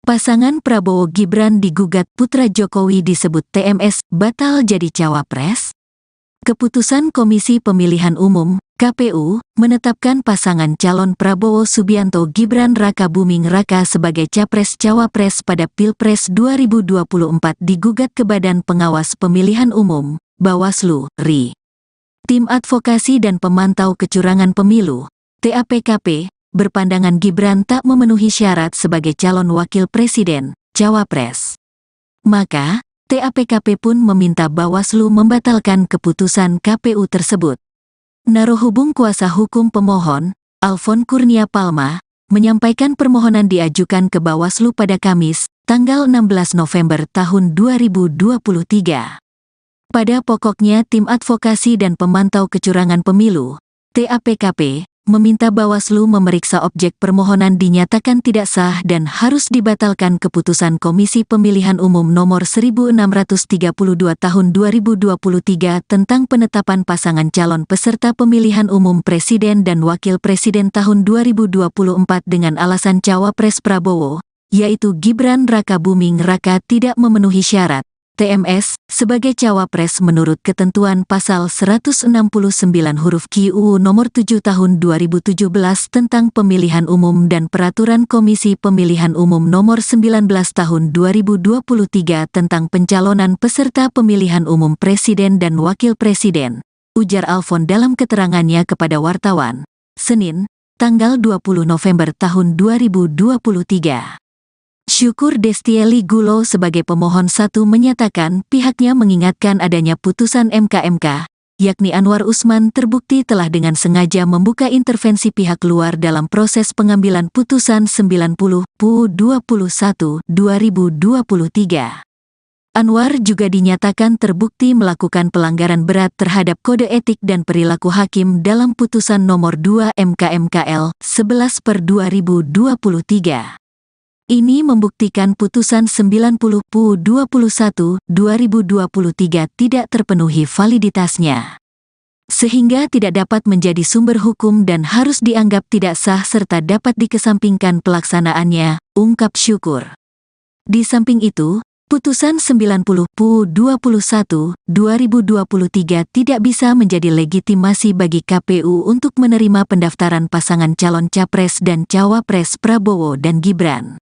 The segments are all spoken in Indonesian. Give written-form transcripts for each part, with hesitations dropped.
Pasangan Prabowo Gibran digugat putra Jokowi disebut TMS batal jadi cawapres. Keputusan Komisi Pemilihan Umum (KPU) menetapkan pasangan calon Prabowo Subianto Gibran Rakabuming Raka sebagai capres-cawapres pada Pilpres 2024 digugat ke Badan Pengawas Pemilihan Umum (Bawaslu, RI). Tim Advokasi dan Pemantau Kecurangan Pemilu (TAPKP) berpandangan Gibran tak memenuhi syarat sebagai calon wakil presiden, cawapres. Maka, TAPKP pun meminta Bawaslu membatalkan keputusan KPU tersebut. Narohubung kuasa hukum pemohon, Alfon Kurnia Palma, menyampaikan permohonan diajukan ke Bawaslu pada Kamis, tanggal 16 November tahun 2023. Pada pokoknya Tim Advokasi dan Pemantau Kecurangan Pemilu, TAPKP, meminta Bawaslu memeriksa objek permohonan dinyatakan tidak sah dan harus dibatalkan keputusan Komisi Pemilihan Umum nomor 1632 tahun 2023 tentang penetapan pasangan calon peserta pemilihan umum presiden dan wakil presiden tahun 2024 dengan alasan cawapres Prabowo, yaitu Gibran Rakabuming Raka tidak memenuhi syarat TMS sebagai cawapres menurut ketentuan pasal 169 huruf Q UU nomor 7 tahun 2017 tentang pemilihan umum dan peraturan Komisi Pemilihan Umum nomor 19 tahun 2023 tentang pencalonan peserta pemilihan umum presiden dan wakil presiden, ujar Alfon dalam keterangannya kepada wartawan, Senin, tanggal 20 November tahun 2023. Syukur Destieli Gulo sebagai pemohon 1 menyatakan pihaknya mengingatkan adanya putusan MK, yakni Anwar Usman terbukti telah dengan sengaja membuka intervensi pihak luar dalam proses pengambilan putusan 90 PU 21 2023. Anwar juga dinyatakan terbukti melakukan pelanggaran berat terhadap kode etik dan perilaku hakim dalam putusan nomor 2 MKMKL 11/2023. Ini membuktikan putusan 90 PU 21 2023 tidak terpenuhi validitasnya, sehingga tidak dapat menjadi sumber hukum dan harus dianggap tidak sah serta dapat dikesampingkan pelaksanaannya, ungkap Syukur. Di samping itu, putusan 90 PU 21 2023 tidak bisa menjadi legitimasi bagi KPU untuk menerima pendaftaran pasangan calon capres dan cawapres Prabowo dan Gibran.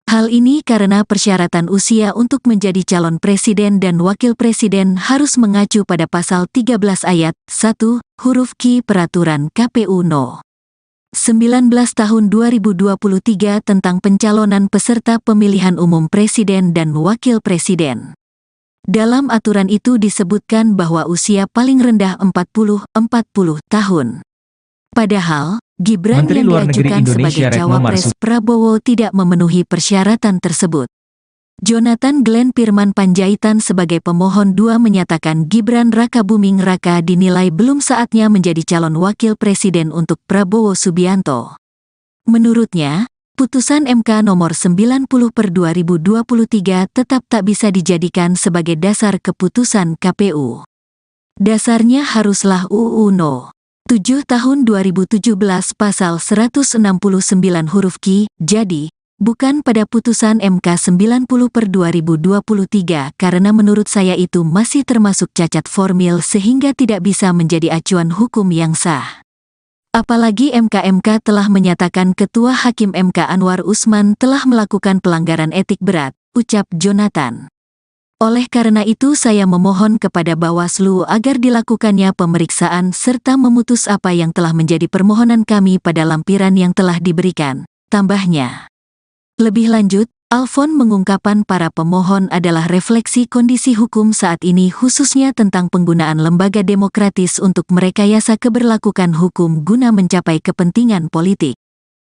Hal ini karena persyaratan usia untuk menjadi calon presiden dan wakil presiden harus mengacu pada pasal 13 ayat 1 huruf Q Peraturan KPU No. 19 tahun 2023 tentang pencalonan peserta pemilihan umum presiden dan wakil presiden. Dalam aturan itu disebutkan bahwa usia paling rendah 40 tahun. Padahal, Gibran Menteri yang Luar Negeri diajukan Indonesia sebagai Retno cawapres Marsudi Prabowo tidak memenuhi persyaratan tersebut. Jonathan Glenn Pirman Panjaitan sebagai pemohon 2 menyatakan Gibran Rakabuming Raka dinilai belum saatnya menjadi calon wakil presiden untuk Prabowo Subianto. Menurutnya, putusan MK nomor 90/2023 tetap tak bisa dijadikan sebagai dasar keputusan KPU. Dasarnya haruslah UU No. 7 tahun 2017 pasal 169 huruf Q, jadi, bukan pada putusan MK 90/2023 karena menurut saya itu masih termasuk cacat formil sehingga tidak bisa menjadi acuan hukum yang sah. Apalagi MK telah menyatakan Ketua Hakim MK Anwar Usman telah melakukan pelanggaran etik berat, ucap Jonathan. Oleh karena itu saya memohon kepada Bawaslu agar dilakukannya pemeriksaan serta memutus apa yang telah menjadi permohonan kami pada lampiran yang telah diberikan, tambahnya. Lebih lanjut, Alfon mengungkapkan para pemohon adalah refleksi kondisi hukum saat ini khususnya tentang penggunaan lembaga demokratis untuk merekayasa keberlakuan hukum guna mencapai kepentingan politik.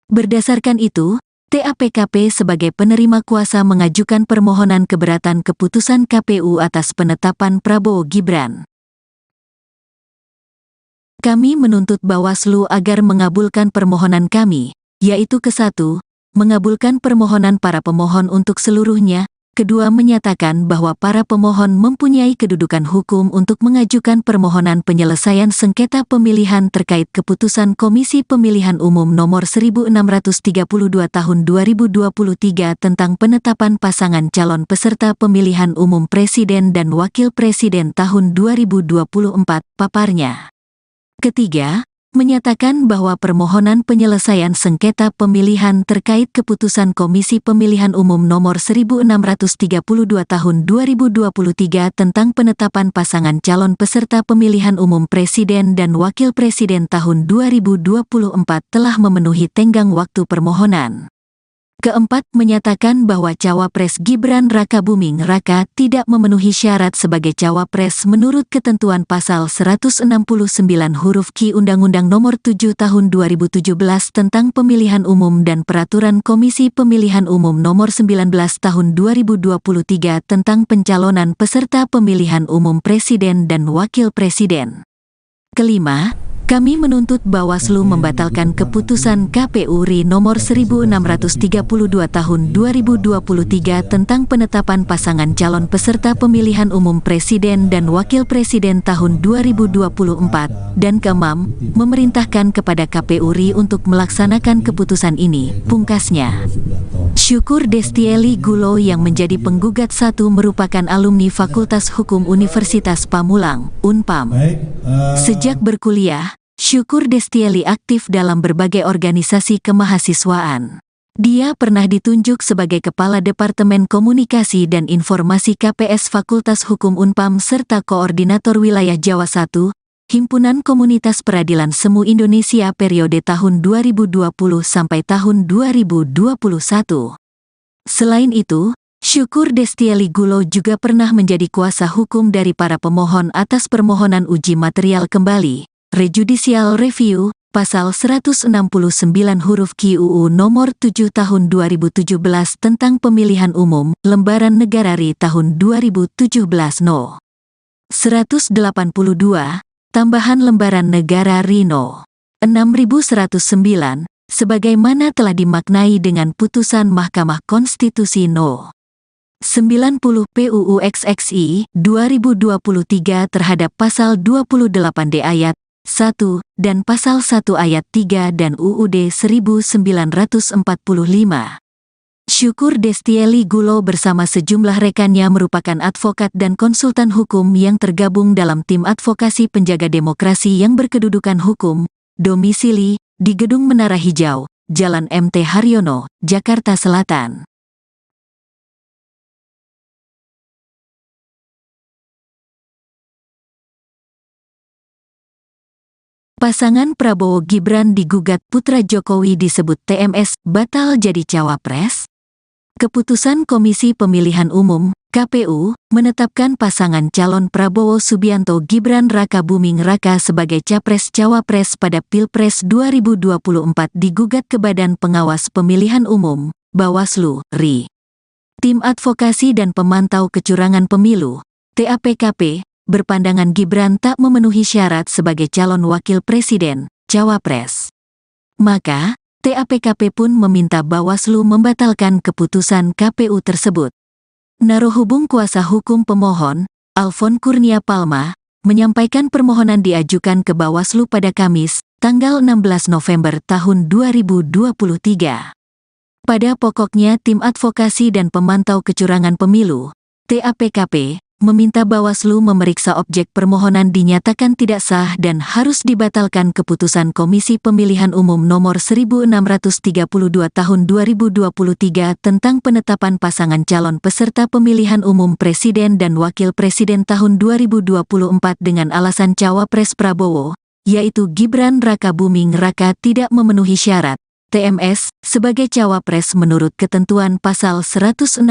Berdasarkan itu, TAPKP sebagai penerima kuasa mengajukan permohonan keberatan keputusan KPU atas penetapan Prabowo Gibran. Kami menuntut Bawaslu agar mengabulkan permohonan kami, yaitu ke-1, mengabulkan permohonan para pemohon untuk seluruhnya, kedua menyatakan bahwa para pemohon mempunyai kedudukan hukum untuk mengajukan permohonan penyelesaian sengketa pemilihan terkait keputusan Komisi Pemilihan Umum Nomor 1632 Tahun 2023 tentang penetapan pasangan calon peserta pemilihan umum Presiden dan Wakil Presiden tahun 2024, paparnya. Ketiga, menyatakan bahwa permohonan penyelesaian sengketa pemilihan terkait keputusan Komisi Pemilihan Umum Nomor 1632 Tahun 2023 tentang penetapan pasangan calon peserta pemilihan umum Presiden dan Wakil Presiden tahun 2024 telah memenuhi tenggang waktu permohonan. Keempat, menyatakan bahwa Cawapres Gibran Rakabuming Raka tidak memenuhi syarat sebagai Cawapres menurut ketentuan pasal 169 huruf Q Undang-Undang Nomor 7 Tahun 2017 tentang Pemilihan Umum dan Peraturan Komisi Pemilihan Umum Nomor 19 Tahun 2023 tentang pencalonan peserta pemilihan umum Presiden dan Wakil Presiden. Kelima, kami menuntut Bawaslu membatalkan keputusan KPU RI nomor 1632 tahun 2023 tentang penetapan pasangan calon peserta pemilihan umum Presiden dan Wakil Presiden tahun 2024, dan keenam, memerintahkan kepada KPU RI untuk melaksanakan keputusan ini, pungkasnya. Syukur Destieli Gulo yang menjadi penggugat satu merupakan alumni Fakultas Hukum Universitas Pamulang, Unpam. Sejak berkuliah, Syukur Destieli aktif dalam berbagai organisasi kemahasiswaan. Dia pernah ditunjuk sebagai Kepala Departemen Komunikasi dan Informasi KPS Fakultas Hukum Unpam serta Koordinator Wilayah Jawa I, Himpunan Komunitas Peradilan Semu Indonesia periode tahun 2020 sampai tahun 2021. Selain itu, Syukur Destieli Gulo juga pernah menjadi kuasa hukum dari para pemohon atas permohonan uji material kembali, rejudicial review, pasal 169 huruf Q UU nomor 7 tahun 2017 tentang pemilihan umum, lembaran negara RI tahun 2017 No. 182, tambahan lembaran negara RI No. 6109, sebagaimana telah dimaknai dengan putusan Mahkamah Konstitusi No. 90 PUU XXI 2023 terhadap pasal 28D ayat 1 dan pasal 1 ayat 3 dan UUD 1945. Syukur Destieli Gulo bersama sejumlah rekannya merupakan advokat dan konsultan hukum yang tergabung dalam tim advokasi penjaga demokrasi yang berkedudukan hukum, domisili di Gedung Menara Hijau, Jalan MT Haryono, Jakarta Selatan. Pasangan Prabowo Gibran digugat putra Jokowi disebut TMS batal jadi cawapres. Keputusan Komisi Pemilihan Umum (KPU) menetapkan pasangan calon Prabowo Subianto Gibran Rakabuming Raka sebagai capres-cawapres pada Pilpres 2024 digugat ke Badan Pengawas Pemilihan Umum (Bawaslu) RI. Tim Advokasi dan Pemantau Kecurangan Pemilu (TAPKP) berpandangan Gibran tak memenuhi syarat sebagai calon wakil presiden, cawapres. Maka, TAPKP pun meminta Bawaslu membatalkan keputusan KPU tersebut. Narohubung kuasa hukum pemohon, Alfon Kurnia Palma, menyampaikan permohonan diajukan ke Bawaslu pada Kamis, tanggal 16 November tahun 2023. Pada pokoknya Tim Advokasi dan Pemantau Kecurangan Pemilu, TAPKP, meminta Bawaslu memeriksa objek permohonan dinyatakan tidak sah dan harus dibatalkan keputusan Komisi Pemilihan Umum Nomor 1632 Tahun 2023 tentang penetapan pasangan calon peserta pemilihan umum Presiden dan Wakil Presiden tahun 2024 dengan alasan Cawapres Prabowo, yaitu Gibran Rakabuming Raka tidak memenuhi syarat TMS sebagai cawapres menurut ketentuan pasal 169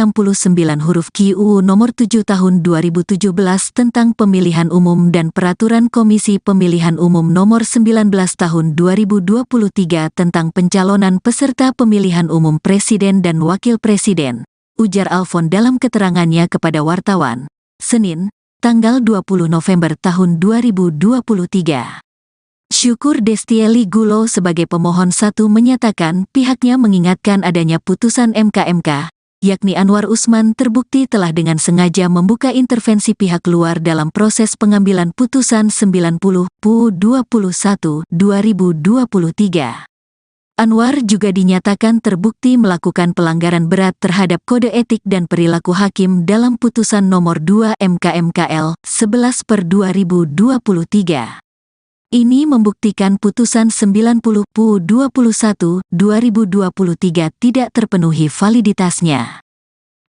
huruf Q UU nomor 7 tahun 2017 tentang pemilihan umum dan peraturan Komisi Pemilihan Umum nomor 19 tahun 2023 tentang pencalonan peserta pemilihan umum presiden dan wakil presiden, ujar Alfon dalam keterangannya kepada wartawan, Senin, tanggal 20 November tahun 2023. Syukur Destieli Gulo sebagai pemohon satu menyatakan pihaknya mengingatkan adanya putusan MK yakni Anwar Usman, terbukti telah dengan sengaja membuka intervensi pihak luar dalam proses pengambilan putusan 90/21/2023. Anwar juga dinyatakan terbukti melakukan pelanggaran berat terhadap kode etik dan perilaku hakim dalam putusan nomor 2 MK/MKL 11/2023. Ini membuktikan putusan 90/21/2023 tidak terpenuhi validitasnya,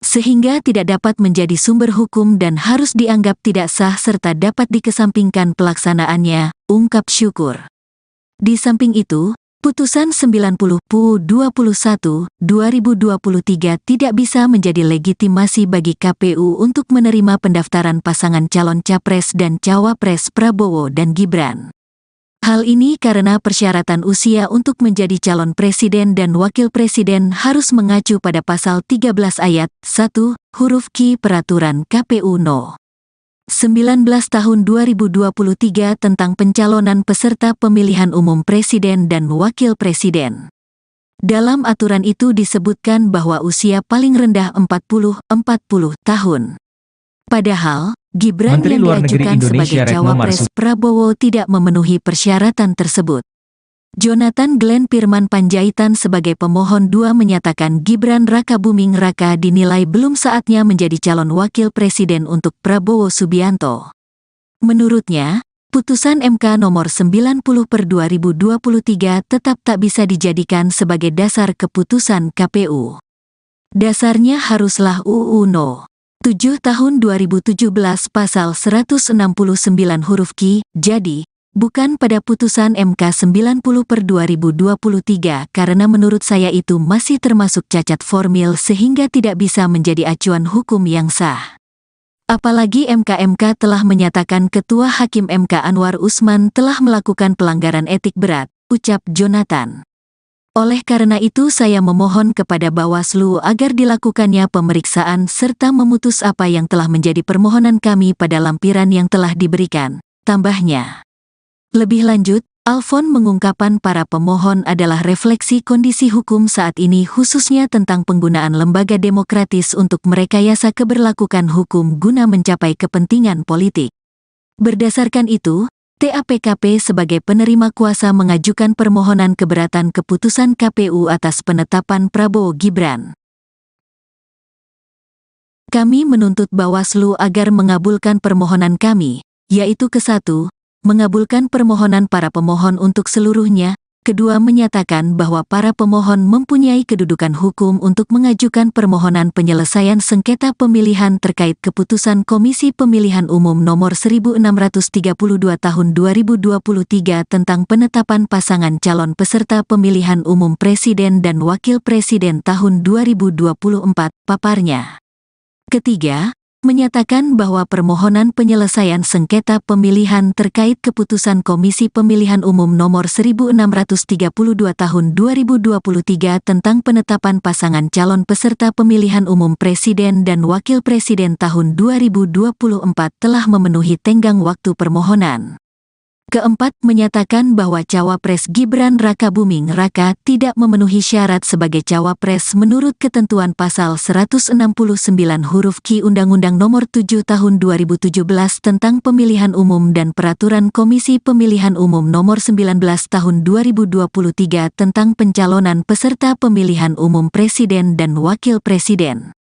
sehingga tidak dapat menjadi sumber hukum dan harus dianggap tidak sah serta dapat dikesampingkan pelaksanaannya, ungkap Syukur. Di samping itu, putusan 90/21/2023 tidak bisa menjadi legitimasi bagi KPU untuk menerima pendaftaran pasangan calon Capres dan Cawapres Prabowo dan Gibran. Hal ini karena persyaratan usia untuk menjadi calon presiden dan wakil presiden harus mengacu pada pasal 13 ayat 1, huruf Q Peraturan KPU No. 19 tahun 2023 tentang pencalonan peserta pemilihan umum presiden dan wakil presiden. Dalam aturan itu disebutkan bahwa usia paling rendah 40 tahun. Padahal, Gibran Menteri yang Luar Negeri diajukan Indonesia sebagai Retno Cawapres Marsudi Prabowo tidak memenuhi persyaratan tersebut. Jonathan Glenn Firman Panjaitan sebagai pemohon 2 menyatakan Gibran Rakabuming Raka dinilai belum saatnya menjadi calon wakil presiden untuk Prabowo Subianto. Menurutnya, putusan MK nomor 90/2023 tetap tak bisa dijadikan sebagai dasar keputusan KPU. Dasarnya haruslah UU No. 7 tahun 2017 pasal 169 huruf Q, jadi, bukan pada putusan MK 90/2023 karena menurut saya itu masih termasuk cacat formil sehingga tidak bisa menjadi acuan hukum yang sah. Apalagi MK telah menyatakan Ketua Hakim MK Anwar Usman telah melakukan pelanggaran etik berat, ucap Jonathan. Oleh karena itu saya memohon kepada Bawaslu agar dilakukannya pemeriksaan serta memutus apa yang telah menjadi permohonan kami pada lampiran yang telah diberikan, tambahnya. Lebih lanjut, Alfon mengungkapkan para pemohon adalah refleksi kondisi hukum saat ini khususnya tentang penggunaan lembaga demokratis untuk merekayasa keberlakuan hukum guna mencapai kepentingan politik. Berdasarkan itu, TAPKP sebagai penerima kuasa mengajukan permohonan keberatan keputusan KPU atas penetapan Prabowo Gibran. Kami menuntut Bawaslu agar mengabulkan permohonan kami, yaitu ke-1, mengabulkan permohonan para pemohon untuk seluruhnya, kedua menyatakan bahwa para pemohon mempunyai kedudukan hukum untuk mengajukan permohonan penyelesaian sengketa pemilihan terkait keputusan Komisi Pemilihan Umum Nomor 1632 Tahun 2023 tentang penetapan pasangan calon peserta pemilihan umum Presiden dan Wakil Presiden tahun 2024, paparnya. Ketiga, menyatakan bahwa permohonan penyelesaian sengketa pemilihan terkait keputusan Komisi Pemilihan Umum Nomor 1632 Tahun 2023 tentang penetapan pasangan calon peserta pemilihan umum Presiden dan Wakil Presiden tahun 2024 telah memenuhi tenggang waktu permohonan. Keempat, menyatakan bahwa Cawapres Gibran Rakabuming Raka tidak memenuhi syarat sebagai Cawapres menurut ketentuan pasal 169 huruf Q Undang-Undang Nomor 7 Tahun 2017 tentang Pemilihan Umum dan Peraturan Komisi Pemilihan Umum Nomor 19 Tahun 2023 tentang pencalonan peserta pemilihan umum Presiden dan Wakil Presiden.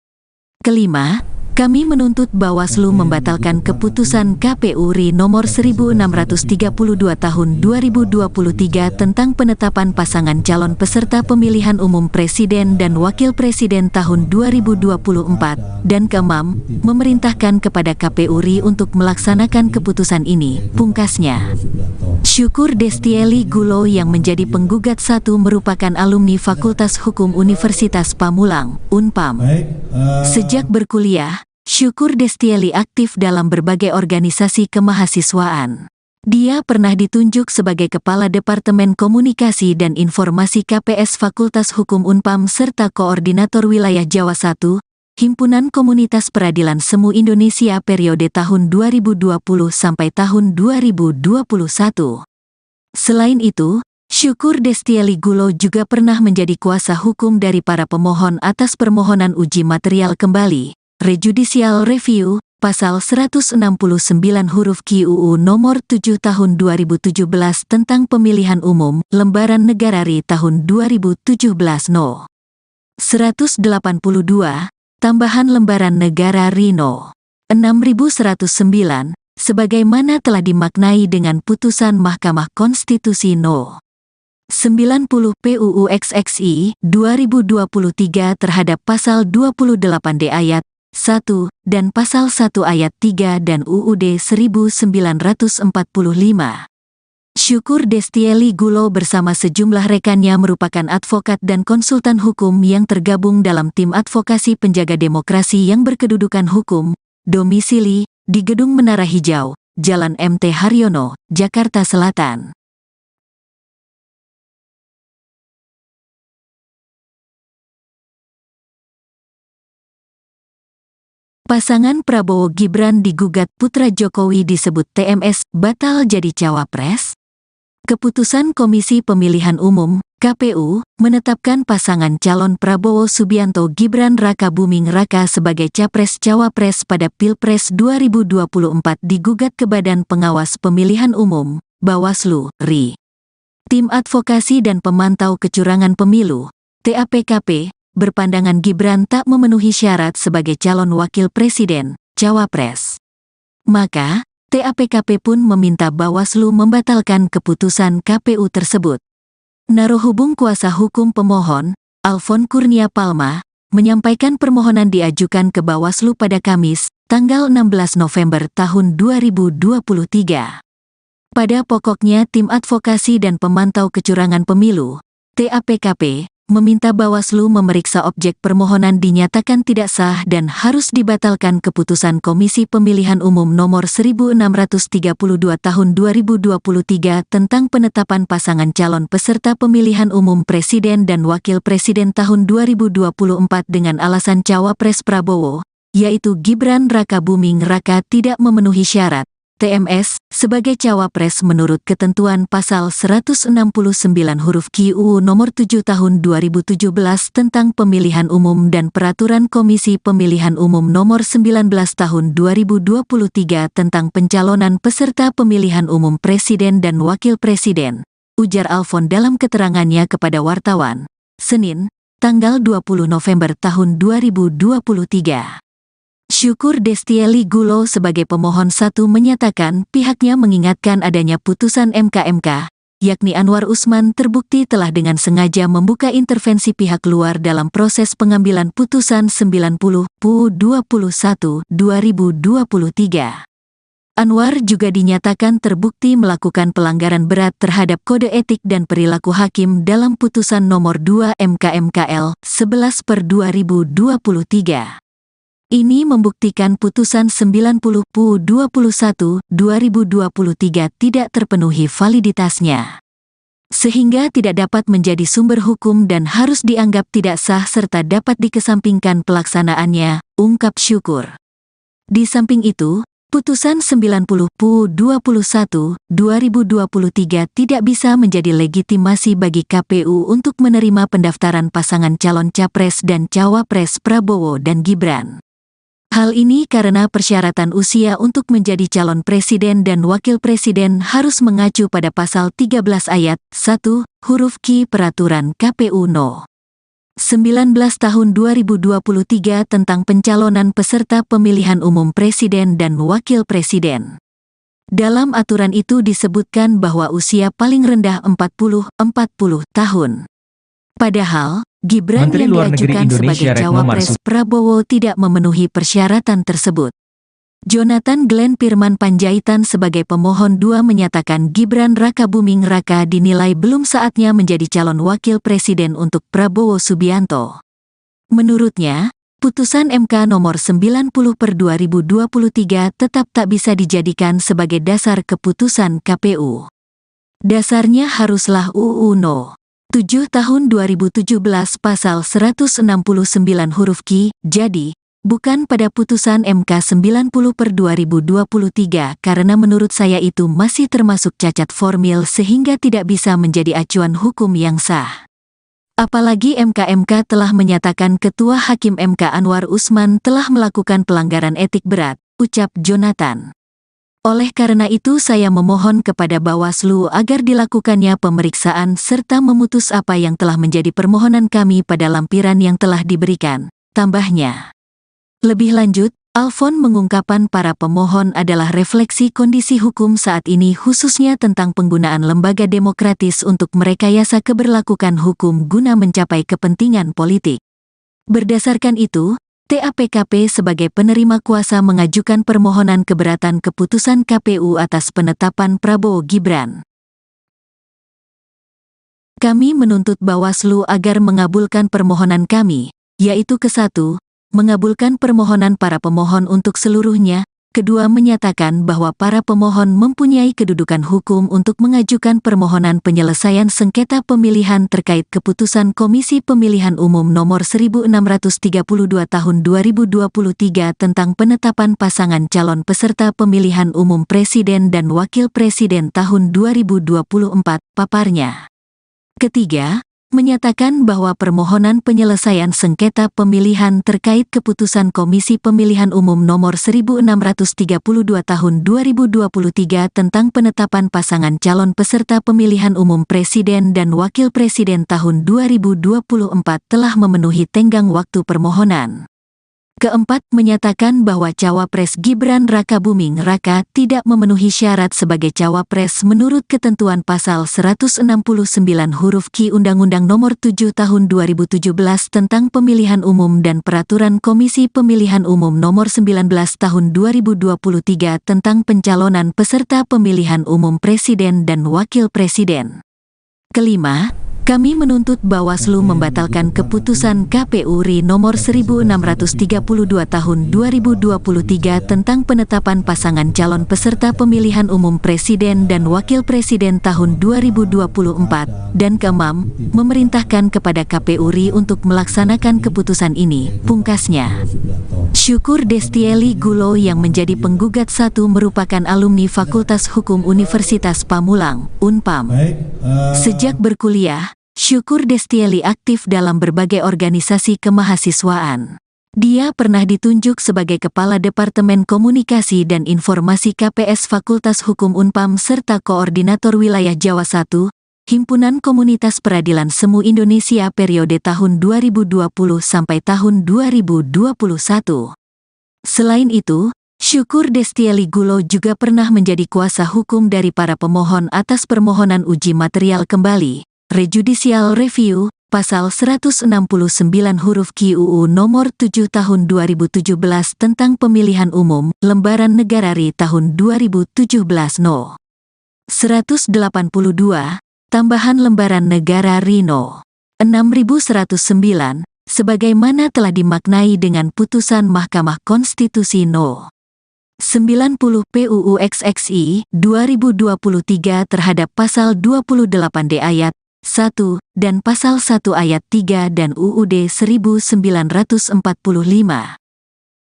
Kelima, kami menuntut Bawaslu membatalkan keputusan KPU RI nomor 1632 tahun 2023 tentang penetapan pasangan calon peserta pemilihan umum Presiden dan Wakil Presiden tahun 2024, dan keenam, memerintahkan kepada KPU RI untuk melaksanakan keputusan ini, pungkasnya. Syukur Destieli Gulo yang menjadi penggugat 1 merupakan alumni Fakultas Hukum Universitas Pamulang, Unpam. Sejak berkuliah, Syukur Destieli aktif dalam berbagai organisasi kemahasiswaan. Dia pernah ditunjuk sebagai Kepala Departemen Komunikasi dan Informasi KPS Fakultas Hukum Unpam serta Koordinator Wilayah Jawa I, Himpunan Komunitas Peradilan Semu Indonesia periode tahun 2020 sampai tahun 2021. Selain itu, Syukur Destieli Gulo juga pernah menjadi kuasa hukum dari para pemohon atas permohonan uji material kembali, rejudicial review, pasal 169 huruf Q UU nomor 7 tahun 2017 tentang pemilihan umum, lembaran negara RI tahun 2017 No. 182, tambahan lembaran negara RI No. 6109, sebagaimana telah dimaknai dengan putusan Mahkamah Konstitusi No. 90 PUU XXI 2023 terhadap pasal 28D ayat 1 dan pasal 1 ayat 3 dan UUD 1945. Syukur Destieli Gulo bersama sejumlah rekannya merupakan advokat dan konsultan hukum yang tergabung dalam tim advokasi penjaga demokrasi yang berkedudukan hukum, domisili di Gedung Menara Hijau, Jalan MT Haryono, Jakarta Selatan. Pasangan Prabowo Gibran digugat putra Jokowi disebut TMS batal jadi cawapres. Keputusan Komisi Pemilihan Umum (KPU) menetapkan pasangan calon Prabowo Subianto Gibran Raka Buming Raka sebagai capres-cawapres pada Pilpres 2024 digugat ke Badan Pengawas Pemilihan Umum (Bawaslu) RI. Tim Advokasi dan Pemantau Kecurangan Pemilu (TAPKP) berpandangan Gibran tak memenuhi syarat sebagai calon wakil presiden, cawapres. Maka, TAPKP pun meminta Bawaslu membatalkan keputusan KPU tersebut. Narohubung kuasa hukum pemohon, Alfon Kurnia Palma, menyampaikan permohonan diajukan ke Bawaslu pada Kamis, tanggal 16 November tahun 2023. Pada pokoknya Tim Advokasi dan Pemantau Kecurangan Pemilu, TAPKP, meminta Bawaslu memeriksa objek permohonan dinyatakan tidak sah dan harus dibatalkan keputusan Komisi Pemilihan Umum nomor 1632 tahun 2023 tentang penetapan pasangan calon peserta pemilihan umum presiden dan wakil presiden tahun 2024 dengan alasan cawapres Prabowo, yaitu Gibran Raka Buming Raka tidak memenuhi syarat TMS sebagai cawapres menurut ketentuan pasal 169 huruf Q UU nomor 7 tahun 2017 tentang pemilihan umum dan peraturan Komisi Pemilihan Umum nomor 19 tahun 2023 tentang pencalonan peserta pemilihan umum presiden dan wakil presiden, ujar Alfon dalam keterangannya kepada wartawan, Senin, tanggal 20 November tahun 2023. Syukur Destieli Gulo sebagai pemohon 1 menyatakan pihaknya mengingatkan adanya putusan MK, yakni Anwar Usman terbukti telah dengan sengaja membuka intervensi pihak luar dalam proses pengambilan putusan 90 PUU 21 2023. Anwar juga dinyatakan terbukti melakukan pelanggaran berat terhadap kode etik dan perilaku hakim dalam putusan nomor 2 MK/MKL 11/2023. Ini membuktikan putusan 90 PUU 21 2023 tidak terpenuhi validitasnya, sehingga tidak dapat menjadi sumber hukum dan harus dianggap tidak sah serta dapat dikesampingkan pelaksanaannya, ungkap Syukur. Di samping itu, putusan 90 PUU 21 2023 tidak bisa menjadi legitimasi bagi KPU untuk menerima pendaftaran pasangan calon capres dan cawapres Prabowo dan Gibran. Hal ini karena persyaratan usia untuk menjadi calon presiden dan wakil presiden harus mengacu pada pasal 13 ayat 1 huruf Q Peraturan KPU No. 19 tahun 2023 tentang pencalonan peserta pemilihan umum presiden dan wakil presiden. Dalam aturan itu disebutkan bahwa usia paling rendah 40 tahun. Padahal, Gibran Menteri yang Luar Negeri diajukan Indonesia sebagai Retno cawapres Marsudi Prabowo tidak memenuhi persyaratan tersebut. Jonathan Glenn Pirman Panjaitan sebagai pemohon 2 menyatakan Gibran Raka Buming Raka dinilai belum saatnya menjadi calon wakil presiden untuk Prabowo Subianto. Menurutnya, putusan MK nomor 90/2023 tetap tak bisa dijadikan sebagai dasar keputusan KPU. Dasarnya haruslah UU No. 7 tahun 2017 pasal 169 huruf Q. Jadi, bukan pada putusan MK 90/2023 karena menurut saya itu masih termasuk cacat formil sehingga tidak bisa menjadi acuan hukum yang sah. Apalagi MK telah menyatakan Ketua Hakim MK Anwar Usman telah melakukan pelanggaran etik berat, ucap Jonathan. Oleh karena itu saya memohon kepada Bawaslu agar dilakukannya pemeriksaan serta memutus apa yang telah menjadi permohonan kami pada lampiran yang telah diberikan, tambahnya. Lebih lanjut, Alfon mengungkapkan para pemohon adalah refleksi kondisi hukum saat ini khususnya tentang penggunaan lembaga demokratis untuk merekayasa keberlakuan hukum guna mencapai kepentingan politik. Berdasarkan itu, TAPKP sebagai penerima kuasa mengajukan permohonan keberatan keputusan KPU atas penetapan Prabowo Gibran. Kami menuntut Bawaslu agar mengabulkan permohonan kami, yaitu ke-1, mengabulkan permohonan para pemohon untuk seluruhnya, kedua menyatakan bahwa para pemohon mempunyai kedudukan hukum untuk mengajukan permohonan penyelesaian sengketa pemilihan terkait keputusan Komisi Pemilihan Umum Nomor 1632 Tahun 2023 tentang penetapan pasangan calon peserta pemilihan umum Presiden dan Wakil Presiden tahun 2024, paparnya. Ketiga, menyatakan bahwa permohonan penyelesaian sengketa pemilihan terkait keputusan Komisi Pemilihan Umum Nomor 1632 Tahun 2023 tentang penetapan pasangan calon peserta pemilihan umum Presiden dan Wakil Presiden tahun 2024 telah memenuhi tenggang waktu permohonan. Keempat, menyatakan bahwa Cawapres Gibran Rakabuming Raka tidak memenuhi syarat sebagai Cawapres menurut ketentuan pasal 169 huruf Q Undang-Undang Nomor 7 Tahun 2017 tentang Pemilihan Umum dan Peraturan Komisi Pemilihan Umum Nomor 19 Tahun 2023 tentang pencalonan peserta pemilihan umum Presiden dan Wakil Presiden. Kelima, kami menuntut Bawaslu membatalkan keputusan KPU RI nomor 1632 tahun 2023 tentang penetapan pasangan calon peserta pemilihan umum Presiden dan Wakil Presiden tahun 2024, dan keenam, memerintahkan kepada KPU RI untuk melaksanakan keputusan ini, pungkasnya. Syukur Destieli Gulo yang menjadi penggugat satu merupakan alumni Fakultas Hukum Universitas Pamulang, Unpam. Sejak berkuliah, Syukur Destieli aktif dalam berbagai organisasi kemahasiswaan. Dia pernah ditunjuk sebagai Kepala Departemen Komunikasi dan Informasi KPS Fakultas Hukum Unpam serta Koordinator Wilayah Jawa I, Himpunan Komunitas Peradilan Semu Indonesia periode tahun 2020 sampai tahun 2021. Selain itu, Syukur Destieli Gulo juga pernah menjadi kuasa hukum dari para pemohon atas permohonan uji material kembali, Rejudicial Review, pasal 169 huruf Q UU nomor 7 tahun 2017 tentang pemilihan umum, lembaran negara RI tahun 2017 No. 182, tambahan lembaran negara RI No. 6109, sebagaimana telah dimaknai dengan putusan Mahkamah Konstitusi No. 90 PUU XXI 2023 terhadap pasal 28D ayat 1 dan pasal 1 ayat 3 dan UUD 1945.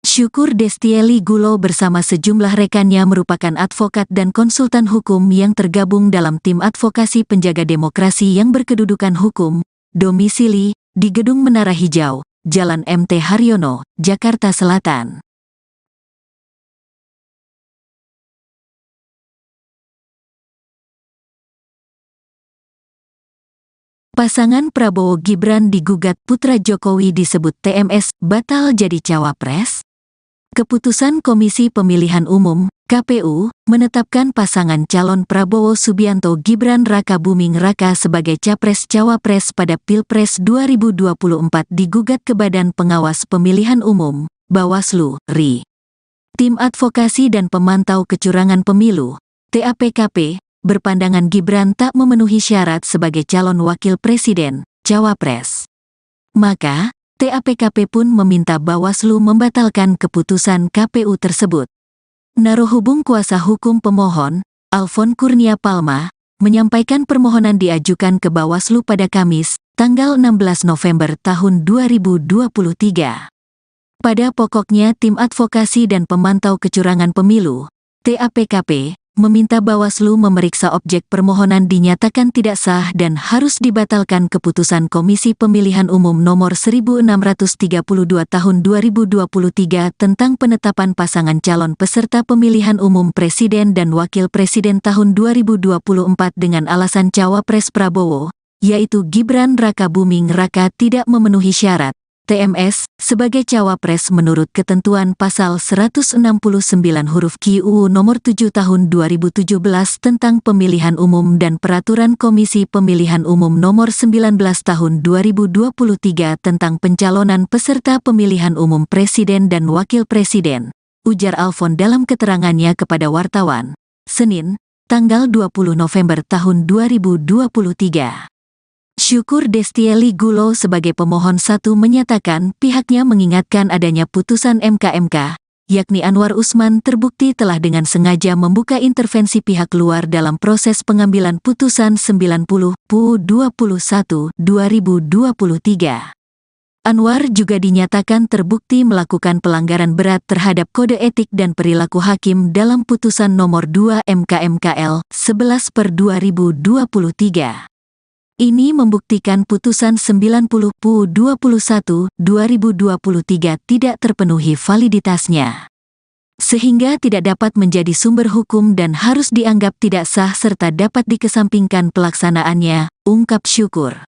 Syukur Destieli Gulo bersama sejumlah rekannya merupakan advokat dan konsultan hukum yang tergabung dalam tim advokasi penjaga demokrasi yang berkedudukan hukum, domisili di Gedung Menara Hijau, Jalan MT Haryono, Jakarta Selatan. Pasangan Prabowo Gibran digugat putra Jokowi disebut TMS batal jadi cawapres. Keputusan Komisi Pemilihan Umum, KPU, menetapkan pasangan calon Prabowo Subianto Gibran Rakabuming Raka sebagai capres-cawapres pada Pilpres 2024 digugat ke Badan Pengawas Pemilihan Umum, Bawaslu, RI. Tim Advokasi dan Pemantau Kecurangan Pemilu, TAPKP, berpandangan Gibran tak memenuhi syarat sebagai calon wakil presiden, cawapres. Maka, TAPKP pun meminta Bawaslu membatalkan keputusan KPU tersebut. Narohubung kuasa hukum pemohon, Alfon Kurnia Palma, menyampaikan permohonan diajukan ke Bawaslu pada Kamis, tanggal 16 November tahun 2023. Pada pokoknya Tim Advokasi dan Pemantau Kecurangan Pemilu, TAPKP, meminta Bawaslu memeriksa objek permohonan dinyatakan tidak sah dan harus dibatalkan keputusan Komisi Pemilihan Umum Nomor 1632 Tahun 2023 tentang penetapan pasangan calon peserta pemilihan umum Presiden dan Wakil Presiden tahun 2024 dengan alasan Cawapres Prabowo, yaitu Gibran Rakabuming Raka tidak memenuhi syarat TMS sebagai cawapres menurut ketentuan pasal 169 huruf Q UU nomor 7 tahun 2017 tentang pemilihan umum dan peraturan Komisi Pemilihan Umum nomor 19 tahun 2023 tentang pencalonan peserta pemilihan umum presiden dan wakil presiden, ujar Alfon dalam keterangannya kepada wartawan, Senin, tanggal 20 November tahun 2023. Syukur Destieli Gulo sebagai pemohon 1 menyatakan pihaknya mengingatkan adanya putusan MK, yakni Anwar Usman terbukti telah dengan sengaja membuka intervensi pihak luar dalam proses pengambilan putusan 90 PU 21 2023. Anwar juga dinyatakan terbukti melakukan pelanggaran berat terhadap kode etik dan perilaku hakim dalam putusan nomor 2 MKMKL 11/2023. Ini membuktikan putusan 90 PU 21 2023 tidak terpenuhi validitasnya, sehingga tidak dapat menjadi sumber hukum dan harus dianggap tidak sah serta dapat dikesampingkan pelaksanaannya, ungkap Syukur.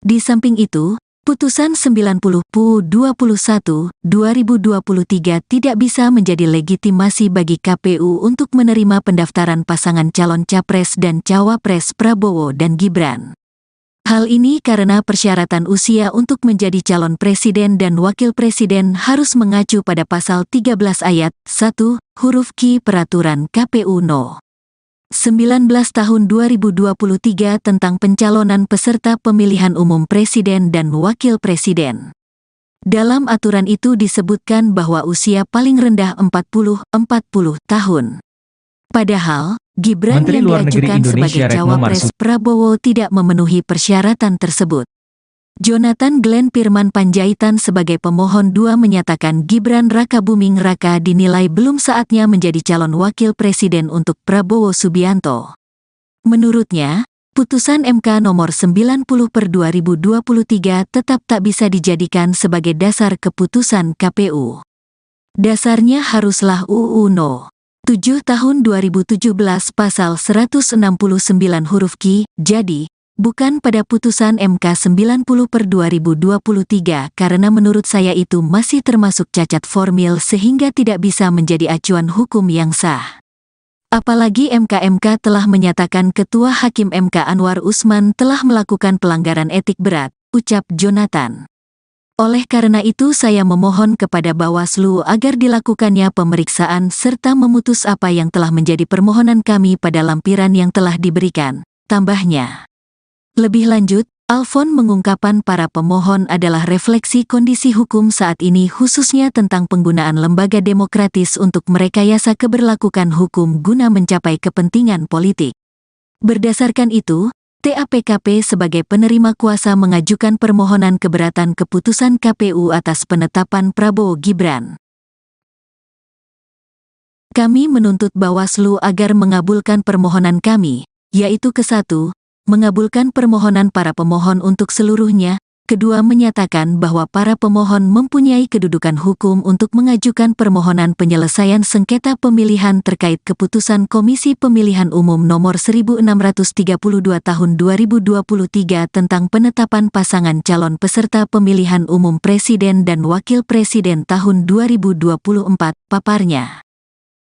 Di samping itu, putusan 90 PU 21 2023 tidak bisa menjadi legitimasi bagi KPU untuk menerima pendaftaran pasangan calon capres dan cawapres Prabowo dan Gibran. Hal ini karena persyaratan usia untuk menjadi calon presiden dan wakil presiden harus mengacu pada pasal 13 ayat 1 huruf Q Peraturan KPU No. 19 tahun 2023 tentang pencalonan peserta pemilihan umum presiden dan wakil presiden. Dalam aturan itu disebutkan bahwa usia paling rendah 40 tahun. Padahal, Gibran Menteri yang Luar Negeri diajukan Indonesia sebagai Retno cawapres Marsudi Prabowo tidak memenuhi persyaratan tersebut. Jonathan Glenn Firman Panjaitan sebagai pemohon 2 menyatakan Gibran Rakabuming Raka dinilai belum saatnya menjadi calon wakil presiden untuk Prabowo Subianto. Menurutnya, putusan MK nomor 90/2023 tetap tak bisa dijadikan sebagai dasar keputusan KPU. Dasarnya haruslah UU No. 7 tahun 2017 pasal 169 huruf Q, jadi, bukan pada putusan MK 90/2023 karena menurut saya itu masih termasuk cacat formil sehingga tidak bisa menjadi acuan hukum yang sah. Apalagi MK telah menyatakan Ketua Hakim MK Anwar Usman telah melakukan pelanggaran etik berat, ucap Jonathan. Oleh karena itu saya memohon kepada Bawaslu agar dilakukannya pemeriksaan serta memutus apa yang telah menjadi permohonan kami pada lampiran yang telah diberikan, tambahnya. Lebih lanjut, Alfon mengungkapkan para pemohon adalah refleksi kondisi hukum saat ini khususnya tentang penggunaan lembaga demokratis untuk merekayasa keberlakuan hukum guna mencapai kepentingan politik. Berdasarkan itu, TAPKP sebagai penerima kuasa mengajukan permohonan keberatan keputusan KPU atas penetapan Prabowo Gibran. Kami menuntut Bawaslu agar mengabulkan permohonan kami, yaitu ke-1, mengabulkan permohonan para pemohon untuk seluruhnya, kedua menyatakan bahwa para pemohon mempunyai kedudukan hukum untuk mengajukan permohonan penyelesaian sengketa pemilihan terkait keputusan Komisi Pemilihan Umum Nomor 1632 Tahun 2023 tentang penetapan pasangan calon peserta pemilihan umum Presiden dan Wakil Presiden tahun 2024, paparnya.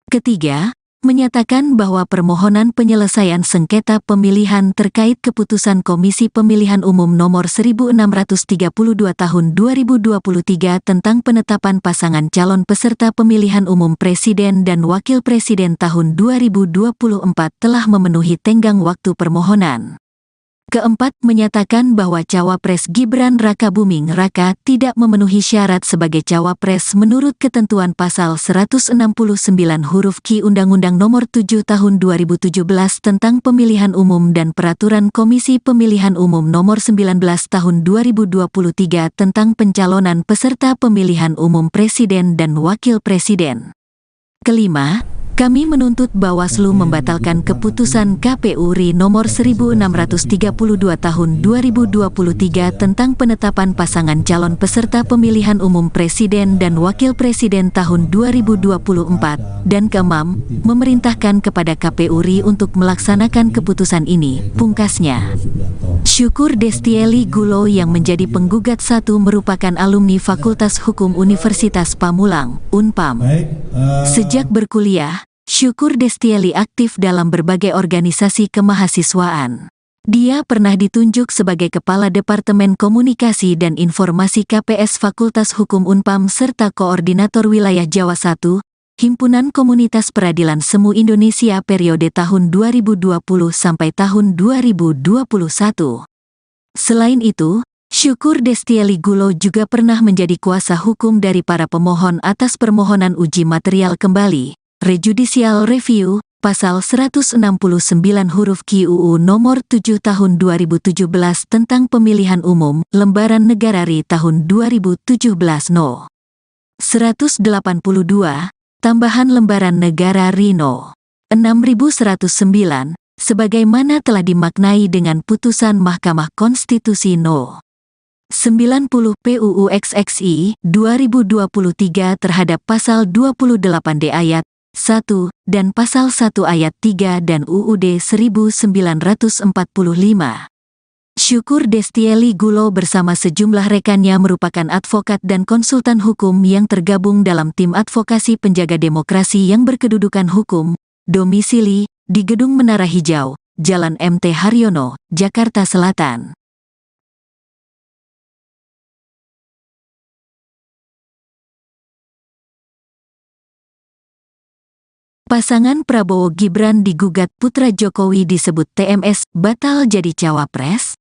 Ketiga, menyatakan bahwa permohonan penyelesaian sengketa pemilihan terkait keputusan Komisi Pemilihan Umum Nomor 1632 Tahun 2023 tentang penetapan pasangan calon peserta pemilihan umum Presiden dan Wakil Presiden tahun 2024 telah memenuhi tenggang waktu permohonan. Keempat, menyatakan bahwa Cawapres Gibran Rakabuming Raka tidak memenuhi syarat sebagai Cawapres menurut ketentuan pasal 169 huruf Q Undang-Undang Nomor 7 Tahun 2017 tentang Pemilihan Umum dan Peraturan Komisi Pemilihan Umum Nomor 19 Tahun 2023 tentang pencalonan peserta pemilihan umum Presiden dan Wakil Presiden. Kelima, kami menuntut Bawaslu membatalkan keputusan KPU RI nomor 1632 tahun 2023 tentang penetapan pasangan calon peserta pemilihan umum Presiden dan Wakil Presiden tahun 2024, dan keenam, memerintahkan kepada KPU RI untuk melaksanakan keputusan ini, pungkasnya. Syukur Destieli Gulo yang menjadi penggugat satu merupakan alumni Fakultas Hukum Universitas Pamulang, Unpam. Sejak berkuliah, Syukur Destieli aktif dalam berbagai organisasi kemahasiswaan. Dia pernah ditunjuk sebagai Kepala Departemen Komunikasi dan Informasi KPS Fakultas Hukum Unpam serta Koordinator Wilayah Jawa I, Himpunan Komunitas Peradilan Semu Indonesia periode tahun 2020 sampai tahun 2021. Selain itu, Syukur Destieli Gulo juga pernah menjadi kuasa hukum dari para pemohon atas permohonan uji material kembali, rejudicial review, pasal 169 huruf Q UU nomor 7 tahun 2017 tentang pemilihan umum, lembaran negara RI tahun 2017 No. 182, tambahan lembaran negara RI No. 6109, sebagaimana telah dimaknai dengan putusan Mahkamah Konstitusi No. 90 PUU XXI 2023 terhadap pasal 28D ayat 1 dan pasal 1 ayat 3 dan UUD 1945. Syukur Destieli Gulo bersama sejumlah rekannya merupakan advokat dan konsultan hukum yang tergabung dalam tim advokasi penjaga demokrasi yang berkedudukan hukum, domisili di Gedung Menara Hijau, Jalan MT Haryono, Jakarta Selatan. Pasangan Prabowo Gibran digugat putra Jokowi disebut TMS batal jadi cawapres.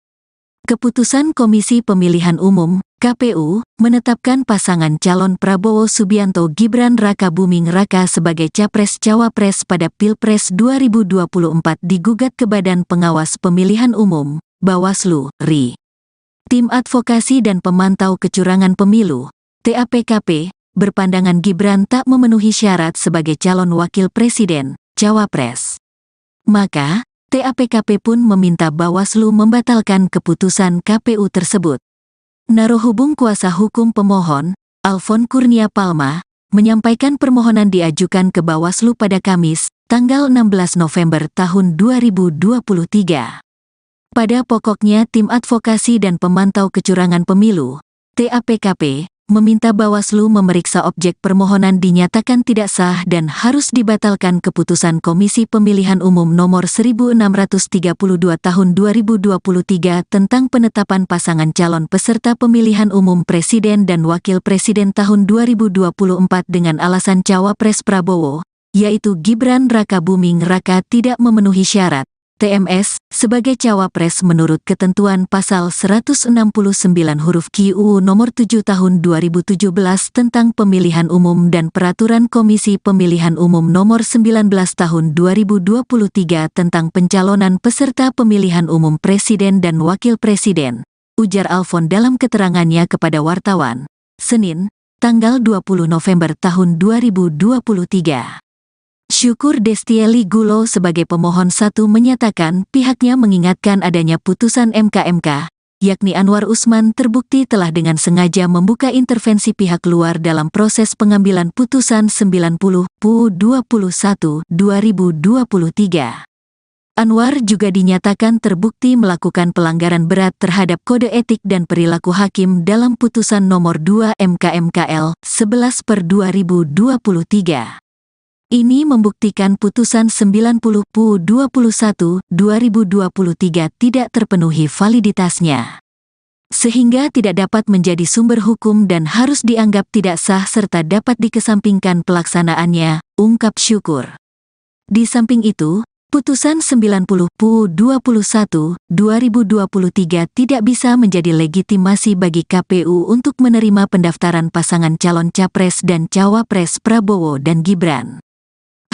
Keputusan Komisi Pemilihan Umum (KPU) menetapkan pasangan calon Prabowo Subianto Gibran Rakabuming Raka sebagai capres-cawapres pada Pilpres 2024 digugat ke Badan Pengawas Pemilihan Umum (Bawaslu) RI. Tim Advokasi dan Pemantau Kecurangan Pemilu (TAPKP) berpandangan Gibran tak memenuhi syarat sebagai calon wakil presiden, cawapres. Maka, TAPKP pun meminta Bawaslu membatalkan keputusan KPU tersebut. Narohubung kuasa hukum pemohon, Alfon Kurnia Palma, menyampaikan permohonan diajukan ke Bawaslu pada Kamis, tanggal 16 November tahun 2023. Pada pokoknya Tim Advokasi dan Pemantau Kecurangan Pemilu, TAPKP, meminta Bawaslu memeriksa objek permohonan dinyatakan tidak sah dan harus dibatalkan keputusan Komisi Pemilihan Umum Nomor 1632 Tahun 2023 tentang penetapan pasangan calon peserta pemilihan umum Presiden dan Wakil Presiden tahun 2024 dengan alasan Cawapres Prabowo, yaitu Gibran Rakabuming Raka tidak memenuhi syarat TMS sebagai cawapres menurut ketentuan pasal 169 huruf Q UU nomor 7 tahun 2017 tentang pemilihan umum dan peraturan Komisi Pemilihan Umum nomor 19 tahun 2023 tentang pencalonan peserta pemilihan umum presiden dan wakil presiden, ujar Alfon dalam keterangannya kepada wartawan, Senin, tanggal 20 November tahun 2023. Syukur Destieli Gulo sebagai pemohon satu menyatakan pihaknya mengingatkan adanya putusan MK, yakni Anwar Usman terbukti telah dengan sengaja membuka intervensi pihak luar dalam proses pengambilan putusan 90 PU 21 2023. Anwar juga dinyatakan terbukti melakukan pelanggaran berat terhadap kode etik dan perilaku hakim dalam putusan nomor 2 MK/MKL 11/2023. Ini membuktikan putusan 90 PU 21 2023 tidak terpenuhi validitasnya, sehingga tidak dapat menjadi sumber hukum dan harus dianggap tidak sah serta dapat dikesampingkan pelaksanaannya, ungkap Syukur. Di samping itu, Putusan 90 PU 21, 2023 tidak bisa menjadi legitimasi bagi KPU untuk menerima pendaftaran pasangan calon Capres dan Cawapres Prabowo dan Gibran.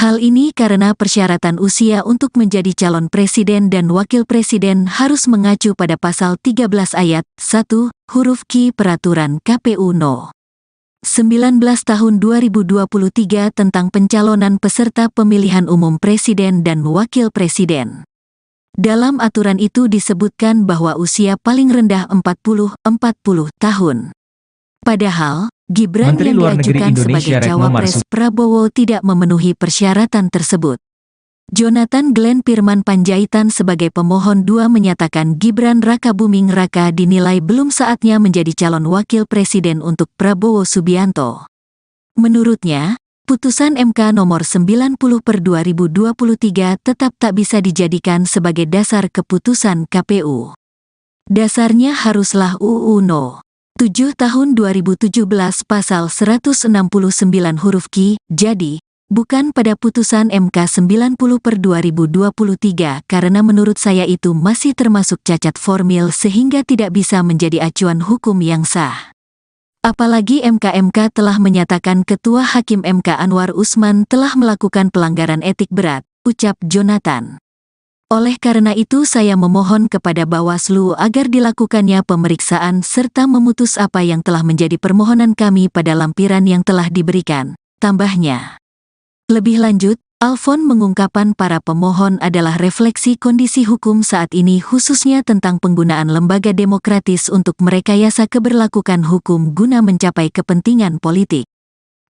Hal ini karena persyaratan usia untuk menjadi calon presiden dan wakil presiden harus mengacu pada pasal 13 ayat 1, huruf Q Peraturan KPU No. 19 tahun 2023 tentang pencalonan peserta pemilihan umum presiden dan wakil presiden. Dalam aturan itu disebutkan bahwa usia paling rendah 40 tahun. Padahal, Gibran Menteri yang Luar Negeri diajukan Indonesia sebagai Retno Cawapres Marsudi Prabowo tidak memenuhi persyaratan tersebut. Jonathan Glenn Firman Panjaitan sebagai pemohon 2 menyatakan Gibran Rakabuming Raka dinilai belum saatnya menjadi calon wakil presiden untuk Prabowo Subianto. Menurutnya, putusan MK nomor 90/2023 tetap tak bisa dijadikan sebagai dasar keputusan KPU. Dasarnya haruslah UU No. 7 tahun 2017 pasal 169 huruf Q, jadi, bukan pada putusan MK 90/2023 karena menurut saya itu masih termasuk cacat formil sehingga tidak bisa menjadi acuan hukum yang sah. Apalagi MK telah menyatakan Ketua Hakim MK Anwar Usman telah melakukan pelanggaran etik berat, ucap Jonathan. Oleh karena itu saya memohon kepada Bawaslu agar dilakukannya pemeriksaan serta memutus apa yang telah menjadi permohonan kami pada lampiran yang telah diberikan, tambahnya. Lebih lanjut, Alfon mengungkapkan para pemohon adalah refleksi kondisi hukum saat ini khususnya tentang penggunaan lembaga demokratis untuk merekayasa keberlakuan hukum guna mencapai kepentingan politik.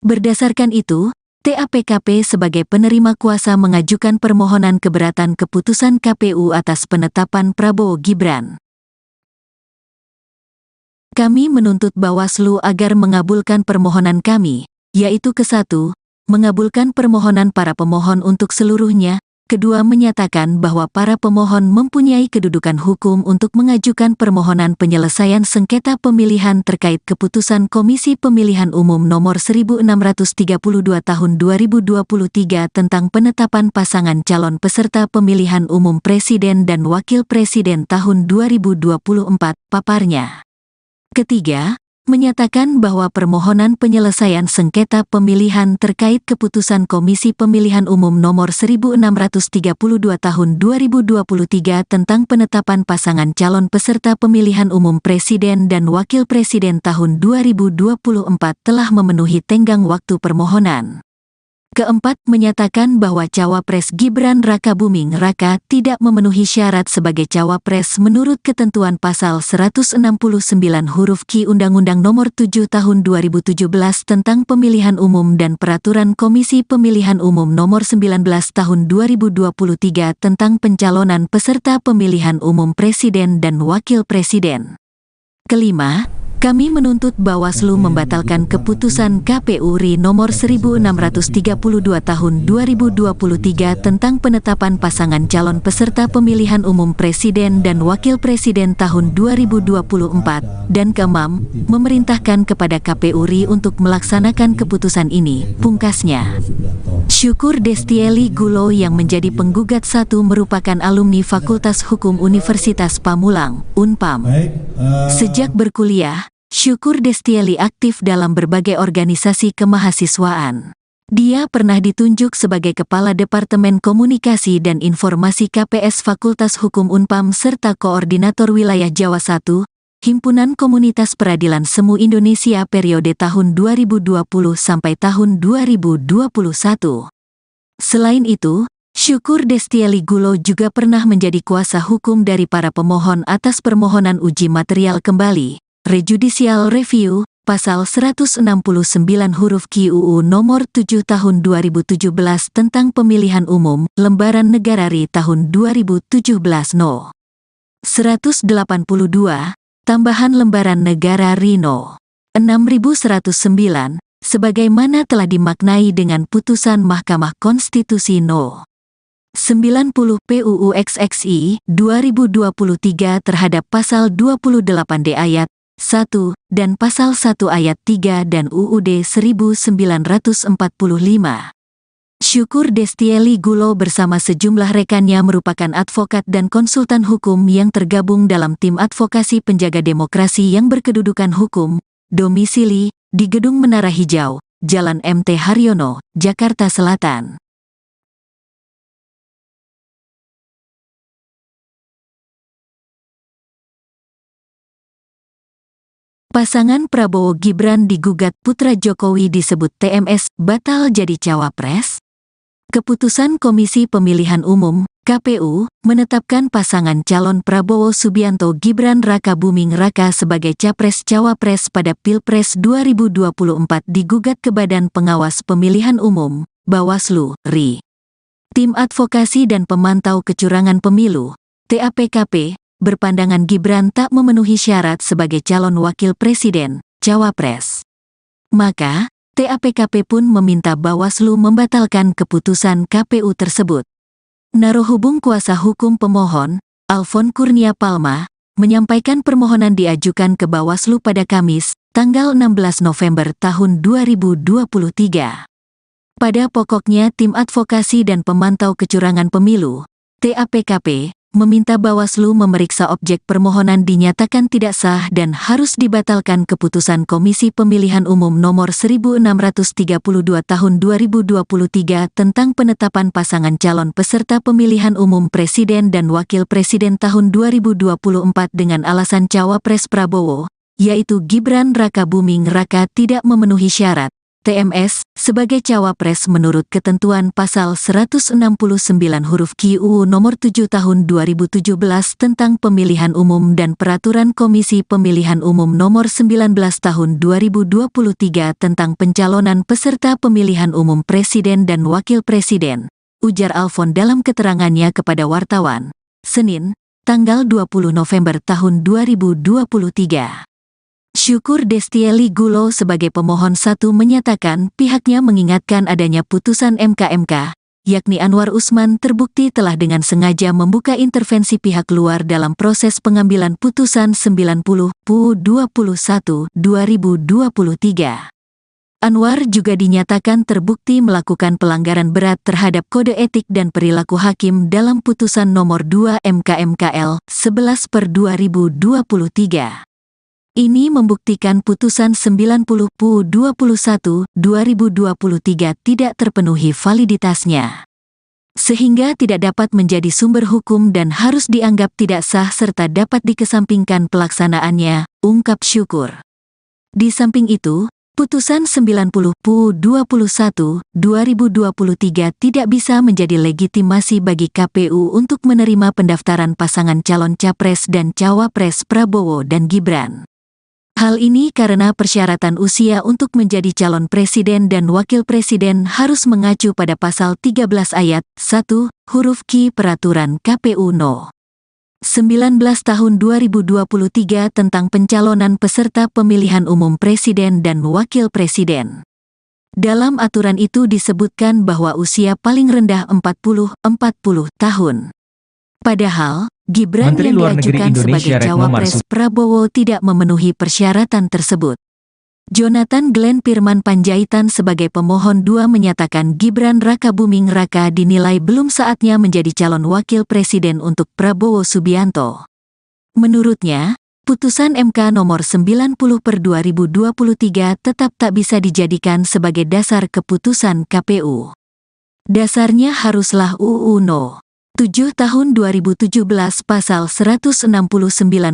Berdasarkan itu, TAPKP sebagai penerima kuasa mengajukan permohonan keberatan keputusan KPU atas penetapan Prabowo Gibran. Kami menuntut Bawaslu agar mengabulkan permohonan kami, yaitu ke-1, mengabulkan permohonan para pemohon untuk seluruhnya, kedua menyatakan bahwa para pemohon mempunyai kedudukan hukum untuk mengajukan permohonan penyelesaian sengketa pemilihan terkait keputusan Komisi Pemilihan Umum Nomor 1632 Tahun 2023 tentang penetapan pasangan calon peserta pemilihan umum Presiden dan Wakil Presiden tahun 2024, paparnya. Ketiga, menyatakan bahwa permohonan penyelesaian sengketa pemilihan terkait keputusan Komisi Pemilihan Umum Nomor 1632 Tahun 2023 tentang penetapan pasangan calon peserta pemilihan umum Presiden dan Wakil Presiden tahun 2024 telah memenuhi tenggang waktu permohonan. Keempat, menyatakan bahwa Cawapres Gibran Rakabuming Raka tidak memenuhi syarat sebagai Cawapres menurut ketentuan pasal 169 huruf Q Undang-Undang Nomor 7 Tahun 2017 tentang Pemilihan Umum dan Peraturan Komisi Pemilihan Umum Nomor 19 Tahun 2023 tentang pencalonan peserta pemilihan umum Presiden dan Wakil Presiden. Kelima, kami menuntut Bawaslu membatalkan keputusan KPU RI nomor 1632 tahun 2023 tentang penetapan pasangan calon peserta pemilihan umum Presiden dan Wakil Presiden tahun 2024, dan keenam, memerintahkan kepada KPU RI untuk melaksanakan keputusan ini, pungkasnya. Syukur Destieli Gulo yang menjadi penggugat 1 merupakan alumni Fakultas Hukum Universitas Pamulang, Unpam. Sejak berkuliah, Syukur Destieli aktif dalam berbagai organisasi kemahasiswaan. Dia pernah ditunjuk sebagai Kepala Departemen Komunikasi dan Informasi KPS Fakultas Hukum Unpam serta Koordinator Wilayah Jawa I, Himpunan Komunitas Peradilan Semu Indonesia periode tahun 2020 sampai tahun 2021. Selain itu, Syukur Destieli Gulo juga pernah menjadi kuasa hukum dari para pemohon atas permohonan uji material kembali, rejudicial review, pasal 169 huruf Q UU nomor 7 tahun 2017 tentang pemilihan umum, lembaran negara RI tahun 2017 No. 182, tambahan lembaran negara RI No. 6109, sebagaimana telah dimaknai dengan putusan Mahkamah Konstitusi No. 90 PUU XXI 2023 terhadap pasal 28D ayat 1 dan pasal 1 ayat 3 dan UUD 1945. Syukur Destieli Gulo bersama sejumlah rekannya merupakan advokat dan konsultan hukum yang tergabung dalam tim advokasi penjaga demokrasi yang berkedudukan hukum, domisili di Gedung Menara Hijau, Jalan MT Haryono, Jakarta Selatan. Pasangan Prabowo Gibran digugat putra Jokowi disebut TMS batal jadi cawapres. Keputusan Komisi Pemilihan Umum, KPU, menetapkan pasangan calon Prabowo Subianto Gibran Raka Buming Raka sebagai Capres-Cawapres pada Pilpres 2024 digugat ke Badan Pengawas Pemilihan Umum, Bawaslu, RI. Tim Advokasi dan Pemantau Kecurangan Pemilu, TAPKP, berpandangan Gibran tak memenuhi syarat sebagai calon wakil presiden, cawapres. Maka, TAPKP pun meminta Bawaslu membatalkan keputusan KPU tersebut. Narohubung kuasa hukum pemohon, Alfon Kurnia Palma, menyampaikan permohonan diajukan ke Bawaslu pada Kamis, tanggal 16 November tahun 2023. Pada pokoknya Tim Advokasi dan Pemantau Kecurangan Pemilu, TAPKP, meminta Bawaslu memeriksa objek permohonan dinyatakan tidak sah dan harus dibatalkan keputusan Komisi Pemilihan Umum nomor 1632 tahun 2023 tentang penetapan pasangan calon peserta pemilihan umum presiden dan wakil presiden tahun 2024 dengan alasan cawapres Prabowo, yaitu Gibran Raka Buming Raka tidak memenuhi syarat TMS sebagai cawapres menurut ketentuan pasal 169 huruf Q UU nomor 7 tahun 2017 tentang pemilihan umum dan peraturan Komisi Pemilihan Umum nomor 19 tahun 2023 tentang pencalonan peserta pemilihan umum presiden dan wakil presiden, ujar Alfon dalam keterangannya kepada wartawan, Senin, tanggal 20 November tahun 2023. Syukur Destieli Gulo sebagai pemohon satu menyatakan pihaknya mengingatkan adanya putusan MK, yakni Anwar Usman terbukti telah dengan sengaja membuka intervensi pihak luar dalam proses pengambilan putusan 90 PU 21 2023. Anwar juga dinyatakan terbukti melakukan pelanggaran berat terhadap kode etik dan perilaku hakim dalam putusan nomor 2 MK/MKL 11/2023. Ini membuktikan putusan 90 PU 21 2023 tidak terpenuhi validitasnya, sehingga tidak dapat menjadi sumber hukum dan harus dianggap tidak sah serta dapat dikesampingkan pelaksanaannya, ungkap Syukur. Di samping itu, putusan 90 PU 21 2023 tidak bisa menjadi legitimasi bagi KPU untuk menerima pendaftaran pasangan calon capres dan cawapres Prabowo dan Gibran. Hal ini karena persyaratan usia untuk menjadi calon presiden dan wakil presiden harus mengacu pada pasal 13 ayat 1, huruf Q Peraturan KPU No. 19 tahun 2023 tentang pencalonan peserta pemilihan umum presiden dan wakil presiden. Dalam aturan itu disebutkan bahwa usia paling rendah 40 tahun. Padahal, Gibran Menteri yang Luar Negeri diajukan sebagai Indonesia Retno cawapres Marsudi Prabowo tidak memenuhi persyaratan tersebut. Jonathan Glenn Firman Panjaitan sebagai pemohon 2 menyatakan Gibran Raka Buming Raka dinilai belum saatnya menjadi calon wakil presiden untuk Prabowo Subianto. Menurutnya, putusan MK nomor 90/2023 tetap tak bisa dijadikan sebagai dasar keputusan KPU. Dasarnya haruslah UU No. 7 tahun 2017 pasal 169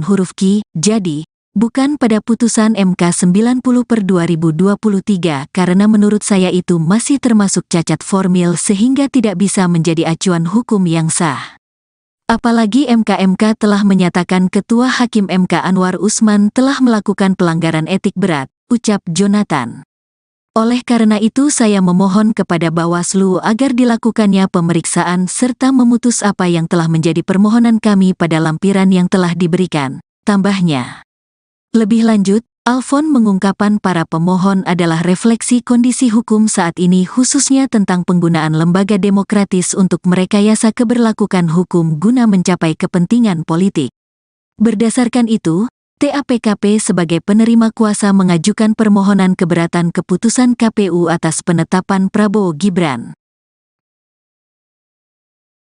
huruf Q, jadi, bukan pada putusan MK 90/2023 karena menurut saya itu masih termasuk cacat formil sehingga tidak bisa menjadi acuan hukum yang sah. Apalagi MK telah menyatakan Ketua Hakim MK Anwar Usman telah melakukan pelanggaran etik berat, ucap Jonathan. Oleh karena itu saya memohon kepada Bawaslu agar dilakukannya pemeriksaan serta memutus apa yang telah menjadi permohonan kami pada lampiran yang telah diberikan, tambahnya. Lebih lanjut, Alfon mengungkapkan para pemohon adalah refleksi kondisi hukum saat ini khususnya tentang penggunaan lembaga demokratis untuk merekayasa keberlakuan hukum guna mencapai kepentingan politik. Berdasarkan itu, TAPKP sebagai penerima kuasa mengajukan permohonan keberatan keputusan KPU atas penetapan Prabowo Gibran.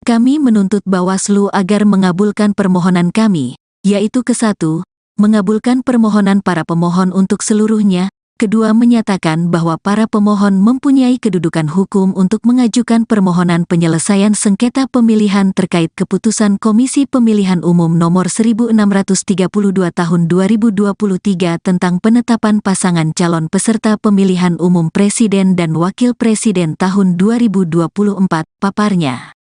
Kami menuntut Bawaslu agar mengabulkan permohonan kami, yaitu ke-1, mengabulkan permohonan para pemohon untuk seluruhnya, kedua menyatakan bahwa para pemohon mempunyai kedudukan hukum untuk mengajukan permohonan penyelesaian sengketa pemilihan terkait keputusan Komisi Pemilihan Umum Nomor 1632 Tahun 2023 tentang penetapan pasangan calon peserta pemilihan umum Presiden dan Wakil Presiden tahun 2024, paparnya.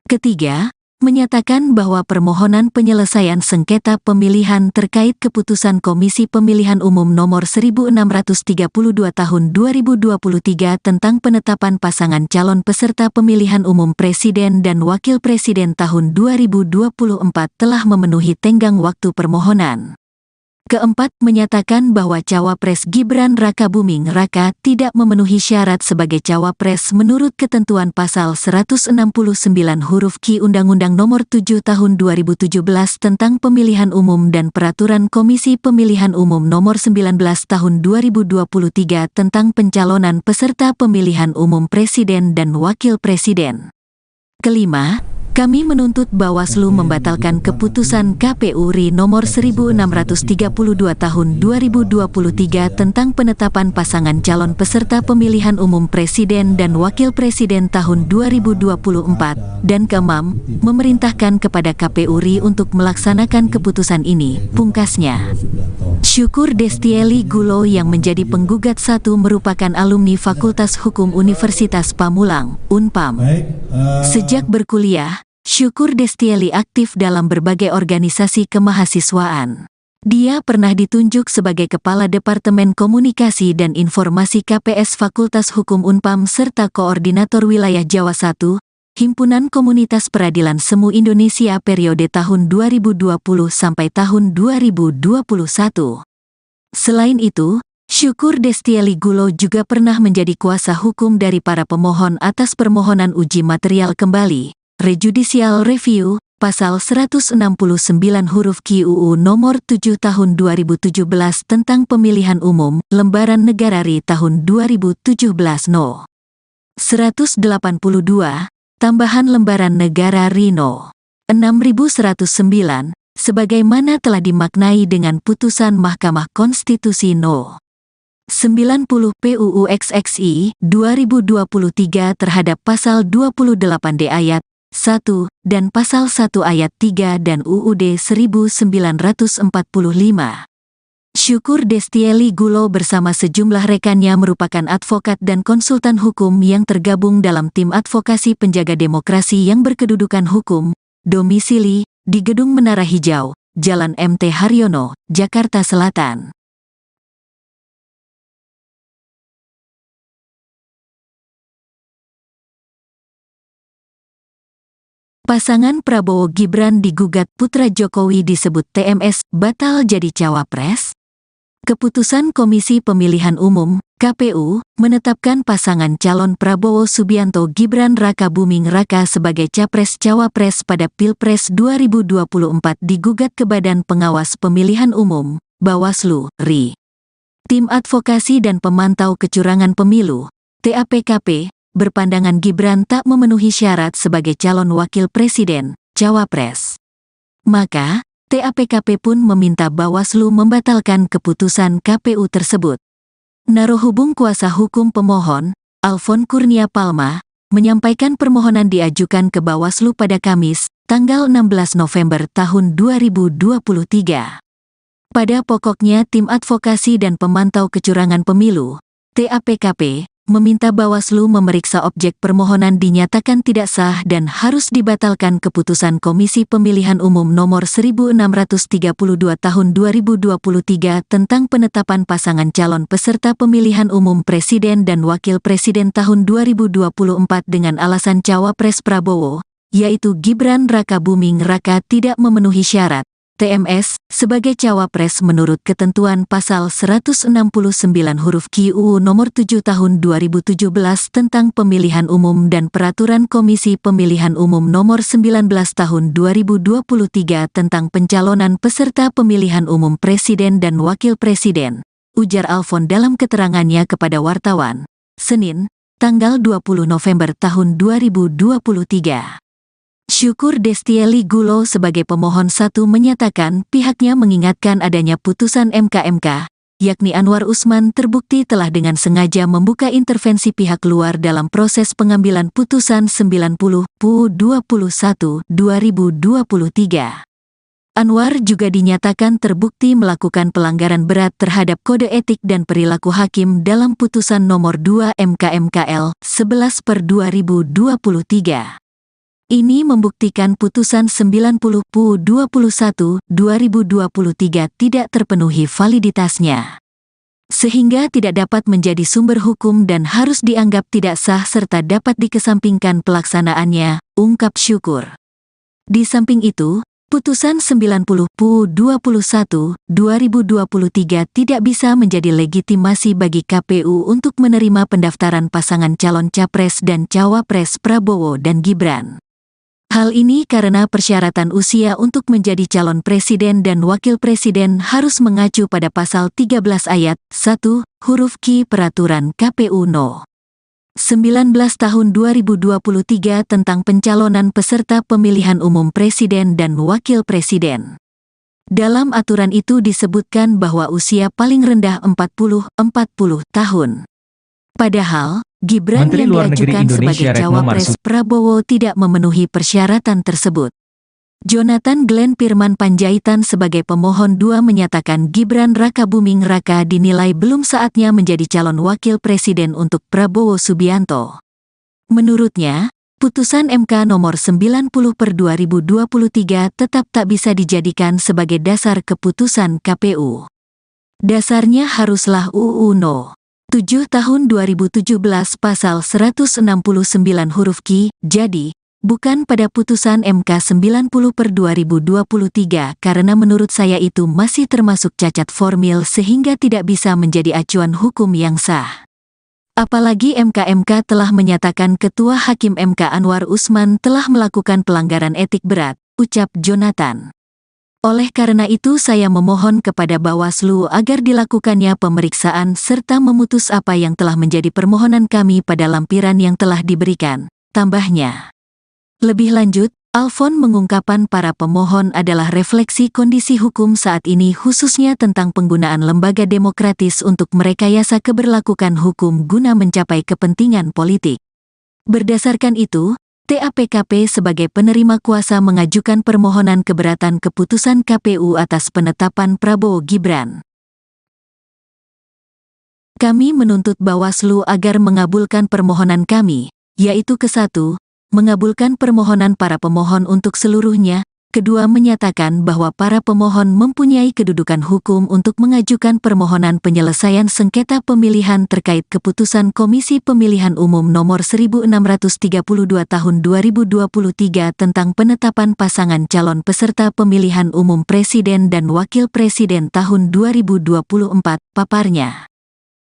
Ketiga, menyatakan bahwa permohonan penyelesaian sengketa pemilihan terkait keputusan Komisi Pemilihan Umum Nomor 1632 Tahun 2023 tentang penetapan pasangan calon peserta pemilihan umum Presiden dan Wakil Presiden tahun 2024 telah memenuhi tenggang waktu permohonan. Keempat, menyatakan bahwa Cawapres Gibran Rakabuming Raka tidak memenuhi syarat sebagai Cawapres menurut ketentuan pasal 169 huruf Q Undang-Undang Nomor 7 Tahun 2017 tentang Pemilihan Umum dan Peraturan Komisi Pemilihan Umum Nomor 19 Tahun 2023 tentang pencalonan peserta pemilihan umum Presiden dan Wakil Presiden. Kelima, kami menuntut Bawaslu membatalkan keputusan KPU RI nomor 1632 tahun 2023 tentang penetapan pasangan calon peserta pemilihan umum Presiden dan Wakil Presiden tahun 2024, dan keenam, memerintahkan kepada KPU RI untuk melaksanakan keputusan ini, pungkasnya. Syukur Destieli Gulo yang menjadi penggugat 1 merupakan alumni Fakultas Hukum Universitas Pamulang, Unpam. Sejak berkuliah, Syukur Destieli aktif dalam berbagai organisasi kemahasiswaan. Dia pernah ditunjuk sebagai Kepala Departemen Komunikasi dan Informasi KPS Fakultas Hukum Unpam serta Koordinator Wilayah Jawa I, Himpunan Komunitas Peradilan Semu Indonesia periode tahun 2020 sampai tahun 2021. Selain itu, Syukur Destieli Gulo juga pernah menjadi kuasa hukum dari para pemohon atas permohonan uji material kembali, rejudicial review, pasal 169 huruf Q UU nomor 7 tahun 2017 tentang pemilihan umum, lembaran negara RI tahun 2017 No. 182, tambahan lembaran negara RI No. 6109, sebagaimana telah dimaknai dengan putusan Mahkamah Konstitusi No. 90 PUU XXI 2023 terhadap pasal 28D ayat 1 dan pasal 1 ayat 3 dan UUD 1945. Syukur Destieli Gulo bersama sejumlah rekannya merupakan advokat dan konsultan hukum yang tergabung dalam tim advokasi penjaga demokrasi yang berkedudukan hukum, domisili di Gedung Menara Hijau, Jalan MT Haryono, Jakarta Selatan. Pasangan Prabowo Gibran digugat putra Jokowi disebut TMS batal jadi cawapres. Keputusan Komisi Pemilihan Umum (KPU) menetapkan pasangan calon Prabowo Subianto Gibran Rakabuming Raka sebagai capres-cawapres pada Pilpres 2024 digugat ke Badan Pengawas Pemilihan Umum (Bawaslu) RI. Tim Advokasi dan Pemantau Kecurangan Pemilu (TAPKP) berpandangan Gibran tak memenuhi syarat sebagai calon wakil presiden, cawapres. Maka, TAPKP pun meminta Bawaslu membatalkan keputusan KPU tersebut. Narohubung kuasa hukum pemohon, Alfon Kurnia Palma, menyampaikan permohonan diajukan ke Bawaslu pada Kamis, tanggal 16 November tahun 2023. Pada pokoknya Tim Advokasi dan Pemantau Kecurangan Pemilu, TAPKP, meminta Bawaslu memeriksa objek permohonan dinyatakan tidak sah dan harus dibatalkan keputusan Komisi Pemilihan Umum Nomor 1632 Tahun 2023 tentang penetapan pasangan calon peserta pemilihan umum Presiden dan Wakil Presiden tahun 2024 dengan alasan Cawapres Prabowo, yaitu Gibran Rakabuming Raka tidak memenuhi syarat TMS sebagai cawapres menurut ketentuan pasal 169 huruf Q UU nomor 7 tahun 2017 tentang pemilihan umum dan peraturan Komisi Pemilihan Umum nomor 19 tahun 2023 tentang pencalonan peserta pemilihan umum presiden dan wakil presiden, ujar Alfon dalam keterangannya kepada wartawan, Senin, tanggal 20 November tahun 2023. Syukur Destieli Gulo sebagai pemohon 1 menyatakan pihaknya mengingatkan adanya putusan MK, yakni Anwar Usman terbukti telah dengan sengaja membuka intervensi pihak luar dalam proses pengambilan putusan 90/21/2023. Anwar juga dinyatakan terbukti melakukan pelanggaran berat terhadap kode etik dan perilaku hakim dalam putusan nomor 2 MK/MKL 11/2023. Ini membuktikan putusan 90/21/2023 tidak terpenuhi validitasnya, sehingga tidak dapat menjadi sumber hukum dan harus dianggap tidak sah serta dapat dikesampingkan pelaksanaannya, ungkap Syukur. Di samping itu, putusan 90/21/2023 tidak bisa menjadi legitimasi bagi KPU untuk menerima pendaftaran pasangan calon Capres dan Cawapres Prabowo dan Gibran. Hal ini karena persyaratan usia untuk menjadi calon presiden dan wakil presiden harus mengacu pada pasal 13 ayat 1, huruf Q Peraturan KPU No. 19 tahun 2023 tentang pencalonan peserta pemilihan umum presiden dan wakil presiden. Dalam aturan itu disebutkan bahwa usia paling rendah 40 tahun. Padahal, Gibran Menteri yang Luar Negeri diajukan Indonesia sebagai Retno Cawapres Marsudi Prabowo tidak memenuhi persyaratan tersebut. Jonathan Glenn Firman Panjaitan sebagai pemohon 2 menyatakan Gibran Rakabuming Raka dinilai belum saatnya menjadi calon wakil presiden untuk Prabowo Subianto. Menurutnya, putusan MK nomor 90/2023 tetap tak bisa dijadikan sebagai dasar keputusan KPU. Dasarnya haruslah UU No. 7 tahun 2017 pasal 169 huruf Q, jadi, bukan pada putusan MK 90/2023 karena menurut saya itu masih termasuk cacat formil sehingga tidak bisa menjadi acuan hukum yang sah. Apalagi MK telah menyatakan Ketua Hakim MK Anwar Usman telah melakukan pelanggaran etik berat, ucap Jonathan. Oleh karena itu saya memohon kepada Bawaslu agar dilakukannya pemeriksaan serta memutus apa yang telah menjadi permohonan kami pada lampiran yang telah diberikan, tambahnya. Lebih lanjut, Alfon mengungkapkan para pemohon adalah refleksi kondisi hukum saat ini khususnya tentang penggunaan lembaga demokratis untuk merekayasa keberlakuan hukum guna mencapai kepentingan politik. Berdasarkan itu, TAPKP sebagai penerima kuasa mengajukan permohonan keberatan keputusan KPU atas penetapan Prabowo Gibran. Kami menuntut Bawaslu agar mengabulkan permohonan kami, yaitu ke-1, mengabulkan permohonan para pemohon untuk seluruhnya, kedua menyatakan bahwa para pemohon mempunyai kedudukan hukum untuk mengajukan permohonan penyelesaian sengketa pemilihan terkait keputusan Komisi Pemilihan Umum Nomor 1632 Tahun 2023 tentang penetapan pasangan calon peserta pemilihan umum Presiden dan Wakil Presiden tahun 2024, paparnya.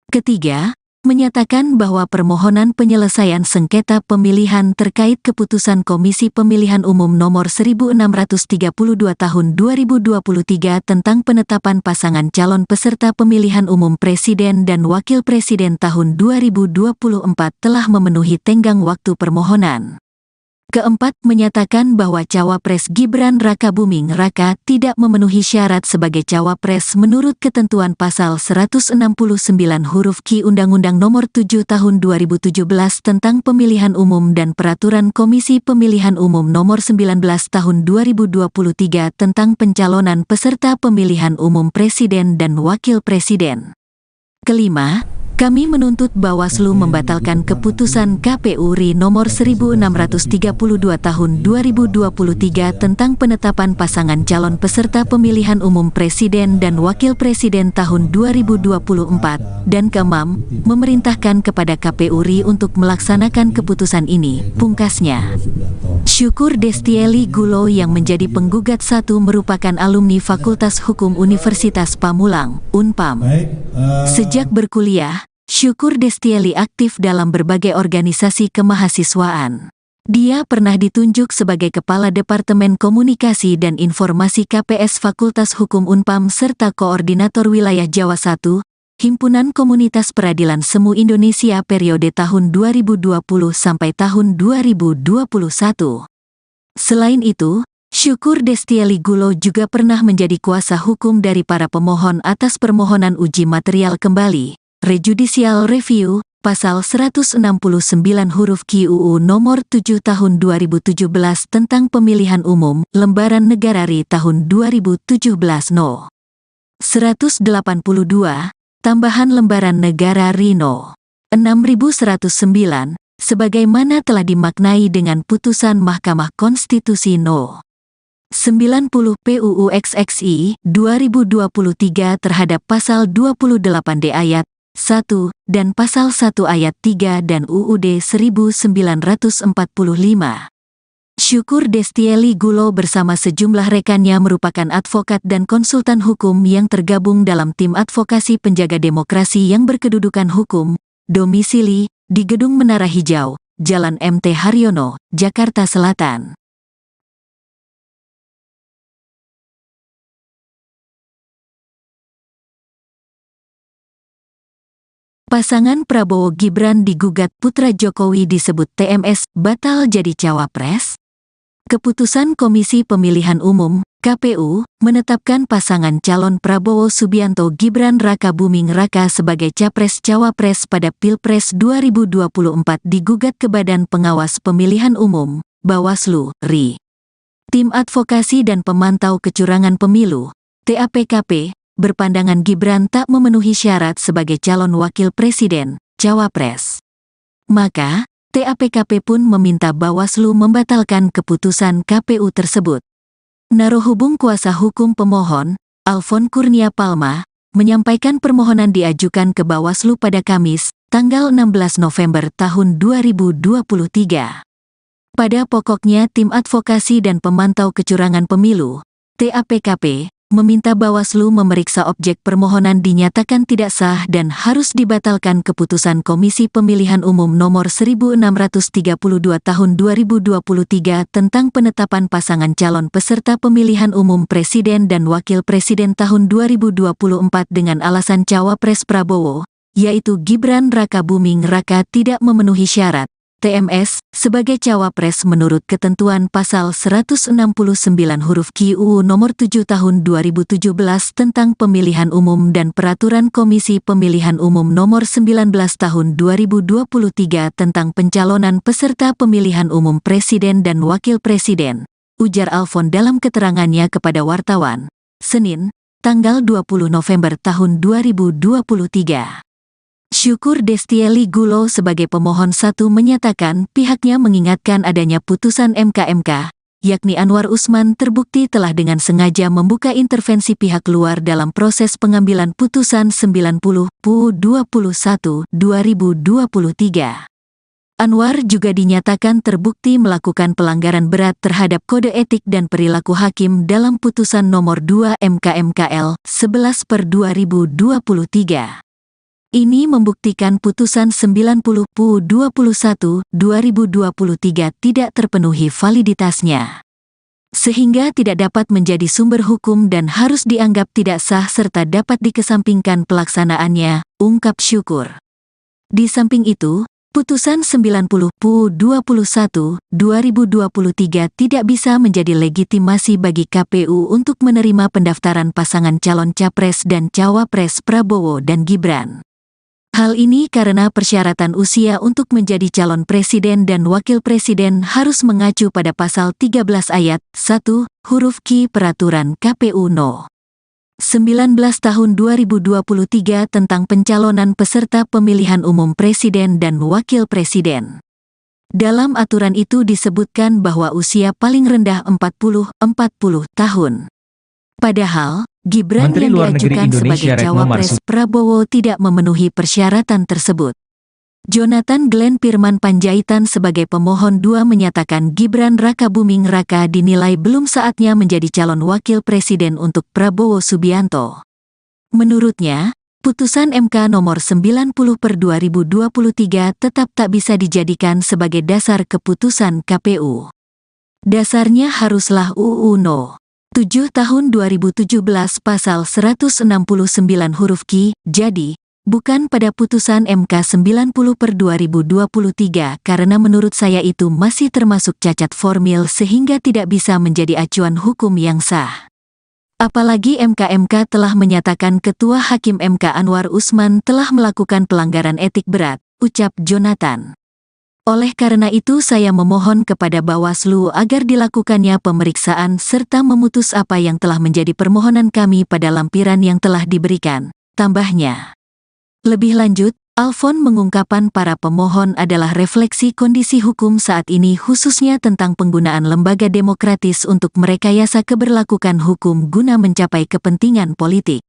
Ketiga, menyatakan bahwa permohonan penyelesaian sengketa pemilihan terkait keputusan Komisi Pemilihan Umum Nomor 1632 Tahun 2023 tentang penetapan pasangan calon peserta pemilihan umum Presiden dan Wakil Presiden tahun 2024 telah memenuhi tenggang waktu permohonan. Keempat, menyatakan bahwa Cawapres Gibran Rakabuming Raka tidak memenuhi syarat sebagai Cawapres menurut ketentuan pasal 169 huruf Q Undang-Undang Nomor 7 Tahun 2017 tentang Pemilihan Umum dan Peraturan Komisi Pemilihan Umum Nomor 19 Tahun 2023 tentang pencalonan peserta pemilihan umum Presiden dan Wakil Presiden. Kelima, kami menuntut Bawaslu membatalkan keputusan KPU RI nomor 1632 tahun 2023 tentang penetapan pasangan calon peserta pemilihan umum Presiden dan Wakil Presiden tahun 2024, dan keenam, memerintahkan kepada KPU RI untuk melaksanakan keputusan ini, pungkasnya. Syukur Destieli Gulo yang menjadi penggugat 1 merupakan alumni Fakultas Hukum Universitas Pamulang, Unpam. Sejak berkuliah, Syukur Destieli aktif dalam berbagai organisasi kemahasiswaan. Dia pernah ditunjuk sebagai Kepala Departemen Komunikasi dan Informasi KPS Fakultas Hukum Unpam serta Koordinator Wilayah Jawa I, Himpunan Komunitas Peradilan Semu Indonesia periode tahun 2020 sampai tahun 2021. Selain itu, Syukur Destieli Gulo juga pernah menjadi kuasa hukum dari para pemohon atas permohonan uji material kembali, rejudicial review, pasal 169 huruf Q UU nomor 7 tahun 2017 tentang pemilihan umum, lembaran negara RI tahun 2017 No. 182, tambahan lembaran negara RI No. 6109, sebagaimana telah dimaknai dengan putusan Mahkamah Konstitusi No. 90 PUU XXI 2023 terhadap pasal 28D ayat 1 dan pasal 1 ayat 3 dan UUD 1945. Syukur Destieli Gulo bersama sejumlah rekannya merupakan advokat dan konsultan hukum yang tergabung dalam tim advokasi penjaga demokrasi yang berkedudukan hukum, domisili di Gedung Menara Hijau, Jalan MT Haryono, Jakarta Selatan. Pasangan Prabowo Gibran digugat putra Jokowi disebut TMS batal jadi cawapres. Keputusan Komisi Pemilihan Umum (KPU) menetapkan pasangan calon Prabowo Subianto Gibran Raka Buming Raka sebagai capres-cawapres pada Pilpres 2024 digugat ke Badan Pengawas Pemilihan Umum (Bawaslu, RI). Tim Advokasi dan Pemantau Kecurangan Pemilu (TAPKP) berpandangan Gibran tak memenuhi syarat sebagai calon wakil presiden, cawapres. Maka, TAPKP pun meminta Bawaslu membatalkan keputusan KPU tersebut. Narohubung kuasa hukum pemohon, Alfon Kurnia Palma, menyampaikan permohonan diajukan ke Bawaslu pada Kamis, tanggal 16 November tahun 2023. Pada pokoknya Tim Advokasi dan Pemantau Kecurangan Pemilu, TAPKP, meminta Bawaslu memeriksa objek permohonan dinyatakan tidak sah dan harus dibatalkan keputusan Komisi Pemilihan Umum nomor 1632 tahun 2023 tentang penetapan pasangan calon peserta pemilihan umum presiden dan wakil presiden tahun 2024 dengan alasan cawapres Prabowo, yaitu Gibran Raka Buming Raka tidak memenuhi syarat TMS sebagai cawapres menurut ketentuan pasal 169 huruf Q UU nomor 7 tahun 2017 tentang pemilihan umum dan peraturan Komisi Pemilihan Umum nomor 19 tahun 2023 tentang pencalonan peserta pemilihan umum presiden dan wakil presiden, ujar Alfon dalam keterangannya kepada wartawan, Senin, tanggal 20 November tahun 2023. Syukur Destieli Gulo sebagai pemohon 1 menyatakan pihaknya mengingatkan adanya putusan MK, yakni Anwar Usman terbukti telah dengan sengaja membuka intervensi pihak luar dalam proses pengambilan putusan 90 PUU 21 2023. Anwar juga dinyatakan terbukti melakukan pelanggaran berat terhadap kode etik dan perilaku hakim dalam putusan nomor 2 MK/MKL 11/2023. Ini membuktikan putusan 90 PUU 21 2023 tidak terpenuhi validitasnya, sehingga tidak dapat menjadi sumber hukum dan harus dianggap tidak sah serta dapat dikesampingkan pelaksanaannya, ungkap Syukur. Di samping itu, putusan 90 PUU 21 2023 tidak bisa menjadi legitimasi bagi KPU untuk menerima pendaftaran pasangan calon capres dan cawapres Prabowo dan Gibran. Hal ini karena persyaratan usia untuk menjadi calon presiden dan wakil presiden harus mengacu pada pasal 13 ayat 1 huruf Q Peraturan KPU No. 19 tahun 2023 tentang pencalonan peserta pemilihan umum presiden dan wakil presiden. Dalam aturan itu disebutkan bahwa usia paling rendah 40 tahun. Padahal, Gibran Menteri yang Luar Negeri diajukan Indonesia sebagai Retno cawapres Marsudi Prabowo tidak memenuhi persyaratan tersebut. Jonathan Glenn Pirman Panjaitan sebagai pemohon 2 menyatakan Gibran Raka Buming Raka dinilai belum saatnya menjadi calon wakil presiden untuk Prabowo Subianto. Menurutnya, putusan MK nomor 90/2023 tetap tak bisa dijadikan sebagai dasar keputusan KPU. Dasarnya haruslah UU No. 7 tahun 2017 pasal 169 huruf Q. Jadi, bukan pada putusan MK 90/2023 karena menurut saya itu masih termasuk cacat formil sehingga tidak bisa menjadi acuan hukum yang sah. Apalagi MK telah menyatakan Ketua Hakim MK Anwar Usman telah melakukan pelanggaran etik berat, ucap Jonathan. Oleh karena itu saya memohon kepada Bawaslu agar dilakukannya pemeriksaan serta memutus apa yang telah menjadi permohonan kami pada lampiran yang telah diberikan, tambahnya. Lebih lanjut, Alfon mengungkapkan para pemohon adalah refleksi kondisi hukum saat ini khususnya tentang penggunaan lembaga demokratis untuk merekayasa keberlakuan hukum guna mencapai kepentingan politik.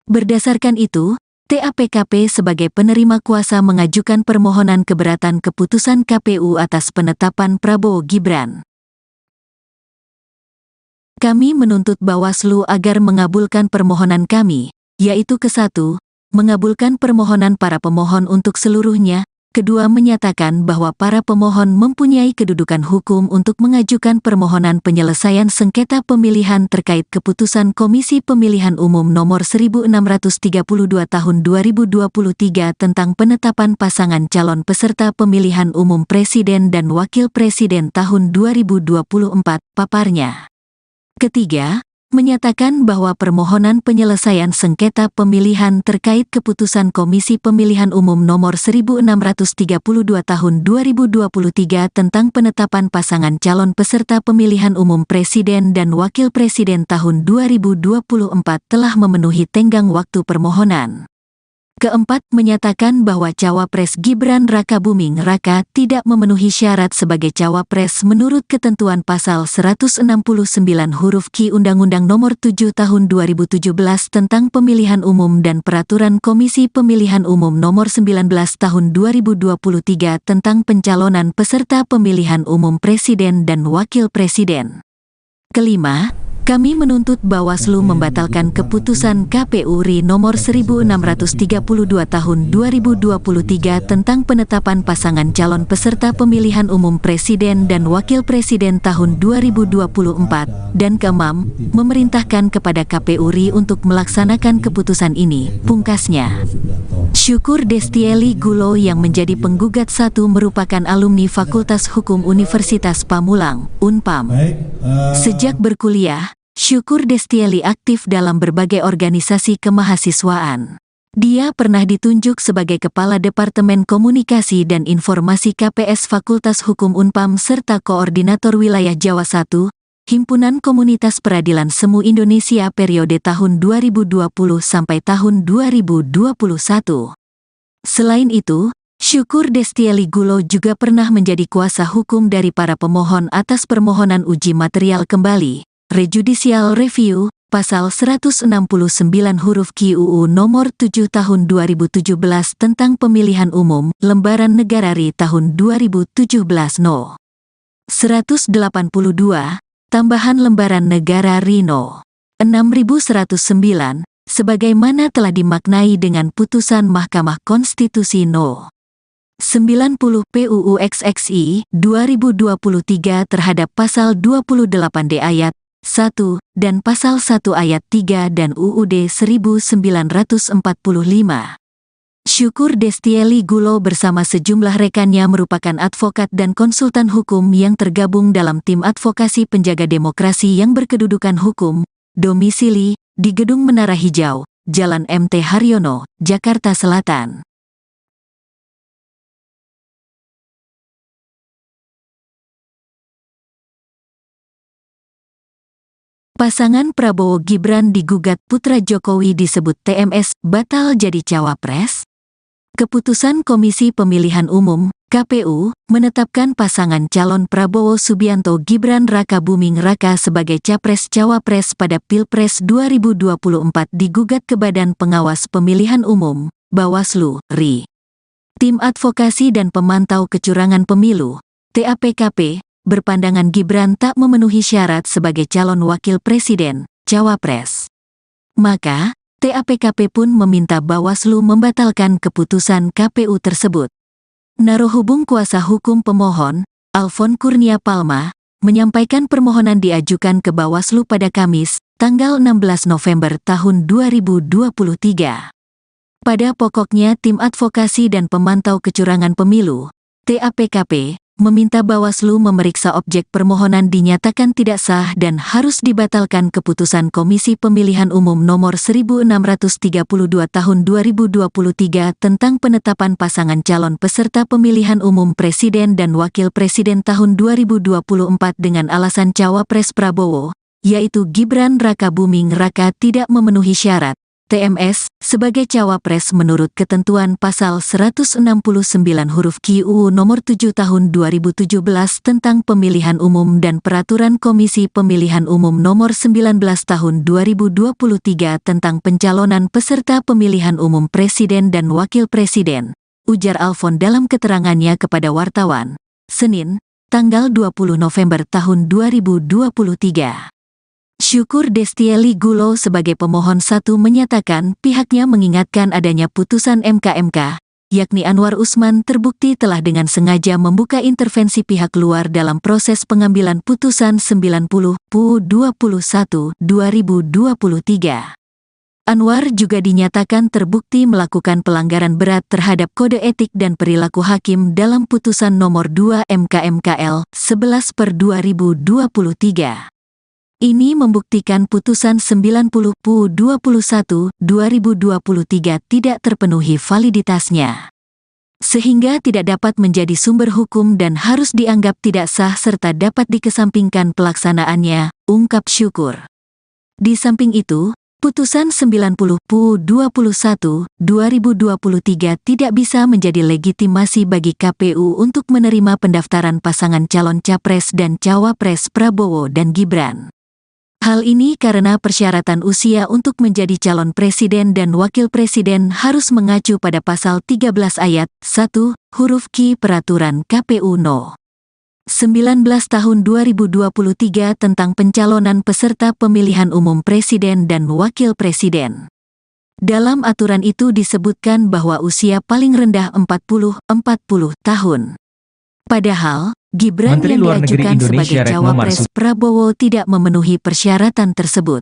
Berdasarkan itu, TAPKP sebagai penerima kuasa mengajukan permohonan keberatan keputusan KPU atas penetapan Prabowo Gibran. Kami menuntut Bawaslu agar mengabulkan permohonan kami, yaitu ke-1, mengabulkan permohonan para pemohon untuk seluruhnya, kedua menyatakan bahwa para pemohon mempunyai kedudukan hukum untuk mengajukan permohonan penyelesaian sengketa pemilihan terkait keputusan Komisi Pemilihan Umum Nomor 1632 Tahun 2023 tentang penetapan pasangan calon peserta pemilihan umum Presiden dan Wakil Presiden tahun 2024, paparnya. Ketiga, menyatakan bahwa permohonan penyelesaian sengketa pemilihan terkait keputusan Komisi Pemilihan Umum Nomor 1632 Tahun 2023 tentang penetapan pasangan calon peserta pemilihan umum Presiden dan Wakil Presiden tahun 2024 telah memenuhi tenggang waktu permohonan. Keempat, menyatakan bahwa Cawapres Gibran Rakabuming Raka tidak memenuhi syarat sebagai Cawapres menurut ketentuan pasal 169 huruf Q Undang-Undang Nomor 7 Tahun 2017 tentang Pemilihan Umum dan Peraturan Komisi Pemilihan Umum Nomor 19 Tahun 2023 tentang pencalonan peserta pemilihan umum Presiden dan Wakil Presiden. Kelima, kami menuntut Bawaslu membatalkan keputusan KPU RI nomor 1632 tahun 2023 tentang penetapan pasangan calon peserta pemilihan umum Presiden dan Wakil Presiden tahun 2024, dan keenam, memerintahkan kepada KPU RI untuk melaksanakan keputusan ini, pungkasnya. Syukur Destieli Gulo yang menjadi penggugat satu merupakan alumni Fakultas Hukum Universitas Pamulang, Unpam. Sejak berkuliah, Syukur Destieli aktif dalam berbagai organisasi kemahasiswaan. Dia pernah ditunjuk sebagai Kepala Departemen Komunikasi dan Informasi KPS Fakultas Hukum Unpam serta Koordinator Wilayah Jawa I, Himpunan Komunitas Peradilan Semu Indonesia periode tahun 2020 sampai tahun 2021. Selain itu, Syukur Destieli Gulo juga pernah menjadi kuasa hukum dari para pemohon atas permohonan uji material kembali, Rejudicial Review, pasal 169 huruf Q UU nomor 7 tahun 2017 tentang pemilihan umum, lembaran negara RI tahun 2017 No. 182, tambahan lembaran negara RI No. 6109, sebagaimana telah dimaknai dengan putusan Mahkamah Konstitusi No. 90 PUU XXI 2023 terhadap pasal 28D ayat 1 dan pasal 1 ayat 3 dan UUD 1945. Syukur Destieli Gulo bersama sejumlah rekannya merupakan advokat dan konsultan hukum yang tergabung dalam tim advokasi penjaga demokrasi yang berkedudukan hukum, domisili di Gedung Menara Hijau, Jalan MT Haryono, Jakarta Selatan. Pasangan Prabowo Gibran digugat putra Jokowi disebut TMS batal jadi cawapres. Keputusan Komisi Pemilihan Umum (KPU) menetapkan pasangan calon Prabowo Subianto Gibran Rakabuming Raka sebagai capres-cawapres pada Pilpres 2024 digugat ke Badan Pengawas Pemilihan Umum (Bawaslu) RI. Tim Advokasi dan Pemantau Kecurangan Pemilu (TAPKP) berpandangan Gibran tak memenuhi syarat sebagai calon wakil presiden, cawapres. Maka, TAPKP pun meminta Bawaslu membatalkan keputusan KPU tersebut. Narohubung kuasa hukum pemohon, Alfon Kurnia Palma, menyampaikan permohonan diajukan ke Bawaslu pada Kamis, tanggal 16 November tahun 2023. Pada pokoknya Tim Advokasi dan Pemantau Kecurangan Pemilu, TAPKP, meminta Bawaslu memeriksa objek permohonan dinyatakan tidak sah dan harus dibatalkan keputusan Komisi Pemilihan Umum Nomor 1632 Tahun 2023 tentang penetapan pasangan calon peserta pemilihan umum Presiden dan Wakil Presiden tahun 2024 dengan alasan Cawapres Prabowo, yaitu Gibran Rakabuming Raka tidak memenuhi syarat TMS sebagai cawapres menurut ketentuan pasal 169 huruf Q UU nomor 7 tahun 2017 tentang pemilihan umum dan peraturan Komisi Pemilihan Umum nomor 19 tahun 2023 tentang pencalonan peserta pemilihan umum presiden dan wakil presiden, ujar Alfon dalam keterangannya kepada wartawan, Senin, tanggal 20 November tahun 2023. Syukur Destieli Gulo sebagai pemohon 1 menyatakan pihaknya mengingatkan adanya putusan MK, yakni Anwar Usman terbukti telah dengan sengaja membuka intervensi pihak luar dalam proses pengambilan putusan 90 PU 21 2023. Anwar juga dinyatakan terbukti melakukan pelanggaran berat terhadap kode etik dan perilaku hakim dalam putusan nomor 2 MKMKL 11/2023. Ini membuktikan putusan 90 PU 21 2023 tidak terpenuhi validitasnya, sehingga tidak dapat menjadi sumber hukum dan harus dianggap tidak sah serta dapat dikesampingkan pelaksanaannya, ungkap Syukur. Di samping itu, putusan 90 PU 21 2023 tidak bisa menjadi legitimasi bagi KPU untuk menerima pendaftaran pasangan calon capres dan cawapres Prabowo dan Gibran. Hal ini karena persyaratan usia untuk menjadi calon presiden dan wakil presiden harus mengacu pada pasal 13 ayat 1 huruf Q Peraturan KPU No. 19 tahun 2023 tentang pencalonan peserta pemilihan umum presiden dan wakil presiden. Dalam aturan itu disebutkan bahwa usia paling rendah 40 tahun. Padahal, Gibran Menteri yang Luar Negeri diajukan Indonesia sebagai Retno cawapres Marsudi Prabowo tidak memenuhi persyaratan tersebut.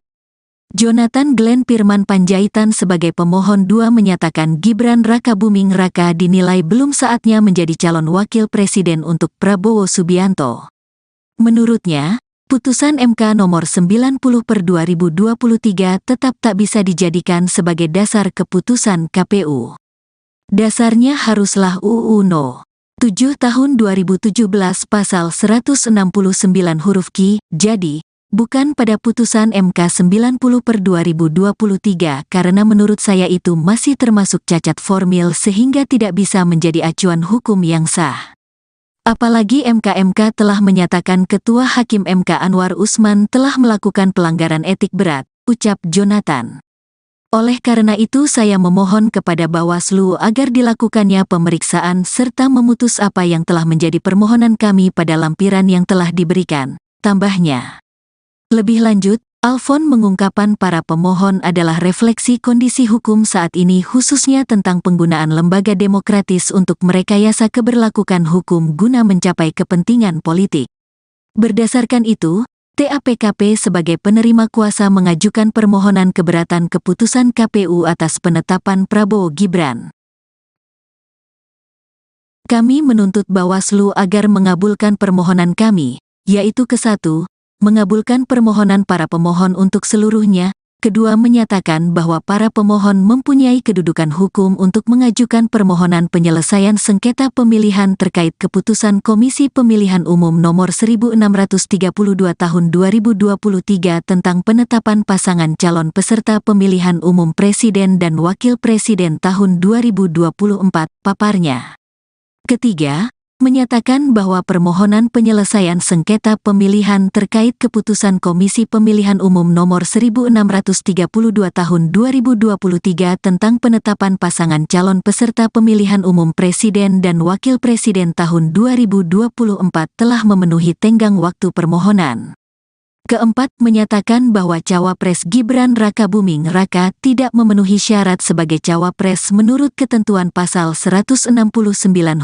Jonathan Glenn Firman Panjaitan sebagai pemohon 2 menyatakan Gibran Rakabuming Raka dinilai belum saatnya menjadi calon wakil presiden untuk Prabowo Subianto. Menurutnya, putusan MK nomor 90/2023 tetap tak bisa dijadikan sebagai dasar keputusan KPU. Dasarnya haruslah UU No. 7 tahun 2017 pasal 169 huruf Q, jadi, bukan pada putusan MK 90/2023 karena menurut saya itu masih termasuk cacat formil sehingga tidak bisa menjadi acuan hukum yang sah. Apalagi MK telah menyatakan Ketua Hakim MK Anwar Usman telah melakukan pelanggaran etik berat, ucap Jonathan. Oleh karena itu saya memohon kepada Bawaslu agar dilakukannya pemeriksaan serta memutus apa yang telah menjadi permohonan kami pada lampiran yang telah diberikan, tambahnya. Lebih lanjut, Alfon mengungkapkan para pemohon adalah refleksi kondisi hukum saat ini khususnya tentang penggunaan lembaga demokratis untuk merekayasa keberlakuan hukum guna mencapai kepentingan politik. Berdasarkan itu, TAPKP sebagai penerima kuasa mengajukan permohonan keberatan keputusan KPU atas penetapan Prabowo Gibran. Kami menuntut Bawaslu agar mengabulkan permohonan kami, yaitu ke-1, mengabulkan permohonan para pemohon untuk seluruhnya, kedua menyatakan bahwa para pemohon mempunyai kedudukan hukum untuk mengajukan permohonan penyelesaian sengketa pemilihan terkait keputusan Komisi Pemilihan Umum Nomor 1632 Tahun 2023 tentang penetapan pasangan calon peserta pemilihan umum Presiden dan Wakil Presiden tahun 2024, paparnya. Ketiga, menyatakan bahwa permohonan penyelesaian sengketa pemilihan terkait keputusan Komisi Pemilihan Umum Nomor 1632 Tahun 2023 tentang penetapan pasangan calon peserta pemilihan umum Presiden dan Wakil Presiden tahun 2024 telah memenuhi tenggang waktu permohonan. Keempat, menyatakan bahwa Cawapres Gibran Rakabuming Raka tidak memenuhi syarat sebagai Cawapres menurut ketentuan pasal 169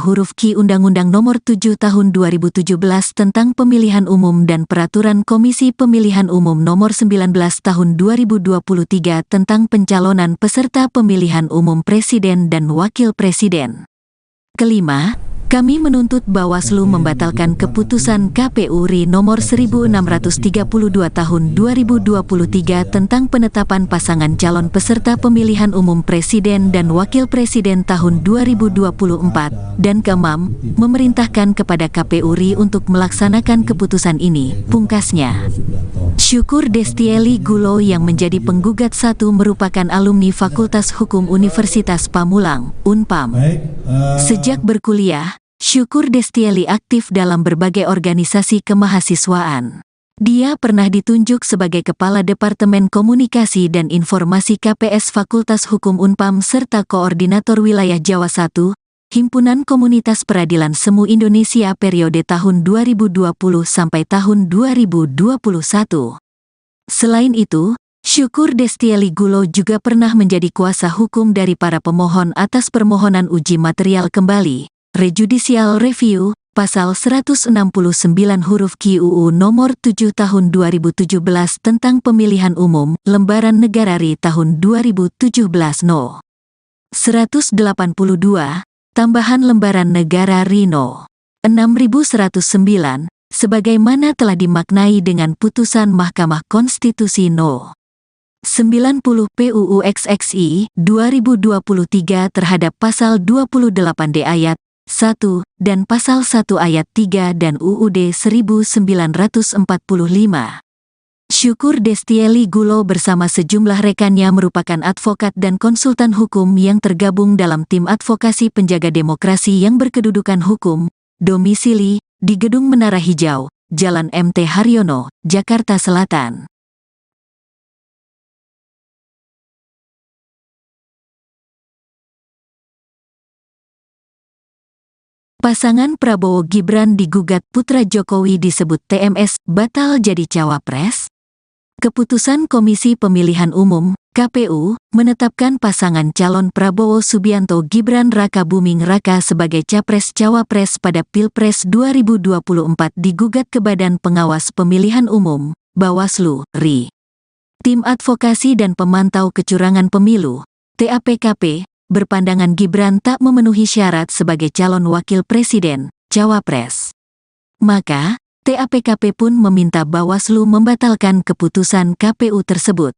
huruf Q Undang-Undang Nomor 7 Tahun 2017 tentang Pemilihan Umum dan Peraturan Komisi Pemilihan Umum Nomor 19 Tahun 2023 tentang pencalonan peserta pemilihan umum Presiden dan Wakil Presiden. Kelima, kami menuntut Bawaslu membatalkan keputusan KPU RI nomor 1632 tahun 2023 tentang penetapan pasangan calon peserta pemilihan umum Presiden dan Wakil Presiden tahun 2024, dan keenam, memerintahkan kepada KPU RI untuk melaksanakan keputusan ini, pungkasnya. Syukur Destieli Gulo yang menjadi penggugat satu merupakan alumni Fakultas Hukum Universitas Pamulang, Unpam. Sejak berkuliah, Syukur Destieli aktif dalam berbagai organisasi kemahasiswaan. Dia pernah ditunjuk sebagai Kepala Departemen Komunikasi dan Informasi KPS Fakultas Hukum Unpam serta Koordinator Wilayah Jawa I, Himpunan Komunitas Peradilan Semu Indonesia periode tahun 2020 sampai tahun 2021. Selain itu, Syukur Destieli Gulo juga pernah menjadi kuasa hukum dari para pemohon atas permohonan uji material kembali, rejudicial review, pasal 169 huruf Q UU nomor 7 tahun 2017 tentang pemilihan umum, lembaran negara RI tahun 2017 No. 182, tambahan lembaran negara RI No. 6109, sebagaimana telah dimaknai dengan putusan Mahkamah Konstitusi No. 90 PUU XXI 2023 terhadap pasal 28D ayat 1 dan pasal 1 ayat 3 dan UUD 1945. Syukur Destieli Gulo bersama sejumlah rekannya merupakan advokat dan konsultan hukum yang tergabung dalam tim advokasi penjaga demokrasi yang berkedudukan hukum, domisili di Gedung Menara Hijau, Jalan MT Haryono, Jakarta Selatan. Pasangan Prabowo Gibran digugat putra Jokowi disebut TMS batal jadi cawapres. Keputusan Komisi Pemilihan Umum (KPU) menetapkan pasangan calon Prabowo Subianto Gibran Rakabuming Raka sebagai capres-cawapres pada Pilpres 2024 digugat ke Badan Pengawas Pemilihan Umum (Bawaslu) RI. Tim Advokasi dan Pemantau Kecurangan Pemilu (TAPKP) berpandangan Gibran tak memenuhi syarat sebagai calon wakil presiden, cawapres. Maka, TAPKP pun meminta Bawaslu membatalkan keputusan KPU tersebut.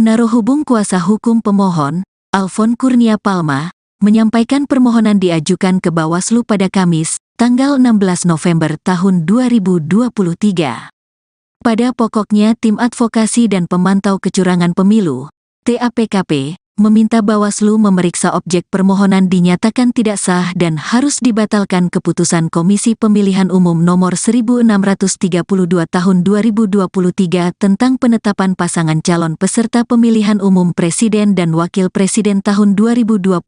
Narohubung kuasa hukum pemohon, Alfon Kurnia Palma, menyampaikan permohonan diajukan ke Bawaslu pada Kamis, tanggal 16 November tahun 2023. Pada pokoknya Tim Advokasi dan Pemantau Kecurangan Pemilu, TAPKP, meminta Bawaslu memeriksa objek permohonan dinyatakan tidak sah dan harus dibatalkan keputusan Komisi Pemilihan Umum Nomor 1632 Tahun 2023 tentang penetapan pasangan calon peserta pemilihan umum Presiden dan Wakil Presiden tahun 2024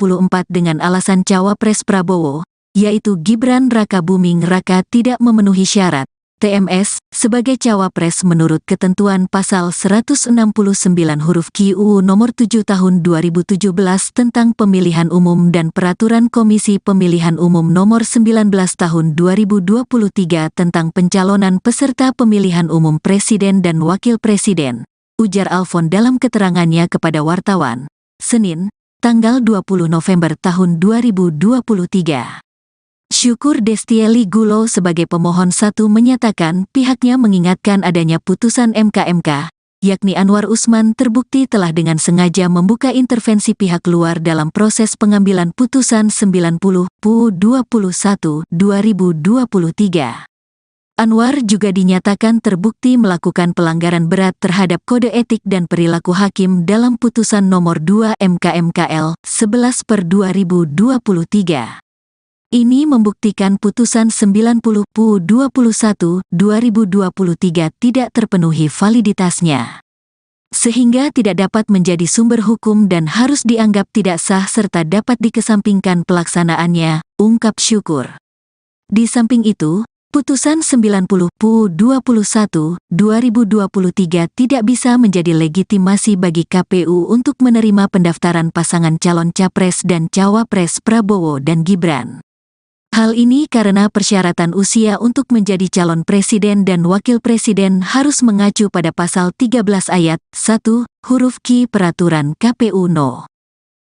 dengan alasan Cawapres Prabowo, yaitu Gibran Rakabuming Raka tidak memenuhi syarat TMS sebagai cawapres menurut ketentuan pasal 169 huruf Q UU nomor 7 tahun 2017 tentang pemilihan umum dan peraturan Komisi Pemilihan Umum nomor 19 tahun 2023 tentang pencalonan peserta pemilihan umum presiden dan wakil presiden, ujar Alfon dalam keterangannya kepada wartawan, Senin, tanggal 20 November tahun 2023. Syukur Destieli Gulo sebagai pemohon satu menyatakan pihaknya mengingatkan adanya putusan MK, yakni Anwar Usman terbukti telah dengan sengaja membuka intervensi pihak luar dalam proses pengambilan putusan 90 PU 21 2023. Anwar juga dinyatakan terbukti melakukan pelanggaran berat terhadap kode etik dan perilaku hakim dalam putusan nomor 2 MK/MKL 11/2023. Ini membuktikan putusan 90 PU 21 2023 tidak terpenuhi validitasnya, sehingga tidak dapat menjadi sumber hukum dan harus dianggap tidak sah serta dapat dikesampingkan pelaksanaannya, ungkap Syukur. Di samping itu, Putusan 90/21/2023 tidak bisa menjadi legitimasi bagi KPU untuk menerima pendaftaran pasangan calon Capres dan Cawapres Prabowo dan Gibran. Hal ini karena persyaratan usia untuk menjadi calon presiden dan wakil presiden harus mengacu pada pasal 13 ayat 1, huruf Q Peraturan KPU No.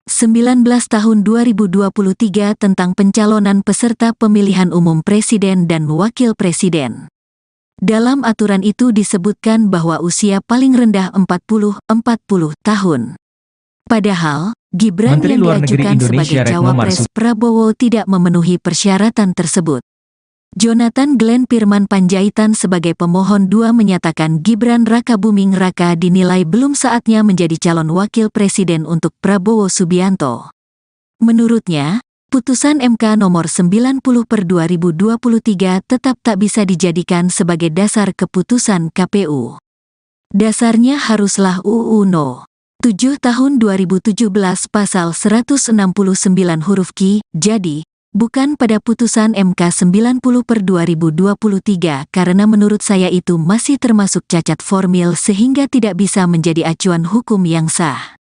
19 tahun 2023 tentang pencalonan peserta pemilihan umum presiden dan wakil presiden. Dalam aturan itu disebutkan bahwa usia paling rendah 40 tahun. Padahal, Gibran Menteri yang Luar Negeri diajukan Indonesia sebagai Retno Cawapres Marsudi Prabowo tidak memenuhi persyaratan tersebut. Jonathan Glenn Firman Panjaitan sebagai pemohon 2 menyatakan Gibran Rakabuming Raka dinilai belum saatnya menjadi calon wakil presiden untuk Prabowo Subianto. Menurutnya, putusan MK nomor 90/2023 tetap tak bisa dijadikan sebagai dasar keputusan KPU. Dasarnya haruslah UU No. 7 tahun 2017 pasal 169 huruf Q, jadi, bukan pada putusan MK 90/2023 karena menurut saya itu masih termasuk cacat formil sehingga tidak bisa menjadi acuan hukum yang sah.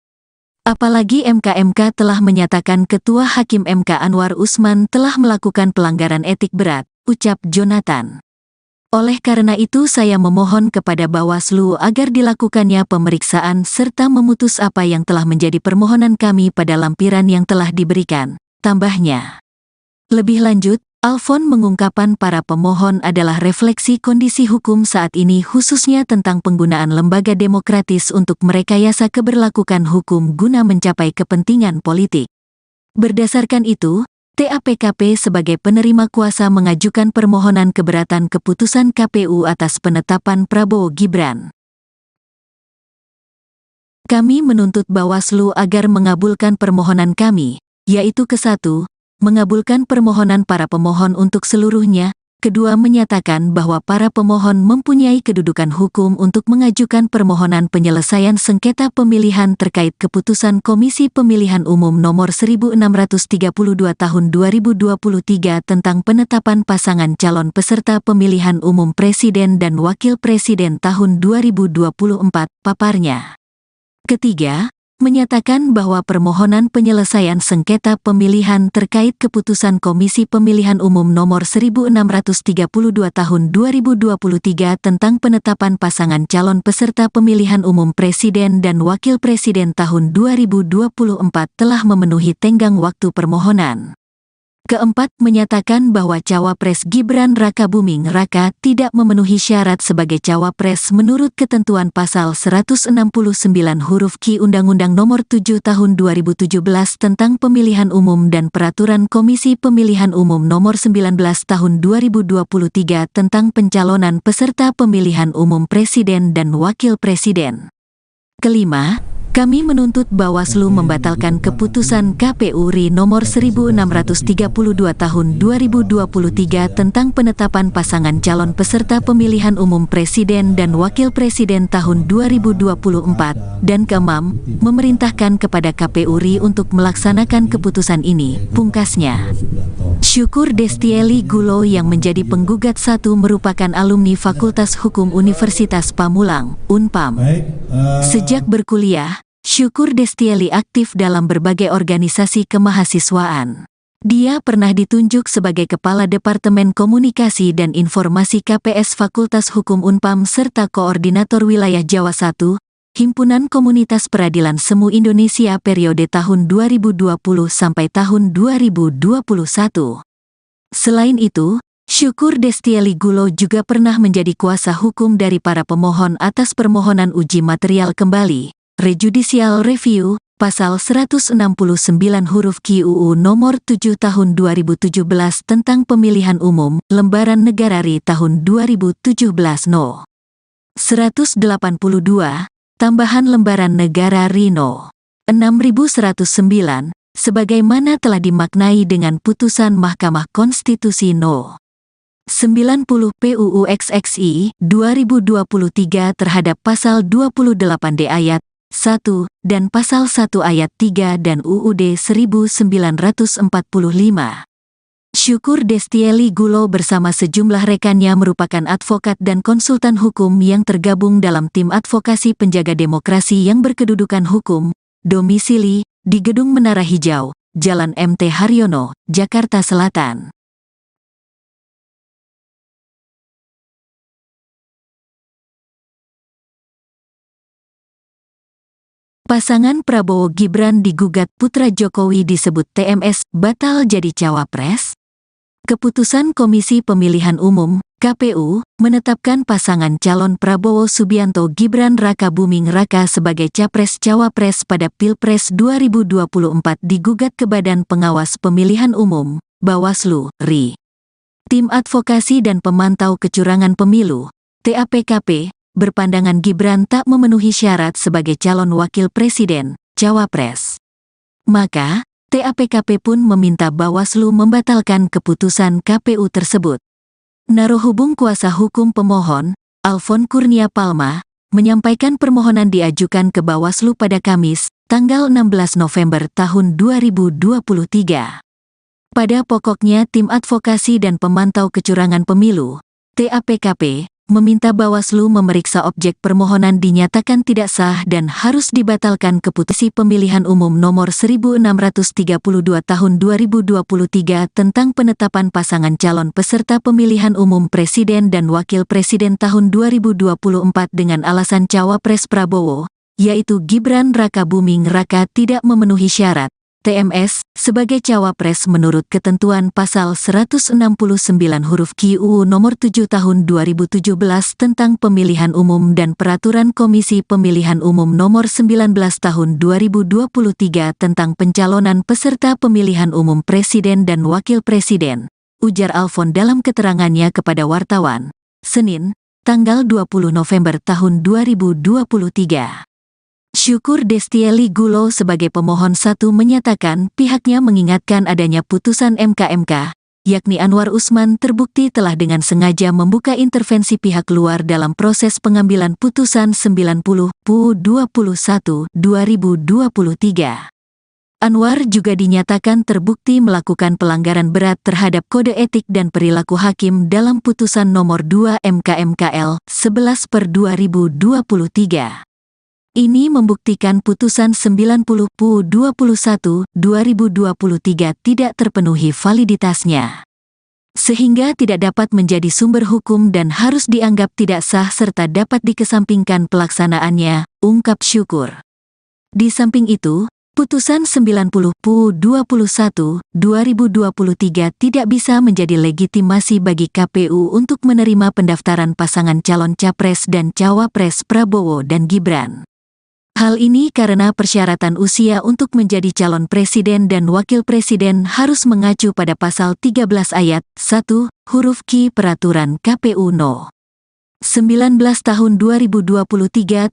Apalagi MK telah menyatakan Ketua Hakim MK Anwar Usman telah melakukan pelanggaran etik berat, ucap Jonathan. Oleh karena itu saya memohon kepada Bawaslu agar dilakukannya pemeriksaan serta memutus apa yang telah menjadi permohonan kami pada lampiran yang telah diberikan, tambahnya. Lebih lanjut, Alfon mengungkapkan para pemohon adalah refleksi kondisi hukum saat ini khususnya tentang penggunaan lembaga demokratis untuk merekayasa keberlakuan hukum guna mencapai kepentingan politik. Berdasarkan itu, TAPKP sebagai penerima kuasa mengajukan permohonan keberatan keputusan KPU atas penetapan Prabowo Gibran. Kami menuntut Bawaslu agar mengabulkan permohonan kami, yaitu ke-1, mengabulkan permohonan para pemohon untuk seluruhnya, kedua menyatakan bahwa para pemohon mempunyai kedudukan hukum untuk mengajukan permohonan penyelesaian sengketa pemilihan terkait keputusan Komisi Pemilihan Umum Nomor 1632 Tahun 2023 tentang penetapan pasangan calon peserta pemilihan umum Presiden dan Wakil Presiden tahun 2024, paparnya. Ketiga, menyatakan bahwa permohonan penyelesaian sengketa pemilihan terkait keputusan Komisi Pemilihan Umum Nomor 1632 Tahun 2023 tentang penetapan pasangan calon peserta pemilihan umum Presiden dan Wakil Presiden tahun 2024 telah memenuhi tenggang waktu permohonan. Keempat, menyatakan bahwa Cawapres Gibran Rakabuming Raka tidak memenuhi syarat sebagai Cawapres menurut ketentuan pasal 169 huruf Q Undang-Undang Nomor 7 Tahun 2017 tentang Pemilihan Umum dan Peraturan Komisi Pemilihan Umum Nomor 19 Tahun 2023 tentang pencalonan peserta pemilihan umum Presiden dan Wakil Presiden. Kelima, kami menuntut Bawaslu membatalkan keputusan KPU RI nomor 1632 tahun 2023 tentang penetapan pasangan calon peserta pemilihan umum Presiden dan Wakil Presiden tahun 2024, dan keenam, memerintahkan kepada KPU RI untuk melaksanakan keputusan ini, pungkasnya. Syukur Destieli Gulo yang menjadi penggugat 1 merupakan alumni Fakultas Hukum Universitas Pamulang, Unpam. Sejak berkuliah, Syukur Destieli aktif dalam berbagai organisasi kemahasiswaan. Dia pernah ditunjuk sebagai Kepala Departemen Komunikasi dan Informasi KPS Fakultas Hukum Unpam serta Koordinator Wilayah Jawa I, Himpunan Komunitas Peradilan Semu Indonesia periode tahun 2020 sampai tahun 2021. Selain itu, Syukur Destieli Gulo juga pernah menjadi kuasa hukum dari para pemohon atas permohonan uji material kembali, rejudicial review, pasal 169 huruf Q UU nomor 7 tahun 2017 tentang pemilihan umum, lembaran negara RI tahun 2017 No. 182, tambahan lembaran negara RI No. 6109, sebagaimana telah dimaknai dengan putusan Mahkamah Konstitusi No. 90 PUU XXI 2023 terhadap pasal 28D ayat 1 dan pasal 1 ayat 3 dan UUD 1945. Syukur Destieli Gulo bersama sejumlah rekannya merupakan advokat dan konsultan hukum yang tergabung dalam tim advokasi penjaga demokrasi yang berkedudukan hukum, domisili di Gedung Menara Hijau, Jalan MT Haryono, Jakarta Selatan. Pasangan Prabowo Gibran digugat putra Jokowi disebut TMS batal jadi cawapres. Keputusan Komisi Pemilihan Umum, KPU, menetapkan pasangan calon Prabowo Subianto Gibran Raka Buming Raka sebagai Capres-Cawapres pada Pilpres 2024 digugat ke Badan Pengawas Pemilihan Umum, Bawaslu, RI. Tim Advokasi dan Pemantau Kecurangan Pemilu, TAPKP, berpandangan Gibran tak memenuhi syarat sebagai calon wakil presiden, cawapres. Maka, TAPKP pun meminta Bawaslu membatalkan keputusan KPU tersebut. Narohubung kuasa hukum pemohon, Alfon Kurnia Palma, menyampaikan permohonan diajukan ke Bawaslu pada Kamis, tanggal 16 November tahun 2023. Pada pokoknya Tim Advokasi dan Pemantau Kecurangan Pemilu, TAPKP, meminta Bawaslu memeriksa objek permohonan dinyatakan tidak sah dan harus dibatalkan Keputusan Pemilihan Umum Nomor 1632 Tahun 2023 tentang penetapan pasangan calon peserta pemilihan umum Presiden dan Wakil Presiden tahun 2024 dengan alasan Cawapres Prabowo, yaitu Gibran Raka Buming Raka tidak memenuhi syarat TMS sebagai cawapres menurut ketentuan pasal 169 huruf Q UU nomor 7 tahun 2017 tentang pemilihan umum dan peraturan Komisi Pemilihan Umum nomor 19 tahun 2023 tentang pencalonan peserta pemilihan umum presiden dan wakil presiden, ujar Alfon dalam keterangannya kepada wartawan, Senin, tanggal 20 November tahun 2023. Syukur Destieli Gulo sebagai pemohon satu menyatakan pihaknya mengingatkan adanya putusan MK, yakni Anwar Usman terbukti telah dengan sengaja membuka intervensi pihak luar dalam proses pengambilan putusan 90 PU 21 2023. Anwar juga dinyatakan terbukti melakukan pelanggaran berat terhadap kode etik dan perilaku hakim dalam putusan nomor 2 MK/MKL 11/2023. Ini membuktikan putusan 90 PU 21 2023 tidak terpenuhi validitasnya, sehingga tidak dapat menjadi sumber hukum dan harus dianggap tidak sah serta dapat dikesampingkan pelaksanaannya, ungkap Syukur. Di samping itu, putusan 90 PU 21 2023 tidak bisa menjadi legitimasi bagi KPU untuk menerima pendaftaran pasangan calon Capres dan Cawapres Prabowo dan Gibran. Hal ini karena persyaratan usia untuk menjadi calon presiden dan wakil presiden harus mengacu pada pasal 13 ayat 1, huruf Q Peraturan KPU No. 19 tahun 2023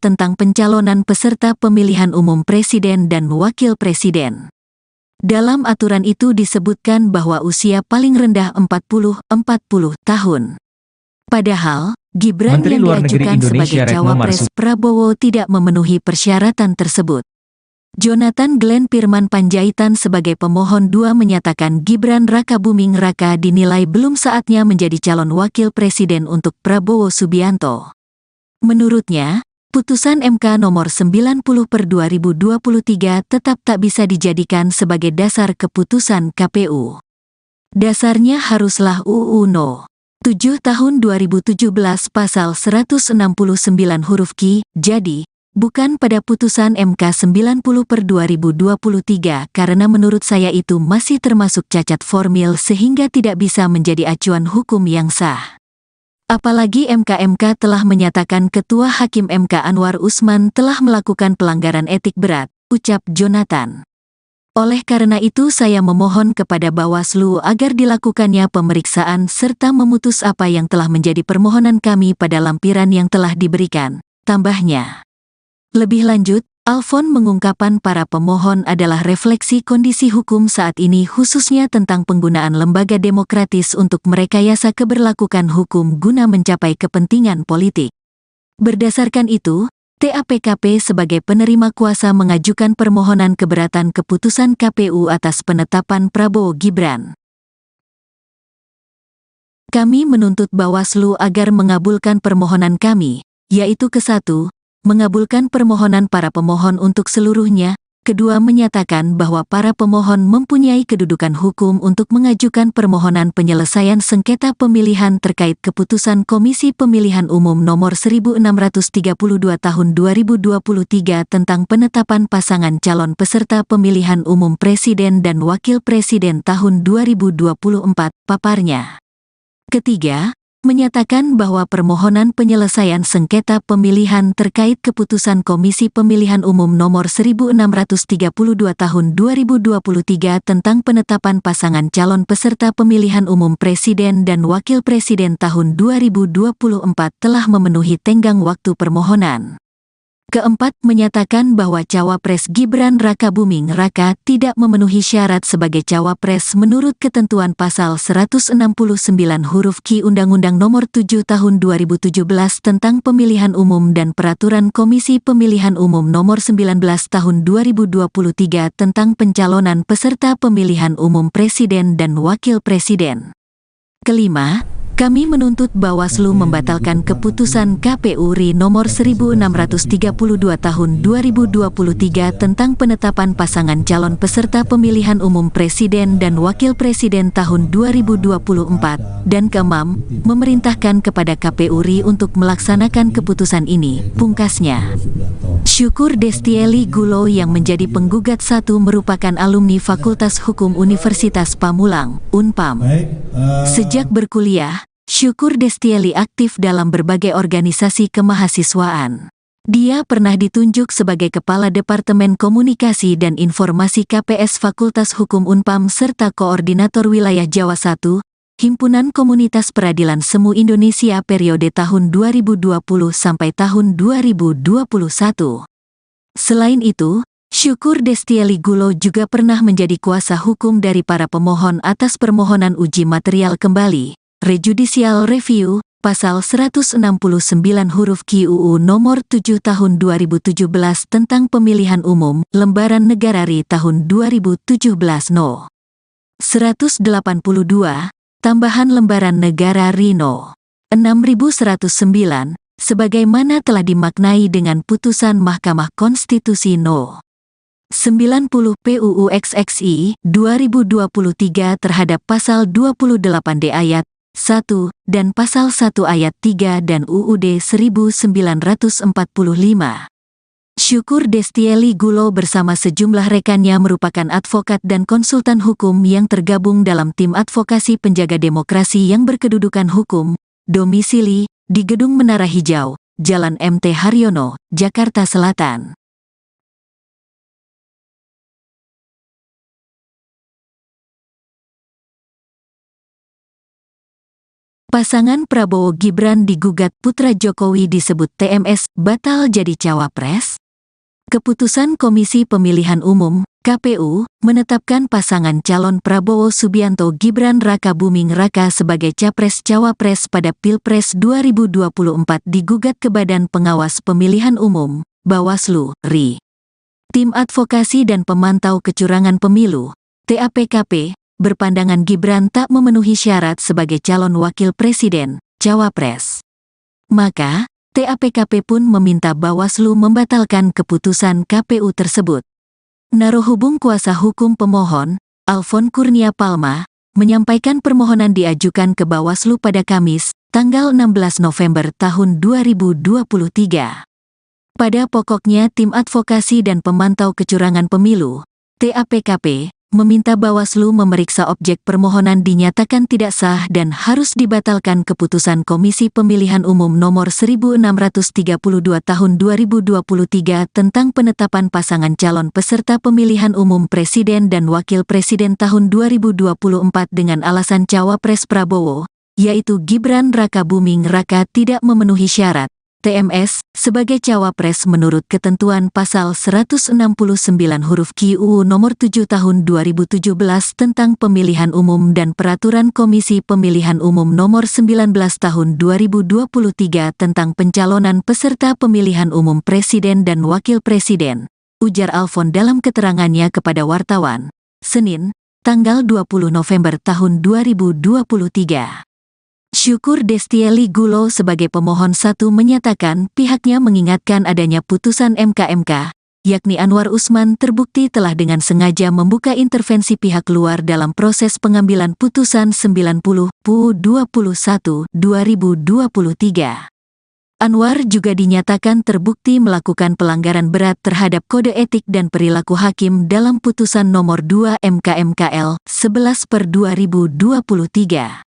tentang pencalonan peserta pemilihan umum presiden dan wakil presiden. Dalam aturan itu disebutkan bahwa usia paling rendah 40 tahun. Padahal, Gibran Menteri yang Luar Negeri diajukan Indonesia sebagai Retno cawapres Marsudi Prabowo tidak memenuhi persyaratan tersebut. Jonathan Glenn Firman Panjaitan sebagai pemohon 2 menyatakan Gibran Raka Buming Raka dinilai belum saatnya menjadi calon wakil presiden untuk Prabowo Subianto. Menurutnya, putusan MK nomor 90/2023 tetap tak bisa dijadikan sebagai dasar keputusan KPU. Dasarnya haruslah UU No. 7 tahun 2017 pasal 169 huruf Q, jadi, bukan pada putusan MK 90/2023 karena menurut saya itu masih termasuk cacat formil sehingga tidak bisa menjadi acuan hukum yang sah. Apalagi MK telah menyatakan Ketua Hakim MK Anwar Usman telah melakukan pelanggaran etik berat, ucap Jonathan. Oleh karena itu saya memohon kepada Bawaslu agar dilakukannya pemeriksaan serta memutus apa yang telah menjadi permohonan kami pada lampiran yang telah diberikan, tambahnya. Lebih lanjut, Alfon mengungkapkan para pemohon adalah refleksi kondisi hukum saat ini khususnya tentang penggunaan lembaga demokratis untuk merekayasa keberlakuan hukum guna mencapai kepentingan politik. Berdasarkan itu, TAPKP sebagai penerima kuasa mengajukan permohonan keberatan keputusan KPU atas penetapan Prabowo Gibran. Kami menuntut Bawaslu agar mengabulkan permohonan kami, yaitu ke-1, mengabulkan permohonan para pemohon untuk seluruhnya, kedua menyatakan bahwa para pemohon mempunyai kedudukan hukum untuk mengajukan permohonan penyelesaian sengketa pemilihan terkait keputusan Komisi Pemilihan Umum Nomor 1632 Tahun 2023 tentang penetapan pasangan calon peserta pemilihan umum Presiden dan Wakil Presiden tahun 2024, paparnya. Ketiga, menyatakan bahwa permohonan penyelesaian sengketa pemilihan terkait keputusan Komisi Pemilihan Umum Nomor 1632 Tahun 2023 tentang penetapan pasangan calon peserta pemilihan umum Presiden dan Wakil Presiden tahun 2024 telah memenuhi tenggang waktu permohonan. Keempat, menyatakan bahwa Cawapres Gibran Rakabuming Raka tidak memenuhi syarat sebagai Cawapres menurut ketentuan pasal 169 huruf Q Undang-Undang Nomor 7 Tahun 2017 tentang Pemilihan Umum dan Peraturan Komisi Pemilihan Umum Nomor 19 Tahun 2023 tentang pencalonan peserta pemilihan umum Presiden dan Wakil Presiden. Kelima, kami menuntut Bawaslu membatalkan keputusan KPU RI nomor 1632 tahun 2023 tentang penetapan pasangan calon peserta pemilihan umum Presiden dan Wakil Presiden tahun 2024, dan keenam, memerintahkan kepada KPU RI untuk melaksanakan keputusan ini, pungkasnya. Syukur Destieli Gulo yang menjadi penggugat satu merupakan alumni Fakultas Hukum Universitas Pamulang, Unpam. Sejak berkuliah, Syukur Destieli aktif dalam berbagai organisasi kemahasiswaan. Dia pernah ditunjuk sebagai Kepala Departemen Komunikasi dan Informasi KPS Fakultas Hukum Unpam serta Koordinator Wilayah Jawa I, Himpunan Komunitas Peradilan Semu Indonesia periode tahun 2020 sampai tahun 2021. Selain itu, Syukur Destieli Gulo juga pernah menjadi kuasa hukum dari para pemohon atas permohonan uji material kembali, Rejudicial Review, pasal 169 huruf Q UU nomor 7 tahun 2017 tentang pemilihan umum, lembaran negara RI tahun 2017 No. 182, tambahan lembaran negara RI No. 6109, sebagaimana telah dimaknai dengan putusan Mahkamah Konstitusi No. 90 PUU XXI 2023 terhadap pasal 28D ayat 1 dan pasal 1 ayat 3 dan UUD 1945. Syukur Destieli Gulo bersama sejumlah rekannya merupakan advokat dan konsultan hukum yang tergabung dalam tim advokasi penjaga demokrasi yang berkedudukan hukum, domisili di Gedung Menara Hijau, Jalan MT Haryono, Jakarta Selatan. Pasangan Prabowo Gibran digugat putra Jokowi disebut TMS batal jadi cawapres. Keputusan Komisi Pemilihan Umum (KPU) menetapkan pasangan calon Prabowo Subianto Gibran Rakabuming Raka sebagai capres-cawapres pada Pilpres 2024 digugat ke Badan Pengawas Pemilihan Umum (Bawaslu) RI. Tim Advokasi dan Pemantau Kecurangan Pemilu (TAPKP) berpandangan Gibran tak memenuhi syarat sebagai calon wakil presiden, cawapres. Maka, TAPKP pun meminta Bawaslu membatalkan keputusan KPU tersebut. Narohubung kuasa hukum pemohon, Alfon Kurnia Palma, menyampaikan permohonan diajukan ke Bawaslu pada Kamis, tanggal 16 November tahun 2023. Pada pokoknya Tim Advokasi dan Pemantau Kecurangan Pemilu, TAPKP, meminta Bawaslu memeriksa objek permohonan dinyatakan tidak sah dan harus dibatalkan keputusan Komisi Pemilihan Umum Nomor 1632 Tahun 2023 tentang penetapan pasangan calon peserta pemilihan umum Presiden dan Wakil Presiden tahun 2024 dengan alasan Cawapres Prabowo, yaitu Gibran Rakabuming Raka tidak memenuhi syarat TMS sebagai cawapres menurut ketentuan pasal 169 huruf Q UU nomor 7 tahun 2017 tentang pemilihan umum dan peraturan Komisi Pemilihan Umum nomor 19 tahun 2023 tentang pencalonan peserta pemilihan umum presiden dan wakil presiden, ujar Alfon dalam keterangannya kepada wartawan, Senin, tanggal 20 November tahun 2023. Syukur Destieli Gulo sebagai pemohon 1 menyatakan pihaknya mengingatkan adanya putusan MK, yakni Anwar Usman terbukti telah dengan sengaja membuka intervensi pihak luar dalam proses pengambilan putusan 90/21/2023. Anwar juga dinyatakan terbukti melakukan pelanggaran berat terhadap kode etik dan perilaku hakim dalam putusan nomor 2 MK/MKL 11/2023.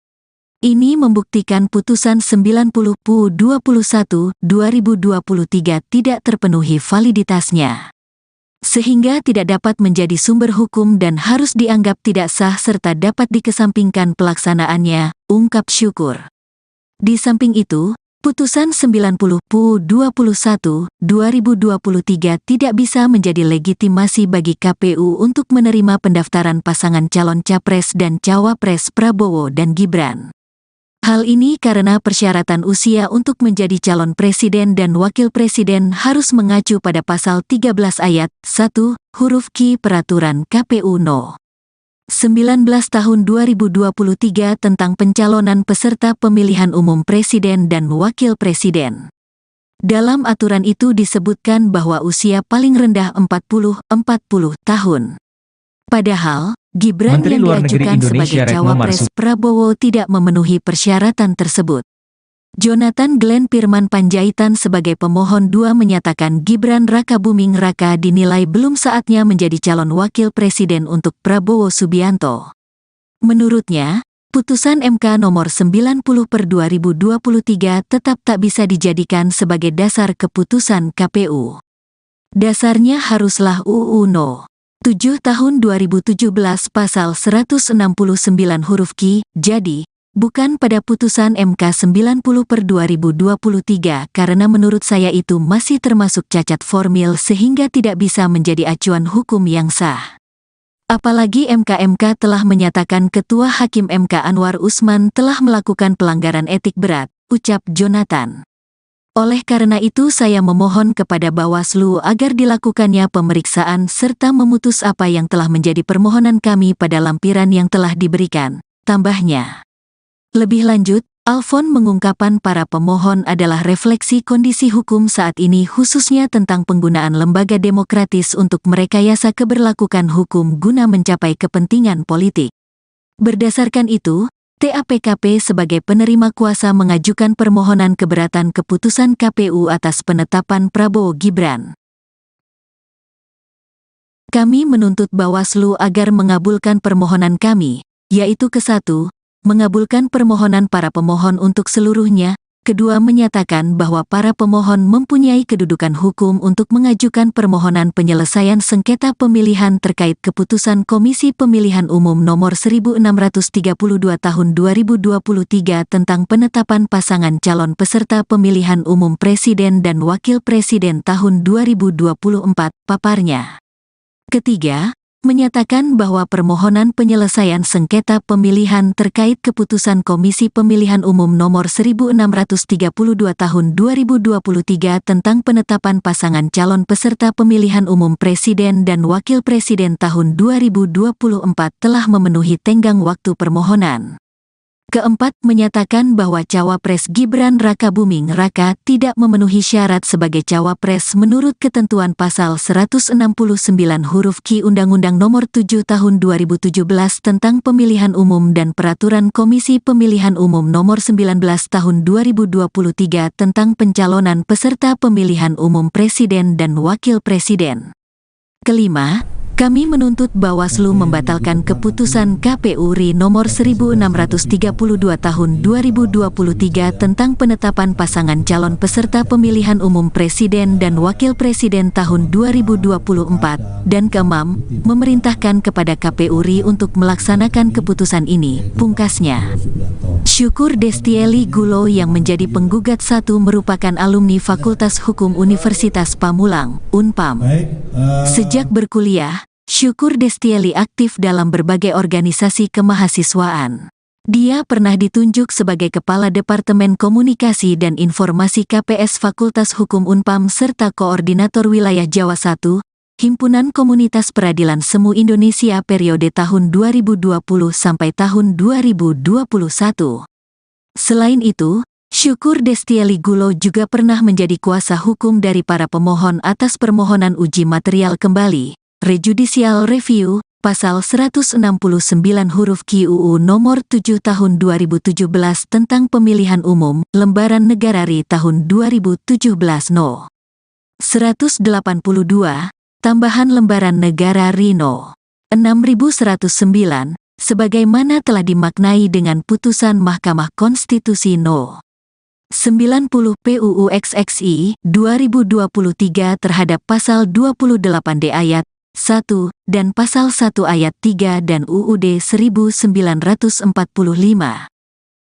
Ini membuktikan putusan 90/21/2023 tidak terpenuhi validitasnya, sehingga tidak dapat menjadi sumber hukum dan harus dianggap tidak sah serta dapat dikesampingkan pelaksanaannya, ungkap Syukur. Di samping itu, putusan 90/21/2023 tidak bisa menjadi legitimasi bagi KPU untuk menerima pendaftaran pasangan calon Capres dan Cawapres Prabowo dan Gibran. Hal ini karena persyaratan usia untuk menjadi calon presiden dan wakil presiden harus mengacu pada pasal 13 ayat 1, huruf Q Peraturan KPU No. 19 tahun 2023 tentang pencalonan peserta pemilihan umum presiden dan wakil presiden. Dalam aturan itu disebutkan bahwa usia paling rendah 40 tahun. Padahal, Gibran Menteri yang Luar Negeri diajukan Indonesia sebagai Retno Cawapres Marsudi Prabowo tidak memenuhi persyaratan tersebut. Jonathan Glenn Firman Panjaitan sebagai pemohon 2 menyatakan Gibran Rakabuming Raka dinilai belum saatnya menjadi calon wakil presiden untuk Prabowo Subianto. Menurutnya, putusan MK nomor 90/2023 tetap tak bisa dijadikan sebagai dasar keputusan KPU. Dasarnya haruslah UU No. 7 tahun 2017 pasal 169 huruf Q, jadi, bukan pada putusan MK 90/2023 karena menurut saya itu masih termasuk cacat formil sehingga tidak bisa menjadi acuan hukum yang sah. Apalagi MK telah menyatakan Ketua Hakim MK Anwar Usman telah melakukan pelanggaran etik berat, ucap Jonathan. Oleh karena itu saya memohon kepada Bawaslu agar dilakukannya pemeriksaan serta memutus apa yang telah menjadi permohonan kami pada lampiran yang telah diberikan, tambahnya. Lebih lanjut, Alfon mengungkapkan para pemohon adalah refleksi kondisi hukum saat ini khususnya tentang penggunaan lembaga demokratis untuk merekayasa keberlakuan hukum guna mencapai kepentingan politik. Berdasarkan itu, TAPKP sebagai penerima kuasa mengajukan permohonan keberatan keputusan KPU atas penetapan Prabowo Gibran. Kami menuntut Bawaslu agar mengabulkan permohonan kami, yaitu ke-1, mengabulkan permohonan para pemohon untuk seluruhnya, kedua menyatakan bahwa para pemohon mempunyai kedudukan hukum untuk mengajukan permohonan penyelesaian sengketa pemilihan terkait keputusan Komisi Pemilihan Umum Nomor 1632 Tahun 2023 tentang penetapan pasangan calon peserta pemilihan umum Presiden dan Wakil Presiden tahun 2024, paparnya. Ketiga, menyatakan bahwa permohonan penyelesaian sengketa pemilihan terkait keputusan Komisi Pemilihan Umum Nomor 1632 Tahun 2023 tentang penetapan pasangan calon peserta pemilihan umum Presiden dan Wakil Presiden tahun 2024 telah memenuhi tenggang waktu permohonan. Keempat, menyatakan bahwa Cawapres Gibran Rakabuming Raka tidak memenuhi syarat sebagai Cawapres menurut ketentuan pasal 169 huruf Q Undang-Undang Nomor 7 Tahun 2017 tentang Pemilihan Umum dan Peraturan Komisi Pemilihan Umum Nomor 19 Tahun 2023 tentang pencalonan peserta pemilihan umum Presiden dan Wakil Presiden. Kelima, kami menuntut Bawaslu membatalkan keputusan KPU RI nomor 1632 tahun 2023 tentang penetapan pasangan calon peserta pemilihan umum Presiden dan Wakil Presiden tahun 2024, dan keenam, memerintahkan kepada KPU RI untuk melaksanakan keputusan ini, pungkasnya. Syukur Destieli Gulo yang menjadi penggugat 1 merupakan alumni Fakultas Hukum Universitas Pamulang, Unpam. Sejak berkuliah, Syukur Destieli aktif dalam berbagai organisasi kemahasiswaan. Dia pernah ditunjuk sebagai Kepala Departemen Komunikasi dan Informasi KPS Fakultas Hukum Unpam serta Koordinator Wilayah Jawa I, Himpunan Komunitas Peradilan Semu Indonesia periode tahun 2020 sampai tahun 2021. Selain itu, Syukur Destieli Gulo juga pernah menjadi kuasa hukum dari para pemohon atas permohonan uji material kembali, rejudicial review, Pasal 169 huruf Q UU Nomor 7 Tahun 2017 tentang Pemilihan Umum, Lembaran Negara RI Tahun 2017 No. 182, Tambahan Lembaran Negara RI No. 6109, sebagaimana telah dimaknai dengan putusan Mahkamah Konstitusi No. 90 PUU XXI 2023 terhadap Pasal 28D ayat 1 dan Pasal 1 ayat 3 dan UUD 1945.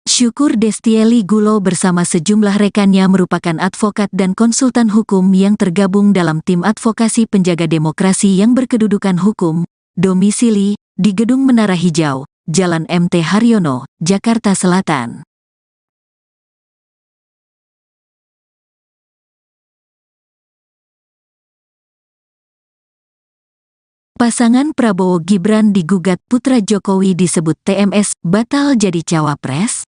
Syukur Destieli Gulo bersama sejumlah rekannya merupakan advokat dan konsultan hukum yang tergabung dalam tim advokasi penjaga demokrasi yang berkedudukan hukum, domisili di Gedung Menara Hijau, Jalan MT Haryono, Jakarta Selatan. Pasangan Prabowo Gibran digugat putra Jokowi disebut TMS batal jadi cawapres.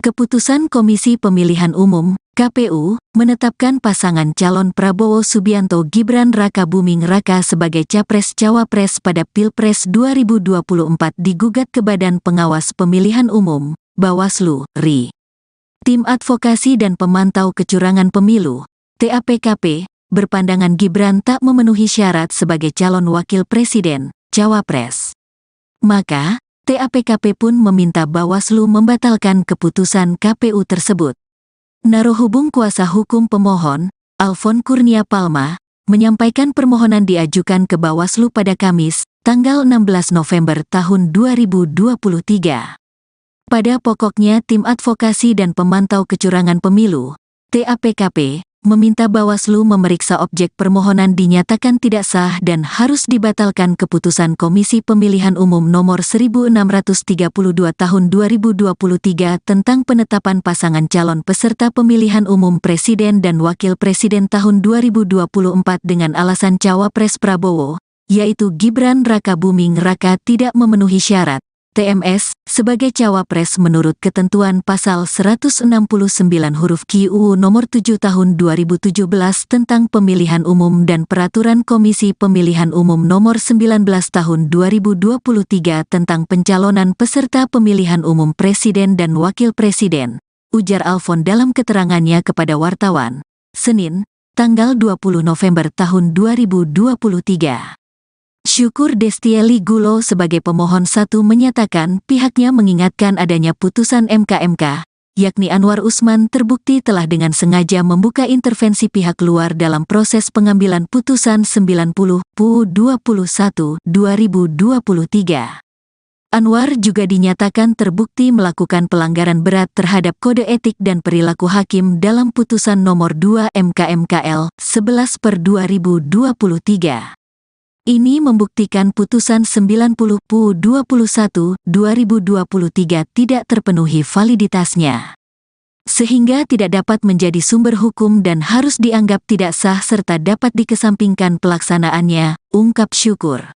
Keputusan Komisi Pemilihan Umum (KPU) menetapkan pasangan calon Prabowo Subianto Gibran Rakabuming Raka sebagai capres-cawapres pada Pilpres 2024 digugat ke Badan Pengawas Pemilihan Umum (Bawaslu) RI. Tim Advokasi dan Pemantau Kecurangan Pemilu (TAPKP) berpandangan Gibran tak memenuhi syarat sebagai calon wakil presiden, cawapres. Maka, TAPKP pun meminta Bawaslu membatalkan keputusan KPU tersebut. Narohubung kuasa hukum pemohon, Alfon Kurnia Palma, menyampaikan permohonan diajukan ke Bawaslu pada Kamis, tanggal 16 November tahun 2023. Pada pokoknya Tim Advokasi dan Pemantau Kecurangan Pemilu, TAPKP, meminta Bawaslu memeriksa objek permohonan dinyatakan tidak sah dan harus dibatalkan keputusan Komisi Pemilihan Umum Nomor 1632 Tahun 2023 tentang penetapan pasangan calon peserta pemilihan umum Presiden dan Wakil Presiden tahun 2024 dengan alasan cawapres Prabowo, yaitu Gibran Rakabuming Raka tidak memenuhi syarat TMS sebagai cawapres menurut ketentuan Pasal 169 huruf Q UU Nomor 7 Tahun 2017 tentang Pemilihan Umum dan Peraturan Komisi Pemilihan Umum Nomor 19 Tahun 2023 tentang pencalonan peserta pemilihan umum Presiden dan Wakil Presiden, ujar Alfon dalam keterangannya kepada wartawan, Senin, tanggal 20 November tahun 2023. Syukur Destieli Gulo sebagai pemohon satu menyatakan pihaknya mengingatkan adanya putusan MK, yakni Anwar Usman terbukti telah dengan sengaja membuka intervensi pihak luar dalam proses pengambilan putusan 90 PUU 21 2023. Anwar juga dinyatakan terbukti melakukan pelanggaran berat terhadap kode etik dan perilaku hakim dalam putusan nomor 2 MK/MKL 11/2023. Ini membuktikan putusan 90 PUU 21 2023 tidak terpenuhi validitasnya, sehingga tidak dapat menjadi sumber hukum dan harus dianggap tidak sah serta dapat dikesampingkan pelaksanaannya, ungkap Syukur.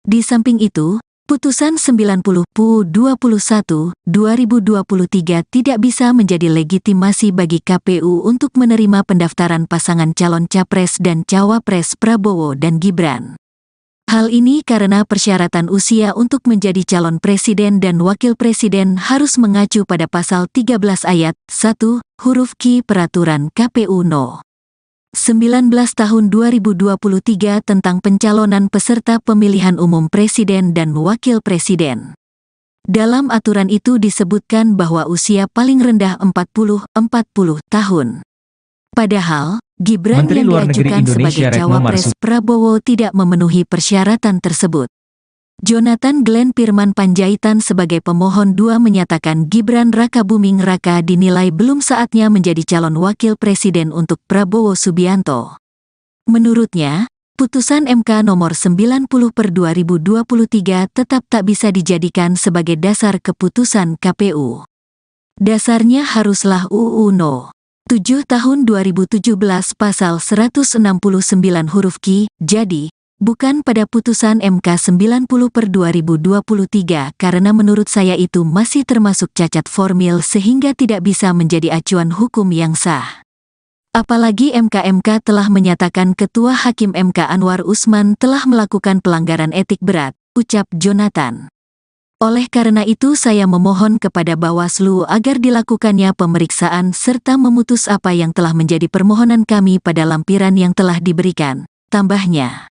Di samping itu, putusan 90 PUU 21 2023 tidak bisa menjadi legitimasi bagi KPU untuk menerima pendaftaran pasangan calon capres dan cawapres Prabowo dan Gibran. Hal ini karena persyaratan usia untuk menjadi calon presiden dan wakil presiden harus mengacu pada pasal 13 ayat 1, huruf Q Peraturan KPU No. 19 Tahun 2023 tentang pencalonan peserta pemilihan umum presiden dan wakil presiden. Dalam aturan itu disebutkan bahwa usia paling rendah 40 tahun. Padahal, Gibran Menteri yang Luar Negeri diajukan Indonesia sebagai Retno cawapres Marsudi Prabowo tidak memenuhi persyaratan tersebut. Jonathan Glenn Pirman Panjaitan sebagai pemohon 2 menyatakan Gibran Rakabuming Raka dinilai belum saatnya menjadi calon wakil presiden untuk Prabowo Subianto. Menurutnya, putusan MK nomor 90/2023 tetap tak bisa dijadikan sebagai dasar keputusan KPU. Dasarnya haruslah UU No. 7 Tahun 2017 Pasal 169 huruf Q. Jadi, bukan pada putusan MK 90/2023 karena menurut saya itu masih termasuk cacat formil sehingga tidak bisa menjadi acuan hukum yang sah. Apalagi MK telah menyatakan Ketua Hakim MK Anwar Usman telah melakukan pelanggaran etik berat, ucap Jonathan. Oleh karena itu saya memohon kepada Bawaslu agar dilakukannya pemeriksaan serta memutus apa yang telah menjadi permohonan kami pada lampiran yang telah diberikan, tambahnya.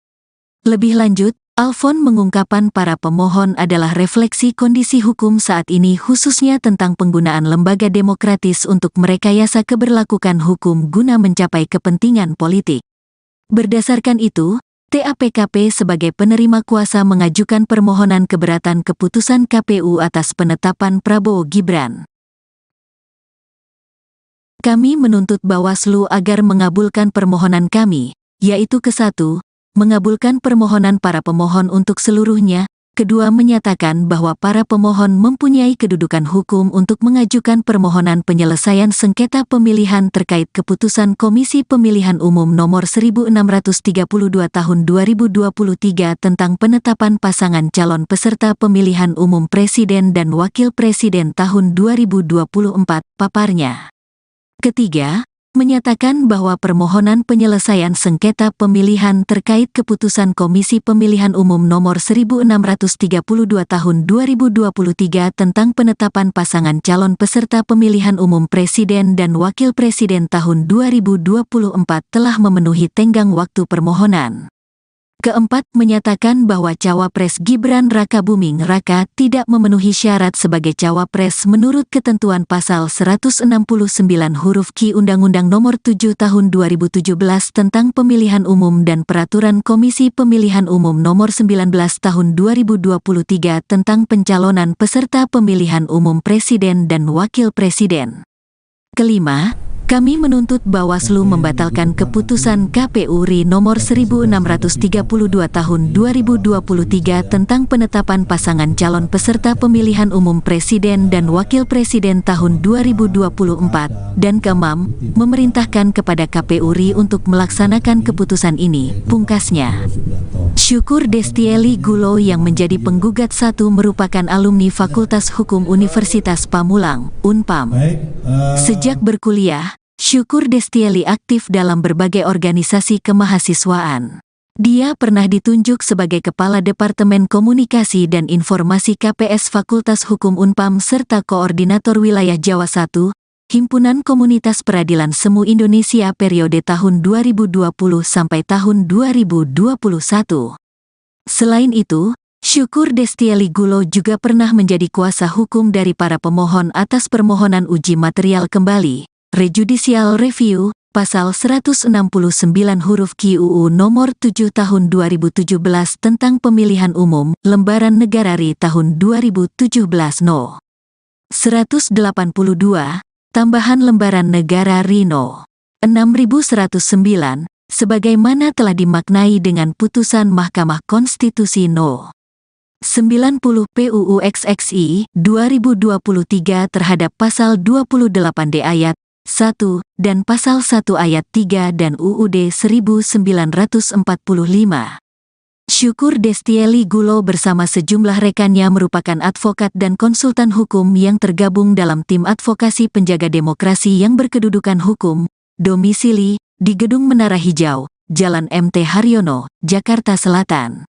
Lebih lanjut, Alfon mengungkapkan para pemohon adalah refleksi kondisi hukum saat ini khususnya tentang penggunaan lembaga demokratis untuk merekayasa keberlakuan hukum guna mencapai kepentingan politik. Berdasarkan itu, TAPKP sebagai penerima kuasa mengajukan permohonan keberatan keputusan KPU atas penetapan Prabowo Gibran. Kami menuntut Bawaslu agar mengabulkan permohonan kami, yaitu ke-1, mengabulkan permohonan para pemohon untuk seluruhnya, kedua menyatakan bahwa para pemohon mempunyai kedudukan hukum untuk mengajukan permohonan penyelesaian sengketa pemilihan terkait keputusan Komisi Pemilihan Umum Nomor 1632 Tahun 2023 tentang penetapan pasangan calon peserta pemilihan umum Presiden dan Wakil Presiden tahun 2024, paparnya. Ketiga, menyatakan bahwa permohonan penyelesaian sengketa pemilihan terkait keputusan Komisi Pemilihan Umum Nomor 1632 Tahun 2023 tentang penetapan pasangan calon peserta pemilihan umum Presiden dan Wakil Presiden tahun 2024 telah memenuhi tenggang waktu permohonan. Keempat, menyatakan bahwa Cawapres Gibran Rakabuming Raka tidak memenuhi syarat sebagai Cawapres menurut ketentuan pasal 169 huruf Q Undang-Undang Nomor 7 Tahun 2017 tentang Pemilihan Umum dan Peraturan Komisi Pemilihan Umum Nomor 19 Tahun 2023 tentang pencalonan peserta pemilihan umum Presiden dan Wakil Presiden. Kelima, kami menuntut Bawaslu membatalkan keputusan KPU RI nomor 1632 tahun 2023 tentang penetapan pasangan calon peserta pemilihan umum Presiden dan Wakil Presiden tahun 2024, dan keenam, memerintahkan kepada KPU RI untuk melaksanakan keputusan ini, pungkasnya. Syukur Destieli Gulo yang menjadi penggugat satu merupakan alumni Fakultas Hukum Universitas Pamulang, Unpam. Sejak berkuliah, Syukur Destieli aktif dalam berbagai organisasi kemahasiswaan. Dia pernah ditunjuk sebagai Kepala Departemen Komunikasi dan Informasi KPS Fakultas Hukum Unpam serta Koordinator Wilayah Jawa I, Himpunan Komunitas Peradilan Semu Indonesia periode tahun 2020 sampai tahun 2021. Selain itu, Syukur Destieli Gulo juga pernah menjadi kuasa hukum dari para pemohon atas permohonan uji material kembali, Rejudicial Review, pasal 169 huruf Q UU nomor 7 tahun 2017 tentang pemilihan umum, lembaran negara RI tahun 2017 No. 182, tambahan lembaran negara RI No. 6109, sebagaimana telah dimaknai dengan putusan Mahkamah Konstitusi No. 90 PUU XXI 2023 terhadap pasal 28D ayat 1 dan pasal 1 ayat 3 dan UUD 1945. Syukur Destieli Gulo bersama sejumlah rekannya merupakan advokat dan konsultan hukum yang tergabung dalam tim advokasi penjaga demokrasi yang berkedudukan hukum, domisili di Gedung Menara Hijau, Jalan MT Haryono, Jakarta Selatan.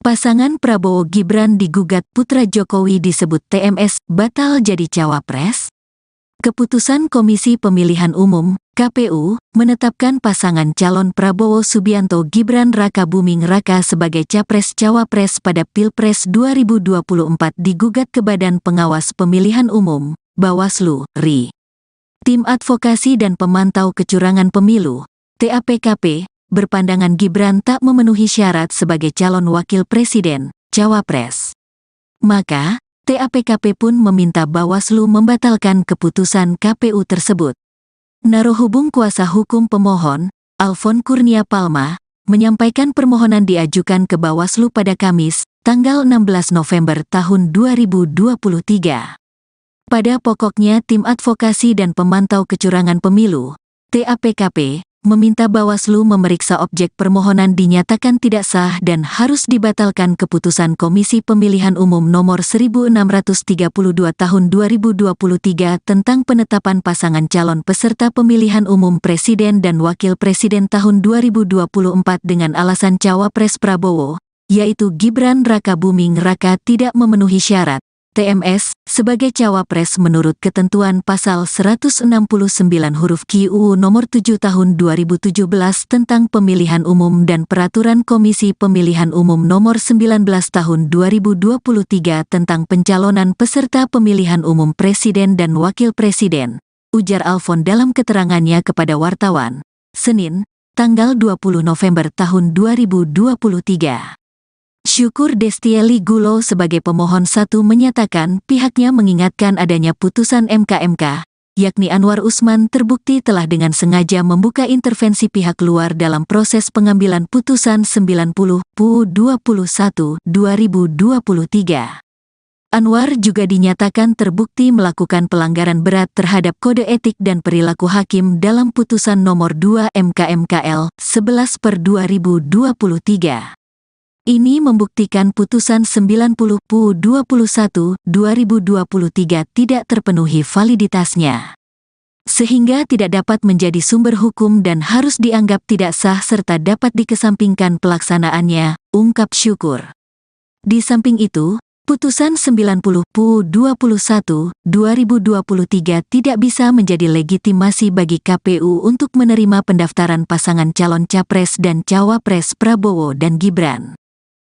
Pasangan Prabowo Gibran digugat putra Jokowi disebut TMS batal jadi cawapres. Keputusan Komisi Pemilihan Umum (KPU) menetapkan pasangan calon Prabowo Subianto Gibran Rakabuming Raka sebagai capres-cawapres pada Pilpres 2024 digugat ke Badan Pengawas Pemilihan Umum (Bawaslu) RI. Tim Advokasi dan Pemantau Kecurangan Pemilu (TAPKP) berpandangan Gibran tak memenuhi syarat sebagai calon wakil presiden, cawapres. Maka, TAPKP pun meminta Bawaslu membatalkan keputusan KPU tersebut. Narohubung kuasa hukum pemohon, Alfon Kurnia Palma, menyampaikan permohonan diajukan ke Bawaslu pada Kamis, tanggal 16 November tahun 2023. Pada pokoknya Tim Advokasi dan Pemantau Kecurangan Pemilu, TAPKP, meminta Bawaslu memeriksa objek permohonan dinyatakan tidak sah dan harus dibatalkan keputusan Komisi Pemilihan Umum Nomor 1632 Tahun 2023 tentang penetapan pasangan calon peserta pemilihan umum Presiden dan Wakil Presiden tahun 2024 dengan alasan Cawapres Prabowo, yaitu Gibran Rakabuming Raka tidak memenuhi syarat TMS sebagai cawapres menurut ketentuan pasal 169 huruf Q UU nomor 7 tahun 2017 tentang pemilihan umum dan peraturan Komisi Pemilihan Umum nomor 19 tahun 2023 tentang pencalonan peserta pemilihan umum presiden dan wakil presiden, ujar Alfon dalam keterangannya kepada wartawan, Senin, tanggal 20 November tahun 2023. Syukur Destieli Gulo sebagai pemohon 1 menyatakan pihaknya mengingatkan adanya putusan MK, yakni Anwar Usman terbukti telah dengan sengaja membuka intervensi pihak luar dalam proses pengambilan putusan 90 PU 21 2023. Anwar juga dinyatakan terbukti melakukan pelanggaran berat terhadap kode etik dan perilaku hakim dalam putusan nomor 2 MKMKL 11/2023. Ini membuktikan putusan 90 PU 21 2023 tidak terpenuhi validitasnya, sehingga tidak dapat menjadi sumber hukum dan harus dianggap tidak sah serta dapat dikesampingkan pelaksanaannya, ungkap Syukur. Di samping itu, putusan 90 PU 21 2023 tidak bisa menjadi legitimasi bagi KPU untuk menerima pendaftaran pasangan calon capres dan cawapres Prabowo dan Gibran.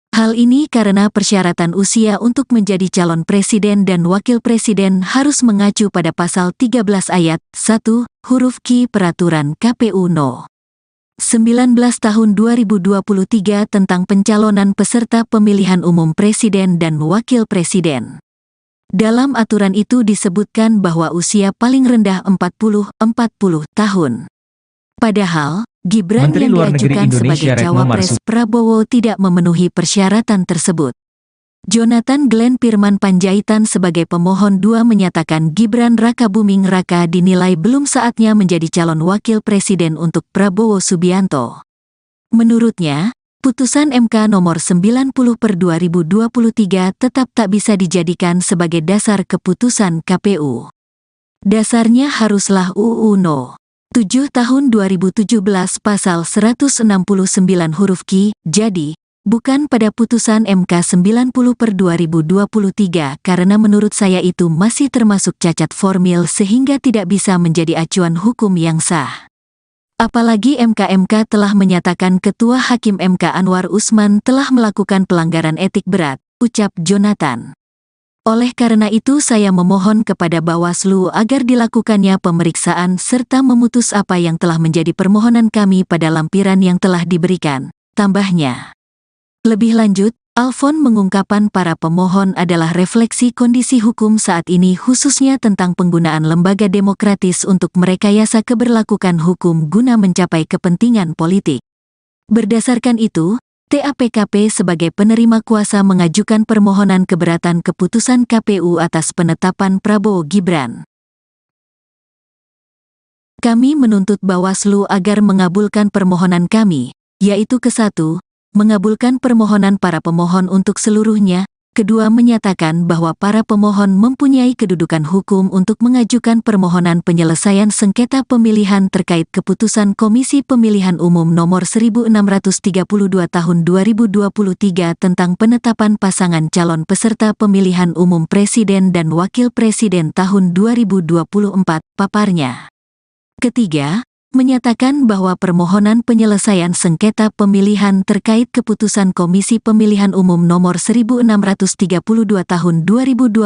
Hal ini karena persyaratan usia untuk menjadi calon presiden dan wakil presiden harus mengacu pada pasal 13 ayat 1, huruf Q Peraturan KPU No. 19 tahun 2023 tentang pencalonan peserta pemilihan umum presiden dan wakil presiden. Dalam aturan itu disebutkan bahwa usia paling rendah 40 tahun. Padahal, Gibran Menteri yang Luar Negeri diajukan Indonesia sebagai Retno cawapres Marsudi Prabowo tidak memenuhi persyaratan tersebut. Jonathan Glenn Firman Panjaitan sebagai pemohon 2 menyatakan Gibran Rakabuming Raka dinilai belum saatnya menjadi calon wakil presiden untuk Prabowo Subianto. Menurutnya, putusan MK nomor 90/2023 tetap tak bisa dijadikan sebagai dasar keputusan KPU. Dasarnya haruslah UU No. 7 tahun 2017 pasal 169 huruf Q, jadi, bukan pada putusan MK 90/2023 karena menurut saya itu masih termasuk cacat formil sehingga tidak bisa menjadi acuan hukum yang sah. Apalagi MK telah menyatakan Ketua Hakim MK Anwar Usman telah melakukan pelanggaran etik berat, ucap Jonathan. Oleh karena itu saya memohon kepada Bawaslu agar dilakukannya pemeriksaan serta memutus apa yang telah menjadi permohonan kami pada lampiran yang telah diberikan, tambahnya. Lebih lanjut, Alfon mengungkapkan para pemohon adalah refleksi kondisi hukum saat ini khususnya tentang penggunaan lembaga demokratis untuk merekayasa keberlakuan hukum guna mencapai kepentingan politik. Berdasarkan itu, TAPKP sebagai penerima kuasa mengajukan permohonan keberatan keputusan KPU atas penetapan Prabowo Gibran. Kami menuntut Bawaslu agar mengabulkan permohonan kami, yaitu ke-1, mengabulkan permohonan para pemohon untuk seluruhnya, kedua menyatakan bahwa para pemohon mempunyai kedudukan hukum untuk mengajukan permohonan penyelesaian sengketa pemilihan terkait keputusan Komisi Pemilihan Umum Nomor 1632 Tahun 2023 tentang penetapan pasangan calon peserta pemilihan umum Presiden dan Wakil Presiden tahun 2024, paparnya. Ketiga, menyatakan bahwa permohonan penyelesaian sengketa pemilihan terkait keputusan Komisi Pemilihan Umum Nomor 1632 Tahun 2023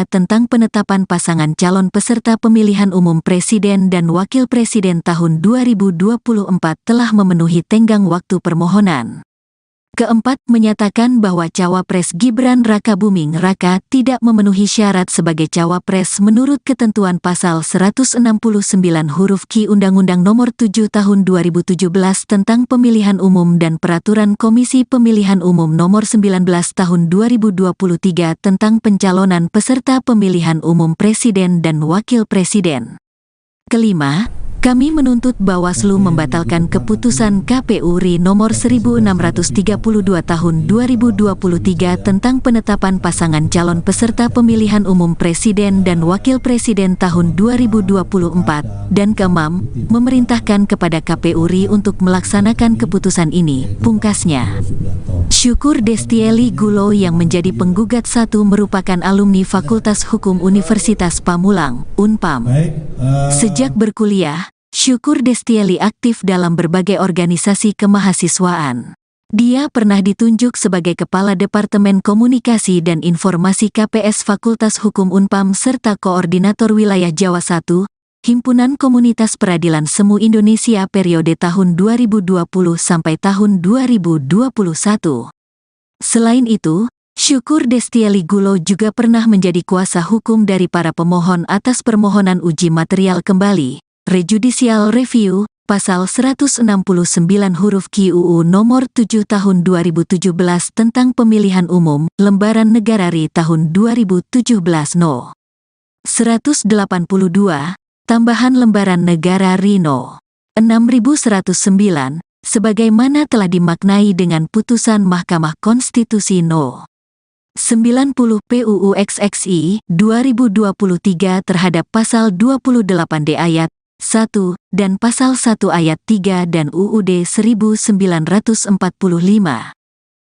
tentang penetapan pasangan calon peserta pemilihan umum Presiden dan Wakil Presiden tahun 2024 telah memenuhi tenggang waktu permohonan. Keempat, menyatakan bahwa Cawapres Gibran Rakabuming Raka tidak memenuhi syarat sebagai Cawapres menurut ketentuan pasal 169 huruf Q Undang-Undang Nomor 7 Tahun 2017 tentang Pemilihan Umum dan Peraturan Komisi Pemilihan Umum Nomor 19 Tahun 2023 tentang pencalonan peserta pemilihan umum Presiden dan Wakil Presiden. Kelima, kami menuntut Bawaslu membatalkan keputusan KPU RI nomor 1632 tahun 2023 tentang penetapan pasangan calon peserta pemilihan umum presiden dan wakil presiden tahun 2024 dan keenam, memerintahkan kepada KPU RI untuk melaksanakan keputusan ini, pungkasnya. Syukur Destieli Gulo yang menjadi penggugat satu merupakan alumni Fakultas Hukum Universitas Pamulang, Unpam. Sejak berkuliah, Syukur Destieli aktif dalam berbagai organisasi kemahasiswaan. Dia pernah ditunjuk sebagai Kepala Departemen Komunikasi dan Informasi KPS Fakultas Hukum Unpam serta Koordinator Wilayah Jawa I, Himpunan Komunitas Peradilan Semu Indonesia periode tahun 2020 sampai tahun 2021. Selain itu, Syukur Destieli Gulo juga pernah menjadi kuasa hukum dari para pemohon atas permohonan uji material kembali, Rejudicial Review, pasal 169 huruf Q UU nomor 7 tahun 2017 tentang pemilihan umum, lembaran negara RI tahun 2017 No. 182, tambahan lembaran negara RI No. 6109, sebagaimana telah dimaknai dengan putusan Mahkamah Konstitusi No. 90 PUU XXI 2023 terhadap pasal 28D ayat 1 dan pasal 1 ayat 3 dan UUD 1945.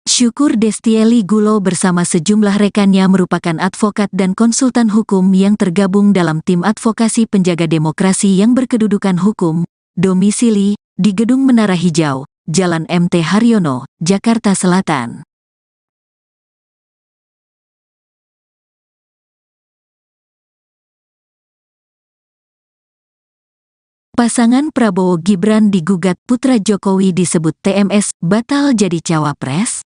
Syukur Destieli Gulo bersama sejumlah rekannya merupakan advokat dan konsultan hukum yang tergabung dalam tim advokasi penjaga demokrasi yang berkedudukan hukum, domisili di Gedung Menara Hijau, Jalan MT Haryono, Jakarta Selatan. Pasangan Prabowo Gibran digugat putra Jokowi disebut TMS batal jadi cawapres.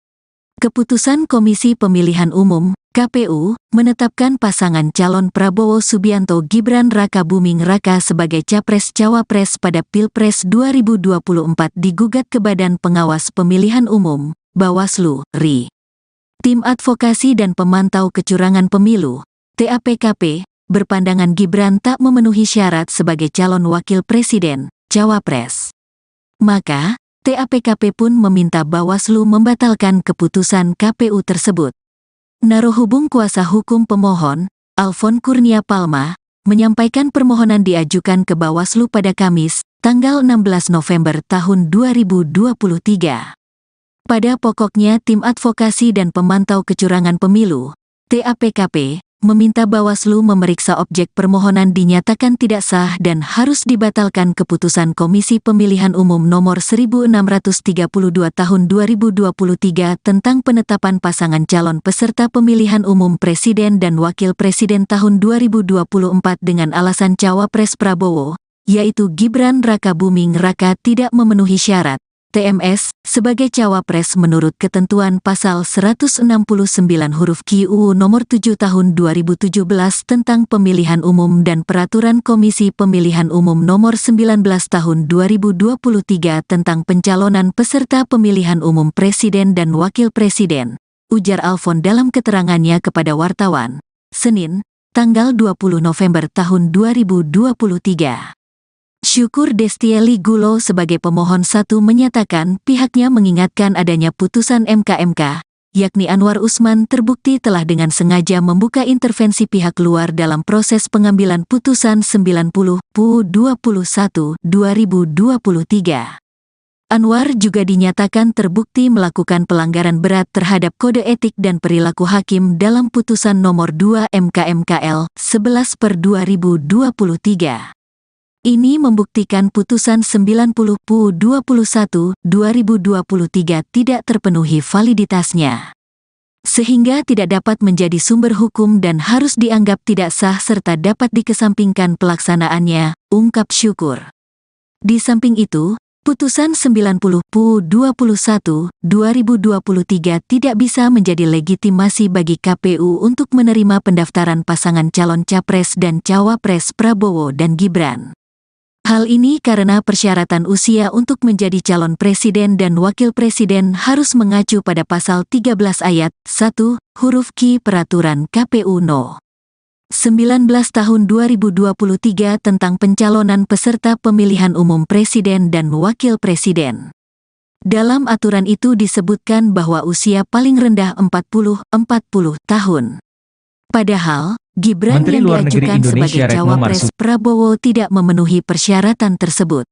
Keputusan Komisi Pemilihan Umum (KPU) menetapkan pasangan calon Prabowo Subianto Gibran Rakabuming Raka sebagai capres-cawapres pada Pilpres 2024 digugat ke Badan Pengawas Pemilihan Umum (Bawaslu) RI. Tim Advokasi dan Pemantau Kecurangan Pemilu (TAPKP) berpandangan Gibran tak memenuhi syarat sebagai calon wakil presiden, cawapres. Maka, TAPKP pun meminta Bawaslu membatalkan keputusan KPU tersebut. Narohubung kuasa hukum pemohon, Alfon Kurnia Palma, menyampaikan permohonan diajukan ke Bawaslu pada Kamis, tanggal 16 November tahun 2023. Pada pokoknya Tim Advokasi dan Pemantau Kecurangan Pemilu, TAPKP, meminta Bawaslu memeriksa objek permohonan dinyatakan tidak sah dan harus dibatalkan keputusan Komisi Pemilihan Umum Nomor 1632 Tahun 2023 tentang penetapan pasangan calon peserta pemilihan umum Presiden dan Wakil Presiden tahun 2024 dengan alasan Cawapres Prabowo, yaitu Gibran Rakabuming Raka tidak memenuhi syarat TMS sebagai cawapres menurut ketentuan pasal 169 huruf Q UU nomor 7 tahun 2017 tentang pemilihan umum dan peraturan Komisi Pemilihan Umum nomor 19 tahun 2023 tentang pencalonan peserta pemilihan umum presiden dan wakil presiden, ujar Alfon dalam keterangannya kepada wartawan, Senin, tanggal 20 November tahun 2023. Syukur Destieli Gulo sebagai pemohon satu menyatakan pihaknya mengingatkan adanya putusan MK, yakni Anwar Usman terbukti telah dengan sengaja membuka intervensi pihak luar dalam proses pengambilan putusan 90 PUU 21 2023. Anwar juga dinyatakan terbukti melakukan pelanggaran berat terhadap kode etik dan perilaku hakim dalam putusan nomor 2 MK/MKL 11/2023. Ini membuktikan putusan 90 PUU 21 2023 tidak terpenuhi validitasnya, sehingga tidak dapat menjadi sumber hukum dan harus dianggap tidak sah serta dapat dikesampingkan pelaksanaannya, ungkap Syukur. Di samping itu, Putusan 90/21/2023 tidak bisa menjadi legitimasi bagi KPU untuk menerima pendaftaran pasangan calon Capres dan Cawapres Prabowo dan Gibran. Hal ini karena persyaratan usia untuk menjadi calon presiden dan wakil presiden harus mengacu pada pasal 13 ayat 1, huruf Q Peraturan KPU No. 19 tahun 2023 tentang pencalonan peserta pemilihan umum presiden dan wakil presiden. Dalam aturan itu disebutkan bahwa usia paling rendah 40 tahun. Padahal, Gibran Menteri yang Luar Negeri diajukan sebagai Indonesia Retno Cawapres Marsudi Prabowo tidak memenuhi persyaratan tersebut.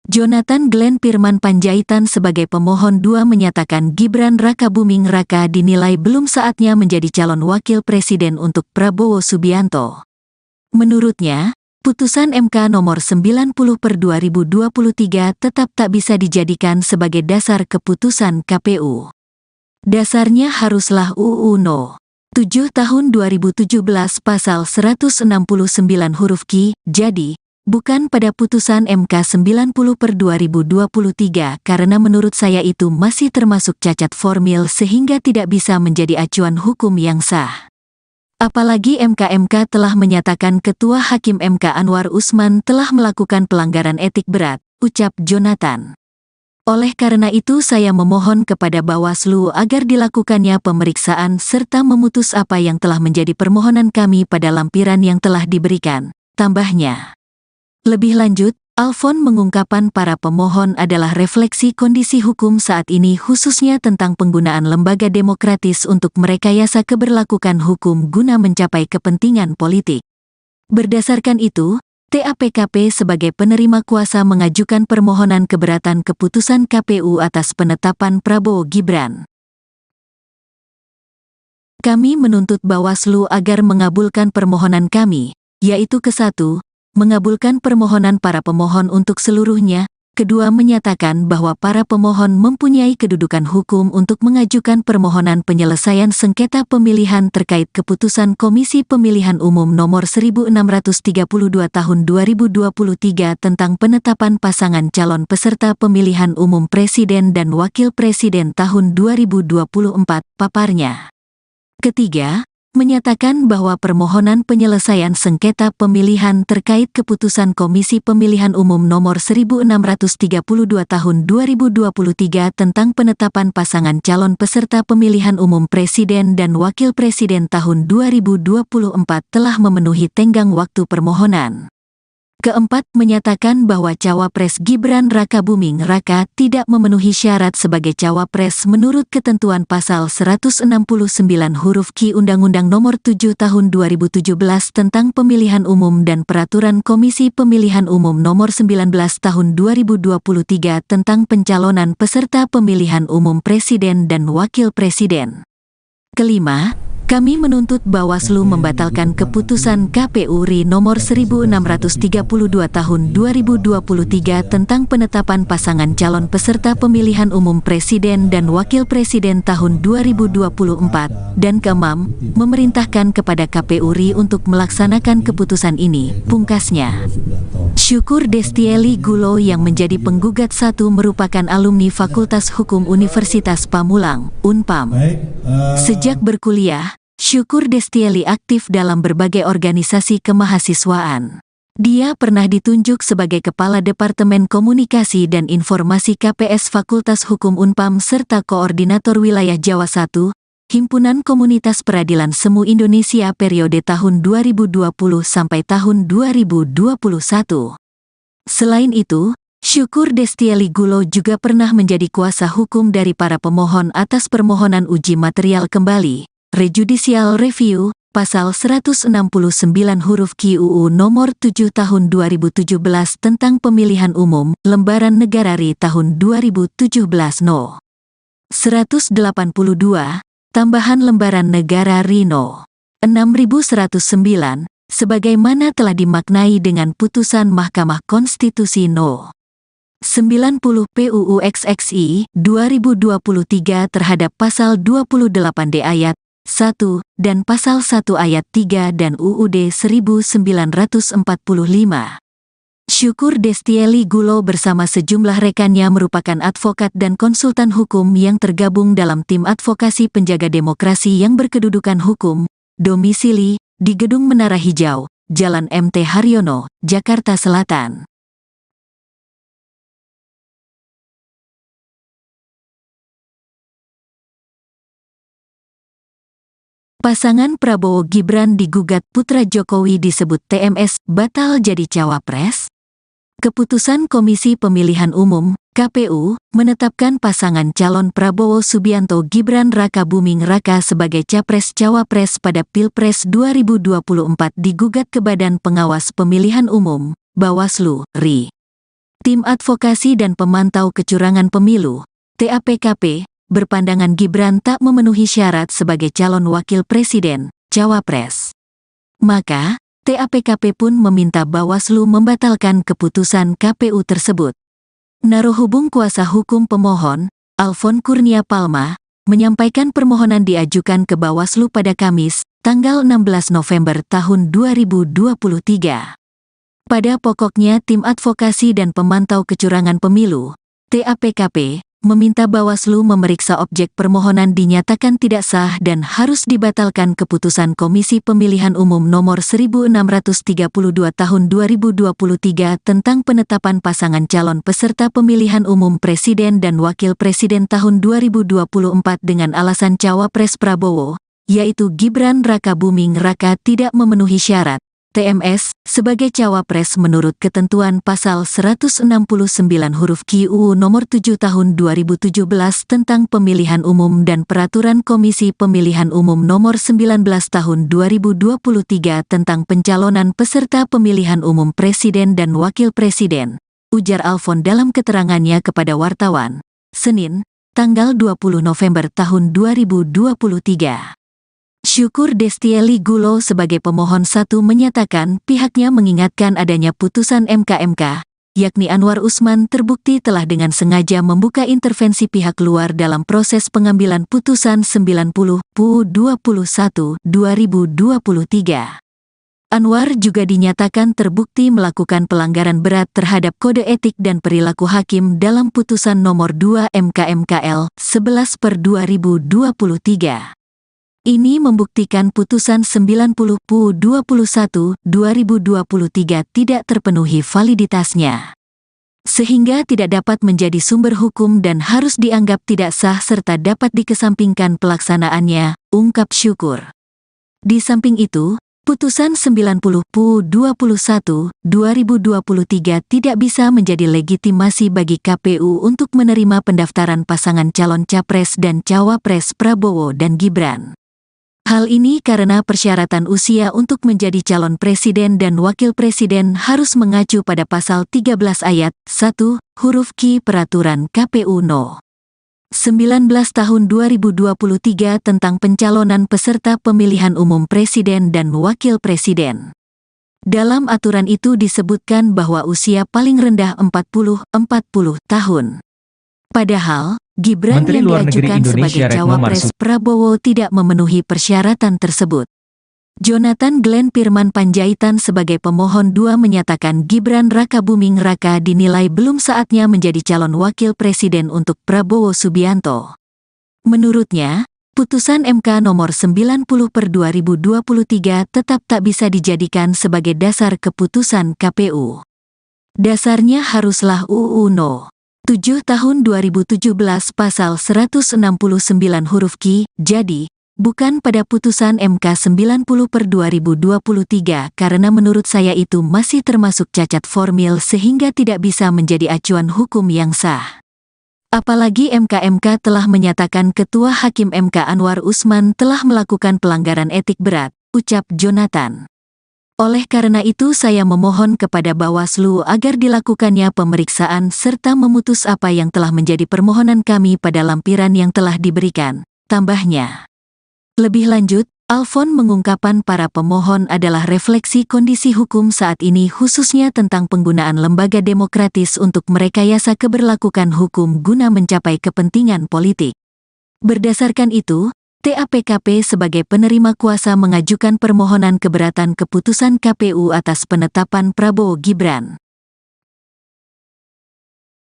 Jonathan Glenn Firman Panjaitan sebagai pemohon 2 menyatakan Gibran Rakabuming Raka dinilai belum saatnya menjadi calon wakil presiden untuk Prabowo Subianto. Menurutnya, putusan MK nomor 90/2023 tetap tak bisa dijadikan sebagai dasar keputusan KPU. Dasarnya haruslah UU No. 7 tahun 2017 pasal 169 huruf Q, jadi, bukan pada putusan MK 90/2023 karena menurut saya itu masih termasuk cacat formil sehingga tidak bisa menjadi acuan hukum yang sah. Apalagi MK telah menyatakan Ketua Hakim MK Anwar Usman telah melakukan pelanggaran etik berat, ucap Jonathan. Oleh karena itu saya memohon kepada Bawaslu agar dilakukannya pemeriksaan serta memutus apa yang telah menjadi permohonan kami pada lampiran yang telah diberikan, tambahnya. Lebih lanjut, Alfon mengungkapkan para pemohon adalah refleksi kondisi hukum saat ini khususnya tentang penggunaan lembaga demokratis untuk merekayasa keberlakuan hukum guna mencapai kepentingan politik. Berdasarkan itu, TAPKP sebagai penerima kuasa mengajukan permohonan keberatan keputusan KPU atas penetapan Prabowo Gibran. Kami menuntut Bawaslu agar mengabulkan permohonan kami, yaitu ke-1, mengabulkan permohonan para pemohon untuk seluruhnya, kedua menyatakan bahwa para pemohon mempunyai kedudukan hukum untuk mengajukan permohonan penyelesaian sengketa pemilihan terkait keputusan Komisi Pemilihan Umum Nomor 1632 Tahun 2023 tentang penetapan pasangan calon peserta pemilihan umum presiden dan wakil presiden tahun 2024, paparnya. Ketiga, menyatakan bahwa permohonan penyelesaian sengketa pemilihan terkait keputusan Komisi Pemilihan Umum Nomor 1632 Tahun 2023 tentang penetapan pasangan calon peserta pemilihan umum presiden dan wakil presiden tahun 2024 telah memenuhi tenggang waktu permohonan. Keempat, menyatakan bahwa Cawapres Gibran Rakabuming Raka tidak memenuhi syarat sebagai Cawapres menurut ketentuan pasal 169 huruf Q Undang-Undang Nomor 7 Tahun 2017 tentang Pemilihan Umum dan Peraturan Komisi Pemilihan Umum Nomor 19 Tahun 2023 tentang pencalonan peserta pemilihan umum presiden dan wakil presiden. Kelima, kami menuntut Bawaslu membatalkan keputusan KPU RI nomor 1632 tahun 2023 tentang penetapan pasangan calon peserta pemilihan umum presiden dan wakil presiden tahun 2024 dan keenam, memerintahkan kepada KPU RI untuk melaksanakan keputusan ini, pungkasnya. Syukur Destieli Gulo yang menjadi penggugat 1 merupakan alumni Fakultas Hukum Universitas Pamulang, Unpam. Sejak berkuliah, Syukur Destieli aktif dalam berbagai organisasi kemahasiswaan. Dia pernah ditunjuk sebagai Kepala Departemen Komunikasi dan Informasi KPS Fakultas Hukum Unpam serta Koordinator Wilayah Jawa I, Himpunan Komunitas Peradilan Semu Indonesia periode tahun 2020 sampai tahun 2021. Selain itu, Syukur Destieli Gulo juga pernah menjadi kuasa hukum dari para pemohon atas permohonan uji material kembali, Rejudicial Review, Pasal 169 huruf Q UU Nomor 7 Tahun 2017 tentang Pemilihan Umum, Lembaran Negara RI Tahun 2017 No. 182, Tambahan Lembaran Negara RI No. 6109, sebagaimana telah dimaknai dengan putusan Mahkamah Konstitusi No. 90 PUU XXI 2023 terhadap Pasal 28D ayat 1 dan Pasal 1 ayat 3 dan UUD 1945. Syukur Destieli Gulo bersama sejumlah rekannya merupakan advokat dan konsultan hukum yang tergabung dalam tim advokasi penjaga demokrasi yang berkedudukan hukum, domisili di Gedung Menara Hijau, Jalan MT Haryono, Jakarta Selatan. Pasangan Prabowo Gibran digugat putra Jokowi disebut TMS batal jadi cawapres. Keputusan Komisi Pemilihan Umum (KPU) menetapkan pasangan calon Prabowo Subianto Gibran Rakabuming Raka sebagai capres-cawapres pada Pilpres 2024 digugat ke Badan Pengawas Pemilihan Umum (Bawaslu, RI). Tim Advokasi dan Pemantau Kecurangan Pemilu (TAPKP) berpandangan Gibran tak memenuhi syarat sebagai calon wakil presiden, cawapres. Maka, TAPKP pun meminta Bawaslu membatalkan keputusan KPU tersebut. Narohubung kuasa hukum pemohon, Alfon Kurnia Palma, menyampaikan permohonan diajukan ke Bawaslu pada Kamis, tanggal 16 November tahun 2023. Pada pokoknya Tim Advokasi dan Pemantau Kecurangan Pemilu, TAPKP, meminta Bawaslu memeriksa objek permohonan dinyatakan tidak sah dan harus dibatalkan keputusan Komisi Pemilihan Umum Nomor 1632 Tahun 2023 tentang penetapan pasangan calon peserta pemilihan umum Presiden dan Wakil Presiden tahun 2024 dengan alasan cawapres Prabowo, yaitu Gibran Rakabuming Raka tidak memenuhi syarat TMS sebagai cawapres menurut ketentuan pasal 169 huruf Q UU nomor 7 tahun 2017 tentang pemilihan umum dan peraturan Komisi Pemilihan Umum nomor 19 tahun 2023 tentang pencalonan peserta pemilihan umum presiden dan wakil presiden, ujar Alfon dalam keterangannya kepada wartawan, Senin, tanggal 20 November tahun 2023. Syukur Destieli Gulo sebagai pemohon 1 menyatakan pihaknya mengingatkan adanya putusan MK, yakni Anwar Usman terbukti telah dengan sengaja membuka intervensi pihak luar dalam proses pengambilan putusan 90 PU 21 2023. Anwar juga dinyatakan terbukti melakukan pelanggaran berat terhadap kode etik dan perilaku hakim dalam putusan nomor 2 MK/MKL 11/2023. Ini membuktikan putusan 90 PU 21 2023 tidak terpenuhi validitasnya, sehingga tidak dapat menjadi sumber hukum dan harus dianggap tidak sah serta dapat dikesampingkan pelaksanaannya, ungkap Syukur. Di samping itu, putusan 90 PU 21 2023 tidak bisa menjadi legitimasi bagi KPU untuk menerima pendaftaran pasangan calon capres dan cawapres Prabowo dan Gibran. Hal ini karena persyaratan usia untuk menjadi calon presiden dan wakil presiden harus mengacu pada pasal 13 ayat 1, huruf Q Peraturan KPU No. 19 tahun 2023 tentang pencalonan peserta pemilihan umum presiden dan wakil presiden. Dalam aturan itu disebutkan bahwa usia paling rendah 40 tahun. Padahal, Gibran Menteri yang Luar Negeri diajukan Indonesia sebagai Retno cawapres Marsudi Prabowo tidak memenuhi persyaratan tersebut. Jonathan Glenn Pirman Panjaitan sebagai pemohon 2 menyatakan Gibran Rakabuming Raka dinilai belum saatnya menjadi calon wakil presiden untuk Prabowo Subianto. Menurutnya, putusan MK nomor 90/2023 tetap tak bisa dijadikan sebagai dasar keputusan KPU. Dasarnya haruslah UU No. 7 tahun 2017 pasal 169 huruf Q, jadi, bukan pada putusan MK 90/2023 karena menurut saya itu masih termasuk cacat formil sehingga tidak bisa menjadi acuan hukum yang sah. Apalagi MK telah menyatakan Ketua Hakim MK Anwar Usman telah melakukan pelanggaran etik berat, ucap Jonathan. Oleh karena itu saya memohon kepada Bawaslu agar dilakukannya pemeriksaan serta memutus apa yang telah menjadi permohonan kami pada lampiran yang telah diberikan, tambahnya. Lebih lanjut, Alfon mengungkapkan para pemohon adalah refleksi kondisi hukum saat ini khususnya tentang penggunaan lembaga demokratis untuk merekayasa keberlakuan hukum guna mencapai kepentingan politik. Berdasarkan itu, TAPKP sebagai penerima kuasa mengajukan permohonan keberatan keputusan KPU atas penetapan Prabowo Gibran.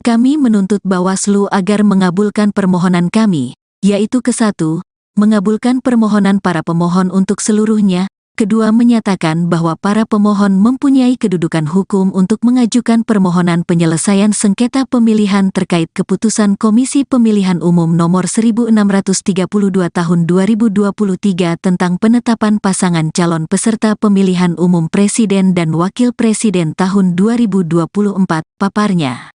Kami menuntut Bawaslu agar mengabulkan permohonan kami, yaitu ke-1, mengabulkan permohonan para pemohon untuk seluruhnya, kedua menyatakan bahwa para pemohon mempunyai kedudukan hukum untuk mengajukan permohonan penyelesaian sengketa pemilihan terkait keputusan Komisi Pemilihan Umum Nomor 1632 Tahun 2023 tentang penetapan pasangan calon peserta pemilihan umum Presiden dan Wakil Presiden tahun 2024, paparnya.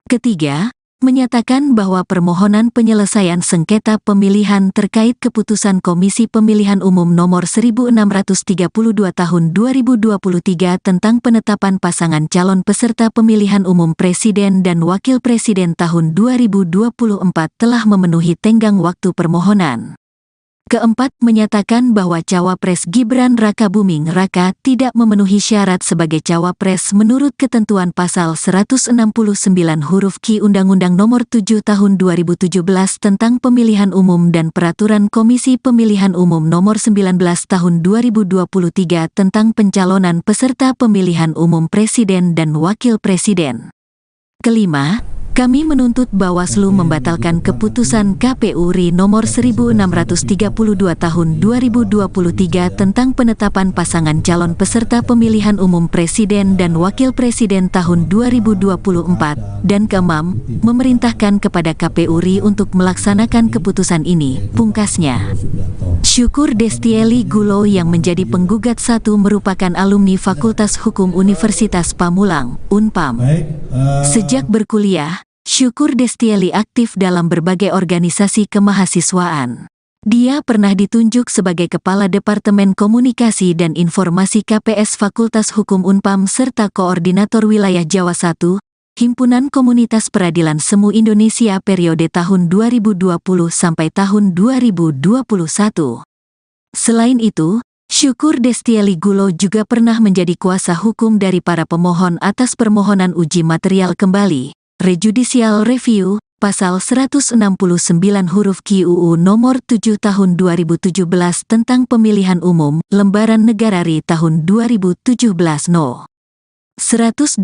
Ketiga, menyatakan bahwa permohonan penyelesaian sengketa pemilihan terkait keputusan Komisi Pemilihan Umum Nomor 1632 Tahun 2023 tentang penetapan pasangan calon peserta pemilihan umum Presiden dan Wakil Presiden tahun 2024 telah memenuhi tenggang waktu permohonan. Keempat, menyatakan bahwa Cawapres Gibran Rakabuming Raka tidak memenuhi syarat sebagai Cawapres menurut ketentuan pasal 169 huruf Q Undang-Undang Nomor 7 Tahun 2017 tentang Pemilihan Umum dan Peraturan Komisi Pemilihan Umum Nomor 19 Tahun 2023 tentang pencalonan peserta pemilihan umum Presiden dan Wakil Presiden. Kelima, kami menuntut Bawaslu membatalkan keputusan KPU RI nomor 1632 tahun 2023 tentang penetapan pasangan calon peserta pemilihan umum Presiden dan Wakil Presiden tahun 2024, dan keenam, memerintahkan kepada KPU RI untuk melaksanakan keputusan ini, pungkasnya. Syukur Destieli Gulo yang menjadi penggugat satu merupakan alumni Fakultas Hukum Universitas Pamulang, Unpam. Sejak berkuliah, Syukur Destieli aktif dalam berbagai organisasi kemahasiswaan. Dia pernah ditunjuk sebagai Kepala Departemen Komunikasi dan Informasi KPS Fakultas Hukum Unpam serta Koordinator Wilayah Jawa I, Himpunan Komunitas Peradilan Semu Indonesia periode tahun 2020 sampai tahun 2021. Selain itu, Syukur Destieli Gulo juga pernah menjadi kuasa hukum dari para pemohon atas permohonan uji material kembali, Rejudicial Review, pasal 169 huruf Q UU nomor 7 tahun 2017 tentang pemilihan umum, lembaran negara RI tahun 2017 No. 182,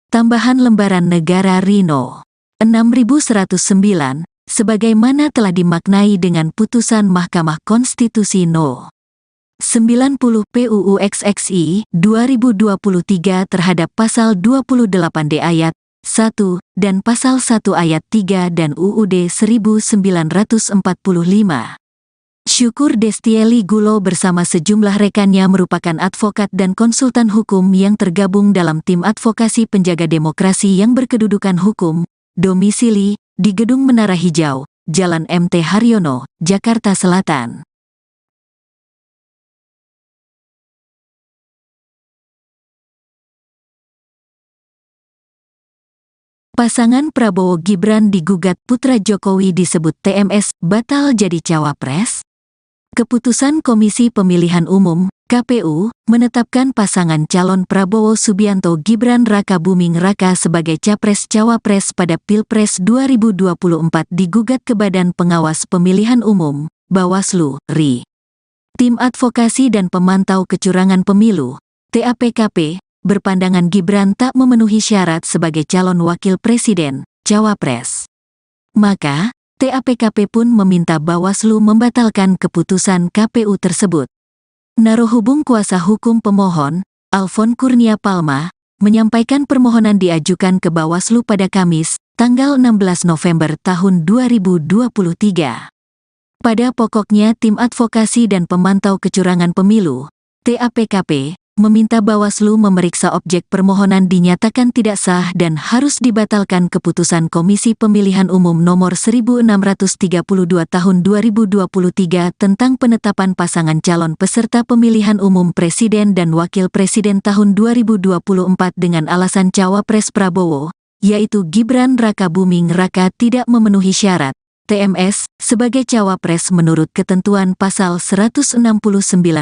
tambahan lembaran negara RI No. 6109, sebagaimana telah dimaknai dengan putusan Mahkamah Konstitusi No. 90 PUU XXI 2023 terhadap pasal 28D ayat 1 dan pasal 1 ayat 3 dan UUD 1945. Syukur Destieli Gulo bersama sejumlah rekannya merupakan advokat dan konsultan hukum yang tergabung dalam tim advokasi penjaga demokrasi yang berkedudukan hukum, domisili di Gedung Menara Hijau, Jalan MT Haryono, Jakarta Selatan. Pasangan Prabowo Gibran digugat putra Jokowi disebut TMS batal jadi cawapres. Keputusan Komisi Pemilihan Umum (KPU) menetapkan pasangan calon Prabowo Subianto Gibran Rakabuming Raka sebagai capres-cawapres pada Pilpres 2024 digugat ke Badan Pengawas Pemilihan Umum (Bawaslu) RI. Tim Advokasi dan Pemantau Kecurangan Pemilu (TAPKP) berpandangan Gibran tak memenuhi syarat sebagai calon wakil presiden, cawapres. Maka, TAPKP pun meminta Bawaslu membatalkan keputusan KPU tersebut. Narohubung kuasa hukum pemohon, Alfon Kurnia Palma, menyampaikan permohonan diajukan ke Bawaslu pada Kamis, tanggal 16 November tahun 2023. Pada pokoknya Tim Advokasi dan Pemantau Kecurangan Pemilu, TAPKP, meminta Bawaslu memeriksa objek permohonan dinyatakan tidak sah dan harus dibatalkan keputusan Komisi Pemilihan Umum Nomor 1632 Tahun 2023 tentang penetapan pasangan calon peserta pemilihan umum Presiden dan Wakil Presiden tahun 2024 dengan alasan Cawapres Prabowo, yaitu Gibran Rakabuming Raka tidak memenuhi syarat TMS sebagai cawapres menurut ketentuan pasal 169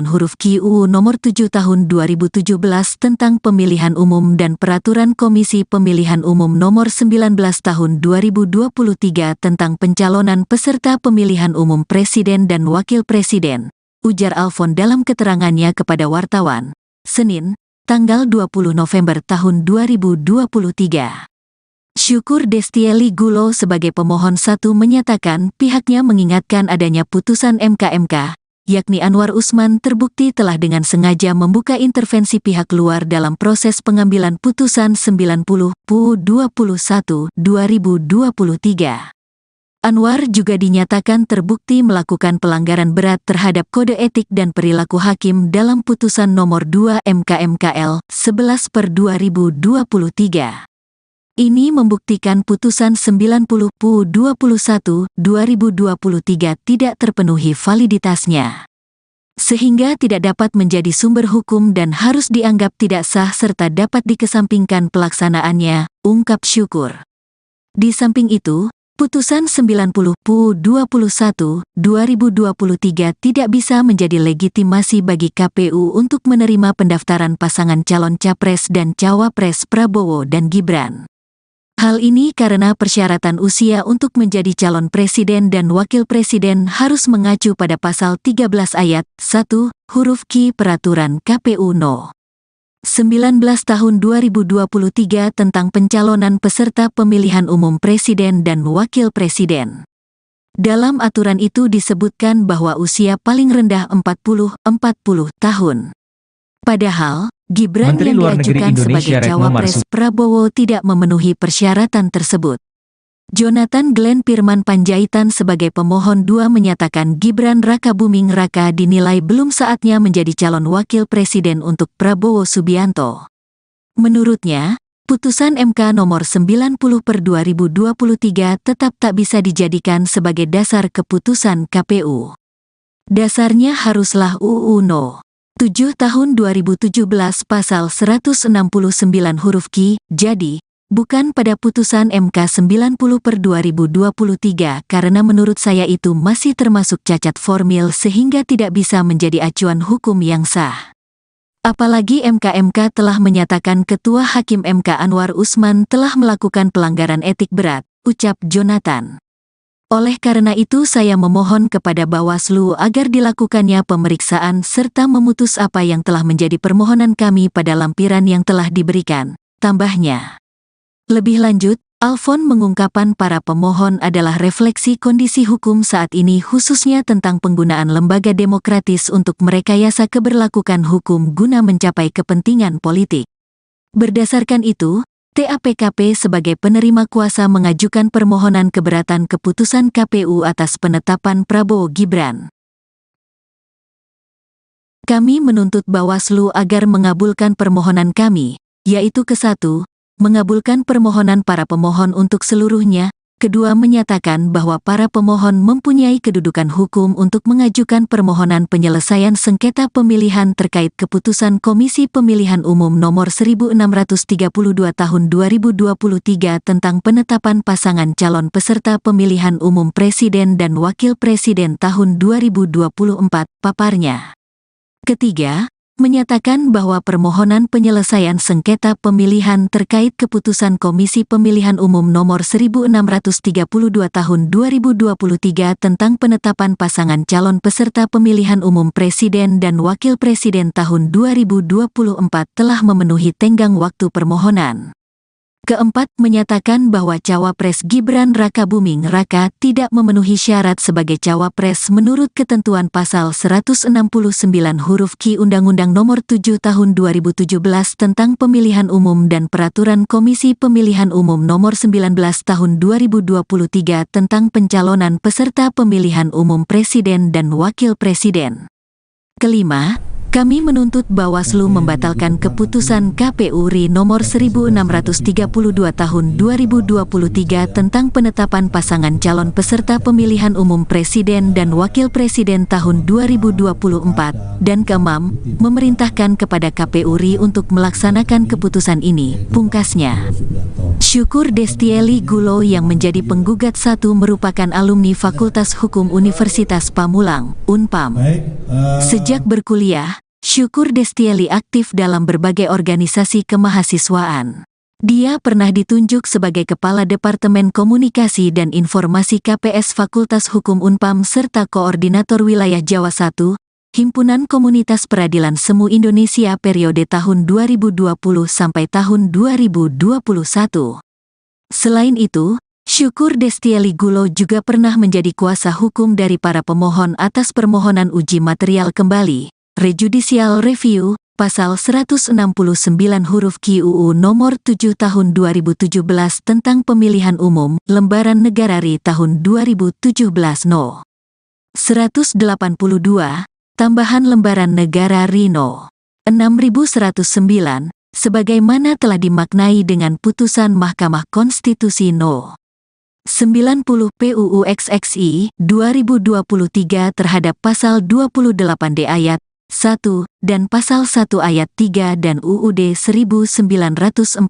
huruf Q UU nomor 7 tahun 2017 tentang pemilihan umum dan peraturan Komisi Pemilihan Umum nomor 19 tahun 2023 tentang pencalonan peserta pemilihan umum presiden dan wakil presiden, ujar Alfon dalam keterangannya kepada wartawan, Senin, tanggal 20 November tahun 2023. Syukur Destieli Gulo sebagai pemohon 1 menyatakan pihaknya mengingatkan adanya putusan MK, yakni Anwar Usman terbukti telah dengan sengaja membuka intervensi pihak luar dalam proses pengambilan putusan 90/21/2023. Anwar juga dinyatakan terbukti melakukan pelanggaran berat terhadap kode etik dan perilaku hakim dalam putusan nomor 2 MK/MKL 11/2023. Ini membuktikan putusan 90/21/2023 tidak terpenuhi validitasnya, sehingga tidak dapat menjadi sumber hukum dan harus dianggap tidak sah serta dapat dikesampingkan pelaksanaannya, ungkap Syukur. Di samping itu, putusan 90/21/2023 tidak bisa menjadi legitimasi bagi KPU untuk menerima pendaftaran pasangan calon Capres dan Cawapres Prabowo dan Gibran. Hal ini karena persyaratan usia untuk menjadi calon presiden dan wakil presiden harus mengacu pada pasal 13 ayat 1, huruf Q Peraturan KPU No. 19 tahun 2023 tentang pencalonan peserta pemilihan umum presiden dan wakil presiden. Dalam aturan itu disebutkan bahwa usia paling rendah 40 tahun. Padahal, Gibran Menteri yang Luar Negeri diajukan sebagai Indonesia Retno Cawapres Marsudi Prabowo tidak memenuhi persyaratan tersebut. Jonathan Glenn Firman Panjaitan sebagai pemohon 2 menyatakan Gibran Rakabuming Raka dinilai belum saatnya menjadi calon wakil presiden untuk Prabowo Subianto. Menurutnya, putusan MK nomor 90/2023 tetap tak bisa dijadikan sebagai dasar keputusan KPU. Dasarnya haruslah UU No. 7 tahun 2017 pasal 169 huruf Q, jadi, bukan pada putusan MK 90/2023 karena menurut saya itu masih termasuk cacat formil sehingga tidak bisa menjadi acuan hukum yang sah. Apalagi MK telah menyatakan Ketua Hakim MK Anwar Usman telah melakukan pelanggaran etik berat, ucap Jonathan. Oleh karena itu saya memohon kepada Bawaslu agar dilakukannya pemeriksaan serta memutus apa yang telah menjadi permohonan kami pada lampiran yang telah diberikan, tambahnya. Lebih lanjut, Alfon mengungkapkan para pemohon adalah refleksi kondisi hukum saat ini khususnya tentang penggunaan lembaga demokratis untuk merekayasa keberlakuan hukum guna mencapai kepentingan politik. Berdasarkan itu, TAPKP sebagai penerima kuasa mengajukan permohonan keberatan keputusan KPU atas penetapan Prabowo Gibran. Kami menuntut Bawaslu agar mengabulkan permohonan kami, yaitu ke-1, mengabulkan permohonan para pemohon untuk seluruhnya, kedua menyatakan bahwa para pemohon mempunyai kedudukan hukum untuk mengajukan permohonan penyelesaian sengketa pemilihan terkait keputusan Komisi Pemilihan Umum Nomor 1632 Tahun 2023 tentang penetapan pasangan calon peserta pemilihan umum presiden dan wakil presiden tahun 2024, paparnya. Ketiga, menyatakan bahwa permohonan penyelesaian sengketa pemilihan terkait keputusan Komisi Pemilihan Umum Nomor 1632 Tahun 2023 tentang penetapan pasangan calon peserta pemilihan umum presiden dan wakil presiden tahun 2024 telah memenuhi tenggang waktu permohonan. Keempat, menyatakan bahwa Cawapres Gibran Rakabuming Raka tidak memenuhi syarat sebagai Cawapres menurut ketentuan pasal 169 huruf Q Undang-Undang Nomor 7 Tahun 2017 tentang Pemilihan Umum dan Peraturan Komisi Pemilihan Umum Nomor 19 Tahun 2023 tentang pencalonan peserta pemilihan umum presiden dan wakil presiden. Kelima, kami menuntut Bawaslu membatalkan keputusan KPU RI nomor 1632 tahun 2023 tentang penetapan pasangan calon peserta pemilihan umum presiden dan wakil presiden tahun 2024, dan keenam, memerintahkan kepada KPU RI untuk melaksanakan keputusan ini, pungkasnya. Syukur Destieli Gulo yang menjadi penggugat 1 merupakan alumni Fakultas Hukum Universitas Pamulang, Unpam. Sejak berkuliah, Syukur Destieli aktif dalam berbagai organisasi kemahasiswaan. Dia pernah ditunjuk sebagai Kepala Departemen Komunikasi dan Informasi KPS Fakultas Hukum Unpam serta Koordinator Wilayah Jawa I, Himpunan Komunitas Peradilan Semu Indonesia periode tahun 2020 sampai tahun 2021. Selain itu, Syukur Destieli Gulo juga pernah menjadi kuasa hukum dari para pemohon atas permohonan uji material kembali, rejudicial review, pasal 169 huruf Q UU nomor 7 tahun 2017 tentang pemilihan umum, lembaran negara RI tahun 2017 No. 182, tambahan lembaran negara RI No. 6109, sebagaimana telah dimaknai dengan putusan Mahkamah Konstitusi No. 90 PUU XXI 2023 terhadap pasal 28D ayat 1 dan pasal 1 ayat 3 dan UUD 1945.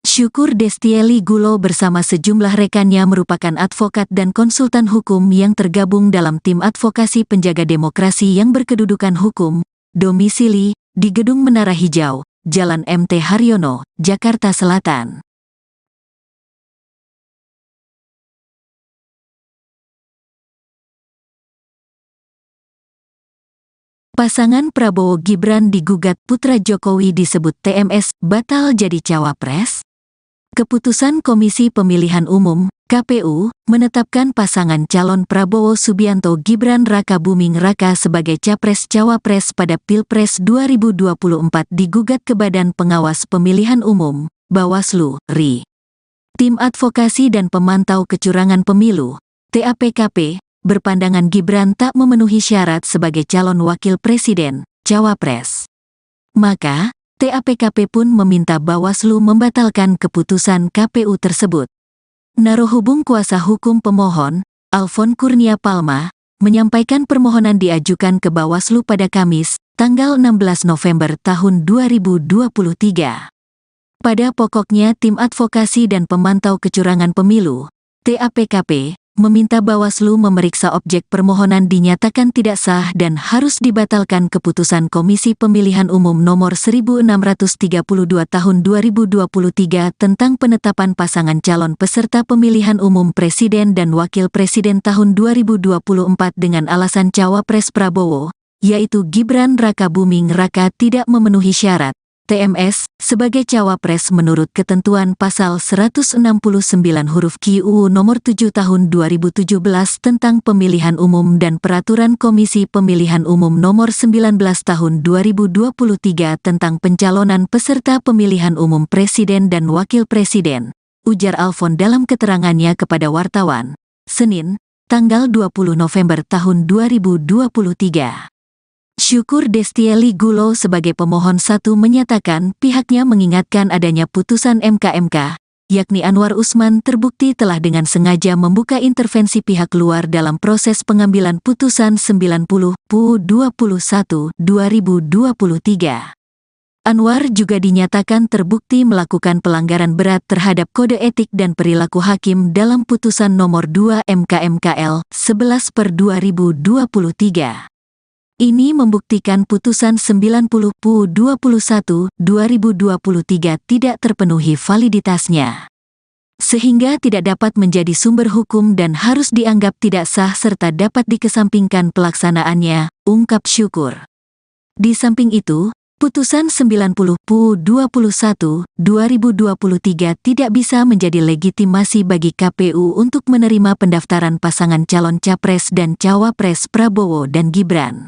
Syukur Destieli Gulo bersama sejumlah rekannya merupakan advokat dan konsultan hukum yang tergabung dalam tim advokasi penjaga demokrasi yang berkedudukan hukum, domisili di Gedung Menara Hijau, Jalan MT Haryono, Jakarta Selatan. Pasangan Prabowo Gibran digugat putra Jokowi disebut TMS batal jadi cawapres. Keputusan Komisi Pemilihan Umum (KPU) menetapkan pasangan calon Prabowo Subianto Gibran Rakabuming Raka sebagai capres-cawapres pada Pilpres 2024 digugat ke Badan Pengawas Pemilihan Umum (Bawaslu, RI). Tim Advokasi dan Pemantau Kecurangan Pemilu (TAPKP) berpandangan Gibran tak memenuhi syarat sebagai calon wakil presiden, cawapres. Maka, TAPKP pun meminta Bawaslu membatalkan keputusan KPU tersebut. Narohubung kuasa hukum pemohon, Alfon Kurnia Palma, menyampaikan permohonan diajukan ke Bawaslu pada Kamis, tanggal 16 November tahun 2023. Pada pokoknya Tim Advokasi dan Pemantau Kecurangan Pemilu, TAPKP, meminta Bawaslu memeriksa objek permohonan dinyatakan tidak sah dan harus dibatalkan keputusan Komisi Pemilihan Umum nomor 1632 tahun 2023 tentang penetapan pasangan calon peserta pemilihan umum presiden dan wakil presiden tahun 2024 dengan alasan cawapres Prabowo, yaitu Gibran Rakabuming Raka tidak memenuhi syarat TMS sebagai cawapres menurut ketentuan pasal 169 huruf Q UU nomor 7 tahun 2017 tentang pemilihan umum dan peraturan Komisi Pemilihan Umum nomor 19 tahun 2023 tentang pencalonan peserta pemilihan umum presiden dan wakil presiden, ujar Alfon dalam keterangannya kepada wartawan, Senin, tanggal 20 November tahun 2023. Syukur Destieli Gulo sebagai pemohon 1 menyatakan pihaknya mengingatkan adanya putusan MK, yakni Anwar Usman terbukti telah dengan sengaja membuka intervensi pihak luar dalam proses pengambilan putusan 90 PUU 21 2023. Anwar juga dinyatakan terbukti melakukan pelanggaran berat terhadap kode etik dan perilaku hakim dalam putusan nomor 2 MK/MKL 11/2023. Ini membuktikan putusan 90 PUU 21 2023 tidak terpenuhi validitasnya, sehingga tidak dapat menjadi sumber hukum dan harus dianggap tidak sah serta dapat dikesampingkan pelaksanaannya, ungkap Syukur. Di samping itu, putusan 90 PUU 21 2023 tidak bisa menjadi legitimasi bagi KPU untuk menerima pendaftaran pasangan calon capres dan cawapres Prabowo dan Gibran.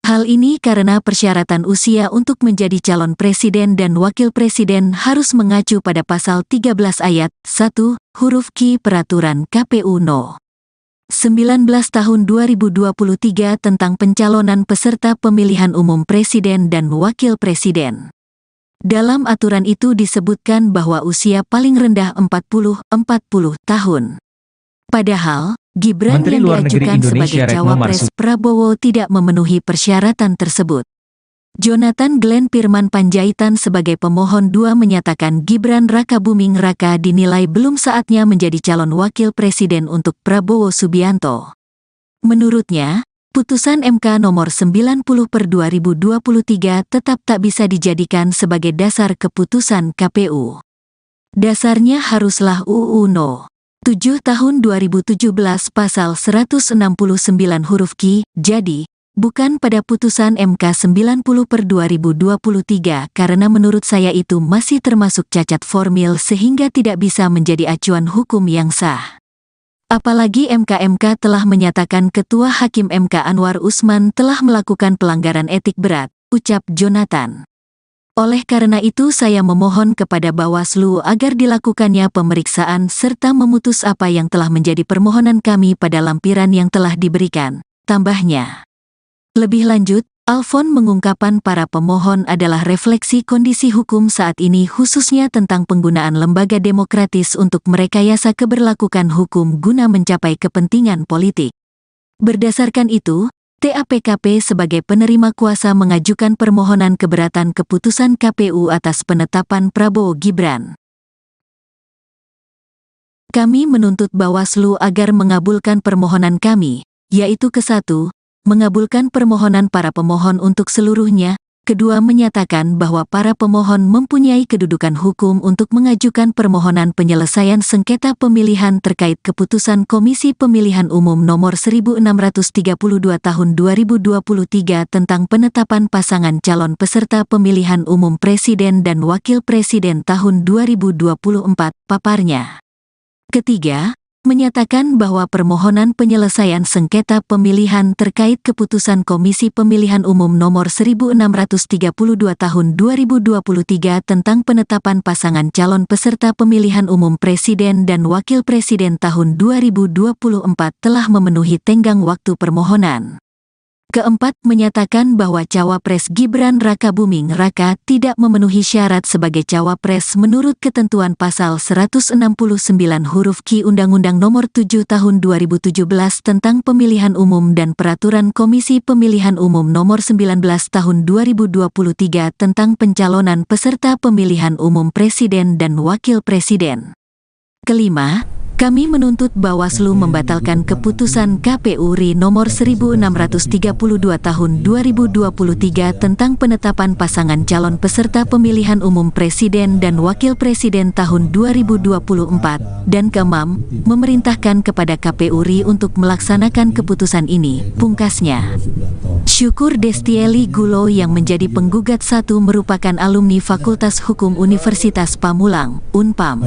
Hal ini karena persyaratan usia untuk menjadi calon presiden dan wakil presiden harus mengacu pada pasal 13 ayat 1, huruf Q Peraturan KPU No. 19 tahun 2023 tentang pencalonan peserta pemilihan umum presiden dan wakil presiden. Dalam aturan itu disebutkan bahwa usia paling rendah 40 tahun. Padahal, Gibran Menteri yang Luar Negeri diajukan Indonesia sebagai Retno cawapres Marsudi Prabowo tidak memenuhi persyaratan tersebut. Jonathan Glenn Firman Panjaitan sebagai pemohon 2 menyatakan Gibran Rakabuming Raka dinilai belum saatnya menjadi calon wakil presiden untuk Prabowo Subianto. Menurutnya, putusan MK nomor 90/2023 tetap tak bisa dijadikan sebagai dasar keputusan KPU. Dasarnya haruslah UU No. 7 tahun 2017 pasal 169 huruf Q, jadi, bukan pada putusan MK 90/2023 karena menurut saya itu masih termasuk cacat formil sehingga tidak bisa menjadi acuan hukum yang sah. Apalagi MK telah menyatakan Ketua Hakim MK Anwar Usman telah melakukan pelanggaran etik berat, ucap Jonathan. Oleh karena itu saya memohon kepada Bawaslu agar dilakukannya pemeriksaan serta memutus apa yang telah menjadi permohonan kami pada lampiran yang telah diberikan, tambahnya. Lebih lanjut, Alfon mengungkapkan para pemohon adalah refleksi kondisi hukum saat ini khususnya tentang penggunaan lembaga demokratis untuk merekayasa keberlakuan hukum guna mencapai kepentingan politik. Berdasarkan itu, TAPKP sebagai penerima kuasa mengajukan permohonan keberatan keputusan KPU atas penetapan Prabowo Gibran. Kami menuntut Bawaslu agar mengabulkan permohonan kami, yaitu ke-1, mengabulkan permohonan para pemohon untuk seluruhnya, kedua menyatakan bahwa para pemohon mempunyai kedudukan hukum untuk mengajukan permohonan penyelesaian sengketa pemilihan terkait keputusan Komisi Pemilihan Umum Nomor 1632 Tahun 2023 tentang penetapan pasangan calon peserta pemilihan umum Presiden dan Wakil Presiden tahun 2024, paparnya. Ketiga, menyatakan bahwa permohonan penyelesaian sengketa pemilihan terkait keputusan Komisi Pemilihan Umum Nomor 1632 Tahun 2023 tentang penetapan pasangan calon peserta pemilihan umum Presiden dan Wakil Presiden tahun 2024 telah memenuhi tenggang waktu permohonan. Keempat, menyatakan bahwa Cawapres Gibran Rakabuming Raka tidak memenuhi syarat sebagai Cawapres menurut ketentuan pasal 169 huruf Q Undang-Undang Nomor 7 Tahun 2017 tentang Pemilihan Umum dan Peraturan Komisi Pemilihan Umum Nomor 19 Tahun 2023 tentang pencalonan peserta pemilihan umum Presiden dan Wakil Presiden. Kelima, kami menuntut Bawaslu membatalkan keputusan KPU RI nomor 1632 tahun 2023 tentang penetapan pasangan calon peserta pemilihan umum Presiden dan Wakil Presiden tahun 2024, dan keenam, memerintahkan kepada KPU RI untuk melaksanakan keputusan ini, pungkasnya. Syukur Destieli Gulo yang menjadi penggugat satu merupakan alumni Fakultas Hukum Universitas Pamulang, Unpam.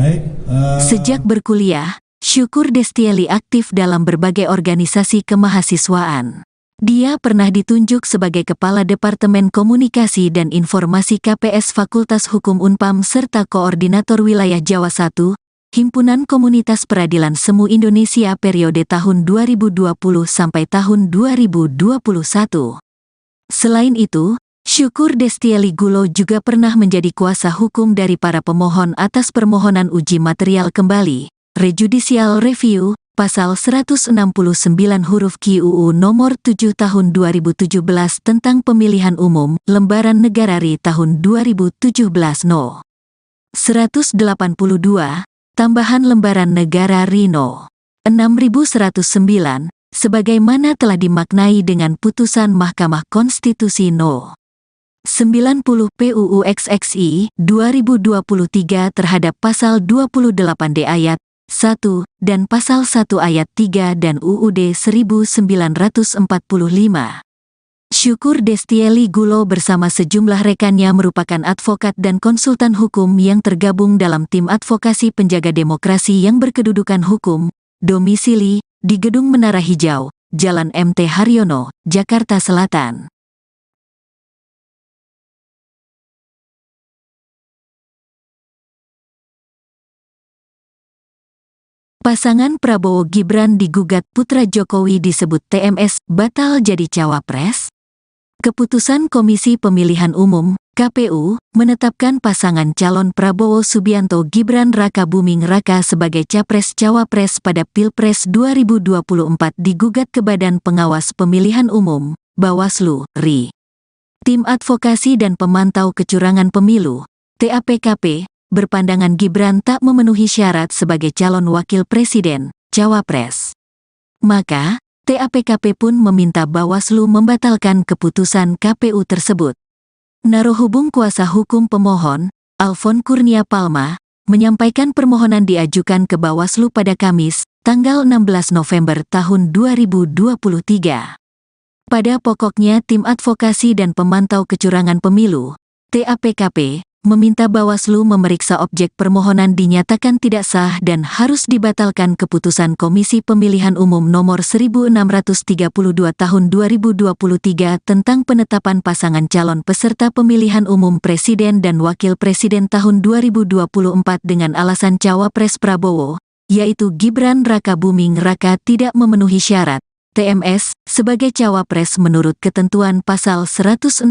Sejak berkuliah, Syukur Destieli aktif dalam berbagai organisasi kemahasiswaan. Dia pernah ditunjuk sebagai Kepala Departemen Komunikasi dan Informasi KPS Fakultas Hukum Unpam serta Koordinator Wilayah Jawa I, Himpunan Komunitas Peradilan Semu Indonesia periode tahun 2020 sampai tahun 2021. Selain itu, Syukur Destieli Gulo juga pernah menjadi kuasa hukum dari para pemohon atas permohonan uji material kembali, Rejudicial Review, Pasal 169 huruf Q UU Nomor 7 Tahun 2017 tentang Pemilihan Umum, Lembaran Negara RI tahun 2017 No. 182, Tambahan Lembaran Negara RI No. 6109, sebagaimana telah dimaknai dengan putusan Mahkamah Konstitusi No. 90 PUU XXI 2023 terhadap Pasal 28D ayat 1 dan Pasal 1 ayat 3 dan UUD 1945. Syukur Destieli Gulo bersama sejumlah rekannya merupakan advokat dan konsultan hukum yang tergabung dalam tim advokasi penjaga demokrasi yang berkedudukan hukum, domisili di Gedung Menara Hijau, Jalan MT Haryono, Jakarta Selatan. Pasangan Prabowo Gibran digugat putra Jokowi disebut TMS batal jadi cawapres. Keputusan Komisi Pemilihan Umum (KPU) menetapkan pasangan calon Prabowo Subianto Gibran Rakabuming Raka sebagai capres-cawapres pada Pilpres 2024 digugat ke Badan Pengawas Pemilihan Umum (Bawaslu) RI. Tim Advokasi dan Pemantau Kecurangan Pemilu (TAPKP) berpandangan Gibran tak memenuhi syarat sebagai calon wakil presiden, cawapres. Maka, TAPKP pun meminta Bawaslu membatalkan keputusan KPU tersebut. Narohubung kuasa hukum pemohon, Alfon Kurnia Palma, menyampaikan permohonan diajukan ke Bawaslu pada Kamis, tanggal 16 November tahun 2023. Pada pokoknya Tim Advokasi dan Pemantau Kecurangan Pemilu, TAPKP, meminta Bawaslu memeriksa objek permohonan dinyatakan tidak sah dan harus dibatalkan keputusan Komisi Pemilihan Umum Nomor 1632 Tahun 2023 tentang penetapan pasangan calon peserta pemilihan umum Presiden dan Wakil Presiden tahun 2024 dengan alasan Cawapres Prabowo, yaitu Gibran Rakabuming Raka tidak memenuhi syarat TMS sebagai cawapres menurut ketentuan pasal 169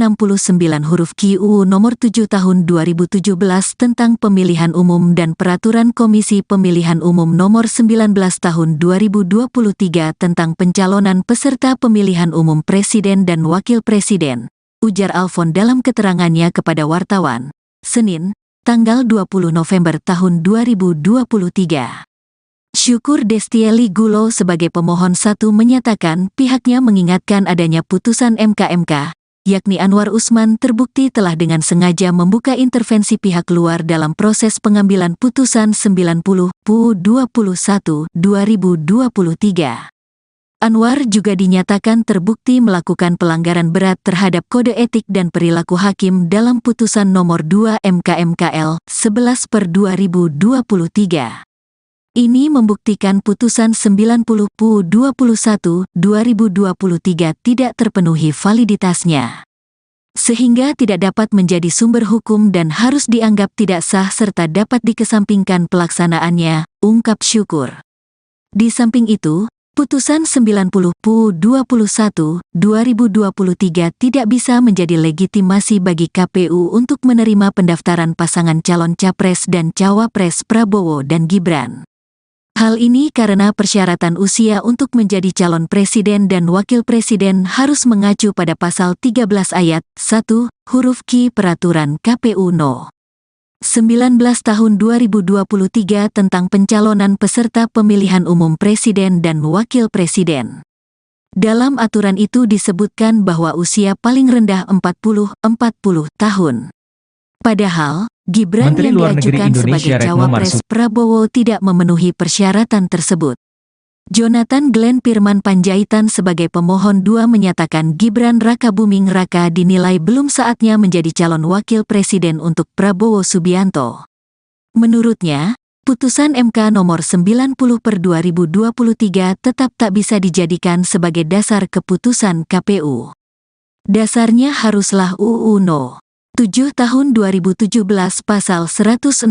huruf Q UU nomor 7 tahun 2017 tentang pemilihan umum dan peraturan Komisi Pemilihan Umum nomor 19 tahun 2023 tentang pencalonan peserta pemilihan umum presiden dan wakil presiden, ujar Alfon dalam keterangannya kepada wartawan, Senin, tanggal 20 November tahun 2023. Syukur Destieli Gulo sebagai pemohon 1 menyatakan pihaknya mengingatkan adanya putusan MK, yakni Anwar Usman terbukti telah dengan sengaja membuka intervensi pihak luar dalam proses pengambilan putusan 90 PU 21 2023. Anwar juga dinyatakan terbukti melakukan pelanggaran berat terhadap kode etik dan perilaku hakim dalam putusan nomor 2 MKMKL 11/2023. Ini membuktikan putusan 90 PU 21 2023 tidak terpenuhi validitasnya, sehingga tidak dapat menjadi sumber hukum dan harus dianggap tidak sah serta dapat dikesampingkan pelaksanaannya, ungkap Syukur. Di samping itu, putusan 90 PU 21 2023 tidak bisa menjadi legitimasi bagi KPU untuk menerima pendaftaran pasangan calon Capres dan Cawapres Prabowo dan Gibran. Hal ini karena persyaratan usia untuk menjadi calon presiden dan wakil presiden harus mengacu pada pasal 13 ayat 1, huruf Q Peraturan KPU No. 19 tahun 2023 tentang pencalonan peserta pemilihan umum presiden dan wakil presiden. Dalam aturan itu disebutkan bahwa usia paling rendah 40 tahun. Padahal, Gibran Menteri yang Luar Negeri diajukan Indonesia sebagai Retno cawapres Marsudi Prabowo tidak memenuhi persyaratan tersebut. Jonathan Glenn Firman Panjaitan sebagai pemohon 2 menyatakan Gibran Rakabuming Raka dinilai belum saatnya menjadi calon wakil presiden untuk Prabowo Subianto. Menurutnya, putusan MK nomor 90/2023 tetap tak bisa dijadikan sebagai dasar keputusan KPU. Dasarnya haruslah UU No. 7 tahun 2017 pasal 169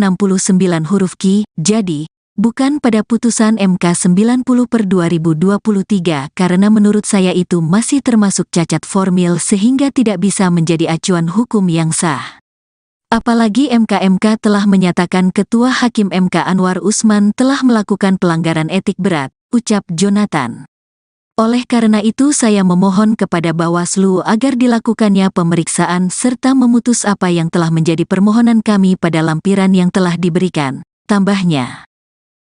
huruf Q, jadi, bukan pada putusan MK 90/2023 karena menurut saya itu masih termasuk cacat formil sehingga tidak bisa menjadi acuan hukum yang sah. Apalagi MK telah menyatakan Ketua Hakim MK Anwar Usman telah melakukan pelanggaran etik berat, ucap Jonathan. Oleh karena itu saya memohon kepada Bawaslu agar dilakukannya pemeriksaan serta memutus apa yang telah menjadi permohonan kami pada lampiran yang telah diberikan, tambahnya.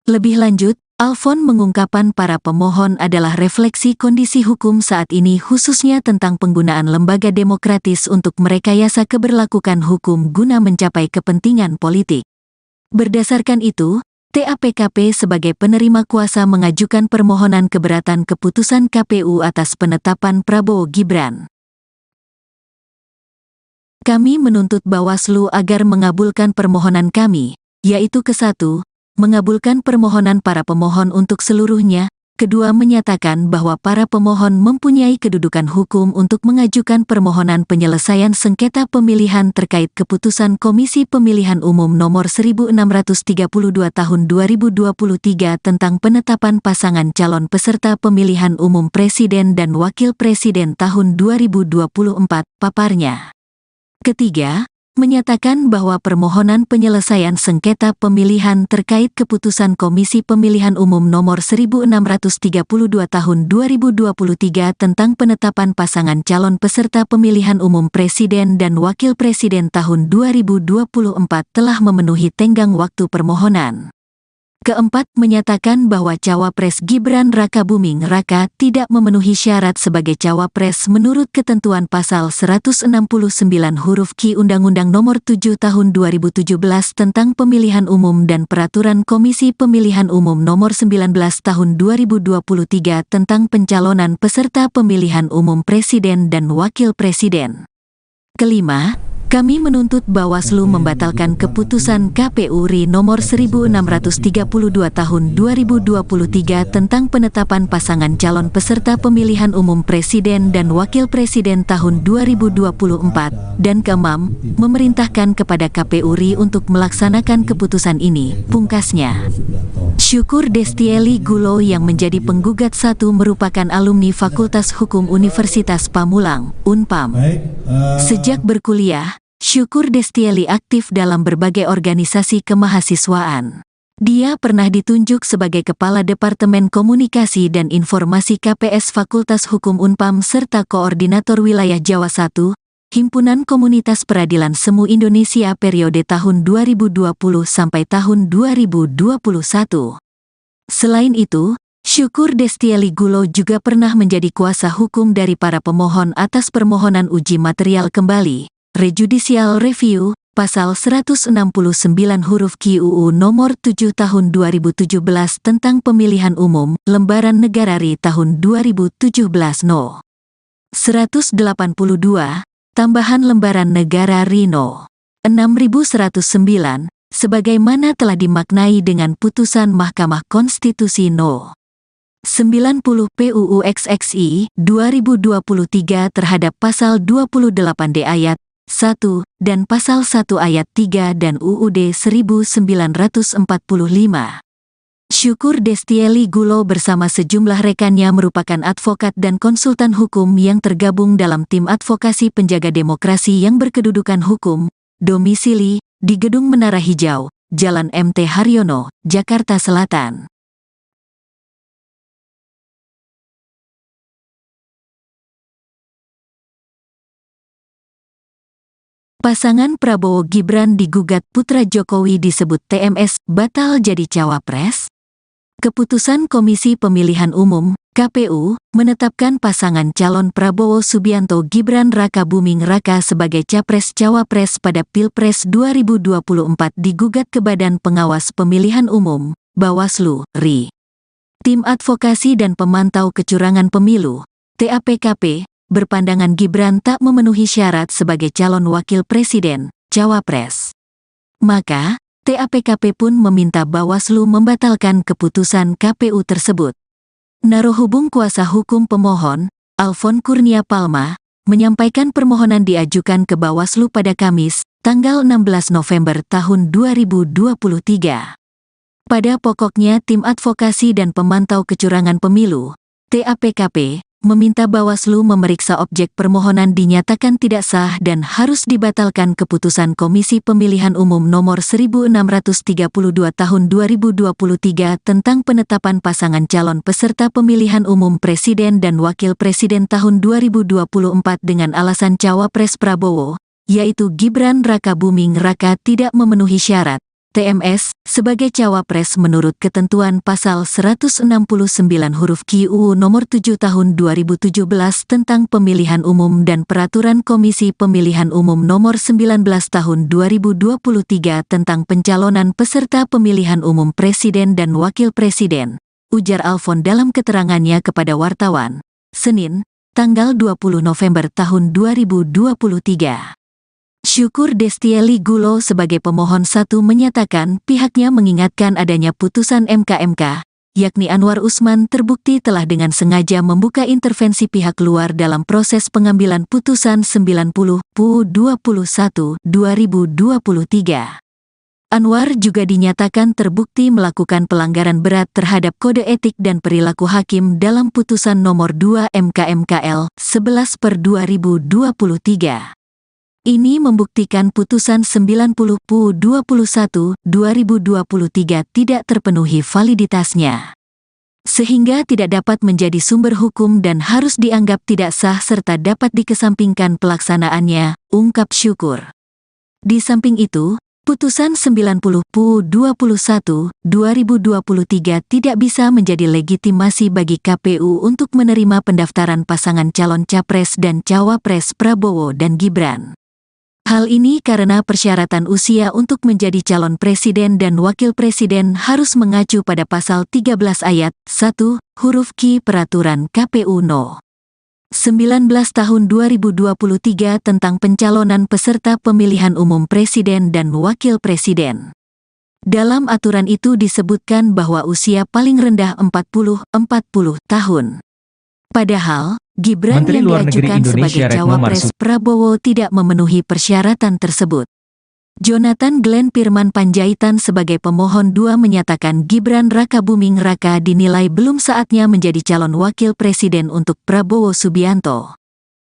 Lebih lanjut, Alfon mengungkapkan para pemohon adalah refleksi kondisi hukum saat ini khususnya tentang penggunaan lembaga demokratis untuk merekayasa keberlakuan hukum guna mencapai kepentingan politik. Berdasarkan itu, TAPKP sebagai penerima kuasa mengajukan permohonan keberatan keputusan KPU atas penetapan Prabowo Gibran. Kami menuntut Bawaslu agar mengabulkan permohonan kami, yaitu ke-1, mengabulkan permohonan para pemohon untuk seluruhnya, kedua menyatakan bahwa para pemohon mempunyai kedudukan hukum untuk mengajukan permohonan penyelesaian sengketa pemilihan terkait keputusan Komisi Pemilihan Umum Nomor 1632 Tahun 2023 tentang penetapan pasangan calon peserta pemilihan umum Presiden dan Wakil Presiden tahun 2024, paparnya. Ketiga, menyatakan bahwa permohonan penyelesaian sengketa pemilihan terkait keputusan Komisi Pemilihan Umum Nomor 1632 Tahun 2023 tentang penetapan pasangan calon peserta pemilihan umum Presiden dan Wakil Presiden tahun 2024 telah memenuhi tenggang waktu permohonan. Keempat, menyatakan bahwa Cawapres Gibran Rakabuming Raka tidak memenuhi syarat sebagai Cawapres menurut ketentuan pasal 169 huruf Q Undang-Undang Nomor 7 Tahun 2017 tentang Pemilihan Umum dan Peraturan Komisi Pemilihan Umum Nomor 19 Tahun 2023 tentang pencalonan peserta pemilihan umum Presiden dan Wakil Presiden. Kelima, kami menuntut Bawaslu membatalkan keputusan KPU RI nomor 1632 tahun 2023 tentang penetapan pasangan calon peserta pemilihan umum Presiden dan Wakil Presiden tahun 2024, dan keenam, memerintahkan kepada KPU RI untuk melaksanakan keputusan ini, pungkasnya. Syukur Destieli Gulo yang menjadi penggugat satu merupakan alumni Fakultas Hukum Universitas Pamulang, Unpam. Sejak berkuliah, Syukur Destieli aktif dalam berbagai organisasi kemahasiswaan. Dia pernah ditunjuk sebagai Kepala Departemen Komunikasi dan Informasi KPS Fakultas Hukum Unpam serta Koordinator Wilayah Jawa I, Himpunan Komunitas Peradilan Semu Indonesia periode tahun 2020 sampai tahun 2021. Selain itu, Syukur Destieli Gulo juga pernah menjadi kuasa hukum dari para pemohon atas permohonan uji material kembali, Rejudicial Review, pasal 169 huruf Q UU nomor 7 tahun 2017 tentang pemilihan umum, lembaran negara RI tahun 2017 No. 182, tambahan lembaran negara RI No. 6109, sebagaimana telah dimaknai dengan putusan Mahkamah Konstitusi No. 90 PUU XXI 2023 terhadap pasal 28D ayat 1 dan pasal 1 ayat 3 dan UUD 1945. Syukur Destieli Gulo bersama sejumlah rekannya merupakan advokat dan konsultan hukum yang tergabung dalam tim advokasi penjaga demokrasi yang berkedudukan hukum, domisili di Gedung Menara Hijau, Jalan MT Haryono, Jakarta Selatan. Pasangan Prabowo Gibran digugat putra Jokowi disebut TMS batal jadi cawapres. Keputusan Komisi Pemilihan Umum (KPU) menetapkan pasangan calon Prabowo Subianto Gibran Rakabuming Raka sebagai capres-cawapres pada Pilpres 2024 digugat ke Badan Pengawas Pemilihan Umum (Bawaslu) RI. Tim Advokasi dan Pemantau Kecurangan Pemilu (TAPKP) berpandangan Gibran tak memenuhi syarat sebagai calon wakil presiden, cawapres. Maka, TAPKP pun meminta Bawaslu membatalkan keputusan KPU tersebut. Narohubung kuasa hukum pemohon, Alfon Kurnia Palma, menyampaikan permohonan diajukan ke Bawaslu pada Kamis, tanggal 16 November tahun 2023. Pada pokoknya Tim Advokasi dan Pemantau Kecurangan Pemilu, TAPKP, meminta Bawaslu memeriksa objek permohonan dinyatakan tidak sah dan harus dibatalkan keputusan Komisi Pemilihan Umum Nomor 1632 Tahun 2023 tentang penetapan pasangan calon peserta pemilihan umum Presiden dan Wakil Presiden tahun 2024 dengan alasan Cawapres Prabowo, yaitu Gibran Rakabuming Raka tidak memenuhi syarat TMS sebagai cawapres menurut ketentuan pasal 169 huruf Q UU nomor 7 tahun 2017 tentang pemilihan umum dan peraturan Komisi Pemilihan Umum nomor 19 tahun 2023 tentang pencalonan peserta pemilihan umum presiden dan wakil presiden, ujar Alfon dalam keterangannya kepada wartawan, Senin, tanggal 20 November tahun 2023. Syukur Destieli Gulo sebagai pemohon satu menyatakan pihaknya mengingatkan adanya putusan MK, yakni Anwar Usman terbukti telah dengan sengaja membuka intervensi pihak luar dalam proses pengambilan putusan 90 PUU 21 2023. Anwar juga dinyatakan terbukti melakukan pelanggaran berat terhadap kode etik dan perilaku hakim dalam putusan nomor 2 MK/MKL 11/2023. Ini membuktikan putusan 90 PUU 21 2023 tidak terpenuhi validitasnya, sehingga tidak dapat menjadi sumber hukum dan harus dianggap tidak sah serta dapat dikesampingkan pelaksanaannya, ungkap Syukur. Di samping itu, Putusan 90/21/2023 tidak bisa menjadi legitimasi bagi KPU untuk menerima pendaftaran pasangan calon Capres dan Cawapres Prabowo dan Gibran. Hal ini karena persyaratan usia untuk menjadi calon presiden dan wakil presiden harus mengacu pada pasal 13 ayat 1, huruf Q Peraturan KPU No. 19 tahun 2023 tentang pencalonan peserta pemilihan umum presiden dan wakil presiden. Dalam aturan itu disebutkan bahwa usia paling rendah 40 tahun. Padahal, Gibran Menteri yang Luar Negeri diajukan sebagai Indonesia Retno Cawapres Marsudi Prabowo tidak memenuhi persyaratan tersebut. Jonathan Glenn Firman Panjaitan sebagai pemohon 2 menyatakan Gibran Rakabuming Raka dinilai belum saatnya menjadi calon wakil presiden untuk Prabowo Subianto.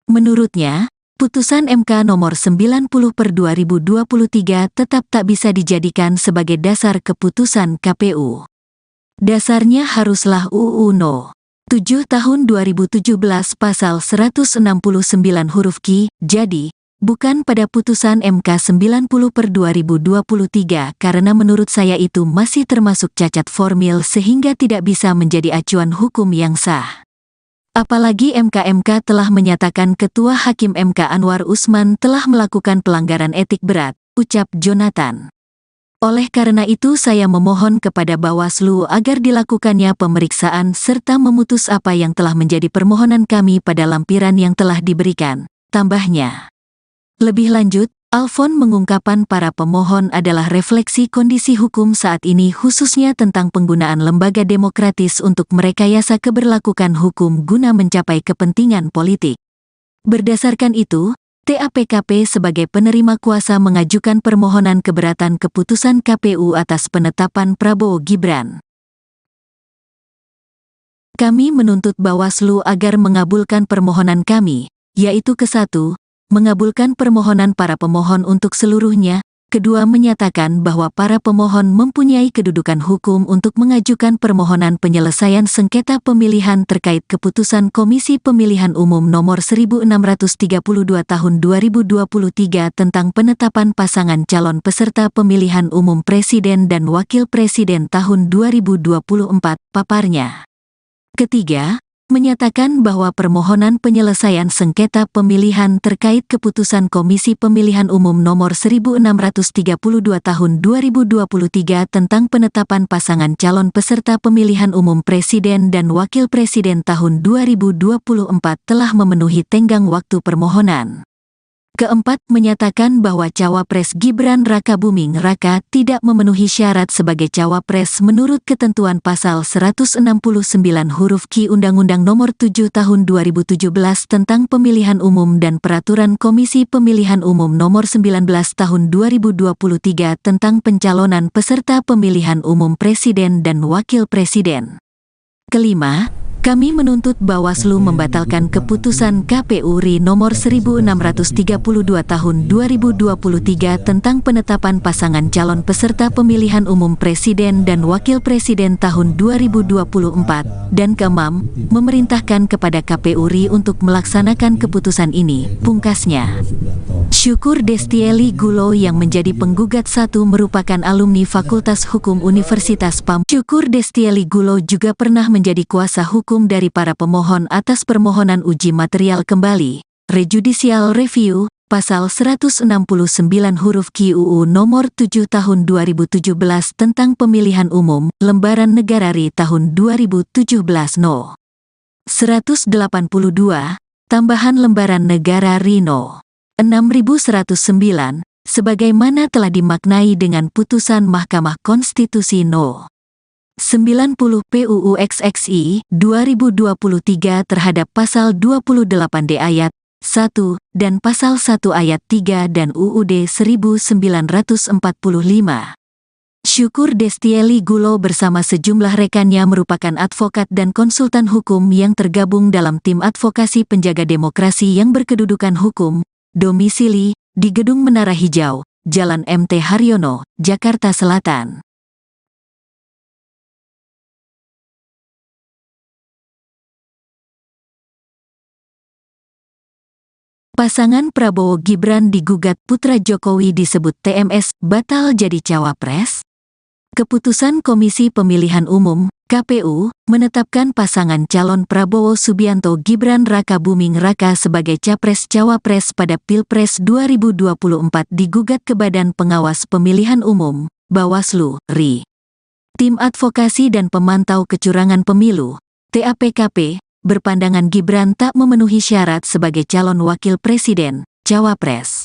Menurutnya, putusan MK nomor 90/2023 tetap tak bisa dijadikan sebagai dasar keputusan KPU. Dasarnya haruslah UU No. 7 tahun 2017 pasal 169 huruf Q, jadi, bukan pada putusan MK 90/2023 karena menurut saya itu masih termasuk cacat formil sehingga tidak bisa menjadi acuan hukum yang sah. Apalagi MK telah menyatakan Ketua Hakim MK Anwar Usman telah melakukan pelanggaran etik berat, ucap Jonathan. Oleh karena itu saya memohon kepada Bawaslu agar dilakukannya pemeriksaan serta memutus apa yang telah menjadi permohonan kami pada lampiran yang telah diberikan, tambahnya. Lebih lanjut, Alfon mengungkapkan para pemohon adalah refleksi kondisi hukum saat ini khususnya tentang penggunaan lembaga demokratis untuk merekayasa keberlakuan hukum guna mencapai kepentingan politik. Berdasarkan itu, TAPKP sebagai penerima kuasa mengajukan permohonan keberatan keputusan KPU atas penetapan Prabowo Gibran. Kami menuntut Bawaslu agar mengabulkan permohonan kami, yaitu ke-1, mengabulkan permohonan para pemohon untuk seluruhnya, kedua menyatakan bahwa para pemohon mempunyai kedudukan hukum untuk mengajukan permohonan penyelesaian sengketa pemilihan terkait keputusan Komisi Pemilihan Umum Nomor 1632 Tahun 2023 tentang penetapan pasangan calon peserta pemilihan umum presiden dan wakil presiden tahun 2024, paparnya. Ketiga, menyatakan bahwa permohonan penyelesaian sengketa pemilihan terkait keputusan Komisi Pemilihan Umum Nomor 1632 Tahun 2023 tentang penetapan pasangan calon peserta pemilihan umum presiden dan wakil presiden tahun 2024 telah memenuhi tenggang waktu permohonan. Keempat, menyatakan bahwa Cawapres Gibran Rakabuming Raka tidak memenuhi syarat sebagai Cawapres menurut ketentuan pasal 169 huruf Q Undang-Undang Nomor 7 Tahun 2017 tentang Pemilihan Umum dan Peraturan Komisi Pemilihan Umum Nomor 19 Tahun 2023 tentang pencalonan peserta pemilihan umum presiden dan wakil presiden. Kelima, kami menuntut Bawaslu membatalkan keputusan KPU RI nomor 1632 tahun 2023 tentang penetapan pasangan calon peserta pemilihan umum presiden dan wakil presiden tahun 2024, dan keenam, memerintahkan kepada KPU RI untuk melaksanakan keputusan ini, pungkasnya. Syukur Destieli Gulo yang menjadi penggugat 1 merupakan alumni Fakultas Hukum Universitas PAM. Syukur Destieli Gulo juga pernah menjadi kuasa hukum dari para pemohon atas permohonan uji material kembali, rejudicial review, pasal 169 huruf Q UU nomor 7 tahun 2017 tentang pemilihan umum, lembaran negara RI tahun 2017 No. 182, tambahan lembaran negara RI No. 6109, sebagaimana telah dimaknai dengan putusan Mahkamah Konstitusi No. 90 PUU XXI 2023 terhadap pasal 28D ayat 1 dan pasal 1 ayat 3 dan UUD 1945. Syukur Destieli Gulo bersama sejumlah rekannya merupakan advokat dan konsultan hukum yang tergabung dalam tim advokasi penjaga demokrasi yang berkedudukan hukum, domisili di Gedung Menara Hijau, Jalan MT Haryono, Jakarta Selatan. Pasangan Prabowo Gibran digugat putra Jokowi disebut TMS batal jadi cawapres. Keputusan Komisi Pemilihan Umum (KPU) menetapkan pasangan calon Prabowo Subianto Gibran Rakabuming Raka sebagai capres-cawapres pada Pilpres 2024 digugat ke Badan Pengawas Pemilihan Umum (Bawaslu, RI). Tim Advokasi dan Pemantau Kecurangan Pemilu (TAPKP) berpandangan Gibran tak memenuhi syarat sebagai calon wakil presiden, cawapres.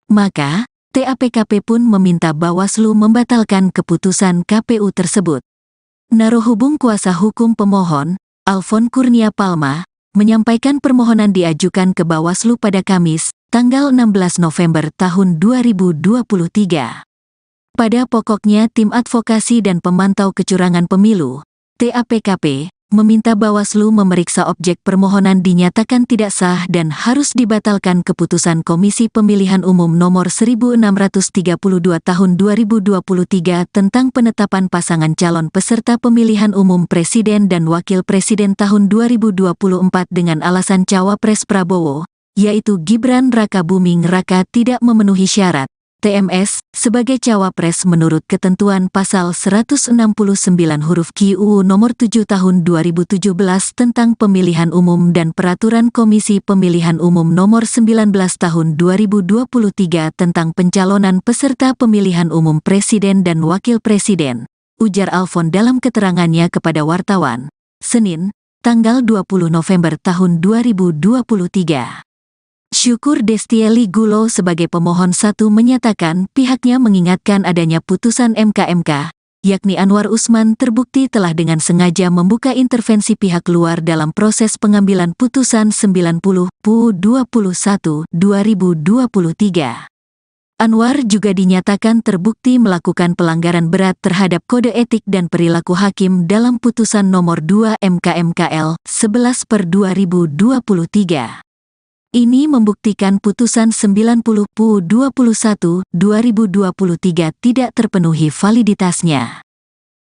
Maka, TAPKP pun meminta Bawaslu membatalkan keputusan KPU tersebut. Narohubung kuasa hukum pemohon, Alfon Kurnia Palma, menyampaikan permohonan diajukan ke Bawaslu pada Kamis, tanggal 16 November tahun 2023. Pada pokoknya Tim Advokasi dan Pemantau Kecurangan Pemilu, TAPKP, meminta Bawaslu memeriksa objek permohonan dinyatakan tidak sah dan harus dibatalkan keputusan Komisi Pemilihan Umum nomor 1632 tahun 2023 tentang penetapan pasangan calon peserta pemilihan umum presiden dan wakil presiden tahun 2024 dengan alasan cawapres Prabowo, yaitu Gibran Rakabuming Raka tidak memenuhi syarat TMS sebagai cawapres menurut ketentuan pasal 169 huruf Q UU nomor 7 tahun 2017 tentang pemilihan umum dan peraturan Komisi Pemilihan Umum nomor 19 tahun 2023 tentang pencalonan peserta pemilihan umum presiden dan wakil presiden, ujar Alfon dalam keterangannya kepada wartawan, Senin, tanggal 20 November tahun 2023. Syukur Destieli Gulo sebagai pemohon 1 menyatakan pihaknya mengingatkan adanya putusan MK, yakni Anwar Usman terbukti telah dengan sengaja membuka intervensi pihak luar dalam proses pengambilan putusan 90/21/2023. Anwar juga dinyatakan terbukti melakukan pelanggaran berat terhadap kode etik dan perilaku hakim dalam putusan nomor 2 MK/MKL 11/2023. Ini membuktikan putusan 90/21/2023 tidak terpenuhi validitasnya,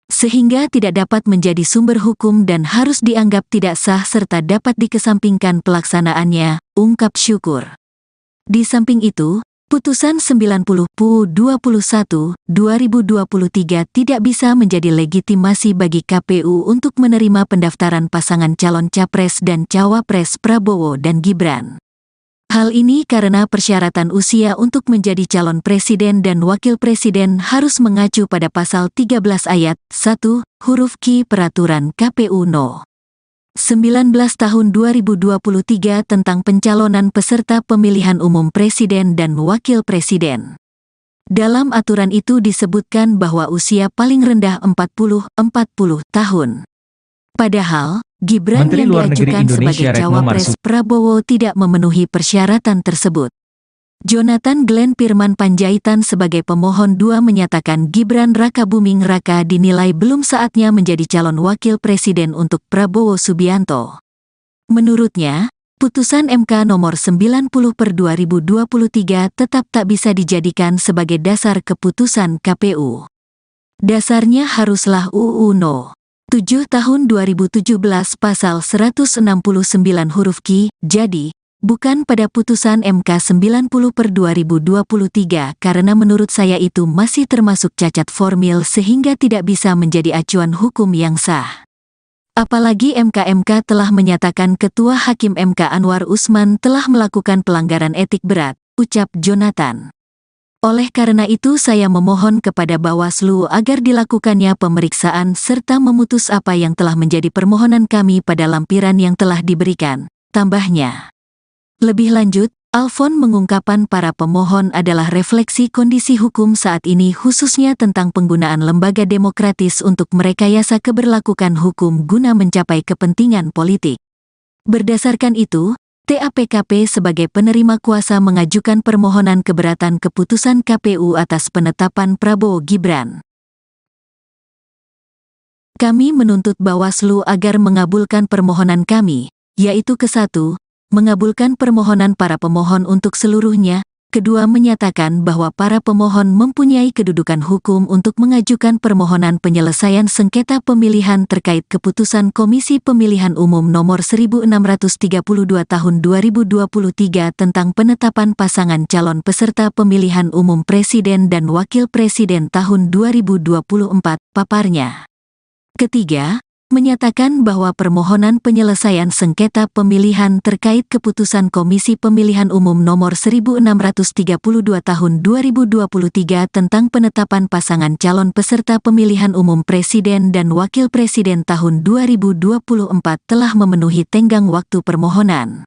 sehingga tidak dapat menjadi sumber hukum dan harus dianggap tidak sah serta dapat dikesampingkan pelaksanaannya, ungkap Syukur. Di samping itu, putusan 90/21/2023 tidak bisa menjadi legitimasi bagi KPU untuk menerima pendaftaran pasangan calon capres dan cawapres Prabowo dan Gibran. Hal ini karena persyaratan usia untuk menjadi calon presiden dan wakil presiden harus mengacu pada pasal 13 ayat 1, huruf Q Peraturan KPU No. 19 tahun 2023 tentang pencalonan peserta pemilihan umum presiden dan wakil presiden. Dalam aturan itu disebutkan bahwa usia paling rendah 40 tahun. Padahal, Gibran Menteri yang Luar Negeri diajukan Indonesia sebagai Retno cawapres Marsudi Prabowo tidak memenuhi persyaratan tersebut. Jonathan Glenn Pirman Panjaitan sebagai pemohon 2 menyatakan Gibran Rakabuming Raka dinilai belum saatnya menjadi calon wakil presiden untuk Prabowo Subianto. Menurutnya, putusan MK nomor 90/2023 tetap tak bisa dijadikan sebagai dasar keputusan KPU. Dasarnya haruslah UU No. 7 tahun 2017 pasal 169 huruf Q, jadi, bukan pada putusan MK 90/2023 karena menurut saya itu masih termasuk cacat formil sehingga tidak bisa menjadi acuan hukum yang sah. Apalagi MK telah menyatakan Ketua Hakim MK Anwar Usman telah melakukan pelanggaran etik berat, ucap Jonathan. Oleh karena itu saya memohon kepada Bawaslu agar dilakukannya pemeriksaan serta memutus apa yang telah menjadi permohonan kami pada lampiran yang telah diberikan, tambahnya. Lebih lanjut, Alfon mengungkapkan para pemohon adalah refleksi kondisi hukum saat ini khususnya tentang penggunaan lembaga demokratis untuk merekayasa keberlakuan hukum guna mencapai kepentingan politik. Berdasarkan itu, TAPKP sebagai penerima kuasa mengajukan permohonan keberatan keputusan KPU atas penetapan Prabowo Gibran. Kami menuntut Bawaslu agar mengabulkan permohonan kami, yaitu ke-1, mengabulkan permohonan para pemohon untuk seluruhnya, kedua menyatakan bahwa para pemohon mempunyai kedudukan hukum untuk mengajukan permohonan penyelesaian sengketa pemilihan terkait keputusan Komisi Pemilihan Umum Nomor 1632 Tahun 2023 tentang penetapan pasangan calon peserta pemilihan umum Presiden dan Wakil Presiden tahun 2024, paparnya. Ketiga, menyatakan bahwa permohonan penyelesaian sengketa pemilihan terkait keputusan Komisi Pemilihan Umum Nomor 1632 Tahun 2023 tentang penetapan pasangan calon peserta pemilihan umum Presiden dan Wakil Presiden tahun 2024 telah memenuhi tenggang waktu permohonan.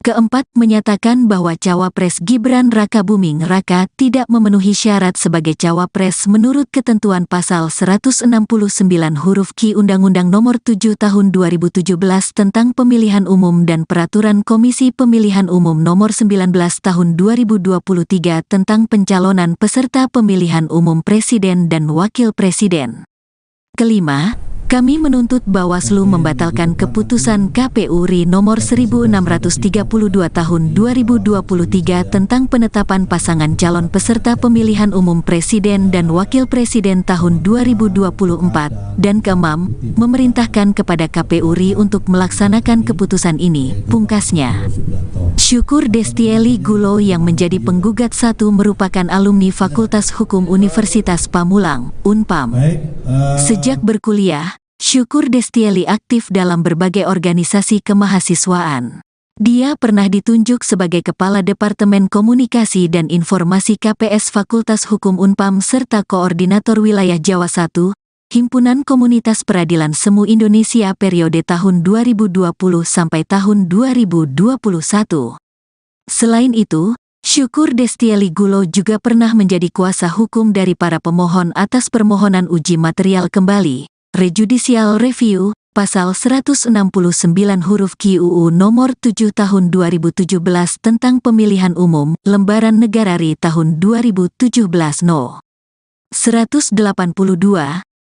Keempat, menyatakan bahwa Cawapres Gibran Rakabuming Raka tidak memenuhi syarat sebagai Cawapres menurut ketentuan pasal 169 huruf Q Undang-Undang Nomor 7 Tahun 2017 tentang Pemilihan Umum dan Peraturan Komisi Pemilihan Umum Nomor 19 Tahun 2023 tentang pencalonan peserta pemilihan umum Presiden dan Wakil Presiden. Kelima, kami menuntut Bawaslu membatalkan keputusan KPU RI nomor 1632 tahun 2023 tentang penetapan pasangan calon peserta pemilihan umum Presiden dan Wakil Presiden tahun 2024, dan keenam, memerintahkan kepada KPU RI untuk melaksanakan keputusan ini, pungkasnya. Syukur Destieli Gulo yang menjadi penggugat satu merupakan alumni Fakultas Hukum Universitas Pamulang, Unpam. Sejak berkuliah, Syukur Destieli aktif dalam berbagai organisasi kemahasiswaan. Dia pernah ditunjuk sebagai Kepala Departemen Komunikasi dan Informasi KPS Fakultas Hukum Unpam serta Koordinator Wilayah Jawa I, Himpunan Komunitas Peradilan Semu Indonesia periode tahun 2020 sampai tahun 2021. Selain itu, Syukur Destieli Gulo juga pernah menjadi kuasa hukum dari para pemohon atas permohonan uji material kembali, Rejudicial Review, pasal 169 huruf Q UU nomor 7 tahun 2017 tentang pemilihan umum, lembaran negara RI tahun 2017 No. 182,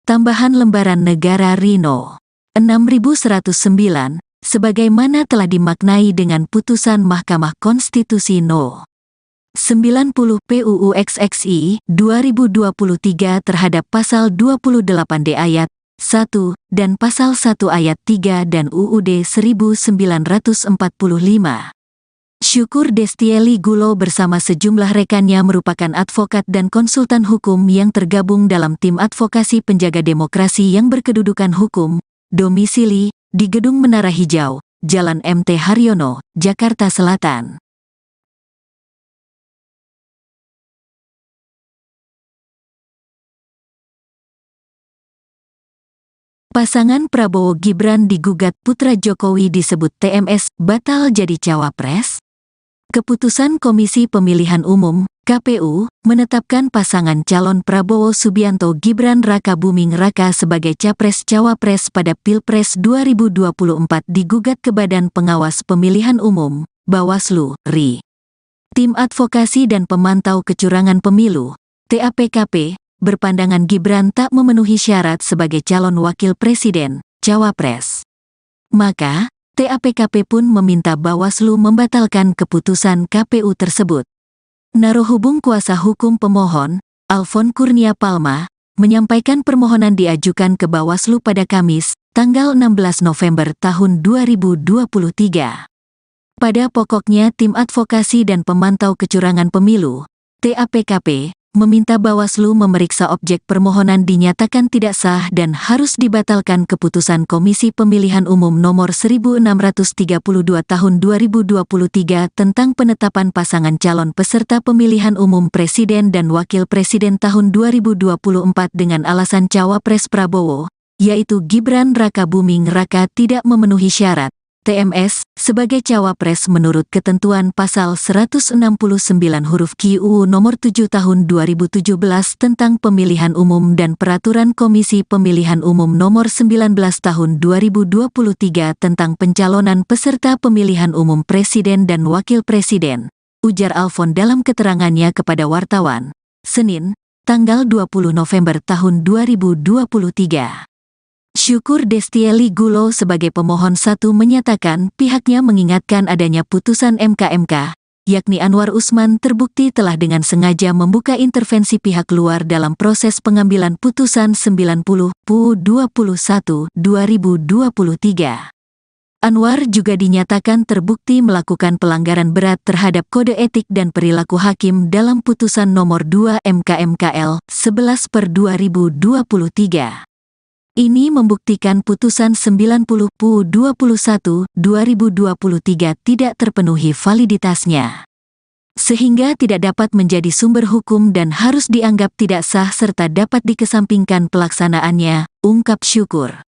tambahan lembaran negara RI No. 6109, sebagaimana telah dimaknai dengan putusan Mahkamah Konstitusi No. 90 PUU XXI 2023 terhadap pasal 28D ayat 1 dan pasal 1 ayat 3 dan UUD 1945. Syukur Destieli Gulo bersama sejumlah rekannya merupakan advokat dan konsultan hukum yang tergabung dalam tim advokasi penjaga demokrasi yang berkedudukan hukum, domisili di Gedung Menara Hijau, Jalan MT Haryono, Jakarta Selatan. Pasangan Prabowo Gibran digugat putra Jokowi disebut TMS batal jadi cawapres. Keputusan Komisi Pemilihan Umum (KPU) menetapkan pasangan calon Prabowo Subianto Gibran Rakabuming Raka sebagai capres-cawapres pada Pilpres 2024 digugat ke Badan Pengawas Pemilihan Umum (Bawaslu) RI. Tim Advokasi dan Pemantau Kecurangan Pemilu (TAPKP) berpandangan Gibran tak memenuhi syarat sebagai calon wakil presiden, cawapres. Maka, TAPKP pun meminta Bawaslu membatalkan keputusan KPU tersebut. Narohubung kuasa hukum pemohon, Alfon Kurnia Palma, menyampaikan permohonan diajukan ke Bawaslu pada Kamis, tanggal 16 November tahun 2023. Pada pokoknya Tim Advokasi dan Pemantau Kecurangan Pemilu, TAPKP, meminta Bawaslu memeriksa objek permohonan dinyatakan tidak sah dan harus dibatalkan keputusan Komisi Pemilihan Umum Nomor 1632 Tahun 2023 tentang penetapan pasangan calon peserta pemilihan umum Presiden dan Wakil Presiden tahun 2024 dengan alasan Cawapres Prabowo, yaitu Gibran Rakabuming Raka tidak memenuhi syarat TMS sebagai cawapres menurut ketentuan pasal 169 huruf Q UU nomor 7 tahun 2017 tentang pemilihan umum dan peraturan Komisi Pemilihan Umum nomor 19 tahun 2023 tentang pencalonan peserta pemilihan umum presiden dan wakil presiden, ujar Alfon dalam keterangannya kepada wartawan, Senin, tanggal 20 November tahun 2023. Syukur Destieli Gulo sebagai pemohon satu menyatakan pihaknya mengingatkan adanya putusan MK yakni Anwar Usman, terbukti telah dengan sengaja membuka intervensi pihak luar dalam proses pengambilan putusan 90/21/2023. Anwar juga dinyatakan terbukti melakukan pelanggaran berat terhadap kode etik dan perilaku hakim dalam putusan nomor 2 MK/MKL 11/2023. Ini membuktikan putusan 90/21/2023 tidak terpenuhi validitasnya, sehingga tidak dapat menjadi sumber hukum dan harus dianggap tidak sah serta dapat dikesampingkan pelaksanaannya, ungkap Syukur.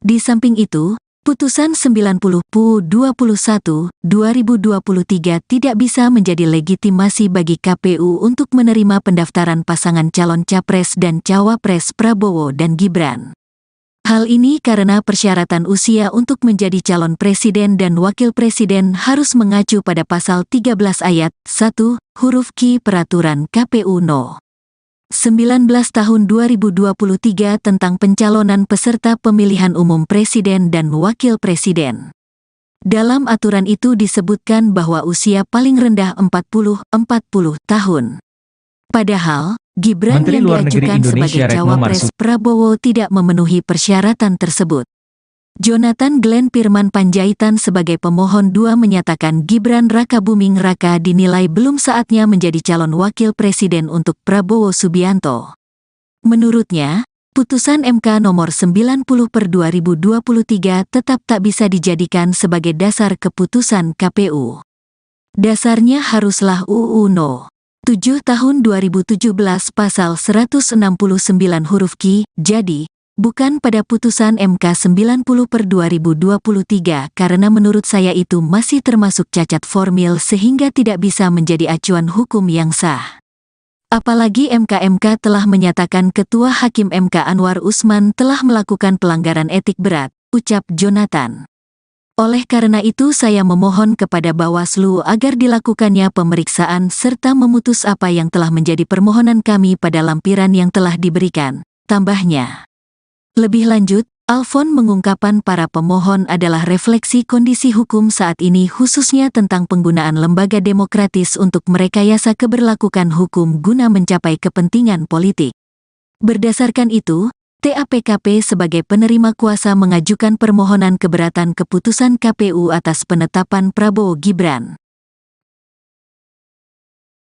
Di samping itu, putusan 90/21/2023 tidak bisa menjadi legitimasi bagi KPU untuk menerima pendaftaran pasangan calon Capres dan Cawapres Prabowo dan Gibran. Hal ini karena persyaratan usia untuk menjadi calon presiden dan wakil presiden harus mengacu pada pasal 13 ayat 1, huruf Q Peraturan KPU No. 19 tahun 2023 tentang pencalonan peserta pemilihan umum presiden dan wakil presiden. Dalam aturan itu disebutkan bahwa usia paling rendah 40 tahun. Padahal, Gibran Menteri yang Luar Negeri diajukan Indonesia sebagai Retno Cawapres Marsudi Prabowo tidak memenuhi persyaratan tersebut. Jonathan Glenn Firman Panjaitan sebagai pemohon 2 menyatakan Gibran Rakabuming Raka dinilai belum saatnya menjadi calon wakil presiden untuk Prabowo Subianto. Menurutnya, putusan MK nomor 90/2023 tetap tak bisa dijadikan sebagai dasar keputusan KPU. Dasarnya haruslah UU No. 7 tahun 2017 pasal 169 huruf Q, jadi, bukan pada putusan MK 90/2023 karena menurut saya itu masih termasuk cacat formil sehingga tidak bisa menjadi acuan hukum yang sah. Apalagi MK telah menyatakan Ketua Hakim MK Anwar Usman telah melakukan pelanggaran etik berat, ucap Jonathan. Oleh karena itu saya memohon kepada Bawaslu agar dilakukannya pemeriksaan serta memutus apa yang telah menjadi permohonan kami pada lampiran yang telah diberikan, tambahnya. Lebih lanjut, Alfon mengungkapkan para pemohon adalah refleksi kondisi hukum saat ini khususnya tentang penggunaan lembaga demokratis untuk merekayasa keberlakuan hukum guna mencapai kepentingan politik. Berdasarkan itu, TAPKP sebagai penerima kuasa mengajukan permohonan keberatan keputusan KPU atas penetapan Prabowo Gibran.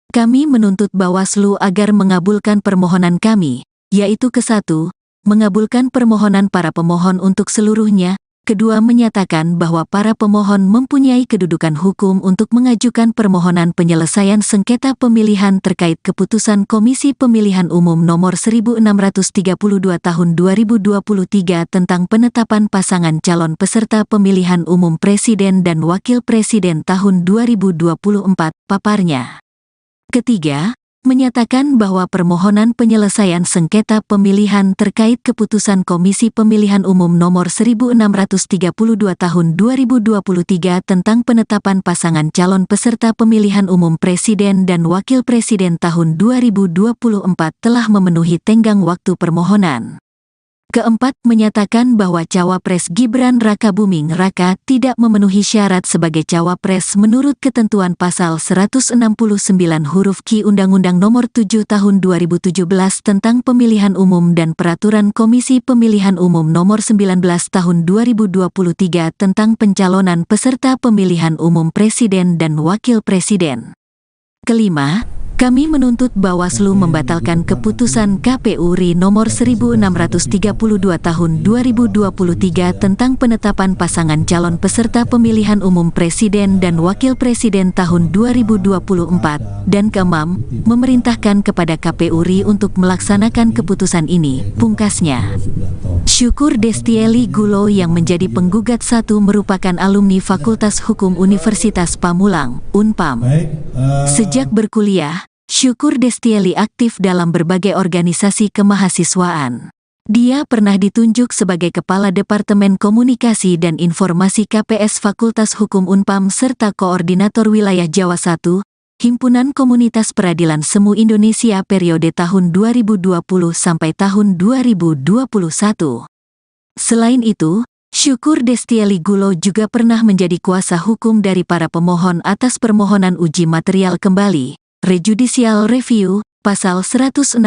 Kami menuntut Bawaslu agar mengabulkan permohonan kami, yaitu ke-1, mengabulkan permohonan para pemohon untuk seluruhnya, kedua menyatakan bahwa para pemohon mempunyai kedudukan hukum untuk mengajukan permohonan penyelesaian sengketa pemilihan terkait keputusan Komisi Pemilihan Umum Nomor 1632 Tahun 2023 tentang penetapan pasangan calon peserta pemilihan umum Presiden dan Wakil Presiden tahun 2024, paparnya. Ketiga, menyatakan bahwa permohonan penyelesaian sengketa pemilihan terkait keputusan Komisi Pemilihan Umum Nomor 1632 Tahun 2023 tentang penetapan pasangan calon peserta pemilihan umum Presiden dan Wakil Presiden tahun 2024 telah memenuhi tenggang waktu permohonan. Keempat, menyatakan bahwa Cawapres Gibran Rakabuming Raka tidak memenuhi syarat sebagai Cawapres menurut ketentuan pasal 169 huruf Q Undang-Undang Nomor 7 Tahun 2017 tentang Pemilihan Umum dan Peraturan Komisi Pemilihan Umum Nomor 19 Tahun 2023 tentang pencalonan peserta pemilihan umum Presiden dan Wakil Presiden. Kelima, kami menuntut Bawaslu membatalkan keputusan KPU RI nomor 1632 tahun 2023 tentang penetapan pasangan calon peserta pemilihan umum Presiden dan Wakil Presiden tahun 2024, dan keenam, memerintahkan kepada KPU RI untuk melaksanakan keputusan ini, pungkasnya. Syukur Destieli Gulo yang menjadi penggugat satu merupakan alumni Fakultas Hukum Universitas Pamulang, Unpam. Sejak berkuliah, Syukur Destieli aktif dalam berbagai organisasi kemahasiswaan. Dia pernah ditunjuk sebagai Kepala Departemen Komunikasi dan Informasi KPS Fakultas Hukum Unpam serta Koordinator Wilayah Jawa I, Himpunan Komunitas Peradilan Semu Indonesia periode tahun 2020 sampai tahun 2021. Selain itu, Syukur Destieli Gulo juga pernah menjadi kuasa hukum dari para pemohon atas permohonan uji material kembali, rejudicial review, Pasal 169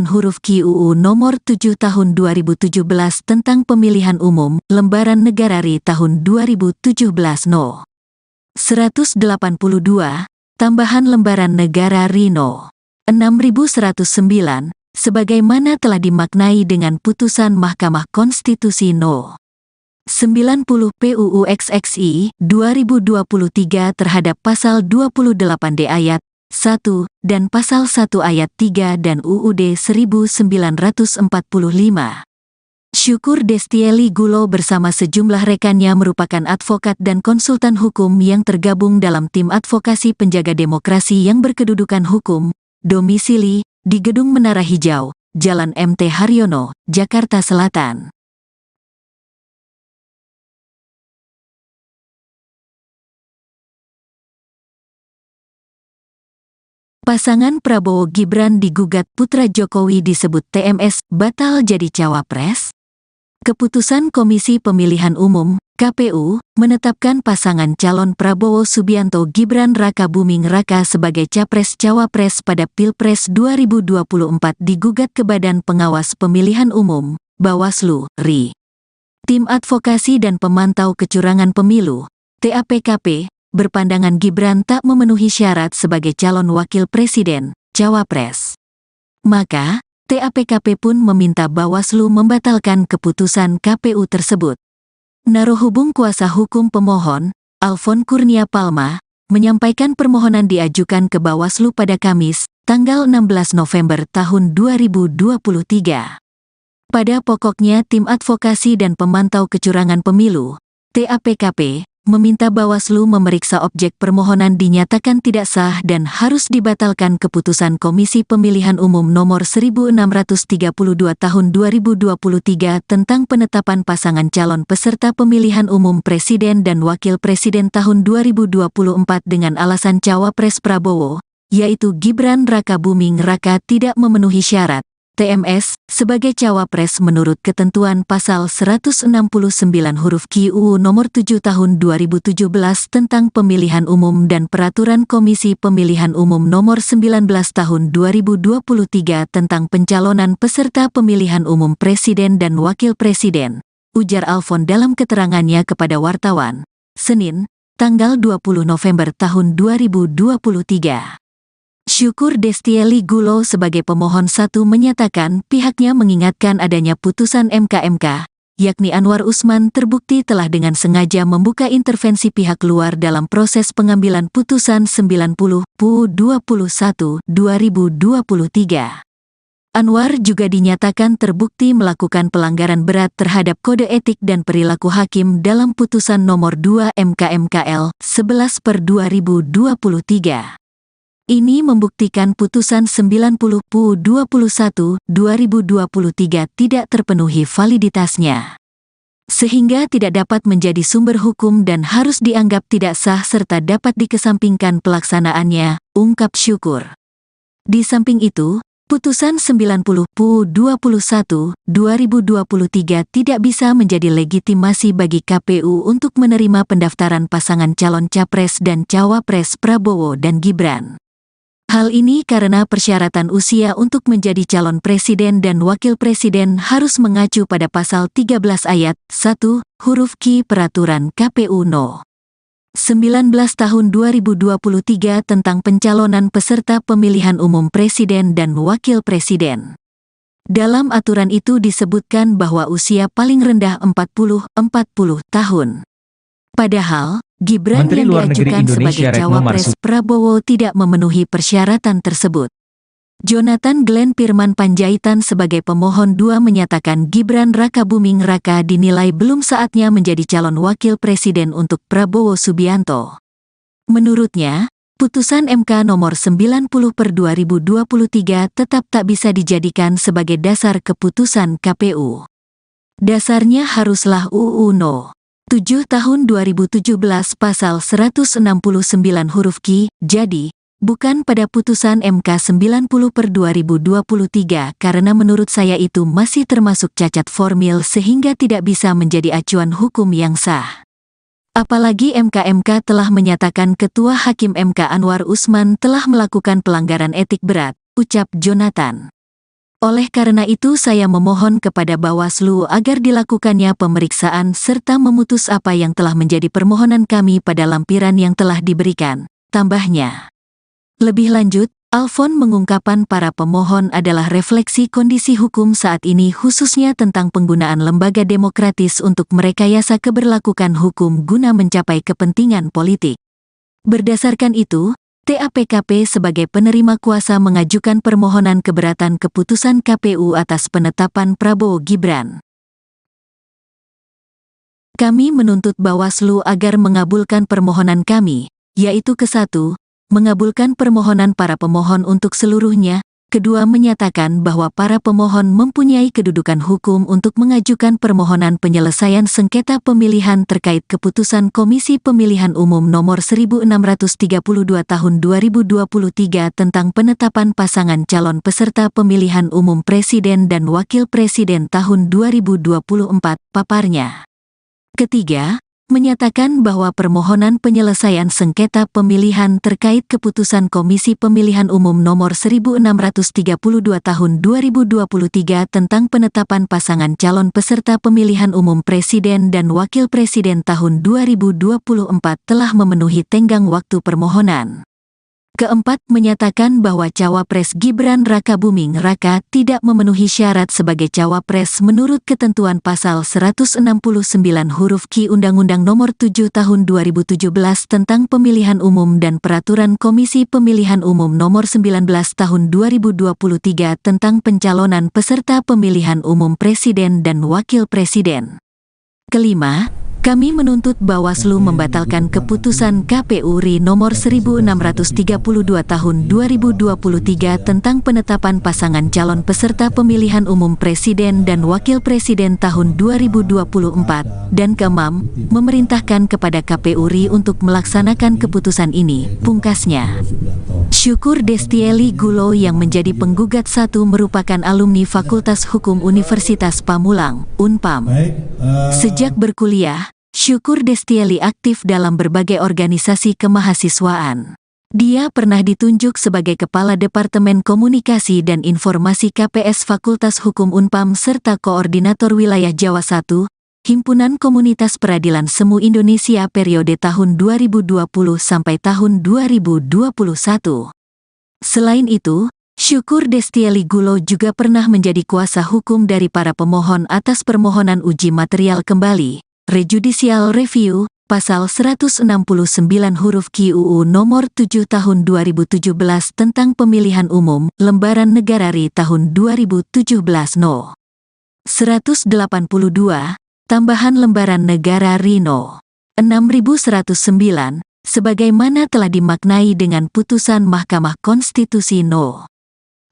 huruf Q UU Nomor 7 Tahun 2017 tentang Pemilihan Umum, Lembaran Negara RI Tahun 2017 No. 182, Tambahan Lembaran Negara RI No. 6109, sebagaimana telah dimaknai dengan putusan Mahkamah Konstitusi No. 90 PUU XXI 2023 terhadap Pasal 28D ayat 1 dan Pasal 1 ayat 3 dan UUD 1945. Syukur Destieli Gulo bersama sejumlah rekannya merupakan advokat dan konsultan hukum yang tergabung dalam tim advokasi penjaga demokrasi yang berkedudukan hukum, domisili di Gedung Menara Hijau, Jalan MT Haryono, Jakarta Selatan. Pasangan Prabowo Gibran digugat putra Jokowi disebut TMS batal jadi cawapres. Keputusan Komisi Pemilihan Umum (KPU) menetapkan pasangan calon Prabowo Subianto Gibran Rakabuming Raka sebagai capres-cawapres pada Pilpres 2024 digugat ke Badan Pengawas Pemilihan Umum (Bawaslu) RI. Tim Advokasi dan Pemantau Kecurangan Pemilu (TAPKP) berpandangan Gibran tak memenuhi syarat sebagai calon wakil presiden, cawapres. Maka, TAPKP pun meminta Bawaslu membatalkan keputusan KPU tersebut. Narohubung kuasa hukum pemohon, Alfon Kurnia Palma, menyampaikan permohonan diajukan ke Bawaslu pada Kamis, tanggal 16 November tahun 2023. Pada pokoknya Tim Advokasi dan Pemantau Kecurangan Pemilu, TAPKP, meminta Bawaslu memeriksa objek permohonan dinyatakan tidak sah dan harus dibatalkan keputusan Komisi Pemilihan Umum Nomor 1632 Tahun 2023 tentang penetapan pasangan calon peserta pemilihan umum Presiden dan Wakil Presiden tahun 2024 dengan alasan cawapres Prabowo, yaitu Gibran Rakabuming Raka tidak memenuhi syarat TMS sebagai cawapres menurut ketentuan Pasal 169 huruf Q UU Nomor 7 Tahun 2017 tentang Pemilihan Umum dan Peraturan Komisi Pemilihan Umum Nomor 19 Tahun 2023 tentang pencalonan peserta pemilihan umum Presiden dan Wakil Presiden, ujar Alfon dalam keterangannya kepada wartawan, Senin, tanggal 20 November tahun 2023. Syukur Destieli Gulo sebagai pemohon 1 menyatakan pihaknya mengingatkan adanya putusan MK, yakni Anwar Usman terbukti telah dengan sengaja membuka intervensi pihak luar dalam proses pengambilan putusan 90 PUU 21 2023. Anwar juga dinyatakan terbukti melakukan pelanggaran berat terhadap kode etik dan perilaku hakim dalam putusan nomor 2 MK/MKL 11/2023. Ini membuktikan putusan 90 PUU 21 2023 tidak terpenuhi validitasnya, sehingga tidak dapat menjadi sumber hukum dan harus dianggap tidak sah serta dapat dikesampingkan pelaksanaannya, ungkap Syukur. Di samping itu, putusan 90 PUU 21 2023 tidak bisa menjadi legitimasi bagi KPU untuk menerima pendaftaran pasangan calon capres dan cawapres Prabowo dan Gibran. Hal ini karena persyaratan usia untuk menjadi calon presiden dan wakil presiden harus mengacu pada Pasal 13 ayat 1, huruf Q Peraturan KPU No. 19 Tahun 2023 tentang pencalonan peserta pemilihan umum presiden dan wakil presiden. Dalam aturan itu disebutkan bahwa usia paling rendah 40 tahun. Padahal, Gibran Menteri yang Luar Negeri diajukan Indonesia sebagai Retno cawapres Marsudi Prabowo tidak memenuhi persyaratan tersebut. Jonathan Glenn Pirman Panjaitan sebagai pemohon 2 menyatakan Gibran Rakabuming Raka dinilai belum saatnya menjadi calon wakil presiden untuk Prabowo Subianto. Menurutnya, putusan MK nomor 90/2023 tetap tak bisa dijadikan sebagai dasar keputusan KPU. Dasarnya haruslah UU No. 7 Tahun 2017 Pasal 169 huruf Q, jadi, bukan pada putusan MK 90/2023 karena menurut saya itu masih termasuk cacat formil sehingga tidak bisa menjadi acuan hukum yang sah. Apalagi MK telah menyatakan Ketua Hakim MK Anwar Usman telah melakukan pelanggaran etik berat, ucap Jonathan. Oleh karena itu saya memohon kepada Bawaslu agar dilakukannya pemeriksaan serta memutus apa yang telah menjadi permohonan kami pada lampiran yang telah diberikan, tambahnya. Lebih lanjut, Alfon mengungkapkan para pemohon adalah refleksi kondisi hukum saat ini khususnya tentang penggunaan lembaga demokratis untuk merekayasa keberlakuan hukum guna mencapai kepentingan politik. Berdasarkan itu, TAPKP sebagai penerima kuasa mengajukan permohonan keberatan keputusan KPU atas penetapan Prabowo Gibran. Kami menuntut Bawaslu agar mengabulkan permohonan kami, yaitu ke-1, mengabulkan permohonan para pemohon untuk seluruhnya, kedua menyatakan bahwa para pemohon mempunyai kedudukan hukum untuk mengajukan permohonan penyelesaian sengketa pemilihan terkait keputusan Komisi Pemilihan Umum Nomor 1632 Tahun 2023 tentang penetapan pasangan calon peserta pemilihan umum Presiden dan Wakil Presiden tahun 2024, paparnya. Ketiga, menyatakan bahwa permohonan penyelesaian sengketa pemilihan terkait keputusan Komisi Pemilihan Umum Nomor 1632 Tahun 2023 tentang penetapan pasangan calon peserta pemilihan umum Presiden dan Wakil Presiden tahun 2024 telah memenuhi tenggang waktu permohonan. Keempat, menyatakan bahwa Cawapres Gibran Rakabuming Raka tidak memenuhi syarat sebagai Cawapres menurut ketentuan pasal 169 huruf Q Undang-Undang Nomor 7 Tahun 2017 tentang Pemilihan Umum dan Peraturan Komisi Pemilihan Umum Nomor 19 Tahun 2023 tentang pencalonan peserta pemilihan umum Presiden dan Wakil Presiden. Kelima, kami menuntut Bawaslu membatalkan keputusan KPU RI nomor 1632 tahun 2023 tentang penetapan pasangan calon peserta pemilihan umum Presiden dan Wakil Presiden tahun 2024, dan keenam, memerintahkan kepada KPU RI untuk melaksanakan keputusan ini, pungkasnya. Syukur Destieli Gulo yang menjadi penggugat satu merupakan alumni Fakultas Hukum Universitas Pamulang, Unpam. Sejak berkuliah, Syukur Destieli aktif dalam berbagai organisasi kemahasiswaan. Dia pernah ditunjuk sebagai Kepala Departemen Komunikasi dan Informasi KPS Fakultas Hukum Unpam serta Koordinator Wilayah Jawa I, Himpunan Komunitas Peradilan Semu Indonesia periode tahun 2020 sampai tahun 2021. Selain itu, Syukur Destieli Gulo juga pernah menjadi kuasa hukum dari para pemohon atas permohonan uji material kembali, Rejudicial Review, pasal 169 huruf Q UU nomor 7 tahun 2017 tentang pemilihan umum, lembaran negara RI tahun 2017 No. 182, tambahan lembaran negara RI No. 6109, sebagaimana telah dimaknai dengan putusan Mahkamah Konstitusi No.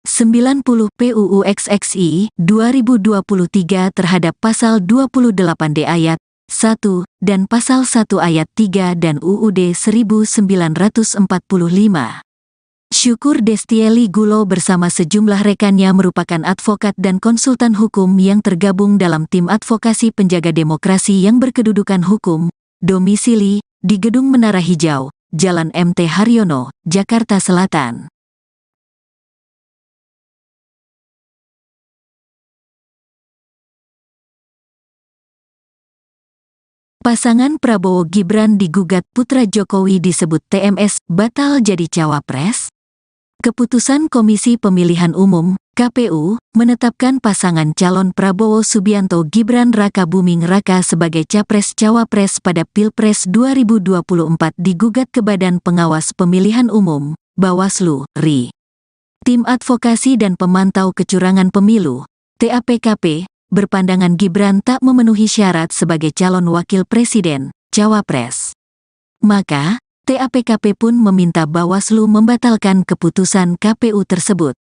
90 PUU XXI 2023 terhadap pasal 28D ayat 1 dan pasal 1 ayat 3 dan UUD 1945. Syukur Destieli Gulo bersama sejumlah rekannya merupakan advokat dan konsultan hukum yang tergabung dalam tim advokasi penjaga demokrasi yang berkedudukan hukum, domisili di Gedung Menara Hijau, Jalan MT Haryono, Jakarta Selatan. Pasangan Prabowo Gibran digugat putra Jokowi disebut TMS batal jadi cawapres. Keputusan Komisi Pemilihan Umum, KPU, menetapkan pasangan calon Prabowo Subianto Gibran Rakabuming Raka sebagai capres-cawapres pada Pilpres 2024 digugat ke Badan Pengawas Pemilihan Umum, Bawaslu, RI. Tim Advokasi dan Pemantau Kecurangan Pemilu, TAPKP, berpandangan Gibran tak memenuhi syarat sebagai calon wakil presiden, cawapres. Maka, TAPKP pun meminta Bawaslu membatalkan keputusan KPU tersebut.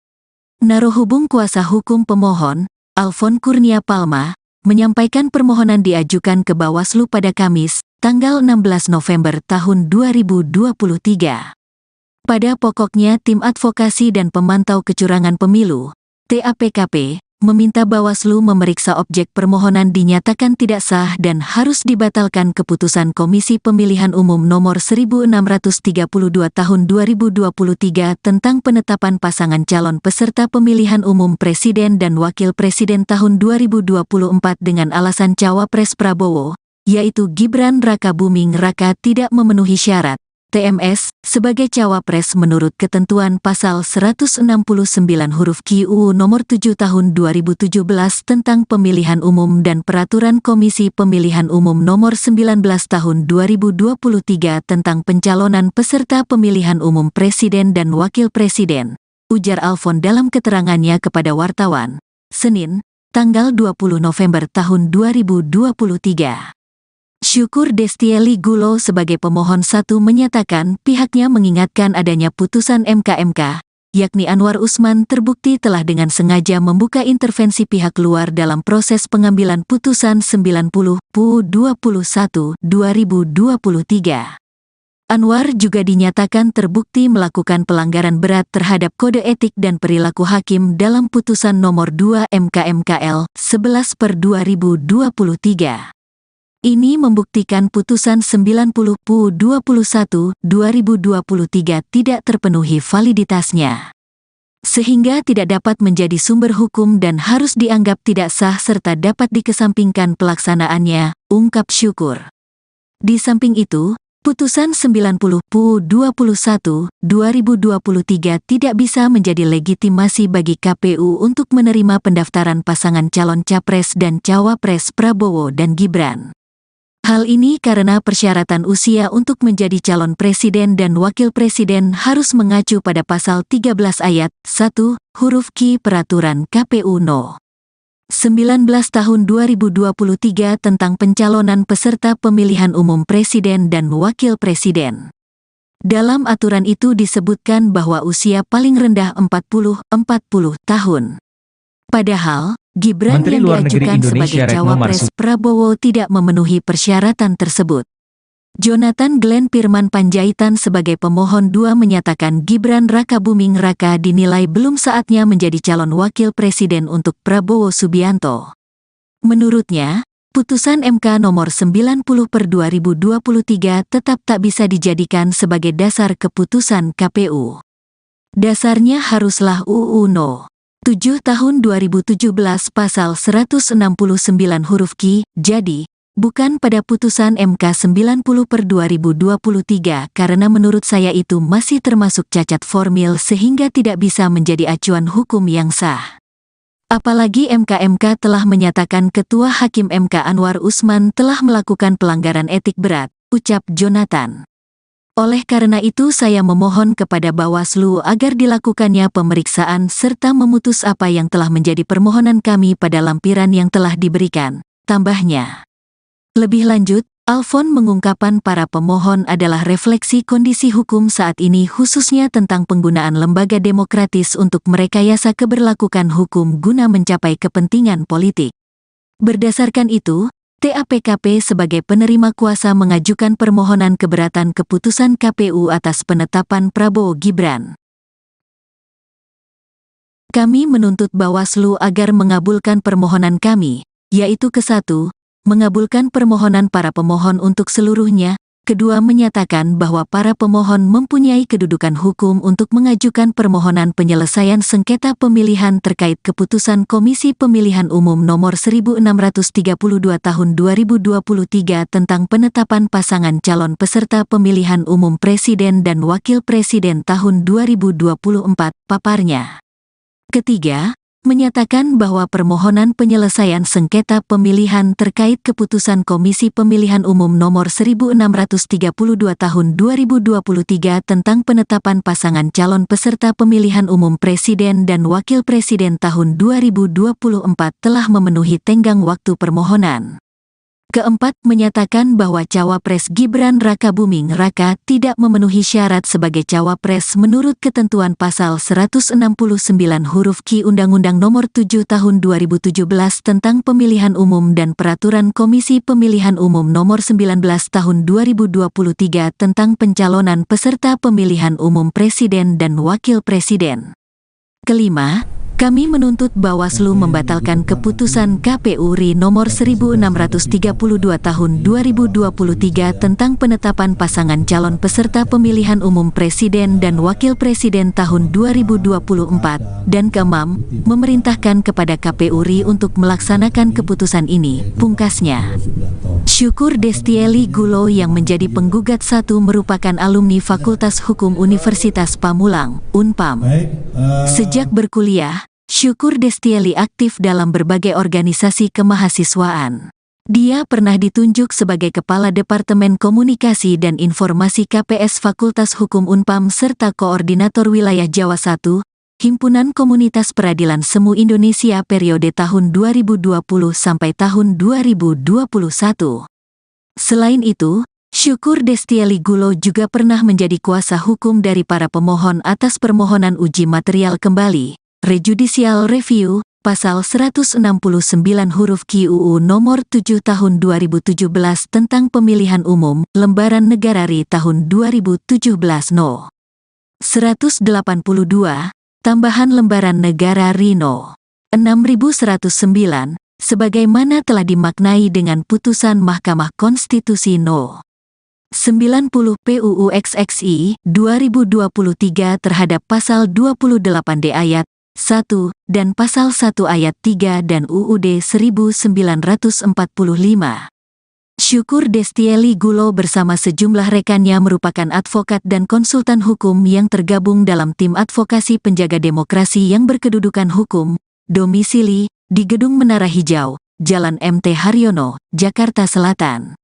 Narohubung kuasa hukum pemohon, Alfon Kurnia Palma, menyampaikan permohonan diajukan ke Bawaslu pada Kamis, tanggal 16 November tahun 2023. Pada pokoknya Tim Advokasi dan Pemantau Kecurangan Pemilu, TAPKP, meminta Bawaslu memeriksa objek permohonan dinyatakan tidak sah dan harus dibatalkan keputusan Komisi Pemilihan Umum Nomor 1632 Tahun 2023 tentang penetapan pasangan calon peserta pemilihan umum Presiden dan Wakil Presiden tahun 2024 dengan alasan Cawapres Prabowo, yaitu Gibran Rakabuming Raka tidak memenuhi syarat TMS sebagai cawapres menurut ketentuan pasal 169 huruf Q UU nomor 7 tahun 2017 tentang pemilihan umum dan peraturan Komisi Pemilihan Umum nomor 19 tahun 2023 tentang pencalonan peserta pemilihan umum presiden dan wakil presiden, ujar Alfon dalam keterangannya kepada wartawan, Senin, tanggal 20 November tahun 2023. Syukur Destieli Gulo sebagai pemohon 1 menyatakan pihaknya mengingatkan adanya putusan MK, yakni Anwar Usman terbukti telah dengan sengaja membuka intervensi pihak luar dalam proses pengambilan putusan 90/21/2023. Anwar juga dinyatakan terbukti melakukan pelanggaran berat terhadap kode etik dan perilaku hakim dalam putusan nomor 2 MK/MKL 11/2023. Ini membuktikan putusan 90/21/2023 tidak terpenuhi validitasnya, sehingga tidak dapat menjadi sumber hukum dan harus dianggap tidak sah serta dapat dikesampingkan pelaksanaannya, ungkap Syukur. Di samping itu, putusan 90/21/2023 tidak bisa menjadi legitimasi bagi KPU untuk menerima pendaftaran pasangan calon capres dan cawapres Prabowo dan Gibran. Hal ini karena persyaratan usia untuk menjadi calon presiden dan wakil presiden harus mengacu pada pasal 13 ayat 1, huruf Q Peraturan KPU No. 19 tahun 2023 tentang pencalonan peserta pemilihan umum presiden dan wakil presiden. Dalam aturan itu disebutkan bahwa usia paling rendah 40 tahun. Padahal, Gibran Menteri yang Luar Negeri diajukan Indonesia sebagai Retno cawapres Marsudi Prabowo tidak memenuhi persyaratan tersebut. Jonathan Glenn Firman Panjaitan sebagai pemohon 2 menyatakan Gibran Rakabuming Raka dinilai belum saatnya menjadi calon wakil presiden untuk Prabowo Subianto. Menurutnya, putusan MK nomor 90/2023 tetap tak bisa dijadikan sebagai dasar keputusan KPU. Dasarnya haruslah UU No. 7 tahun 2017 pasal 169 huruf Q, jadi, bukan pada putusan MK 90/2023 karena menurut saya itu masih termasuk cacat formil sehingga tidak bisa menjadi acuan hukum yang sah. Apalagi MK telah menyatakan Ketua Hakim MK Anwar Usman telah melakukan pelanggaran etik berat, ucap Jonathan. Oleh karena itu saya memohon kepada Bawaslu agar dilakukannya pemeriksaan serta memutus apa yang telah menjadi permohonan kami pada lampiran yang telah diberikan, tambahnya. Lebih lanjut, Alfon mengungkapkan para pemohon adalah refleksi kondisi hukum saat ini khususnya tentang penggunaan lembaga demokratis untuk merekayasa keberlakuan hukum guna mencapai kepentingan politik. Berdasarkan itu, TAPKP sebagai penerima kuasa mengajukan permohonan keberatan keputusan KPU atas penetapan Prabowo Gibran. Kami menuntut Bawaslu agar mengabulkan permohonan kami, yaitu ke-1, mengabulkan permohonan para pemohon untuk seluruhnya, kedua menyatakan bahwa para pemohon mempunyai kedudukan hukum untuk mengajukan permohonan penyelesaian sengketa pemilihan terkait keputusan Komisi Pemilihan Umum Nomor 1632 Tahun 2023 tentang penetapan pasangan calon peserta pemilihan umum Presiden dan Wakil Presiden tahun 2024, paparnya. Ketiga, menyatakan bahwa permohonan penyelesaian sengketa pemilihan terkait keputusan Komisi Pemilihan Umum Nomor 1632 Tahun 2023 tentang penetapan pasangan calon peserta pemilihan umum Presiden dan Wakil Presiden tahun 2024 telah memenuhi tenggang waktu permohonan. Keempat, menyatakan bahwa Cawapres Gibran Rakabuming Raka tidak memenuhi syarat sebagai Cawapres menurut ketentuan pasal 169 huruf Q Undang-Undang Nomor 7 Tahun 2017 tentang Pemilihan Umum dan Peraturan Komisi Pemilihan Umum Nomor 19 Tahun 2023 tentang pencalonan peserta pemilihan umum Presiden dan Wakil Presiden. Kelima, kami menuntut Bawaslu membatalkan keputusan KPU RI nomor 1632 tahun 2023 tentang penetapan pasangan calon peserta pemilihan umum presiden dan wakil presiden tahun 2024, dan keenam, memerintahkan kepada KPU RI untuk melaksanakan keputusan ini, pungkasnya. Syukur Destieli Gulo yang menjadi penggugat satu merupakan alumni Fakultas Hukum Universitas Pamulang, Unpam. Sejak berkuliah, Syukur Destieli aktif dalam berbagai organisasi kemahasiswaan. Dia pernah ditunjuk sebagai Kepala Departemen Komunikasi dan Informasi KPS Fakultas Hukum Unpam serta Koordinator Wilayah Jawa I, Himpunan Komunitas Peradilan Semu Indonesia periode tahun 2020 sampai tahun 2021. Selain itu, Syukur Destieli Gulo juga pernah menjadi kuasa hukum dari para pemohon atas permohonan uji material kembali, Rejudicial Review, pasal 169 huruf Q UU nomor 7 tahun 2017 tentang pemilihan umum, lembaran negara RI tahun 2017 No. 182, tambahan lembaran negara RI No. 6109, sebagaimana telah dimaknai dengan putusan Mahkamah Konstitusi No. 90 PUU XXI 2023 terhadap pasal 28D ayat 1 dan pasal 1 ayat 3 dan UUD 1945. Syukur Destieli Gulo bersama sejumlah rekannya merupakan advokat dan konsultan hukum yang tergabung dalam tim advokasi penjaga demokrasi yang berkedudukan hukum, domisili di Gedung Menara Hijau, Jalan MT Haryono, Jakarta Selatan.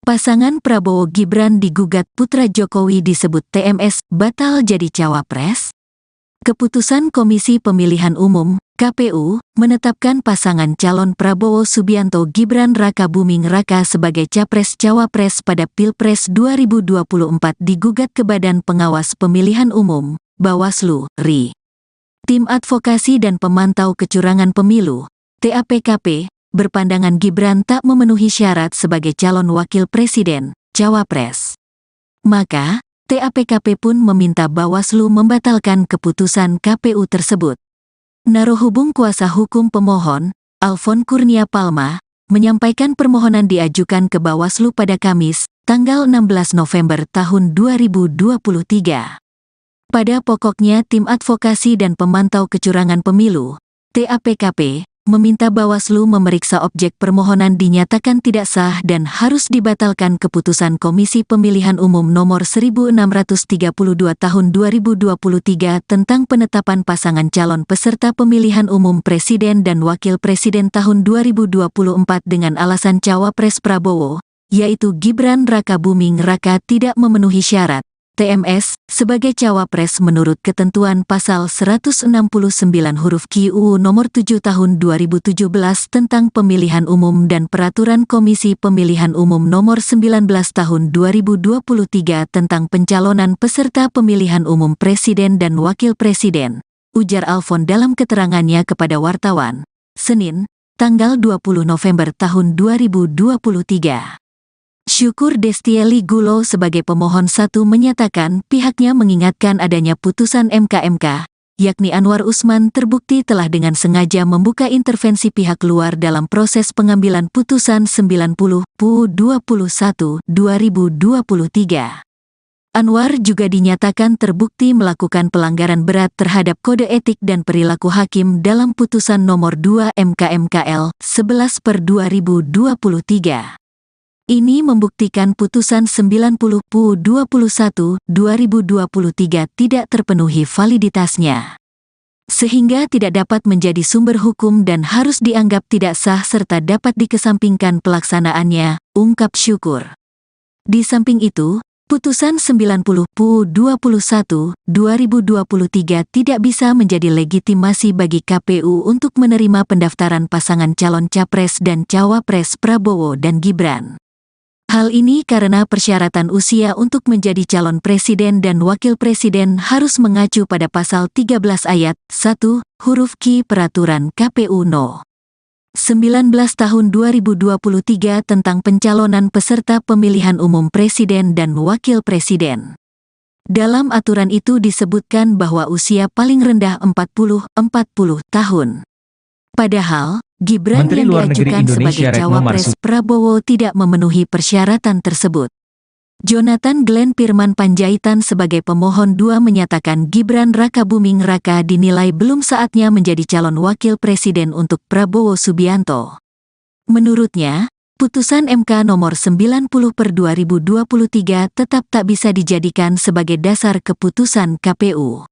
Pasangan Prabowo Gibran digugat putra Jokowi disebut TMS batal jadi cawapres. Keputusan Komisi Pemilihan Umum (KPU) menetapkan pasangan calon Prabowo Subianto Gibran Rakabuming Raka sebagai capres-cawapres pada Pilpres 2024 digugat ke Badan Pengawas Pemilihan Umum (Bawaslu) RI. Tim Advokasi dan Pemantau Kecurangan Pemilu (TAPKP) berpandangan Gibran tak memenuhi syarat sebagai calon wakil presiden, cawapres. Maka, TAPKP pun meminta Bawaslu membatalkan keputusan KPU tersebut. Narohubung kuasa hukum pemohon, Alfon Kurnia Palma, menyampaikan permohonan diajukan ke Bawaslu pada Kamis, tanggal 16 November tahun 2023. Pada pokoknya Tim Advokasi dan Pemantau Kecurangan Pemilu, TAPKP, meminta Bawaslu memeriksa objek permohonan dinyatakan tidak sah dan harus dibatalkan keputusan Komisi Pemilihan Umum Nomor 1632 Tahun 2023 tentang penetapan pasangan calon peserta pemilihan umum Presiden dan Wakil Presiden tahun 2024 dengan alasan Cawapres Prabowo, yaitu Gibran Rakabuming Raka tidak memenuhi syarat TMS sebagai cawapres menurut ketentuan pasal 169 huruf Q UU nomor 7 tahun 2017 tentang pemilihan umum dan peraturan Komisi Pemilihan Umum nomor 19 tahun 2023 tentang pencalonan peserta pemilihan umum presiden dan wakil presiden, ujar Alfon dalam keterangannya kepada wartawan, Senin, tanggal 20 November tahun 2023. Syukur Destieli Gulo sebagai pemohon satu menyatakan pihaknya mengingatkan adanya putusan MK, yakni Anwar Usman terbukti telah dengan sengaja membuka intervensi pihak luar dalam proses pengambilan putusan 90 PU 21 2023. Anwar juga dinyatakan terbukti melakukan pelanggaran berat terhadap kode etik dan perilaku hakim dalam putusan nomor 2 MKMKL 11/2023. Ini membuktikan putusan 90 PU 21 2023 tidak terpenuhi validitasnya, sehingga tidak dapat menjadi sumber hukum dan harus dianggap tidak sah serta dapat dikesampingkan pelaksanaannya, ungkap Syukur. Di samping itu, Putusan 90/21/2023 tidak bisa menjadi legitimasi bagi KPU untuk menerima pendaftaran pasangan calon Capres dan Cawapres Prabowo dan Gibran. Hal ini karena persyaratan usia untuk menjadi calon presiden dan wakil presiden harus mengacu pada pasal 13 ayat 1, huruf Q Peraturan KPU No. 19 tahun 2023 tentang pencalonan peserta pemilihan umum presiden dan wakil presiden. Dalam aturan itu disebutkan bahwa usia paling rendah 40 tahun. Padahal, Gibran Menteri yang Luar Negeri diajukan sebagai Indonesia Retno Cawapres Marsudi Prabowo tidak memenuhi persyaratan tersebut. Jonathan Glenn Firman Panjaitan sebagai pemohon 2 menyatakan Gibran Rakabuming Raka dinilai belum saatnya menjadi calon wakil presiden untuk Prabowo Subianto. Menurutnya, putusan MK nomor 90/2023 tetap tak bisa dijadikan sebagai dasar keputusan KPU.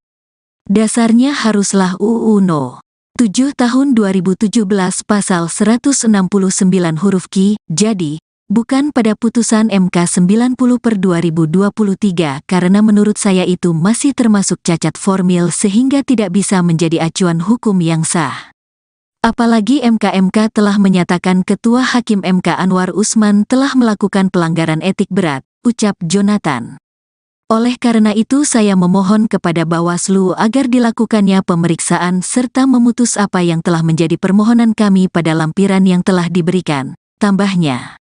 Dasarnya haruslah UU No. 7 tahun 2017 pasal 169 huruf Q, jadi, bukan pada putusan MK 90/2023 karena menurut saya itu masih termasuk cacat formil sehingga tidak bisa menjadi acuan hukum yang sah. Apalagi MK telah menyatakan Ketua Hakim MK Anwar Usman telah melakukan pelanggaran etik berat, ucap Jonathan. Oleh karena itu saya memohon kepada Bawaslu agar dilakukannya pemeriksaan serta memutus apa yang telah menjadi permohonan kami pada lampiran yang telah diberikan, tambahnya.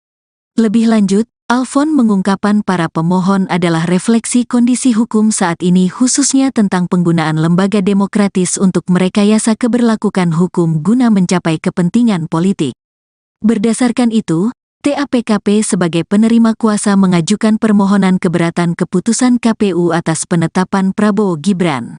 Lebih lanjut, Alfon mengungkapkan para pemohon adalah refleksi kondisi hukum saat ini khususnya tentang penggunaan lembaga demokratis untuk merekayasa keberlakuan hukum guna mencapai kepentingan politik. Berdasarkan itu, TAPKP sebagai penerima kuasa mengajukan permohonan keberatan keputusan KPU atas penetapan Prabowo Gibran.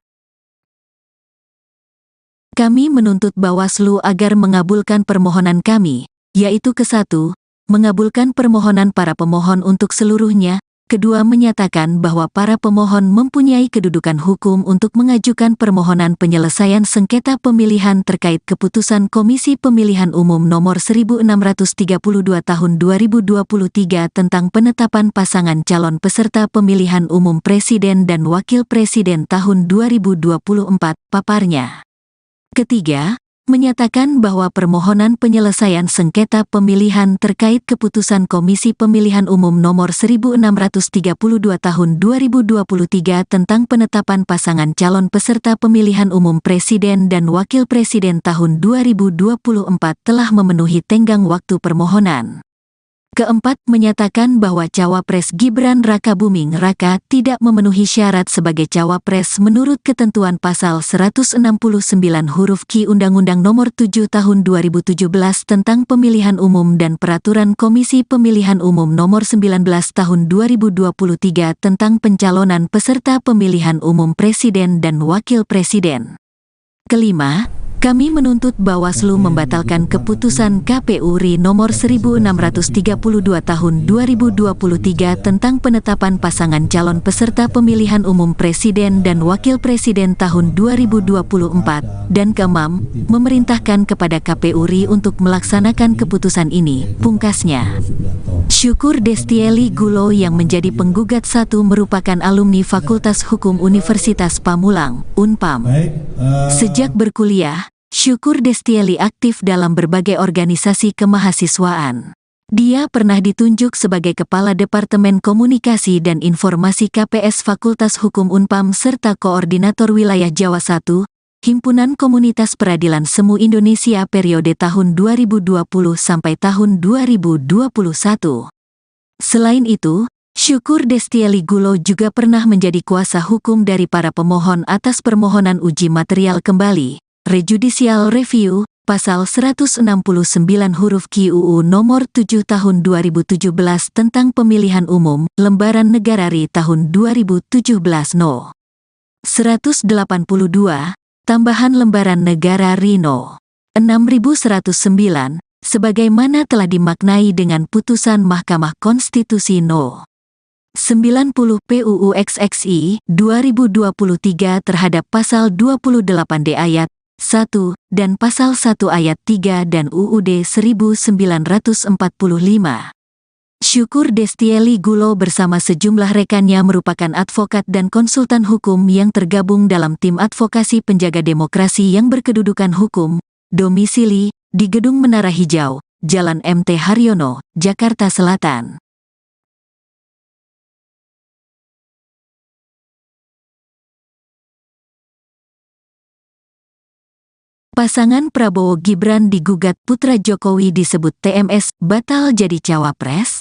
Kami menuntut Bawaslu agar mengabulkan permohonan kami, yaitu ke-1, mengabulkan permohonan para pemohon untuk seluruhnya, kedua menyatakan bahwa para pemohon mempunyai kedudukan hukum untuk mengajukan permohonan penyelesaian sengketa pemilihan terkait keputusan Komisi Pemilihan Umum Nomor 1632 Tahun 2023 tentang penetapan pasangan calon peserta pemilihan umum Presiden dan Wakil Presiden tahun 2024, paparnya. Ketiga, menyatakan bahwa permohonan penyelesaian sengketa pemilihan terkait keputusan Komisi Pemilihan Umum Nomor 1632 Tahun 2023 tentang penetapan pasangan calon peserta pemilihan umum Presiden dan Wakil Presiden tahun 2024 telah memenuhi tenggang waktu permohonan. Keempat, menyatakan bahwa Cawapres Gibran Rakabuming Raka tidak memenuhi syarat sebagai Cawapres menurut ketentuan pasal 169 huruf Q Undang-Undang Nomor 7 Tahun 2017 tentang Pemilihan Umum dan Peraturan Komisi Pemilihan Umum Nomor 19 Tahun 2023 tentang pencalonan peserta pemilihan umum Presiden dan Wakil Presiden. Kelima, kami menuntut Bawaslu membatalkan keputusan KPU RI nomor 1632 tahun 2023 tentang penetapan pasangan calon peserta pemilihan umum Presiden dan Wakil Presiden tahun 2024, dan keenam, memerintahkan kepada KPU RI untuk melaksanakan keputusan ini, pungkasnya. Syukur Destieli Gulo yang menjadi penggugat 1 merupakan alumni Fakultas Hukum Universitas Pamulang, Unpam. Sejak berkuliah, Syukur Destieli aktif dalam berbagai organisasi kemahasiswaan. Dia pernah ditunjuk sebagai Kepala Departemen Komunikasi dan Informasi KPS Fakultas Hukum Unpam serta Koordinator Wilayah Jawa I, Himpunan Komunitas Peradilan Semu Indonesia periode tahun 2020 sampai tahun 2021. Selain itu, Syukur Destieli Gulo juga pernah menjadi kuasa hukum dari para pemohon atas permohonan uji material kembali, rejudicial review, pasal 169 huruf Q UU nomor 7 tahun 2017 tentang pemilihan umum, lembaran negara RI tahun 2017 No. 182, tambahan lembaran negara RI No. 6109, sebagaimana telah dimaknai dengan putusan Mahkamah Konstitusi No. 90 PUU XXI 2023 terhadap pasal 28D ayat 1 dan pasal 1 ayat 3 dan UUD 1945. Syukur Destieli Gulo bersama sejumlah rekannya merupakan advokat dan konsultan hukum yang tergabung dalam tim advokasi penjaga demokrasi yang berkedudukan hukum, domisili di Gedung Menara Hijau, Jalan MT Haryono, Jakarta Selatan. Pasangan Prabowo Gibran digugat putra Jokowi disebut TMS batal jadi cawapres.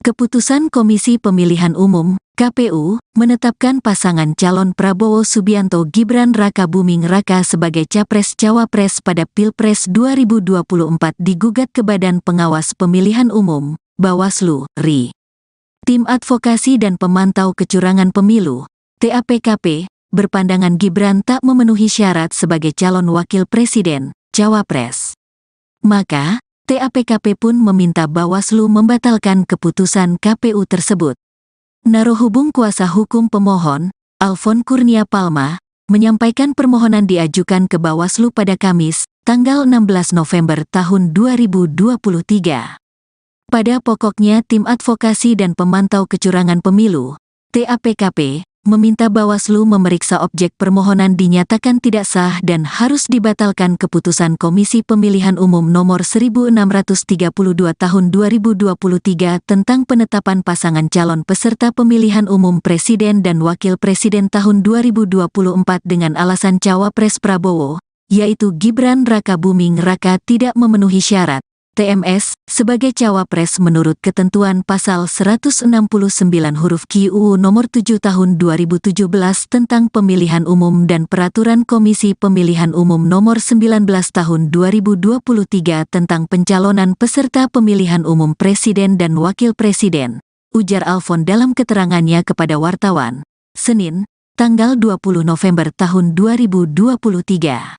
Keputusan Komisi Pemilihan Umum (KPU) menetapkan pasangan calon Prabowo Subianto Gibran Rakabuming Raka sebagai capres-cawapres pada Pilpres 2024 digugat ke Badan Pengawas Pemilihan Umum (Bawaslu, RI). Tim Advokasi dan Pemantau Kecurangan Pemilu (TAPKP) berpandangan Gibran tak memenuhi syarat sebagai calon wakil presiden, cawapres. Maka, TAPKP pun meminta Bawaslu membatalkan keputusan KPU tersebut. Narohubung kuasa hukum pemohon, Alfon Kurnia Palma, menyampaikan permohonan diajukan ke Bawaslu pada Kamis, tanggal 16 November tahun 2023. Pada pokoknya Tim Advokasi dan Pemantau Kecurangan Pemilu, TAPKP, meminta Bawaslu memeriksa objek permohonan dinyatakan tidak sah dan harus dibatalkan keputusan Komisi Pemilihan Umum Nomor 1632 Tahun 2023 tentang penetapan pasangan calon peserta pemilihan umum Presiden dan Wakil Presiden tahun 2024 dengan alasan cawapres Prabowo, yaitu Gibran Rakabuming Raka tidak memenuhi syarat TMS sebagai cawapres menurut ketentuan pasal 169 huruf Q UU nomor 7 tahun 2017 tentang pemilihan umum dan peraturan Komisi Pemilihan Umum nomor 19 tahun 2023 tentang pencalonan peserta pemilihan umum presiden dan wakil presiden, ujar Alfon dalam keterangannya kepada wartawan, Senin, tanggal 20 November tahun 2023.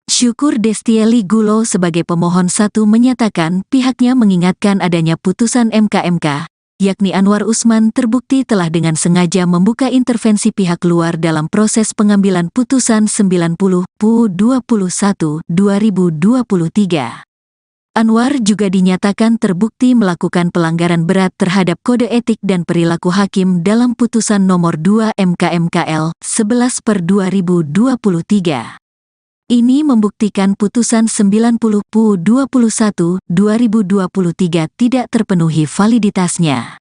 Syukur Destieli Gulo sebagai pemohon 1 menyatakan pihaknya mengingatkan adanya putusan MK, yakni Anwar Usman terbukti telah dengan sengaja membuka intervensi pihak luar dalam proses pengambilan putusan 90 PU 21 2023. Anwar juga dinyatakan terbukti melakukan pelanggaran berat terhadap kode etik dan perilaku hakim dalam putusan nomor 2 MK/MKL 11/2023. Ini membuktikan putusan 90 PU 21 2023 tidak terpenuhi validitasnya,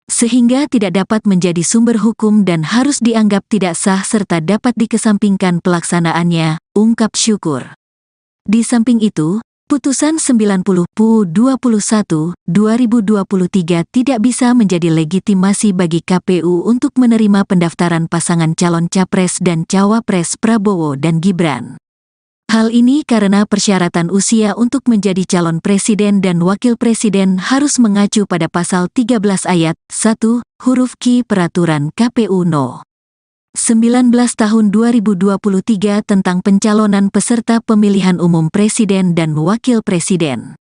sehingga tidak dapat menjadi sumber hukum dan harus dianggap tidak sah serta dapat dikesampingkan pelaksanaannya, ungkap Syukur. Di samping itu, putusan 90 PU 21 2023 tidak bisa menjadi legitimasi bagi KPU untuk menerima pendaftaran pasangan calon capres dan cawapres Prabowo dan Gibran. Hal ini karena persyaratan usia untuk menjadi calon presiden dan wakil presiden harus mengacu pada pasal 13 ayat 1, huruf Q Peraturan KPU No. 19 tahun 2023 tentang pencalonan peserta pemilihan umum presiden dan wakil presiden.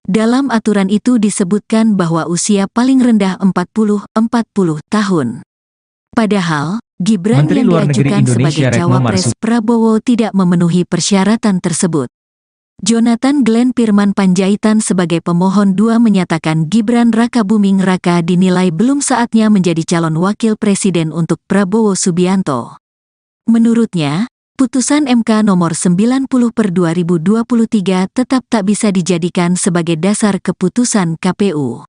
Dalam aturan itu disebutkan bahwa usia paling rendah 40 tahun. Padahal, Gibran Menteri yang Luar Negeri diajukan Indonesia sebagai Retno cawapres Marsudi Prabowo tidak memenuhi persyaratan tersebut. Jonathan Glenn Pirman Panjaitan sebagai pemohon 2 menyatakan Gibran Rakabuming Raka dinilai belum saatnya menjadi calon wakil presiden untuk Prabowo Subianto. Menurutnya, putusan MK nomor 90/2023 tetap tak bisa dijadikan sebagai dasar keputusan KPU.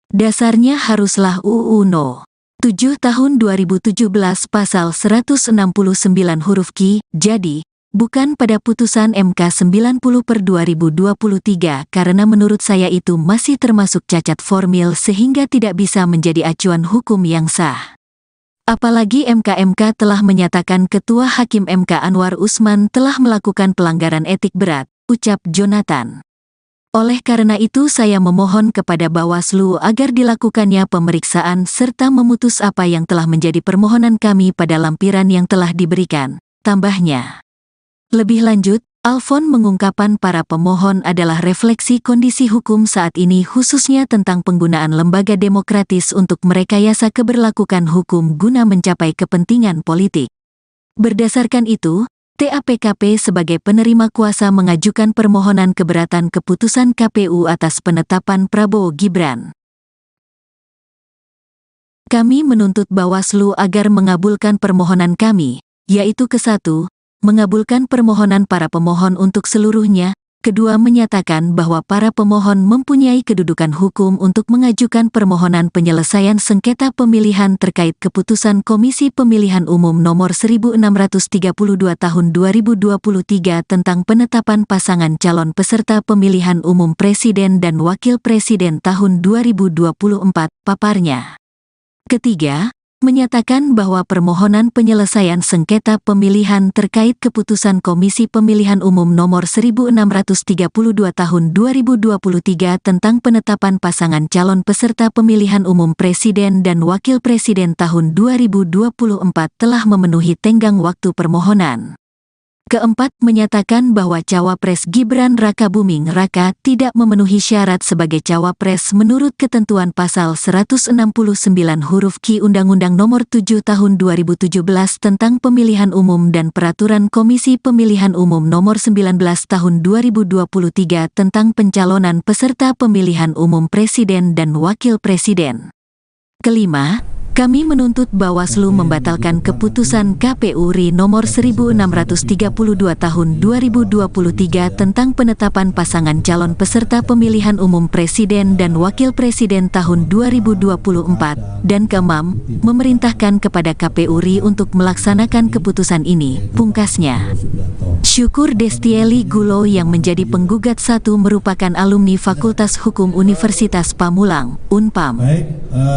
Dasarnya haruslah UU No. 7 tahun 2017 pasal 169 huruf Q, jadi, bukan pada putusan MK 90/2023 karena menurut saya itu masih termasuk cacat formil sehingga tidak bisa menjadi acuan hukum yang sah. Apalagi MK telah menyatakan Ketua Hakim MK Anwar Usman telah melakukan pelanggaran etik berat, ucap Jonathan. Oleh karena itu saya memohon kepada Bawaslu agar dilakukannya pemeriksaan serta memutus apa yang telah menjadi permohonan kami pada lampiran yang telah diberikan, tambahnya. Lebih lanjut, Alfon mengungkapkan para pemohon adalah refleksi kondisi hukum saat ini khususnya tentang penggunaan lembaga demokratis untuk merekayasa keberlakuan hukum guna mencapai kepentingan politik. Berdasarkan itu, TAPKP sebagai penerima kuasa mengajukan permohonan keberatan keputusan KPU atas penetapan Prabowo Gibran. Kami menuntut Bawaslu agar mengabulkan permohonan kami, yaitu ke-1, mengabulkan permohonan para pemohon untuk seluruhnya, kedua menyatakan bahwa para pemohon mempunyai kedudukan hukum untuk mengajukan permohonan penyelesaian sengketa pemilihan terkait keputusan Komisi Pemilihan Umum Nomor 1632 Tahun 2023 tentang penetapan pasangan calon peserta pemilihan umum Presiden dan Wakil Presiden tahun 2024, paparnya. Ketiga, menyatakan bahwa permohonan penyelesaian sengketa pemilihan terkait keputusan Komisi Pemilihan Umum Nomor 1632 Tahun 2023 tentang penetapan pasangan calon peserta pemilihan umum Presiden dan Wakil Presiden tahun 2024 telah memenuhi tenggang waktu permohonan. Keempat, menyatakan bahwa Cawapres Gibran Rakabuming Raka tidak memenuhi syarat sebagai Cawapres menurut ketentuan pasal 169 huruf Q Undang-Undang Nomor 7 Tahun 2017 tentang Pemilihan Umum dan Peraturan Komisi Pemilihan Umum Nomor 19 Tahun 2023 tentang pencalonan peserta pemilihan umum Presiden dan Wakil Presiden. Kelima, kami menuntut Bawaslu membatalkan keputusan KPU RI nomor 1632 tahun 2023 tentang penetapan pasangan calon peserta pemilihan umum Presiden dan Wakil Presiden tahun 2024, dan keenam, memerintahkan kepada KPU RI untuk melaksanakan keputusan ini, pungkasnya. Syukur Destieli Gulo yang menjadi penggugat satu merupakan alumni Fakultas Hukum Universitas Pamulang, Unpam.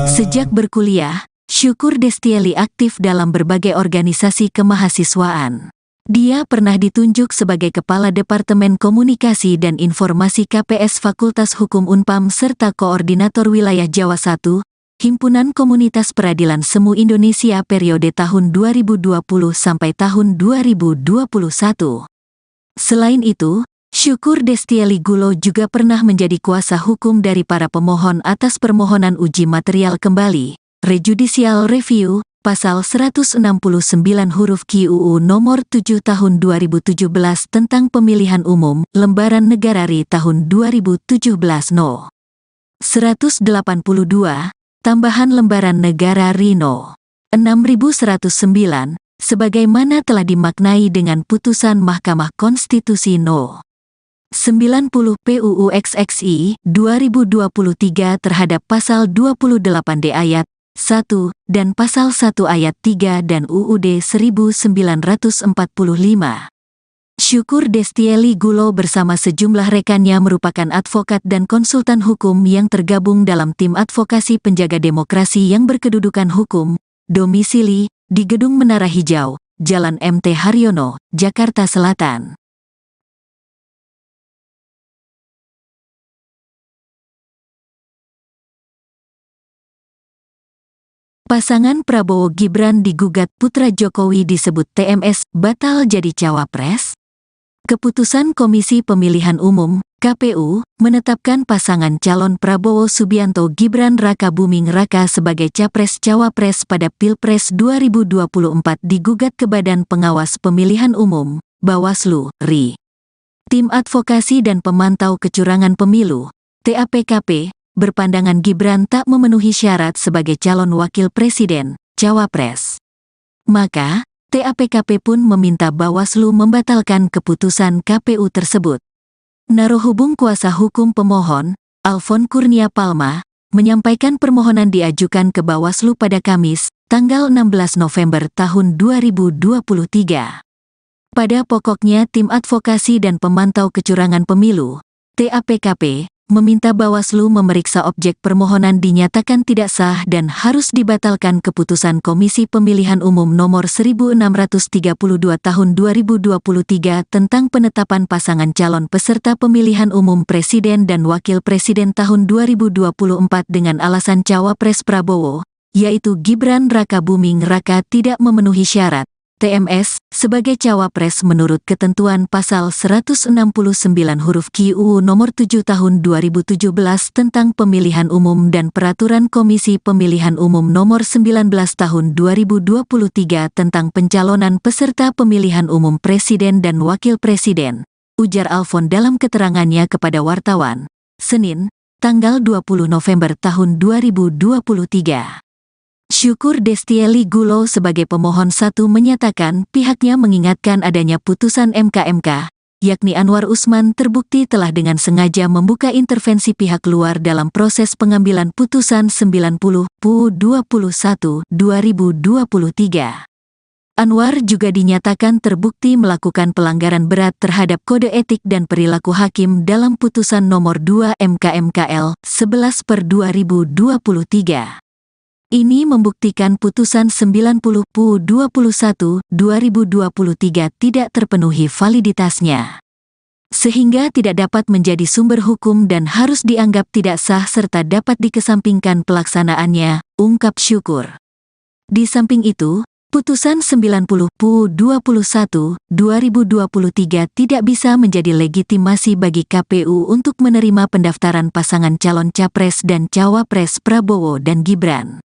Sejak berkuliah, Syukur Destieli aktif dalam berbagai organisasi kemahasiswaan. Dia pernah ditunjuk sebagai Kepala Departemen Komunikasi dan Informasi KPS Fakultas Hukum Unpam serta Koordinator Wilayah Jawa I, Himpunan Komunitas Peradilan Semu Indonesia periode tahun 2020 sampai tahun 2021. Selain itu, Syukur Destieli Gulo juga pernah menjadi kuasa hukum dari para pemohon atas permohonan uji material kembali, Rejudicial Review, pasal 169 huruf Q UU nomor 7 tahun 2017 tentang pemilihan umum, lembaran negara RI tahun 2017 No. 182, tambahan lembaran negara RI No. 6109, sebagaimana telah dimaknai dengan putusan Mahkamah Konstitusi No. 90 PUU XXI 2023 terhadap pasal 28D ayat 1 dan pasal 1 ayat 3 dan UUD 1945. Syukur Destieli Gulo bersama sejumlah rekannya merupakan advokat dan konsultan hukum yang tergabung dalam tim advokasi penjaga demokrasi yang berkedudukan hukum, domisili di Gedung Menara Hijau, Jalan MT Haryono, Jakarta Selatan. Pasangan Prabowo Gibran digugat putra Jokowi disebut TMS batal jadi cawapres. Keputusan Komisi Pemilihan Umum (KPU) menetapkan pasangan calon Prabowo Subianto Gibran Rakabuming Raka sebagai capres-cawapres pada Pilpres 2024 digugat ke Badan Pengawas Pemilihan Umum (Bawaslu) RI. Tim Advokasi dan Pemantau Kecurangan Pemilu (TAPKP) berpandangan Gibran tak memenuhi syarat sebagai calon wakil presiden, cawapres. Maka, TAPKP pun meminta Bawaslu membatalkan keputusan KPU tersebut. Narohubung kuasa hukum pemohon, Alfon Kurnia Palma, menyampaikan permohonan diajukan ke Bawaslu pada Kamis, tanggal 16 November tahun 2023. Pada pokoknya Tim Advokasi dan Pemantau Kecurangan Pemilu, TAPKP, meminta Bawaslu memeriksa objek permohonan dinyatakan tidak sah dan harus dibatalkan keputusan Komisi Pemilihan Umum Nomor 1632 Tahun 2023 tentang penetapan pasangan calon peserta pemilihan umum Presiden dan Wakil Presiden tahun 2024 dengan alasan Cawapres Prabowo, yaitu Gibran Rakabuming Raka tidak memenuhi syarat TMS sebagai cawapres menurut ketentuan pasal 169 huruf Q UU nomor 7 tahun 2017 tentang pemilihan umum dan peraturan Komisi Pemilihan Umum nomor 19 tahun 2023 tentang pencalonan peserta pemilihan umum presiden dan wakil presiden, ujar Alfon dalam keterangannya kepada wartawan, Senin, tanggal 20 November tahun 2023. Syukur Destieli Gulo sebagai pemohon 1 menyatakan pihaknya mengingatkan adanya putusan MK, yakni Anwar Usman terbukti telah dengan sengaja membuka intervensi pihak luar dalam proses pengambilan putusan 90/21/2023. Anwar juga dinyatakan terbukti melakukan pelanggaran berat terhadap kode etik dan perilaku hakim dalam putusan nomor 2 MK/MKL 11/2023. Ini membuktikan putusan 90/21/2023 tidak terpenuhi validitasnya, sehingga tidak dapat menjadi sumber hukum dan harus dianggap tidak sah serta dapat dikesampingkan pelaksanaannya, ungkap Syukur. Di samping itu, putusan 90/21/2023 tidak bisa menjadi legitimasi bagi KPU untuk menerima pendaftaran pasangan calon Capres dan Cawapres Prabowo dan Gibran.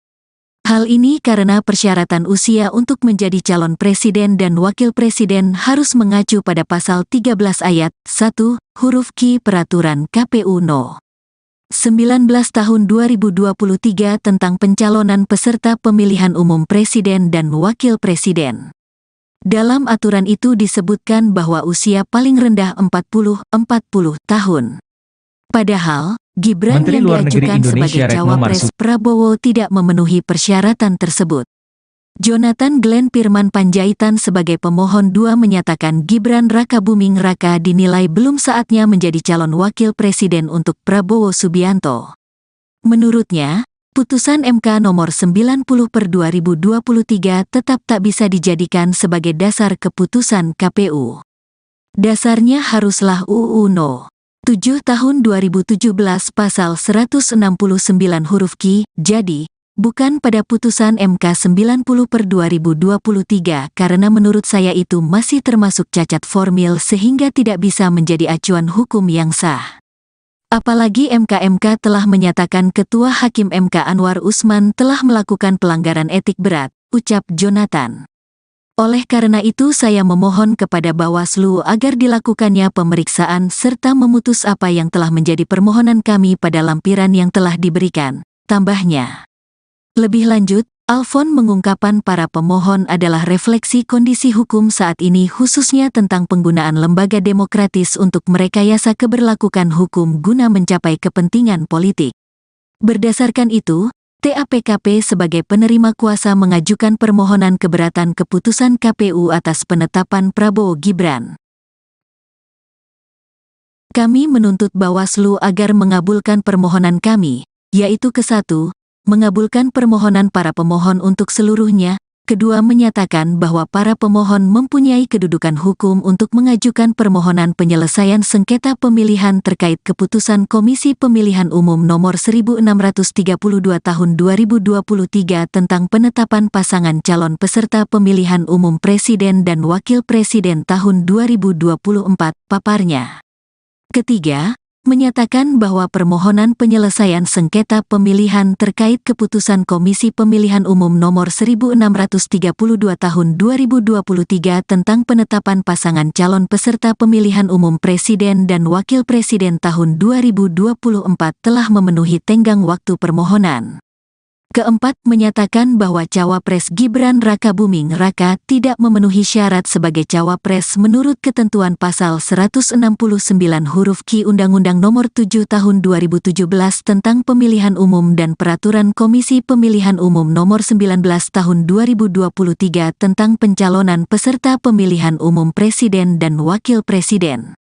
Hal ini karena persyaratan usia untuk menjadi calon presiden dan wakil presiden harus mengacu pada pasal 13 ayat 1, huruf Q Peraturan KPU No. 19 tahun 2023 tentang pencalonan peserta pemilihan umum presiden dan wakil presiden. Dalam aturan itu disebutkan bahwa usia paling rendah 40 tahun. Padahal, Gibran Menteri yang Luar Negeri diajukan sebagai Indonesia Retno Cawapres Marsudi Prabowo tidak memenuhi persyaratan tersebut. Jonathan Glenn Firman Panjaitan sebagai pemohon 2 menyatakan Gibran Rakabuming Raka dinilai belum saatnya menjadi calon wakil presiden untuk Prabowo Subianto. Menurutnya, putusan MK nomor 90/2023 tetap tak bisa dijadikan sebagai dasar keputusan KPU. Dasarnya haruslah UU No. 7 tahun 2017 pasal 169 huruf Q, jadi, bukan pada putusan MK 90/2023 karena menurut saya itu masih termasuk cacat formil sehingga tidak bisa menjadi acuan hukum yang sah. Apalagi MK telah menyatakan Ketua Hakim MK Anwar Usman telah melakukan pelanggaran etik berat, ucap Jonathan. Oleh karena itu saya memohon kepada Bawaslu agar dilakukannya pemeriksaan serta memutus apa yang telah menjadi permohonan kami pada lampiran yang telah diberikan, tambahnya. Lebih lanjut, Alfon mengungkapkan para pemohon adalah refleksi kondisi hukum saat ini khususnya tentang penggunaan lembaga demokratis untuk merekayasa keberlakuan hukum guna mencapai kepentingan politik. Berdasarkan itu, TAPKP sebagai penerima kuasa mengajukan permohonan keberatan keputusan KPU atas penetapan Prabowo Gibran. Kami menuntut Bawaslu agar mengabulkan permohonan kami, yaitu ke-1, mengabulkan permohonan para pemohon untuk seluruhnya, kedua menyatakan bahwa para pemohon mempunyai kedudukan hukum untuk mengajukan permohonan penyelesaian sengketa pemilihan terkait keputusan Komisi Pemilihan Umum Nomor 1632 Tahun 2023 tentang penetapan pasangan calon peserta pemilihan umum presiden dan wakil presiden tahun 2024, paparnya. Ketiga, menyatakan bahwa permohonan penyelesaian sengketa pemilihan terkait keputusan Komisi Pemilihan Umum Nomor 1632 Tahun 2023 tentang penetapan pasangan calon peserta pemilihan umum presiden dan wakil presiden tahun 2024 telah memenuhi tenggang waktu permohonan. Keempat, menyatakan bahwa Cawapres Gibran Rakabuming Raka tidak memenuhi syarat sebagai Cawapres menurut ketentuan pasal 169 huruf Q Undang-Undang Nomor 7 Tahun 2017 tentang Pemilihan Umum dan Peraturan Komisi Pemilihan Umum Nomor 19 Tahun 2023 tentang pencalonan peserta pemilihan umum presiden dan wakil presiden.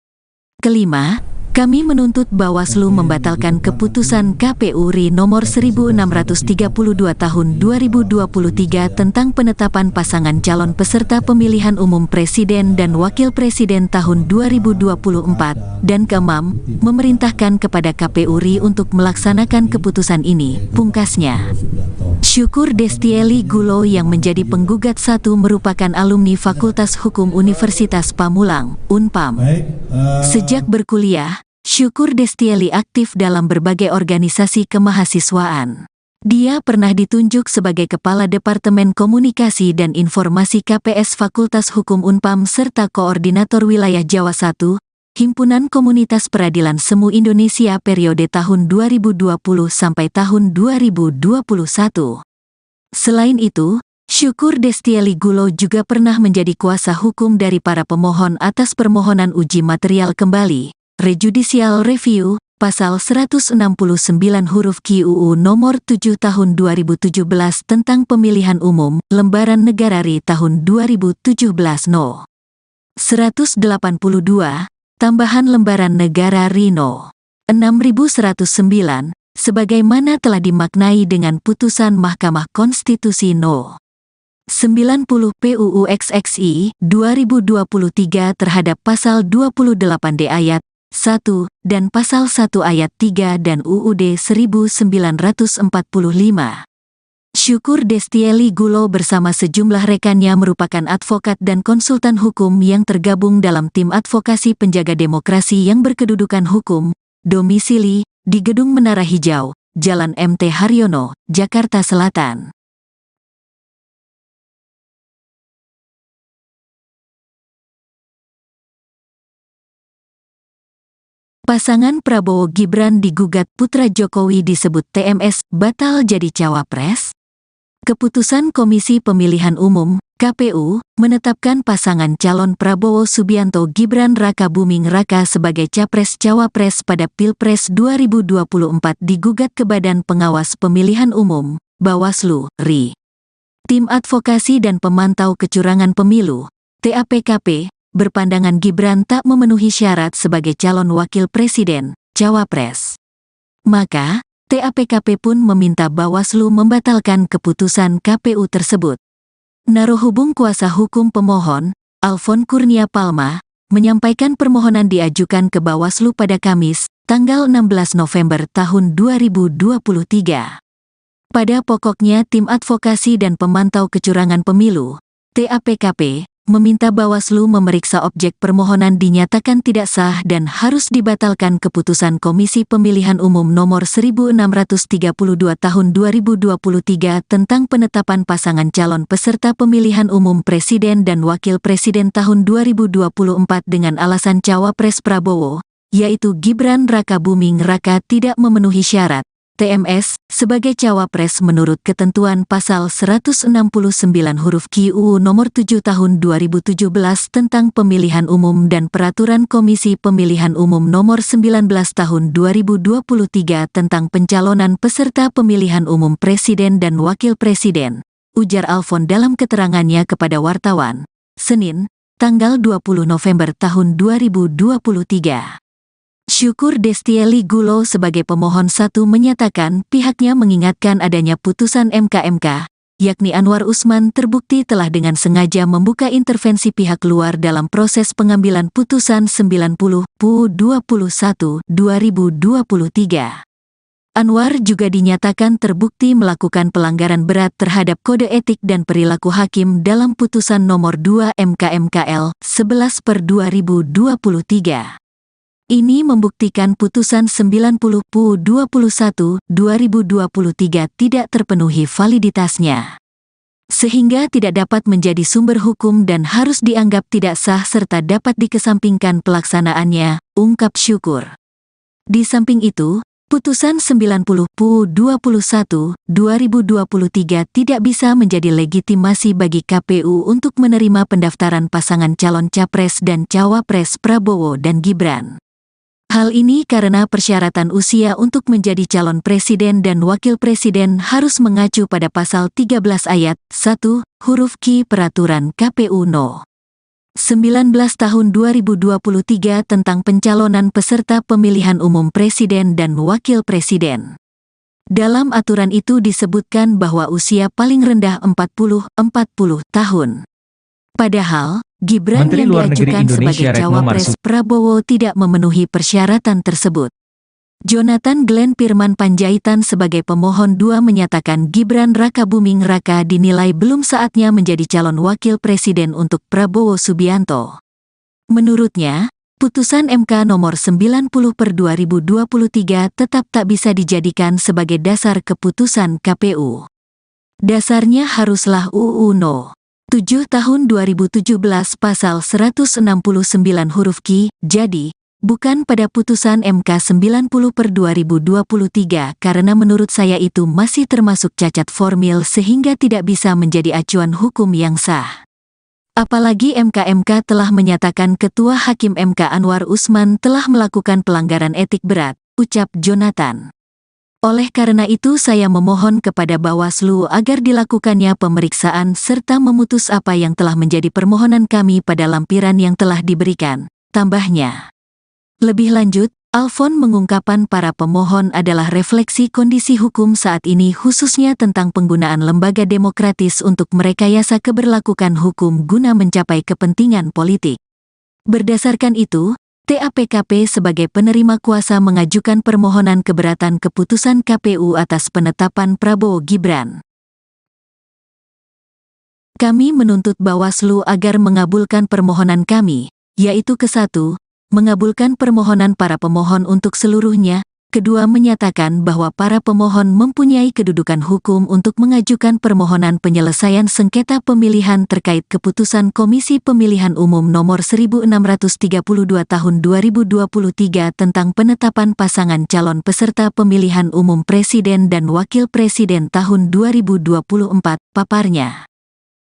Kelima, kami menuntut Bawaslu membatalkan keputusan KPU RI nomor 1632 tahun 2023 tentang penetapan pasangan calon peserta pemilihan umum presiden dan wakil presiden tahun 2024, dan keenam, memerintahkan kepada KPU RI untuk melaksanakan keputusan ini, pungkasnya. Syukur Destieli Gulo yang menjadi penggugat 1 merupakan alumni Fakultas Hukum Universitas Pamulang, Unpam. Sejak berkuliah, Syukur Destieli aktif dalam berbagai organisasi kemahasiswaan. Dia pernah ditunjuk sebagai Kepala Departemen Komunikasi dan Informasi KPS Fakultas Hukum Unpam serta Koordinator Wilayah Jawa I, Himpunan Komunitas Peradilan Semu Indonesia periode tahun 2020 sampai tahun 2021. Selain itu, Syukur Destieli Gulo juga pernah menjadi kuasa hukum dari para pemohon atas permohonan uji material kembali, rejudicial review, pasal 169 huruf Q UU nomor 7 tahun 2017 tentang pemilihan umum, lembaran negara RI tahun 2017 No. 182, tambahan lembaran negara RI No. 6109, sebagaimana telah dimaknai dengan putusan Mahkamah Konstitusi No. 90 PUU XXI 2023 terhadap pasal 28D ayat 1 dan pasal 1 ayat 3 dan UUD 1945. Syukur Destieli Gulo bersama sejumlah rekannya merupakan advokat dan konsultan hukum yang tergabung dalam tim advokasi penjaga demokrasi yang berkedudukan hukum, domisili di Gedung Menara Hijau, Jalan MT Haryono, Jakarta Selatan. Pasangan Prabowo Gibran digugat putra Jokowi disebut TMS batal jadi cawapres. Keputusan Komisi Pemilihan Umum (KPU) menetapkan pasangan calon Prabowo Subianto Gibran Raka Buming Raka sebagai capres-cawapres pada Pilpres 2024 digugat ke Badan Pengawas Pemilihan Umum (Bawaslu, RI). Tim Advokasi dan Pemantau Kecurangan Pemilu (TAPKP) berpandangan Gibran tak memenuhi syarat sebagai calon wakil presiden, cawapres. Maka, TAPKP pun meminta Bawaslu membatalkan keputusan KPU tersebut. Narohubung kuasa hukum pemohon, Alfon Kurnia Palma, menyampaikan permohonan diajukan ke Bawaslu pada Kamis, tanggal 16 November tahun 2023. Pada pokoknya Tim Advokasi dan Pemantau Kecurangan Pemilu, TAPKP, meminta Bawaslu memeriksa objek permohonan dinyatakan tidak sah dan harus dibatalkan keputusan Komisi Pemilihan Umum nomor 1632 tahun 2023 tentang penetapan pasangan calon peserta pemilihan umum presiden dan wakil presiden tahun 2024 dengan alasan cawapres Prabowo, yaitu Gibran Raka Buming Raka tidak memenuhi syarat TMS sebagai cawapres menurut ketentuan pasal 169 huruf Q UU nomor 7 tahun 2017 tentang pemilihan umum dan peraturan Komisi Pemilihan Umum nomor 19 tahun 2023 tentang pencalonan peserta pemilihan umum presiden dan wakil presiden, ujar Alfon dalam keterangannya kepada wartawan, Senin, tanggal 20 November tahun 2023. Syukur Destieli Gulo sebagai pemohon satu menyatakan pihaknya mengingatkan adanya putusan MK, yakni Anwar Usman terbukti telah dengan sengaja membuka intervensi pihak luar dalam proses pengambilan putusan 90 PU 21 2023. Anwar juga dinyatakan terbukti melakukan pelanggaran berat terhadap kode etik dan perilaku hakim dalam putusan nomor 2 MK/MKL 11/2023. Ini membuktikan putusan 90 PU 21 2023 tidak terpenuhi validitasnya, sehingga tidak dapat menjadi sumber hukum dan harus dianggap tidak sah serta dapat dikesampingkan pelaksanaannya, ungkap Syukur. Di samping itu, putusan 90 PU 21 2023 tidak bisa menjadi legitimasi bagi KPU untuk menerima pendaftaran pasangan calon capres dan cawapres Prabowo dan Gibran. Hal ini karena persyaratan usia untuk menjadi calon presiden dan wakil presiden harus mengacu pada pasal 13 ayat 1, huruf Q Peraturan KPU No. 19 tahun 2023 tentang pencalonan peserta pemilihan umum presiden dan wakil presiden. Dalam aturan itu disebutkan bahwa usia paling rendah 40 tahun. Padahal, Gibran yang diajukan sebagai cawapres Prabowo tidak memenuhi persyaratan tersebut. Jonathan Glenn Firman Panjaitan sebagai pemohon 2 menyatakan Gibran Raka Buming Raka dinilai belum saatnya menjadi calon wakil presiden untuk Prabowo Subianto. Menurutnya, putusan MK nomor 90/2023 tetap tak bisa dijadikan sebagai dasar keputusan KPU. Dasarnya haruslah UU No. 7 tahun 2017 pasal 169 huruf Q, jadi, bukan pada putusan MK 90/2023 karena menurut saya itu masih termasuk cacat formil sehingga tidak bisa menjadi acuan hukum yang sah. Apalagi MK telah menyatakan Ketua Hakim MK Anwar Usman telah melakukan pelanggaran etik berat, ucap Jonathan. Oleh karena itu saya memohon kepada Bawaslu agar dilakukannya pemeriksaan serta memutus apa yang telah menjadi permohonan kami pada lampiran yang telah diberikan, tambahnya. Lebih lanjut, Alfon mengungkapkan para pemohon adalah refleksi kondisi hukum saat ini khususnya tentang penggunaan lembaga demokratis untuk merekayasa keberlakuan hukum guna mencapai kepentingan politik. Berdasarkan itu, TAPKP sebagai penerima kuasa mengajukan permohonan keberatan keputusan KPU atas penetapan Prabowo Gibran. Kami menuntut Bawaslu agar mengabulkan permohonan kami, yaitu ke-1, mengabulkan permohonan para pemohon untuk seluruhnya, kedua menyatakan bahwa para pemohon mempunyai kedudukan hukum untuk mengajukan permohonan penyelesaian sengketa pemilihan terkait keputusan Komisi Pemilihan Umum Nomor 1632 Tahun 2023 tentang penetapan pasangan calon peserta pemilihan umum Presiden dan Wakil Presiden tahun 2024, paparnya.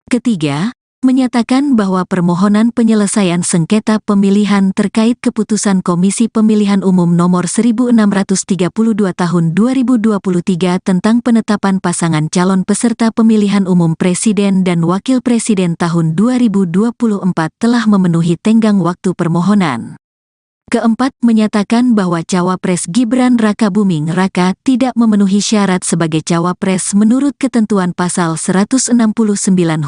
Ketiga, menyatakan bahwa permohonan penyelesaian sengketa pemilihan terkait keputusan Komisi Pemilihan Umum Nomor 1632 Tahun 2023 tentang penetapan pasangan calon peserta pemilihan umum Presiden dan Wakil Presiden tahun 2024 telah memenuhi tenggang waktu permohonan. Keempat, menyatakan bahwa Cawapres Gibran Rakabuming Raka tidak memenuhi syarat sebagai Cawapres menurut ketentuan pasal 169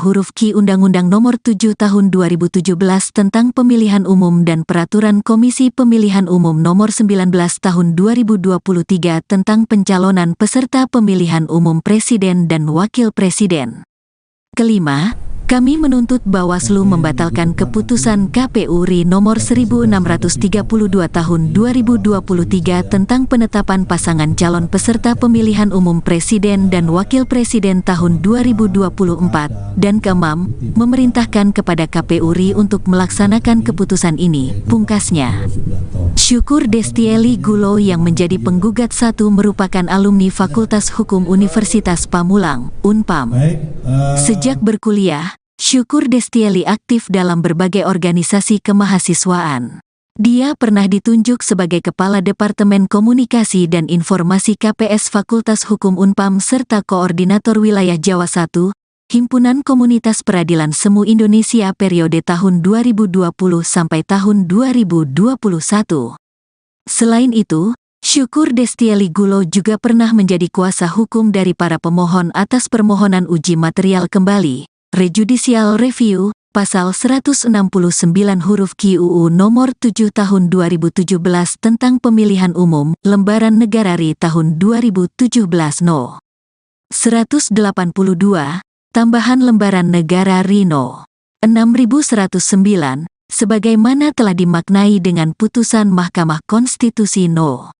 huruf Q Undang-Undang Nomor 7 Tahun 2017 tentang Pemilihan Umum dan Peraturan Komisi Pemilihan Umum Nomor 19 Tahun 2023 tentang pencalonan peserta pemilihan umum Presiden dan Wakil Presiden. Kelima, kami menuntut Bawaslu membatalkan keputusan KPU RI nomor 1632 tahun 2023 tentang penetapan pasangan calon peserta pemilihan umum Presiden dan Wakil Presiden tahun 2024, dan keenam, memerintahkan kepada KPU RI untuk melaksanakan keputusan ini, pungkasnya. Syukur Destieli Gulo yang menjadi penggugat satu merupakan alumni Fakultas Hukum Universitas Pamulang, Unpam. Sejak berkuliah, Syukur Destieli aktif dalam berbagai organisasi kemahasiswaan. Dia pernah ditunjuk sebagai Kepala Departemen Komunikasi dan Informasi KPS Fakultas Hukum Unpam serta Koordinator Wilayah Jawa I, Himpunan Komunitas Peradilan Semu Indonesia periode tahun 2020 sampai tahun 2021. Selain itu, Syukur Destieli Gulo juga pernah menjadi kuasa hukum dari para pemohon atas permohonan uji material kembali, rejudicial review, pasal 169 huruf Q UU nomor 7 tahun 2017 tentang pemilihan umum, lembaran negara RI tahun 2017 No. 182, tambahan lembaran negara RI No. 6109, sebagaimana telah dimaknai dengan putusan Mahkamah Konstitusi No.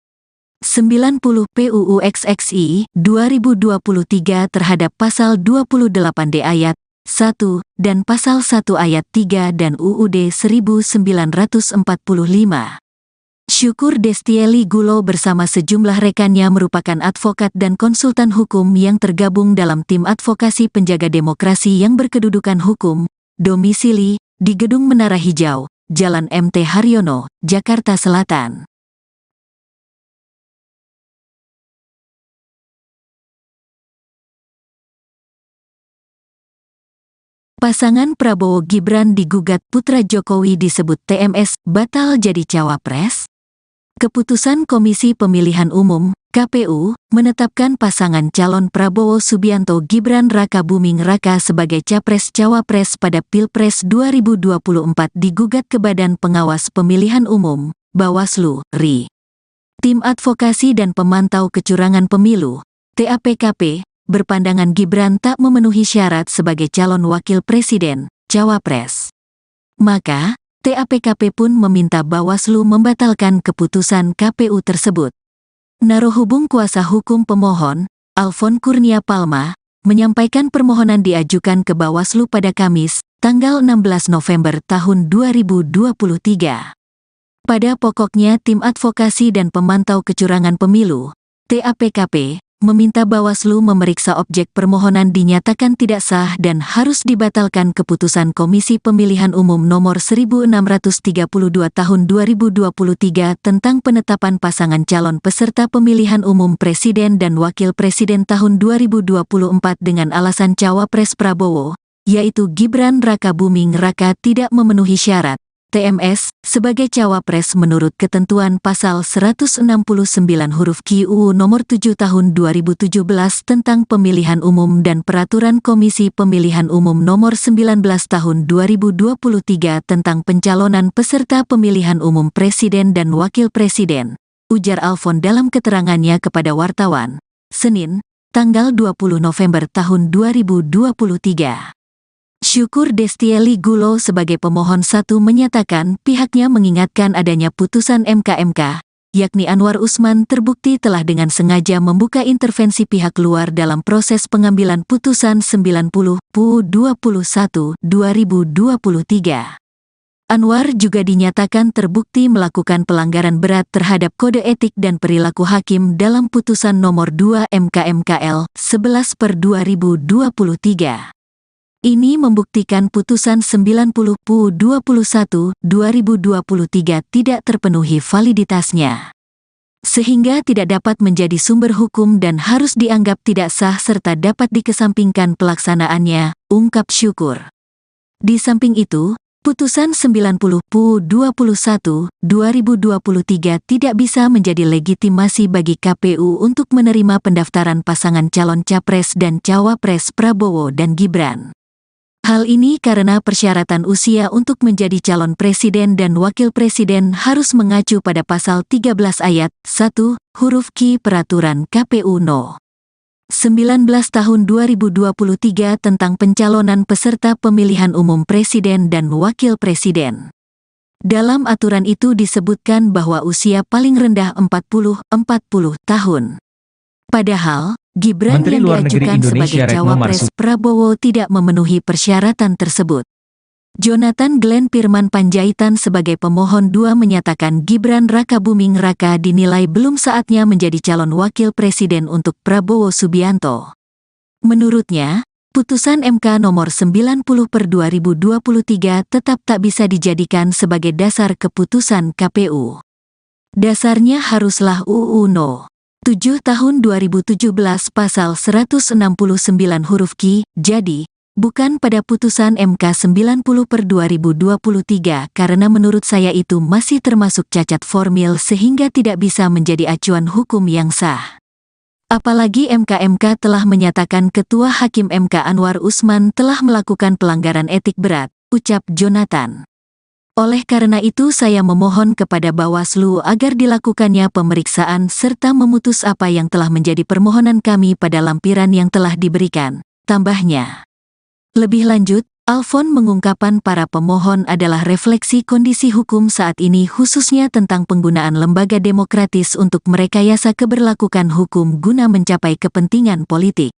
90 PUU XXI 2023 terhadap pasal 28D ayat 1 dan pasal 1 ayat 3 dan UUD 1945. Syukur Destieli Gulo bersama sejumlah rekannya merupakan advokat dan konsultan hukum yang tergabung dalam tim advokasi penjaga demokrasi yang berkedudukan hukum, domisili di Gedung Menara Hijau, Jalan MT Haryono, Jakarta Selatan. Pasangan Prabowo Gibran digugat putra Jokowi disebut TMS batal jadi cawapres. Keputusan Komisi Pemilihan Umum (KPU) menetapkan pasangan calon Prabowo Subianto Gibran Rakabuming Raka sebagai capres-cawapres pada Pilpres 2024 digugat ke Badan Pengawas Pemilihan Umum (Bawaslu) RI. Tim Advokasi dan Pemantau Kecurangan Pemilu (TAPKP) berpandangan Gibran tak memenuhi syarat sebagai calon wakil presiden, cawapres. Maka, TAPKP pun meminta Bawaslu membatalkan keputusan KPU tersebut. Narohubung kuasa hukum pemohon, Alfon Kurnia Palma, menyampaikan permohonan diajukan ke Bawaslu pada Kamis, tanggal 16 November tahun 2023. Pada pokoknya Tim Advokasi dan Pemantau Kecurangan Pemilu, TAPKP, meminta Bawaslu memeriksa objek permohonan dinyatakan tidak sah dan harus dibatalkan keputusan Komisi Pemilihan Umum Nomor 1632 Tahun 2023 tentang penetapan pasangan calon peserta pemilihan umum Presiden dan Wakil Presiden tahun 2024 dengan alasan Cawapres Prabowo, yaitu Gibran Rakabuming Raka tidak memenuhi syarat TMS sebagai cawapres menurut ketentuan pasal 169 huruf Q UU nomor 7 tahun 2017 tentang pemilihan umum dan peraturan Komisi Pemilihan Umum nomor 19 tahun 2023 tentang pencalonan peserta pemilihan umum presiden dan wakil presiden, ujar Alfon dalam keterangannya kepada wartawan, Senin, tanggal 20 November tahun 2023. Syukur Destieli Gulo sebagai pemohon 1 menyatakan pihaknya mengingatkan adanya putusan MK, yakni Anwar Usman terbukti telah dengan sengaja membuka intervensi pihak luar dalam proses pengambilan putusan 90 PU 21 2023. Anwar juga dinyatakan terbukti melakukan pelanggaran berat terhadap kode etik dan perilaku hakim dalam putusan nomor 2 MKMKL 11/2023. Ini membuktikan putusan 90 PU 21 2023 tidak terpenuhi validitasnya, sehingga tidak dapat menjadi sumber hukum dan harus dianggap tidak sah serta dapat dikesampingkan pelaksanaannya, ungkap Syukur. Di samping itu, putusan 90 PU 21 2023 tidak bisa menjadi legitimasi bagi KPU untuk menerima pendaftaran pasangan calon Capres dan Cawapres Prabowo dan Gibran. Hal ini karena persyaratan usia untuk menjadi calon presiden dan wakil presiden harus mengacu pada pasal 13 ayat 1, huruf Q Peraturan KPU No. 19 tahun 2023 tentang pencalonan peserta pemilihan umum presiden dan wakil presiden. Dalam aturan itu disebutkan bahwa usia paling rendah 40 tahun. Padahal, Gibran Menteri yang Luar Negeri diajukan Indonesia sebagai Retno cawapres Marsudi Prabowo tidak memenuhi persyaratan tersebut. Jonathan Glenn Firman Panjaitan sebagai pemohon 2 menyatakan Gibran Rakabuming Raka dinilai belum saatnya menjadi calon wakil presiden untuk Prabowo Subianto. Menurutnya, putusan MK nomor 90/2023 tetap tak bisa dijadikan sebagai dasar keputusan KPU. Dasarnya haruslah UU No. 7 tahun 2017 pasal 169 huruf Q, jadi, bukan pada putusan MK 90/2023 karena menurut saya itu masih termasuk cacat formil sehingga tidak bisa menjadi acuan hukum yang sah. Apalagi MK telah menyatakan Ketua Hakim MK Anwar Usman telah melakukan pelanggaran etik berat, ucap Jonathan. Oleh karena itu saya memohon kepada Bawaslu agar dilakukannya pemeriksaan serta memutus apa yang telah menjadi permohonan kami pada lampiran yang telah diberikan, tambahnya. Lebih lanjut, Alfon mengungkapkan para pemohon adalah refleksi kondisi hukum saat ini khususnya tentang penggunaan lembaga demokratis untuk merekayasa keberlakuan hukum guna mencapai kepentingan politik.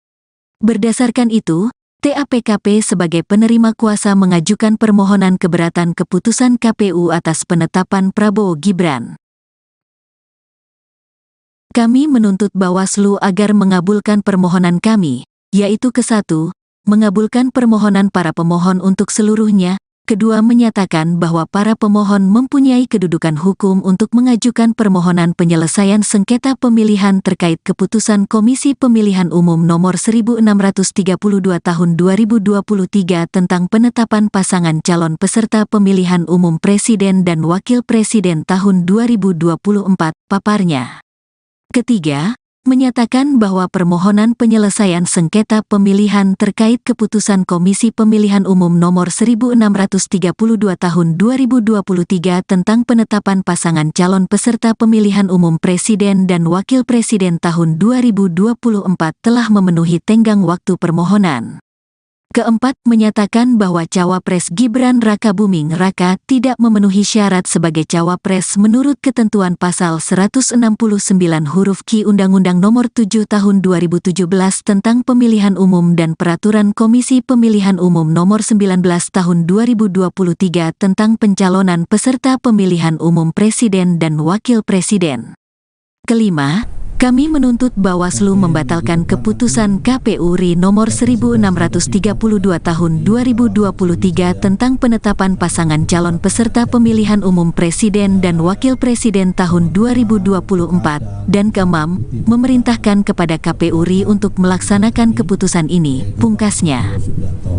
Berdasarkan itu, TAPKP sebagai penerima kuasa mengajukan permohonan keberatan keputusan KPU atas penetapan Prabowo Gibran. Kami menuntut Bawaslu agar mengabulkan permohonan kami, yaitu ke-1, mengabulkan permohonan para pemohon untuk seluruhnya, kedua menyatakan bahwa para pemohon mempunyai kedudukan hukum untuk mengajukan permohonan penyelesaian sengketa pemilihan terkait keputusan Komisi Pemilihan Umum Nomor 1632 Tahun 2023 tentang penetapan pasangan calon peserta pemilihan umum Presiden dan Wakil Presiden tahun 2024, paparnya. Ketiga, menyatakan bahwa permohonan penyelesaian sengketa pemilihan terkait keputusan Komisi Pemilihan Umum Nomor 1632 Tahun 2023 tentang penetapan pasangan calon peserta pemilihan umum Presiden dan Wakil Presiden tahun 2024 telah memenuhi tenggang waktu permohonan. Keempat, menyatakan bahwa Cawapres Gibran Rakabuming Raka tidak memenuhi syarat sebagai Cawapres menurut ketentuan pasal 169 huruf Q Undang-Undang Nomor 7 Tahun 2017 tentang Pemilihan Umum dan Peraturan Komisi Pemilihan Umum Nomor 19 Tahun 2023 tentang pencalonan peserta pemilihan umum Presiden dan Wakil Presiden. Kelima, kami menuntut Bawaslu membatalkan keputusan KPU RI nomor 1632 tahun 2023 tentang penetapan pasangan calon peserta pemilihan umum presiden dan wakil presiden tahun 2024, dan keenam, memerintahkan kepada KPU RI untuk melaksanakan keputusan ini, pungkasnya.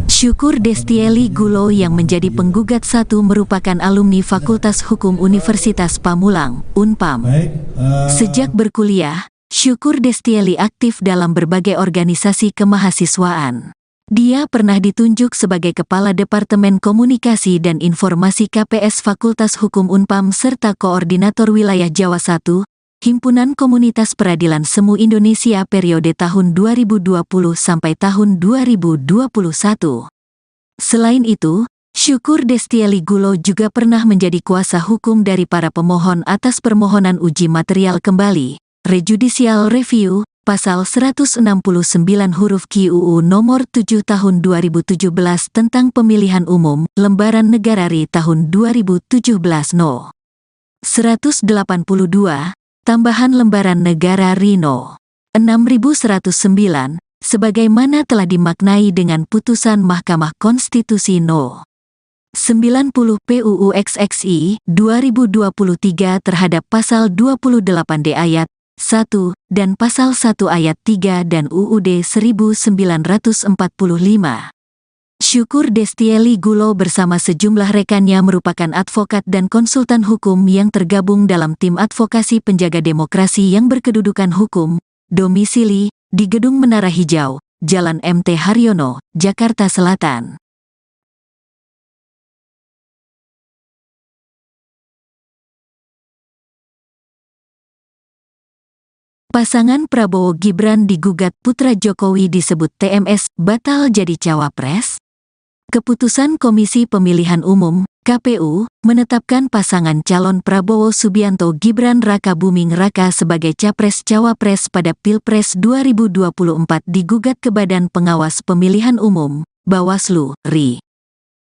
Syukur Destieli Gulo yang menjadi penggugat satu merupakan alumni Fakultas Hukum Universitas Pamulang, Unpam. Sejak berkuliah, Syukur Destieli aktif dalam berbagai organisasi kemahasiswaan. Dia pernah ditunjuk sebagai Kepala Departemen Komunikasi dan Informasi KPS Fakultas Hukum Unpam serta Koordinator Wilayah Jawa I, Himpunan Komunitas Peradilan Semu Indonesia periode tahun 2020 sampai tahun 2021. Selain itu, Syukur Destieli Gulo juga pernah menjadi kuasa hukum dari para pemohon atas permohonan uji material kembali, rejudicial review, pasal 169 huruf Q UU nomor 7 tahun 2017 tentang pemilihan umum, lembaran negara RI tahun 2017 No. 182, tambahan lembaran negara RI No. 6109, sebagaimana telah dimaknai dengan putusan Mahkamah Konstitusi No. 90 PUU XXI 2023 terhadap pasal 28D ayat 1 dan pasal 1 ayat 3 dan UUD 1945. Syukur Destieli Gulo bersama sejumlah rekannya merupakan advokat dan konsultan hukum yang tergabung dalam tim advokasi penjaga demokrasi yang berkedudukan hukum, domisili di Gedung Menara Hijau, Jalan MT Haryono, Jakarta Selatan. Pasangan Prabowo Gibran digugat putra Jokowi disebut TMS batal jadi cawapres. Keputusan Komisi Pemilihan Umum (KPU) menetapkan pasangan calon Prabowo Subianto Gibran Rakabuming Raka sebagai capres-cawapres pada Pilpres 2024 digugat ke Badan Pengawas Pemilihan Umum (Bawaslu) RI.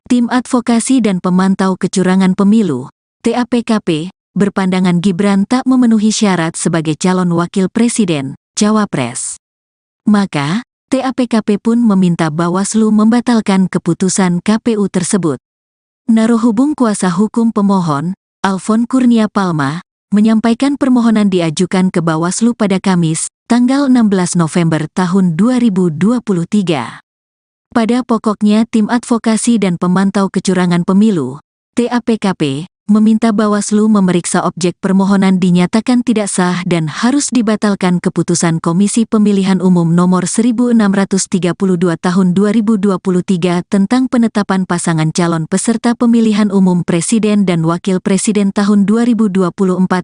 Tim Advokasi dan Pemantau Kecurangan Pemilu (TAPKP) berpandangan Gibran tak memenuhi syarat sebagai calon wakil presiden, cawapres. Maka, TAPKP pun meminta Bawaslu membatalkan keputusan KPU tersebut. Narohubung kuasa hukum pemohon, Alfon Kurnia Palma, menyampaikan permohonan diajukan ke Bawaslu pada Kamis, tanggal 16 November tahun 2023. Pada pokoknya Tim Advokasi dan Pemantau Kecurangan Pemilu, TAPKP, meminta Bawaslu memeriksa objek permohonan dinyatakan tidak sah dan harus dibatalkan keputusan Komisi Pemilihan Umum Nomor 1632 Tahun 2023 tentang penetapan pasangan calon peserta pemilihan umum Presiden dan Wakil Presiden tahun 2024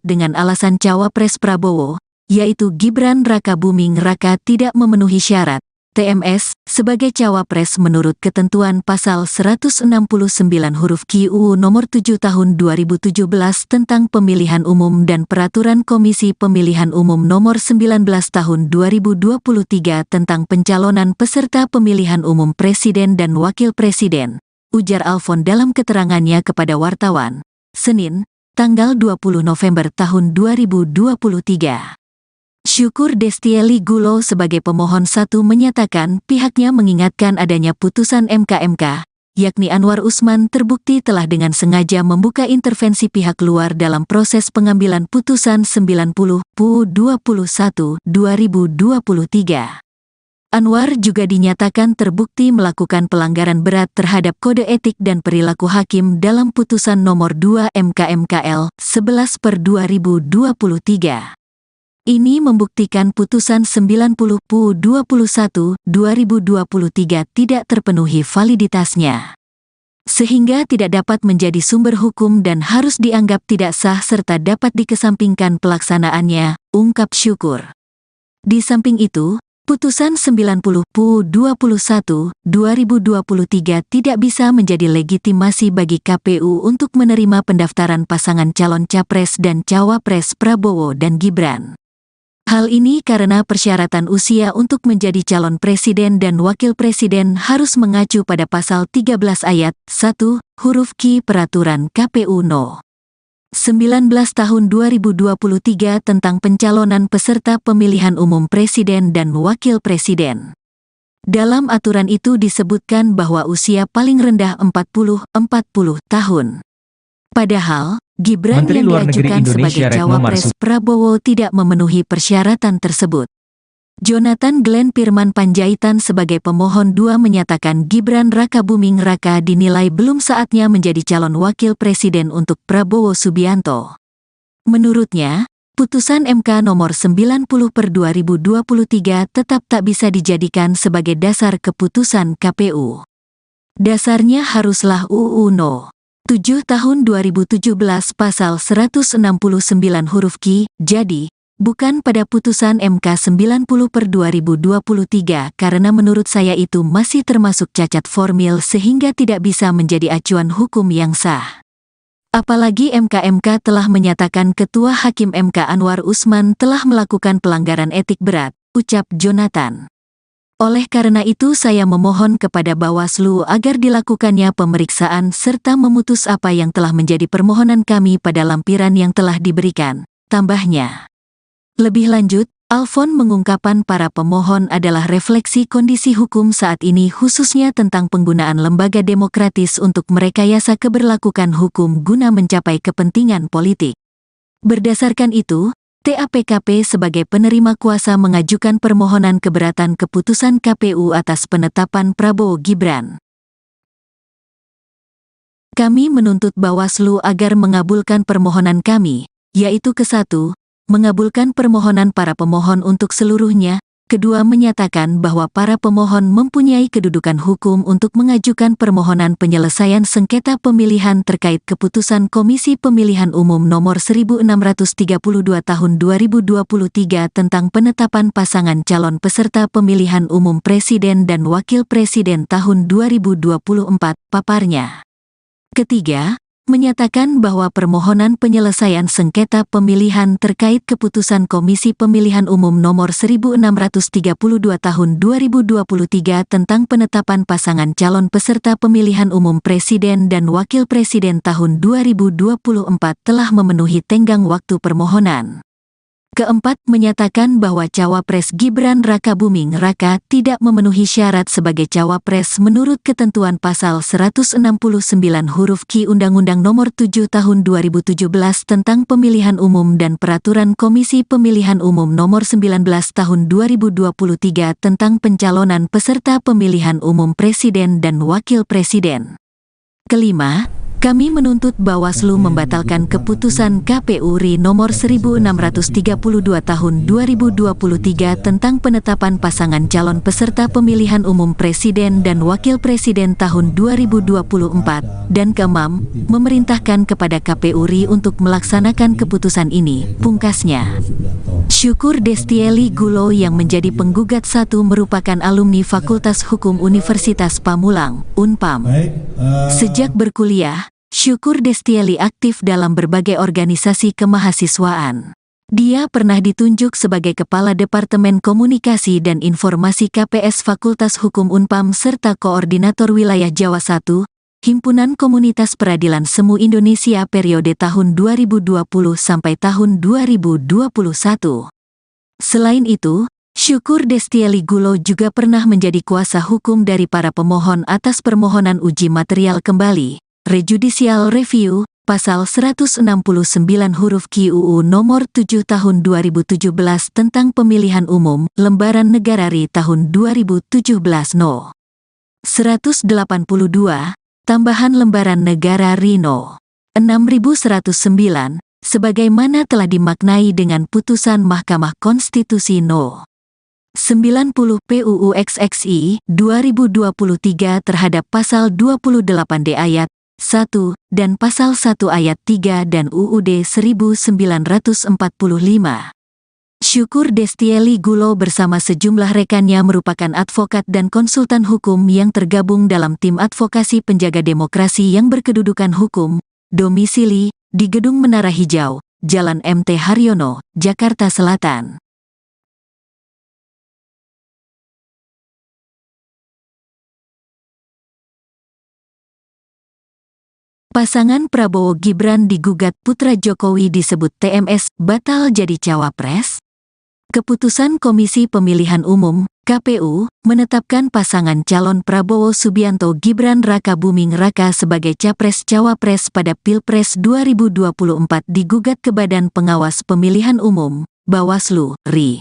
dengan alasan Cawapres Prabowo, yaitu Gibran Rakabuming Raka tidak memenuhi syarat TMS sebagai cawapres menurut ketentuan pasal 169 huruf Q UU nomor 7 tahun 2017 tentang pemilihan umum dan peraturan Komisi Pemilihan Umum nomor 19 tahun 2023 tentang pencalonan peserta pemilihan umum presiden dan wakil presiden, ujar Alfon dalam keterangannya kepada wartawan, Senin, tanggal 20 November tahun 2023. Syukur Destieli Gulo sebagai pemohon satu menyatakan pihaknya mengingatkan adanya putusan MK, yakni Anwar Usman terbukti telah dengan sengaja membuka intervensi pihak luar dalam proses pengambilan putusan 90 PU 21 2023. Anwar juga dinyatakan terbukti melakukan pelanggaran berat terhadap kode etik dan perilaku hakim dalam putusan nomor 2 MK/MKL 11/2023. Ini membuktikan putusan 90 PU 21 2023 tidak terpenuhi validitasnya, sehingga tidak dapat menjadi sumber hukum dan harus dianggap tidak sah serta dapat dikesampingkan pelaksanaannya, ungkap Syukur. Di samping itu, Putusan 90/21/2023 tidak bisa menjadi legitimasi bagi KPU untuk menerima pendaftaran pasangan calon Capres dan Cawapres Prabowo dan Gibran. Hal ini karena persyaratan usia untuk menjadi calon presiden dan wakil presiden harus mengacu pada pasal 13 ayat 1, huruf Q Peraturan KPU No. 19 tahun 2023 tentang pencalonan peserta pemilihan umum presiden dan wakil presiden. Dalam aturan itu disebutkan bahwa usia paling rendah 40 tahun. Padahal, Gibran Menteri yang Luar Negeri diajukan Indonesia sebagai Retno Cawapres Marsudi Prabowo tidak memenuhi persyaratan tersebut. Jonathan Glenn Firman Panjaitan sebagai pemohon 2 menyatakan Gibran Rakabuming Raka dinilai belum saatnya menjadi calon wakil presiden untuk Prabowo Subianto. Menurutnya, putusan MK nomor 90/2023 tetap tak bisa dijadikan sebagai dasar keputusan KPU. Dasarnya haruslah UU No. 7 tahun 2017 pasal 169 huruf Q, jadi, bukan pada putusan MK 90/2023 karena menurut saya itu masih termasuk cacat formil sehingga tidak bisa menjadi acuan hukum yang sah. Apalagi MK telah menyatakan Ketua Hakim MK Anwar Usman telah melakukan pelanggaran etik berat, ucap Jonathan. Oleh karena itu saya memohon kepada Bawaslu agar dilakukannya pemeriksaan serta memutus apa yang telah menjadi permohonan kami pada lampiran yang telah diberikan, tambahnya. Lebih lanjut, Alfon mengungkapkan para pemohon adalah refleksi kondisi hukum saat ini khususnya tentang penggunaan lembaga demokratis untuk merekayasa keberlakuan hukum guna mencapai kepentingan politik. Berdasarkan itu, TAPKP sebagai penerima kuasa mengajukan permohonan keberatan keputusan KPU atas penetapan Prabowo Gibran. Kami menuntut Bawaslu agar mengabulkan permohonan kami, yaitu ke-1, mengabulkan permohonan para pemohon untuk seluruhnya, kedua menyatakan bahwa para pemohon mempunyai kedudukan hukum untuk mengajukan permohonan penyelesaian sengketa pemilihan terkait keputusan Komisi Pemilihan Umum Nomor 1632 Tahun 2023 tentang penetapan pasangan calon peserta pemilihan umum Presiden dan Wakil Presiden tahun 2024, paparnya. Ketiga, menyatakan bahwa permohonan penyelesaian sengketa pemilihan terkait keputusan Komisi Pemilihan Umum Nomor 1632 Tahun 2023 tentang penetapan pasangan calon peserta pemilihan umum Presiden dan Wakil Presiden tahun 2024 telah memenuhi tenggang waktu permohonan. Keempat, menyatakan bahwa Cawapres Gibran Rakabuming Raka tidak memenuhi syarat sebagai Cawapres menurut ketentuan pasal 169 huruf Q Undang-Undang Nomor 7 Tahun 2017 tentang Pemilihan Umum dan Peraturan Komisi Pemilihan Umum Nomor 19 Tahun 2023 tentang pencalonan peserta pemilihan umum Presiden dan Wakil Presiden. Kelima, kami menuntut Bawaslu membatalkan keputusan KPU RI nomor 1632 tahun 2023 tentang penetapan pasangan calon peserta pemilihan umum presiden dan wakil presiden tahun 2024 dan keenam, memerintahkan kepada KPU RI untuk melaksanakan keputusan ini, pungkasnya. Syukur Destieli Gulo yang menjadi penggugat 1 merupakan alumni Fakultas Hukum Universitas Pamulang, Unpam. Sejak berkuliah, Syukur Destieli aktif dalam berbagai organisasi kemahasiswaan. Dia pernah ditunjuk sebagai Kepala Departemen Komunikasi dan Informasi KPS Fakultas Hukum Unpam serta Koordinator Wilayah Jawa I, Himpunan Komunitas Peradilan Semu Indonesia periode tahun 2020 sampai tahun 2021. Selain itu, Syukur Destieli Gulo juga pernah menjadi kuasa hukum dari para pemohon atas permohonan uji material kembali, rejudicial review, pasal 169 huruf Q UU nomor 7 tahun 2017 tentang pemilihan umum, lembaran negara RI tahun 2017 No. 182, tambahan lembaran negara RI No. 6109, sebagaimana telah dimaknai dengan putusan Mahkamah Konstitusi No. 90 PUU XXI 2023 terhadap pasal 28D ayat 1 dan pasal 1 ayat 3 dan UUD 1945. Syukur Destieli Gulo bersama sejumlah rekannya merupakan advokat dan konsultan hukum yang tergabung dalam tim advokasi penjaga demokrasi yang berkedudukan hukum, domisili di Gedung Menara Hijau, Jalan MT Haryono, Jakarta Selatan. Pasangan Prabowo Gibran digugat putra Jokowi disebut TMS batal jadi cawapres. Keputusan Komisi Pemilihan Umum (KPU) menetapkan pasangan calon Prabowo Subianto Gibran Raka Buming Raka sebagai capres-cawapres pada Pilpres 2024 digugat ke Badan Pengawas Pemilihan Umum (Bawaslu, RI).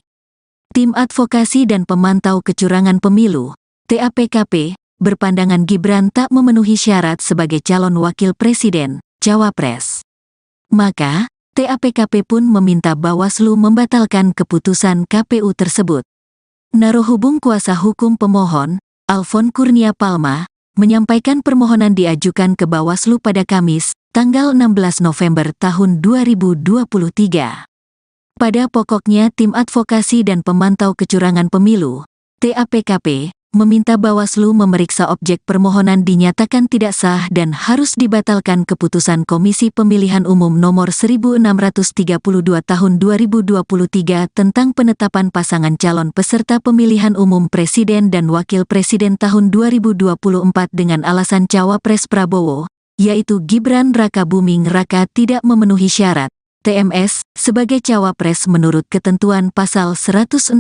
Tim Advokasi dan Pemantau Kecurangan Pemilu (TAPKP) berpandangan Gibran tak memenuhi syarat sebagai calon wakil presiden, cawapres. Maka, TAPKP pun meminta Bawaslu membatalkan keputusan KPU tersebut. Narohubung kuasa hukum pemohon, Alfon Kurnia Palma, menyampaikan permohonan diajukan ke Bawaslu pada Kamis, tanggal 16 November tahun 2023. Pada pokoknya Tim Advokasi dan Pemantau Kecurangan Pemilu, TAPKP, meminta Bawaslu memeriksa objek permohonan dinyatakan tidak sah dan harus dibatalkan keputusan Komisi Pemilihan Umum nomor 1632 tahun 2023 tentang penetapan pasangan calon peserta pemilihan umum presiden dan wakil presiden tahun 2024 dengan alasan cawapres Prabowo, yaitu Gibran Raka Buming Raka tidak memenuhi syarat TMS sebagai cawapres menurut ketentuan pasal 169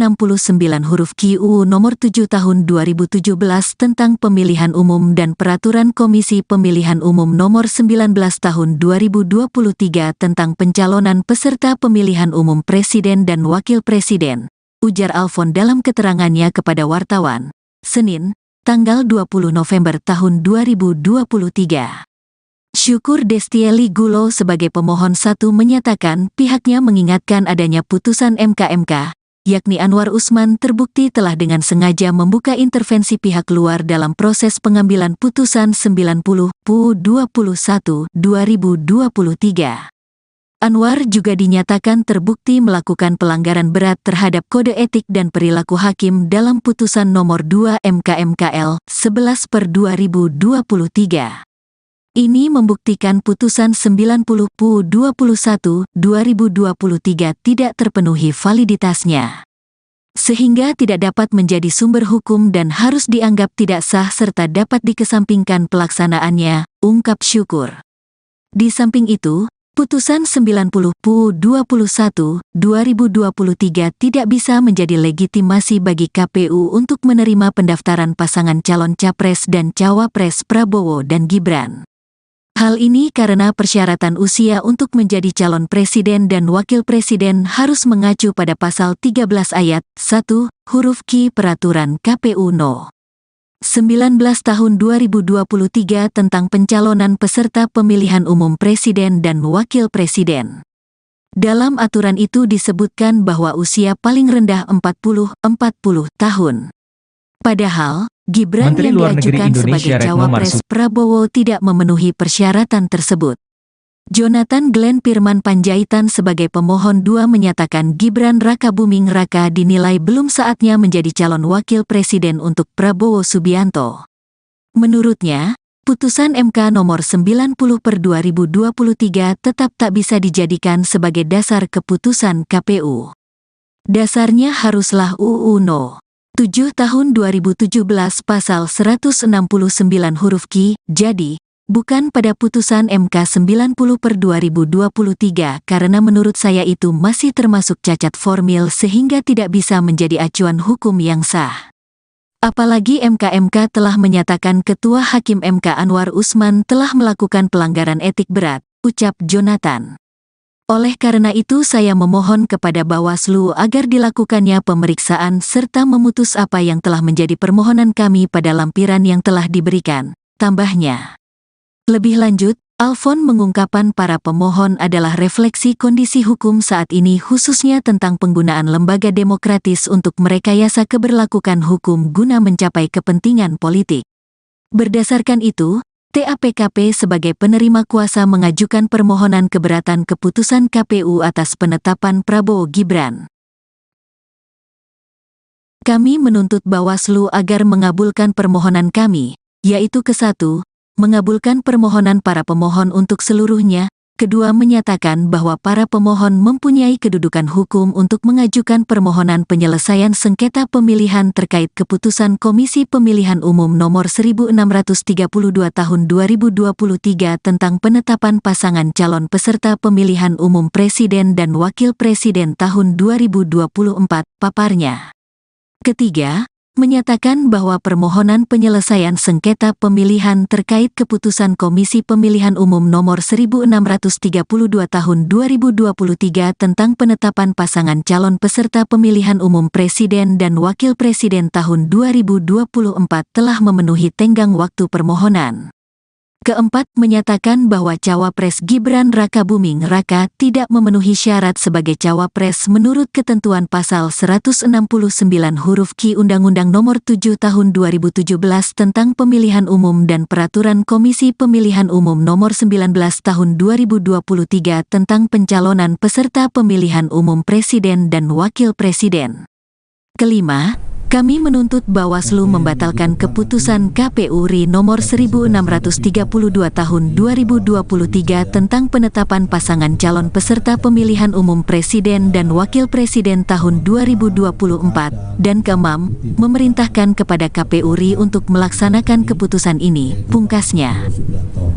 huruf Q UU nomor 7 tahun 2017 tentang pemilihan umum dan peraturan Komisi Pemilihan Umum nomor 19 tahun 2023 tentang pencalonan peserta pemilihan umum presiden dan wakil presiden, ujar Alfon dalam keterangannya kepada wartawan, Senin, tanggal 20 November tahun 2023. Syukur Destieli Gulo sebagai pemohon 1 menyatakan pihaknya mengingatkan adanya putusan MK, yakni Anwar Usman terbukti telah dengan sengaja membuka intervensi pihak luar dalam proses pengambilan putusan 90 PU 21 2023. Anwar juga dinyatakan terbukti melakukan pelanggaran berat terhadap kode etik dan perilaku hakim dalam putusan nomor 2 MK/MKL 11/2023. Ini membuktikan putusan 90 PU 21 2023 tidak terpenuhi validitasnya, sehingga tidak dapat menjadi sumber hukum dan harus dianggap tidak sah serta dapat dikesampingkan pelaksanaannya, ungkap Syukur. Di samping itu, putusan 90 PU 21 2023 tidak bisa menjadi legitimasi bagi KPU untuk menerima pendaftaran pasangan calon capres dan cawapres Prabowo dan Gibran. Hal ini karena persyaratan usia untuk menjadi calon presiden dan wakil presiden harus mengacu pada pasal 13 ayat 1, huruf Q Peraturan KPU No. 19 tahun 2023 tentang pencalonan peserta pemilihan umum presiden dan wakil presiden. Dalam aturan itu disebutkan bahwa usia paling rendah 40 tahun. Padahal, Gibran Menteri yang Luar Negeri diajukan Indonesia sebagai Retno cawapres Marsudi Prabowo tidak memenuhi persyaratan tersebut. Jonathan Glenn Firman Panjaitan sebagai pemohon 2 menyatakan Gibran Raka Buming Raka dinilai belum saatnya menjadi calon wakil presiden untuk Prabowo Subianto. Menurutnya, putusan MK nomor 90/2023 tetap tak bisa dijadikan sebagai dasar keputusan KPU. Dasarnya haruslah UU No. 7 tahun 2017 pasal 169 huruf Q, jadi, bukan pada putusan MK 90/2023 karena menurut saya itu masih termasuk cacat formil sehingga tidak bisa menjadi acuan hukum yang sah. Apalagi MK telah menyatakan Ketua Hakim MK Anwar Usman telah melakukan pelanggaran etik berat, ucap Jonathan. Oleh karena itu saya memohon kepada Bawaslu agar dilakukannya pemeriksaan serta memutus apa yang telah menjadi permohonan kami pada lampiran yang telah diberikan, tambahnya. Lebih lanjut, Alfon mengungkapkan para pemohon adalah refleksi kondisi hukum saat ini khususnya tentang penggunaan lembaga demokratis untuk merekayasa keberlakuan hukum guna mencapai kepentingan politik. Berdasarkan itu, TAPKP sebagai penerima kuasa mengajukan permohonan keberatan keputusan KPU atas penetapan Prabowo Gibran. Kami menuntut Bawaslu agar mengabulkan permohonan kami, yaitu ke-1, mengabulkan permohonan para pemohon untuk seluruhnya, kedua menyatakan bahwa para pemohon mempunyai kedudukan hukum untuk mengajukan permohonan penyelesaian sengketa pemilihan terkait keputusan Komisi Pemilihan Umum Nomor 1632 Tahun 2023 tentang penetapan pasangan calon peserta pemilihan umum Presiden dan Wakil Presiden tahun 2024, paparnya. Ketiga, menyatakan bahwa permohonan penyelesaian sengketa pemilihan terkait keputusan Komisi Pemilihan Umum Nomor 1632 Tahun 2023 tentang penetapan pasangan calon peserta pemilihan umum Presiden dan Wakil Presiden tahun 2024 telah memenuhi tenggang waktu permohonan. Keempat, menyatakan bahwa Cawapres Gibran Rakabuming Raka tidak memenuhi syarat sebagai Cawapres menurut ketentuan pasal 169 huruf Q Undang-Undang Nomor 7 Tahun 2017 tentang Pemilihan Umum dan Peraturan Komisi Pemilihan Umum Nomor 19 Tahun 2023 tentang pencalonan peserta pemilihan umum Presiden dan Wakil Presiden. Kelima, kami menuntut Bawaslu membatalkan keputusan KPU RI nomor 1632 tahun 2023 tentang penetapan pasangan calon peserta pemilihan umum Presiden dan Wakil Presiden tahun 2024, dan keenam, memerintahkan kepada KPU RI untuk melaksanakan keputusan ini, pungkasnya.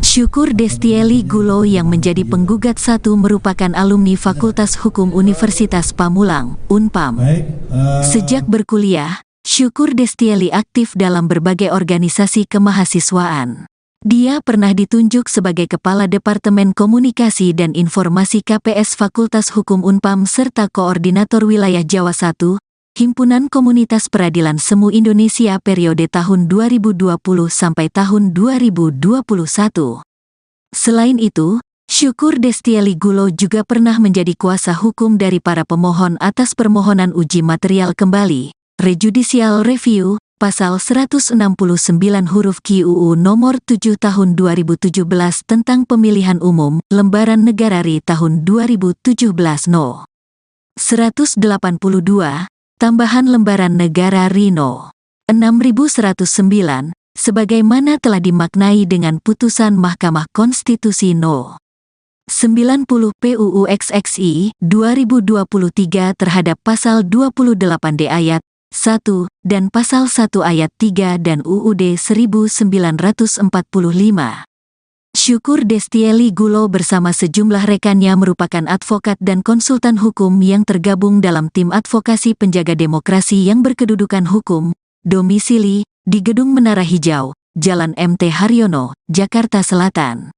Syukur Destieli Gulo yang menjadi penggugat satu merupakan alumni Fakultas Hukum Universitas Pamulang, Unpam. Sejak berkuliah, Syukur Destieli aktif dalam berbagai organisasi kemahasiswaan. Dia pernah ditunjuk sebagai Kepala Departemen Komunikasi dan Informasi KPS Fakultas Hukum Unpam serta Koordinator Wilayah Jawa I, Himpunan Komunitas Peradilan Semu Indonesia periode tahun 2020 sampai tahun 2021. Selain itu, Syukur Destieli Gulo juga pernah menjadi kuasa hukum dari para pemohon atas permohonan uji material kembali, rejudicial review, pasal 169 huruf Q UU nomor 7 tahun 2017 tentang pemilihan umum, lembaran negara RI tahun 2017 No. 182, tambahan lembaran negara RI No. 6109, sebagaimana telah dimaknai dengan putusan Mahkamah Konstitusi No. 90 PUU XXI 2023 terhadap pasal 28D ayat 1 dan pasal 1 ayat 3 dan UUD 1945. Syukur Destieli Gulo bersama sejumlah rekannya merupakan advokat dan konsultan hukum yang tergabung dalam tim advokasi penjaga demokrasi yang berkedudukan hukum, domisili di Gedung Menara Hijau, Jalan MT Haryono, Jakarta Selatan.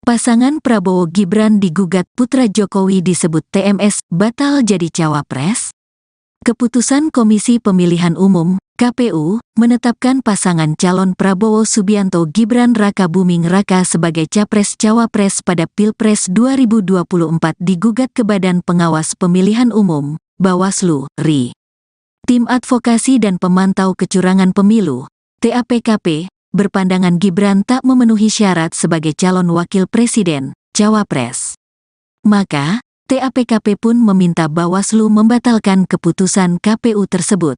Pasangan Prabowo Gibran digugat putra Jokowi disebut TMS batal jadi cawapres. Keputusan Komisi Pemilihan Umum (KPU) menetapkan pasangan calon Prabowo Subianto Gibran Rakabuming Raka sebagai capres-cawapres pada Pilpres 2024 digugat ke Badan Pengawas Pemilihan Umum (Bawaslu) RI. Tim Advokasi dan Pemantau Kecurangan Pemilu (TAPKP) berpandangan Gibran tak memenuhi syarat sebagai calon wakil presiden, cawapres. Maka, TAPKP pun meminta Bawaslu membatalkan keputusan KPU tersebut.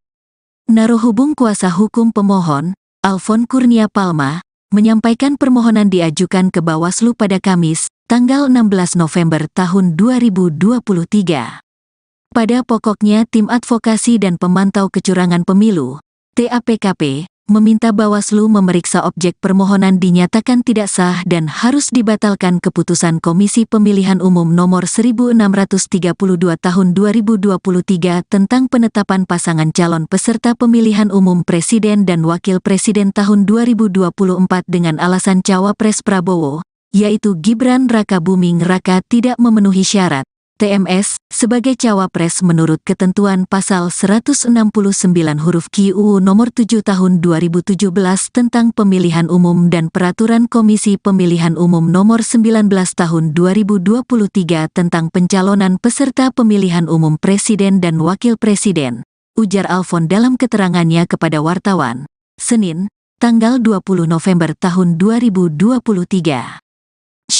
Narohubung kuasa hukum pemohon, Alfon Kurnia Palma, menyampaikan permohonan diajukan ke Bawaslu pada Kamis, tanggal 16 November tahun 2023. Pada pokoknya Tim Advokasi dan Pemantau Kecurangan Pemilu, TAPKP, meminta Bawaslu memeriksa objek permohonan dinyatakan tidak sah dan harus dibatalkan keputusan Komisi Pemilihan Umum Nomor 1632 Tahun 2023 tentang penetapan pasangan calon peserta pemilihan umum Presiden dan Wakil Presiden tahun 2024 dengan alasan Cawapres Prabowo, yaitu Gibran Rakabuming Raka tidak memenuhi syarat TMS sebagai cawapres menurut ketentuan pasal 169 huruf Q UU nomor 7 tahun 2017 tentang pemilihan umum dan peraturan Komisi Pemilihan Umum nomor 19 tahun 2023 tentang pencalonan peserta pemilihan umum presiden dan wakil presiden, ujar Alfon dalam keterangannya kepada wartawan, Senin, tanggal 20 November tahun 2023.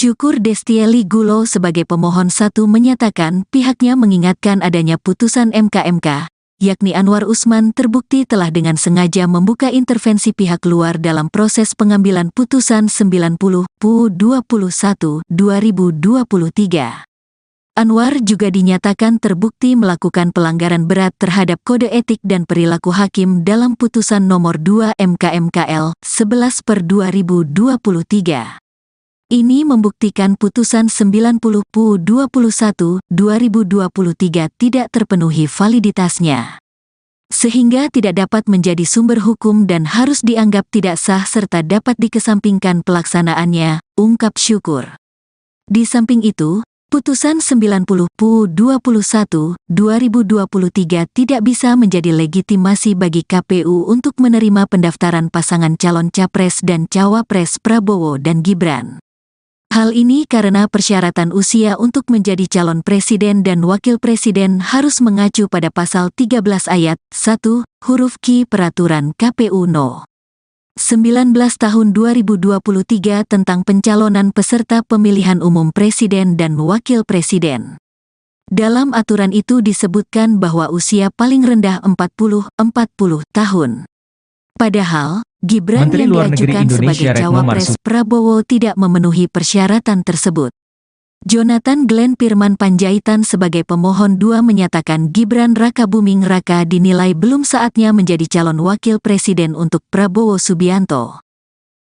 Syukur Destieli Gulo sebagai pemohon 1 menyatakan pihaknya mengingatkan adanya putusan MK, yakni Anwar Usman terbukti telah dengan sengaja membuka intervensi pihak luar dalam proses pengambilan putusan 90/21/2023. Anwar juga dinyatakan terbukti melakukan pelanggaran berat terhadap kode etik dan perilaku hakim dalam putusan nomor 2 MK/MKL 11/2023. Ini membuktikan putusan 90/21/2023 tidak terpenuhi validitasnya, sehingga tidak dapat menjadi sumber hukum dan harus dianggap tidak sah serta dapat dikesampingkan pelaksanaannya, ungkap Syukur. Di samping itu, putusan 90/21/2023 tidak bisa menjadi legitimasi bagi KPU untuk menerima pendaftaran pasangan calon Capres dan Cawapres Prabowo dan Gibran. Hal ini karena persyaratan usia untuk menjadi calon presiden dan wakil presiden harus mengacu pada pasal 13 ayat 1, huruf Q Peraturan KPU No. 19 tahun 2023 tentang pencalonan peserta pemilihan umum presiden dan wakil presiden. Dalam aturan itu disebutkan bahwa usia paling rendah 40 tahun. Padahal, Gibran Menteri yang Luar Negeri diajukan sebagai Indonesia Retno Cawapres Prabowo tidak memenuhi persyaratan tersebut. Jonathan Glenn Firman Panjaitan sebagai pemohon 2 menyatakan Gibran Rakabuming Raka dinilai belum saatnya menjadi calon wakil presiden untuk Prabowo Subianto.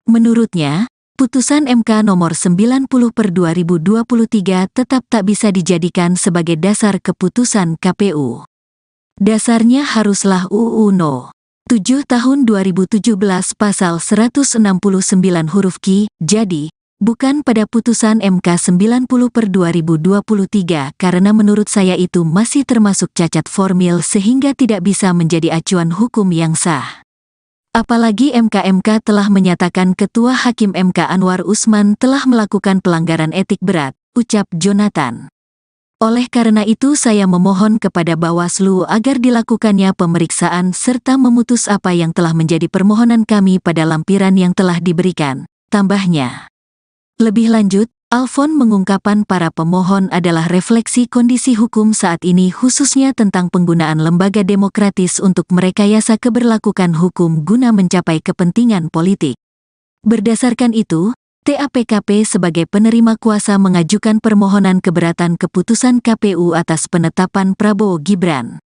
Menurutnya, putusan MK nomor 90/2023 tetap tak bisa dijadikan sebagai dasar keputusan KPU. Dasarnya haruslah UU No. 7 tahun 2017 pasal 169 huruf Q, jadi, bukan pada putusan MK 90/2023 karena menurut saya itu masih termasuk cacat formil sehingga tidak bisa menjadi acuan hukum yang sah. Apalagi MK telah menyatakan Ketua Hakim MK Anwar Usman telah melakukan pelanggaran etik berat, ucap Jonathan. Oleh karena itu saya memohon kepada Bawaslu agar dilakukannya pemeriksaan serta memutus apa yang telah menjadi permohonan kami pada lampiran yang telah diberikan, tambahnya. Lebih lanjut, Alfon mengungkapkan para pemohon adalah refleksi kondisi hukum saat ini khususnya tentang penggunaan lembaga demokratis untuk merekayasa keberlakuan hukum guna mencapai kepentingan politik. Berdasarkan itu, TAPKP sebagai penerima kuasa mengajukan permohonan keberatan keputusan KPU atas penetapan Prabowo Gibran.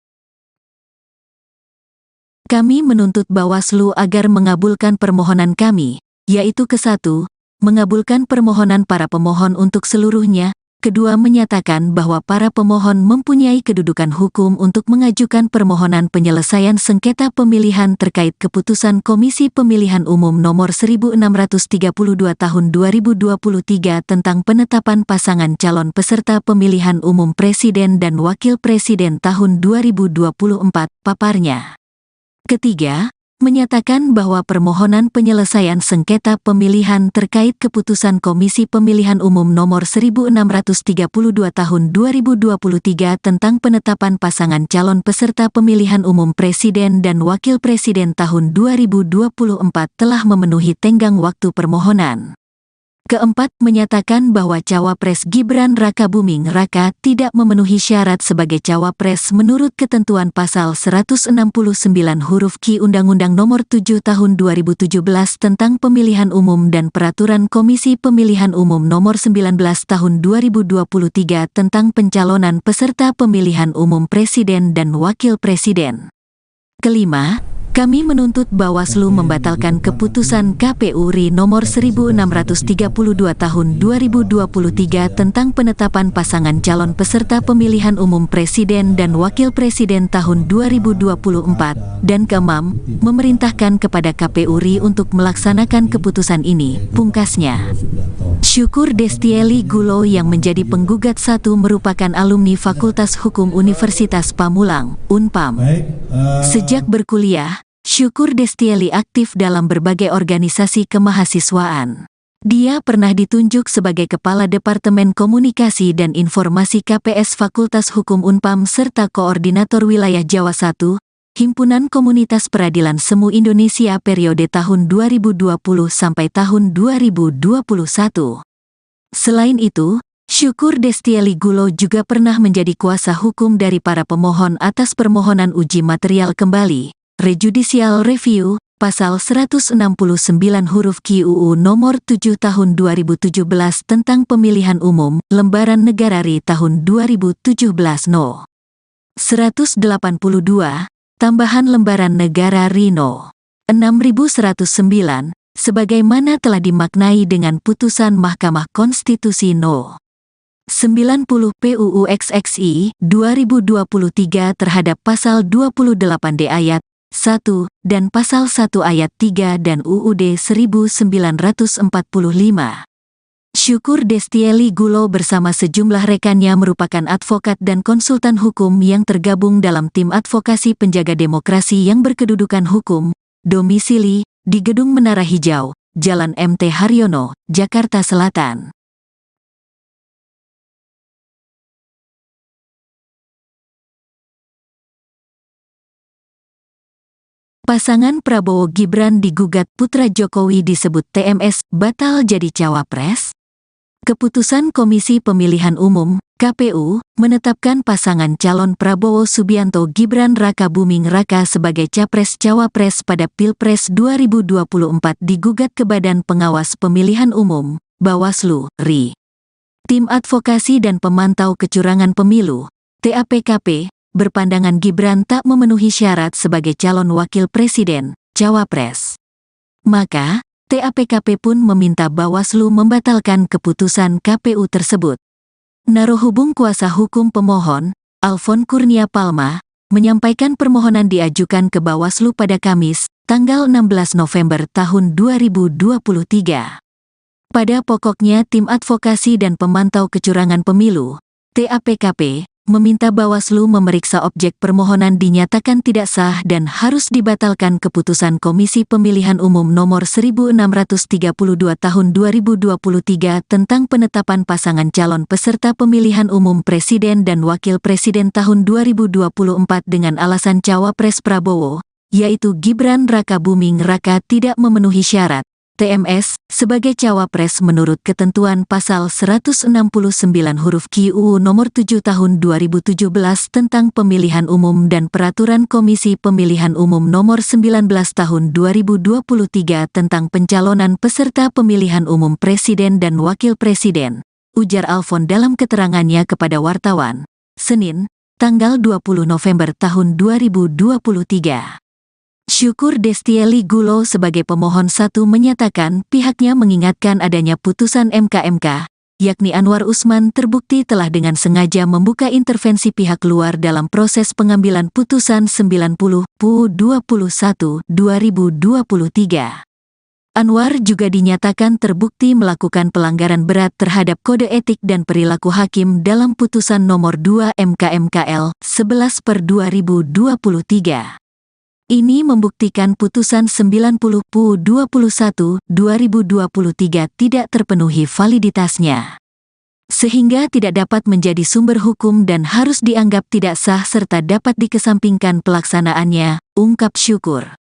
Kami menuntut Bawaslu agar mengabulkan permohonan kami, yaitu ke-1, mengabulkan permohonan para pemohon untuk seluruhnya, kedua menyatakan bahwa para pemohon mempunyai kedudukan hukum untuk mengajukan permohonan penyelesaian sengketa pemilihan terkait keputusan Komisi Pemilihan Umum Nomor 1632 Tahun 2023 tentang penetapan pasangan calon peserta pemilihan umum presiden dan wakil presiden tahun 2024, paparnya. Ketiga, menyatakan bahwa permohonan penyelesaian sengketa pemilihan terkait keputusan Komisi Pemilihan Umum Nomor 1632 Tahun 2023 tentang penetapan pasangan calon peserta pemilihan umum presiden dan wakil presiden tahun 2024 telah memenuhi tenggang waktu permohonan. Keempat, menyatakan bahwa Cawapres Gibran Rakabuming Raka tidak memenuhi syarat sebagai Cawapres menurut ketentuan pasal 169 huruf Q Undang-Undang Nomor 7 Tahun 2017 tentang Pemilihan Umum dan Peraturan Komisi Pemilihan Umum Nomor 19 Tahun 2023 tentang pencalonan peserta pemilihan umum presiden dan wakil presiden. Kelima, kami menuntut Bawaslu membatalkan keputusan KPU RI nomor 1632 tahun 2023 tentang penetapan pasangan calon peserta pemilihan umum presiden dan wakil presiden tahun 2024, dan keenam, memerintahkan kepada KPU RI untuk melaksanakan keputusan ini, pungkasnya. Syukur Destieli Gulo yang menjadi penggugat 1 merupakan alumni Fakultas Hukum Universitas Pamulang, Unpam. Sejak berkuliah, Syukur Destieli aktif dalam berbagai organisasi kemahasiswaan. Dia pernah ditunjuk sebagai Kepala Departemen Komunikasi dan Informasi KPS Fakultas Hukum Unpam serta Koordinator Wilayah Jawa I, Himpunan Komunitas Peradilan Semu Indonesia periode tahun 2020 sampai tahun 2021. Selain itu, Syukur Destieli Gulo juga pernah menjadi kuasa hukum dari para pemohon atas permohonan uji material kembali, rejudicial review, pasal 169 huruf Q UU nomor 7 tahun 2017 tentang pemilihan umum, lembaran negara RI tahun 2017 No. 182, tambahan lembaran negara RI No. 6109, sebagaimana telah dimaknai dengan putusan Mahkamah Konstitusi No. 90 PUU XXI 2023 terhadap pasal 28D ayat 1 dan pasal 1 ayat 3 dan UUD 1945. Syukur Destieli Gulo bersama sejumlah rekannya merupakan advokat dan konsultan hukum yang tergabung dalam tim advokasi penjaga demokrasi yang berkedudukan hukum, domisili di Gedung Menara Hijau, Jalan MT Haryono, Jakarta Selatan. Pasangan Prabowo Gibran digugat putra Jokowi disebut TMS batal jadi cawapres. Keputusan Komisi Pemilihan Umum (KPU) menetapkan pasangan calon Prabowo Subianto Gibran Rakabuming Raka sebagai capres-cawapres pada Pilpres 2024 digugat ke Badan Pengawas Pemilihan Umum (Bawaslu, RI). Tim Advokasi dan Pemantau Kecurangan Pemilu (TAPKP) berpandangan Gibran tak memenuhi syarat sebagai calon wakil presiden, cawapres. Maka, TAPKP pun meminta Bawaslu membatalkan keputusan KPU tersebut. Narohubung kuasa hukum pemohon, Alfon Kurnia Palma, menyampaikan permohonan diajukan ke Bawaslu pada Kamis, tanggal 16 November tahun 2023. Pada pokoknya Tim Advokasi dan Pemantau Kecurangan Pemilu, TAPKP, meminta Bawaslu memeriksa objek permohonan dinyatakan tidak sah dan harus dibatalkan keputusan Komisi Pemilihan Umum nomor 1632 tahun 2023 tentang penetapan pasangan calon peserta pemilihan umum presiden dan wakil presiden tahun 2024 dengan alasan cawapres Prabowo, yaitu Gibran Rakabuming Raka tidak memenuhi syarat TMS sebagai cawapres menurut ketentuan pasal 169 huruf Q UU nomor 7 tahun 2017 tentang pemilihan umum dan peraturan Komisi Pemilihan Umum nomor 19 tahun 2023 tentang pencalonan peserta pemilihan umum presiden dan wakil presiden, ujar Alfon dalam keterangannya kepada wartawan, Senin, tanggal 20 November tahun 2023. Syukur Destieli Gulo sebagai pemohon satu menyatakan pihaknya mengingatkan adanya putusan MK, yakni Anwar Usman terbukti telah dengan sengaja membuka intervensi pihak luar dalam proses pengambilan putusan 90 PU 21 2023. Anwar juga dinyatakan terbukti melakukan pelanggaran berat terhadap kode etik dan perilaku hakim dalam putusan nomor 2 MK/MKL 11/2023. Ini membuktikan putusan 90 PU 21 2023 tidak terpenuhi validitasnya, sehingga tidak dapat menjadi sumber hukum dan harus dianggap tidak sah serta dapat dikesampingkan pelaksanaannya, ungkap Syukur.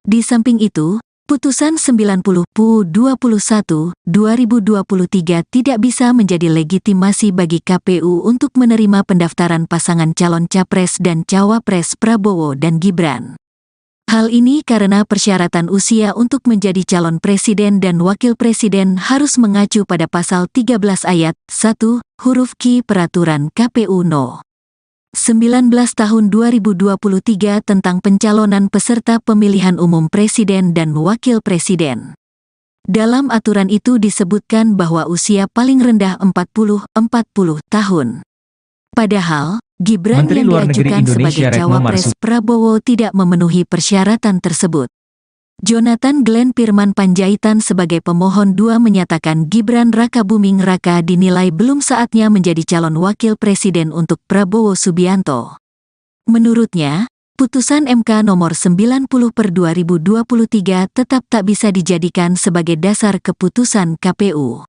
Di samping itu, putusan 90 PU 21 2023 tidak bisa menjadi legitimasi bagi KPU untuk menerima pendaftaran pasangan calon capres dan cawapres Prabowo dan Gibran. Hal ini karena persyaratan usia untuk menjadi calon presiden dan wakil presiden harus mengacu pada pasal 13 ayat 1, huruf Q Peraturan KPU No. 19 tahun 2023 tentang pencalonan peserta pemilihan umum presiden dan wakil presiden. Dalam aturan itu disebutkan bahwa usia paling rendah 40 tahun. Padahal, Gibran Menteri yang Luar Negeri diajukan Indonesia sebagai Retno cawapres Marsudi Prabowo tidak memenuhi persyaratan tersebut. Jonathan Glenn Firman Panjaitan sebagai pemohon 2 menyatakan Gibran Rakabuming Raka dinilai belum saatnya menjadi calon wakil presiden untuk Prabowo Subianto. Menurutnya, putusan MK nomor 90/2023 tetap tak bisa dijadikan sebagai dasar keputusan KPU.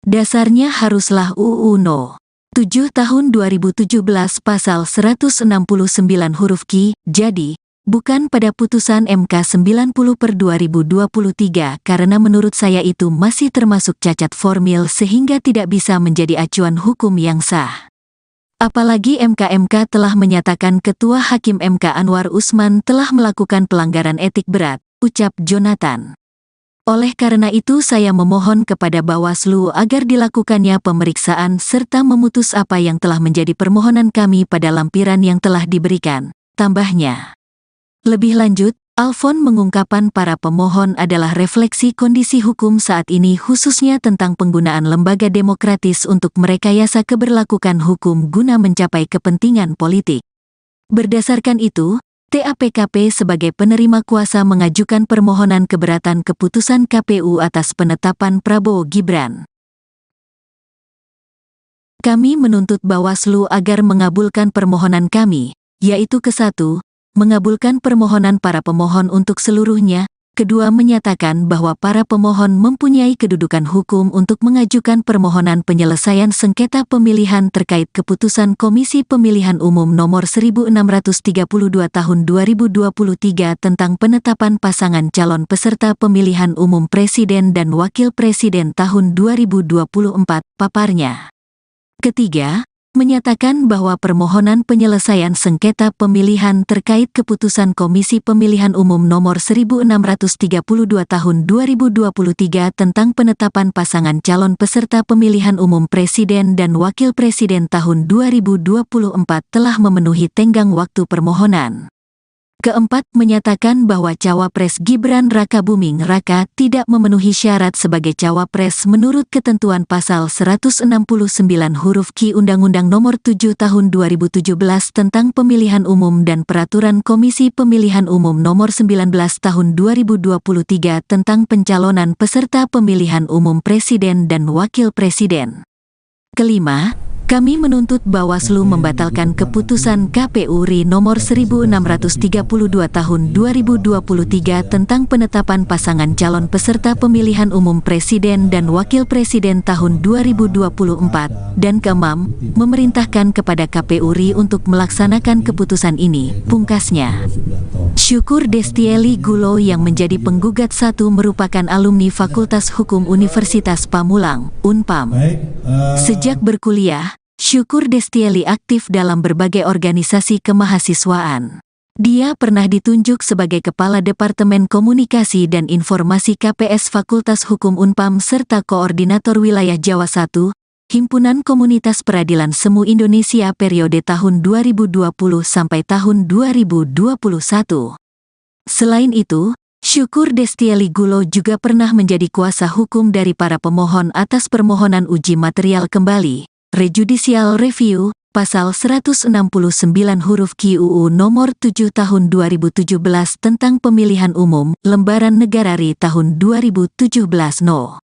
Dasarnya haruslah UU No. 7 tahun 2017 pasal 169 huruf Q, jadi, bukan pada putusan MK 90/2023 karena menurut saya itu masih termasuk cacat formil sehingga tidak bisa menjadi acuan hukum yang sah. Apalagi MK telah menyatakan Ketua Hakim MK Anwar Usman telah melakukan pelanggaran etik berat, ucap Jonathan. Oleh karena itu saya memohon kepada Bawaslu agar dilakukannya pemeriksaan serta memutus apa yang telah menjadi permohonan kami pada lampiran yang telah diberikan, tambahnya. Lebih lanjut, Alfon mengungkapkan para pemohon adalah refleksi kondisi hukum saat ini khususnya tentang penggunaan lembaga demokratis untuk merekayasa keberlakuan hukum guna mencapai kepentingan politik. Berdasarkan itu, TAPKP sebagai penerima kuasa mengajukan permohonan keberatan keputusan KPU atas penetapan Prabowo Gibran. Kami menuntut Bawaslu agar mengabulkan permohonan kami, yaitu ke-1, mengabulkan permohonan para pemohon untuk seluruhnya, kedua menyatakan bahwa para pemohon mempunyai kedudukan hukum untuk mengajukan permohonan penyelesaian sengketa pemilihan terkait keputusan Komisi Pemilihan Umum Nomor 1632 Tahun 2023 tentang penetapan pasangan calon peserta pemilihan umum Presiden dan Wakil Presiden tahun 2024, paparnya. Ketiga, menyatakan bahwa permohonan penyelesaian sengketa pemilihan terkait keputusan Komisi Pemilihan Umum Nomor 1632 Tahun 2023 tentang penetapan pasangan calon peserta pemilihan umum Presiden dan Wakil Presiden tahun 2024 telah memenuhi tenggang waktu permohonan. Keempat, menyatakan bahwa Cawapres Gibran Rakabuming Raka tidak memenuhi syarat sebagai Cawapres menurut ketentuan pasal 169 huruf Q Undang-Undang Nomor 7 Tahun 2017 tentang Pemilihan Umum dan Peraturan Komisi Pemilihan Umum Nomor 19 Tahun 2023 tentang pencalonan peserta pemilihan umum Presiden dan Wakil Presiden. Kelima, kami menuntut Bawaslu membatalkan keputusan KPU RI nomor 1632 tahun 2023 tentang penetapan pasangan calon peserta pemilihan umum Presiden dan Wakil Presiden tahun 2024, dan keenam, memerintahkan kepada KPU RI untuk melaksanakan keputusan ini, pungkasnya. Syukur Destieli Gulo yang menjadi penggugat satu merupakan alumni Fakultas Hukum Universitas Pamulang, Unpam. Sejak berkuliah, Syukur Destieli aktif dalam berbagai organisasi kemahasiswaan. Dia pernah ditunjuk sebagai Kepala Departemen Komunikasi dan Informasi KPS Fakultas Hukum Unpam serta Koordinator Wilayah Jawa I, Himpunan Komunitas Peradilan Semu Indonesia periode tahun 2020 sampai tahun 2021. Selain itu, Syukur Destieli Gulo juga pernah menjadi kuasa hukum dari para pemohon atas permohonan uji material kembali, rejudicial review, pasal 169 huruf Q UU nomor 7 tahun 2017 tentang pemilihan umum, lembaran negara RI tahun 2017 No.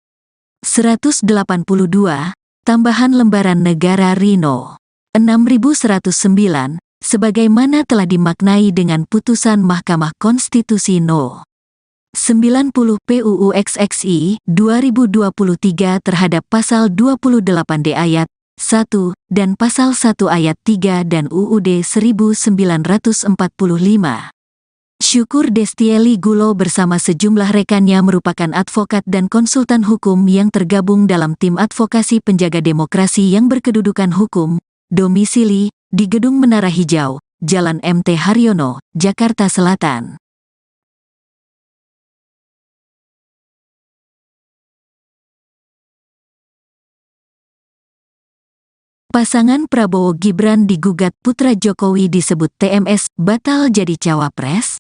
182, tambahan lembaran negara RI No. 6109, sebagaimana telah dimaknai dengan putusan Mahkamah Konstitusi No. 90 PUU XXI 2023 terhadap pasal 28D ayat 1 dan pasal 1 ayat 3 dan UUD 1945. Syukur Destieli Gulo bersama sejumlah rekannya merupakan advokat dan konsultan hukum yang tergabung dalam tim advokasi penjaga demokrasi yang berkedudukan hukum, domisili di Gedung Menara Hijau, Jalan MT Haryono, Jakarta Selatan. Pasangan Prabowo Gibran digugat putra Jokowi disebut TMS batal jadi cawapres.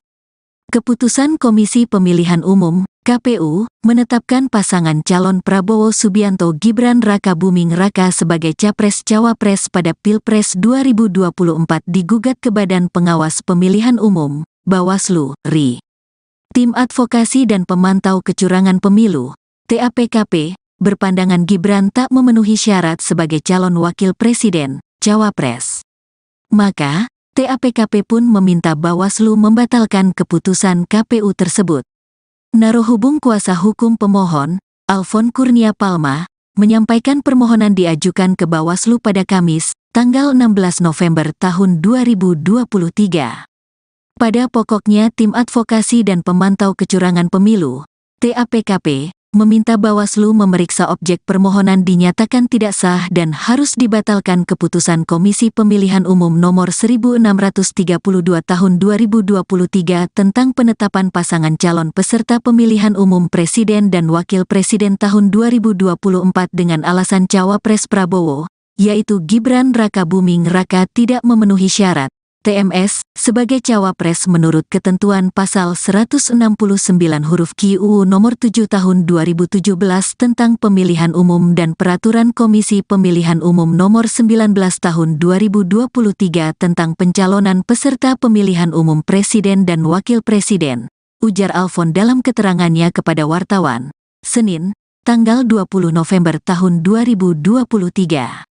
Keputusan Komisi Pemilihan Umum (KPU) menetapkan pasangan calon Prabowo Subianto Gibran Rakabuming Raka sebagai capres-cawapres pada Pilpres 2024 digugat ke Badan Pengawas Pemilihan Umum (Bawaslu) RI. Tim Advokasi dan Pemantau Kecurangan Pemilu (TAPKP) berpandangan Gibran tak memenuhi syarat sebagai calon wakil presiden, cawapres. Maka, TAPKP pun meminta Bawaslu membatalkan keputusan KPU tersebut. Narohubung kuasa hukum pemohon, Alfon Kurnia Palma, menyampaikan permohonan diajukan ke Bawaslu pada Kamis, tanggal 16 November tahun 2023. Pada pokoknya Tim Advokasi dan Pemantau Kecurangan Pemilu, TAPKP, meminta Bawaslu memeriksa objek permohonan dinyatakan tidak sah dan harus dibatalkan keputusan Komisi Pemilihan Umum Nomor 1632 Tahun 2023 tentang penetapan pasangan calon peserta pemilihan umum Presiden dan Wakil Presiden tahun 2024 dengan alasan Cawapres Prabowo, yaitu Gibran Rakabuming Raka tidak memenuhi syarat TMS sebagai cawapres menurut ketentuan pasal 169 huruf Q UU nomor 7 tahun 2017 tentang pemilihan umum dan peraturan Komisi Pemilihan Umum nomor 19 tahun 2023 tentang pencalonan peserta pemilihan umum presiden dan wakil presiden, ujar Alfon dalam keterangannya kepada wartawan, Senin, tanggal 20 November tahun 2023.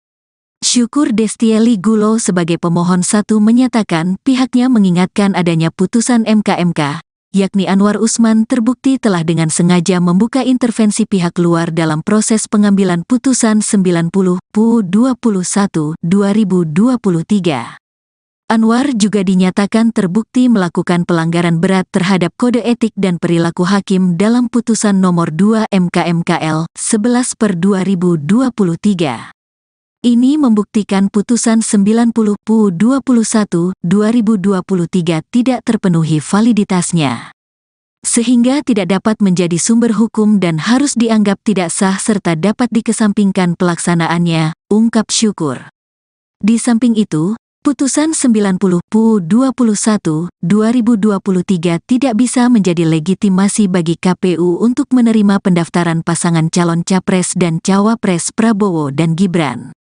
Syukur Destieli Gulo sebagai pemohon 1 menyatakan pihaknya mengingatkan adanya putusan MK, yakni Anwar Usman terbukti telah dengan sengaja membuka intervensi pihak luar dalam proses pengambilan putusan 90/21/2023. Anwar juga dinyatakan terbukti melakukan pelanggaran berat terhadap kode etik dan perilaku hakim dalam putusan nomor 2 MK/MKL 11/2023. Ini membuktikan putusan 90/21/2023 tidak terpenuhi validitasnya, sehingga tidak dapat menjadi sumber hukum dan harus dianggap tidak sah serta dapat dikesampingkan pelaksanaannya, ungkap Syukur. Di samping itu, putusan 90/21/2023 tidak bisa menjadi legitimasi bagi KPU untuk menerima pendaftaran pasangan calon Capres dan Cawapres Prabowo dan Gibran.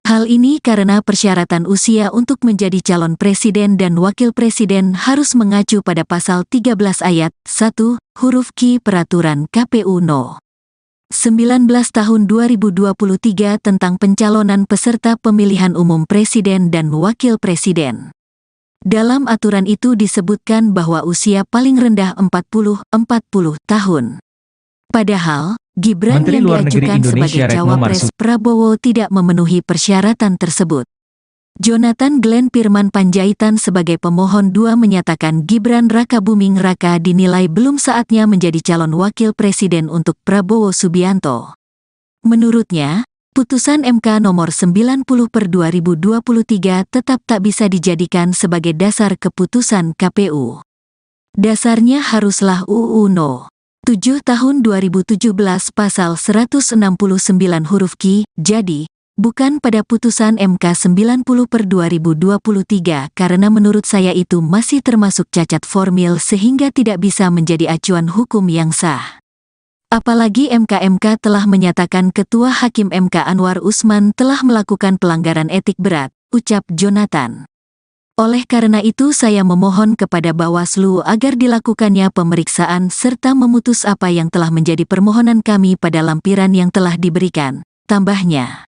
Hal ini karena persyaratan usia untuk menjadi calon presiden dan wakil presiden harus mengacu pada pasal 13 ayat 1, huruf Q Peraturan KPU No. 19 tahun 2023 tentang pencalonan peserta pemilihan umum presiden dan wakil presiden. Dalam aturan itu disebutkan bahwa usia paling rendah 40 tahun. Padahal, Gibran Menteri yang Luar Negeri diajukan Indonesia sebagai Retno cawapres Marsudi Prabowo tidak memenuhi persyaratan tersebut. Jonathan Glenn Firman Panjaitan sebagai pemohon 2 menyatakan Gibran Rakabuming Raka dinilai belum saatnya menjadi calon wakil presiden untuk Prabowo Subianto. Menurutnya, putusan MK nomor 90/2023 tetap tak bisa dijadikan sebagai dasar keputusan KPU. Dasarnya haruslah UU No. 7 tahun 2017 pasal 169 huruf Q, jadi, bukan pada putusan MK 90/2023 karena menurut saya itu masih termasuk cacat formil sehingga tidak bisa menjadi acuan hukum yang sah. Apalagi MK telah menyatakan Ketua Hakim MK Anwar Usman telah melakukan pelanggaran etik berat, ucap Jonathan. Oleh karena itu saya memohon kepada Bawaslu agar dilakukannya pemeriksaan serta memutus apa yang telah menjadi permohonan kami pada lampiran yang telah diberikan, tambahnya.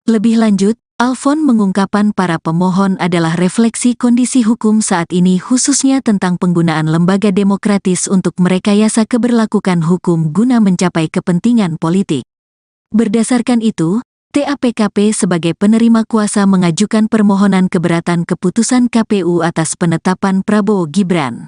Lebih lanjut, Alfon mengungkapkan para pemohon adalah refleksi kondisi hukum saat ini khususnya tentang penggunaan lembaga demokratis untuk merekayasa keberlakuan hukum guna mencapai kepentingan politik. Berdasarkan itu, TAPKP sebagai penerima kuasa mengajukan permohonan keberatan keputusan KPU atas penetapan Prabowo Gibran.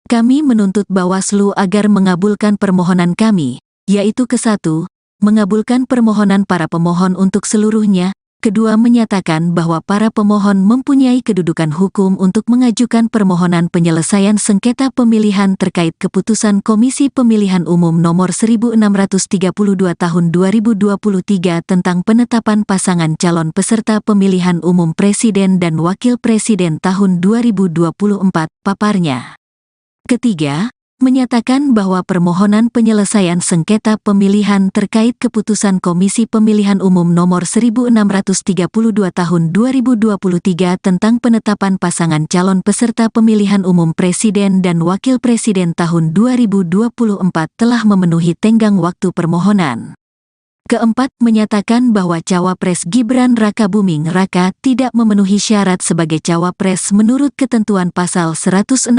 Kami menuntut Bawaslu agar mengabulkan permohonan kami, yaitu ke-1, mengabulkan permohonan para pemohon untuk seluruhnya, kedua menyatakan bahwa para pemohon mempunyai kedudukan hukum untuk mengajukan permohonan penyelesaian sengketa pemilihan terkait keputusan Komisi Pemilihan Umum Nomor 1632 Tahun 2023 tentang penetapan pasangan calon peserta pemilihan umum Presiden dan Wakil Presiden tahun 2024, paparnya. Ketiga, menyatakan bahwa permohonan penyelesaian sengketa pemilihan terkait keputusan Komisi Pemilihan Umum Nomor 1632 Tahun 2023 tentang penetapan pasangan calon peserta pemilihan umum Presiden dan Wakil Presiden tahun 2024 telah memenuhi tenggang waktu permohonan. Keempat, menyatakan bahwa Cawapres Gibran Rakabuming Raka tidak memenuhi syarat sebagai Cawapres menurut ketentuan pasal 169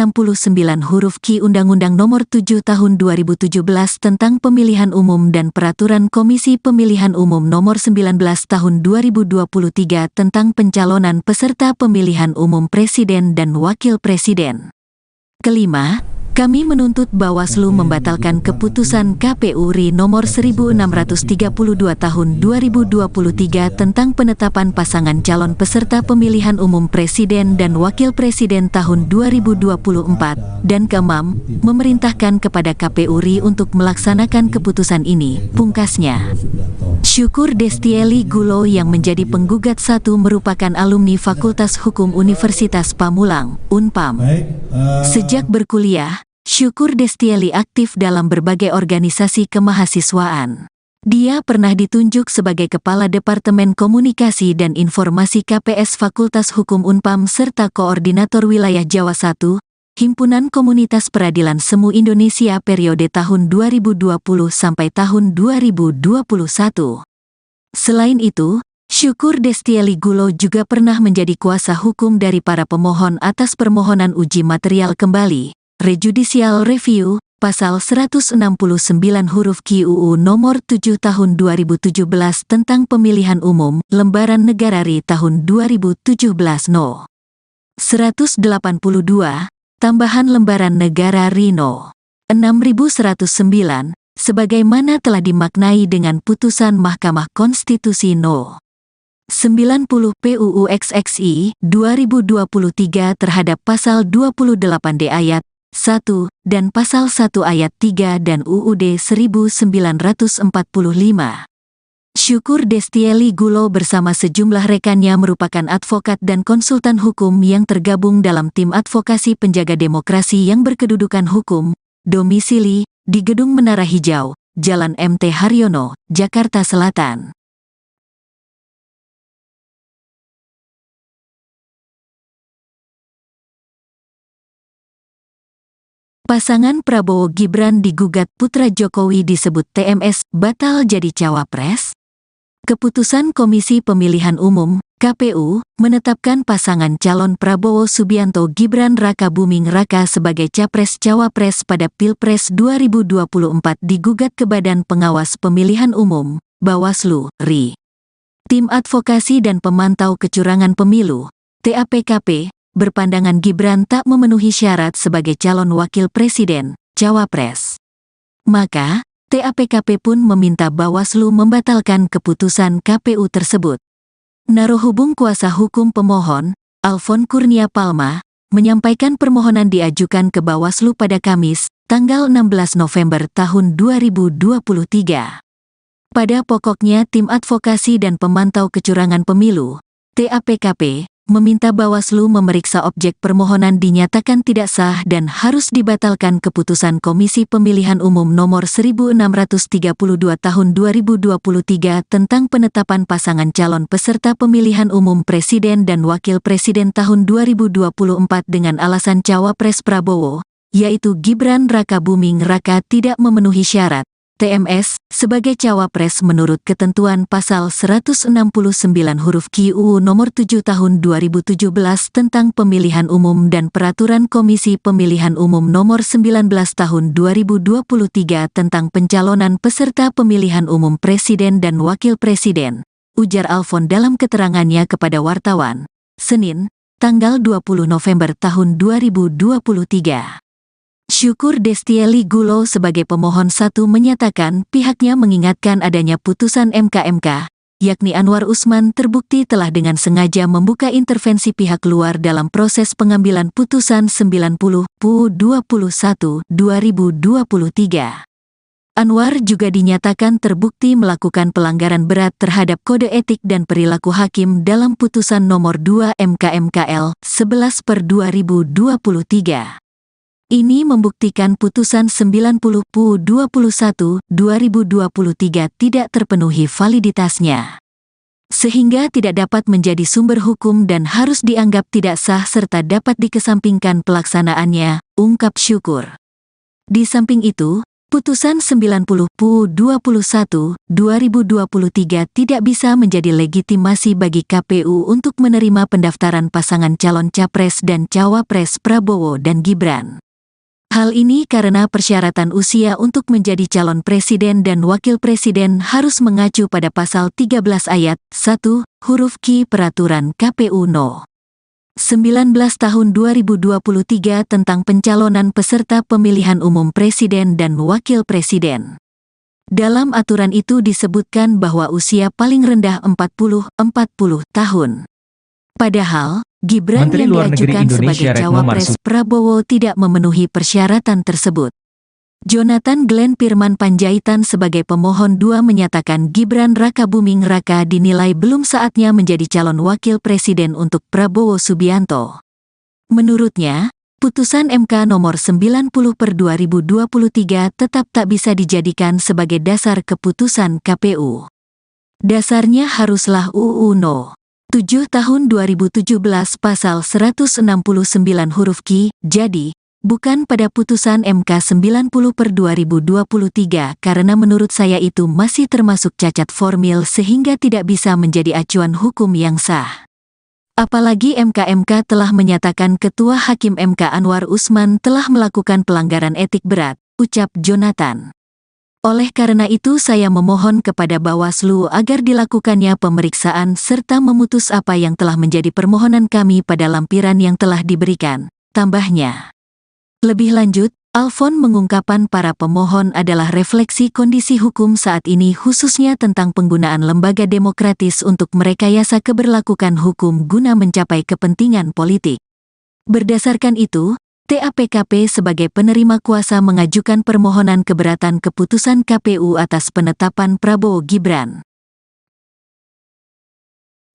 huruf Q Undang-Undang Nomor 7 Tahun 2017 tentang Pemilihan Umum dan Peraturan Komisi Pemilihan Umum Nomor 19 Tahun 2023 tentang pencalonan peserta pemilihan umum Presiden dan Wakil Presiden. Kelima, kami menuntut Bawaslu membatalkan keputusan KPU RI nomor 1632 tahun 2023 tentang penetapan pasangan calon peserta pemilihan umum presiden dan wakil presiden tahun 2024, dan keenam, memerintahkan kepada KPU RI untuk melaksanakan keputusan ini, pungkasnya. Syukur Destieli Gulo yang menjadi penggugat satu merupakan alumni Fakultas Hukum Universitas Pamulang, Unpam. Sejak berkuliah, Syukur Destieli aktif dalam berbagai organisasi kemahasiswaan. Dia pernah ditunjuk sebagai Kepala Departemen Komunikasi dan Informasi KPS Fakultas Hukum Unpam serta Koordinator Wilayah Jawa I, Himpunan Komunitas Peradilan Semu Indonesia periode tahun 2020 sampai tahun 2021. Selain itu, Syukur Destieli Gulo juga pernah menjadi kuasa hukum dari para pemohon atas permohonan uji material kembali, rejudicial review, pasal 169 huruf Q UU nomor 7 tahun 2017 tentang pemilihan umum, lembaran negara RI tahun 2017 No. 182, tambahan lembaran negara RI No. 6109, sebagaimana telah dimaknai dengan putusan Mahkamah Konstitusi No. 90 PUU XXI 2023 terhadap pasal 28D ayat 1 dan pasal 1 ayat 3 dan UUD 1945. Syukur Destieli Gulo bersama sejumlah rekannya merupakan advokat dan konsultan hukum yang tergabung dalam tim advokasi penjaga demokrasi yang berkedudukan hukum, domisili di Gedung Menara Hijau, Jalan MT Haryono, Jakarta Selatan. Pasangan Prabowo Gibran digugat putra Jokowi disebut TMS batal jadi cawapres. Keputusan Komisi Pemilihan Umum (KPU) menetapkan pasangan calon Prabowo Subianto Gibran Rakabuming Raka sebagai capres-cawapres pada Pilpres 2024 digugat ke Badan Pengawas Pemilihan Umum (Bawaslu) RI. Tim Advokasi dan Pemantau Kecurangan Pemilu (TAPKP) berpandangan Gibran tak memenuhi syarat sebagai calon wakil presiden, cawapres. Maka, TAPKP pun meminta Bawaslu membatalkan keputusan KPU tersebut. Narohubung kuasa hukum pemohon, Alfon Kurnia Palma, menyampaikan permohonan diajukan ke Bawaslu pada Kamis, tanggal 16 November tahun 2023. Pada pokoknya Tim Advokasi dan Pemantau Kecurangan Pemilu, TAPKP, meminta Bawaslu memeriksa objek permohonan dinyatakan tidak sah dan harus dibatalkan keputusan Komisi Pemilihan Umum Nomor 1632 Tahun 2023 tentang penetapan pasangan calon peserta pemilihan umum Presiden dan Wakil Presiden tahun 2024 dengan alasan Cawapres Prabowo, yaitu Gibran Rakabuming Raka tidak memenuhi syarat TMS sebagai cawapres menurut ketentuan pasal 169 huruf Q UU nomor 7 tahun 2017 tentang pemilihan umum dan peraturan Komisi Pemilihan Umum nomor 19 tahun 2023 tentang pencalonan peserta pemilihan umum presiden dan wakil presiden, ujar Alfon dalam keterangannya kepada wartawan, Senin, tanggal 20 November tahun 2023. Syukur Destieli Gulo sebagai pemohon satu menyatakan pihaknya mengingatkan adanya putusan MK, yakni Anwar Usman terbukti telah dengan sengaja membuka intervensi pihak luar dalam proses pengambilan putusan 90 PU 21 2023. Anwar juga dinyatakan terbukti melakukan pelanggaran berat terhadap kode etik dan perilaku hakim dalam putusan nomor 2 MK/MKL 11/2023. Ini membuktikan putusan 90 PU 21 2023 tidak terpenuhi validitasnya, sehingga tidak dapat menjadi sumber hukum dan harus dianggap tidak sah serta dapat dikesampingkan pelaksanaannya, ungkap Syukur. Di samping itu, Putusan 90/21/2023 tidak bisa menjadi legitimasi bagi KPU untuk menerima pendaftaran pasangan calon Capres dan Cawapres Prabowo dan Gibran. Hal ini karena persyaratan usia untuk menjadi calon presiden dan wakil presiden harus mengacu pada pasal 13 ayat 1, huruf Q Peraturan KPU No. 19 tahun 2023 tentang pencalonan peserta pemilihan umum presiden dan wakil presiden. Dalam aturan itu disebutkan bahwa usia paling rendah 40 tahun. Padahal, Gibran Menteri yang Luar Negeri diajukan Indonesia sebagai Retno cawapres Marsudi Prabowo tidak memenuhi persyaratan tersebut. Jonathan Glenn Firman Panjaitan sebagai pemohon 2 menyatakan Gibran Rakabuming Raka dinilai belum saatnya menjadi calon wakil presiden untuk Prabowo Subianto. Menurutnya, putusan MK nomor 90/2023 tetap tak bisa dijadikan sebagai dasar keputusan KPU. Dasarnya haruslah UU No. 7 tahun 2017 pasal 169 huruf Q, jadi, bukan pada putusan MK 90/2023 karena menurut saya itu masih termasuk cacat formil sehingga tidak bisa menjadi acuan hukum yang sah. Apalagi MK telah menyatakan Ketua Hakim MK Anwar Usman telah melakukan pelanggaran etik berat, ucap Jonathan. Oleh karena itu saya memohon kepada Bawaslu agar dilakukannya pemeriksaan serta memutus apa yang telah menjadi permohonan kami pada lampiran yang telah diberikan, tambahnya. Lebih lanjut, Alfon mengungkapkan para pemohon adalah refleksi kondisi hukum saat ini khususnya tentang penggunaan lembaga demokratis untuk merekayasa keberlakuan hukum guna mencapai kepentingan politik. Berdasarkan itu, TAPKP sebagai penerima kuasa mengajukan permohonan keberatan keputusan KPU atas penetapan Prabowo Gibran.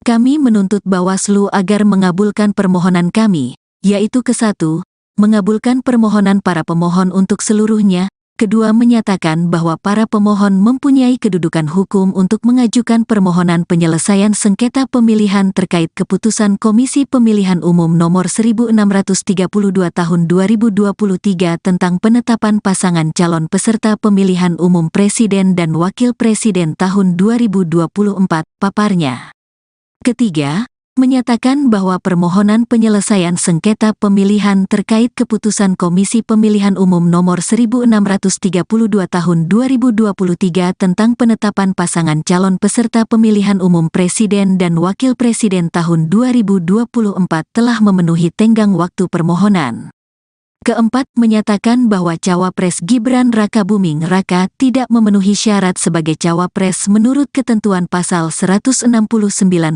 Kami menuntut Bawaslu agar mengabulkan permohonan kami, yaitu ke-1, mengabulkan permohonan para pemohon untuk seluruhnya, kedua menyatakan bahwa para pemohon mempunyai kedudukan hukum untuk mengajukan permohonan penyelesaian sengketa pemilihan terkait keputusan Komisi Pemilihan Umum Nomor 1632 Tahun 2023 tentang penetapan pasangan calon peserta pemilihan umum Presiden dan Wakil Presiden tahun 2024, paparnya. Ketiga, menyatakan bahwa permohonan penyelesaian sengketa pemilihan terkait keputusan Komisi Pemilihan Umum Nomor 1632 Tahun 2023 tentang penetapan pasangan calon peserta pemilihan umum Presiden dan Wakil Presiden tahun 2024 telah memenuhi tenggang waktu permohonan. Keempat, menyatakan bahwa Cawapres Gibran Rakabuming Raka tidak memenuhi syarat sebagai Cawapres menurut ketentuan pasal 169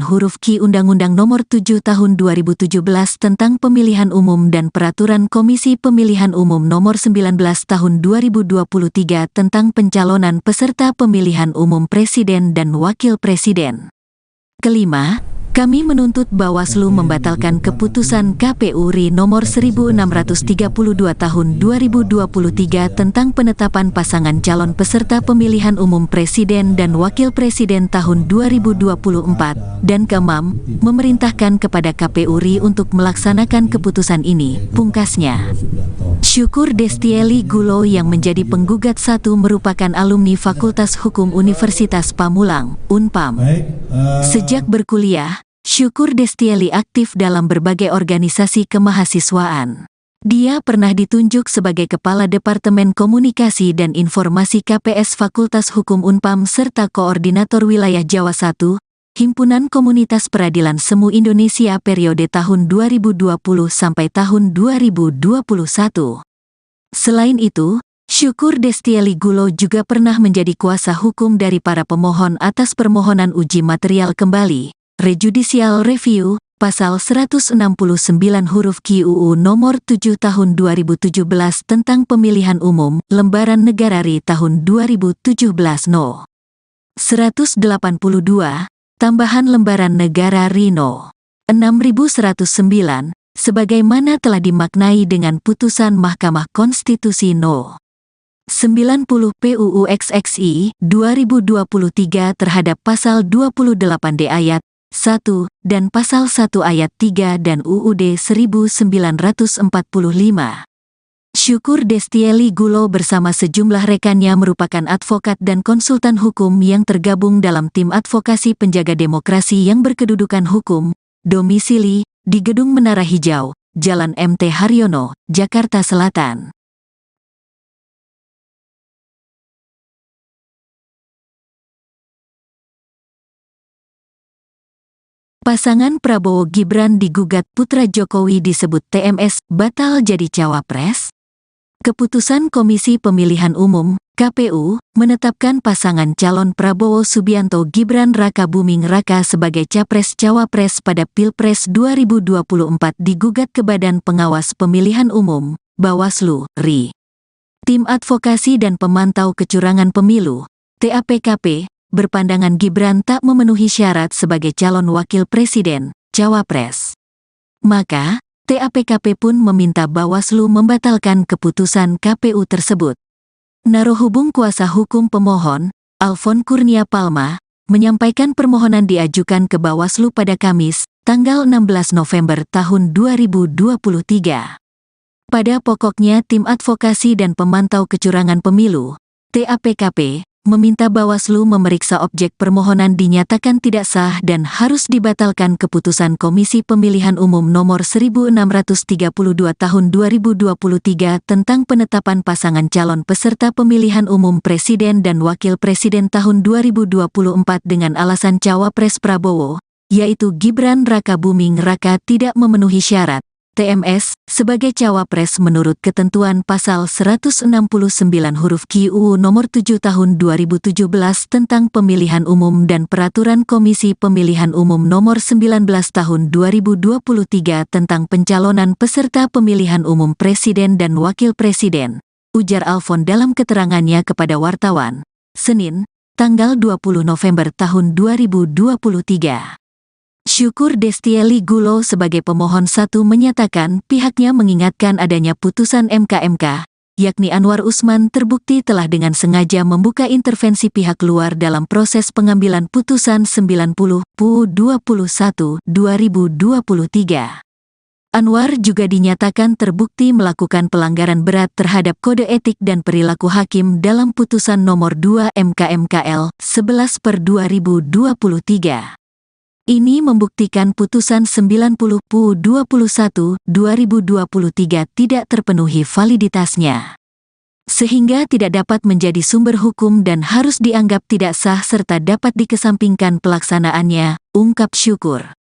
huruf Q Undang-Undang Nomor 7 Tahun 2017 tentang Pemilihan Umum dan Peraturan Komisi Pemilihan Umum Nomor 19 Tahun 2023 tentang pencalonan peserta pemilihan umum Presiden dan Wakil Presiden. Kelima, kami menuntut Bawaslu membatalkan keputusan KPU RI nomor 1632 tahun 2023 tentang penetapan pasangan calon peserta pemilihan umum Presiden dan Wakil Presiden tahun 2024, dan keenam, memerintahkan kepada KPU RI untuk melaksanakan keputusan ini, pungkasnya. Syukur Destieli Gulo yang menjadi penggugat 1 merupakan alumni Fakultas Hukum Universitas Pamulang, Unpam. Sejak berkuliah, Syukur Destieli aktif dalam berbagai organisasi kemahasiswaan. Dia pernah ditunjuk sebagai Kepala Departemen Komunikasi dan Informasi KPS Fakultas Hukum Unpam serta Koordinator Wilayah Jawa I, Himpunan Komunitas Peradilan Semu Indonesia periode tahun 2020 sampai tahun 2021. Selain itu, Syukur Destieli Gulo juga pernah menjadi kuasa hukum dari para pemohon atas permohonan uji material kembali, rejudicial review, pasal 169 huruf Q UU nomor 7 tahun 2017 tentang pemilihan umum, lembaran negara RI tahun 2017 No. 182, tambahan lembaran negara RI No. 6109, sebagaimana telah dimaknai dengan putusan Mahkamah Konstitusi No. 90 PUU XXI 2023 terhadap pasal 28D ayat 1 dan pasal 1 ayat 3 dan UUD 1945. Syukur Destieli Gulo bersama sejumlah rekannya merupakan advokat dan konsultan hukum yang tergabung dalam tim advokasi penjaga demokrasi yang berkedudukan hukum, domisili di Gedung Menara Hijau, Jalan MT Haryono, Jakarta Selatan. Pasangan Prabowo Gibran digugat putra Jokowi disebut TMS batal jadi cawapres. Keputusan Komisi Pemilihan Umum, KPU, menetapkan pasangan calon Prabowo Subianto Gibran Raka Buming Raka sebagai Capres-Cawapres pada Pilpres 2024 digugat ke Badan Pengawas Pemilihan Umum, Bawaslu, RI. Tim Advokasi dan Pemantau Kecurangan Pemilu, TAPKP, berpandangan Gibran tak memenuhi syarat sebagai calon wakil presiden, cawapres. Maka, TAPKP pun meminta Bawaslu membatalkan keputusan KPU tersebut. Narohubung kuasa hukum pemohon, Alfon Kurnia Palma, menyampaikan permohonan diajukan ke Bawaslu pada Kamis, tanggal 16 November tahun 2023. Pada pokoknya Tim Advokasi dan Pemantau Kecurangan Pemilu, TAPKP, meminta Bawaslu memeriksa objek permohonan dinyatakan tidak sah dan harus dibatalkan keputusan Komisi Pemilihan Umum nomor 1632 tahun 2023 tentang penetapan pasangan calon peserta pemilihan umum presiden dan wakil presiden tahun 2024 dengan alasan cawapres Prabowo, yaitu Gibran Raka Buming Raka tidak memenuhi syarat TMS sebagai cawapres menurut ketentuan pasal 169 huruf Q UU nomor 7 tahun 2017 tentang pemilihan umum dan peraturan Komisi Pemilihan Umum nomor 19 tahun 2023 tentang pencalonan peserta pemilihan umum presiden dan wakil presiden, ujar Alfon dalam keterangannya kepada wartawan, Senin, tanggal 20 November tahun 2023. Syukur Destieli Gulo sebagai pemohon satu menyatakan pihaknya mengingatkan adanya putusan MK, yakni Anwar Usman terbukti telah dengan sengaja membuka intervensi pihak luar dalam proses pengambilan putusan 90 PU 21 2023. Anwar juga dinyatakan terbukti melakukan pelanggaran berat terhadap kode etik dan perilaku hakim dalam putusan nomor 2 MK/MKL 11/2023. Ini membuktikan putusan 90 PU 21 2023 tidak terpenuhi validitasnya, sehingga tidak dapat menjadi sumber hukum dan harus dianggap tidak sah serta dapat dikesampingkan pelaksanaannya, ungkap Syukur.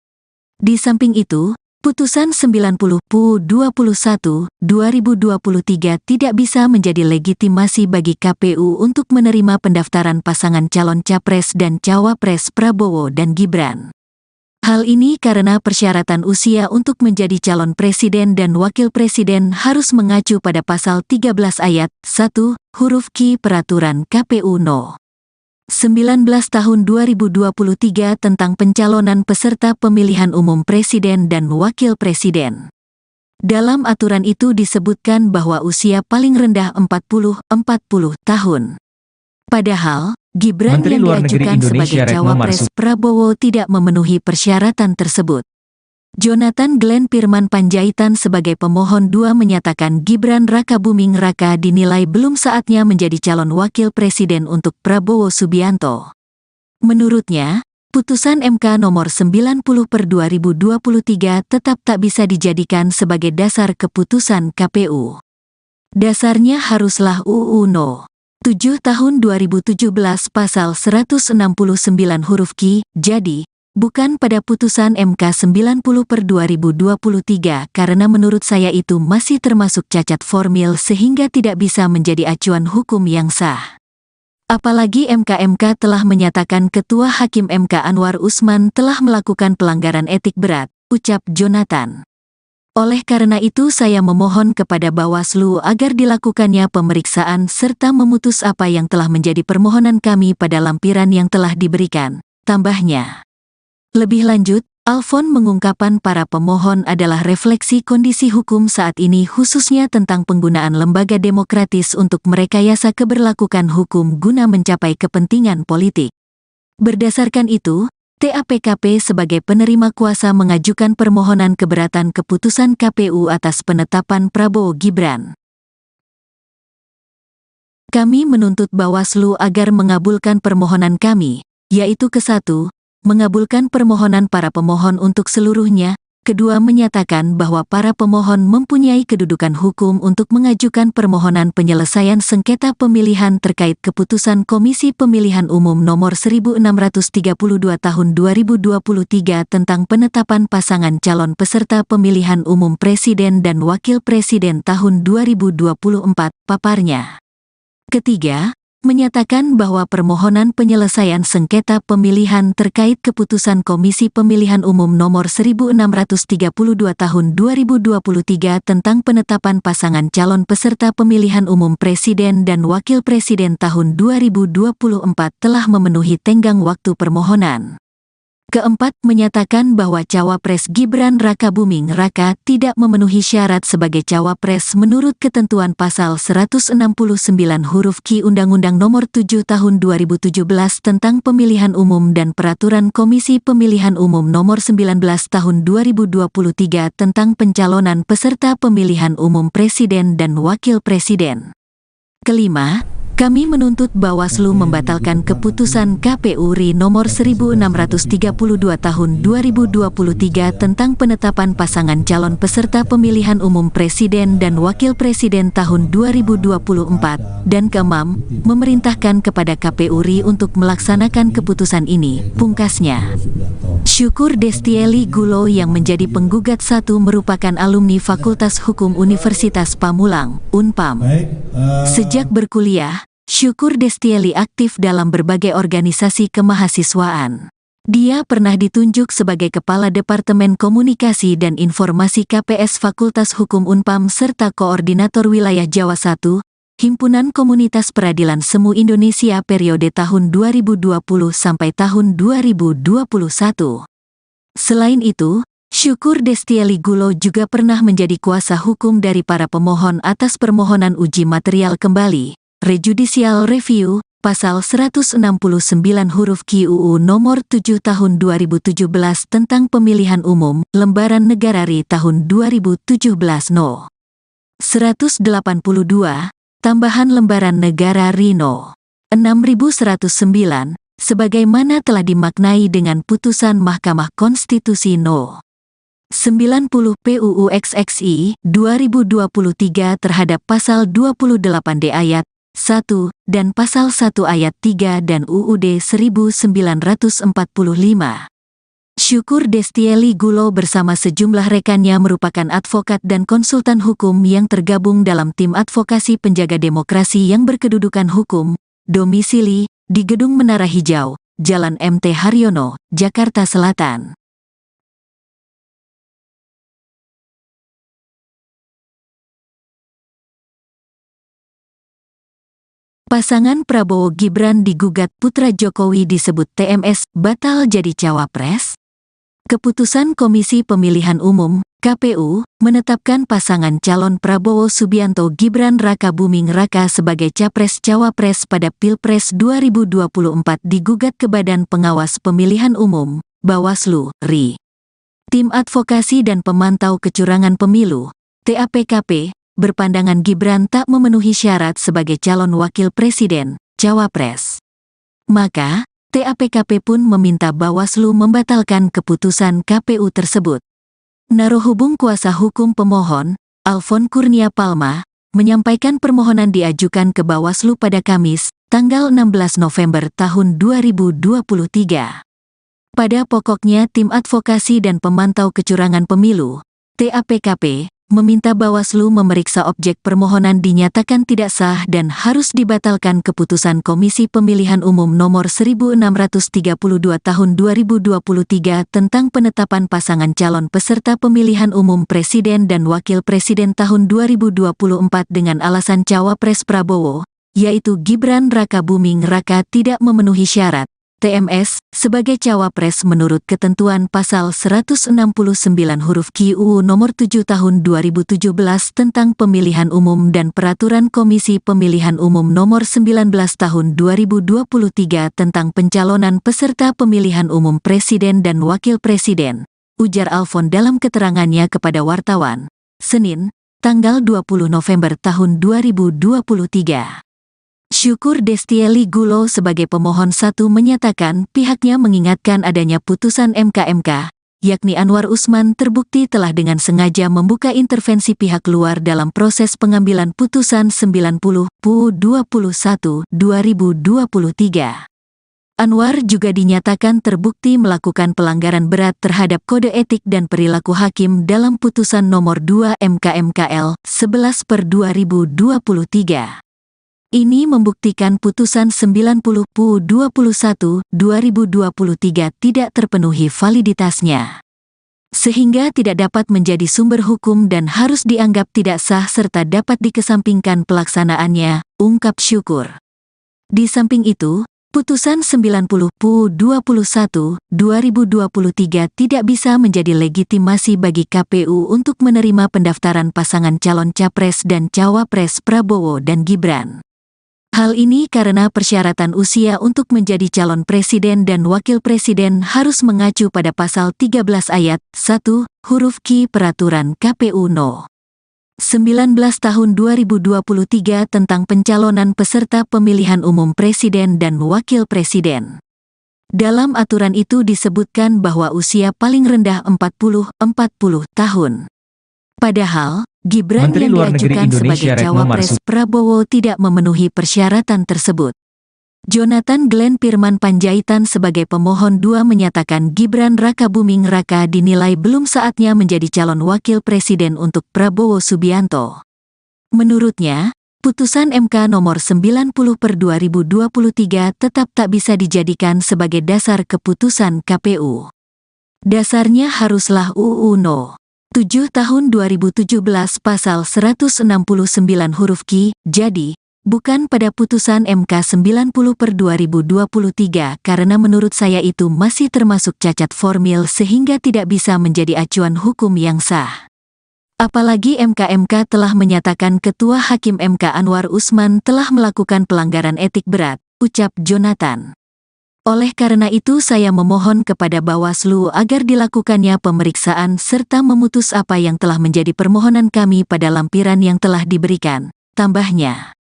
Di samping itu, putusan 90 PU 21 2023 tidak bisa menjadi legitimasi bagi KPU untuk menerima pendaftaran pasangan calon capres dan cawapres Prabowo dan Gibran. Hal ini karena persyaratan usia untuk menjadi calon presiden dan wakil presiden harus mengacu pada pasal 13 ayat 1, huruf Q Peraturan KPU No. 19 tahun 2023 tentang pencalonan peserta pemilihan umum presiden dan wakil presiden. Dalam aturan itu disebutkan bahwa usia paling rendah 40 tahun. Padahal, Gibran Menteri yang Luar Negeri diajukan Indonesia sebagai Retno cawapres Marsudi Prabowo tidak memenuhi persyaratan tersebut. Jonathan Glenn Pirman Panjaitan sebagai pemohon 2 menyatakan Gibran Raka Buming Raka dinilai belum saatnya menjadi calon wakil presiden untuk Prabowo Subianto. Menurutnya, putusan MK nomor 90/2023 tetap tak bisa dijadikan sebagai dasar keputusan KPU. Dasarnya haruslah UU No. 7 tahun 2017 pasal 169 huruf Q, jadi, bukan pada putusan MK 90/2023 karena menurut saya itu masih termasuk cacat formil sehingga tidak bisa menjadi acuan hukum yang sah. Apalagi MK telah menyatakan Ketua Hakim MK Anwar Usman telah melakukan pelanggaran etik berat, ucap Jonathan. Oleh karena itu saya memohon kepada Bawaslu agar dilakukannya pemeriksaan serta memutus apa yang telah menjadi permohonan kami pada lampiran yang telah diberikan, tambahnya. Lebih lanjut, Alfon mengungkapkan para pemohon adalah refleksi kondisi hukum saat ini khususnya tentang penggunaan lembaga demokratis untuk merekayasa keberlakuan hukum guna mencapai kepentingan politik. Berdasarkan itu, TAPKP sebagai penerima kuasa mengajukan permohonan keberatan keputusan KPU atas penetapan Prabowo Gibran. Kami menuntut Bawaslu agar mengabulkan permohonan kami, yaitu ke-1, mengabulkan permohonan para pemohon untuk seluruhnya, kedua menyatakan bahwa para pemohon mempunyai kedudukan hukum untuk mengajukan permohonan penyelesaian sengketa pemilihan terkait keputusan Komisi Pemilihan Umum Nomor 1632 Tahun 2023 tentang penetapan pasangan calon peserta pemilihan umum Presiden dan Wakil Presiden tahun 2024, paparnya. Ketiga, menyatakan bahwa permohonan penyelesaian sengketa pemilihan terkait keputusan Komisi Pemilihan Umum Nomor 1632 Tahun 2023 tentang penetapan pasangan calon peserta pemilihan umum Presiden dan Wakil Presiden tahun 2024 telah memenuhi tenggang waktu permohonan. Keempat, menyatakan bahwa Cawapres Gibran Rakabuming Raka tidak memenuhi syarat sebagai Cawapres menurut ketentuan pasal 169 huruf Q Undang-Undang Nomor 7 Tahun 2017 tentang Pemilihan Umum dan Peraturan Komisi Pemilihan Umum Nomor 19 Tahun 2023 tentang pencalonan peserta pemilihan umum Presiden dan Wakil Presiden. Kelima, kami menuntut Bawaslu membatalkan keputusan KPU RI nomor 1632 tahun 2023 tentang penetapan pasangan calon peserta pemilihan umum Presiden dan Wakil Presiden tahun 2024, dan keenam, memerintahkan kepada KPU RI untuk melaksanakan keputusan ini, pungkasnya. Syukur Destieli Gulo yang menjadi penggugat 1 merupakan alumni Fakultas Hukum Universitas Pamulang, Unpam. Sejak berkuliah, Syukur Destieli aktif dalam berbagai organisasi kemahasiswaan. Dia pernah ditunjuk sebagai Kepala Departemen Komunikasi dan Informasi KPS Fakultas Hukum Unpam serta Koordinator Wilayah Jawa I, Himpunan Komunitas Peradilan Semu Indonesia periode tahun 2020 sampai tahun 2021. Selain itu, Syukur Destieli Gulo juga pernah menjadi kuasa hukum dari para pemohon atas permohonan uji material kembali, rejudicial review, pasal 169 huruf Q UU Nomor 7 Tahun 2017 tentang Pemilihan Umum, Lembaran Negara RI tahun 2017 No. 182, Tambahan Lembaran Negara RI No. 6109, sebagaimana telah dimaknai dengan putusan Mahkamah Konstitusi No. 90 PUU XXI 2023 terhadap pasal 28D ayat 1 dan pasal 1 ayat 3 dan UUD 1945. Syukur Destieli Gulo bersama sejumlah rekannya merupakan advokat dan konsultan hukum yang tergabung dalam tim advokasi penjaga demokrasi yang berkedudukan hukum, domisili di Gedung Menara Hijau, Jalan MT Haryono, Jakarta Selatan. Pasangan Prabowo Gibran digugat putra Jokowi disebut TMS batal jadi cawapres. Keputusan Komisi Pemilihan Umum (KPU) menetapkan pasangan calon Prabowo Subianto Gibran Rakabuming Raka sebagai capres-cawapres pada Pilpres 2024 digugat ke Badan Pengawas Pemilihan Umum (Bawaslu) RI. Tim Advokasi dan Pemantau Kecurangan Pemilu (TAPKP) berpandangan Gibran tak memenuhi syarat sebagai calon wakil presiden, cawapres. Maka, TAPKP pun meminta Bawaslu membatalkan keputusan KPU tersebut. Narohubung kuasa hukum pemohon, Alfon Kurnia Palma, menyampaikan permohonan diajukan ke Bawaslu pada Kamis, tanggal 16 November tahun 2023. Pada pokoknya Tim Advokasi dan Pemantau Kecurangan Pemilu, TAPKP, meminta Bawaslu memeriksa objek permohonan dinyatakan tidak sah dan harus dibatalkan keputusan Komisi Pemilihan Umum Nomor 1632 Tahun 2023 tentang penetapan pasangan calon peserta pemilihan umum Presiden dan Wakil Presiden tahun 2024 dengan alasan Cawapres Prabowo, yaitu Gibran Rakabuming Raka tidak memenuhi syarat TMS sebagai cawapres menurut ketentuan pasal 169 huruf Q UU Nomor 7 Tahun 2017 tentang Pemilihan Umum dan Peraturan Komisi Pemilihan Umum Nomor 19 Tahun 2023 tentang pencalonan peserta pemilihan umum Presiden dan Wakil Presiden, ujar Alfon dalam keterangannya kepada wartawan, Senin, tanggal 20 November tahun 2023. Syukur Destieli Gulo sebagai pemohon 1 menyatakan pihaknya mengingatkan adanya putusan MK, yakni Anwar Usman terbukti telah dengan sengaja membuka intervensi pihak luar dalam proses pengambilan putusan 90/21/2023. Anwar juga dinyatakan terbukti melakukan pelanggaran berat terhadap kode etik dan perilaku hakim dalam putusan nomor 2 MK/MKL 11/2023. Ini membuktikan putusan 90/21/2023 tidak terpenuhi validitasnya, sehingga tidak dapat menjadi sumber hukum dan harus dianggap tidak sah serta dapat dikesampingkan pelaksanaannya, ungkap Syukur. Di samping itu, putusan 90/21/2023 tidak bisa menjadi legitimasi bagi KPU untuk menerima pendaftaran pasangan calon Capres dan Cawapres Prabowo dan Gibran. Hal ini karena persyaratan usia untuk menjadi calon presiden dan wakil presiden harus mengacu pada pasal 13 ayat 1, huruf Q Peraturan KPU No. 19 tahun 2023 tentang pencalonan peserta pemilihan umum presiden dan wakil presiden. Dalam aturan itu disebutkan bahwa usia paling rendah 40 tahun. Padahal, Gibran Menteri yang Luar Negeri diajukan sebagai Indonesia Retno Cawapres Marsudi Prabowo tidak memenuhi persyaratan tersebut. Jonathan Glenn Firman Panjaitan sebagai pemohon 2 menyatakan Gibran Rakabuming Raka dinilai belum saatnya menjadi calon wakil presiden untuk Prabowo Subianto. Menurutnya, putusan MK nomor 90/2023 tetap tak bisa dijadikan sebagai dasar keputusan KPU. Dasarnya haruslah UU No. 7 tahun 2017 pasal 169 huruf Q, jadi, bukan pada putusan MK 90/2023 karena menurut saya itu masih termasuk cacat formil sehingga tidak bisa menjadi acuan hukum yang sah. Apalagi MK telah menyatakan Ketua Hakim MK Anwar Usman telah melakukan pelanggaran etik berat, ucap Jonathan. Oleh karena itu saya memohon kepada Bawaslu agar dilakukannya pemeriksaan serta memutus apa yang telah menjadi permohonan kami pada lampiran yang telah diberikan, tambahnya.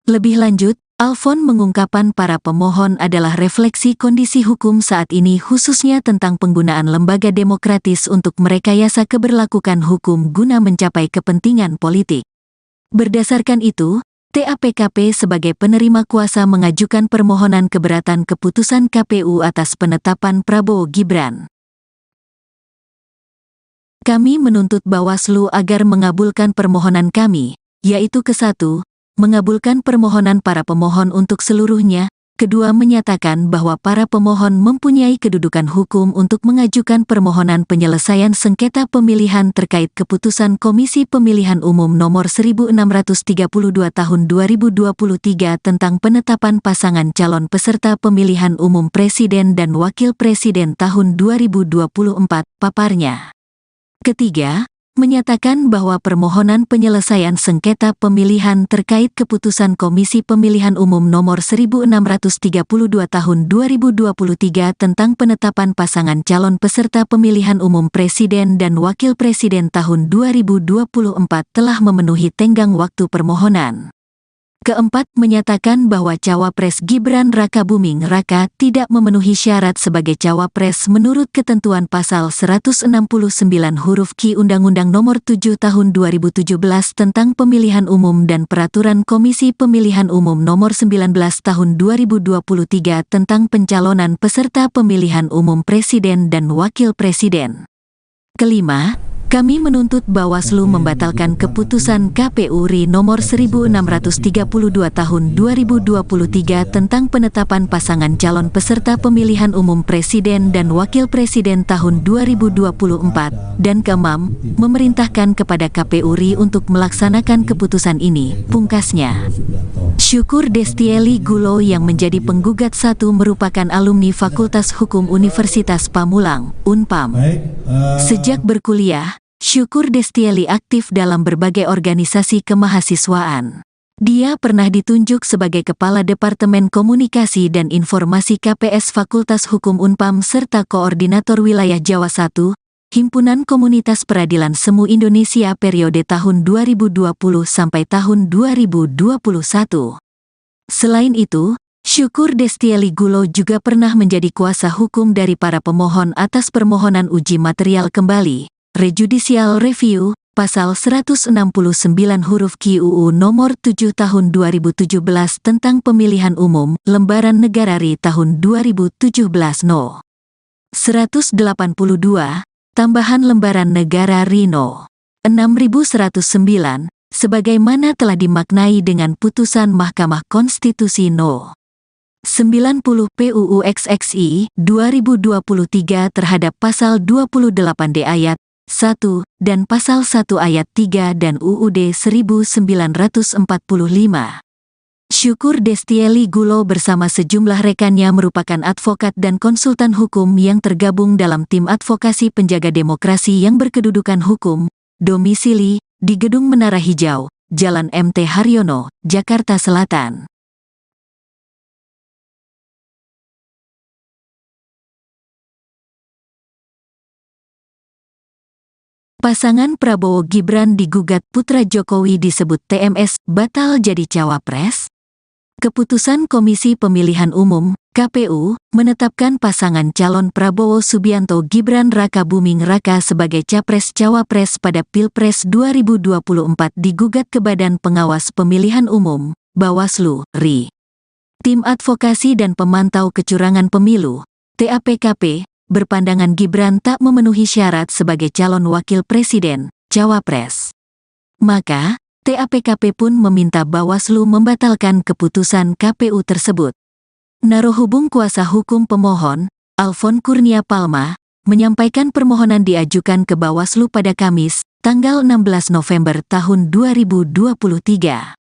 Lebih lanjut, Alfon mengungkapkan para pemohon adalah refleksi kondisi hukum saat ini khususnya tentang penggunaan lembaga demokratis untuk merekayasa keberlakuan hukum guna mencapai kepentingan politik. Berdasarkan itu, TAPKP sebagai penerima kuasa mengajukan permohonan keberatan keputusan KPU atas penetapan Prabowo Gibran. Kami menuntut Bawaslu agar mengabulkan permohonan kami, yaitu ke-1, mengabulkan permohonan para pemohon untuk seluruhnya, kedua menyatakan bahwa para pemohon mempunyai kedudukan hukum untuk mengajukan permohonan penyelesaian sengketa pemilihan terkait keputusan Komisi Pemilihan Umum Nomor 1632 Tahun 2023 tentang penetapan pasangan calon peserta pemilihan umum presiden dan wakil presiden tahun 2024, paparnya. Ketiga, menyatakan bahwa permohonan penyelesaian sengketa pemilihan terkait keputusan Komisi Pemilihan Umum Nomor 1632 Tahun 2023 tentang penetapan pasangan calon peserta pemilihan umum presiden dan wakil presiden tahun 2024 telah memenuhi tenggang waktu permohonan. Keempat, menyatakan bahwa Cawapres Gibran Rakabuming Raka tidak memenuhi syarat sebagai Cawapres menurut ketentuan pasal 169 huruf Q Undang-Undang Nomor 7 Tahun 2017 tentang Pemilihan Umum dan Peraturan Komisi Pemilihan Umum Nomor 19 Tahun 2023 tentang pencalonan peserta pemilihan umum presiden dan wakil presiden. Kelima, kami menuntut Bawaslu membatalkan keputusan KPU RI nomor 1632 tahun 2023 tentang penetapan pasangan calon peserta pemilihan umum presiden dan wakil presiden tahun 2024 dan keenam, memerintahkan kepada KPU RI untuk melaksanakan keputusan ini, pungkasnya. Syukur Destieli Gulo yang menjadi penggugat 1 merupakan alumni Fakultas Hukum Universitas Pamulang, Unpam. Sejak berkuliah, Syukur Destieli aktif dalam berbagai organisasi kemahasiswaan. Dia pernah ditunjuk sebagai Kepala Departemen Komunikasi dan Informasi KPS Fakultas Hukum Unpam serta Koordinator Wilayah Jawa I, Himpunan Komunitas Peradilan Semu Indonesia periode tahun 2020 sampai tahun 2021. Selain itu, Syukur Destieli Gulo juga pernah menjadi kuasa hukum dari para pemohon atas permohonan uji material kembali, rejudicial review, pasal 169 huruf Q UU nomor 7 tahun 2017 tentang pemilihan umum, lembaran negara RI tahun 2017 No. 182, tambahan lembaran negara RI No. 6109, sebagaimana telah dimaknai dengan putusan Mahkamah Konstitusi No. 90 PUU XXI 2023 terhadap pasal 28D ayat 1 dan pasal 1 ayat 3 dan UUD 1945. Syukur Destieli Gulo bersama sejumlah rekannya merupakan advokat dan konsultan hukum yang tergabung dalam tim advokasi penjaga demokrasi yang berkedudukan hukum, domisili di Gedung Menara Hijau, Jalan MT Haryono, Jakarta Selatan. Pasangan Prabowo Gibran digugat putra Jokowi disebut TMS batal jadi cawapres. Keputusan Komisi Pemilihan Umum (KPU) menetapkan pasangan calon Prabowo Subianto Gibran Rakabuming Raka sebagai capres-cawapres pada Pilpres 2024 digugat ke Badan Pengawas Pemilihan Umum (Bawaslu) RI. Tim Advokasi dan Pemantau Kecurangan Pemilu (TAPKP) berpandangan Gibran tak memenuhi syarat sebagai calon wakil presiden, cawapres. Maka, TAPKP pun meminta Bawaslu membatalkan keputusan KPU tersebut. Narohubung kuasa hukum pemohon, Alfon Kurnia Palma, menyampaikan permohonan diajukan ke Bawaslu pada Kamis, tanggal 16 November tahun 2023.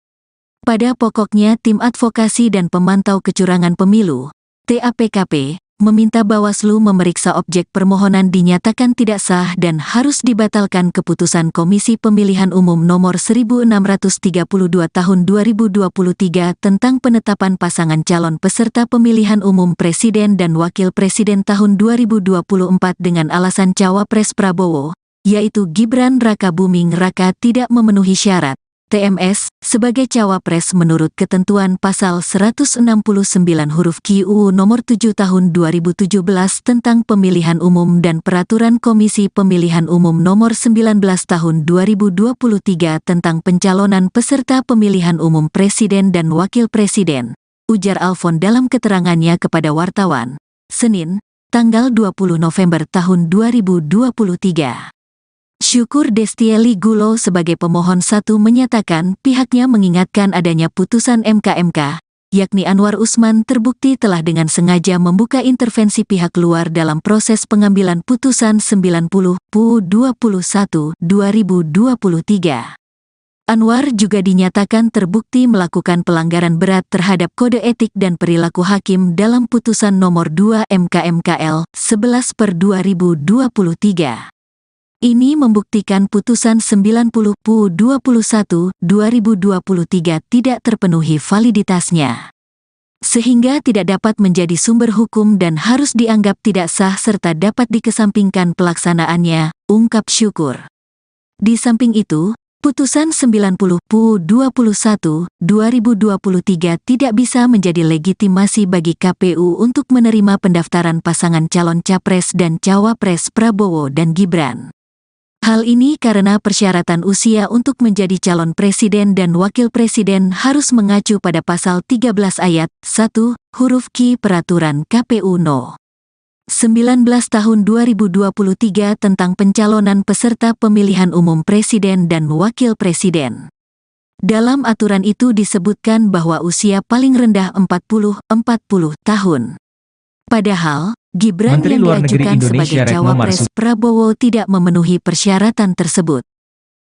Pada pokoknya Tim Advokasi dan Pemantau Kecurangan Pemilu, TAPKP, meminta Bawaslu memeriksa objek permohonan dinyatakan tidak sah dan harus dibatalkan keputusan Komisi Pemilihan Umum nomor 1632 tahun 2023 tentang penetapan pasangan calon peserta pemilihan umum presiden dan wakil presiden tahun 2024 dengan alasan cawapres Prabowo, yaitu Gibran Rakabuming Raka tidak memenuhi syarat TMS sebagai cawapres menurut ketentuan pasal 169 huruf Q UU nomor 7 tahun 2017 tentang pemilihan umum dan peraturan Komisi Pemilihan Umum nomor 19 tahun 2023 tentang pencalonan peserta pemilihan umum presiden dan wakil presiden, ujar Alfon dalam keterangannya kepada wartawan, Senin, tanggal 20 November tahun 2023. Syukur Destieli Gulo sebagai pemohon satu menyatakan pihaknya mengingatkan adanya putusan MK, yakni Anwar Usman terbukti telah dengan sengaja membuka intervensi pihak luar dalam proses pengambilan putusan 90 PU 21 2023. Anwar juga dinyatakan terbukti melakukan pelanggaran berat terhadap kode etik dan perilaku hakim dalam putusan nomor 2 MK/MKL 11/2023. Ini membuktikan putusan 90 PU 21 2023 tidak terpenuhi validitasnya, sehingga tidak dapat menjadi sumber hukum dan harus dianggap tidak sah serta dapat dikesampingkan pelaksanaannya, ungkap Syukur. Di samping itu, putusan 90 PU 21 2023 tidak bisa menjadi legitimasi bagi KPU untuk menerima pendaftaran pasangan calon capres dan cawapres Prabowo dan Gibran. Hal ini karena persyaratan usia untuk menjadi calon presiden dan wakil presiden harus mengacu pada pasal 13 ayat 1 huruf Q Peraturan KPU No. 19 tahun 2023 tentang pencalonan peserta pemilihan umum presiden dan wakil presiden. Dalam aturan itu disebutkan bahwa usia paling rendah 40 tahun. Padahal, Gibran Menteri yang Luar Negeri diajukan sebagai Indonesia Retno cawapres Marsudi Prabowo tidak memenuhi persyaratan tersebut.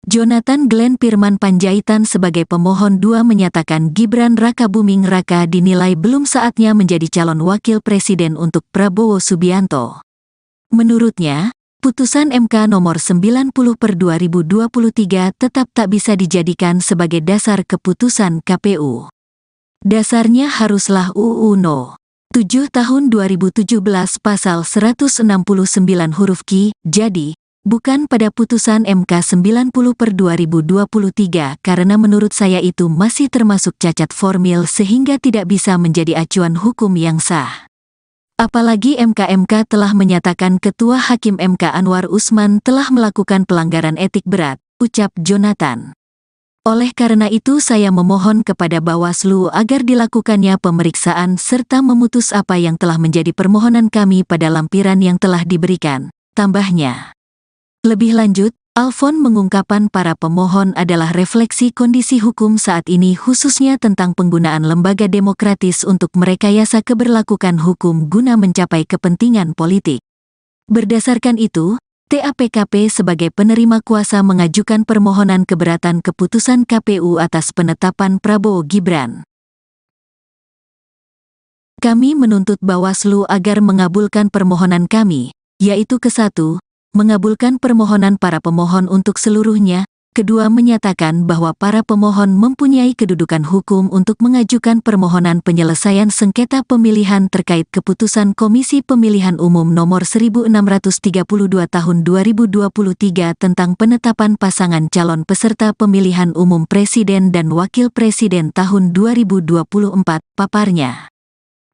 Jonathan Glenn Firman Panjaitan sebagai pemohon 2 menyatakan Gibran Rakabuming Raka dinilai belum saatnya menjadi calon wakil presiden untuk Prabowo Subianto. Menurutnya, putusan MK nomor 90/2023 tetap tak bisa dijadikan sebagai dasar keputusan KPU. Dasarnya haruslah UU No. 7 tahun 2017 pasal 169 huruf Q. Jadi, bukan pada putusan MK 90/2023 karena menurut saya itu masih termasuk cacat formil sehingga tidak bisa menjadi acuan hukum yang sah. Apalagi MK telah menyatakan Ketua Hakim MK Anwar Usman telah melakukan pelanggaran etik berat, ucap Jonathan. Oleh karena itu saya memohon kepada Bawaslu agar dilakukannya pemeriksaan serta memutus apa yang telah menjadi permohonan kami pada lampiran yang telah diberikan, tambahnya. Lebih lanjut, Alfon mengungkapkan para pemohon adalah refleksi kondisi hukum saat ini khususnya tentang penggunaan lembaga demokratis untuk merekayasa keberlakuan hukum guna mencapai kepentingan politik. Berdasarkan itu, TAPKP sebagai penerima kuasa mengajukan permohonan keberatan keputusan KPU atas penetapan Prabowo Gibran. Kami menuntut Bawaslu agar mengabulkan permohonan kami, yaitu ke-1, mengabulkan permohonan para pemohon untuk seluruhnya, kedua menyatakan bahwa para pemohon mempunyai kedudukan hukum untuk mengajukan permohonan penyelesaian sengketa pemilihan terkait keputusan Komisi Pemilihan Umum Nomor 1632 Tahun 2023 tentang penetapan pasangan calon peserta pemilihan umum Presiden dan Wakil Presiden tahun 2024, paparnya.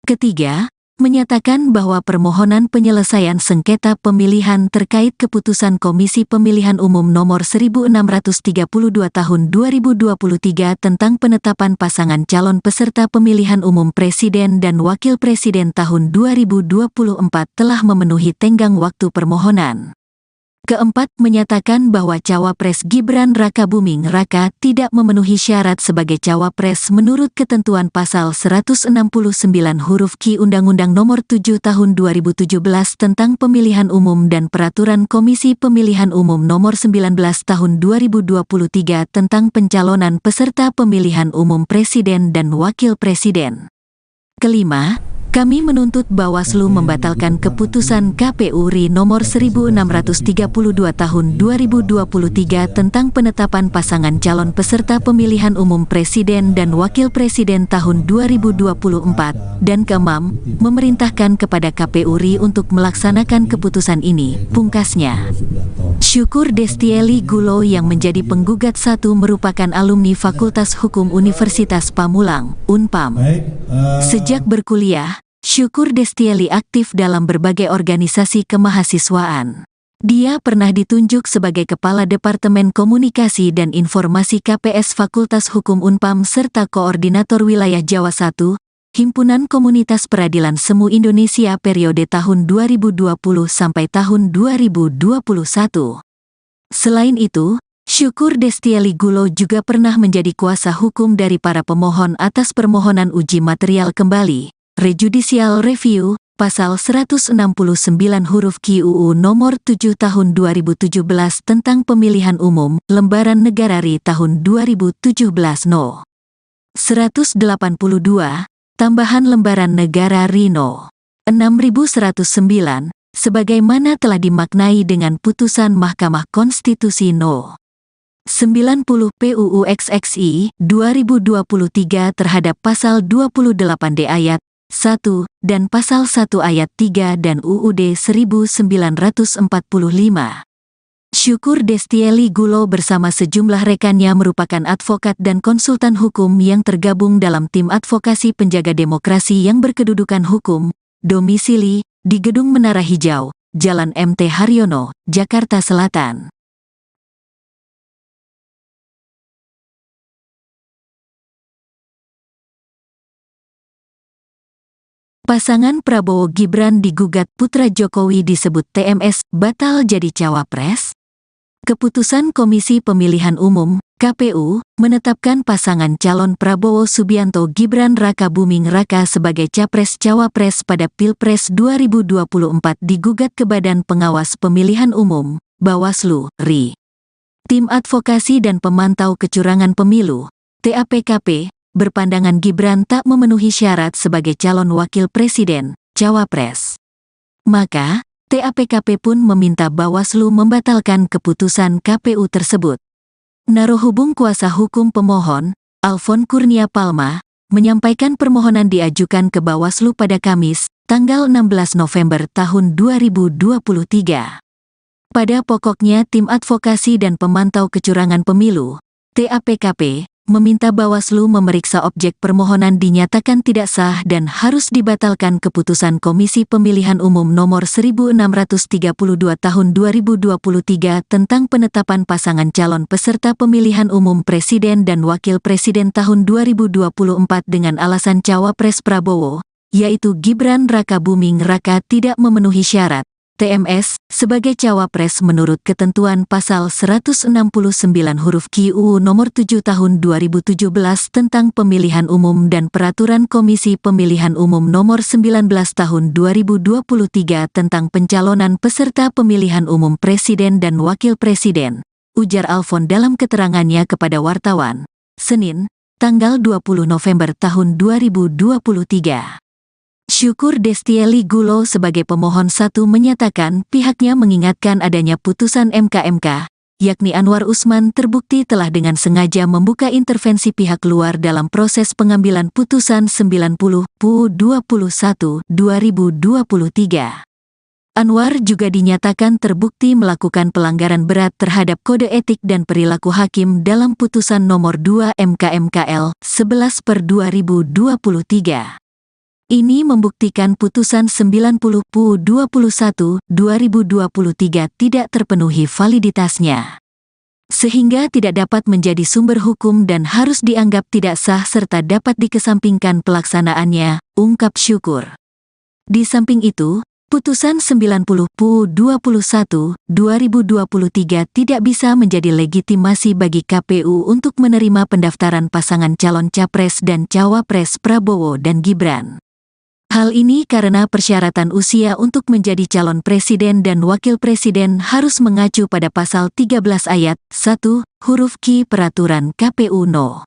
Ketiga, menyatakan bahwa permohonan penyelesaian sengketa pemilihan terkait keputusan Komisi Pemilihan Umum Nomor 1632 Tahun 2023 tentang penetapan pasangan calon peserta pemilihan umum Presiden dan Wakil Presiden tahun 2024 telah memenuhi tenggang waktu permohonan. Keempat, menyatakan bahwa Cawapres Gibran Rakabuming Raka tidak memenuhi syarat sebagai Cawapres menurut ketentuan pasal 169 huruf Q Undang-Undang Nomor 7 Tahun 2017 tentang Pemilihan Umum dan Peraturan Komisi Pemilihan Umum Nomor 19 Tahun 2023 tentang pencalonan peserta pemilihan umum Presiden dan Wakil Presiden. Kelima, kami menuntut Bawaslu membatalkan keputusan KPU RI nomor 1632 tahun 2023 tentang penetapan pasangan calon peserta pemilihan umum Presiden dan Wakil Presiden tahun 2024, dan keenam, memerintahkan kepada KPU RI untuk melaksanakan keputusan ini, pungkasnya. Syukur Destieli Gulo yang menjadi penggugat satu merupakan alumni Fakultas Hukum Universitas Pamulang, Unpam. Sejak berkuliah, Syukur Destieli aktif dalam berbagai organisasi kemahasiswaan. Dia pernah ditunjuk sebagai Kepala Departemen Komunikasi dan Informasi KPS Fakultas Hukum Unpam serta Koordinator Wilayah Jawa I, Himpunan Komunitas Peradilan Semu Indonesia periode tahun 2020 sampai tahun 2021. Selain itu, Syukur Destieli Gulo juga pernah menjadi kuasa hukum dari para pemohon atas permohonan uji material kembali, rejudicial review, pasal 169 huruf Q UU nomor 7 tahun 2017 tentang pemilihan umum, lembaran negara RI tahun 2017 No. 182, tambahan lembaran negara RI No. 6109, sebagaimana telah dimaknai dengan putusan Mahkamah Konstitusi No. 90 PUU XXI 2023 terhadap pasal 28D ayat 1 dan pasal 1 ayat 3 dan UUD 1945. Syukur Destieli Gulo bersama sejumlah rekannya merupakan advokat dan konsultan hukum yang tergabung dalam tim advokasi penjaga demokrasi yang berkedudukan hukum, domisili di Gedung Menara Hijau, Jalan MT Haryono, Jakarta Selatan. Pasangan Prabowo Gibran digugat putra Jokowi disebut TMS batal jadi cawapres. Keputusan Komisi Pemilihan Umum (KPU) menetapkan pasangan calon Prabowo Subianto Gibran Rakabuming Raka sebagai capres-cawapres pada Pilpres 2024 digugat ke Badan Pengawas Pemilihan Umum (Bawaslu) RI. Tim Advokasi dan Pemantau Kecurangan Pemilu (TAPKP) berpandangan Gibran tak memenuhi syarat sebagai calon wakil presiden, cawapres. Maka, TAPKP pun meminta Bawaslu membatalkan keputusan KPU tersebut. Narohubung kuasa hukum pemohon, Alfon Kurnia Palma, menyampaikan permohonan diajukan ke Bawaslu pada Kamis, tanggal 16 November tahun 2023. Pada pokoknya Tim Advokasi dan Pemantau Kecurangan Pemilu, TAPKP, meminta Bawaslu memeriksa objek permohonan dinyatakan tidak sah dan harus dibatalkan keputusan Komisi Pemilihan Umum Nomor 1632 Tahun 2023 tentang penetapan pasangan calon peserta pemilihan umum Presiden dan Wakil Presiden tahun 2024 dengan alasan Cawapres Prabowo, yaitu Gibran Rakabuming Raka tidak memenuhi syarat TMS sebagai cawapres menurut ketentuan pasal 169 huruf Q UU nomor 7 tahun 2017 tentang pemilihan umum dan peraturan Komisi Pemilihan Umum nomor 19 tahun 2023 tentang pencalonan peserta pemilihan umum presiden dan wakil presiden, ujar Alfon dalam keterangannya kepada wartawan, Senin, tanggal 20 November tahun 2023. Syukur Destieli Gulo sebagai pemohon 1 menyatakan pihaknya mengingatkan adanya putusan MK, yakni Anwar Usman terbukti telah dengan sengaja membuka intervensi pihak luar dalam proses pengambilan putusan 90/21/2023. Anwar juga dinyatakan terbukti melakukan pelanggaran berat terhadap kode etik dan perilaku hakim dalam putusan nomor 2 MK/MKL 11/2023. Ini membuktikan putusan 90/21/2023 tidak terpenuhi validitasnya, sehingga tidak dapat menjadi sumber hukum dan harus dianggap tidak sah serta dapat dikesampingkan pelaksanaannya, ungkap Syukur. Di samping itu, putusan 90/21/2023 tidak bisa menjadi legitimasi bagi KPU untuk menerima pendaftaran pasangan calon capres dan cawapres Prabowo dan Gibran. Hal ini karena persyaratan usia untuk menjadi calon presiden dan wakil presiden harus mengacu pada pasal 13 ayat 1, huruf Q Peraturan KPU No.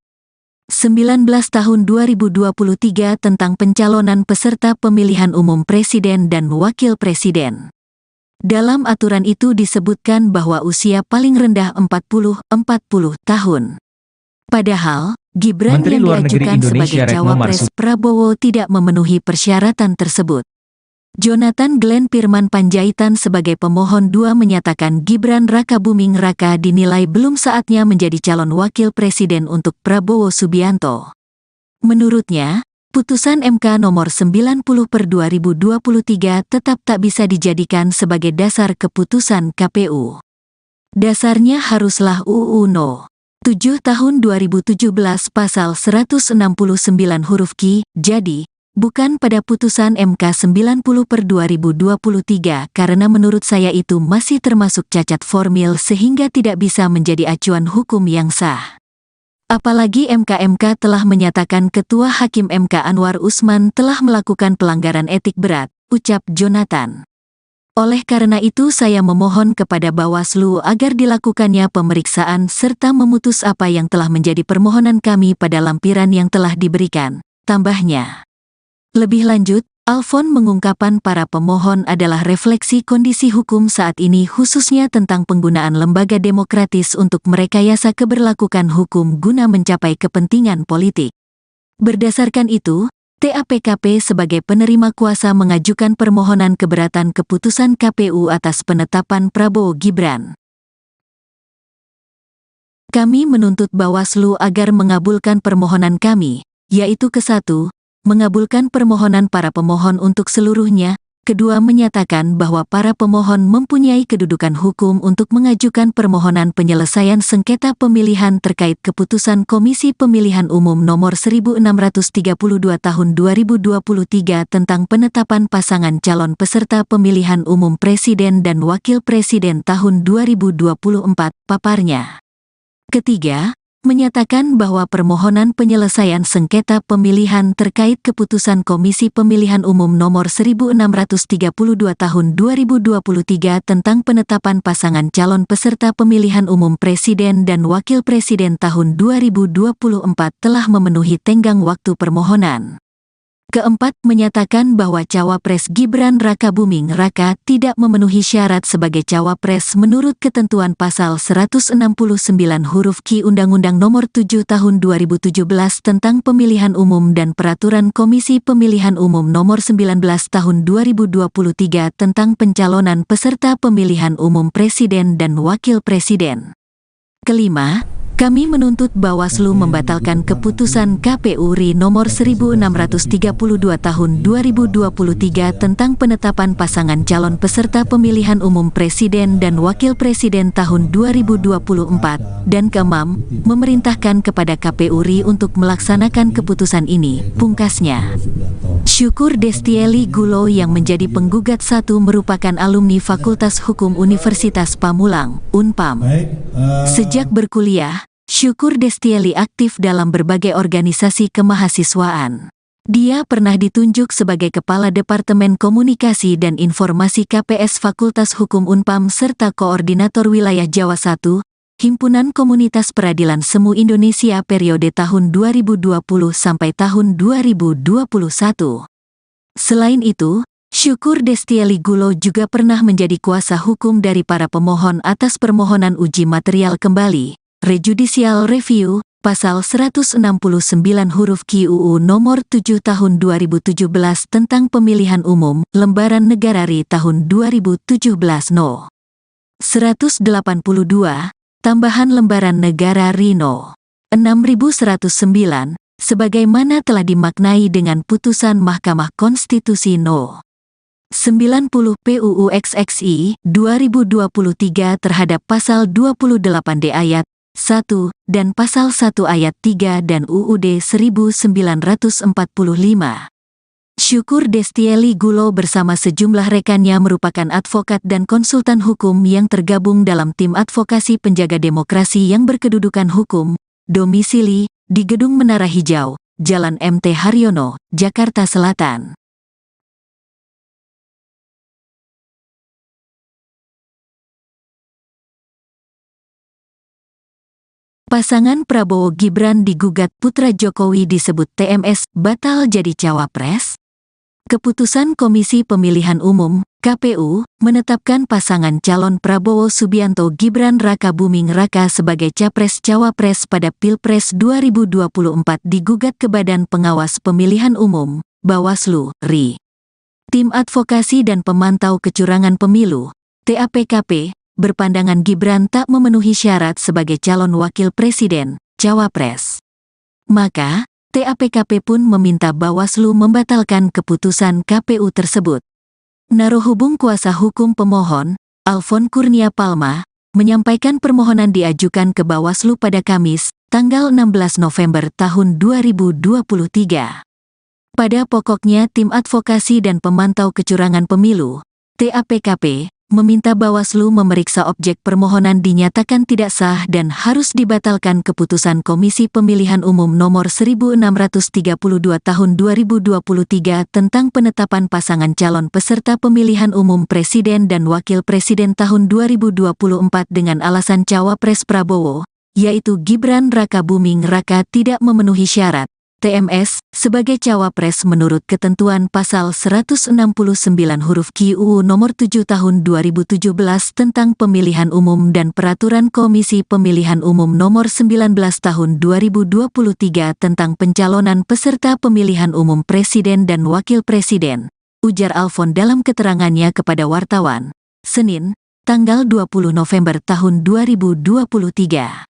19 tahun 2023 tentang pencalonan peserta pemilihan umum presiden dan wakil presiden. Dalam aturan itu disebutkan bahwa usia paling rendah 40 tahun. Padahal, Gibran Menteri yang Luar Negeri diajukan Indonesia sebagai Retno cawapres Marsudi Prabowo tidak memenuhi persyaratan tersebut. Jonathan Glenn Firman Panjaitan sebagai pemohon 2 menyatakan Gibran Rakabuming Raka dinilai belum saatnya menjadi calon wakil presiden untuk Prabowo Subianto. Menurutnya, putusan MK nomor 90/2023 tetap tak bisa dijadikan sebagai dasar keputusan KPU. Dasarnya haruslah UU No. 7 tahun 2017 pasal 169 huruf Q, jadi, bukan pada putusan MK 90/2023 karena menurut saya itu masih termasuk cacat formil sehingga tidak bisa menjadi acuan hukum yang sah. Apalagi MK telah menyatakan Ketua Hakim MK Anwar Usman telah melakukan pelanggaran etik berat, ucap Jonathan. Oleh karena itu saya memohon kepada Bawaslu agar dilakukannya pemeriksaan serta memutus apa yang telah menjadi permohonan kami pada lampiran yang telah diberikan, tambahnya. Lebih lanjut, Alfon mengungkapkan para pemohon adalah refleksi kondisi hukum saat ini khususnya tentang penggunaan lembaga demokratis untuk merekayasa keberlakuan hukum guna mencapai kepentingan politik. Berdasarkan itu, TAPKP sebagai penerima kuasa mengajukan permohonan keberatan keputusan KPU atas penetapan Prabowo Gibran. Kami menuntut Bawaslu agar mengabulkan permohonan kami, yaitu ke-1, mengabulkan permohonan para pemohon untuk seluruhnya, kedua menyatakan bahwa para pemohon mempunyai kedudukan hukum untuk mengajukan permohonan penyelesaian sengketa pemilihan terkait keputusan Komisi Pemilihan Umum Nomor 1632 Tahun 2023 tentang penetapan pasangan calon peserta pemilihan umum Presiden dan Wakil Presiden tahun 2024, paparnya. Ketiga, menyatakan bahwa permohonan penyelesaian sengketa pemilihan terkait keputusan Komisi Pemilihan Umum Nomor 1632 Tahun 2023 tentang penetapan pasangan calon peserta pemilihan umum Presiden dan Wakil Presiden tahun 2024 telah memenuhi tenggang waktu permohonan. Keempat, menyatakan bahwa Cawapres Gibran Rakabuming Raka tidak memenuhi syarat sebagai Cawapres menurut ketentuan pasal 169 huruf Q Undang-Undang Nomor 7 Tahun 2017 tentang Pemilihan Umum dan Peraturan Komisi Pemilihan Umum Nomor 19 Tahun 2023 tentang pencalonan peserta pemilihan umum Presiden dan Wakil Presiden. Kelima, kami menuntut Bawaslu membatalkan keputusan KPU RI nomor 1632 tahun 2023 tentang penetapan pasangan calon peserta pemilihan umum presiden dan wakil presiden tahun 2024, dan keenam, memerintahkan kepada KPU RI untuk melaksanakan keputusan ini, pungkasnya. Syukur Destieli Gulo yang menjadi penggugat satu merupakan alumni Fakultas Hukum Universitas Pamulang, Unpam. Sejak berkuliah, Syukur Destieli aktif dalam berbagai organisasi kemahasiswaan. Dia pernah ditunjuk sebagai Kepala Departemen Komunikasi dan Informasi KPS Fakultas Hukum Unpam serta Koordinator Wilayah Jawa I, Himpunan Komunitas Peradilan Semu Indonesia periode tahun 2020 sampai tahun 2021. Selain itu, Syukur Destieli Gulo juga pernah menjadi kuasa hukum dari para pemohon atas permohonan uji material kembali, rejudicial review, pasal 169 huruf Q UU nomor 7 tahun 2017 tentang pemilihan umum, lembaran negara RI tahun 2017 No. 182, tambahan lembaran negara RI No. 6109, sebagaimana telah dimaknai dengan putusan Mahkamah Konstitusi No. 90 PUU XXI 2023 terhadap pasal 28D ayat 1 dan pasal 1 ayat 3 dan UUD 1945. Syukur Destieli Gulo bersama sejumlah rekannya merupakan advokat dan konsultan hukum yang tergabung dalam tim advokasi penjaga demokrasi yang berkedudukan hukum, domisili di Gedung Menara Hijau, Jalan MT Haryono, Jakarta Selatan. Pasangan Prabowo Gibran digugat putra Jokowi disebut TMS batal jadi cawapres. Keputusan Komisi Pemilihan Umum (KPU) menetapkan pasangan calon Prabowo Subianto Gibran Rakabuming Raka sebagai capres-cawapres pada Pilpres 2024 digugat ke Badan Pengawas Pemilihan Umum (Bawaslu) RI. Tim Advokasi dan Pemantau Kecurangan Pemilu (TAPKP) berpandangan Gibran tak memenuhi syarat sebagai calon wakil presiden, cawapres. Maka, TAPKP pun meminta Bawaslu membatalkan keputusan KPU tersebut. Narohubung kuasa hukum pemohon, Alfon Kurnia Palma, menyampaikan permohonan diajukan ke Bawaslu pada Kamis, tanggal 16 November tahun 2023. Pada pokoknya Tim Advokasi dan Pemantau Kecurangan Pemilu, TAPKP, meminta Bawaslu memeriksa objek permohonan dinyatakan tidak sah dan harus dibatalkan keputusan Komisi Pemilihan Umum Nomor 1632 Tahun 2023 tentang penetapan pasangan calon peserta pemilihan umum Presiden dan Wakil Presiden tahun 2024 dengan alasan Cawapres Prabowo, yaitu Gibran Rakabuming Raka tidak memenuhi syarat TMS sebagai cawapres menurut ketentuan pasal 169 huruf Q UU nomor 7 tahun 2017 tentang pemilihan umum dan peraturan Komisi Pemilihan Umum nomor 19 tahun 2023 tentang pencalonan peserta pemilihan umum presiden dan wakil presiden, ujar Alfon dalam keterangannya kepada wartawan, Senin, tanggal 20 November tahun 2023.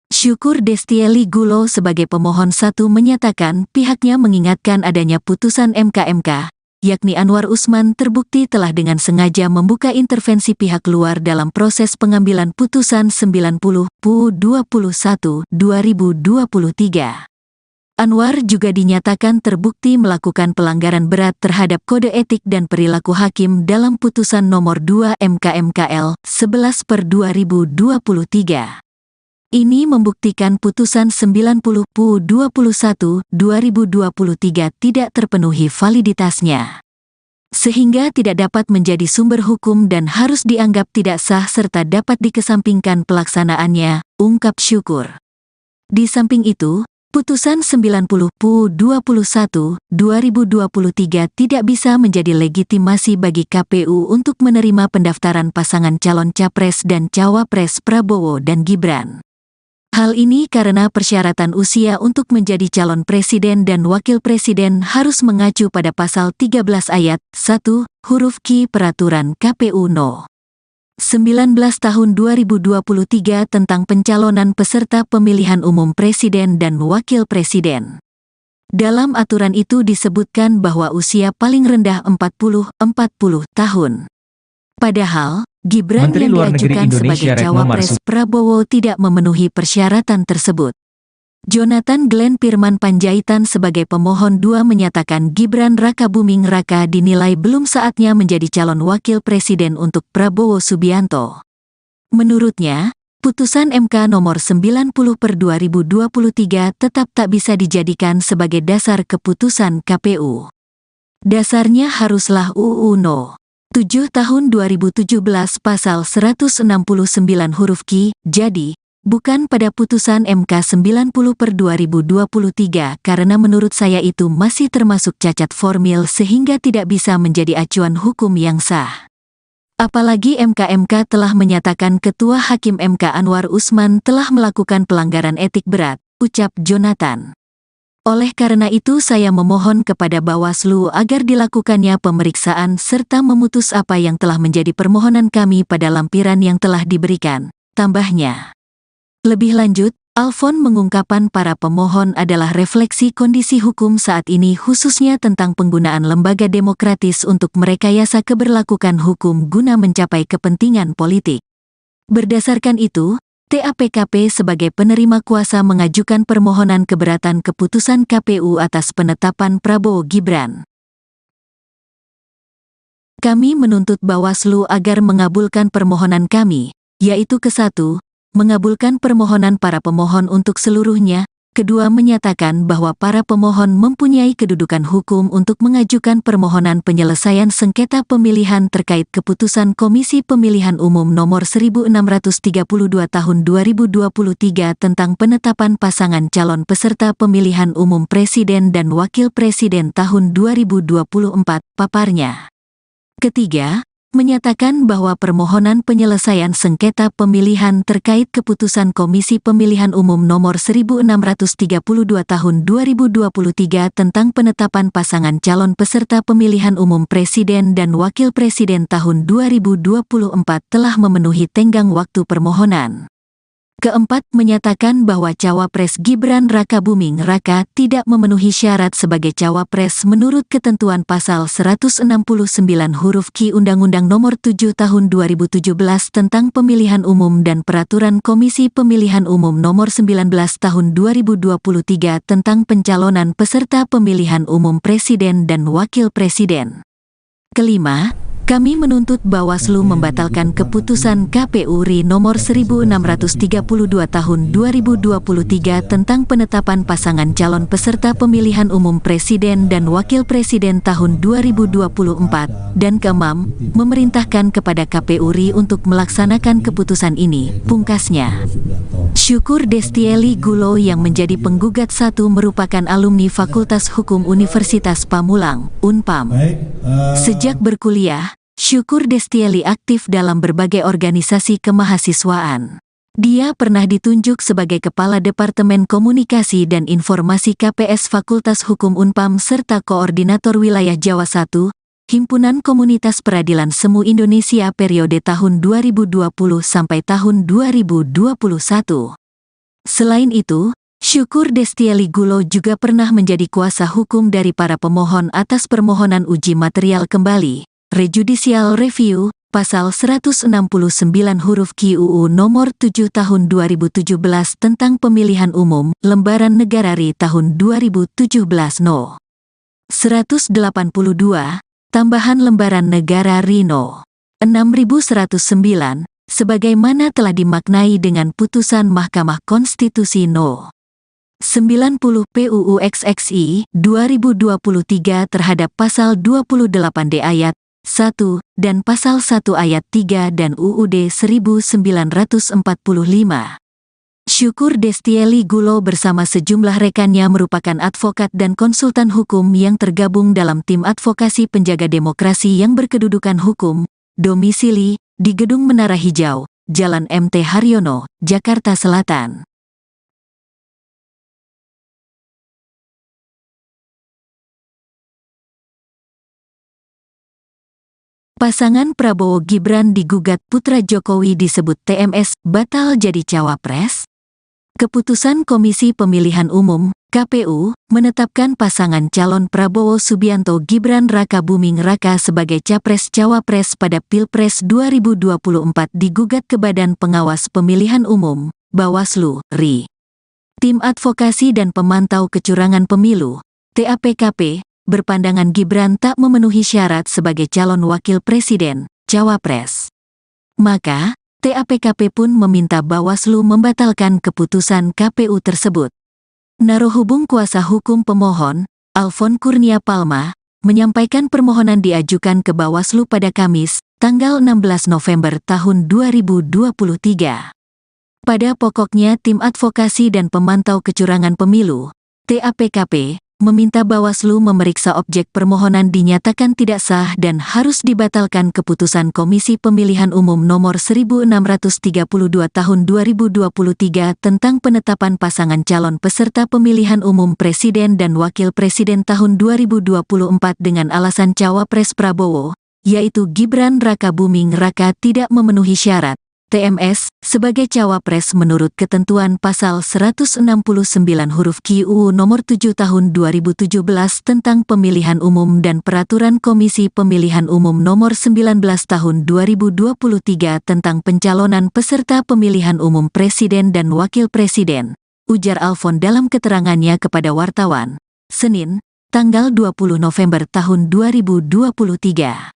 Syukur Destieli Gulo sebagai pemohon satu menyatakan pihaknya mengingatkan adanya putusan MK, yakni Anwar Usman terbukti telah dengan sengaja membuka intervensi pihak luar dalam proses pengambilan putusan 90 PU 21 2023. Anwar juga dinyatakan terbukti melakukan pelanggaran berat terhadap kode etik dan perilaku hakim dalam putusan nomor 2 MK/MKL 11/2023. Ini membuktikan putusan 90 PU 21 2023 tidak terpenuhi validitasnya, sehingga tidak dapat menjadi sumber hukum dan harus dianggap tidak sah serta dapat dikesampingkan pelaksanaannya, ungkap Syukur. Di samping itu, Putusan 90/21/2023 tidak bisa menjadi legitimasi bagi KPU untuk menerima pendaftaran pasangan calon Capres dan Cawapres Prabowo dan Gibran. Hal ini karena persyaratan usia untuk menjadi calon presiden dan wakil presiden harus mengacu pada pasal 13 ayat 1, huruf Q Peraturan KPU No. 19 tahun 2023 tentang pencalonan peserta pemilihan umum presiden dan wakil presiden. Dalam aturan itu disebutkan bahwa usia paling rendah 40 tahun. Padahal, Gibran Menteri yang Luar Negeri diajukan Indonesia sebagai Retno Cawapres Marsudi Prabowo tidak memenuhi persyaratan tersebut. Jonathan Glenn Firman Panjaitan sebagai pemohon 2 menyatakan Gibran Rakabuming Raka dinilai belum saatnya menjadi calon wakil presiden untuk Prabowo Subianto. Menurutnya, putusan MK nomor 90/2023 tetap tak bisa dijadikan sebagai dasar keputusan KPU. Dasarnya haruslah UU No. 7 tahun 2017 pasal 169 huruf Q, jadi, bukan pada putusan MK 90/2023 karena menurut saya itu masih termasuk cacat formil sehingga tidak bisa menjadi acuan hukum yang sah. Apalagi MK telah menyatakan Ketua Hakim MK Anwar Usman telah melakukan pelanggaran etik berat, ucap Jonathan. Oleh karena itu saya memohon kepada Bawaslu agar dilakukannya pemeriksaan serta memutus apa yang telah menjadi permohonan kami pada lampiran yang telah diberikan, tambahnya. Lebih lanjut, Alfon mengungkapkan para pemohon adalah refleksi kondisi hukum saat ini khususnya tentang penggunaan lembaga demokratis untuk merekayasa keberlakuan hukum guna mencapai kepentingan politik. Berdasarkan itu, TAPKP sebagai penerima kuasa mengajukan permohonan keberatan keputusan KPU atas penetapan Prabowo Gibran. Kami menuntut Bawaslu agar mengabulkan permohonan kami, yaitu ke-1, mengabulkan permohonan para pemohon untuk seluruhnya, kedua menyatakan bahwa para pemohon mempunyai kedudukan hukum untuk mengajukan permohonan penyelesaian sengketa pemilihan terkait keputusan Komisi Pemilihan Umum Nomor 1632 Tahun 2023 tentang penetapan pasangan calon peserta pemilihan umum Presiden dan Wakil Presiden tahun 2024, paparnya. Ketiga, menyatakan bahwa permohonan penyelesaian sengketa pemilihan terkait keputusan Komisi Pemilihan Umum Nomor 1632 Tahun 2023 tentang penetapan pasangan calon peserta pemilihan umum Presiden dan Wakil Presiden tahun 2024 telah memenuhi tenggang waktu permohonan. Keempat, menyatakan bahwa Cawapres Gibran Rakabuming Raka tidak memenuhi syarat sebagai Cawapres menurut ketentuan pasal 169 huruf Q Undang-Undang Nomor 7 Tahun 2017 tentang Pemilihan Umum dan Peraturan Komisi Pemilihan Umum Nomor 19 Tahun 2023 tentang pencalonan peserta pemilihan umum Presiden dan Wakil Presiden. Kelima, kami menuntut Bawaslu membatalkan keputusan KPU RI nomor 1632 tahun 2023 tentang penetapan pasangan calon peserta pemilihan umum presiden dan wakil presiden tahun 2024, dan keenam, memerintahkan kepada KPU RI untuk melaksanakan keputusan ini, pungkasnya. Syukur Destieli Gulo yang menjadi penggugat 1 merupakan alumni Fakultas Hukum Universitas Pamulang, Unpam. Sejak berkuliah, Syukur Destieli aktif dalam berbagai organisasi kemahasiswaan. Dia pernah ditunjuk sebagai Kepala Departemen Komunikasi dan Informasi KPS Fakultas Hukum Unpam serta Koordinator Wilayah Jawa I, Himpunan Komunitas Peradilan Semu Indonesia periode tahun 2020 sampai tahun 2021. Selain itu, Syukur Destieli Gulo juga pernah menjadi kuasa hukum dari para pemohon atas permohonan uji material kembali, Rejudicial Review, Pasal 169 huruf Q UU Nomor 7 Tahun 2017 tentang Pemilihan Umum, Lembaran Negara RI tahun 2017 No. 182, Tambahan Lembaran Negara RI No. 6109, sebagaimana telah dimaknai dengan putusan Mahkamah Konstitusi No. 90 PUU XXI 2023 terhadap Pasal 28D ayat 1 dan Pasal 1 ayat 3 dan UUD 1945. Syukur Destieli Gulo bersama sejumlah rekannya merupakan advokat dan konsultan hukum yang tergabung dalam tim advokasi penjaga demokrasi yang berkedudukan hukum, domisili di Gedung Menara Hijau, Jalan MT Haryono, Jakarta Selatan. Pasangan Prabowo Gibran digugat putra Jokowi disebut TMS batal jadi cawapres. Keputusan Komisi Pemilihan Umum, KPU, menetapkan pasangan calon Prabowo Subianto Gibran Rakabuming Raka sebagai Capres-Cawapres pada Pilpres 2024 digugat ke Badan Pengawas Pemilihan Umum, Bawaslu, RI. Tim Advokasi dan Pemantau Kecurangan Pemilu, TAPKP, berpandangan Gibran tak memenuhi syarat sebagai calon wakil presiden, cawapres. Maka, TAPKP pun meminta Bawaslu membatalkan keputusan KPU tersebut. Narohubung kuasa hukum pemohon, Alfon Kurnia Palma, menyampaikan permohonan diajukan ke Bawaslu pada Kamis, tanggal 16 November tahun 2023. Pada pokoknya Tim Advokasi dan Pemantau Kecurangan Pemilu, TAPKP, meminta Bawaslu memeriksa objek permohonan dinyatakan tidak sah dan harus dibatalkan keputusan Komisi Pemilihan Umum nomor 1632 tahun 2023 tentang penetapan pasangan calon peserta pemilihan umum presiden dan wakil presiden tahun 2024 dengan alasan cawapres Prabowo, yaitu Gibran Rakabuming Raka tidak memenuhi syarat TMS sebagai cawapres menurut ketentuan pasal 169 huruf Q UU nomor 7 tahun 2017 tentang pemilihan umum dan peraturan Komisi Pemilihan Umum nomor 19 tahun 2023 tentang pencalonan peserta pemilihan umum presiden dan wakil presiden, ujar Alfon dalam keterangannya kepada wartawan, Senin, tanggal 20 November tahun 2023.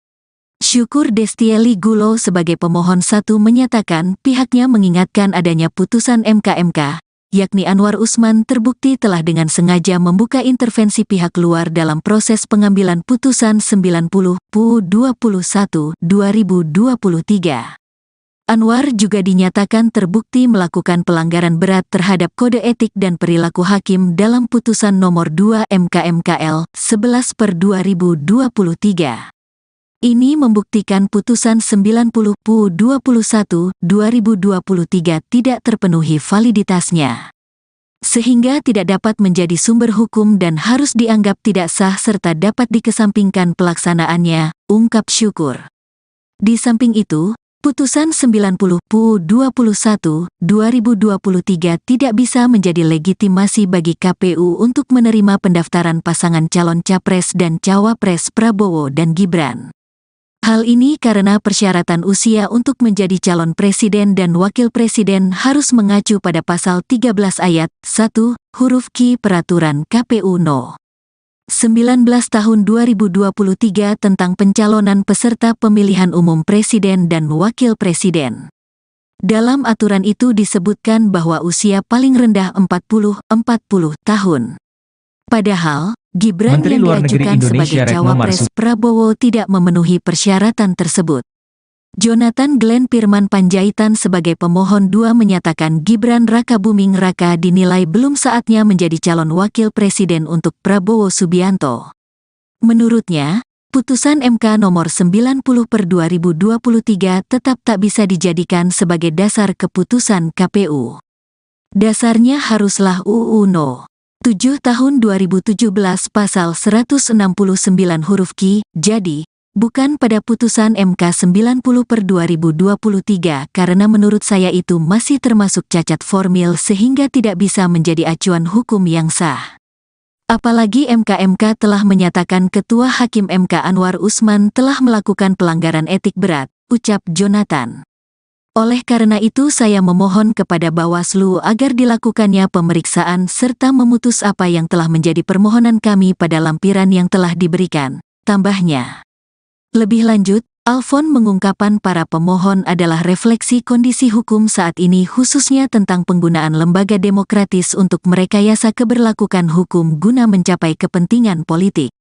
Syukur Destieli Gulo sebagai pemohon 1 menyatakan pihaknya mengingatkan adanya putusan MK, yakni Anwar Usman terbukti telah dengan sengaja membuka intervensi pihak luar dalam proses pengambilan putusan 90 PU 21 2023. Anwar juga dinyatakan terbukti melakukan pelanggaran berat terhadap kode etik dan perilaku hakim dalam putusan nomor 2 MK/MKL 11/2023. Ini membuktikan putusan 90 PU 21 2023 tidak terpenuhi validitasnya, sehingga tidak dapat menjadi sumber hukum dan harus dianggap tidak sah serta dapat dikesampingkan pelaksanaannya, ungkap Syukur. Di samping itu, putusan 90 PU 21 2023 tidak bisa menjadi legitimasi bagi KPU untuk menerima pendaftaran pasangan calon capres dan cawapres Prabowo dan Gibran. Hal ini karena persyaratan usia untuk menjadi calon presiden dan wakil presiden harus mengacu pada pasal 13 ayat 1, huruf Q Peraturan KPU No. 19 tahun 2023 tentang pencalonan peserta pemilihan umum presiden dan wakil presiden. Dalam aturan itu disebutkan bahwa usia paling rendah 40 tahun. Padahal, Gibran Menteri yang Luar Negeri diajukan Indonesia sebagai Retno cawapres Marsudi Prabowo tidak memenuhi persyaratan tersebut. Jonathan Glenn Pirman Panjaitan sebagai pemohon 2 menyatakan Gibran Rakabuming Raka dinilai belum saatnya menjadi calon wakil presiden untuk Prabowo Subianto. Menurutnya, putusan MK nomor 90/2023 tetap tak bisa dijadikan sebagai dasar keputusan KPU. Dasarnya haruslah UU No. 7 tahun 2017 pasal 169 huruf Q, jadi, bukan pada putusan MK 90/2023 karena menurut saya itu masih termasuk cacat formil sehingga tidak bisa menjadi acuan hukum yang sah. Apalagi MK telah menyatakan Ketua Hakim MK Anwar Usman telah melakukan pelanggaran etik berat, ucap Jonathan. Oleh karena itu saya memohon kepada Bawaslu agar dilakukannya pemeriksaan serta memutus apa yang telah menjadi permohonan kami pada lampiran yang telah diberikan, tambahnya. Lebih lanjut, Alfon mengungkapkan para pemohon adalah refleksi kondisi hukum saat ini khususnya tentang penggunaan lembaga demokratis untuk merekayasa keberlakuan hukum guna mencapai kepentingan politik.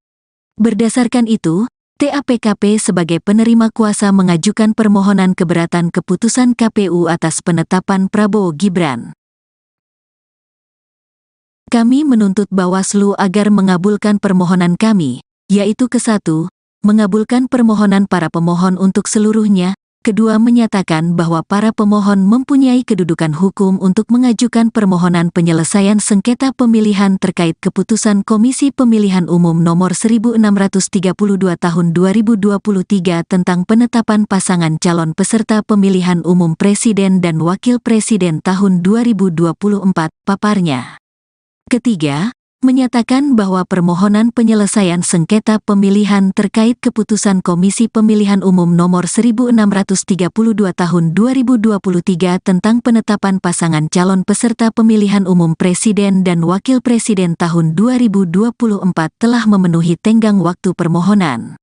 Berdasarkan itu, TAPKP sebagai penerima kuasa mengajukan permohonan keberatan keputusan KPU atas penetapan Prabowo Gibran. Kami menuntut Bawaslu agar mengabulkan permohonan kami, yaitu ke-1, mengabulkan permohonan para pemohon untuk seluruhnya, kedua menyatakan bahwa para pemohon mempunyai kedudukan hukum untuk mengajukan permohonan penyelesaian sengketa pemilihan terkait keputusan Komisi Pemilihan Umum Nomor 1632 Tahun 2023 tentang penetapan pasangan calon peserta pemilihan umum Presiden dan Wakil Presiden tahun 2024, paparnya. Ketiga, menyatakan bahwa permohonan penyelesaian sengketa pemilihan terkait keputusan Komisi Pemilihan Umum Nomor 1632 Tahun 2023 tentang penetapan pasangan calon peserta pemilihan umum Presiden dan Wakil Presiden tahun 2024 telah memenuhi tenggang waktu permohonan.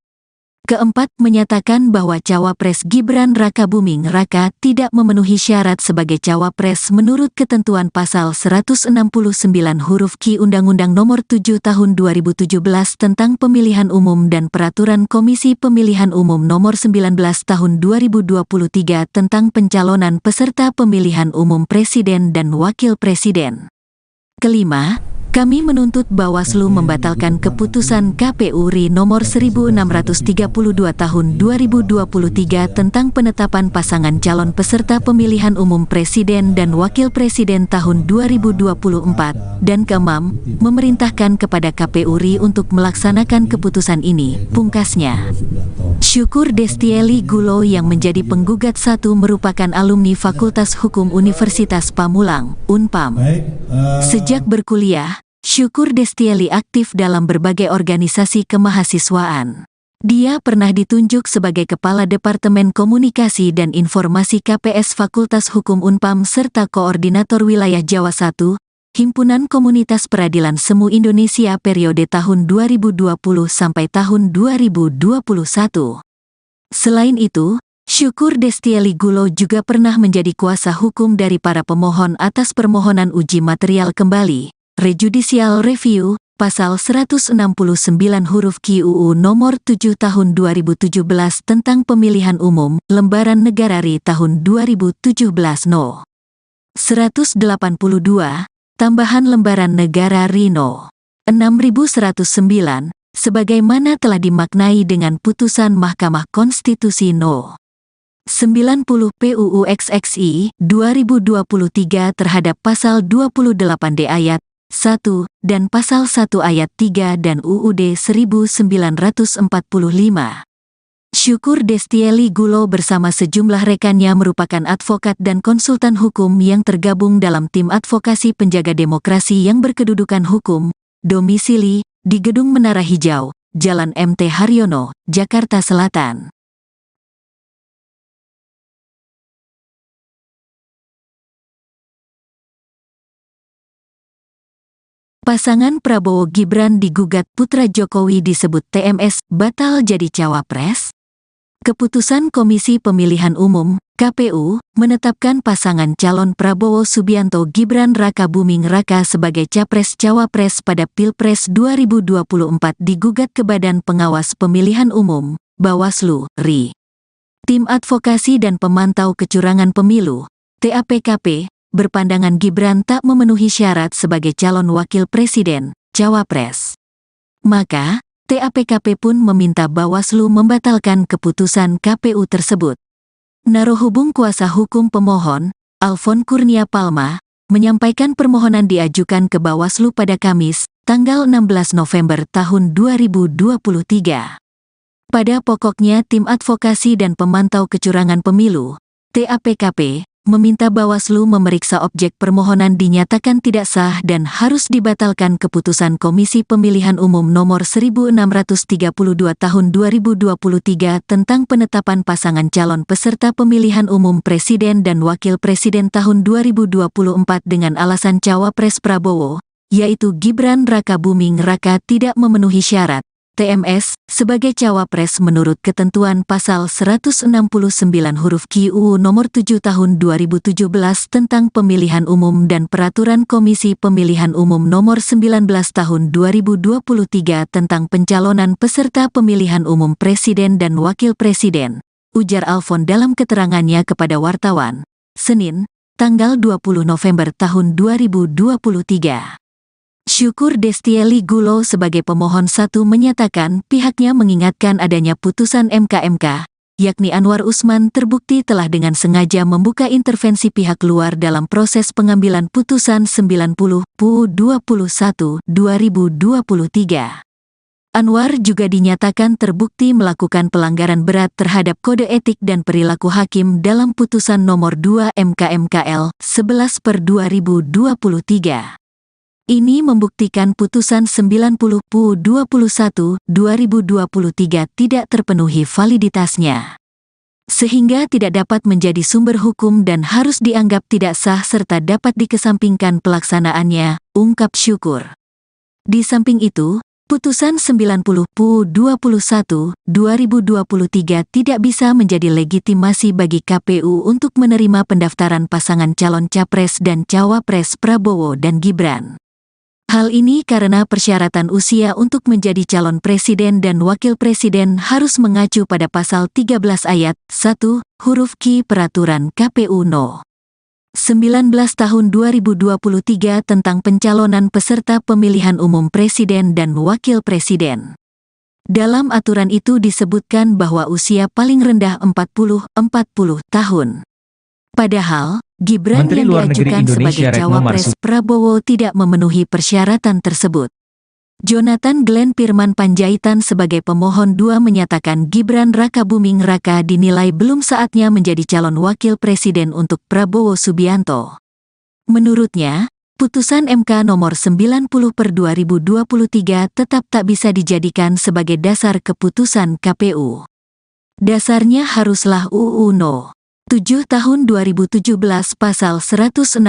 Keempat, menyatakan bahwa Cawapres Gibran Rakabuming Raka tidak memenuhi syarat sebagai Cawapres menurut ketentuan pasal 169 huruf Q Undang-Undang Nomor 7 Tahun 2017 tentang Pemilihan Umum dan Peraturan Komisi Pemilihan Umum Nomor 19 Tahun 2023 tentang pencalonan peserta pemilihan umum Presiden dan Wakil Presiden. Kelima, kami menuntut Bawaslu membatalkan keputusan KPU RI nomor 1632 tahun 2023 tentang penetapan pasangan calon peserta pemilihan umum Presiden dan Wakil Presiden tahun 2024, dan keenam, memerintahkan kepada KPU RI untuk melaksanakan keputusan ini, pungkasnya. Syukur Destieli Gulo yang menjadi penggugat satu merupakan alumni Fakultas Hukum Universitas Pamulang, Unpam. Sejak berkuliah, Syukur Destieli aktif dalam berbagai organisasi kemahasiswaan. Dia pernah ditunjuk sebagai Kepala Departemen Komunikasi dan Informasi KPS Fakultas Hukum Unpam serta Koordinator Wilayah Jawa I, Himpunan Komunitas Peradilan Semu Indonesia periode tahun 2020 sampai tahun 2021. Selain itu, Syukur Destieli Gulo juga pernah menjadi kuasa hukum dari para pemohon atas permohonan uji material kembali, Rejudicial Review, pasal 169 huruf Q UU nomor 7 tahun 2017 tentang pemilihan umum, lembaran negara RI tahun 2017 No. 182, tambahan lembaran negara RI No. 6109, sebagaimana telah dimaknai dengan putusan Mahkamah Konstitusi No. 90 PUU XXI 2023 terhadap pasal 28D ayat 1 dan pasal 1 ayat 3 dan UUD 1945. Syukur Destieli Gulo bersama sejumlah rekannya merupakan advokat dan konsultan hukum yang tergabung dalam tim advokasi penjaga demokrasi yang berkedudukan hukum, domisili di Gedung Menara Hijau, Jalan MT Haryono, Jakarta Selatan. Pasangan Prabowo Gibran digugat putra Jokowi disebut TMS batal jadi cawapres. Keputusan Komisi Pemilihan Umum (KPU) menetapkan pasangan calon Prabowo Subianto Gibran Rakabuming Raka sebagai capres-cawapres pada Pilpres 2024 digugat ke Badan Pengawas Pemilihan Umum (Bawaslu) RI. Tim Advokasi dan Pemantau Kecurangan Pemilu (TAPKP) berpandangan Gibran tak memenuhi syarat sebagai calon wakil presiden, cawapres. Maka, TAPKP pun meminta Bawaslu membatalkan keputusan KPU tersebut. Narohubung kuasa hukum pemohon, Alfon Kurnia Palma, menyampaikan permohonan diajukan ke Bawaslu pada Kamis, tanggal 16 November tahun 2023. Pada pokoknya Tim Advokasi dan Pemantau Kecurangan Pemilu, TAPKP, meminta Bawaslu memeriksa objek permohonan dinyatakan tidak sah dan harus dibatalkan keputusan Komisi Pemilihan Umum Nomor 1632 Tahun 2023 tentang penetapan pasangan calon peserta pemilihan umum Presiden dan Wakil Presiden tahun 2024 dengan alasan Cawapres Prabowo, yaitu Gibran Rakabuming Raka tidak memenuhi syarat TMS sebagai cawapres menurut ketentuan pasal 169 huruf Q UU nomor 7 tahun 2017 tentang pemilihan umum dan peraturan Komisi Pemilihan Umum nomor 19 tahun 2023 tentang pencalonan peserta pemilihan umum presiden dan wakil presiden, ujar Alfon dalam keterangannya kepada wartawan, Senin, tanggal 20 November tahun 2023. Syukur Destieli Gulo sebagai pemohon 1 menyatakan pihaknya mengingatkan adanya putusan MK, yakni Anwar Usman terbukti telah dengan sengaja membuka intervensi pihak luar dalam proses pengambilan putusan 90/21/2023. Anwar juga dinyatakan terbukti melakukan pelanggaran berat terhadap kode etik dan perilaku hakim dalam putusan nomor 2 MK/MKL 11/2023. Ini membuktikan putusan 90/21/2023 tidak terpenuhi validitasnya, sehingga tidak dapat menjadi sumber hukum dan harus dianggap tidak sah serta dapat dikesampingkan pelaksanaannya, ungkap Syukur. Di samping itu, putusan 90/21/2023 tidak bisa menjadi legitimasi bagi KPU untuk menerima pendaftaran pasangan calon Capres dan Cawapres Prabowo dan Gibran. Hal ini karena persyaratan usia untuk menjadi calon presiden dan wakil presiden harus mengacu pada pasal 13 ayat 1, huruf Q Peraturan KPU No. 19 tahun 2023 tentang pencalonan peserta pemilihan umum presiden dan wakil presiden. Dalam aturan itu disebutkan bahwa usia paling rendah 40 tahun. Padahal, Gibran Menteri yang Luar Negeri diajukan Indonesia sebagai Retno cawapres Marsudi Prabowo tidak memenuhi persyaratan tersebut. Jonathan Glenn Firman Panjaitan sebagai pemohon 2 menyatakan Gibran Rakabuming Raka dinilai belum saatnya menjadi calon wakil presiden untuk Prabowo Subianto. Menurutnya, putusan MK nomor 90/2023 tetap tak bisa dijadikan sebagai dasar keputusan KPU. Dasarnya haruslah UU No. 7 tahun 2017 pasal 169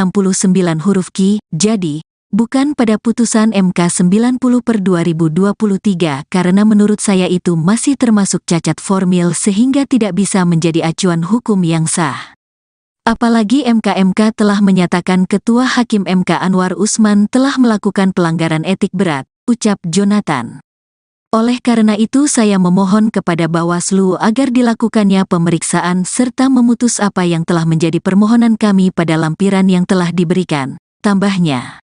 huruf Q, jadi, bukan pada putusan MK 90/2023 karena menurut saya itu masih termasuk cacat formil sehingga tidak bisa menjadi acuan hukum yang sah. Apalagi MK telah menyatakan Ketua Hakim MK Anwar Usman telah melakukan pelanggaran etik berat, ucap Jonathan. Oleh karena itu saya memohon kepada Bawaslu agar dilakukannya pemeriksaan serta memutus apa yang telah menjadi permohonan kami pada lampiran yang telah diberikan, tambahnya.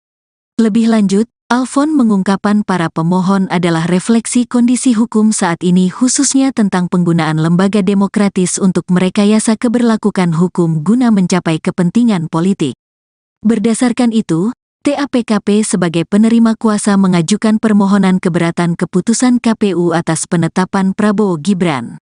Lebih lanjut, Alfon mengungkapkan para pemohon adalah refleksi kondisi hukum saat ini khususnya tentang penggunaan lembaga demokratis untuk merekayasa keberlakuan hukum guna mencapai kepentingan politik. Berdasarkan itu, TAPKP sebagai penerima kuasa mengajukan permohonan keberatan keputusan KPU atas penetapan Prabowo Gibran.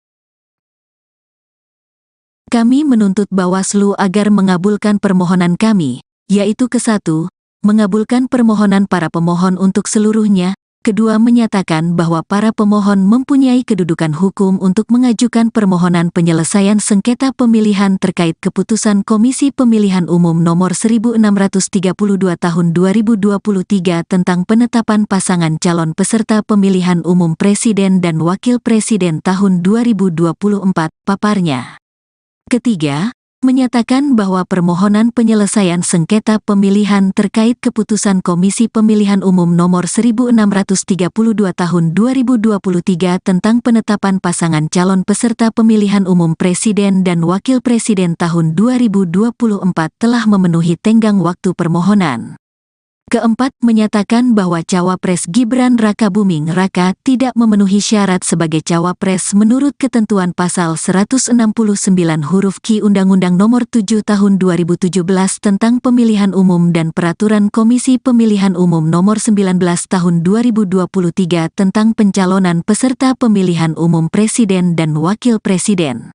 Kami menuntut Bawaslu agar mengabulkan permohonan kami, yaitu ke-1, mengabulkan permohonan para pemohon untuk seluruhnya, kedua menyatakan bahwa para pemohon mempunyai kedudukan hukum untuk mengajukan permohonan penyelesaian sengketa pemilihan terkait keputusan Komisi Pemilihan Umum Nomor 1632 Tahun 2023 tentang penetapan pasangan calon peserta pemilihan umum Presiden dan Wakil Presiden tahun 2024, paparnya. Ketiga, menyatakan bahwa permohonan penyelesaian sengketa pemilihan terkait keputusan Komisi Pemilihan Umum Nomor 1632 Tahun 2023 tentang penetapan pasangan calon peserta pemilihan umum Presiden dan Wakil Presiden tahun 2024 telah memenuhi tenggang waktu permohonan. Keempat, menyatakan bahwa Cawapres Gibran Rakabuming Raka tidak memenuhi syarat sebagai Cawapres menurut ketentuan pasal 169 huruf Q Undang-Undang Nomor 7 Tahun 2017 tentang Pemilihan Umum dan Peraturan Komisi Pemilihan Umum Nomor 19 Tahun 2023 tentang pencalonan peserta pemilihan umum Presiden dan Wakil Presiden.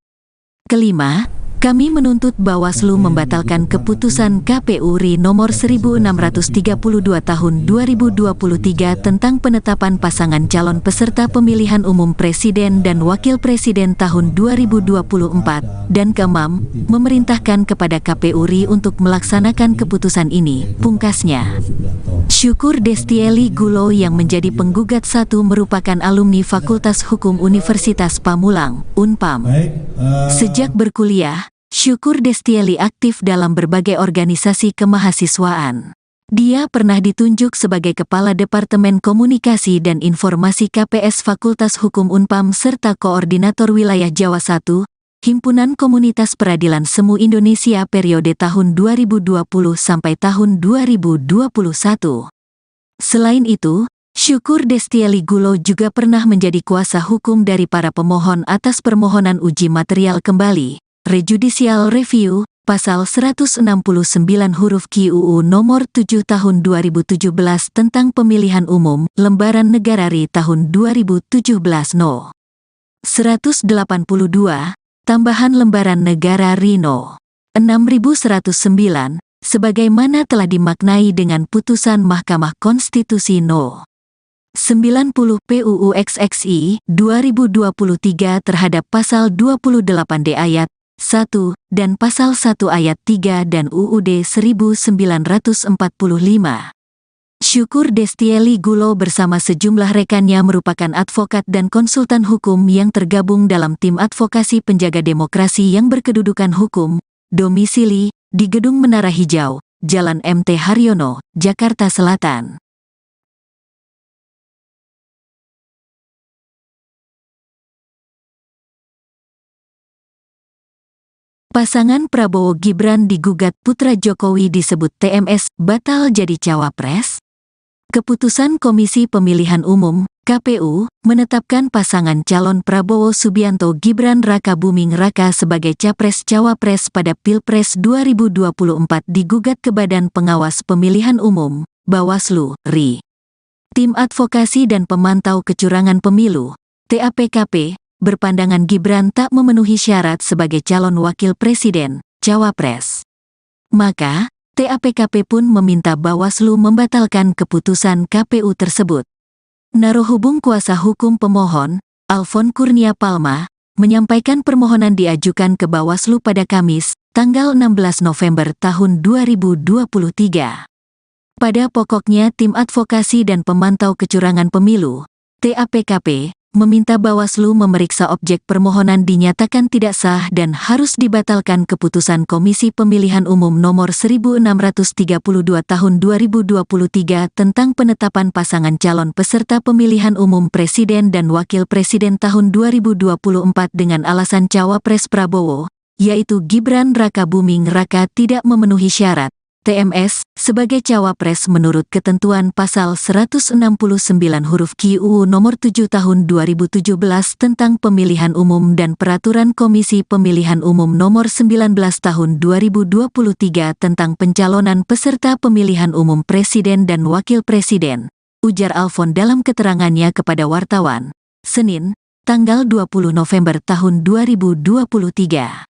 Kelima, kami menuntut Bawaslu membatalkan keputusan KPU RI nomor 1632 tahun 2023 tentang penetapan pasangan calon peserta pemilihan umum Presiden dan Wakil Presiden tahun 2024, dan keenam, memerintahkan kepada KPU RI untuk melaksanakan keputusan ini, pungkasnya. Syukur Destieli Gulo yang menjadi penggugat 1 merupakan alumni Fakultas Hukum Universitas Pamulang, Unpam. Sejak berkuliah, Syukur Destieli aktif dalam berbagai organisasi kemahasiswaan. Dia pernah ditunjuk sebagai Kepala Departemen Komunikasi dan Informasi KPS Fakultas Hukum Unpam serta Koordinator Wilayah Jawa I, Himpunan Komunitas Peradilan Semu Indonesia periode tahun 2020 sampai tahun 2021. Selain itu, Syukur Destieli Gulo juga pernah menjadi kuasa hukum dari para pemohon atas permohonan uji material kembali, rejudicial review, Pasal 169 huruf Q UU Nomor 7 Tahun 2017 tentang Pemilihan Umum, Lembaran Negara RI Tahun 2017 No. 182, Tambahan Lembaran Negara RI No. 6109, sebagaimana telah dimaknai dengan putusan Mahkamah Konstitusi No. 90 PUU XXI 2023 terhadap Pasal 28D ayat 1 dan Pasal 1 ayat 3 dan UUD 1945. Syukur Destieli Gulo bersama sejumlah rekannya merupakan advokat dan konsultan hukum yang tergabung dalam tim advokasi penjaga demokrasi yang berkedudukan hukum, domisili di Gedung Menara Hijau, Jalan MT Haryono, Jakarta Selatan. Pasangan Prabowo Gibran digugat putra Jokowi disebut TMS batal jadi cawapres. Keputusan Komisi Pemilihan Umum (KPU) menetapkan pasangan calon Prabowo Subianto Gibran Rakabuming Raka sebagai capres-cawapres pada Pilpres 2024 digugat ke Badan Pengawas Pemilihan Umum (Bawaslu) RI. Tim Advokasi dan Pemantau Kecurangan Pemilu (TAPKP) berpandangan Gibran tak memenuhi syarat sebagai calon wakil presiden, cawapres. Maka, TAPKP pun meminta Bawaslu membatalkan keputusan KPU tersebut. Narohubung kuasa hukum pemohon, Alfon Kurnia Palma, menyampaikan permohonan diajukan ke Bawaslu pada Kamis, tanggal 16 November tahun 2023. Pada pokoknya Tim Advokasi dan Pemantau Kecurangan Pemilu, TAPKP, meminta Bawaslu memeriksa objek permohonan dinyatakan tidak sah dan harus dibatalkan keputusan Komisi Pemilihan Umum Nomor 1632 Tahun 2023 tentang penetapan pasangan calon peserta pemilihan umum Presiden dan Wakil Presiden tahun 2024 dengan alasan cawapres Prabowo, yaitu Gibran Rakabuming Raka tidak memenuhi syarat TMS sebagai cawapres menurut ketentuan Pasal 169 huruf Q UU Nomor 7 Tahun 2017 tentang Pemilihan Umum dan Peraturan Komisi Pemilihan Umum Nomor 19 Tahun 2023 tentang pencalonan peserta pemilihan umum Presiden dan Wakil Presiden, ujar Alfon dalam keterangannya kepada wartawan, Senin, tanggal 20 November tahun 2023.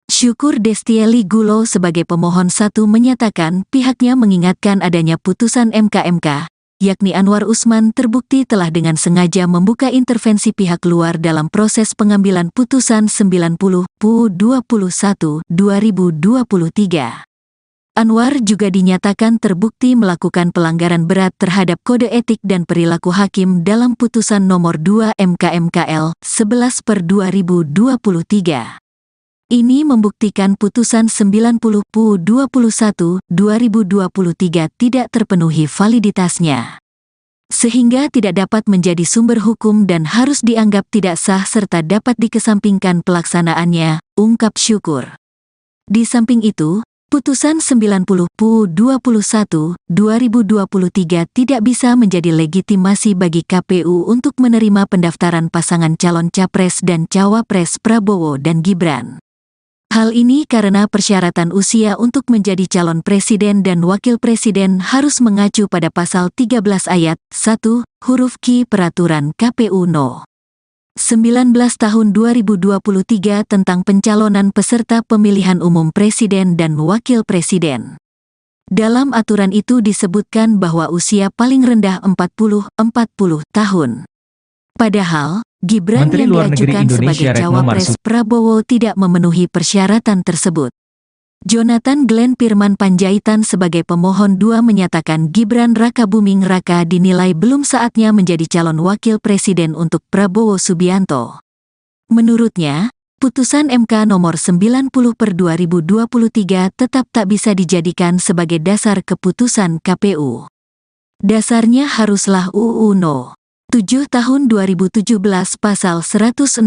Syukur Destieli Gulo sebagai pemohon 1 menyatakan pihaknya mengingatkan adanya putusan MK, yakni Anwar Usman terbukti telah dengan sengaja membuka intervensi pihak luar dalam proses pengambilan putusan 90 PUU 21 2023. Anwar juga dinyatakan terbukti melakukan pelanggaran berat terhadap kode etik dan perilaku hakim dalam putusan nomor 2 MK/MKL 11/2023. Ini membuktikan putusan 90 PUU 21 2023 tidak terpenuhi validitasnya, sehingga tidak dapat menjadi sumber hukum dan harus dianggap tidak sah serta dapat dikesampingkan pelaksanaannya, ungkap Syukur. Di samping itu, putusan 90 PUU 21 2023 tidak bisa menjadi legitimasi bagi KPU untuk menerima pendaftaran pasangan calon capres dan cawapres Prabowo dan Gibran. Hal ini karena persyaratan usia untuk menjadi calon presiden dan wakil presiden harus mengacu pada Pasal 13 ayat 1, huruf Q Peraturan KPU No. 19 Tahun 2023 tentang pencalonan peserta pemilihan umum presiden dan wakil presiden. Dalam aturan itu disebutkan bahwa usia paling rendah 40 tahun. Padahal, Gibran Menteri yang Luar Negeri diajukan Indonesia sebagai Retno cawapres Marsudi Prabowo tidak memenuhi persyaratan tersebut. Jonathan Glenn Pirman Panjaitan sebagai pemohon 2 menyatakan Gibran Rakabuming Raka dinilai belum saatnya menjadi calon wakil presiden untuk Prabowo Subianto. Menurutnya, putusan MK nomor 90/2023 tetap tak bisa dijadikan sebagai dasar keputusan KPU. Dasarnya haruslah UU No. 7 Tahun 2017 Pasal 169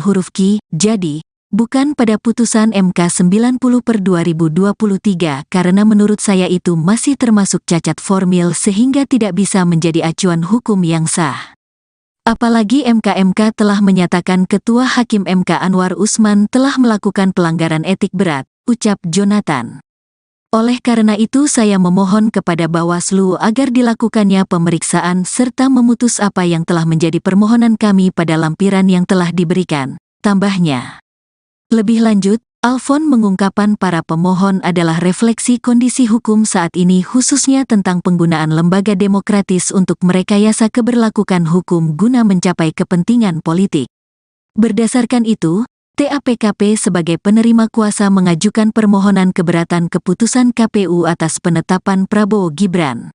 huruf Q. Jadi, bukan pada putusan MK 90/2023 karena menurut saya itu masih termasuk cacat formil sehingga tidak bisa menjadi acuan hukum yang sah. Apalagi MK telah menyatakan Ketua Hakim MK Anwar Usman telah melakukan pelanggaran etik berat, ucap Jonathan. Oleh karena itu saya memohon kepada Bawaslu agar dilakukannya pemeriksaan serta memutus apa yang telah menjadi permohonan kami pada lampiran yang telah diberikan, tambahnya. Lebih lanjut, Alfon mengungkapkan para pemohon adalah refleksi kondisi hukum saat ini khususnya tentang penggunaan lembaga demokratis untuk merekayasa keberlakuan hukum guna mencapai kepentingan politik. Berdasarkan itu, TAPKP sebagai penerima kuasa mengajukan permohonan keberatan keputusan KPU atas penetapan Prabowo Gibran.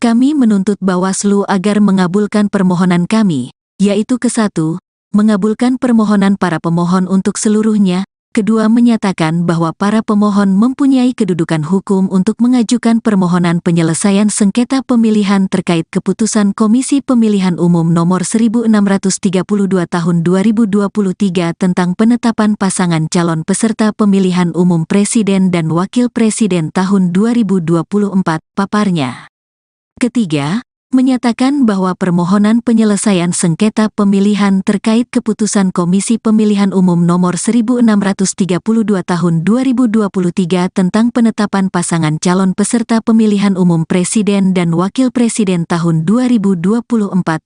Kami menuntut Bawaslu agar mengabulkan permohonan kami, yaitu ke-1, mengabulkan permohonan para pemohon untuk seluruhnya, kedua menyatakan bahwa para pemohon mempunyai kedudukan hukum untuk mengajukan permohonan penyelesaian sengketa pemilihan terkait keputusan Komisi Pemilihan Umum Nomor 1632 Tahun 2023 tentang penetapan pasangan calon peserta pemilihan umum Presiden dan Wakil Presiden tahun 2024, paparnya. Ketiga, menyatakan bahwa permohonan penyelesaian sengketa pemilihan terkait keputusan Komisi Pemilihan Umum Nomor 1632 Tahun 2023 tentang penetapan pasangan calon peserta pemilihan umum Presiden dan Wakil Presiden tahun 2024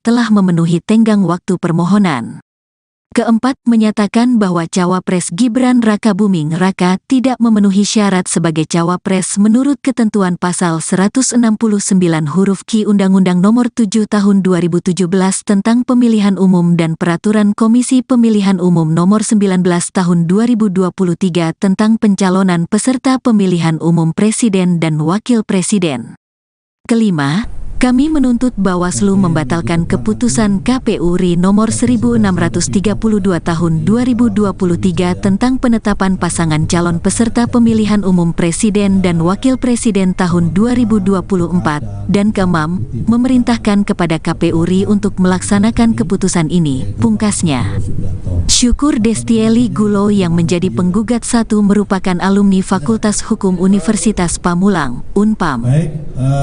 telah memenuhi tenggang waktu permohonan. Keempat, menyatakan bahwa Cawapres Gibran Rakabuming Raka tidak memenuhi syarat sebagai Cawapres menurut ketentuan pasal 169 huruf Q Undang-Undang Nomor 7 Tahun 2017 tentang Pemilihan Umum dan Peraturan Komisi Pemilihan Umum Nomor 19 Tahun 2023 tentang pencalonan peserta pemilihan umum Presiden dan Wakil Presiden. Kelima, kami menuntut Bawaslu membatalkan keputusan KPU RI nomor 1632 tahun 2023 tentang penetapan pasangan calon peserta pemilihan umum Presiden dan Wakil Presiden tahun 2024, dan keenam, memerintahkan kepada KPU RI untuk melaksanakan keputusan ini, pungkasnya. Syukur Destieli Gulo yang menjadi penggugat satu merupakan alumni Fakultas Hukum Universitas Pamulang, Unpam.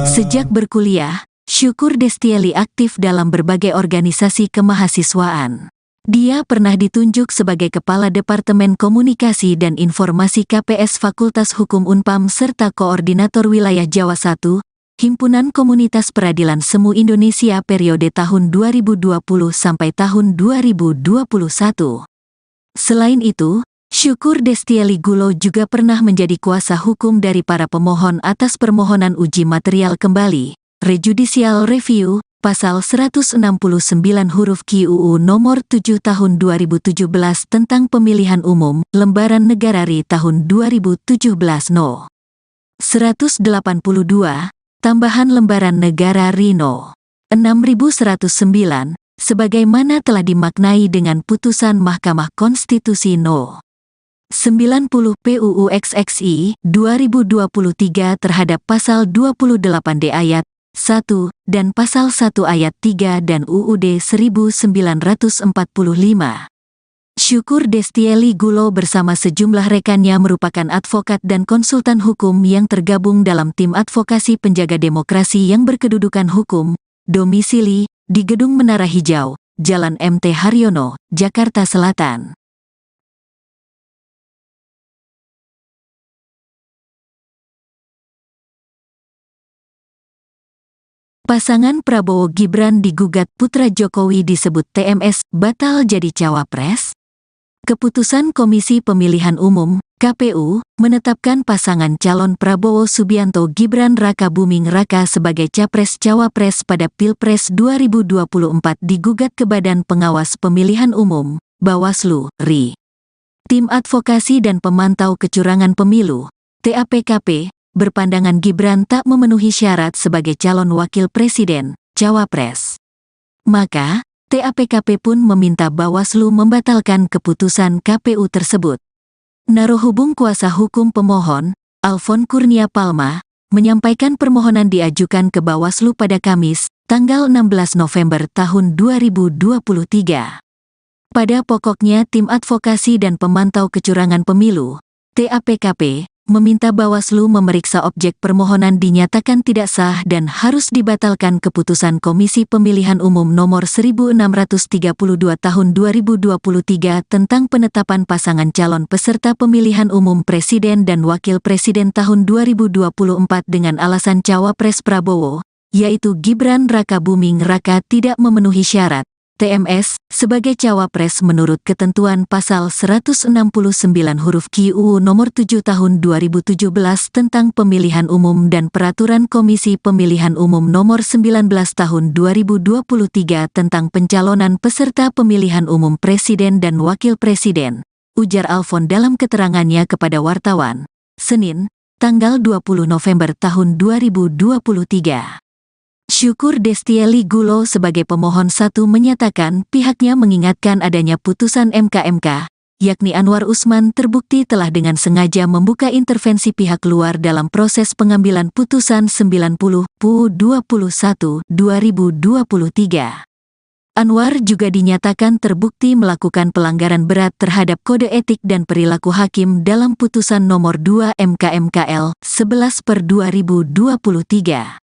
Sejak berkuliah, Syukur Destieli aktif dalam berbagai organisasi kemahasiswaan. Dia pernah ditunjuk sebagai Kepala Departemen Komunikasi dan Informasi KPS Fakultas Hukum Unpam serta Koordinator Wilayah Jawa I, Himpunan Komunitas Peradilan Semu Indonesia periode tahun 2020 sampai tahun 2021. Selain itu, Syukur Destieli Gulo juga pernah menjadi kuasa hukum dari para pemohon atas permohonan uji material kembali, Rejudicial Review, pasal 169 huruf Q UU nomor 7 tahun 2017 tentang pemilihan umum, lembaran negara RI tahun 2017 No. 182, tambahan lembaran negara RI No. 6109, sebagaimana telah dimaknai dengan putusan Mahkamah Konstitusi No. 90 PUU XXI 2023 terhadap pasal 28D ayat 1 dan pasal 1 ayat 3 dan UUD 1945. Syukur Destieli Gulo bersama sejumlah rekannya merupakan advokat dan konsultan hukum yang tergabung dalam tim advokasi penjaga demokrasi yang berkedudukan hukum, domisili di Gedung Menara Hijau, Jalan MT Haryono, Jakarta Selatan. Pasangan Prabowo Gibran digugat putra Jokowi disebut TMS batal jadi cawapres. Keputusan Komisi Pemilihan Umum (KPU) menetapkan pasangan calon Prabowo Subianto Gibran Rakabuming Raka sebagai capres-cawapres pada Pilpres 2024 digugat ke Badan Pengawas Pemilihan Umum (Bawaslu) RI. Tim Advokasi dan Pemantau Kecurangan Pemilu (TAPKP) berpandangan Gibran tak memenuhi syarat sebagai calon wakil presiden, cawapres. Maka, TAPKP pun meminta Bawaslu membatalkan keputusan KPU tersebut. Narohubung kuasa hukum pemohon, Alfon Kurnia Palma, menyampaikan permohonan diajukan ke Bawaslu pada Kamis, tanggal 16 November tahun 2023. Pada pokoknya Tim Advokasi dan Pemantau Kecurangan Pemilu, TAPKP, meminta Bawaslu memeriksa objek permohonan dinyatakan tidak sah dan harus dibatalkan keputusan Komisi Pemilihan Umum Nomor 1632 Tahun 2023 tentang penetapan pasangan calon peserta pemilihan umum Presiden dan Wakil Presiden tahun 2024 dengan alasan Cawapres Prabowo, yaitu Gibran Rakabuming Raka tidak memenuhi syarat TMS sebagai cawapres menurut ketentuan pasal 169 huruf Q UU nomor 7 tahun 2017 tentang pemilihan umum dan peraturan Komisi Pemilihan Umum nomor 19 tahun 2023 tentang pencalonan peserta pemilihan umum presiden dan wakil presiden, ujar Alfon dalam keterangannya kepada wartawan, Senin, tanggal 20 November tahun 2023. Syukur Destieli Gulo sebagai pemohon 1 menyatakan pihaknya mengingatkan adanya putusan MK, yakni Anwar Usman terbukti telah dengan sengaja membuka intervensi pihak luar dalam proses pengambilan putusan 90 PU 21 2023. Anwar juga dinyatakan terbukti melakukan pelanggaran berat terhadap kode etik dan perilaku hakim dalam putusan nomor 2 MKMKL 11/2023.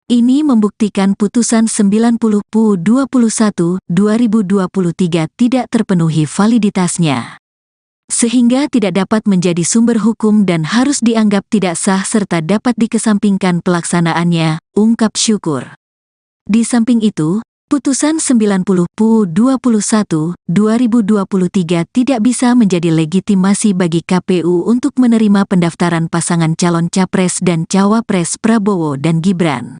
Ini membuktikan putusan 90 PU 21 2023 tidak terpenuhi validitasnya, sehingga tidak dapat menjadi sumber hukum dan harus dianggap tidak sah serta dapat dikesampingkan pelaksanaannya, ungkap Syukur. Di samping itu, putusan 90 PU 21 2023 tidak bisa menjadi legitimasi bagi KPU untuk menerima pendaftaran pasangan calon Capres dan Cawapres Prabowo dan Gibran.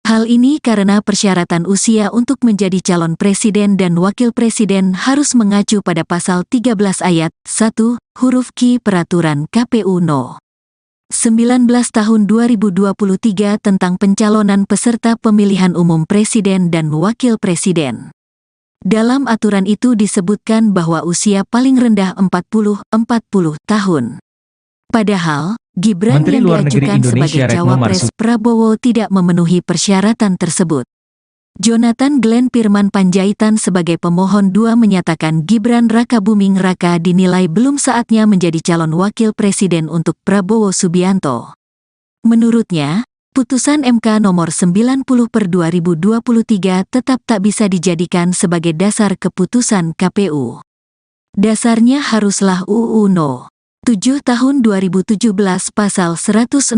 Hal ini karena persyaratan usia untuk menjadi calon presiden dan wakil presiden harus mengacu pada pasal 13 ayat 1, huruf Q Peraturan KPU No. 19 tahun 2023 tentang pencalonan peserta pemilihan umum presiden dan wakil presiden. Dalam aturan itu disebutkan bahwa usia paling rendah 40 tahun. Padahal, Gibran Menteri yang Luar Negeri diajukan Indonesia sebagai Retno cawapres Marsudi Prabowo tidak memenuhi persyaratan tersebut. Jonathan Glenn Firman Panjaitan sebagai pemohon 2 menyatakan Gibran Rakabuming Raka dinilai belum saatnya menjadi calon wakil presiden untuk Prabowo Subianto. Menurutnya, putusan MK nomor 90/2023 tetap tak bisa dijadikan sebagai dasar keputusan KPU. Dasarnya haruslah UU No. 7 tahun 2017 pasal 169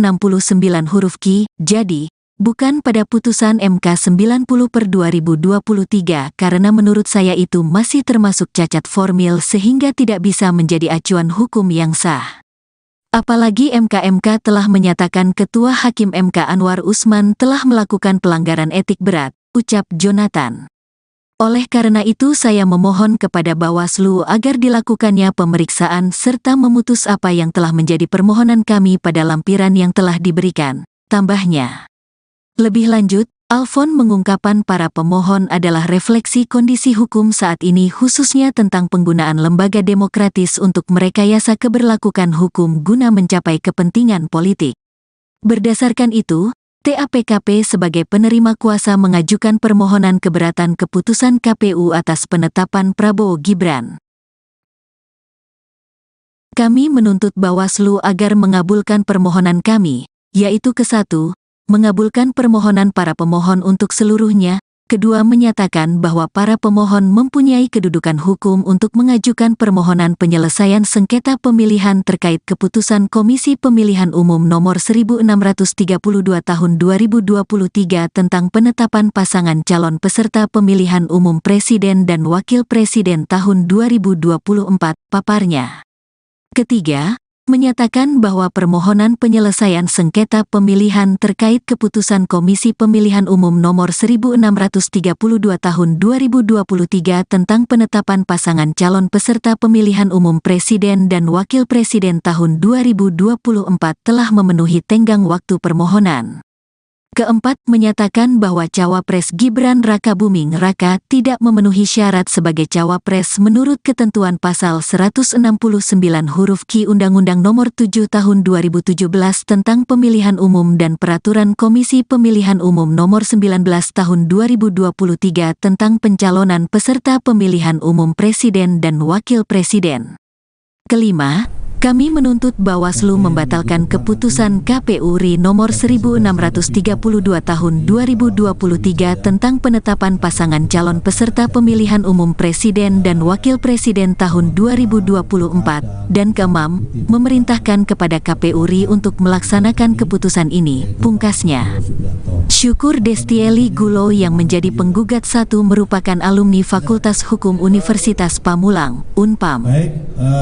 huruf Q, jadi, bukan pada putusan MK 90/2023 karena menurut saya itu masih termasuk cacat formil sehingga tidak bisa menjadi acuan hukum yang sah. Apalagi MK telah menyatakan Ketua Hakim MK Anwar Usman telah melakukan pelanggaran etik berat, ucap Jonathan. Oleh karena itu saya memohon kepada Bawaslu agar dilakukannya pemeriksaan serta memutus apa yang telah menjadi permohonan kami pada lampiran yang telah diberikan, tambahnya. Lebih lanjut, Alfon mengungkapkan para pemohon adalah refleksi kondisi hukum saat ini khususnya tentang penggunaan lembaga demokratis untuk merekayasa keberlakuan hukum guna mencapai kepentingan politik. Berdasarkan itu, TAPKP sebagai penerima kuasa mengajukan permohonan keberatan keputusan KPU atas penetapan Prabowo Gibran. Kami menuntut Bawaslu agar mengabulkan permohonan kami, yaitu ke-1, mengabulkan permohonan para pemohon untuk seluruhnya, kedua menyatakan bahwa para pemohon mempunyai kedudukan hukum untuk mengajukan permohonan penyelesaian sengketa pemilihan terkait keputusan Komisi Pemilihan Umum Nomor 1632 Tahun 2023 tentang penetapan pasangan calon peserta pemilihan umum Presiden dan Wakil Presiden tahun 2024, paparnya. Ketiga, menyatakan bahwa permohonan penyelesaian sengketa pemilihan terkait keputusan Komisi Pemilihan Umum Nomor 1632 Tahun 2023 tentang penetapan pasangan calon peserta pemilihan umum Presiden dan Wakil Presiden tahun 2024 telah memenuhi tenggang waktu permohonan. Keempat, menyatakan bahwa Cawapres Gibran Rakabuming Raka tidak memenuhi syarat sebagai Cawapres menurut ketentuan pasal 169 huruf Q Undang-Undang Nomor 7 Tahun 2017 tentang Pemilihan Umum dan Peraturan Komisi Pemilihan Umum Nomor 19 Tahun 2023 tentang pencalonan peserta pemilihan umum Presiden dan Wakil Presiden. Kelima, kami menuntut Bawaslu membatalkan keputusan KPU RI nomor 1632 tahun 2023 tentang penetapan pasangan calon peserta pemilihan umum presiden dan wakil presiden tahun 2024 dan keenam, memerintahkan kepada KPU RI untuk melaksanakan keputusan ini, pungkasnya. Syukur Destieli Gulo yang menjadi penggugat satu merupakan alumni Fakultas Hukum Universitas Pamulang, Unpam.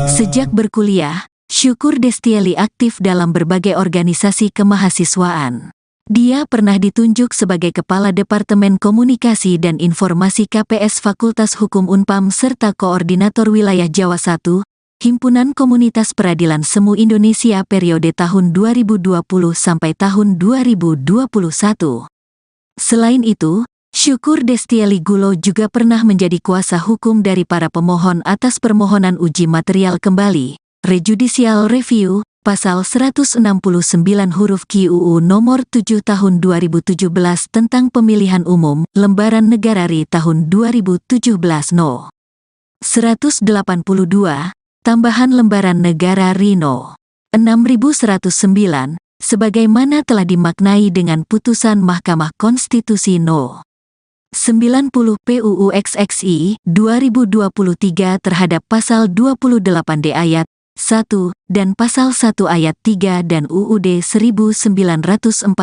Sejak berkuliah, Syukur Destieli aktif dalam berbagai organisasi kemahasiswaan. Dia pernah ditunjuk sebagai Kepala Departemen Komunikasi dan Informasi KPS Fakultas Hukum Unpam serta Koordinator Wilayah Jawa I, Himpunan Komunitas Peradilan Semu Indonesia periode tahun 2020 sampai tahun 2021. Selain itu, Syukur Destieli Gulo juga pernah menjadi kuasa hukum dari para pemohon atas permohonan uji material kembali, Rejudicial Review, pasal 169 huruf Q UU nomor 7 tahun 2017 tentang pemilihan umum, lembaran negara RI tahun 2017 No. 182, tambahan lembaran negara RI No. 6109, sebagaimana telah dimaknai dengan putusan Mahkamah Konstitusi No. 90 PUU XXI 2023 terhadap pasal 28D ayat 1 dan pasal 1 ayat 3 dan UUD 1945.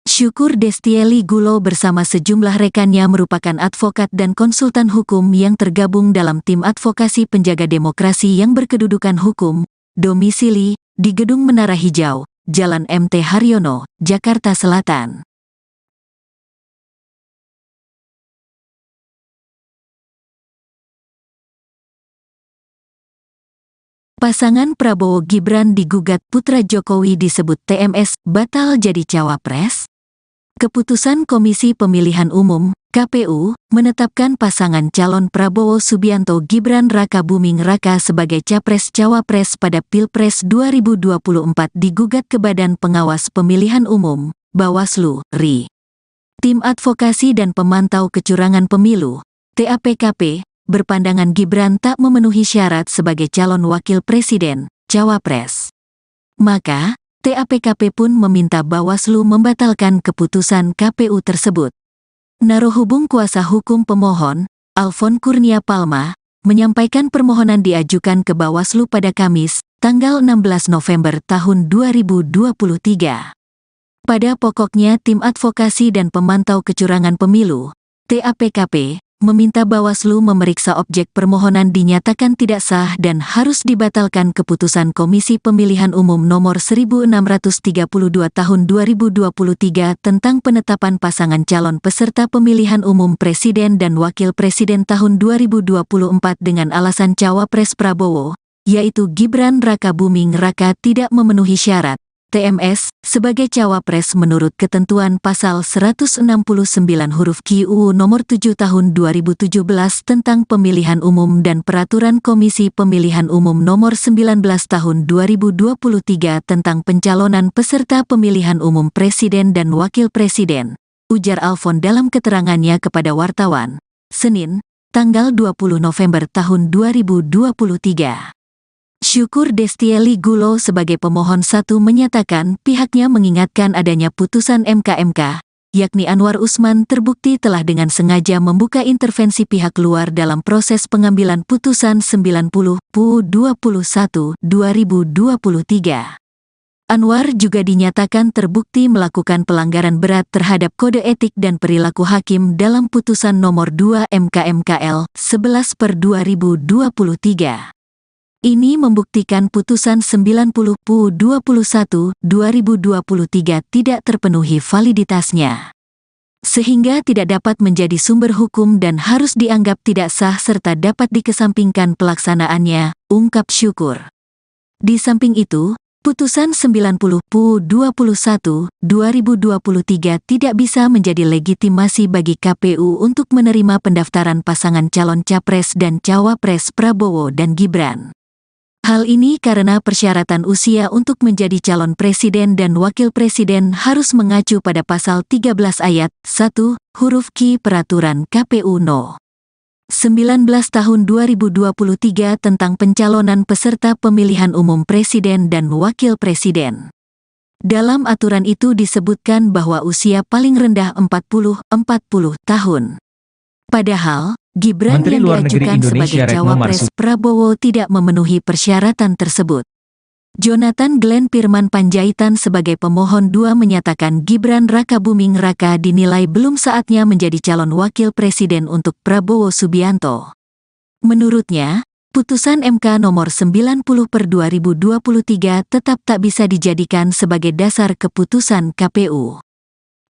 Syukur Destieli Gulo bersama sejumlah rekannya merupakan advokat dan konsultan hukum yang tergabung dalam tim advokasi penjaga demokrasi yang berkedudukan hukum, domisili di Gedung Menara Hijau, Jalan MT Haryono, Jakarta Selatan. Pasangan Prabowo Gibran digugat putra Jokowi disebut TMS batal jadi cawapres. Keputusan Komisi Pemilihan Umum (KPU) menetapkan pasangan calon Prabowo Subianto Gibran Rakabuming Raka sebagai capres-cawapres pada Pilpres 2024 digugat ke Badan Pengawas Pemilihan Umum (Bawaslu) RI. Tim Advokasi dan Pemantau Kecurangan Pemilu (TAPKP) berpandangan Gibran tak memenuhi syarat sebagai calon wakil presiden, cawapres. Maka, TAPKP pun meminta Bawaslu membatalkan keputusan KPU tersebut. Narohubung kuasa hukum pemohon, Alfon Kurnia Palma, menyampaikan permohonan diajukan ke Bawaslu pada Kamis, tanggal 16 November tahun 2023. Pada pokoknya Tim Advokasi dan Pemantau Kecurangan Pemilu, TAPKP, meminta Bawaslu memeriksa objek permohonan dinyatakan tidak sah dan harus dibatalkan keputusan Komisi Pemilihan Umum Nomor 1632 Tahun 2023 tentang penetapan pasangan calon peserta pemilihan umum Presiden dan Wakil Presiden tahun 2024 dengan alasan Cawapres Prabowo, yaitu Gibran Rakabuming Raka tidak memenuhi syarat TMS sebagai cawapres menurut ketentuan pasal 169 huruf Q UU nomor 7 tahun 2017 tentang pemilihan umum dan peraturan Komisi Pemilihan Umum nomor 19 tahun 2023 tentang pencalonan peserta pemilihan umum presiden dan wakil presiden, ujar Alfon dalam keterangannya kepada wartawan, Senin, tanggal 20 November tahun 2023. Syukur Destieli Gulo sebagai pemohon satu menyatakan pihaknya mengingatkan adanya putusan MK, yakni Anwar Usman terbukti telah dengan sengaja membuka intervensi pihak luar dalam proses pengambilan putusan 90 PU 21 2023. Anwar juga dinyatakan terbukti melakukan pelanggaran berat terhadap kode etik dan perilaku hakim dalam putusan nomor 2 MK/MKL 11/2023. Ini membuktikan putusan 90 PU 21 2023 tidak terpenuhi validitasnya, sehingga tidak dapat menjadi sumber hukum dan harus dianggap tidak sah serta dapat dikesampingkan pelaksanaannya, ungkap Syukur. Di samping itu, Putusan 90/21/2023 tidak bisa menjadi legitimasi bagi KPU untuk menerima pendaftaran pasangan calon Capres dan Cawapres Prabowo dan Gibran. Hal ini karena persyaratan usia untuk menjadi calon presiden dan wakil presiden harus mengacu pada pasal 13 ayat 1, huruf Q Peraturan KPU No. 19 tahun 2023 tentang pencalonan peserta pemilihan umum presiden dan wakil presiden. Dalam aturan itu disebutkan bahwa usia paling rendah 40 tahun. Padahal, Gibran Menteri yang Luar Negeri diajukan Indonesia sebagai Retno Cawapres Marsudi Prabowo tidak memenuhi persyaratan tersebut. Jonathan Glenn Firman Panjaitan sebagai pemohon 2 menyatakan Gibran Rakabuming Raka dinilai belum saatnya menjadi calon wakil presiden untuk Prabowo Subianto. Menurutnya, putusan MK nomor 90/2023 tetap tak bisa dijadikan sebagai dasar keputusan KPU.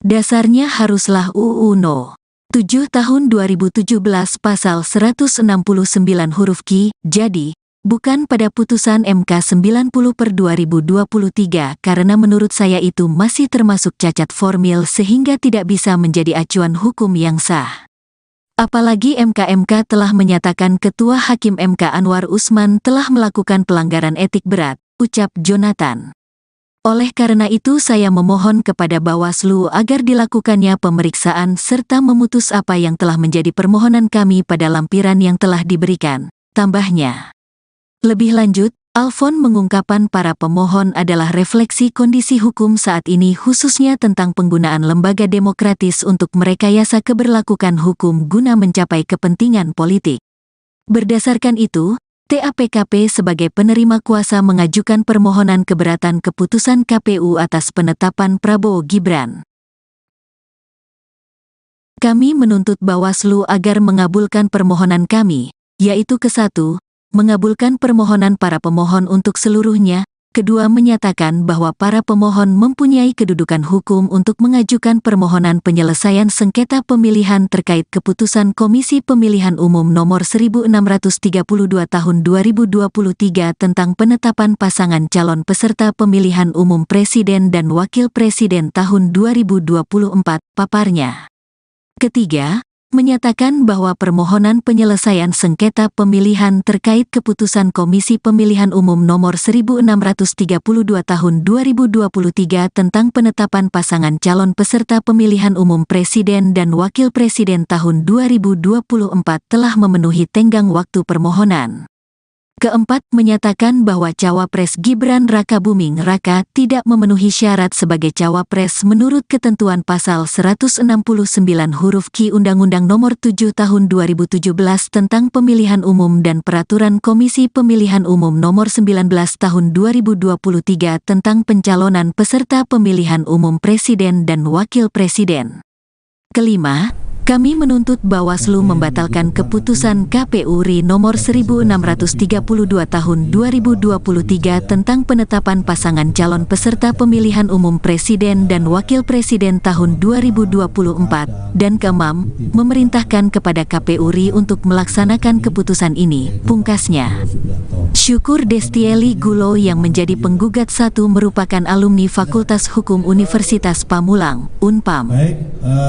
Dasarnya haruslah UU No. 7 tahun 2017 pasal 169 huruf Q, jadi, bukan pada putusan MK 90/2023 karena menurut saya itu masih termasuk cacat formil sehingga tidak bisa menjadi acuan hukum yang sah. Apalagi MK telah menyatakan Ketua Hakim MK Anwar Usman telah melakukan pelanggaran etik berat, ucap Jonathan. Oleh karena itu saya memohon kepada Bawaslu agar dilakukannya pemeriksaan serta memutus apa yang telah menjadi permohonan kami pada lampiran yang telah diberikan, tambahnya. Lebih lanjut, Alfon mengungkapkan para pemohon adalah refleksi kondisi hukum saat ini khususnya tentang penggunaan lembaga demokratis untuk merekayasa keberlakuan hukum guna mencapai kepentingan politik. Berdasarkan itu, TAPKP sebagai penerima kuasa mengajukan permohonan keberatan keputusan KPU atas penetapan Prabowo Gibran. Kami menuntut Bawaslu agar mengabulkan permohonan kami, yaitu ke-1, mengabulkan permohonan para pemohon untuk seluruhnya, kedua menyatakan bahwa para pemohon mempunyai kedudukan hukum untuk mengajukan permohonan penyelesaian sengketa pemilihan terkait keputusan Komisi Pemilihan Umum Nomor 1632 Tahun 2023 tentang penetapan pasangan calon peserta pemilihan umum Presiden dan Wakil Presiden tahun 2024, paparnya. Ketiga, menyatakan bahwa permohonan penyelesaian sengketa pemilihan terkait keputusan Komisi Pemilihan Umum Nomor 1632 Tahun 2023 tentang penetapan pasangan calon peserta pemilihan umum Presiden dan Wakil Presiden tahun 2024 telah memenuhi tenggang waktu permohonan. Keempat, menyatakan bahwa Cawapres Gibran Rakabuming Raka tidak memenuhi syarat sebagai Cawapres menurut ketentuan pasal 169 huruf Q Undang-Undang Nomor 7 Tahun 2017 tentang Pemilihan Umum dan Peraturan Komisi Pemilihan Umum Nomor 19 Tahun 2023 tentang pencalonan peserta pemilihan umum Presiden dan Wakil Presiden. Kelima, kami menuntut Bawaslu membatalkan keputusan KPU RI nomor 1632 tahun 2023 tentang penetapan pasangan calon peserta pemilihan umum presiden dan wakil presiden tahun 2024, dan keenam, memerintahkan kepada KPU RI untuk melaksanakan keputusan ini, pungkasnya. Syukur Destieli Gulo yang menjadi penggugat satu merupakan alumni Fakultas Hukum Universitas Pamulang, Unpam.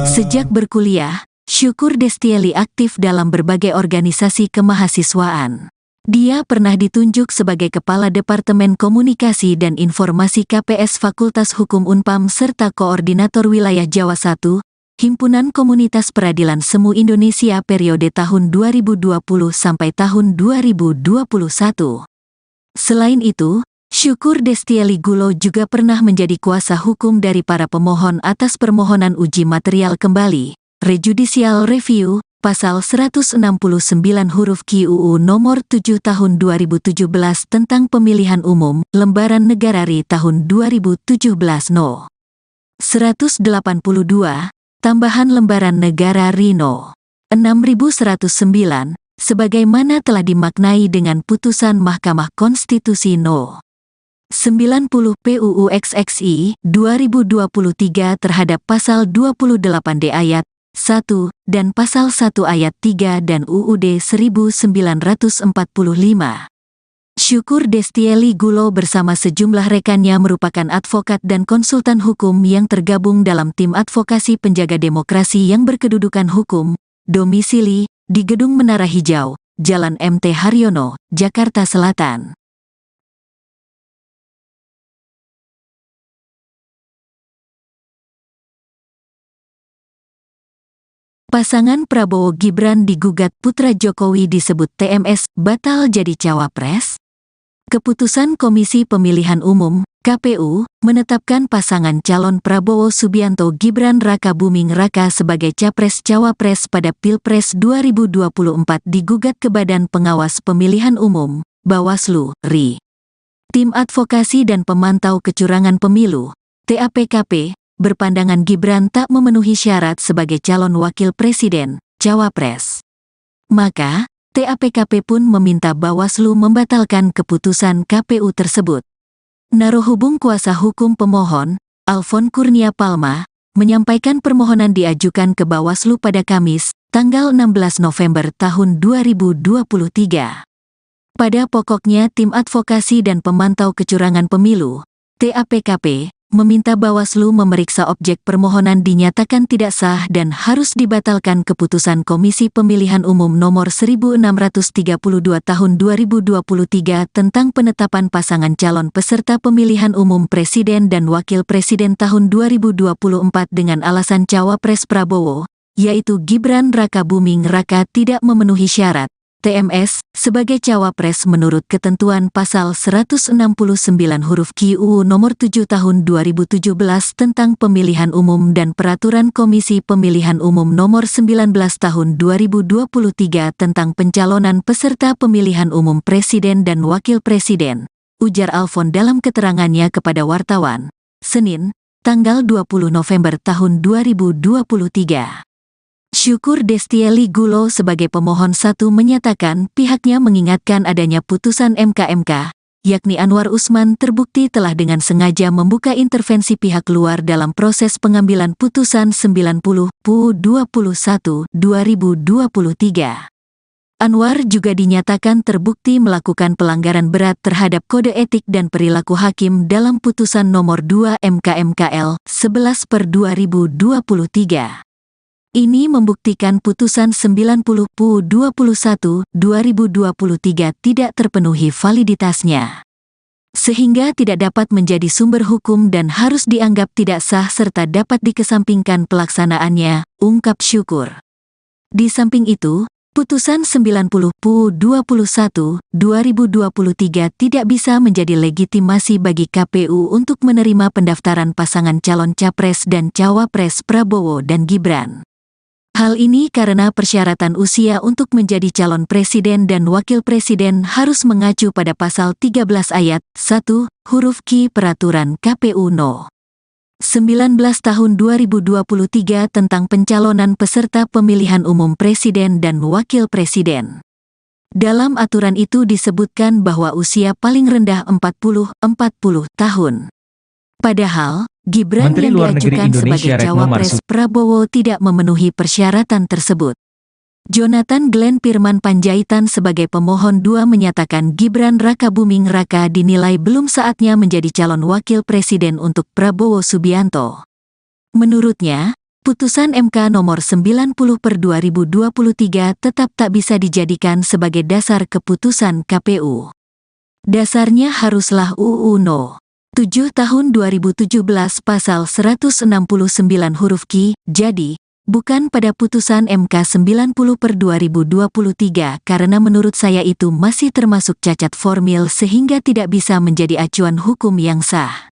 Sejak berkuliah, Syukur Destieli aktif dalam berbagai organisasi kemahasiswaan. Dia pernah ditunjuk sebagai Kepala Departemen Komunikasi dan Informasi KPS Fakultas Hukum Unpam serta Koordinator Wilayah Jawa I, Himpunan Komunitas Peradilan Semu Indonesia periode tahun 2020 sampai tahun 2021. Selain itu, Syukur Destieli Gulo juga pernah menjadi kuasa hukum dari para pemohon atas permohonan uji material kembali, Rejudicial Review, Pasal 169 huruf Q UU Nomor 7 Tahun 2017 tentang Pemilihan Umum, Lembaran Negara RI tahun 2017 No. 182, Tambahan Lembaran Negara RI No. 6109, sebagaimana telah dimaknai dengan putusan Mahkamah Konstitusi No. 90 PUU XXI 2023 terhadap Pasal 28D ayat 1 dan Pasal 1 ayat 3 dan UUD 1945. Syukur Destieli Gulo bersama sejumlah rekannya merupakan advokat dan konsultan hukum yang tergabung dalam tim advokasi penjaga demokrasi yang berkedudukan hukum, domisili di Gedung Menara Hijau, Jalan MT Haryono, Jakarta Selatan. Pasangan Prabowo Gibran digugat putra Jokowi disebut TMS batal jadi cawapres. Keputusan Komisi Pemilihan Umum, KPU, menetapkan pasangan calon Prabowo Subianto Gibran Raka Buming Raka sebagai Capres-Cawapres pada Pilpres 2024 digugat ke Badan Pengawas Pemilihan Umum, Bawaslu, RI. Tim Advokasi dan Pemantau Kecurangan Pemilu, TAPKP, berpandangan Gibran tak memenuhi syarat sebagai calon wakil presiden, cawapres. Maka, TAPKP pun meminta Bawaslu membatalkan keputusan KPU tersebut. Narohubung kuasa hukum pemohon, Alfon Kurnia Palma, menyampaikan permohonan diajukan ke Bawaslu pada Kamis, tanggal 16 November tahun 2023. Pada pokoknya Tim Advokasi dan Pemantau Kecurangan Pemilu, TAPKP, meminta Bawaslu memeriksa objek permohonan dinyatakan tidak sah dan harus dibatalkan keputusan Komisi Pemilihan Umum nomor 1632 tahun 2023 tentang penetapan pasangan calon peserta pemilihan umum presiden dan wakil presiden tahun 2024 dengan alasan cawapres Prabowo, yaitu Gibran Raka Buming Raka tidak memenuhi syarat TMS sebagai cawapres menurut ketentuan pasal 169 huruf Q UU nomor 7 tahun 2017 tentang pemilihan umum dan peraturan Komisi Pemilihan Umum nomor 19 tahun 2023 tentang pencalonan peserta pemilihan umum presiden dan wakil presiden, ujar Alfon dalam keterangannya kepada wartawan, Senin, tanggal 20 November tahun 2023. Syukur Destieli Gulo sebagai pemohon satu menyatakan pihaknya mengingatkan adanya putusan MK, yakni Anwar Usman terbukti telah dengan sengaja membuka intervensi pihak luar dalam proses pengambilan putusan 90 PU 21 2023. Anwar juga dinyatakan terbukti melakukan pelanggaran berat terhadap kode etik dan perilaku hakim dalam putusan nomor 2 MK/MKL 11/2023. Ini membuktikan putusan 90 PU 21 2023 tidak terpenuhi validitasnya, sehingga tidak dapat menjadi sumber hukum dan harus dianggap tidak sah serta dapat dikesampingkan pelaksanaannya, ungkap Syukur. Di samping itu, putusan 90 PU 21 2023 tidak bisa menjadi legitimasi bagi KPU untuk menerima pendaftaran pasangan calon capres dan cawapres Prabowo dan Gibran. Hal ini karena persyaratan usia untuk menjadi calon presiden dan wakil presiden harus mengacu pada pasal 13 ayat 1 huruf Q Peraturan KPU No. 19 tahun 2023 tentang pencalonan peserta pemilihan umum presiden dan wakil presiden. Dalam aturan itu disebutkan bahwa usia paling rendah 40 tahun. Padahal, Gibran Menteri yang Luar Negeri diajukan Indonesia sebagai Retno cawapres Marsudi Prabowo tidak memenuhi persyaratan tersebut. Jonathan Glenn Pirman Panjaitan sebagai pemohon 2 menyatakan Gibran Raka Buming Raka dinilai belum saatnya menjadi calon wakil presiden untuk Prabowo Subianto. Menurutnya, putusan MK nomor 90/2023 tetap tak bisa dijadikan sebagai dasar keputusan KPU. Dasarnya haruslah UU No. 7 tahun 2017 pasal 169 huruf Q, jadi, bukan pada putusan MK 90/2023 karena menurut saya itu masih termasuk cacat formil sehingga tidak bisa menjadi acuan hukum yang sah.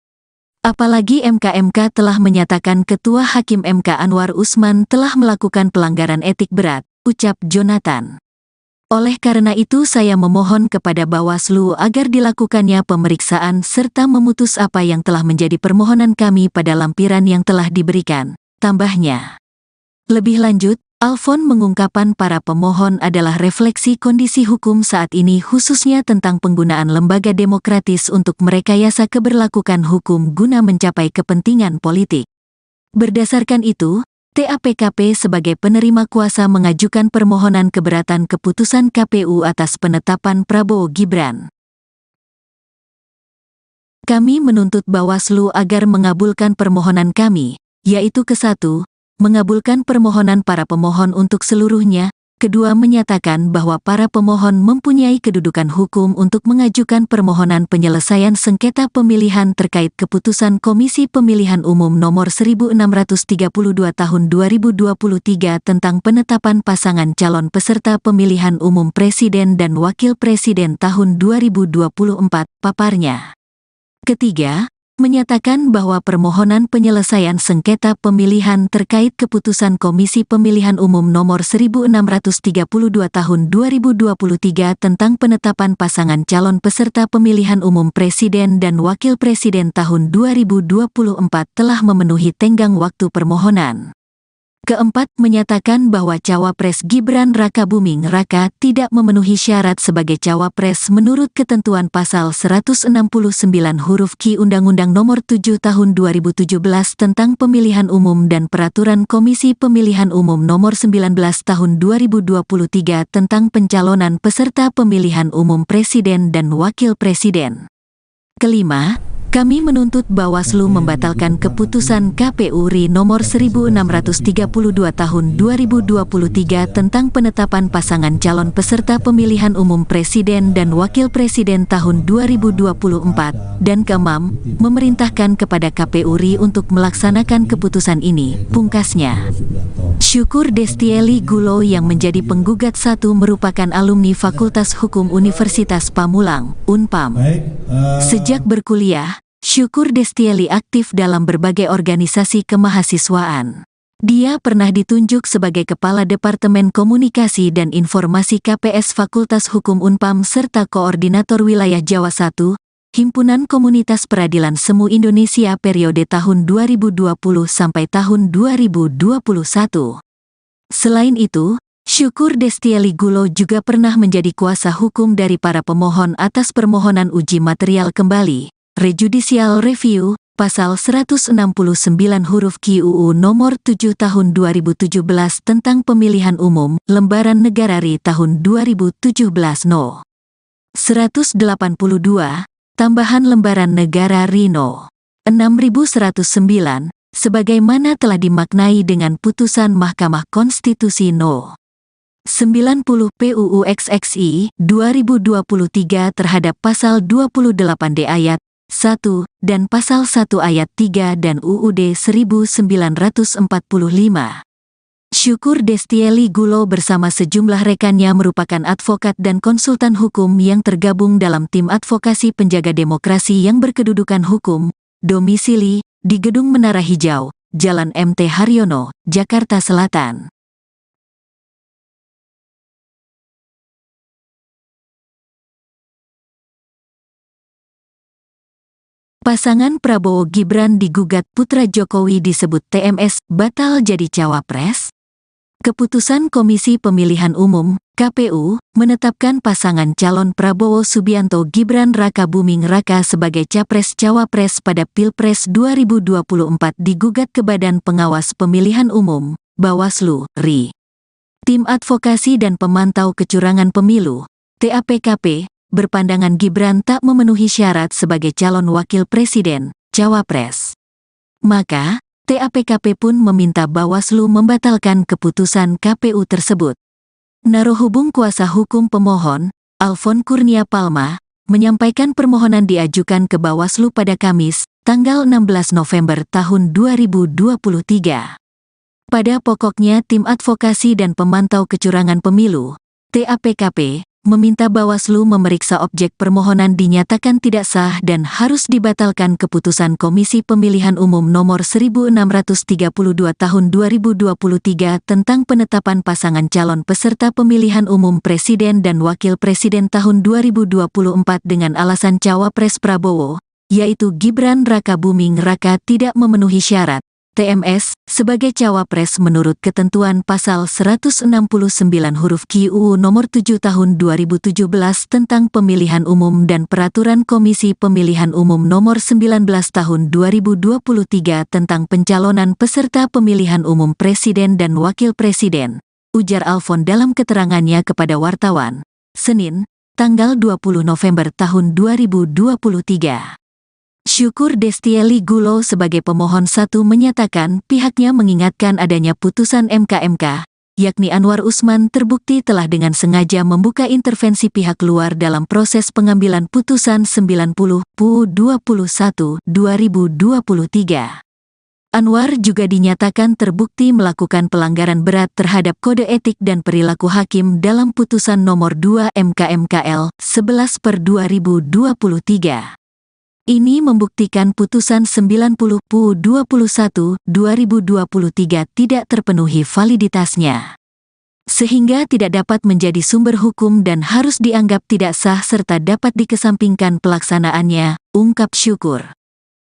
Apalagi MK telah menyatakan Ketua Hakim MK Anwar Usman telah melakukan pelanggaran etik berat, ucap Jonathan. Oleh karena itu saya memohon kepada Bawaslu agar dilakukannya pemeriksaan serta memutus apa yang telah menjadi permohonan kami pada lampiran yang telah diberikan, tambahnya. Lebih lanjut, Alfon mengungkapkan para pemohon adalah refleksi kondisi hukum saat ini khususnya tentang penggunaan lembaga demokratis untuk merekayasa keberlakuan hukum guna mencapai kepentingan politik. Berdasarkan itu, TAPKP sebagai penerima kuasa mengajukan permohonan keberatan keputusan KPU atas penetapan Prabowo Gibran. Kami menuntut Bawaslu agar mengabulkan permohonan kami, yaitu ke-1, mengabulkan permohonan para pemohon untuk seluruhnya, kedua menyatakan bahwa para pemohon mempunyai kedudukan hukum untuk mengajukan permohonan penyelesaian sengketa pemilihan terkait keputusan Komisi Pemilihan Umum Nomor 1632 Tahun 2023 tentang penetapan pasangan calon peserta pemilihan umum Presiden dan Wakil Presiden tahun 2024, paparnya. Ketiga, menyatakan bahwa permohonan penyelesaian sengketa pemilihan terkait keputusan Komisi Pemilihan Umum Nomor 1632 Tahun 2023 tentang penetapan pasangan calon peserta pemilihan umum Presiden dan Wakil Presiden tahun 2024 telah memenuhi tenggang waktu permohonan. Keempat, menyatakan bahwa Cawapres Gibran Rakabuming Raka tidak memenuhi syarat sebagai Cawapres menurut ketentuan pasal 169 huruf Q Undang-Undang Nomor 7 Tahun 2017 tentang Pemilihan Umum dan Peraturan Komisi Pemilihan Umum Nomor 19 Tahun 2023 tentang pencalonan peserta pemilihan umum Presiden dan Wakil Presiden. Kelima, kami menuntut Bawaslu membatalkan keputusan KPU RI nomor 1632 tahun 2023 tentang penetapan pasangan calon peserta pemilihan umum Presiden dan Wakil Presiden tahun 2024, dan keenam, memerintahkan kepada KPU RI untuk melaksanakan keputusan ini, pungkasnya. Syukur Destieli Gulo yang menjadi penggugat 1 merupakan alumni Fakultas Hukum Universitas Pamulang, Unpam. Sejak berkuliah, Syukur Destieli aktif dalam berbagai organisasi kemahasiswaan. Dia pernah ditunjuk sebagai Kepala Departemen Komunikasi dan Informasi KPS Fakultas Hukum Unpam serta Koordinator Wilayah Jawa I, Himpunan Komunitas Peradilan Semu Indonesia periode tahun 2020 sampai tahun 2021. Selain itu, Syukur Destieli Gulo juga pernah menjadi kuasa hukum dari para pemohon atas permohonan uji material kembali, rejudicial review, pasal 169 huruf Q UU nomor 7 tahun 2017 tentang pemilihan umum, lembaran negara RI tahun 2017 No. 182, tambahan lembaran negara RI No. 6109, sebagaimana telah dimaknai dengan putusan Mahkamah Konstitusi No. 90 PUU XXI 2023 terhadap pasal 28D ayat 1 dan pasal 1 ayat 3 dan UUD 1945. Syukur Destieli Gulo bersama sejumlah rekannya merupakan advokat dan konsultan hukum yang tergabung dalam tim advokasi penjaga demokrasi yang berkedudukan hukum, domisili di Gedung Menara Hijau, Jalan MT Haryono, Jakarta Selatan. Pasangan Prabowo Gibran digugat putra Jokowi disebut TMS batal jadi cawapres. Keputusan Komisi Pemilihan Umum (KPU) menetapkan pasangan calon Prabowo Subianto Gibran Rakabuming Raka sebagai capres-cawapres pada Pilpres 2024 digugat ke Badan Pengawas Pemilihan Umum (Bawaslu) RI. Tim Advokasi dan Pemantau Kecurangan Pemilu (TAPKP) berpandangan Gibran tak memenuhi syarat sebagai calon wakil presiden, cawapres. Maka, TAPKP pun meminta Bawaslu membatalkan keputusan KPU tersebut. Narohubung kuasa hukum pemohon, Alfon Kurnia Palma, menyampaikan permohonan diajukan ke Bawaslu pada Kamis, tanggal 16 November tahun 2023. Pada pokoknya Tim Advokasi dan Pemantau Kecurangan Pemilu, TAPKP, meminta Bawaslu memeriksa objek permohonan dinyatakan tidak sah dan harus dibatalkan keputusan Komisi Pemilihan Umum Nomor 1632 Tahun 2023 tentang penetapan pasangan calon peserta pemilihan umum Presiden dan Wakil Presiden tahun 2024 dengan alasan Cawapres Prabowo, yaitu Gibran Rakabuming Raka tidak memenuhi syarat TMS sebagai cawapres menurut ketentuan pasal 169 huruf Q UU nomor 7 tahun 2017 tentang pemilihan umum dan peraturan Komisi Pemilihan Umum nomor 19 tahun 2023 tentang pencalonan peserta pemilihan umum presiden dan wakil presiden, ujar Alfon dalam keterangannya kepada wartawan, Senin, tanggal 20 November tahun 2023. Syukur Destieli Gulo sebagai pemohon 1 menyatakan pihaknya mengingatkan adanya putusan MK, yakni Anwar Usman terbukti telah dengan sengaja membuka intervensi pihak luar dalam proses pengambilan putusan 90/21/2023. Anwar juga dinyatakan terbukti melakukan pelanggaran berat terhadap kode etik dan perilaku hakim dalam putusan nomor 2 MK/MKL 11/2023. Ini membuktikan putusan 90/21/2023 tidak terpenuhi validitasnya, sehingga tidak dapat menjadi sumber hukum dan harus dianggap tidak sah serta dapat dikesampingkan pelaksanaannya, ungkap Syukur.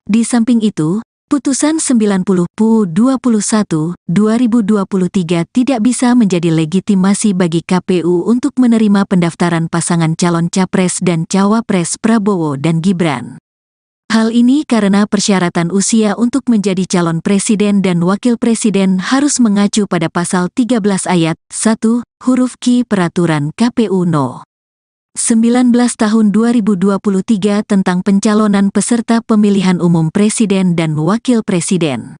Di samping itu, putusan 90/21/2023 tidak bisa menjadi legitimasi bagi KPU untuk menerima pendaftaran pasangan calon Capres dan Cawapres Prabowo dan Gibran. Hal ini karena persyaratan usia untuk menjadi calon presiden dan wakil presiden harus mengacu pada pasal 13 ayat 1, huruf Q Peraturan KPU No. 19 tahun 2023 tentang pencalonan peserta pemilihan umum presiden dan wakil presiden.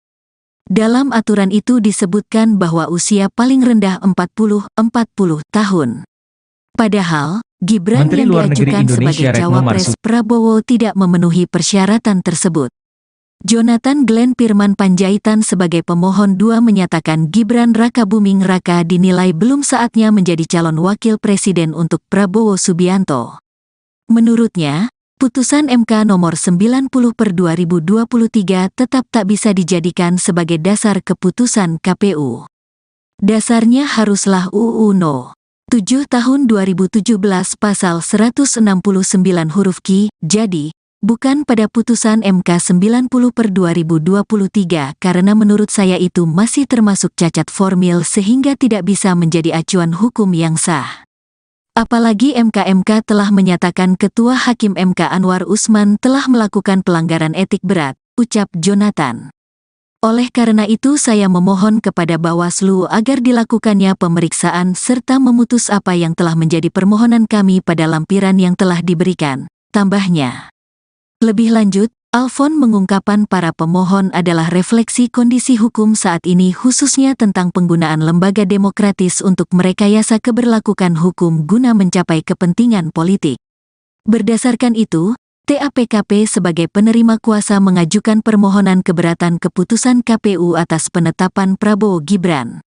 Dalam aturan itu disebutkan bahwa usia paling rendah 40 tahun. Padahal, Gibran Menteri yang Luar Negeri diajukan Indonesia sebagai Retno Cawapres Marsudi Prabowo tidak memenuhi persyaratan tersebut. Jonathan Glenn Firman Panjaitan sebagai pemohon 2 menyatakan Gibran Rakabuming Raka dinilai belum saatnya menjadi calon wakil presiden untuk Prabowo Subianto. Menurutnya, putusan MK nomor 90/2023 tetap tak bisa dijadikan sebagai dasar keputusan KPU. Dasarnya haruslah UU No. 7 tahun 2017 pasal 169 huruf Q, jadi, bukan pada putusan MK 90/2023 karena menurut saya itu masih termasuk cacat formil sehingga tidak bisa menjadi acuan hukum yang sah. Apalagi MK telah menyatakan Ketua Hakim MK Anwar Usman telah melakukan pelanggaran etik berat, ucap Jonathan. Oleh karena itu saya memohon kepada Bawaslu agar dilakukannya pemeriksaan serta memutus apa yang telah menjadi permohonan kami pada lampiran yang telah diberikan, tambahnya. Lebih lanjut, Alfon mengungkapkan para pemohon adalah refleksi kondisi hukum saat ini khususnya tentang penggunaan lembaga demokratis untuk merekayasa keberlakuan hukum guna mencapai kepentingan politik. Berdasarkan itu, TAPKP sebagai penerima kuasa mengajukan permohonan keberatan keputusan KPU atas penetapan Prabowo Gibran.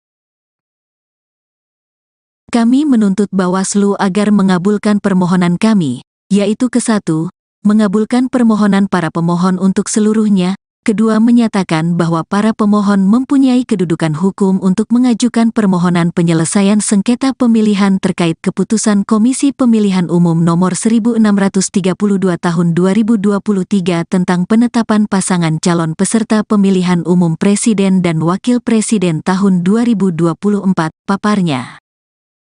Kami menuntut Bawaslu agar mengabulkan permohonan kami, yaitu ke-1, mengabulkan permohonan para pemohon untuk seluruhnya, kedua menyatakan bahwa para pemohon mempunyai kedudukan hukum untuk mengajukan permohonan penyelesaian sengketa pemilihan terkait keputusan Komisi Pemilihan Umum Nomor 1632 Tahun 2023 tentang penetapan pasangan calon peserta pemilihan umum Presiden dan Wakil Presiden tahun 2024, paparnya.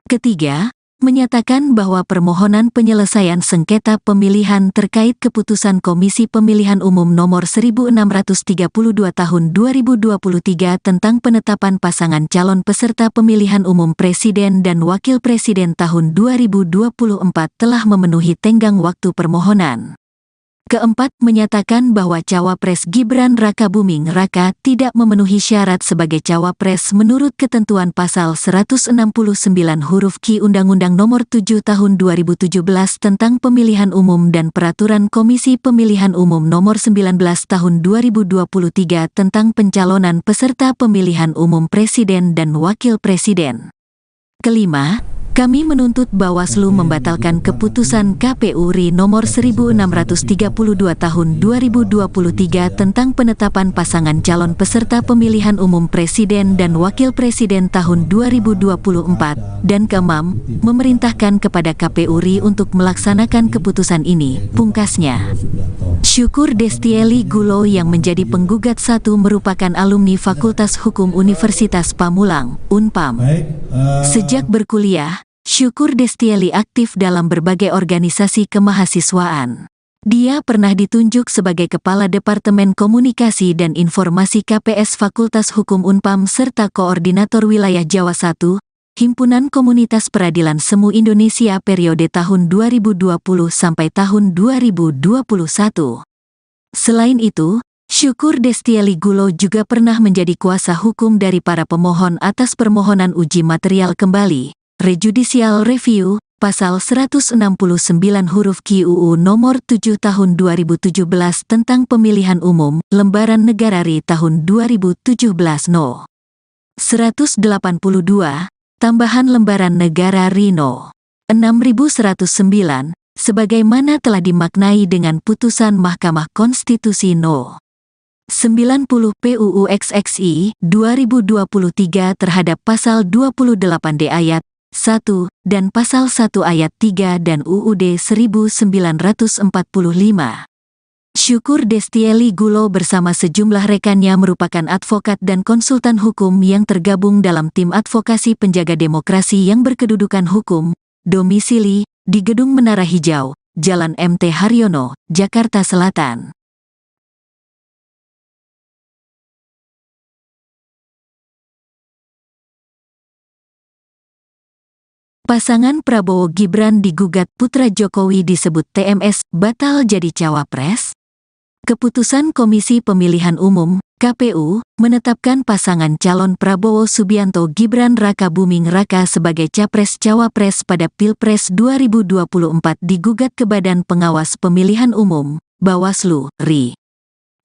Ketiga, menyatakan bahwa permohonan penyelesaian sengketa pemilihan terkait keputusan Komisi Pemilihan Umum Nomor 1632 Tahun 2023 tentang penetapan pasangan calon peserta pemilihan umum Presiden dan Wakil Presiden tahun 2024 telah memenuhi tenggang waktu permohonan. Keempat, menyatakan bahwa Cawapres Gibran Rakabuming Raka tidak memenuhi syarat sebagai Cawapres menurut ketentuan pasal 169 huruf Q Undang-Undang Nomor 7 Tahun 2017 tentang Pemilihan Umum dan Peraturan Komisi Pemilihan Umum Nomor 19 Tahun 2023 tentang pencalonan peserta pemilihan umum Presiden dan Wakil Presiden. Kelima, kami menuntut Bawaslu membatalkan keputusan KPU RI nomor 1632 tahun 2023 tentang penetapan pasangan calon peserta pemilihan umum Presiden dan Wakil Presiden tahun 2024, dan keenam, memerintahkan kepada KPU RI untuk melaksanakan keputusan ini, pungkasnya. Syukur Destieli Gulo yang menjadi penggugat 1 merupakan alumni Fakultas Hukum Universitas Pamulang, Unpam. Sejak berkuliah, Syukur Destieli aktif dalam berbagai organisasi kemahasiswaan. Dia pernah ditunjuk sebagai Kepala Departemen Komunikasi dan Informasi KPS Fakultas Hukum Unpam serta Koordinator Wilayah Jawa I, Himpunan Komunitas Peradilan Semu Indonesia periode tahun 2020 sampai tahun 2021. Selain itu, Syukur Destieli Gulo juga pernah menjadi kuasa hukum dari para pemohon atas permohonan uji material kembali, rejudicial review, pasal 169 huruf Q UU nomor 7 tahun 2017 tentang pemilihan umum, lembaran negara RI tahun 2017 No. 182, tambahan lembaran negara RI No. 6109, sebagaimana telah dimaknai dengan putusan Mahkamah Konstitusi No. 90 PUU XXI 2023 terhadap pasal 28D ayat 1 dan pasal 1 ayat 3 dan UUD 1945. Syukur Destieli Gulo bersama sejumlah rekannya merupakan advokat dan konsultan hukum yang tergabung dalam tim advokasi penjaga demokrasi yang berkedudukan hukum, domisili di Gedung Menara Hijau, Jalan MT Haryono, Jakarta Selatan. Pasangan Prabowo Gibran digugat putra Jokowi disebut TMS batal jadi cawapres. Keputusan Komisi Pemilihan Umum (KPU) menetapkan pasangan calon Prabowo Subianto Gibran Raka Buming Raka sebagai capres-cawapres pada Pilpres 2024 digugat ke Badan Pengawas Pemilihan Umum (Bawaslu, RI).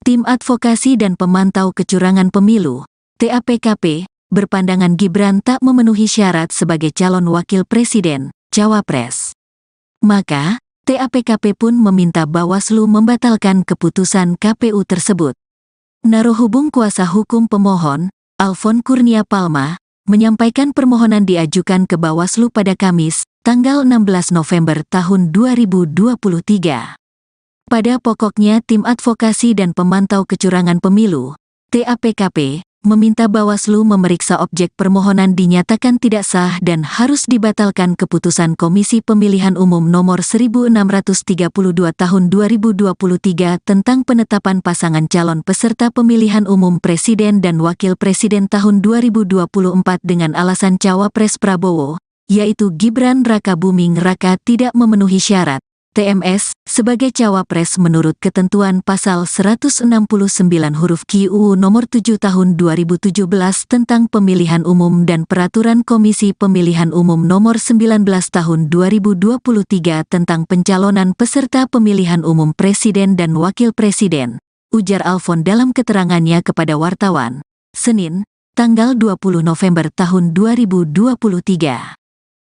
Tim Advokasi dan Pemantau Kecurangan Pemilu (TAPKP) berpandangan Gibran tak memenuhi syarat sebagai calon wakil presiden, cawapres. Maka, TAPKP pun meminta Bawaslu membatalkan keputusan KPU tersebut. Narohubung kuasa hukum pemohon, Alfon Kurnia Palma, menyampaikan permohonan diajukan ke Bawaslu pada Kamis, tanggal 16 November tahun 2023. Pada pokoknya Tim Advokasi dan Pemantau Kecurangan Pemilu, TAPKP, meminta Bawaslu memeriksa objek permohonan dinyatakan tidak sah dan harus dibatalkan keputusan Komisi Pemilihan Umum nomor 1632 tahun 2023 tentang penetapan pasangan calon peserta pemilihan umum presiden dan wakil presiden tahun 2024 dengan alasan cawapres Prabowo, yaitu Gibran Raka Buming Raka tidak memenuhi syarat TMS sebagai cawapres menurut ketentuan pasal 169 huruf Q UU nomor 7 tahun 2017 tentang pemilihan umum dan peraturan Komisi Pemilihan Umum nomor 19 tahun 2023 tentang pencalonan peserta pemilihan umum presiden dan wakil presiden, ujar Alfon dalam keterangannya kepada wartawan, Senin, tanggal 20 November tahun 2023.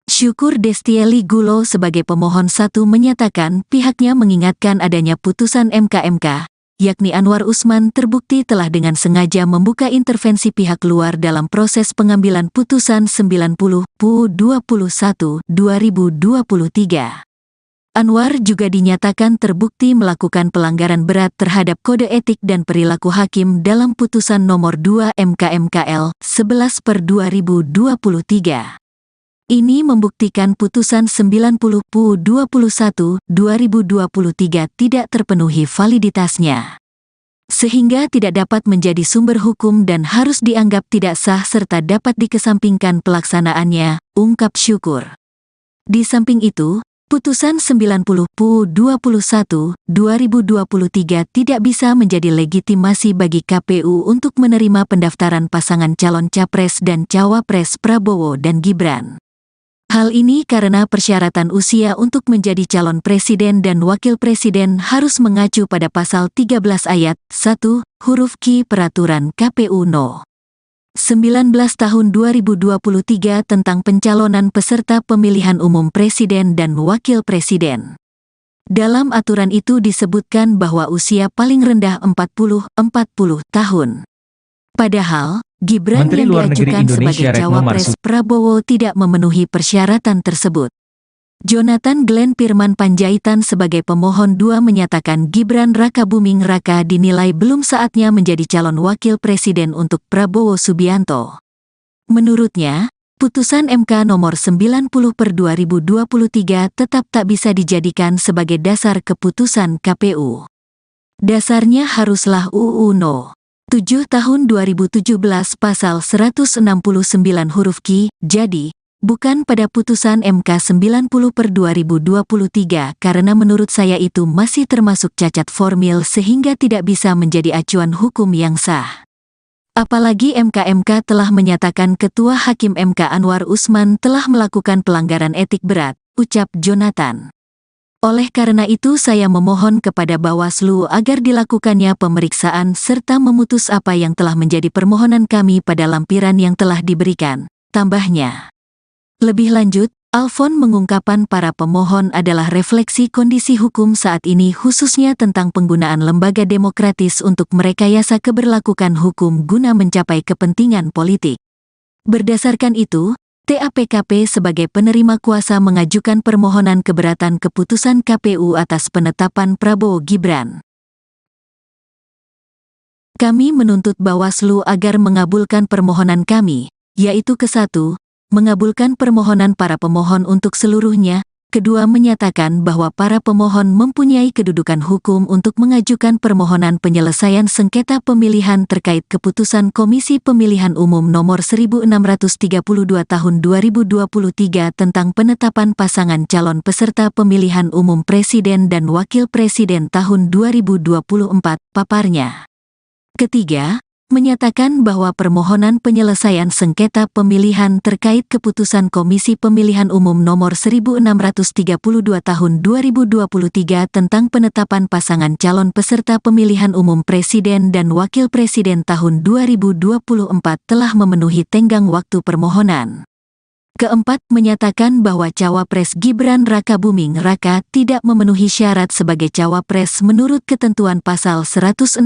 Syukur Destieli Gulo sebagai pemohon 1 menyatakan pihaknya mengingatkan adanya putusan MK, yakni Anwar Usman terbukti telah dengan sengaja membuka intervensi pihak luar dalam proses pengambilan putusan 90 PUU 21 2023. Anwar juga dinyatakan terbukti melakukan pelanggaran berat terhadap kode etik dan perilaku hakim dalam putusan nomor 2 MK/MKL 11/2023. Ini membuktikan putusan 90 PUU 21 2023 tidak terpenuhi validitasnya, sehingga tidak dapat menjadi sumber hukum dan harus dianggap tidak sah serta dapat dikesampingkan pelaksanaannya, ungkap Syukur. Di samping itu, putusan 90 PUU 21 2023 tidak bisa menjadi legitimasi bagi KPU untuk menerima pendaftaran pasangan calon capres dan cawapres Prabowo dan Gibran. Hal ini karena persyaratan usia untuk menjadi calon presiden dan wakil presiden harus mengacu pada pasal 13 ayat 1 huruf Q Peraturan KPU No. 19 tahun 2023 tentang pencalonan peserta pemilihan umum presiden dan wakil presiden. Dalam aturan itu disebutkan bahwa usia paling rendah 40 tahun. Padahal, Gibran Menteri yang Luar Negeri diajukan Indonesia sebagai Retno cawapres Marsudi Prabowo tidak memenuhi persyaratan tersebut. Jonathan Glenn Pirman Panjaitan sebagai pemohon 2 menyatakan Gibran Raka Buming Raka dinilai belum saatnya menjadi calon wakil presiden untuk Prabowo Subianto. Menurutnya, putusan MK nomor 90/2023 tetap tak bisa dijadikan sebagai dasar keputusan KPU. Dasarnya haruslah UU No. 7 tahun 2017 pasal 169 huruf Q. Jadi, bukan pada putusan MK 90/2023 karena menurut saya itu masih termasuk cacat formil sehingga tidak bisa menjadi acuan hukum yang sah. Apalagi MK telah menyatakan Ketua Hakim MK Anwar Usman telah melakukan pelanggaran etik berat, ucap Jonathan. Oleh karena itu saya memohon kepada Bawaslu agar dilakukannya pemeriksaan serta memutus apa yang telah menjadi permohonan kami pada lampiran yang telah diberikan, tambahnya. Lebih lanjut, Alfon mengungkapkan para pemohon adalah refleksi kondisi hukum saat ini khususnya tentang penggunaan lembaga demokratis untuk merekayasa keberlakuan hukum guna mencapai kepentingan politik. Berdasarkan itu, TAPKP sebagai penerima kuasa mengajukan permohonan keberatan keputusan KPU atas penetapan Prabowo Gibran. Kami menuntut Bawaslu agar mengabulkan permohonan kami, yaitu ke-1, mengabulkan permohonan para pemohon untuk seluruhnya, kedua menyatakan bahwa para pemohon mempunyai kedudukan hukum untuk mengajukan permohonan penyelesaian sengketa pemilihan terkait keputusan Komisi Pemilihan Umum Nomor 1632 Tahun 2023 tentang penetapan pasangan calon peserta pemilihan umum Presiden dan Wakil Presiden tahun 2024, paparnya. Ketiga, menyatakan bahwa permohonan penyelesaian sengketa pemilihan terkait keputusan Komisi Pemilihan Umum Nomor 1632 Tahun 2023 tentang penetapan pasangan calon peserta pemilihan umum Presiden dan Wakil Presiden tahun 2024 telah memenuhi tenggang waktu permohonan. Keempat, menyatakan bahwa Cawapres Gibran Rakabuming Raka tidak memenuhi syarat sebagai Cawapres menurut ketentuan pasal 169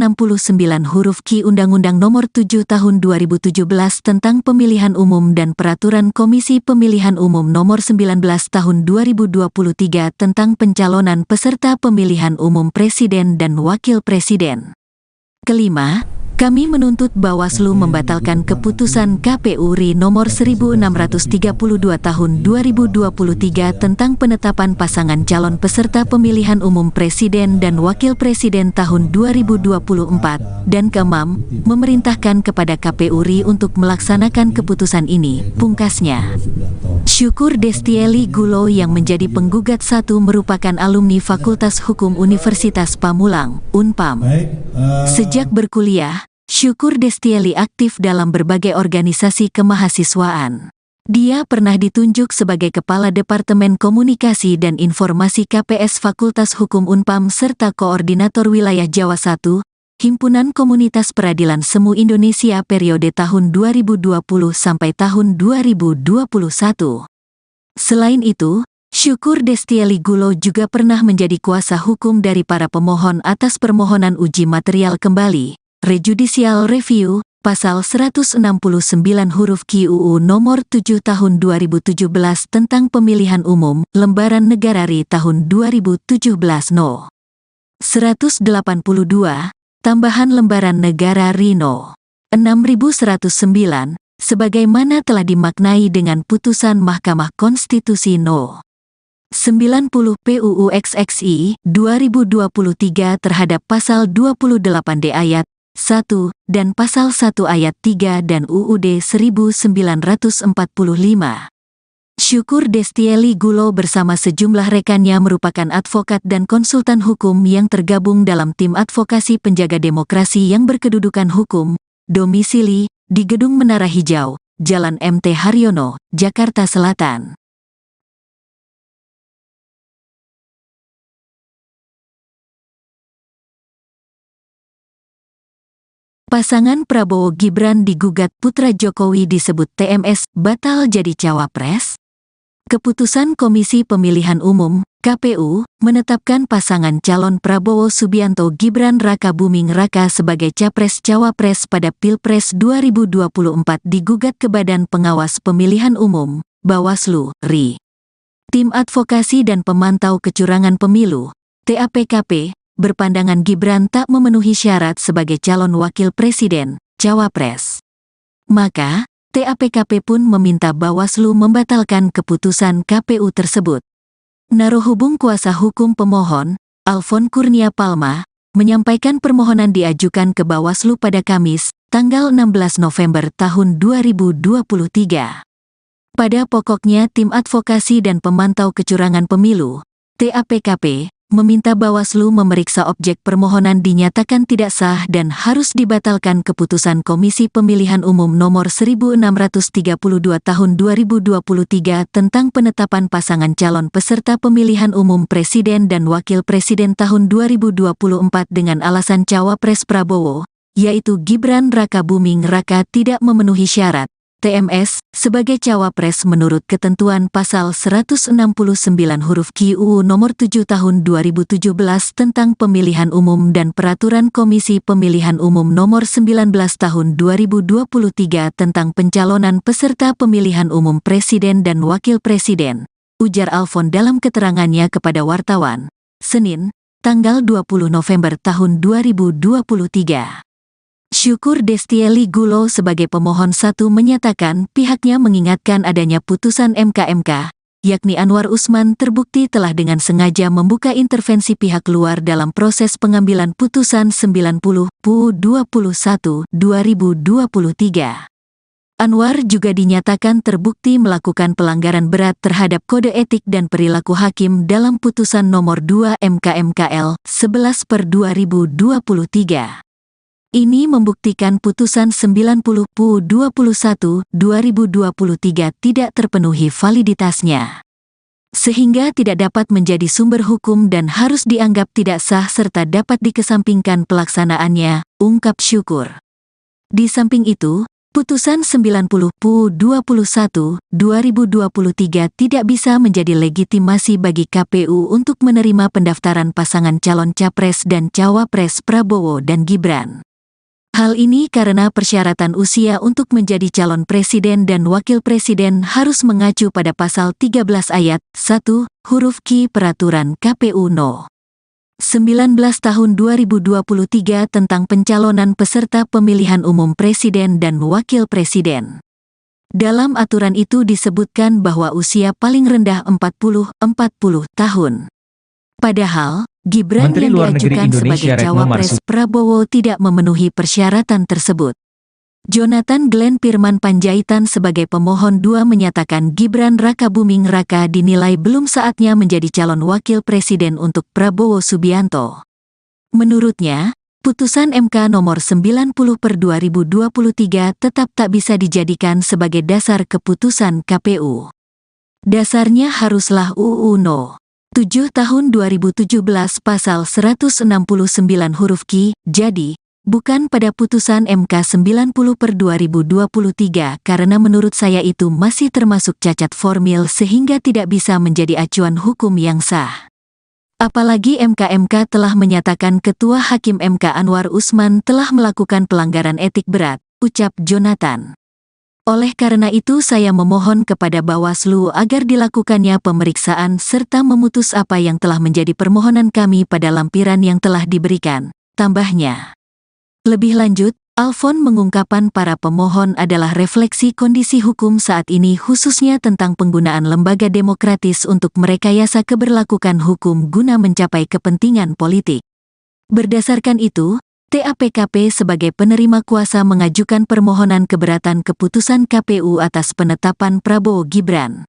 huruf Q Undang-Undang Nomor 7 Tahun 2017 tentang Pemilihan Umum dan Peraturan Komisi Pemilihan Umum Nomor 19 Tahun 2023 tentang pencalonan peserta pemilihan umum Presiden dan Wakil Presiden. Kelima, kami menuntut Bawaslu membatalkan keputusan KPU RI nomor 1632 tahun 2023 tentang penetapan pasangan calon peserta pemilihan umum Presiden dan Wakil Presiden tahun 2024, dan keenam, memerintahkan kepada KPU RI untuk melaksanakan keputusan ini, pungkasnya. Syukur Destieli Gulo yang menjadi penggugat satu merupakan alumni Fakultas Hukum Universitas Pamulang, Unpam. Sejak berkuliah, Syukur Destieli aktif dalam berbagai organisasi kemahasiswaan. Dia pernah ditunjuk sebagai Kepala Departemen Komunikasi dan Informasi KPS Fakultas Hukum Unpam serta Koordinator Wilayah Jawa I, Himpunan Komunitas Peradilan Semu Indonesia periode tahun 2020 sampai tahun 2021. Selain itu, Syukur Destieli Gulo juga pernah menjadi kuasa hukum dari para pemohon atas permohonan uji material kembali, Rejudicial Review, pasal 169 huruf Q UU nomor 7 tahun 2017 tentang pemilihan umum, lembaran negara RI tahun 2017 No. 182, tambahan lembaran negara RI No. 6109, sebagaimana telah dimaknai dengan putusan Mahkamah Konstitusi No. 90 PUU XXI 2023 terhadap pasal 28D ayat 1 dan pasal 1 ayat 3 dan UUD 1945. Syukur Destieli Gulo bersama sejumlah rekannya merupakan advokat dan konsultan hukum yang tergabung dalam tim advokasi penjaga demokrasi yang berkedudukan hukum, domisili di Gedung Menara Hijau, Jalan MT Haryono, Jakarta Selatan. Pasangan Prabowo Gibran digugat putra Jokowi disebut TMS batal jadi cawapres. Keputusan Komisi Pemilihan Umum, KPU, menetapkan pasangan calon Prabowo Subianto Gibran Rakabuming Raka sebagai capres-cawapres pada Pilpres 2024 digugat ke Badan Pengawas Pemilihan Umum, Bawaslu, RI. Tim Advokasi dan Pemantau Kecurangan Pemilu, TAPKP, berpandangan Gibran tak memenuhi syarat sebagai calon wakil presiden, cawapres. Maka, TAPKP pun meminta Bawaslu membatalkan keputusan KPU tersebut. Narohubung kuasa hukum pemohon, Alfon Kurnia Palma, menyampaikan permohonan diajukan ke Bawaslu pada Kamis, tanggal 16 November tahun 2023. Pada pokoknya Tim Advokasi dan Pemantau Kecurangan Pemilu, TAPKP, meminta Bawaslu memeriksa objek permohonan dinyatakan tidak sah dan harus dibatalkan keputusan Komisi Pemilihan Umum Nomor 1632 Tahun 2023 tentang penetapan pasangan calon peserta pemilihan umum Presiden dan Wakil Presiden tahun 2024 dengan alasan Cawapres Prabowo, yaitu Gibran Rakabuming Raka tidak memenuhi syarat TMS sebagai cawapres menurut ketentuan pasal 169 huruf Q UU nomor 7 tahun 2017 tentang pemilihan umum dan peraturan Komisi Pemilihan Umum nomor 19 tahun 2023 tentang pencalonan peserta pemilihan umum presiden dan wakil presiden, ujar Alfon dalam keterangannya kepada wartawan, Senin, tanggal 20 November tahun 2023. Syukur Destieli Gulo sebagai pemohon 1 menyatakan pihaknya mengingatkan adanya putusan MK, yakni Anwar Usman terbukti telah dengan sengaja membuka intervensi pihak luar dalam proses pengambilan putusan 90 PU 21 2023. Anwar juga dinyatakan terbukti melakukan pelanggaran berat terhadap kode etik dan perilaku hakim dalam putusan nomor 2 MKMKL 11/2023. Ini membuktikan putusan 90 PU 21 2023 tidak terpenuhi validitasnya, sehingga tidak dapat menjadi sumber hukum dan harus dianggap tidak sah serta dapat dikesampingkan pelaksanaannya, ungkap Syukur. Di samping itu, putusan 90 PU 21 2023 tidak bisa menjadi legitimasi bagi KPU untuk menerima pendaftaran pasangan calon capres dan cawapres Prabowo dan Gibran. Hal ini karena persyaratan usia untuk menjadi calon presiden dan wakil presiden harus mengacu pada pasal 13 ayat 1 huruf Q Peraturan KPU No. 19 tahun 2023 tentang pencalonan peserta pemilihan umum presiden dan wakil presiden. Dalam aturan itu disebutkan bahwa usia paling rendah 40 tahun. Padahal, Gibran Menteri yang Luar Negeri diajukan Indonesia sebagai Retno cawapres Marsudi Prabowo tidak memenuhi persyaratan tersebut. Jonathan Glenn Firman Panjaitan sebagai pemohon 2 menyatakan Gibran Rakabuming Raka dinilai belum saatnya menjadi calon wakil presiden untuk Prabowo Subianto. Menurutnya, putusan MK nomor 90/2023 tetap tak bisa dijadikan sebagai dasar keputusan KPU. Dasarnya haruslah UU No. 7 tahun 2017 pasal 169 huruf Q, jadi, bukan pada putusan MK 90/2023 karena menurut saya itu masih termasuk cacat formil sehingga tidak bisa menjadi acuan hukum yang sah. Apalagi MK telah menyatakan Ketua Hakim MK Anwar Usman telah melakukan pelanggaran etik berat, ucap Jonathan. Oleh karena itu saya memohon kepada Bawaslu agar dilakukannya pemeriksaan serta memutus apa yang telah menjadi permohonan kami pada lampiran yang telah diberikan, tambahnya. Lebih lanjut, Alfon mengungkapkan para pemohon adalah refleksi kondisi hukum saat ini khususnya tentang penggunaan lembaga demokratis untuk merekayasa keberlakuan hukum guna mencapai kepentingan politik. Berdasarkan itu, TAPKP sebagai penerima kuasa mengajukan permohonan keberatan keputusan KPU atas penetapan Prabowo Gibran.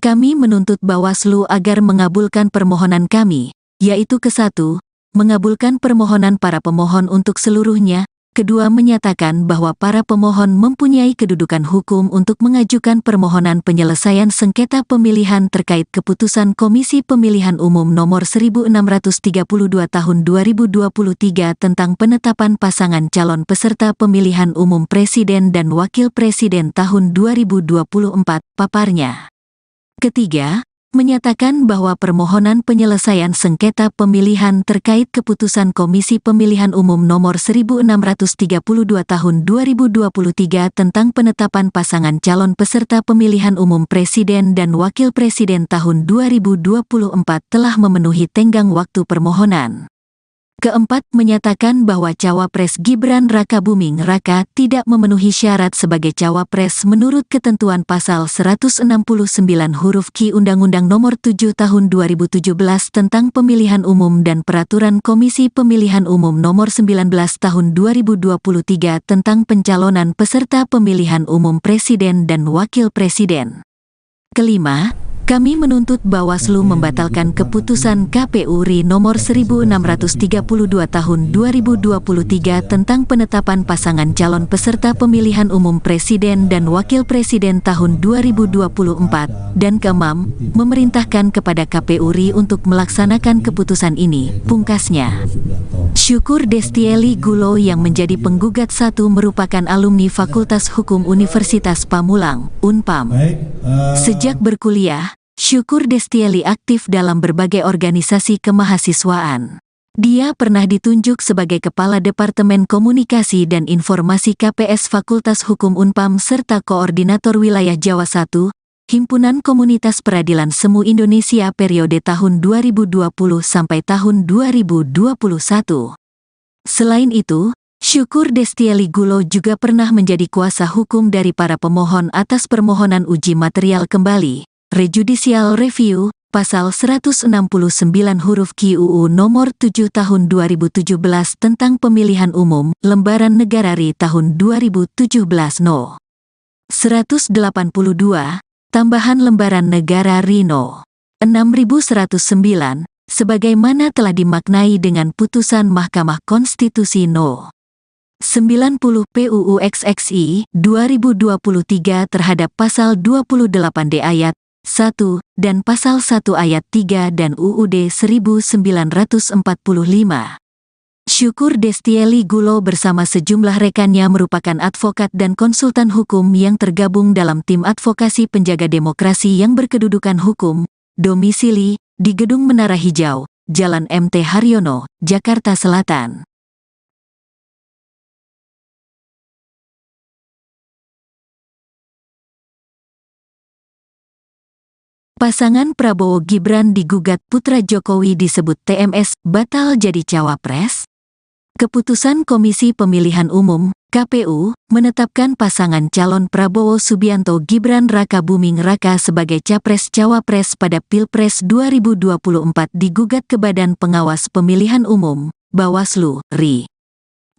Kami menuntut Bawaslu agar mengabulkan permohonan kami, yaitu ke-1, mengabulkan permohonan para pemohon untuk seluruhnya, kedua menyatakan bahwa para pemohon mempunyai kedudukan hukum untuk mengajukan permohonan penyelesaian sengketa pemilihan terkait keputusan Komisi Pemilihan Umum Nomor 1632 Tahun 2023 tentang penetapan pasangan calon peserta pemilihan umum Presiden dan Wakil Presiden tahun 2024, paparnya. Ketiga, menyatakan bahwa permohonan penyelesaian sengketa pemilihan terkait keputusan Komisi Pemilihan Umum Nomor 1632 Tahun 2023 tentang penetapan pasangan calon peserta pemilihan umum Presiden dan Wakil Presiden tahun 2024 telah memenuhi tenggang waktu permohonan. Keempat, menyatakan bahwa Cawapres Gibran Rakabuming Raka tidak memenuhi syarat sebagai Cawapres menurut ketentuan pasal 169 huruf Q Undang-Undang Nomor 7 Tahun 2017 tentang Pemilihan Umum dan Peraturan Komisi Pemilihan Umum Nomor 19 Tahun 2023 tentang pencalonan peserta pemilihan umum Presiden dan Wakil Presiden. Kelima, kami menuntut Bawaslu membatalkan keputusan KPU RI nomor 1632 tahun 2023 tentang penetapan pasangan calon peserta pemilihan umum Presiden dan Wakil Presiden tahun 2024, dan keenam, memerintahkan kepada KPU RI untuk melaksanakan keputusan ini, pungkasnya. Syukur Destieli Gulo yang menjadi penggugat satu merupakan alumni Fakultas Hukum Universitas Pamulang, Unpam. Sejak berkuliah, Syukur Destieli aktif dalam berbagai organisasi kemahasiswaan. Dia pernah ditunjuk sebagai Kepala Departemen Komunikasi dan Informasi KPS Fakultas Hukum Unpam serta Koordinator Wilayah Jawa I, Himpunan Komunitas Peradilan Semu Indonesia periode tahun 2020 sampai tahun 2021. Selain itu, Syukur Destieli Gulo juga pernah menjadi kuasa hukum dari para pemohon atas permohonan uji material kembali, rejudicial review, pasal 169 huruf Q UU nomor 7 tahun 2017 tentang pemilihan umum, lembaran negara RI tahun 2017 No. 182, tambahan lembaran negara RI No. 6109, sebagaimana telah dimaknai dengan putusan Mahkamah Konstitusi No. 90 PUU XXI 2023 terhadap pasal 28D ayat 1 dan pasal 1 ayat 3 dan UUD 1945. Syukur Destieli Gulo bersama sejumlah rekannya merupakan advokat dan konsultan hukum yang tergabung dalam tim advokasi penjaga demokrasi yang berkedudukan hukum, domisili di Gedung Menara Hijau, Jalan MT Haryono, Jakarta Selatan. Pasangan Prabowo Gibran digugat putra Jokowi disebut TMS batal jadi cawapres. Keputusan Komisi Pemilihan Umum (KPU) menetapkan pasangan calon Prabowo Subianto Gibran Rakabuming Raka sebagai capres-cawapres pada Pilpres 2024 digugat ke Badan Pengawas Pemilihan Umum (Bawaslu) RI.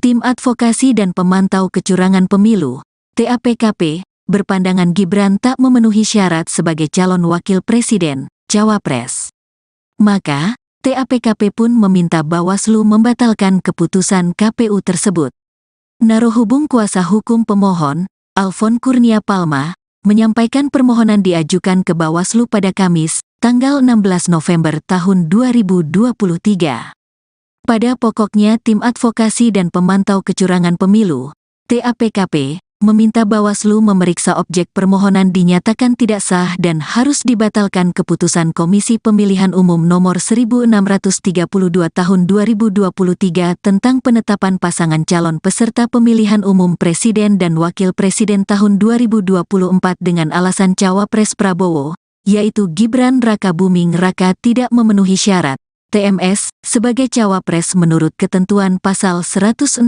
Tim Advokasi dan Pemantau Kecurangan Pemilu (TAPKP) berpandangan Gibran tak memenuhi syarat sebagai calon wakil presiden, cawapres. Maka, TAPKP pun meminta Bawaslu membatalkan keputusan KPU tersebut. Narohubung kuasa hukum pemohon, Alfon Kurnia Palma, menyampaikan permohonan diajukan ke Bawaslu pada Kamis, tanggal 16 November tahun 2023. Pada pokoknya Tim Advokasi dan Pemantau Kecurangan Pemilu, TAPKP, meminta Bawaslu memeriksa objek permohonan dinyatakan tidak sah dan harus dibatalkan keputusan Komisi Pemilihan Umum Nomor 1632 Tahun 2023 tentang penetapan pasangan calon peserta pemilihan umum Presiden dan Wakil Presiden tahun 2024 dengan alasan Cawapres Prabowo, yaitu Gibran Rakabuming Raka tidak memenuhi syarat TMS sebagai cawapres menurut ketentuan pasal 169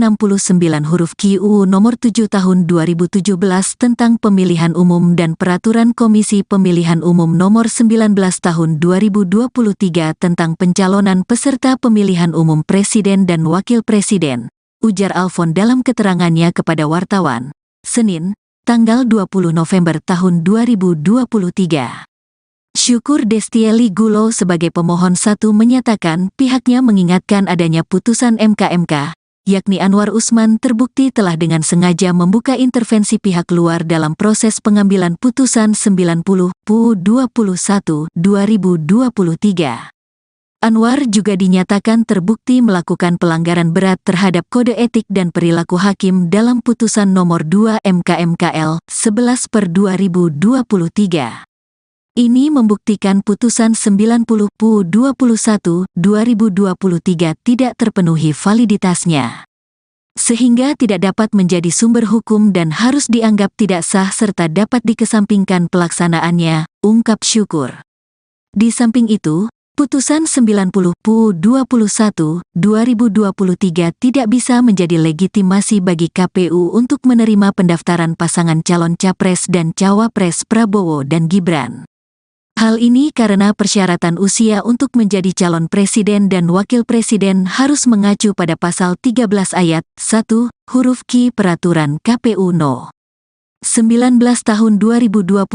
huruf Q UU nomor 7 tahun 2017 tentang pemilihan umum dan peraturan Komisi Pemilihan Umum nomor 19 tahun 2023 tentang pencalonan peserta pemilihan umum presiden dan wakil presiden, ujar Alfon dalam keterangannya kepada wartawan, Senin, tanggal 20 November tahun 2023. Syukur Destieli Gulo sebagai pemohon satu menyatakan pihaknya mengingatkan adanya putusan MK, yakni Anwar Usman terbukti telah dengan sengaja membuka intervensi pihak luar dalam proses pengambilan putusan 90 PU 21 2023. Anwar juga dinyatakan terbukti melakukan pelanggaran berat terhadap kode etik dan perilaku hakim dalam putusan nomor 2 MKMKL 11/2023. Ini membuktikan putusan 90 PU 21 2023 tidak terpenuhi validitasnya, sehingga tidak dapat menjadi sumber hukum dan harus dianggap tidak sah serta dapat dikesampingkan pelaksanaannya, ungkap Syukur. Di samping itu, Putusan 90 PU 21, 2023 tidak bisa menjadi legitimasi bagi KPU untuk menerima pendaftaran pasangan calon Capres dan Cawapres Prabowo dan Gibran. Hal ini karena persyaratan usia untuk menjadi calon presiden dan wakil presiden harus mengacu pada pasal 13 ayat 1, huruf Q Peraturan KPU No. 19 tahun 2023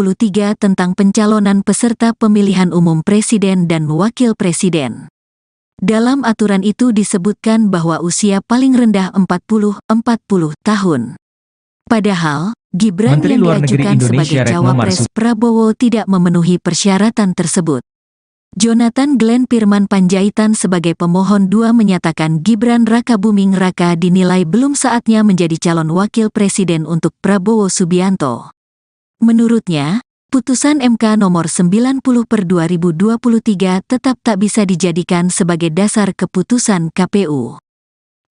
tentang pencalonan peserta pemilihan umum presiden dan wakil presiden. Dalam aturan itu disebutkan bahwa usia paling rendah 40 tahun. Padahal, Gibran Menteri yang Luar Negeri diajukan Indonesia sebagai Retno Cawapres Marsudi Prabowo tidak memenuhi persyaratan tersebut. Jonathan Glenn Firman Panjaitan sebagai pemohon 2 menyatakan Gibran Rakabuming Raka dinilai belum saatnya menjadi calon wakil presiden untuk Prabowo Subianto. Menurutnya, putusan MK nomor 90/2023 tetap tak bisa dijadikan sebagai dasar keputusan KPU.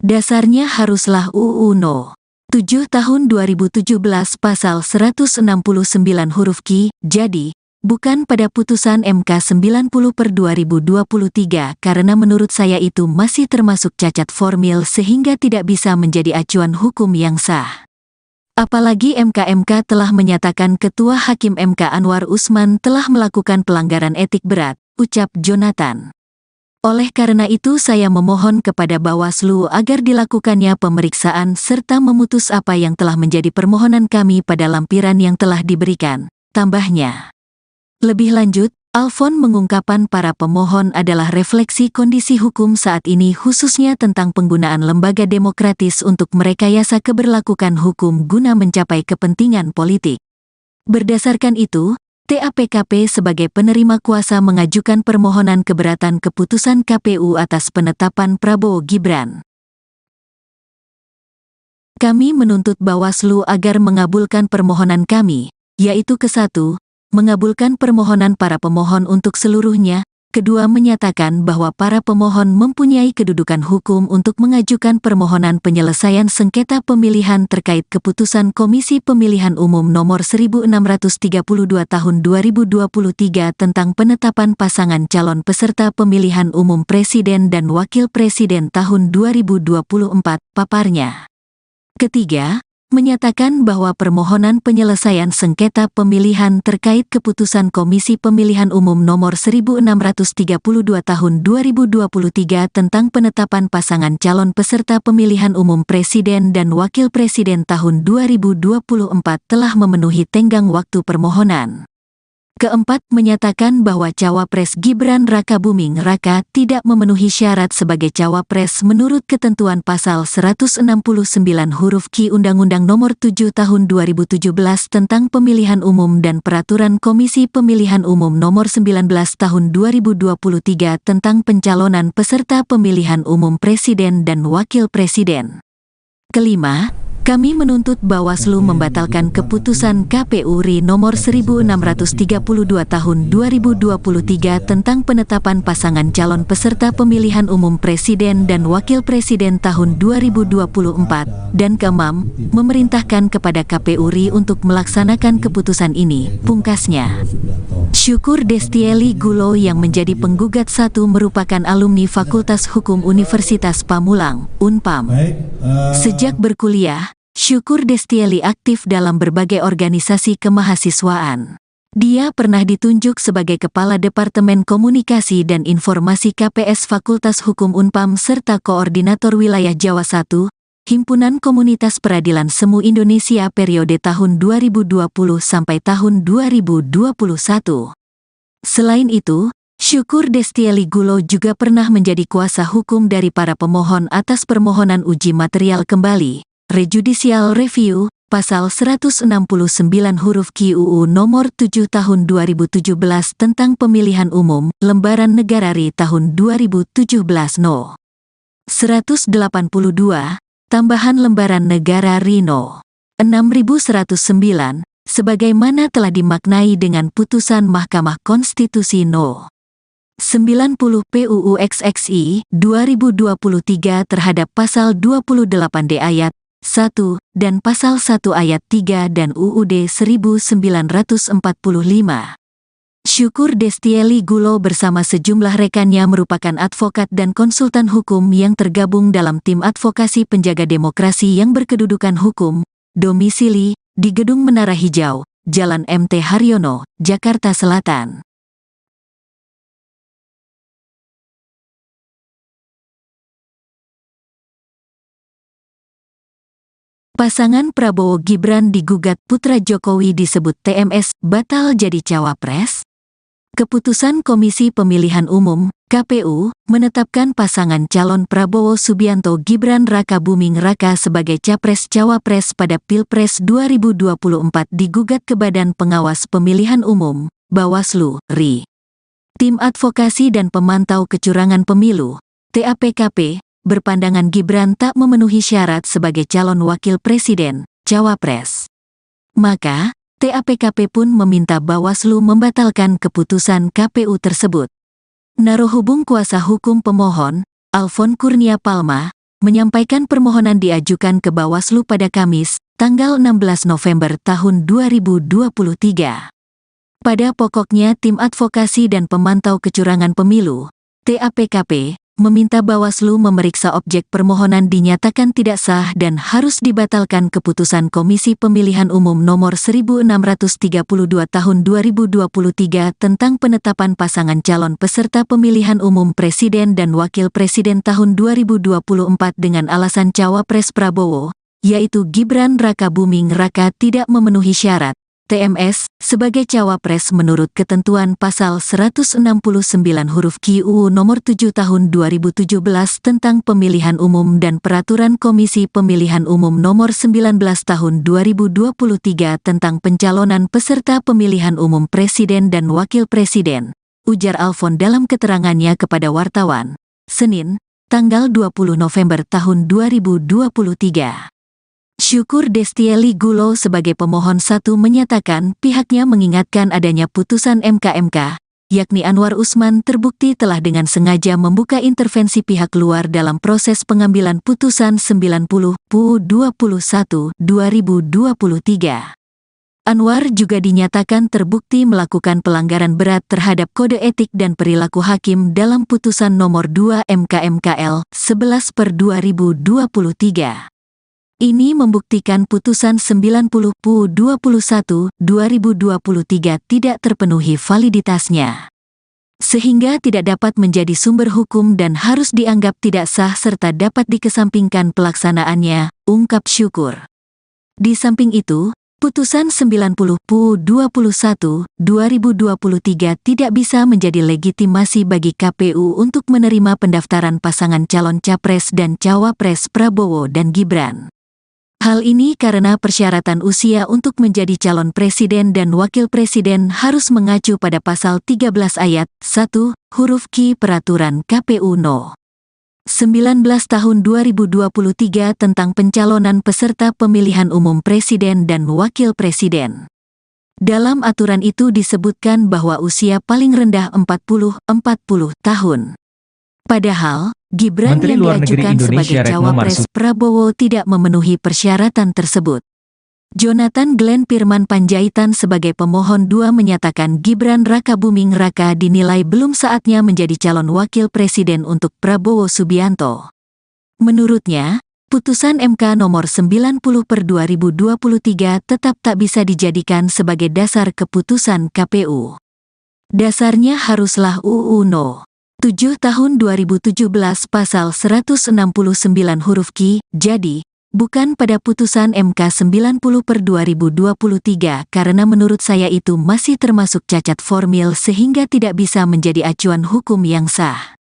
Dasarnya haruslah UU No. 7 tahun 2017 pasal 169 huruf Q, jadi, bukan pada putusan MK 90/2023 karena menurut saya itu masih termasuk cacat formil sehingga tidak bisa menjadi acuan hukum yang sah. Apalagi MK telah menyatakan Ketua Hakim MK Anwar Usman telah melakukan pelanggaran etik berat, ucap Jonathan. Oleh karena itu saya memohon kepada Bawaslu agar dilakukannya pemeriksaan serta memutus apa yang telah menjadi permohonan kami pada lampiran yang telah diberikan, tambahnya. Lebih lanjut, Alfon mengungkapkan para pemohon adalah refleksi kondisi hukum saat ini khususnya tentang penggunaan lembaga demokratis untuk merekayasa keberlakuan hukum guna mencapai kepentingan politik. Berdasarkan itu, TAPKP sebagai penerima kuasa mengajukan permohonan keberatan keputusan KPU atas penetapan Prabowo Gibran. Kami menuntut Bawaslu agar mengabulkan permohonan kami, yaitu ke-1, mengabulkan permohonan para pemohon untuk seluruhnya, kedua menyatakan bahwa para pemohon mempunyai kedudukan hukum untuk mengajukan permohonan penyelesaian sengketa pemilihan terkait keputusan Komisi Pemilihan Umum Nomor 1632 Tahun 2023 tentang penetapan pasangan calon peserta pemilihan umum Presiden dan Wakil Presiden tahun 2024, paparnya. Ketiga, menyatakan bahwa permohonan penyelesaian sengketa pemilihan terkait keputusan Komisi Pemilihan Umum Nomor 1632 Tahun 2023 tentang penetapan pasangan calon peserta pemilihan umum Presiden dan Wakil Presiden tahun 2024 telah memenuhi tenggang waktu permohonan. Keempat, menyatakan bahwa Cawapres Gibran Rakabuming Raka tidak memenuhi syarat sebagai Cawapres menurut ketentuan pasal 169 huruf Q Undang-Undang Nomor 7 Tahun 2017 tentang Pemilihan Umum dan Peraturan Komisi Pemilihan Umum Nomor 19 Tahun 2023 tentang pencalonan peserta pemilihan umum Presiden dan Wakil Presiden. Kelima, kami menuntut Bawaslu membatalkan keputusan KPU RI nomor 1632 tahun 2023 tentang penetapan pasangan calon peserta pemilihan umum Presiden dan Wakil Presiden tahun 2024, dan keenam, memerintahkan kepada KPU RI untuk melaksanakan keputusan ini, pungkasnya. Syukur Destieli Gulo yang menjadi penggugat 1 merupakan alumni Fakultas Hukum Universitas Pamulang, Unpam. Sejak berkuliah, Syukur Destieli aktif dalam berbagai organisasi kemahasiswaan. Dia pernah ditunjuk sebagai Kepala Departemen Komunikasi dan Informasi KPS Fakultas Hukum Unpam serta Koordinator Wilayah Jawa I, Himpunan Komunitas Peradilan Semu Indonesia periode tahun 2020 sampai tahun 2021. Selain itu, Syukur Destieli Gulo juga pernah menjadi kuasa hukum dari para pemohon atas permohonan uji material kembali, rejudicial review, pasal 169 huruf Q UU nomor 7 tahun 2017 tentang pemilihan umum, lembaran negara RI tahun 2017 No. 182, tambahan lembaran negara RI No. 6109, sebagaimana telah dimaknai dengan putusan Mahkamah Konstitusi No. 90 PUU XXI 2023 terhadap pasal 28D ayat 1 dan pasal 1 ayat 3 dan UUD 1945. Syukur Destieli Gulo bersama sejumlah rekannya merupakan advokat dan konsultan hukum yang tergabung dalam tim advokasi penjaga demokrasi yang berkedudukan hukum, domisili di Gedung Menara Hijau, Jalan MT Haryono, Jakarta Selatan. Pasangan Prabowo Gibran digugat putra Jokowi disebut TMS batal jadi cawapres. Keputusan Komisi Pemilihan Umum, KPU, menetapkan pasangan calon Prabowo Subianto Gibran Raka Buming Raka sebagai Capres-Cawapres pada Pilpres 2024 digugat ke Badan Pengawas Pemilihan Umum, Bawaslu, RI. Tim Advokasi dan Pemantau Kecurangan Pemilu, TAPKP, berpandangan Gibran tak memenuhi syarat sebagai calon wakil presiden, cawapres. Maka, TAPKP pun meminta Bawaslu membatalkan keputusan KPU tersebut. Narohubung kuasa hukum pemohon, Alfon Kurnia Palma, menyampaikan permohonan diajukan ke Bawaslu pada Kamis, tanggal 16 November tahun 2023. Pada pokoknya Tim Advokasi dan Pemantau Kecurangan Pemilu, TAPKP, meminta Bawaslu memeriksa objek permohonan dinyatakan tidak sah dan harus dibatalkan keputusan Komisi Pemilihan Umum nomor 1632 tahun 2023 tentang penetapan pasangan calon peserta pemilihan umum presiden dan wakil presiden tahun 2024 dengan alasan cawapres Prabowo, yaitu Gibran Raka Buming Raka tidak memenuhi syarat TMS sebagai cawapres menurut ketentuan pasal 169 huruf Q UU nomor 7 tahun 2017 tentang pemilihan umum dan peraturan Komisi Pemilihan Umum nomor 19 tahun 2023 tentang pencalonan peserta pemilihan umum presiden dan wakil presiden, ujar Alfon dalam keterangannya kepada wartawan, Senin, tanggal 20 November tahun 2023. Syukur Destieli Gulo sebagai pemohon satu menyatakan pihaknya mengingatkan adanya putusan MK, yakni Anwar Usman terbukti telah dengan sengaja membuka intervensi pihak luar dalam proses pengambilan putusan 90 PU 21 2023. Anwar juga dinyatakan terbukti melakukan pelanggaran berat terhadap kode etik dan perilaku hakim dalam putusan nomor 2 MK/MKL 11/2023. Ini membuktikan putusan 90 PU 21 2023 tidak terpenuhi validitasnya, sehingga tidak dapat menjadi sumber hukum dan harus dianggap tidak sah serta dapat dikesampingkan pelaksanaannya, ungkap Syukur. Di samping itu, putusan 90 PU 21 2023 tidak bisa menjadi legitimasi bagi KPU untuk menerima pendaftaran pasangan calon capres dan cawapres Prabowo dan Gibran. Hal ini karena persyaratan usia untuk menjadi calon presiden dan wakil presiden harus mengacu pada pasal 13 ayat 1 huruf Q Peraturan KPU No. 19 tahun 2023 tentang pencalonan peserta pemilihan umum presiden dan wakil presiden. Dalam aturan itu disebutkan bahwa usia paling rendah 40 tahun. Padahal, Gibran Menteri yang Luar Negeri diajukan sebagai Indonesia Retno cawapres Marsudi Prabowo tidak memenuhi persyaratan tersebut. Jonathan Glenn Firman Panjaitan sebagai pemohon 2 menyatakan Gibran Raka Buming Raka dinilai belum saatnya menjadi calon wakil presiden untuk Prabowo Subianto. Menurutnya, putusan MK nomor 90/2023 tetap tak bisa dijadikan sebagai dasar keputusan KPU. Dasarnya haruslah UU No. 7 tahun 2017 pasal 169 huruf Q, jadi, bukan pada putusan MK 90/2023 karena menurut saya itu masih termasuk cacat formil sehingga tidak bisa menjadi acuan hukum yang sah.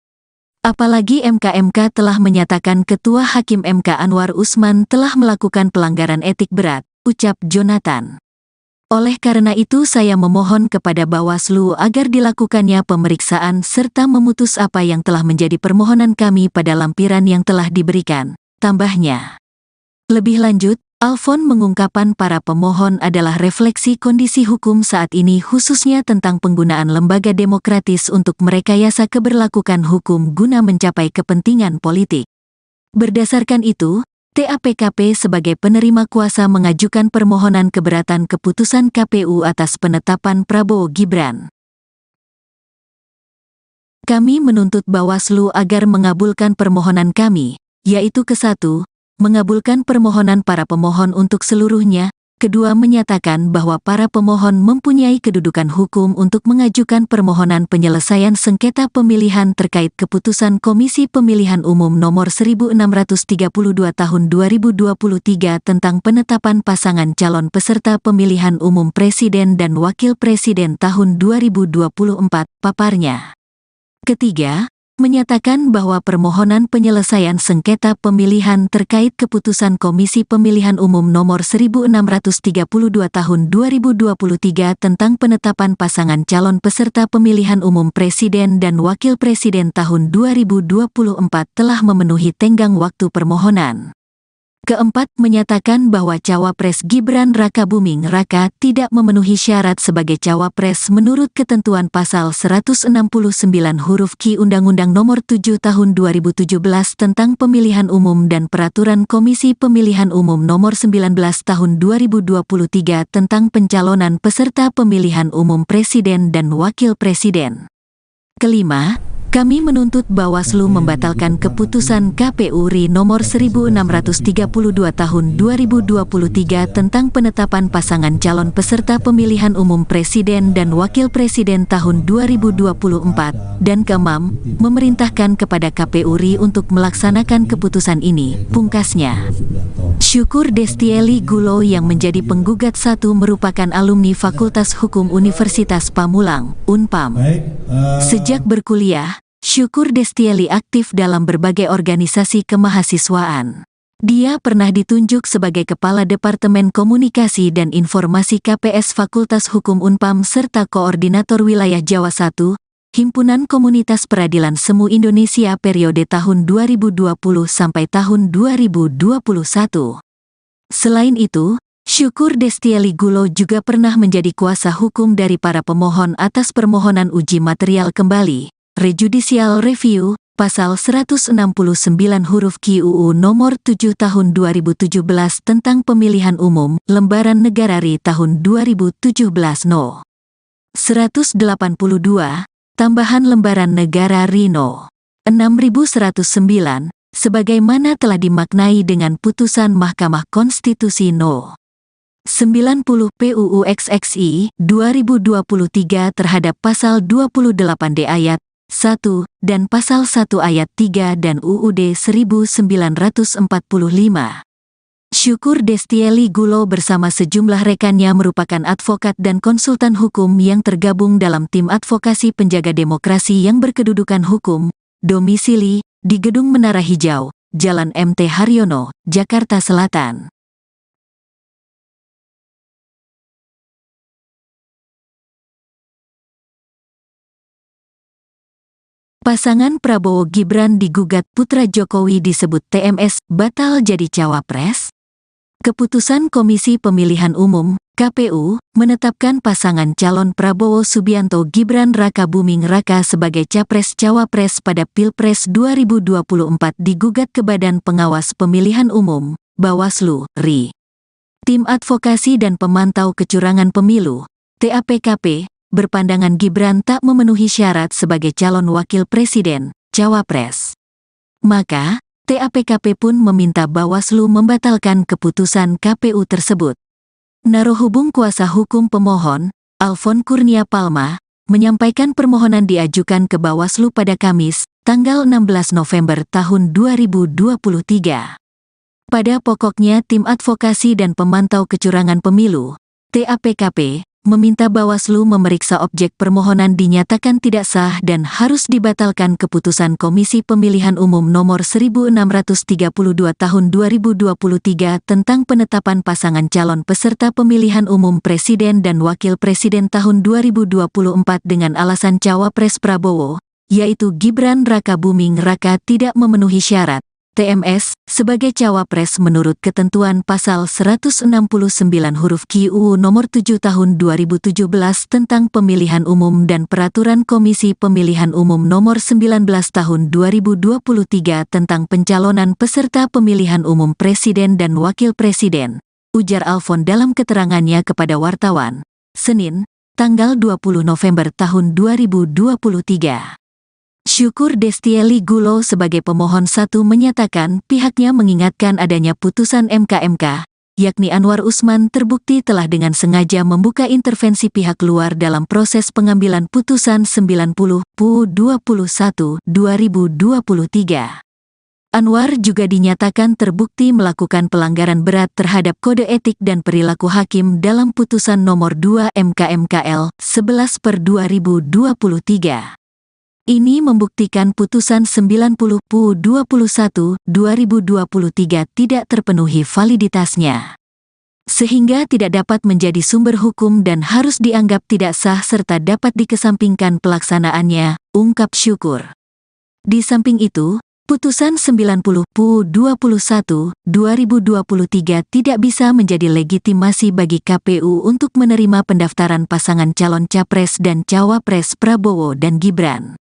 Apalagi MK telah menyatakan Ketua Hakim MK Anwar Usman telah melakukan pelanggaran etik berat, ucap Jonathan. Oleh karena itu saya memohon kepada Bawaslu agar dilakukannya pemeriksaan serta memutus apa yang telah menjadi permohonan kami pada lampiran yang telah diberikan, tambahnya. Lebih lanjut, Alfon mengungkapkan para pemohon adalah refleksi kondisi hukum saat ini khususnya tentang penggunaan lembaga demokratis untuk merekayasa keberlakuan hukum guna mencapai kepentingan politik. Berdasarkan itu, TAPKP sebagai penerima kuasa mengajukan permohonan keberatan keputusan KPU atas penetapan Prabowo Gibran. Kami menuntut Bawaslu agar mengabulkan permohonan kami, yaitu ke-1, mengabulkan permohonan para pemohon untuk seluruhnya. Kedua, menyatakan bahwa para pemohon mempunyai kedudukan hukum untuk mengajukan permohonan penyelesaian sengketa pemilihan terkait keputusan Komisi Pemilihan Umum Nomor 1632 Tahun 2023 tentang penetapan pasangan calon peserta pemilihan umum Presiden dan Wakil Presiden tahun 2024, paparnya. Ketiga, menyatakan bahwa permohonan penyelesaian sengketa pemilihan terkait keputusan Komisi Pemilihan Umum Nomor 1632 Tahun 2023 tentang penetapan pasangan calon peserta pemilihan umum Presiden dan Wakil Presiden tahun 2024 telah memenuhi tenggang waktu permohonan. Keempat, menyatakan bahwa Cawapres Gibran Rakabuming Raka tidak memenuhi syarat sebagai Cawapres menurut ketentuan pasal 169 huruf Q Undang-Undang Nomor 7 Tahun 2017 tentang Pemilihan Umum dan Peraturan Komisi Pemilihan Umum Nomor 19 Tahun 2023 tentang pencalonan peserta pemilihan umum Presiden dan Wakil Presiden. Kelima, kami menuntut Bawaslu membatalkan keputusan KPU RI nomor 1632 tahun 2023 tentang penetapan pasangan calon peserta pemilihan umum Presiden dan Wakil Presiden tahun 2024, dan keenam, memerintahkan kepada KPU RI untuk melaksanakan keputusan ini, pungkasnya. Syukur Destieli Gulo yang menjadi penggugat 1 merupakan alumni Fakultas Hukum Universitas Pamulang, Unpam. Sejak berkuliah, Syukur Destieli aktif dalam berbagai organisasi kemahasiswaan. Dia pernah ditunjuk sebagai Kepala Departemen Komunikasi dan Informasi KPS Fakultas Hukum Unpam serta Koordinator Wilayah Jawa I, Himpunan Komunitas Peradilan Semu Indonesia periode tahun 2020 sampai tahun 2021. Selain itu, Syukur Destieli Gulo juga pernah menjadi kuasa hukum dari para pemohon atas permohonan uji material kembali, rejudicial review, pasal 169 huruf Q UU nomor 7 tahun 2017 tentang pemilihan umum, lembaran negara RI tahun 2017 No. 182, tambahan lembaran negara RI No. 6109, sebagaimana telah dimaknai dengan putusan Mahkamah Konstitusi No. 90 PUU XXI 2023 terhadap pasal 28D ayat 1 dan pasal 1 ayat 3 dan UUD 1945. Syukur Destieli Gulo bersama sejumlah rekannya merupakan advokat dan konsultan hukum yang tergabung dalam tim advokasi penjaga demokrasi yang berkedudukan hukum, domisili di Gedung Menara Hijau, Jalan MT Haryono, Jakarta Selatan. Pasangan Prabowo Gibran digugat putra Jokowi disebut TMS batal jadi cawapres. Keputusan Komisi Pemilihan Umum (KPU) menetapkan pasangan calon Prabowo Subianto Gibran Rakabuming Raka sebagai capres-cawapres pada Pilpres 2024 digugat ke Badan Pengawas Pemilihan Umum (Bawaslu) RI. Tim Advokasi dan Pemantau Kecurangan Pemilu (TAPKP) berpandangan Gibran tak memenuhi syarat sebagai calon wakil presiden, cawapres. Maka, TAPKP pun meminta Bawaslu membatalkan keputusan KPU tersebut. Narohubung kuasa hukum pemohon, Alfon Kurnia Palma, menyampaikan permohonan diajukan ke Bawaslu pada Kamis, tanggal 16 November tahun 2023. Pada pokoknya Tim Advokasi dan Pemantau Kecurangan Pemilu, TAPKP, meminta Bawaslu memeriksa objek permohonan dinyatakan tidak sah dan harus dibatalkan keputusan Komisi Pemilihan Umum Nomor 1632 Tahun 2023 tentang penetapan pasangan calon peserta pemilihan umum Presiden dan Wakil Presiden tahun 2024 dengan alasan Cawapres Prabowo, yaitu Gibran Rakabuming Raka tidak memenuhi syarat TMS sebagai cawapres menurut ketentuan pasal 169 huruf Q UU nomor 7 tahun 2017 tentang pemilihan umum dan peraturan Komisi Pemilihan Umum nomor 19 tahun 2023 tentang pencalonan peserta pemilihan umum presiden dan wakil presiden, ujar Alfon dalam keterangannya kepada wartawan, Senin, tanggal 20 November tahun 2023. Syukur Destieli Gulo sebagai pemohon 1 menyatakan pihaknya mengingatkan adanya putusan MK, yakni Anwar Usman terbukti telah dengan sengaja membuka intervensi pihak luar dalam proses pengambilan putusan 90/21/2023. Anwar juga dinyatakan terbukti melakukan pelanggaran berat terhadap kode etik dan perilaku hakim dalam putusan nomor 2 MK/MKL 11/2023. Ini membuktikan putusan 90/21/2023 tidak terpenuhi validitasnya, sehingga tidak dapat menjadi sumber hukum dan harus dianggap tidak sah serta dapat dikesampingkan pelaksanaannya, ungkap Syukur. Di samping itu, putusan 90/21/2023 tidak bisa menjadi legitimasi bagi KPU untuk menerima pendaftaran pasangan calon Capres dan Cawapres Prabowo dan Gibran.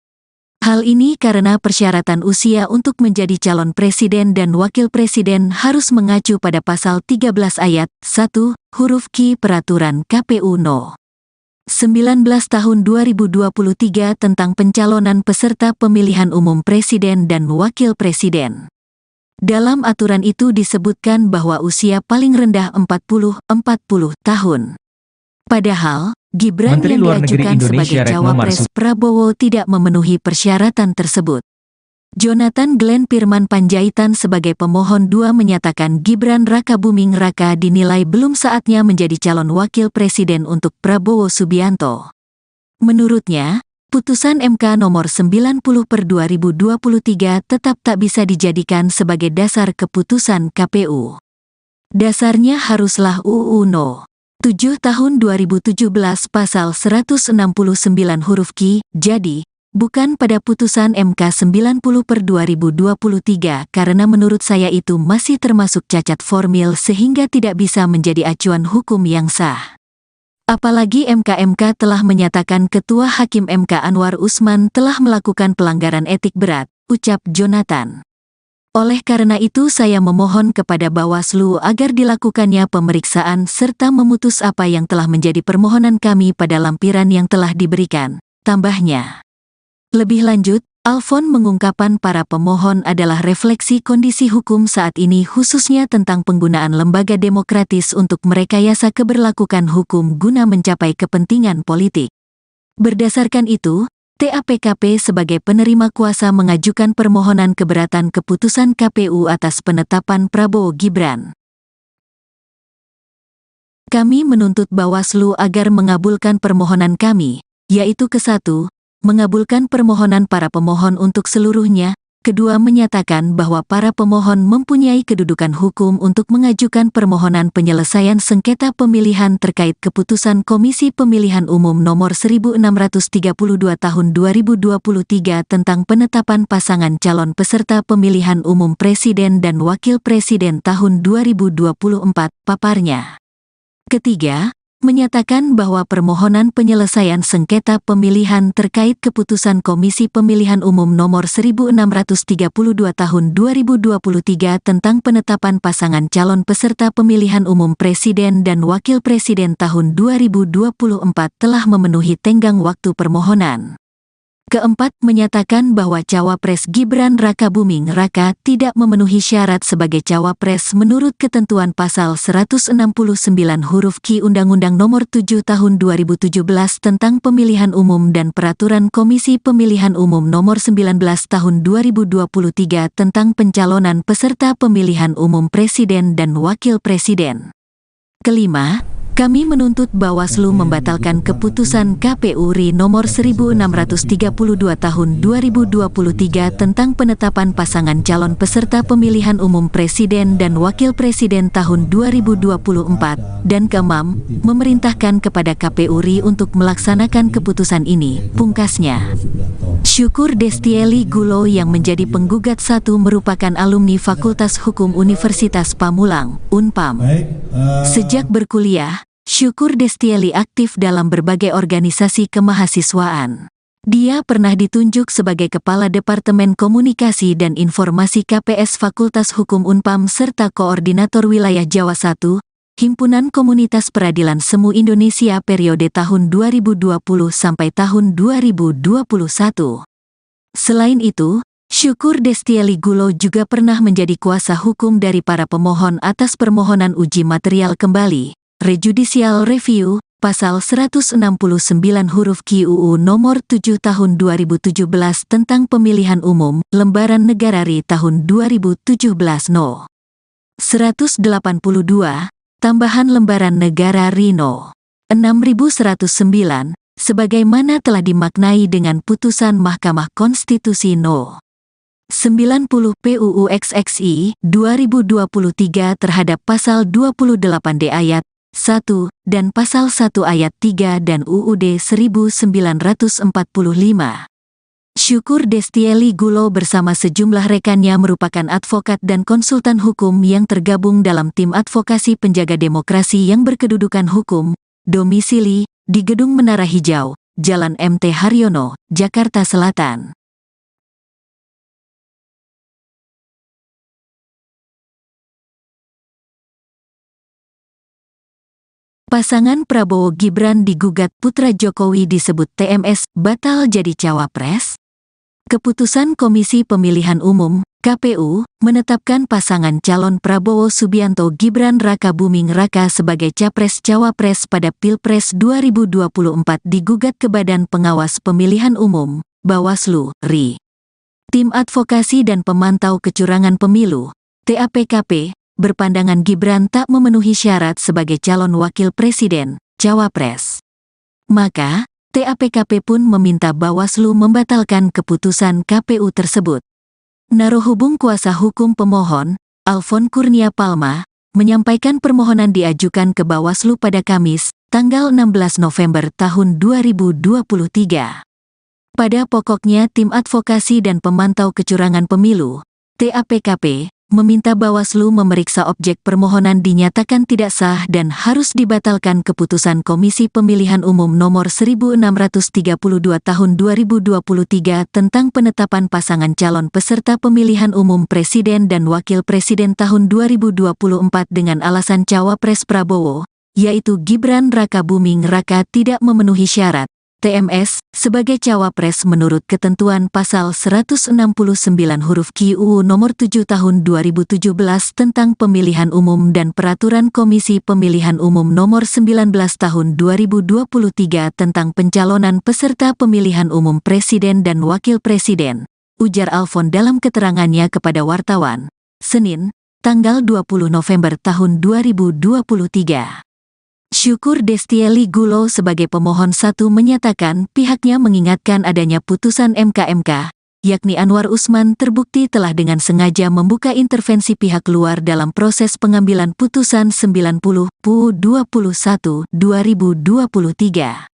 Hal ini karena persyaratan usia untuk menjadi calon presiden dan wakil presiden harus mengacu pada pasal 13 ayat 1, huruf Q Peraturan KPU No. 19 tahun 2023 tentang pencalonan peserta pemilihan umum presiden dan wakil presiden. Dalam aturan itu disebutkan bahwa usia paling rendah 40 tahun. Padahal, Gibran Menteri yang Luar Negeri diajukan Indonesia sebagai Retno Cawapres Marsudi Prabowo tidak memenuhi persyaratan tersebut. Jonathan Glenn Firman Panjaitan sebagai pemohon 2 menyatakan Gibran Rakabuming Raka dinilai belum saatnya menjadi calon wakil presiden untuk Prabowo Subianto. Menurutnya, putusan MK nomor 90/2023 tetap tak bisa dijadikan sebagai dasar keputusan KPU. Dasarnya haruslah UU No. 7 tahun 2017 pasal 169 huruf Q, jadi, bukan pada putusan MK 90/2023 karena menurut saya itu masih termasuk cacat formil sehingga tidak bisa menjadi acuan hukum yang sah. Apalagi MK telah menyatakan Ketua Hakim MK Anwar Usman telah melakukan pelanggaran etik berat, ucap Jonathan. Oleh karena itu saya memohon kepada Bawaslu agar dilakukannya pemeriksaan serta memutus apa yang telah menjadi permohonan kami pada lampiran yang telah diberikan, tambahnya. Lebih lanjut, Alfon mengungkapkan para pemohon adalah refleksi kondisi hukum saat ini khususnya tentang penggunaan lembaga demokratis untuk merekayasa keberlakuan hukum guna mencapai kepentingan politik. Berdasarkan itu, TAPKP sebagai penerima kuasa mengajukan permohonan keberatan keputusan KPU atas penetapan Prabowo Gibran. Kami menuntut Bawaslu agar mengabulkan permohonan kami, yaitu ke-1, mengabulkan permohonan para pemohon untuk seluruhnya, kedua menyatakan bahwa para pemohon mempunyai kedudukan hukum untuk mengajukan permohonan penyelesaian sengketa pemilihan terkait keputusan Komisi Pemilihan Umum Nomor 1632 Tahun 2023 tentang penetapan pasangan calon peserta pemilihan umum Presiden dan Wakil Presiden tahun 2024, paparnya. Ketiga, menyatakan bahwa permohonan penyelesaian sengketa pemilihan terkait keputusan Komisi Pemilihan Umum Nomor 1632 Tahun 2023 tentang penetapan pasangan calon peserta pemilihan umum Presiden dan Wakil Presiden tahun 2024 telah memenuhi tenggang waktu permohonan. Keempat, menyatakan bahwa Cawapres Gibran Rakabuming Raka tidak memenuhi syarat sebagai Cawapres menurut ketentuan pasal 169 huruf Q Undang-Undang Nomor 7 Tahun 2017 tentang Pemilihan Umum dan Peraturan Komisi Pemilihan Umum Nomor 19 Tahun 2023 tentang pencalonan peserta pemilihan umum Presiden dan Wakil Presiden. Kelima, kami menuntut Bawaslu membatalkan keputusan KPU RI nomor 1632 tahun 2023 tentang penetapan pasangan calon peserta pemilihan umum Presiden dan Wakil Presiden tahun 2024, dan keenam, memerintahkan kepada KPU RI untuk melaksanakan keputusan ini, pungkasnya. Syukur Destieli Gulo yang menjadi penggugat 1 merupakan alumni Fakultas Hukum Universitas Pamulang, Unpam. Sejak berkuliah, Syukur Destieli aktif dalam berbagai organisasi kemahasiswaan. Dia pernah ditunjuk sebagai Kepala Departemen Komunikasi dan Informasi KPS Fakultas Hukum Unpam serta Koordinator Wilayah Jawa I, Himpunan Komunitas Peradilan Semu Indonesia periode tahun 2020 sampai tahun 2021. Selain itu, Syukur Destieli Gulo juga pernah menjadi kuasa hukum dari para pemohon atas permohonan uji material kembali, rejudicial review, pasal 169 huruf Q UU nomor 7 tahun 2017 tentang pemilihan umum, lembaran negara RI tahun 2017 No. 182, tambahan lembaran negara RI No. 6109, sebagaimana telah dimaknai dengan putusan Mahkamah Konstitusi No. 90 PUU XXI 2023 terhadap pasal 28D ayat 1 dan pasal 1 ayat 3 dan UUD 1945. Syukur Destieli Gulo bersama sejumlah rekannya merupakan advokat dan konsultan hukum yang tergabung dalam tim advokasi penjaga demokrasi yang berkedudukan hukum, domisili di Gedung Menara Hijau, Jalan MT Haryono, Jakarta Selatan. Pasangan Prabowo Gibran digugat putra Jokowi disebut TMS batal jadi cawapres. Keputusan Komisi Pemilihan Umum (KPU) menetapkan pasangan calon Prabowo Subianto Gibran Rakabuming Raka sebagai capres-cawapres pada Pilpres 2024 digugat ke Badan Pengawas Pemilihan Umum (Bawaslu) RI. Tim Advokasi dan Pemantau Kecurangan Pemilu (TAPKP) berpandangan Gibran tak memenuhi syarat sebagai calon wakil presiden, cawapres. Maka, TAPKP pun meminta Bawaslu membatalkan keputusan KPU tersebut. Narohubung kuasa hukum pemohon, Alfon Kurnia Palma, menyampaikan permohonan diajukan ke Bawaslu pada Kamis, tanggal 16 November tahun 2023. Pada pokoknya Tim Advokasi dan Pemantau Kecurangan Pemilu, TAPKP, meminta Bawaslu memeriksa objek permohonan dinyatakan tidak sah dan harus dibatalkan keputusan Komisi Pemilihan Umum nomor 1632 tahun 2023 tentang penetapan pasangan calon peserta pemilihan umum presiden dan wakil presiden tahun 2024 dengan alasan cawapres Prabowo, yaitu Gibran Rakabuming Raka tidak memenuhi syarat TMS sebagai cawapres menurut ketentuan pasal 169 huruf Q UU nomor 7 tahun 2017 tentang pemilihan umum dan peraturan Komisi Pemilihan Umum nomor 19 tahun 2023 tentang pencalonan peserta pemilihan umum presiden dan wakil presiden, ujar Alfon dalam keterangannya kepada wartawan, Senin, tanggal 20 November tahun 2023. Syukur Destieli Gulo sebagai pemohon 1 menyatakan pihaknya mengingatkan adanya putusan MK, yakni Anwar Usman terbukti telah dengan sengaja membuka intervensi pihak luar dalam proses pengambilan putusan 90 PU 21 2023.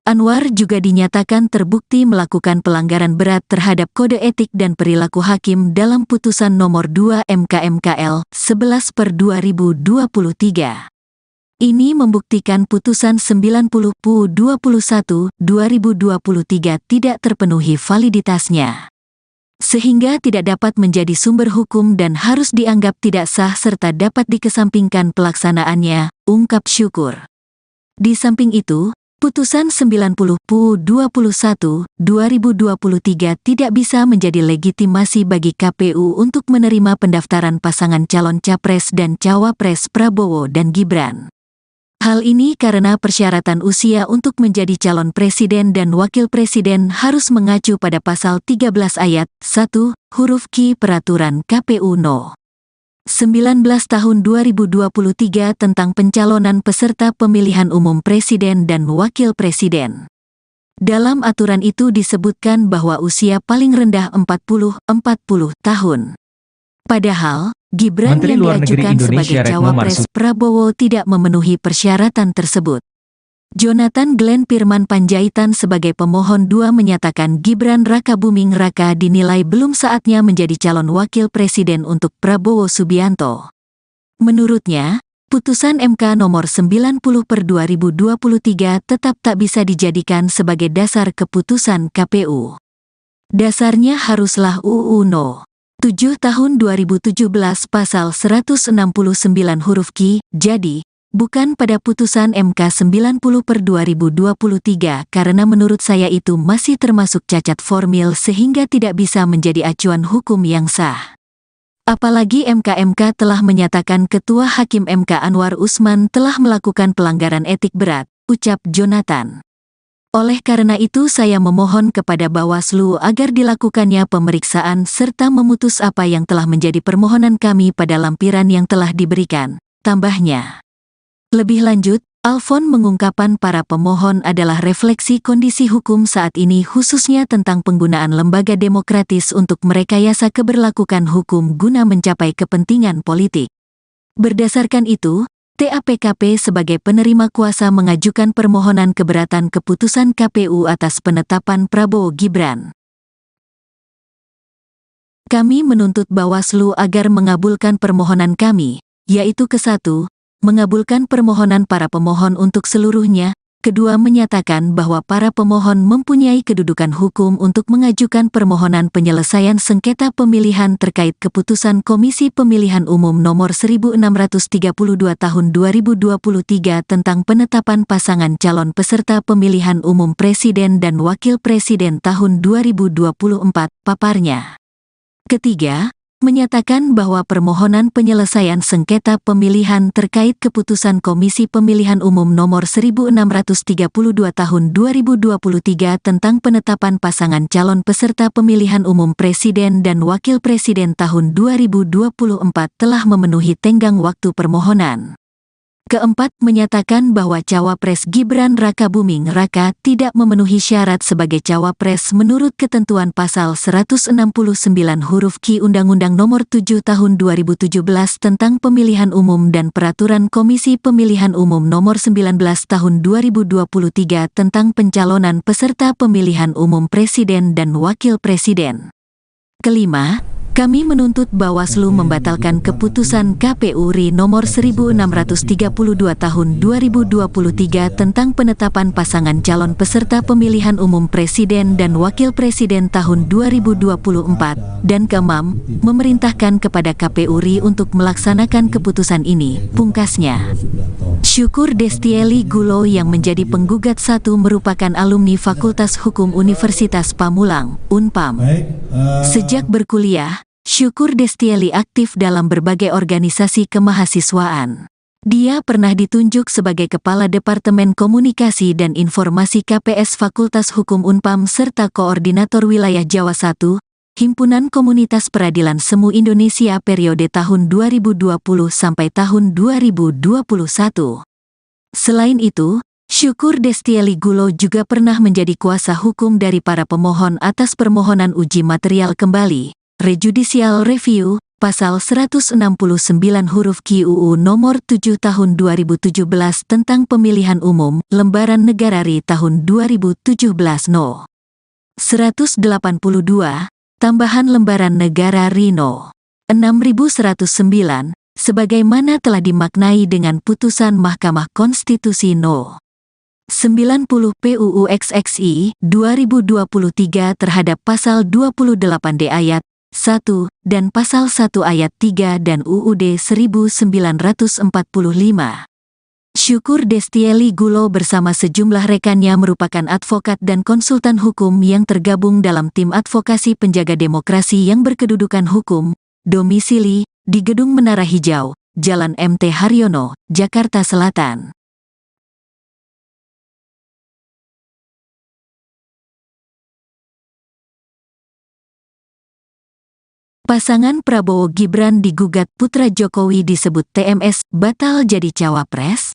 Anwar juga dinyatakan terbukti melakukan pelanggaran berat terhadap kode etik dan perilaku hakim dalam putusan nomor 2 MKMKL 11/2023. Ini membuktikan putusan 90 PU 21 2023 tidak terpenuhi validitasnya, sehingga tidak dapat menjadi sumber hukum dan harus dianggap tidak sah serta dapat dikesampingkan pelaksanaannya, ungkap Syukur. Di samping itu, putusan 90 PU 21 2023 tidak bisa menjadi legitimasi bagi KPU untuk menerima pendaftaran pasangan calon capres dan cawapres Prabowo dan Gibran. Hal ini karena persyaratan usia untuk menjadi calon presiden dan wakil presiden harus mengacu pada pasal 13 ayat 1 huruf Q Peraturan KPU No. 19 tahun 2023 tentang pencalonan peserta pemilihan umum presiden dan wakil presiden. Dalam aturan itu disebutkan bahwa usia paling rendah 40 tahun. Padahal, Gibran Menteri yang Luar Negeri diajukan Indonesia sebagai Retno cawapres Marsudi Prabowo tidak memenuhi persyaratan tersebut. Jonathan Glenn Pirman Panjaitan sebagai pemohon 2 menyatakan Gibran Rakabuming Raka dinilai belum saatnya menjadi calon wakil presiden untuk Prabowo Subianto. Menurutnya, putusan MK nomor 90/2023 tetap tak bisa dijadikan sebagai dasar keputusan KPU. Dasarnya haruslah UU No. 7 tahun 2017 pasal 169 huruf Q. Jadi, bukan pada putusan MK 90/2023 karena menurut saya itu masih termasuk cacat formil sehingga tidak bisa menjadi acuan hukum yang sah. Apalagi MK telah menyatakan Ketua Hakim MK Anwar Usman telah melakukan pelanggaran etik berat, ucap Jonathan. Oleh karena itu saya memohon kepada Bawaslu agar dilakukannya pemeriksaan serta memutus apa yang telah menjadi permohonan kami pada lampiran yang telah diberikan, tambahnya. Lebih lanjut, Alfon mengungkapkan para pemohon adalah refleksi kondisi hukum saat ini khususnya tentang penggunaan lembaga demokratis untuk merekayasa keberlakuan hukum guna mencapai kepentingan politik. Berdasarkan itu, TAPKP sebagai penerima kuasa mengajukan permohonan keberatan keputusan KPU atas penetapan Prabowo Gibran. Kami menuntut Bawaslu agar mengabulkan permohonan kami, yaitu ke-1, mengabulkan permohonan para pemohon untuk seluruhnya, kedua menyatakan bahwa para pemohon mempunyai kedudukan hukum untuk mengajukan permohonan penyelesaian sengketa pemilihan terkait keputusan Komisi Pemilihan Umum Nomor 1632 Tahun 2023 tentang penetapan pasangan calon peserta pemilihan umum Presiden dan Wakil Presiden tahun 2024, paparnya. Ketiga, menyatakan bahwa permohonan penyelesaian sengketa pemilihan terkait keputusan Komisi Pemilihan Umum Nomor 1632 Tahun 2023 tentang penetapan pasangan calon peserta pemilihan umum Presiden dan Wakil Presiden tahun 2024 telah memenuhi tenggang waktu permohonan. Keempat, menyatakan bahwa Cawapres Gibran Rakabuming Raka tidak memenuhi syarat sebagai Cawapres menurut ketentuan pasal 169 huruf Q Undang-Undang Nomor 7 Tahun 2017 tentang Pemilihan Umum dan Peraturan Komisi Pemilihan Umum Nomor 19 Tahun 2023 tentang pencalonan peserta pemilihan umum Presiden dan Wakil Presiden. Kelima, kami menuntut Bawaslu membatalkan keputusan KPU RI nomor 1632 tahun 2023 tentang penetapan pasangan calon peserta pemilihan umum Presiden dan Wakil Presiden tahun 2024, dan keenam, memerintahkan kepada KPU RI untuk melaksanakan keputusan ini, pungkasnya. Syukur Destieli Gulo yang menjadi penggugat satu merupakan alumni Fakultas Hukum Universitas Pamulang, Unpam. Sejak berkuliah, Syukur Destieli aktif dalam berbagai organisasi kemahasiswaan. Dia pernah ditunjuk sebagai Kepala Departemen Komunikasi dan Informasi KPS Fakultas Hukum Unpam serta Koordinator Wilayah Jawa I, Himpunan Komunitas Peradilan Semu Indonesia periode tahun 2020 sampai tahun 2021. Selain itu, Syukur Destieli Gulo juga pernah menjadi kuasa hukum dari para pemohon atas permohonan uji material kembali, rejudicial review, pasal 169 huruf Q UU nomor 7 tahun 2017 tentang pemilihan umum, lembaran negara RI tahun 2017 No. 182, tambahan lembaran negara RI No. 6109, sebagaimana telah dimaknai dengan putusan Mahkamah Konstitusi No. 90 PUU XXI 2023 terhadap pasal 28D ayat 1 dan pasal 1 ayat 3 dan UUD 1945. Syukur Destieli Gulo bersama sejumlah rekannya merupakan advokat dan konsultan hukum yang tergabung dalam tim advokasi penjaga demokrasi yang berkedudukan hukum, domisili di Gedung Menara Hijau, Jalan MT Haryono, Jakarta Selatan. Pasangan Prabowo Gibran digugat putra Jokowi disebut TMS batal jadi cawapres.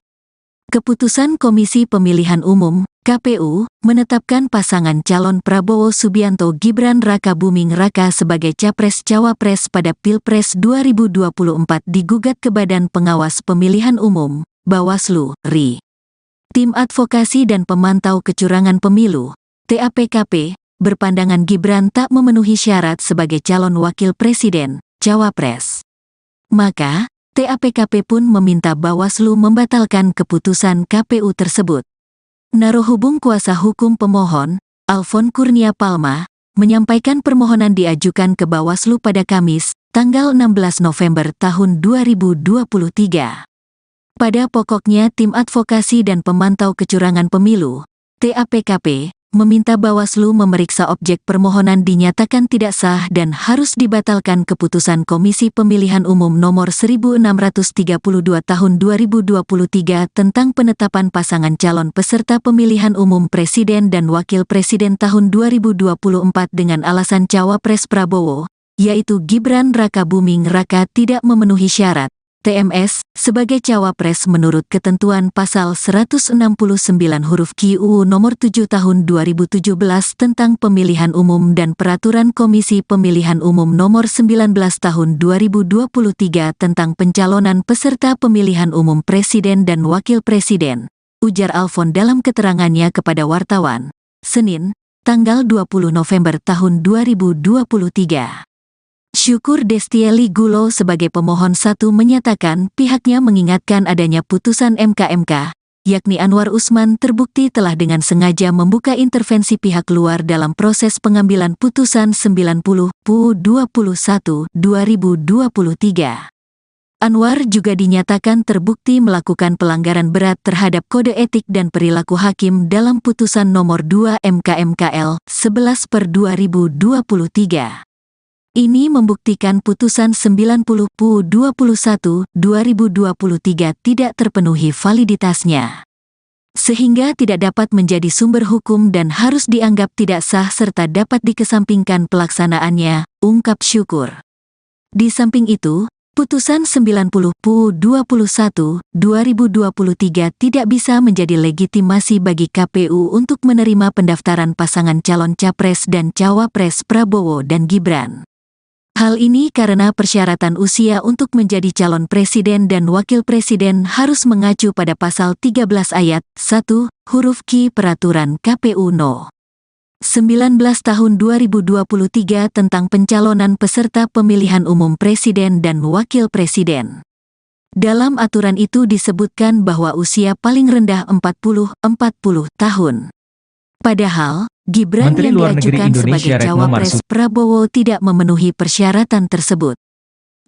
Keputusan Komisi Pemilihan Umum (KPU) menetapkan pasangan calon Prabowo Subianto Gibran Rakabuming Raka sebagai capres-cawapres pada Pilpres 2024 digugat ke Badan Pengawas Pemilihan Umum (Bawaslu) RI. Tim Advokasi dan Pemantau Kecurangan Pemilu (TAPKP) berpandangan Gibran tak memenuhi syarat sebagai calon wakil presiden, cawapres. Maka, TAPKP pun meminta Bawaslu membatalkan keputusan KPU tersebut. Narohubung kuasa hukum pemohon, Alfon Kurnia Palma, menyampaikan permohonan diajukan ke Bawaslu pada Kamis, tanggal 16 November tahun 2023. Pada pokoknya Tim Advokasi dan Pemantau Kecurangan Pemilu, TAPKP, meminta Bawaslu memeriksa objek permohonan dinyatakan tidak sah dan harus dibatalkan keputusan Komisi Pemilihan Umum Nomor 1632 Tahun 2023 tentang penetapan pasangan calon peserta pemilihan umum Presiden dan Wakil Presiden tahun 2024 dengan alasan Cawapres Prabowo, yaitu Gibran Rakabuming Raka tidak memenuhi syarat TMS sebagai cawapres menurut ketentuan pasal 169 huruf Q UU nomor 7 tahun 2017 tentang pemilihan umum dan peraturan Komisi Pemilihan Umum nomor 19 tahun 2023 tentang pencalonan peserta pemilihan umum presiden dan wakil presiden, ujar Alfon dalam keterangannya kepada wartawan, Senin, tanggal 20 November tahun 2023. Syukur Destieli Gulo sebagai pemohon 1 menyatakan pihaknya mengingatkan adanya putusan MK, yakni Anwar Usman terbukti telah dengan sengaja membuka intervensi pihak luar dalam proses pengambilan putusan 90/21/2023. Anwar juga dinyatakan terbukti melakukan pelanggaran berat terhadap kode etik dan perilaku hakim dalam putusan nomor 2 MK/MKL 11/2023. Ini membuktikan putusan 90/21/2023 tidak terpenuhi validitasnya, sehingga tidak dapat menjadi sumber hukum dan harus dianggap tidak sah serta dapat dikesampingkan pelaksanaannya, ungkap Syukur. Di samping itu, putusan 90/21/2023 tidak bisa menjadi legitimasi bagi KPU untuk menerima pendaftaran pasangan calon capres dan cawapres Prabowo dan Gibran. Hal ini karena persyaratan usia untuk menjadi calon presiden dan wakil presiden harus mengacu pada pasal 13 ayat 1, huruf Q Peraturan KPU No. 19 tahun 2023 tentang pencalonan peserta pemilihan umum presiden dan wakil presiden. Dalam aturan itu disebutkan bahwa usia paling rendah 40 tahun. Padahal, Gibran Menteri yang Luar Negeri diajukan Indonesia sebagai Retno cawapres Marsudi Prabowo tidak memenuhi persyaratan tersebut.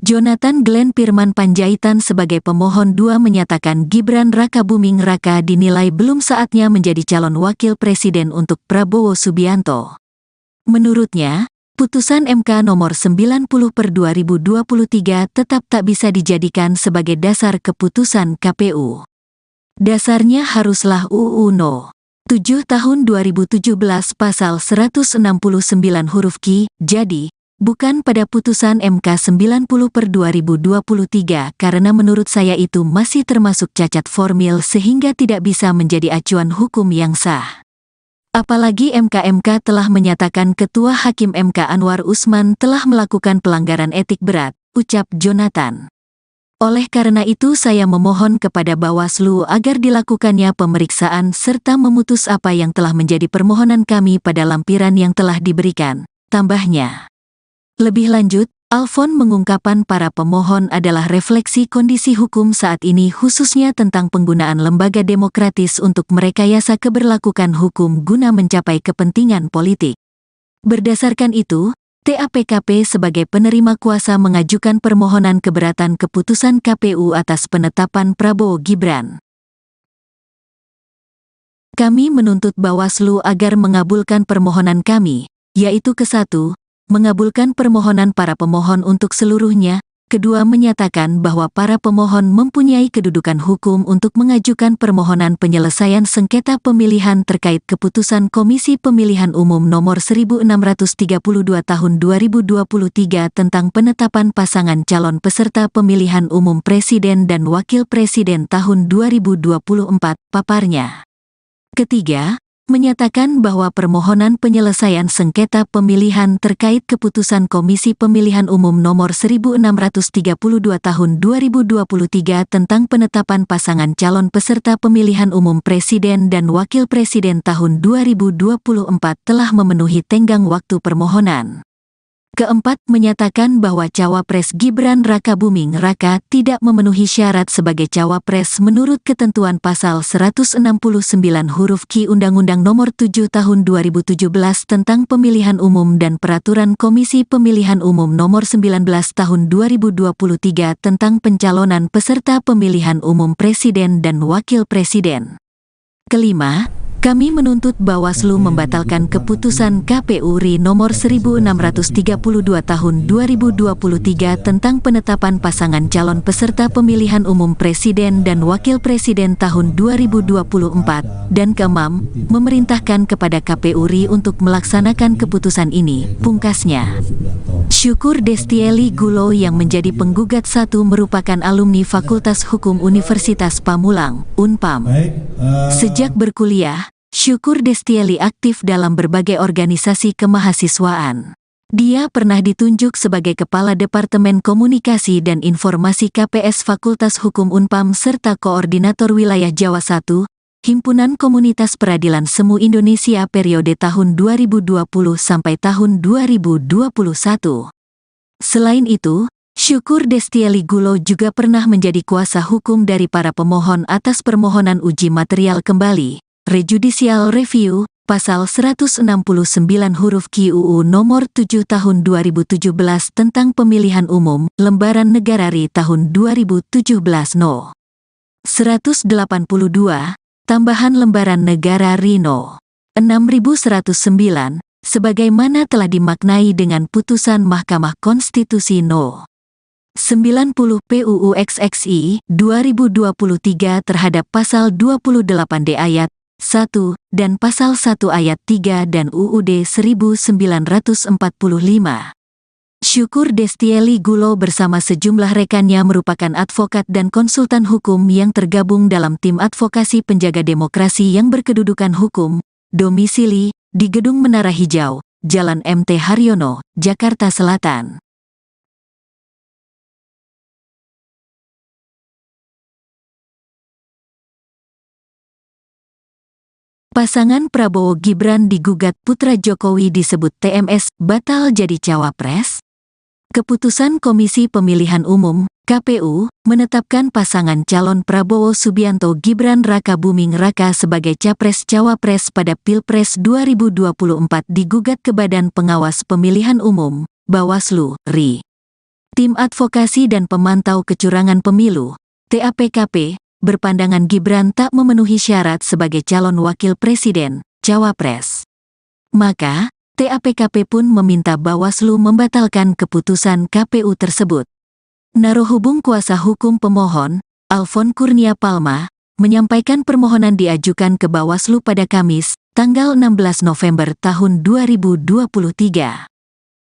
Jonathan Glenn Firman Panjaitan sebagai pemohon 2 menyatakan Gibran Rakabuming Raka dinilai belum saatnya menjadi calon wakil presiden untuk Prabowo Subianto. Menurutnya, putusan MK nomor 90/2023 tetap tak bisa dijadikan sebagai dasar keputusan KPU. Dasarnya haruslah UU No. 7 tahun 2017 pasal 169 huruf Q, jadi, bukan pada putusan MK 90/2023 karena menurut saya itu masih termasuk cacat formil sehingga tidak bisa menjadi acuan hukum yang sah. Apalagi MK telah menyatakan Ketua Hakim MK Anwar Usman telah melakukan pelanggaran etik berat, ucap Jonathan. Oleh karena itu saya memohon kepada Bawaslu agar dilakukannya pemeriksaan serta memutus apa yang telah menjadi permohonan kami pada lampiran yang telah diberikan, tambahnya. Lebih lanjut, Alfon mengungkapkan para pemohon adalah refleksi kondisi hukum saat ini khususnya tentang penggunaan lembaga demokratis untuk merekayasa keberlakuan hukum guna mencapai kepentingan politik. Berdasarkan itu, TAPKP sebagai penerima kuasa mengajukan permohonan keberatan keputusan KPU atas penetapan Prabowo Gibran. Kami menuntut Bawaslu agar mengabulkan permohonan kami, yaitu ke-1, mengabulkan permohonan para pemohon untuk seluruhnya, kedua menyatakan bahwa para pemohon mempunyai kedudukan hukum untuk mengajukan permohonan penyelesaian sengketa pemilihan terkait keputusan Komisi Pemilihan Umum Nomor 1632 Tahun 2023 tentang penetapan pasangan calon peserta pemilihan umum Presiden dan Wakil Presiden tahun 2024, paparnya. Ketiga, menyatakan bahwa permohonan penyelesaian sengketa pemilihan terkait keputusan Komisi Pemilihan Umum Nomor 1632 Tahun 2023 tentang penetapan pasangan calon peserta pemilihan umum Presiden dan Wakil Presiden tahun 2024 telah memenuhi tenggang waktu permohonan. Keempat, menyatakan bahwa Cawapres Gibran Rakabuming Raka tidak memenuhi syarat sebagai Cawapres menurut ketentuan pasal 169 huruf Q Undang-Undang Nomor 7 Tahun 2017 tentang Pemilihan Umum dan Peraturan Komisi Pemilihan Umum Nomor 19 Tahun 2023 tentang pencalonan peserta pemilihan umum Presiden dan Wakil Presiden. Kelima, kami menuntut Bawaslu membatalkan keputusan KPU RI nomor 1632 tahun 2023 tentang penetapan pasangan calon peserta pemilihan umum Presiden dan Wakil Presiden tahun 2024, dan keenam, memerintahkan kepada KPU RI untuk melaksanakan keputusan ini, pungkasnya. Syukur Destieli Gulo yang menjadi penggugat satu merupakan alumni Fakultas Hukum Universitas Pamulang, Unpam. Sejak berkuliah, Syukur Destieli aktif dalam berbagai organisasi kemahasiswaan. Dia pernah ditunjuk sebagai Kepala Departemen Komunikasi dan Informasi KPS Fakultas Hukum Unpam serta Koordinator Wilayah Jawa I, Himpunan Komunitas Peradilan Semu Indonesia periode tahun 2020 sampai tahun 2021. Selain itu, Syukur Destieli Gulo juga pernah menjadi kuasa hukum dari para pemohon atas permohonan uji material kembali, rejudicial review, pasal 169 huruf Q UU nomor 7 tahun 2017 tentang pemilihan umum, lembaran negara RI tahun 2017 No. 182, tambahan lembaran negara RI No. 6109, sebagaimana telah dimaknai dengan putusan Mahkamah Konstitusi No. 90 PUU XXI 2023 terhadap pasal 28D ayat 1 dan pasal 1 ayat 3 dan UUD 1945. Syukur Destieli Gulo bersama sejumlah rekannya merupakan advokat dan konsultan hukum yang tergabung dalam tim advokasi penjaga demokrasi yang berkedudukan hukum, domisili di Gedung Menara Hijau, Jalan MT Haryono, Jakarta Selatan. Pasangan Prabowo Gibran digugat putra Jokowi disebut TMS batal jadi cawapres. Keputusan Komisi Pemilihan Umum (KPU) menetapkan pasangan calon Prabowo Subianto Gibran Rakabuming Raka sebagai capres-cawapres pada Pilpres 2024 digugat ke Badan Pengawas Pemilihan Umum (Bawaslu) RI. Tim Advokasi dan Pemantau Kecurangan Pemilu (TAPKP) berpandangan Gibran tak memenuhi syarat sebagai calon wakil presiden, cawapres. Maka, TAPKP pun meminta Bawaslu membatalkan keputusan KPU tersebut. Narohubung kuasa hukum pemohon, Alfon Kurnia Palma, menyampaikan permohonan diajukan ke Bawaslu pada Kamis, tanggal 16 November tahun 2023.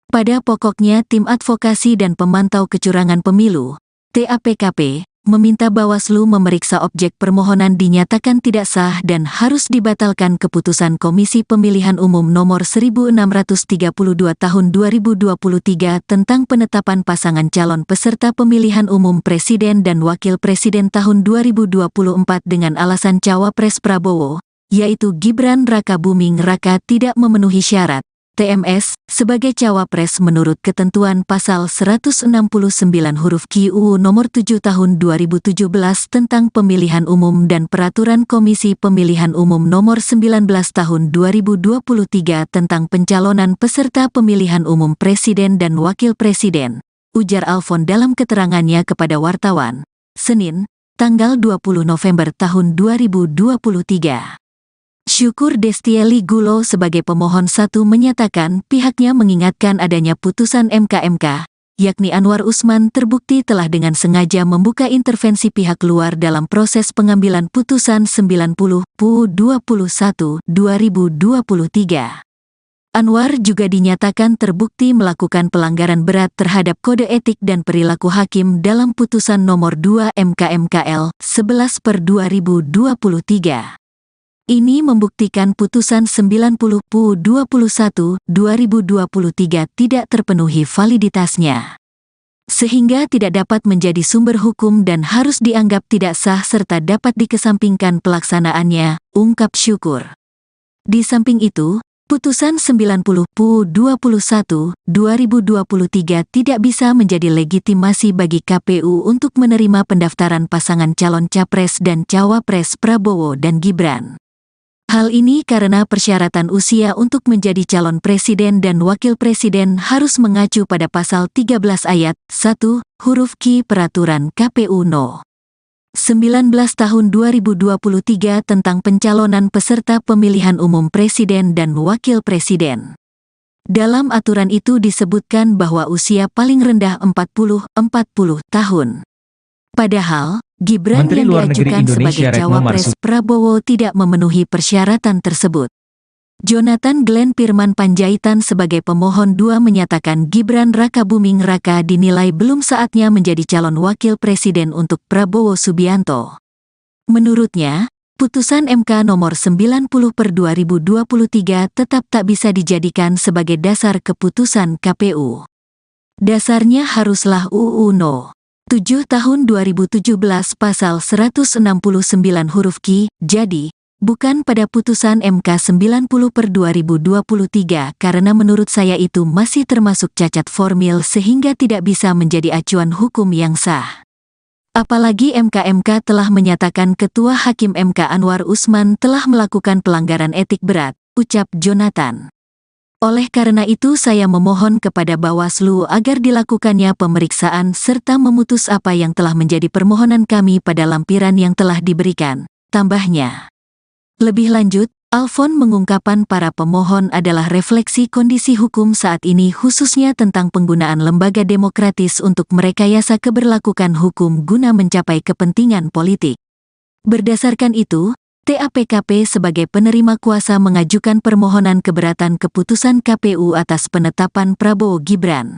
Pada pokoknya Tim Advokasi dan Pemantau Kecurangan Pemilu, TAPKP, meminta Bawaslu memeriksa objek permohonan dinyatakan tidak sah dan harus dibatalkan keputusan Komisi Pemilihan Umum Nomor 1632 Tahun 2023 tentang penetapan pasangan calon peserta pemilihan umum Presiden dan Wakil Presiden tahun 2024 dengan alasan Cawapres Prabowo, yaitu Gibran Rakabuming Raka tidak memenuhi syarat TMS sebagai cawapres menurut ketentuan pasal 169 huruf Q UU nomor 7 tahun 2017 tentang pemilihan umum dan peraturan Komisi Pemilihan Umum nomor 19 tahun 2023 tentang pencalonan peserta pemilihan umum presiden dan wakil presiden, ujar Alfon dalam keterangannya kepada wartawan, Senin, tanggal 20 November tahun 2023. Syukur Destieli Gulo sebagai pemohon satu menyatakan pihaknya mengingatkan adanya putusan MK, yakni Anwar Usman terbukti telah dengan sengaja membuka intervensi pihak luar dalam proses pengambilan putusan 90 PU 21 2023. Anwar juga dinyatakan terbukti melakukan pelanggaran berat terhadap kode etik dan perilaku hakim dalam putusan nomor 2 MK/MKL 11/2023. Ini membuktikan putusan 90 PU 21 2023 tidak terpenuhi validitasnya, sehingga tidak dapat menjadi sumber hukum dan harus dianggap tidak sah serta dapat dikesampingkan pelaksanaannya, ungkap Syukur. Di samping itu, Putusan 90/21/2023 tidak bisa menjadi legitimasi bagi KPU untuk menerima pendaftaran pasangan calon Capres dan Cawapres Prabowo dan Gibran. Hal ini karena persyaratan usia untuk menjadi calon presiden dan wakil presiden harus mengacu pada pasal 13 ayat 1, huruf Q Peraturan KPU No. 19 tahun 2023 tentang pencalonan peserta pemilihan umum presiden dan wakil presiden. Dalam aturan itu disebutkan bahwa usia paling rendah 40 tahun. Padahal, Gibran Menteri yang Luar Negeri diajukan sebagai Indonesia Retno Cawapres Marsudi Prabowo tidak memenuhi persyaratan tersebut. Jonathan Glenn Firman Panjaitan sebagai pemohon 2 menyatakan Gibran Rakabuming Raka dinilai belum saatnya menjadi calon wakil presiden untuk Prabowo Subianto. Menurutnya, putusan MK nomor 90/2023 tetap tak bisa dijadikan sebagai dasar keputusan KPU. Dasarnya haruslah UU No. 7 tahun 2017 pasal 169 huruf Q, jadi, bukan pada putusan MK 90/2023 karena menurut saya itu masih termasuk cacat formil sehingga tidak bisa menjadi acuan hukum yang sah. Apalagi MK telah menyatakan Ketua Hakim MK Anwar Usman telah melakukan pelanggaran etik berat, ucap Jonathan. Oleh karena itu saya memohon kepada Bawaslu agar dilakukannya pemeriksaan serta memutus apa yang telah menjadi permohonan kami pada lampiran yang telah diberikan, tambahnya. Lebih lanjut, Alfon mengungkapkan para pemohon adalah refleksi kondisi hukum saat ini khususnya tentang penggunaan lembaga demokratis untuk merekayasa keberlakuan hukum guna mencapai kepentingan politik. Berdasarkan itu, TAPKP sebagai penerima kuasa mengajukan permohonan keberatan keputusan KPU atas penetapan Prabowo Gibran.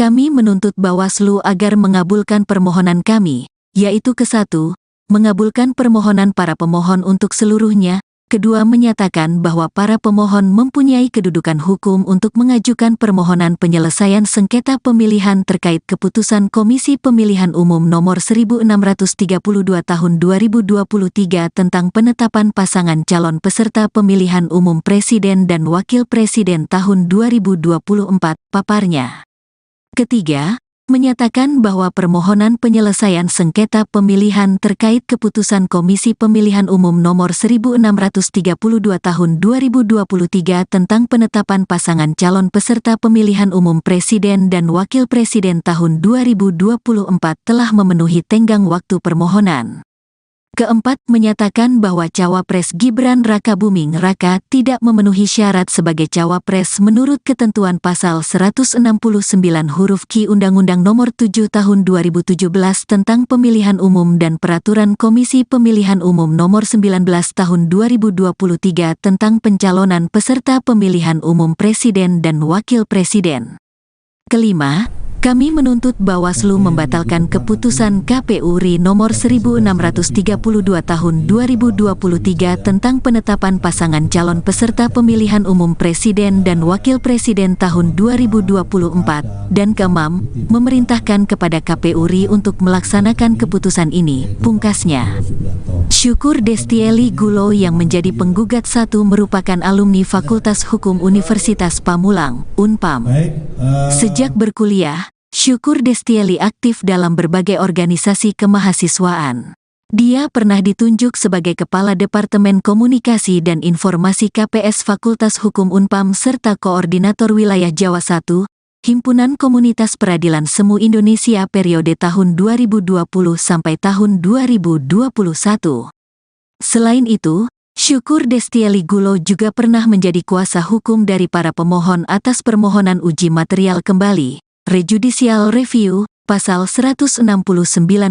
Kami menuntut Bawaslu agar mengabulkan permohonan kami, yaitu ke-1, mengabulkan permohonan para pemohon untuk seluruhnya, kedua menyatakan bahwa para pemohon mempunyai kedudukan hukum untuk mengajukan permohonan penyelesaian sengketa pemilihan terkait keputusan Komisi Pemilihan Umum Nomor 1632 Tahun 2023 tentang penetapan pasangan calon peserta pemilihan umum Presiden dan Wakil Presiden tahun 2024, paparnya. Ketiga, menyatakan bahwa permohonan penyelesaian sengketa pemilihan terkait keputusan Komisi Pemilihan Umum Nomor 1632 Tahun 2023 tentang penetapan pasangan calon peserta pemilihan umum Presiden dan Wakil Presiden tahun 2024 telah memenuhi tenggang waktu permohonan. Keempat, menyatakan bahwa Cawapres Gibran Rakabuming Raka tidak memenuhi syarat sebagai Cawapres menurut ketentuan pasal 169 huruf Q Undang-Undang Nomor 7 Tahun 2017 tentang Pemilihan Umum dan Peraturan Komisi Pemilihan Umum Nomor 19 Tahun 2023 tentang pencalonan peserta pemilihan umum Presiden dan Wakil Presiden. Kelima, kami menuntut Bawaslu membatalkan keputusan KPU RI nomor 1632 tahun 2023 tentang penetapan pasangan calon peserta pemilihan umum Presiden dan Wakil Presiden tahun 2024, dan keenam, memerintahkan kepada KPU RI untuk melaksanakan keputusan ini, pungkasnya. Syukur Destieli Gulo yang menjadi penggugat 1 merupakan alumni Fakultas Hukum Universitas Pamulang, Unpam. Sejak berkuliah, Syukur Destieli aktif dalam berbagai organisasi kemahasiswaan. Dia pernah ditunjuk sebagai Kepala Departemen Komunikasi dan Informasi KPS Fakultas Hukum Unpam serta Koordinator Wilayah Jawa I, Himpunan Komunitas Peradilan Semu Indonesia periode tahun 2020 sampai tahun 2021. Selain itu, Syukur Destieli Gulo juga pernah menjadi kuasa hukum dari para pemohon atas permohonan uji material kembali, rejudicial review, pasal 169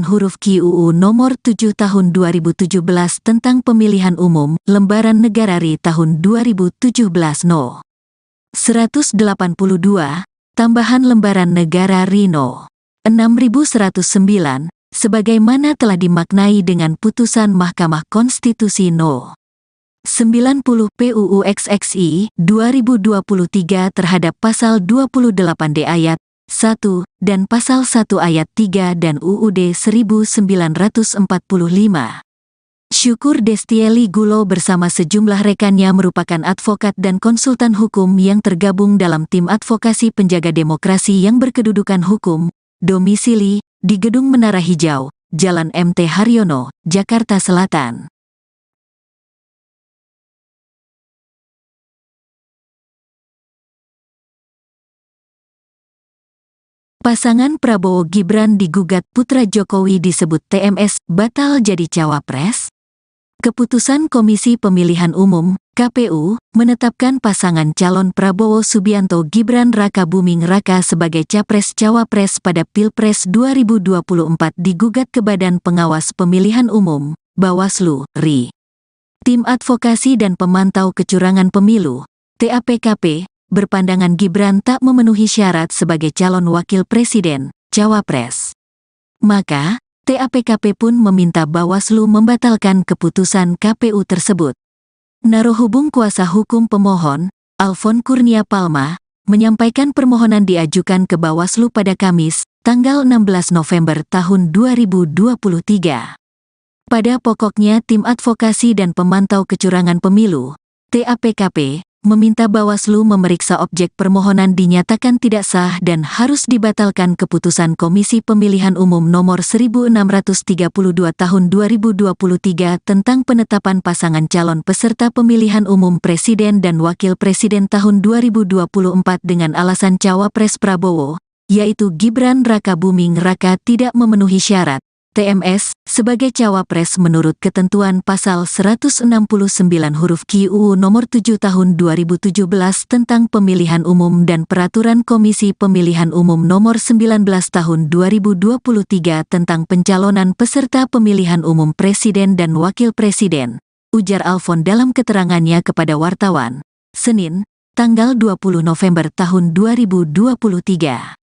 huruf Q UU Nomor 7 Tahun 2017 tentang Pemilihan Umum, Lembaran Negara RI tahun 2017 No. 182, Tambahan Lembaran Negara RI No. 6109, sebagaimana telah dimaknai dengan putusan Mahkamah Konstitusi No. 90 PUU XXI 2023 terhadap pasal 28D ayat 1 dan pasal 1 ayat 3 dan UUD 1945. Syukur Destieli Gulo bersama sejumlah rekannya merupakan advokat dan konsultan hukum yang tergabung dalam tim advokasi penjaga demokrasi yang berkedudukan hukum, domisili di Gedung Menara Hijau, Jalan MT Haryono, Jakarta Selatan. Pasangan Prabowo Gibran digugat putra Jokowi disebut TMS batal jadi cawapres. Keputusan Komisi Pemilihan Umum, KPU, menetapkan pasangan calon Prabowo Subianto Gibran Raka Buming Raka sebagai Capres-Cawapres pada Pilpres 2024 digugat ke Badan Pengawas Pemilihan Umum, Bawaslu, RI. Tim Advokasi dan Pemantau Kecurangan Pemilu, TAPKP, berpandangan Gibran tak memenuhi syarat sebagai calon wakil presiden, cawapres. Maka, TAPKP pun meminta Bawaslu membatalkan keputusan KPU tersebut. Narohubung kuasa hukum pemohon, Alfon Kurnia Palma, menyampaikan permohonan diajukan ke Bawaslu pada Kamis, tanggal 16 November tahun 2023. Pada pokoknya Tim Advokasi dan Pemantau Kecurangan Pemilu, TAPKP, meminta Bawaslu memeriksa objek permohonan dinyatakan tidak sah dan harus dibatalkan keputusan Komisi Pemilihan Umum nomor 1632 tahun 2023 tentang penetapan pasangan calon peserta pemilihan umum presiden dan wakil presiden tahun 2024 dengan alasan cawapres Prabowo, yaitu Gibran Raka Buming Raka tidak memenuhi syarat TMS sebagai cawapres menurut ketentuan pasal 169 huruf Q UU nomor 7 tahun 2017 tentang pemilihan umum dan peraturan Komisi Pemilihan Umum nomor 19 tahun 2023 tentang pencalonan peserta pemilihan umum presiden dan wakil presiden, ujar Alfon dalam keterangannya kepada wartawan, Senin, tanggal 20 November tahun 2023.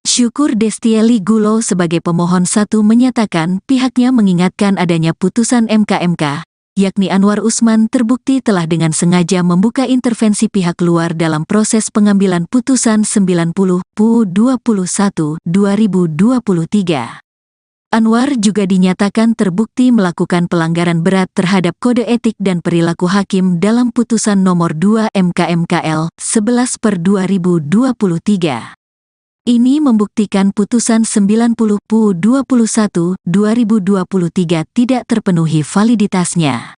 Syukur Destieli Gulo sebagai pemohon satu menyatakan pihaknya mengingatkan adanya putusan MK, yakni Anwar Usman terbukti telah dengan sengaja membuka intervensi pihak luar dalam proses pengambilan putusan 90 PU 21 2023. Anwar juga dinyatakan terbukti melakukan pelanggaran berat terhadap kode etik dan perilaku hakim dalam putusan nomor 2 MK/MKL 11/2023. Ini membuktikan putusan 90 PU 21 2023 tidak terpenuhi validitasnya,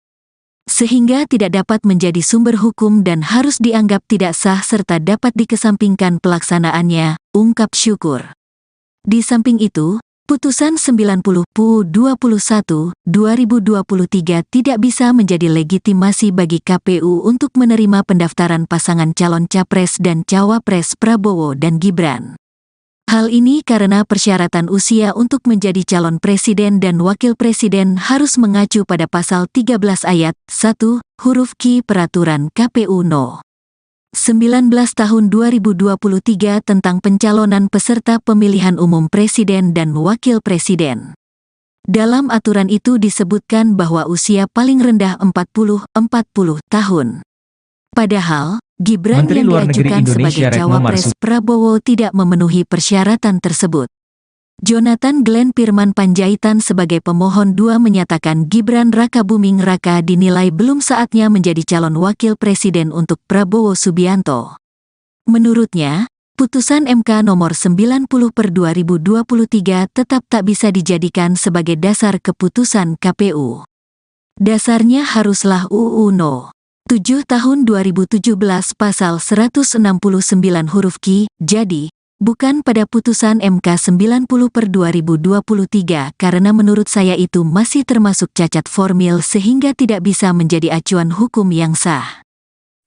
sehingga tidak dapat menjadi sumber hukum dan harus dianggap tidak sah serta dapat dikesampingkan pelaksanaannya, ungkap Syukur. Di samping itu, putusan 90 PU 21 2023 tidak bisa menjadi legitimasi bagi KPU untuk menerima pendaftaran pasangan calon capres dan cawapres Prabowo dan Gibran. Hal ini karena persyaratan usia untuk menjadi calon presiden dan wakil presiden harus mengacu pada pasal 13 ayat 1, huruf Q Peraturan KPU No. 19 tahun 2023 tentang pencalonan peserta pemilihan umum presiden dan wakil presiden. Dalam aturan itu disebutkan bahwa usia paling rendah 40 tahun. Padahal, Gibran Menteri yang Luar Negeri diajukan Indonesia sebagai Retno cawapres Marsudi Prabowo tidak memenuhi persyaratan tersebut. Jonathan Glenn Pirman Panjaitan sebagai pemohon 2 menyatakan Gibran Raka Buming Raka dinilai belum saatnya menjadi calon wakil presiden untuk Prabowo Subianto. Menurutnya, putusan MK nomor 90/2023 tetap tak bisa dijadikan sebagai dasar keputusan KPU. Dasarnya haruslah UU No. 7 tahun 2017 pasal 169 huruf Q, jadi, bukan pada putusan MK 90/2023 karena menurut saya itu masih termasuk cacat formil sehingga tidak bisa menjadi acuan hukum yang sah.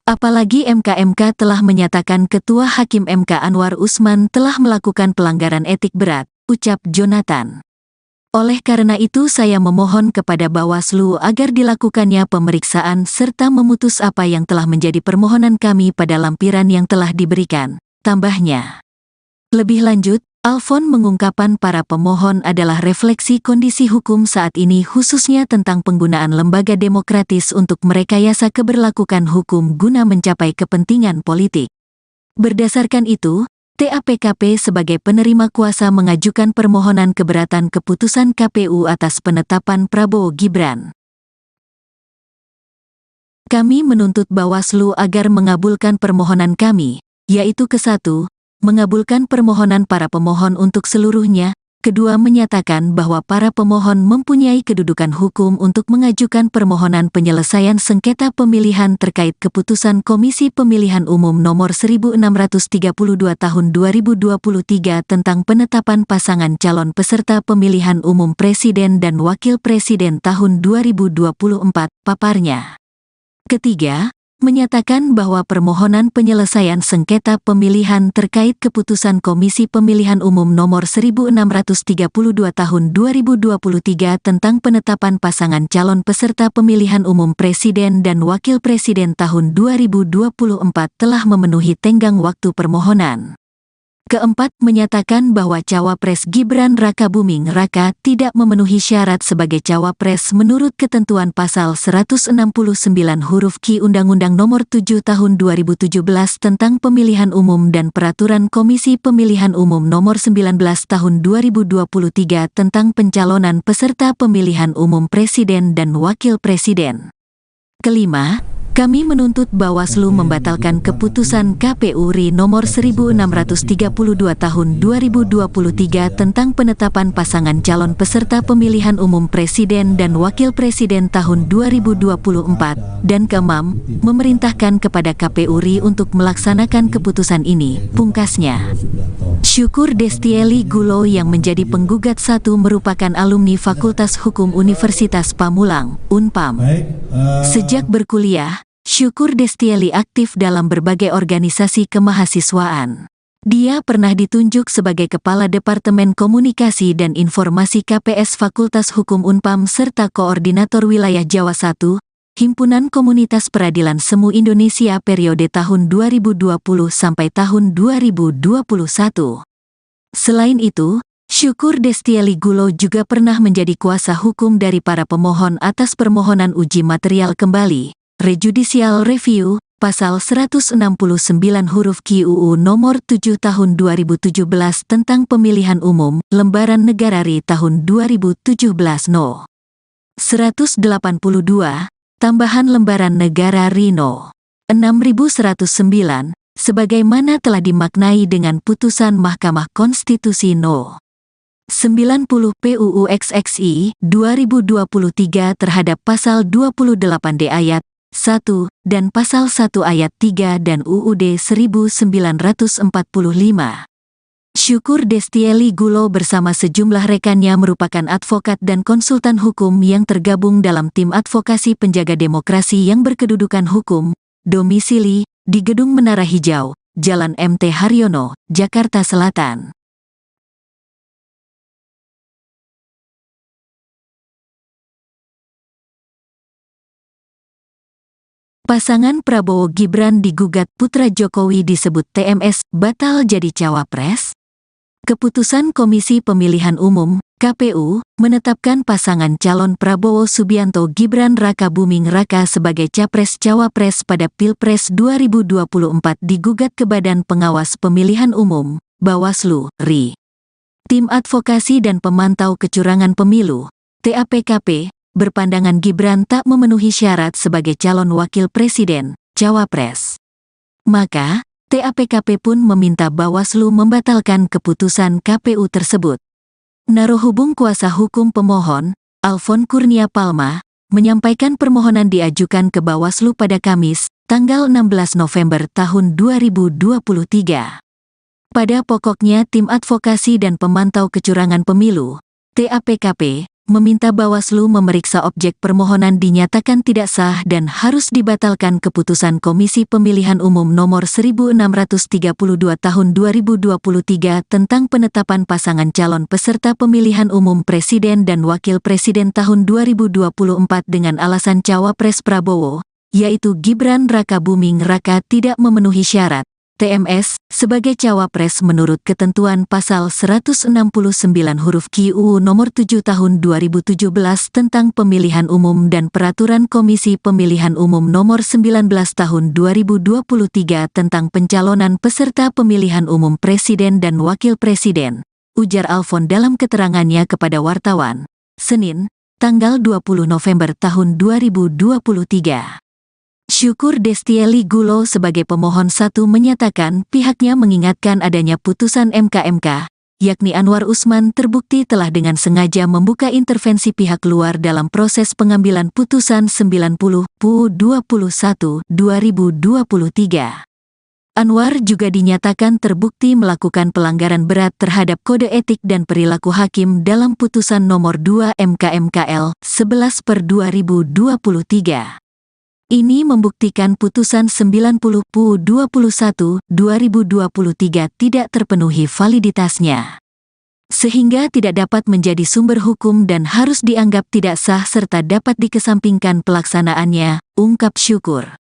Apalagi MK telah menyatakan Ketua Hakim MK Anwar Usman telah melakukan pelanggaran etik berat, ucap Jonathan. Oleh karena itu saya memohon kepada Bawaslu agar dilakukannya pemeriksaan serta memutus apa yang telah menjadi permohonan kami pada lampiran yang telah diberikan, tambahnya. Lebih lanjut, Alfon mengungkapkan para pemohon adalah refleksi kondisi hukum saat ini khususnya tentang penggunaan lembaga demokratis untuk merekayasa keberlakuan hukum guna mencapai kepentingan politik. Berdasarkan itu, TAPKP sebagai penerima kuasa mengajukan permohonan keberatan keputusan KPU atas penetapan Prabowo Gibran. Kami menuntut Bawaslu agar mengabulkan permohonan kami, yaitu ke-1, mengabulkan permohonan para pemohon untuk seluruhnya, kedua menyatakan bahwa para pemohon mempunyai kedudukan hukum untuk mengajukan permohonan penyelesaian sengketa pemilihan terkait keputusan Komisi Pemilihan Umum Nomor 1632 Tahun 2023 tentang penetapan pasangan calon peserta pemilihan umum Presiden dan Wakil Presiden tahun 2024, paparnya. Ketiga, menyatakan bahwa permohonan penyelesaian sengketa pemilihan terkait keputusan Komisi Pemilihan Umum Nomor 1632 Tahun 2023 tentang penetapan pasangan calon peserta pemilihan umum Presiden dan Wakil Presiden tahun 2024 telah memenuhi tenggang waktu permohonan. Keempat, menyatakan bahwa Cawapres Gibran Rakabuming Raka tidak memenuhi syarat sebagai Cawapres menurut ketentuan pasal 169 huruf Q Undang-Undang Nomor 7 Tahun 2017 tentang Pemilihan Umum dan Peraturan Komisi Pemilihan Umum Nomor 19 Tahun 2023 tentang pencalonan peserta pemilihan umum Presiden dan Wakil Presiden. Kelima, kami menuntut Bawaslu membatalkan keputusan KPU RI nomor 1632 tahun 2023 tentang penetapan pasangan calon peserta pemilihan umum Presiden dan Wakil Presiden tahun 2024, dan keenam, memerintahkan kepada KPU RI untuk melaksanakan keputusan ini, pungkasnya. Syukur Destieli Gulo yang menjadi penggugat 1 merupakan alumni Fakultas Hukum Universitas Pamulang, Unpam. Sejak berkuliah, Syukur Destieli aktif dalam berbagai organisasi kemahasiswaan. Dia pernah ditunjuk sebagai Kepala Departemen Komunikasi dan Informasi KPS Fakultas Hukum Unpam serta Koordinator Wilayah Jawa I, Himpunan Komunitas Peradilan Semu Indonesia periode tahun 2020 sampai tahun 2021. Selain itu, Syukur Destieli Gulo juga pernah menjadi kuasa hukum dari para pemohon atas permohonan uji material kembali, rejudicial review, pasal 169 huruf Q UU nomor 7 tahun 2017 tentang pemilihan umum, lembaran negara RI tahun 2017 No. 182, tambahan lembaran negara RI No. 6109, sebagaimana telah dimaknai dengan putusan Mahkamah Konstitusi No. 90 PUU XXI 2023 terhadap pasal 28D ayat 1 dan pasal 1 ayat 3 dan UUD 1945. Syukur Destieli Gulo bersama sejumlah rekannya merupakan advokat dan konsultan hukum yang tergabung dalam tim advokasi penjaga demokrasi yang berkedudukan hukum, domisili di Gedung Menara Hijau, Jalan MT Haryono, Jakarta Selatan. Pasangan Prabowo Gibran digugat putra Jokowi disebut TMS batal jadi cawapres. Keputusan Komisi Pemilihan Umum (KPU) menetapkan pasangan calon Prabowo Subianto Gibran Rakabuming Raka sebagai capres-cawapres pada Pilpres 2024 digugat ke Badan Pengawas Pemilihan Umum (Bawaslu) RI. Tim Advokasi dan Pemantau Kecurangan Pemilu (TAPKP) berpandangan Gibran tak memenuhi syarat sebagai calon wakil presiden, cawapres. Maka, TAPKP pun meminta Bawaslu membatalkan keputusan KPU tersebut. Narohubung kuasa hukum pemohon, Alfon Kurnia Palma, menyampaikan permohonan diajukan ke Bawaslu pada Kamis, tanggal 16 November tahun 2023. Pada pokoknya Tim Advokasi dan Pemantau Kecurangan Pemilu, TAPKP, meminta Bawaslu memeriksa objek permohonan dinyatakan tidak sah dan harus dibatalkan keputusan Komisi Pemilihan Umum Nomor 1632 Tahun 2023 tentang penetapan pasangan calon peserta pemilihan umum Presiden dan Wakil Presiden tahun 2024 dengan alasan Cawapres Prabowo, yaitu Gibran Rakabuming Raka tidak memenuhi syarat TMS sebagai cawapres menurut ketentuan pasal 169 huruf Q UU nomor 7 tahun 2017 tentang pemilihan umum dan peraturan Komisi Pemilihan Umum nomor 19 tahun 2023 tentang pencalonan peserta pemilihan umum presiden dan wakil presiden, ujar Alfon dalam keterangannya kepada wartawan, Senin, tanggal 20 November tahun 2023. Syukur Destieli Gulo sebagai pemohon 1 menyatakan pihaknya mengingatkan adanya putusan MK, yakni Anwar Usman terbukti telah dengan sengaja membuka intervensi pihak luar dalam proses pengambilan putusan 90/21/2023. Anwar juga dinyatakan terbukti melakukan pelanggaran berat terhadap kode etik dan perilaku hakim dalam putusan nomor 2 MK/MKL 11/2023. Ini membuktikan putusan 90/21/2023 tidak terpenuhi validitasnya, sehingga tidak dapat menjadi sumber hukum dan harus dianggap tidak sah serta dapat dikesampingkan pelaksanaannya, ungkap Syukur.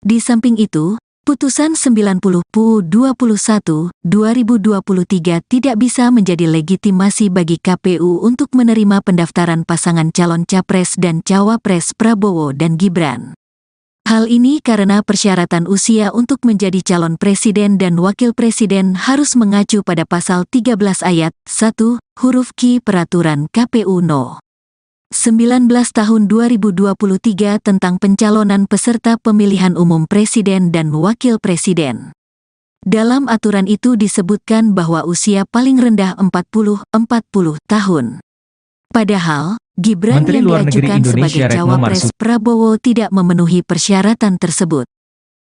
Di samping itu, putusan 90/21/2023 tidak bisa menjadi legitimasi bagi KPU untuk menerima pendaftaran pasangan calon Capres dan Cawapres Prabowo dan Gibran. Hal ini karena persyaratan usia untuk menjadi calon presiden dan wakil presiden harus mengacu pada pasal 13 ayat 1, huruf Q Peraturan KPU No. 19 tahun 2023 tentang pencalonan peserta pemilihan umum presiden dan wakil presiden. Dalam aturan itu disebutkan bahwa usia paling rendah 40 tahun. Padahal, Gibran Menteri yang Luar Negeri diajukan Indonesia sebagai Retno cawapres Marsudi Prabowo tidak memenuhi persyaratan tersebut.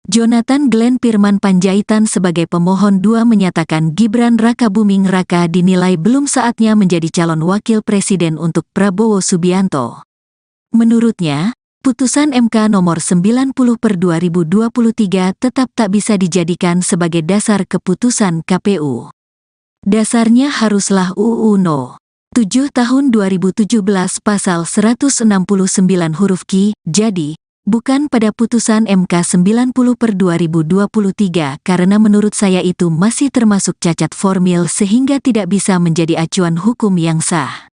Jonathan Glenn Firman Panjaitan sebagai pemohon 2 menyatakan Gibran Rakabuming Raka dinilai belum saatnya menjadi calon wakil presiden untuk Prabowo Subianto. Menurutnya, putusan MK nomor 90/2023 tetap tak bisa dijadikan sebagai dasar keputusan KPU. Dasarnya haruslah UU No. 7 tahun 2017 pasal 169 huruf Q, jadi, bukan pada putusan MK 90/2023 karena menurut saya itu masih termasuk cacat formil sehingga tidak bisa menjadi acuan hukum yang sah.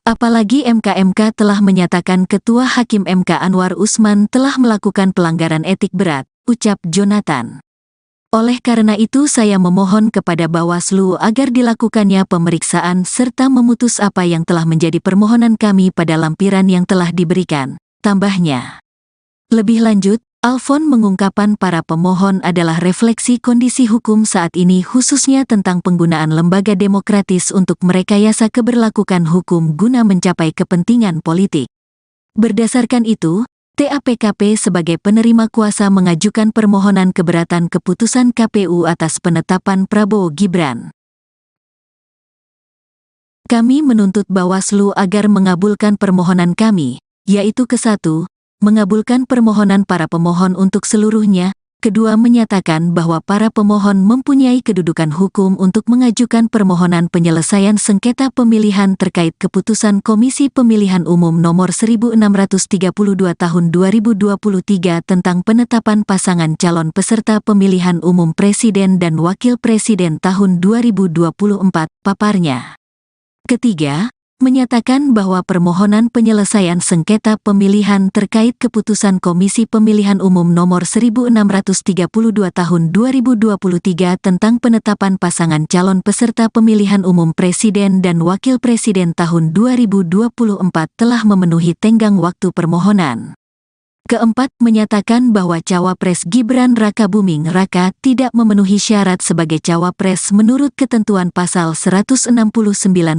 Apalagi MK telah menyatakan Ketua Hakim MK Anwar Usman telah melakukan pelanggaran etik berat, ucap Jonathan. Oleh karena itu saya memohon kepada Bawaslu agar dilakukannya pemeriksaan serta memutus apa yang telah menjadi permohonan kami pada lampiran yang telah diberikan, tambahnya. Lebih lanjut, Alfon mengungkapkan para pemohon adalah refleksi kondisi hukum saat ini khususnya tentang penggunaan lembaga demokratis untuk merekayasa keberlakuan hukum guna mencapai kepentingan politik. Berdasarkan itu, TAPKP sebagai penerima kuasa mengajukan permohonan keberatan keputusan KPU atas penetapan Prabowo Gibran. Kami menuntut Bawaslu agar mengabulkan permohonan kami, yaitu ke-1, mengabulkan permohonan para pemohon untuk seluruhnya, kedua menyatakan bahwa para pemohon mempunyai kedudukan hukum untuk mengajukan permohonan penyelesaian sengketa pemilihan terkait keputusan Komisi Pemilihan Umum Nomor 1632 Tahun 2023 tentang penetapan pasangan calon peserta pemilihan umum Presiden dan Wakil Presiden tahun 2024, paparnya. Ketiga, menyatakan bahwa permohonan penyelesaian sengketa pemilihan terkait keputusan Komisi Pemilihan Umum Nomor 1632 Tahun 2023 tentang penetapan pasangan calon peserta pemilihan umum Presiden dan Wakil Presiden tahun 2024 telah memenuhi tenggang waktu permohonan. Keempat, menyatakan bahwa Cawapres Gibran Rakabuming Raka tidak memenuhi syarat sebagai Cawapres menurut ketentuan pasal 169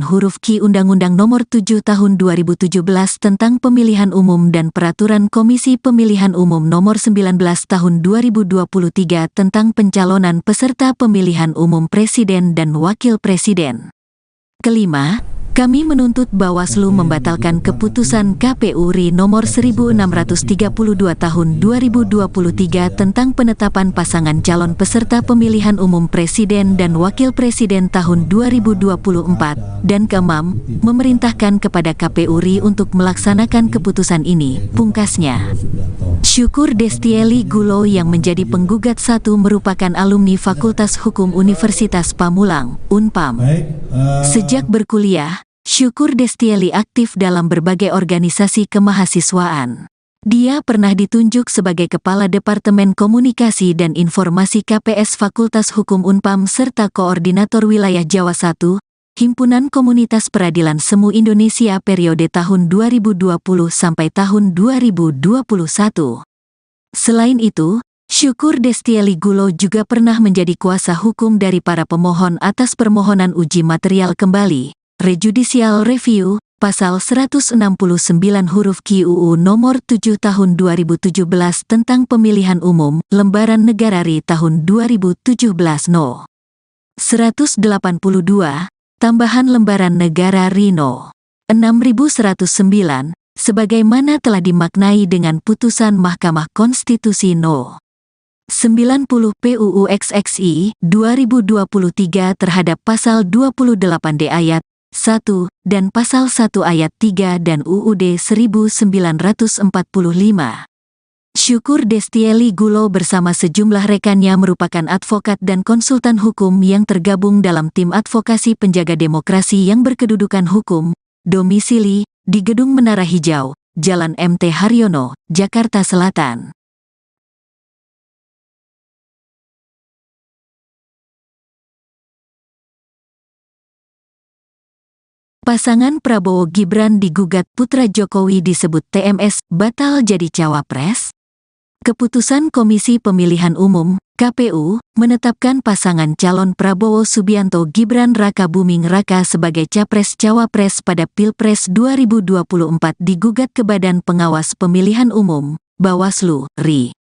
huruf Q Undang-Undang Nomor 7 Tahun 2017 tentang Pemilihan Umum dan Peraturan Komisi Pemilihan Umum Nomor 19 Tahun 2023 tentang pencalonan peserta pemilihan umum Presiden dan Wakil Presiden. Kelima, kami menuntut Bawaslu membatalkan keputusan KPU RI nomor 1632 tahun 2023 tentang penetapan pasangan calon peserta pemilihan umum Presiden dan Wakil Presiden tahun 2024, dan keenam, memerintahkan kepada KPU RI untuk melaksanakan keputusan ini, pungkasnya. Syukur Destieli Gulo yang menjadi penggugat 1 merupakan alumni Fakultas Hukum Universitas Pamulang, Unpam. Sejak berkuliah, Syukur Destieli aktif dalam berbagai organisasi kemahasiswaan. Dia pernah ditunjuk sebagai Kepala Departemen Komunikasi dan Informasi KPS Fakultas Hukum Unpam serta Koordinator Wilayah Jawa I, Himpunan Komunitas Peradilan Semu Indonesia periode tahun 2020 sampai tahun 2021. Selain itu, Syukur Destieli Gulo juga pernah menjadi kuasa hukum dari para pemohon atas permohonan uji material kembali, rejudicial review, pasal 169 huruf Q UU nomor 7 tahun 2017 tentang pemilihan umum, lembaran negara RI tahun 2017 No. 182, tambahan lembaran negara RI No. 6109, sebagaimana telah dimaknai dengan putusan Mahkamah Konstitusi No. 90 PUU XXI 2023 terhadap pasal 28D ayat 1 dan pasal 1 ayat 3 dan UUD 1945. Syukur Destieli Gulo bersama sejumlah rekannya merupakan advokat dan konsultan hukum yang tergabung dalam tim advokasi penjaga demokrasi yang berkedudukan hukum, domisili di Gedung Menara Hijau, Jalan MT Haryono, Jakarta Selatan. Pasangan Prabowo Gibran digugat putra Jokowi disebut TMS batal jadi cawapres. Keputusan Komisi Pemilihan Umum (KPU) menetapkan pasangan calon Prabowo Subianto Gibran Raka Buming Raka sebagai capres-cawapres pada Pilpres 2024 digugat ke Badan Pengawas Pemilihan Umum (Bawaslu, RI).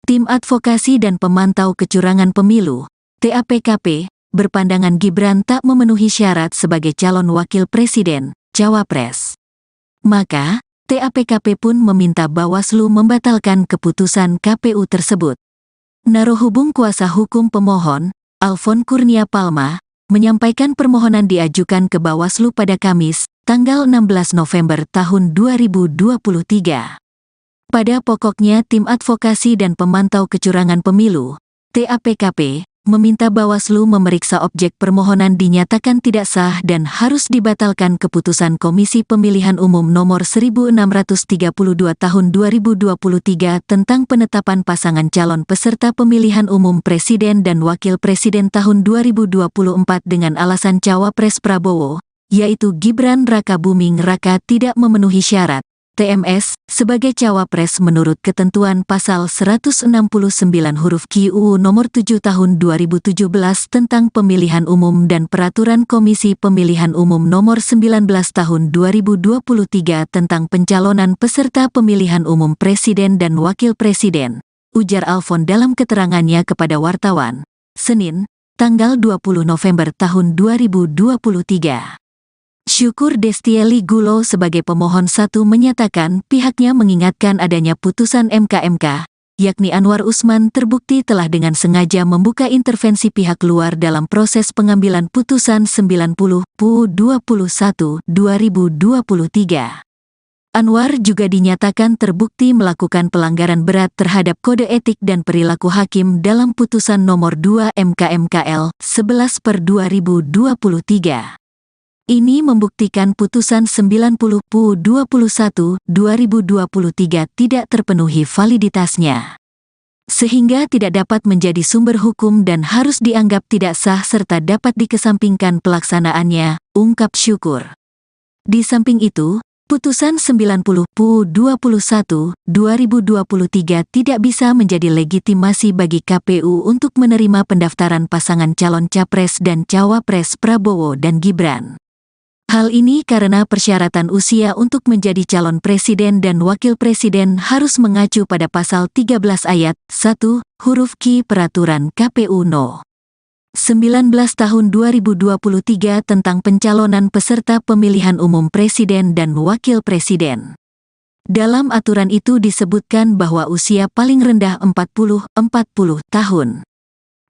Tim Advokasi dan Pemantau Kecurangan Pemilu (TAPKP) berpandangan Gibran tak memenuhi syarat sebagai calon wakil presiden, cawapres. Maka, TAPKP pun meminta Bawaslu membatalkan keputusan KPU tersebut. Narohubung kuasa hukum pemohon, Alfon Kurnia Palma, menyampaikan permohonan diajukan ke Bawaslu pada Kamis, tanggal 16 November tahun 2023. Pada pokoknya Tim Advokasi dan Pemantau Kecurangan Pemilu, TAPKP, meminta Bawaslu memeriksa objek permohonan dinyatakan tidak sah dan harus dibatalkan keputusan Komisi Pemilihan Umum nomor 1632 tahun 2023 tentang penetapan pasangan calon peserta pemilihan umum presiden dan wakil presiden tahun 2024 dengan alasan cawapres Prabowo, yaitu Gibran Raka Buming Raka tidak memenuhi syarat TMS sebagai cawapres menurut ketentuan pasal 169 huruf Q UU nomor 7 tahun 2017 tentang pemilihan umum dan peraturan Komisi Pemilihan Umum nomor 19 tahun 2023 tentang pencalonan peserta pemilihan umum presiden dan wakil presiden, ujar Alfon dalam keterangannya kepada wartawan, Senin, tanggal 20 November tahun 2023. Syukur Destieli Gulo sebagai pemohon 1 menyatakan pihaknya mengingatkan adanya putusan MK, yakni Anwar Usman terbukti telah dengan sengaja membuka intervensi pihak luar dalam proses pengambilan putusan 90 PUU 21 2023. Anwar juga dinyatakan terbukti melakukan pelanggaran berat terhadap kode etik dan perilaku hakim dalam putusan nomor 2 MK/MKL 11/2023. Ini membuktikan putusan 90 PUU 21 2023 tidak terpenuhi validitasnya, sehingga tidak dapat menjadi sumber hukum dan harus dianggap tidak sah serta dapat dikesampingkan pelaksanaannya, ungkap Syukur. Di samping itu, putusan 90 PUU 21 2023 tidak bisa menjadi legitimasi bagi KPU untuk menerima pendaftaran pasangan calon capres dan cawapres Prabowo dan Gibran. Hal ini karena persyaratan usia untuk menjadi calon presiden dan wakil presiden harus mengacu pada pasal 13 ayat 1 huruf Q Peraturan KPU No. 19 tahun 2023 tentang pencalonan peserta pemilihan umum presiden dan wakil presiden. Dalam aturan itu disebutkan bahwa usia paling rendah 40 tahun.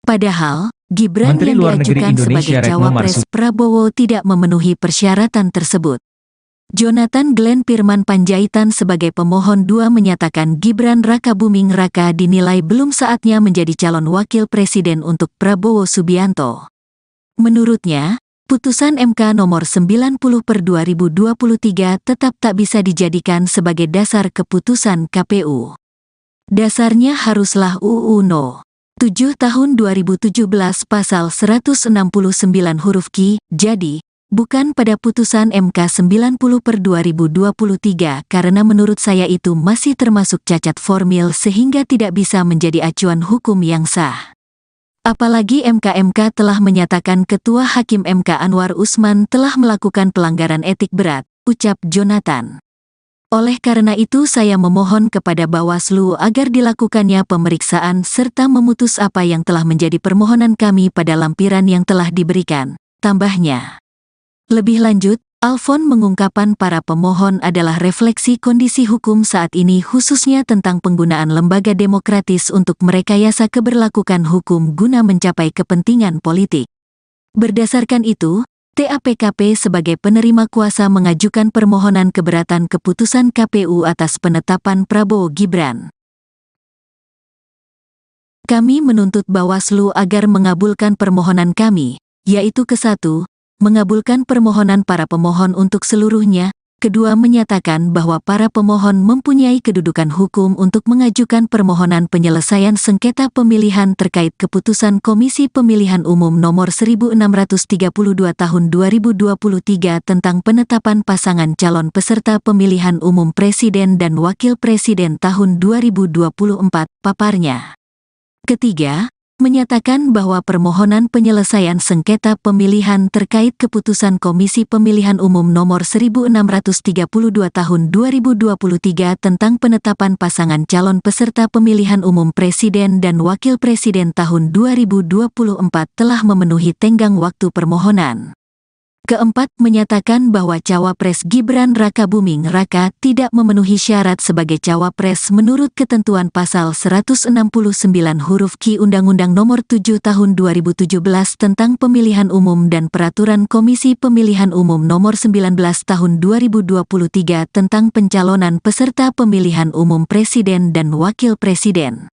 Padahal, Gibran Menteri yang Luar Negeri diajukan Indonesia sebagai Retno cawapres Marsudi Prabowo tidak memenuhi persyaratan tersebut. Jonathan Glenn Pirman Panjaitan sebagai pemohon 2 menyatakan Gibran Raka Buming Raka dinilai belum saatnya menjadi calon wakil presiden untuk Prabowo Subianto. Menurutnya, putusan MK nomor 90/2023 tetap tak bisa dijadikan sebagai dasar keputusan KPU. Dasarnya haruslah UU No. 7 tahun 2017 pasal 169 huruf Q. Jadi, bukan pada putusan MK 90/2023 karena menurut saya itu masih termasuk cacat formil sehingga tidak bisa menjadi acuan hukum yang sah. Apalagi MK telah menyatakan Ketua Hakim MK Anwar Usman telah melakukan pelanggaran etik berat, ucap Jonathan. Oleh karena itu saya memohon kepada Bawaslu agar dilakukannya pemeriksaan serta memutus apa yang telah menjadi permohonan kami pada lampiran yang telah diberikan, tambahnya. Lebih lanjut, Alfon mengungkapkan para pemohon adalah refleksi kondisi hukum saat ini khususnya tentang penggunaan lembaga demokratis untuk merekayasa keberlakuan hukum guna mencapai kepentingan politik. Berdasarkan itu, TAPKP sebagai penerima kuasa mengajukan permohonan keberatan keputusan KPU atas penetapan Prabowo Gibran. Kami menuntut Bawaslu agar mengabulkan permohonan kami, yaitu ke-1, mengabulkan permohonan para pemohon untuk seluruhnya, kedua menyatakan bahwa para pemohon mempunyai kedudukan hukum untuk mengajukan permohonan penyelesaian sengketa pemilihan terkait keputusan Komisi Pemilihan Umum Nomor 1632 Tahun 2023 tentang penetapan pasangan calon peserta pemilihan umum Presiden dan Wakil Presiden tahun 2024, paparnya. Ketiga, menyatakan bahwa permohonan penyelesaian sengketa pemilihan terkait keputusan Komisi Pemilihan Umum Nomor 1632 Tahun 2023 tentang penetapan pasangan calon peserta pemilihan umum Presiden dan Wakil Presiden tahun 2024 telah memenuhi tenggang waktu permohonan. Keempat, menyatakan bahwa Cawapres Gibran Rakabuming Raka tidak memenuhi syarat sebagai Cawapres menurut ketentuan pasal 169 huruf Q Undang-Undang Nomor 7 Tahun 2017 tentang Pemilihan Umum dan Peraturan Komisi Pemilihan Umum Nomor 19 Tahun 2023 tentang pencalonan peserta pemilihan umum Presiden dan Wakil Presiden.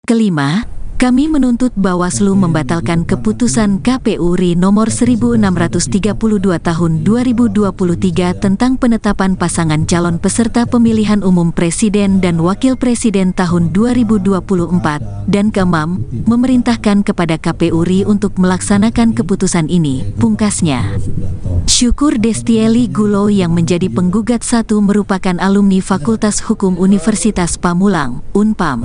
Kelima, kami menuntut Bawaslu membatalkan keputusan KPU RI nomor 1632 tahun 2023 tentang penetapan pasangan calon peserta pemilihan umum Presiden dan Wakil Presiden tahun 2024, dan keenam, memerintahkan kepada KPU RI untuk melaksanakan keputusan ini, pungkasnya. Syukur Destieli Gulo yang menjadi penggugat satu merupakan alumni Fakultas Hukum Universitas Pamulang, Unpam.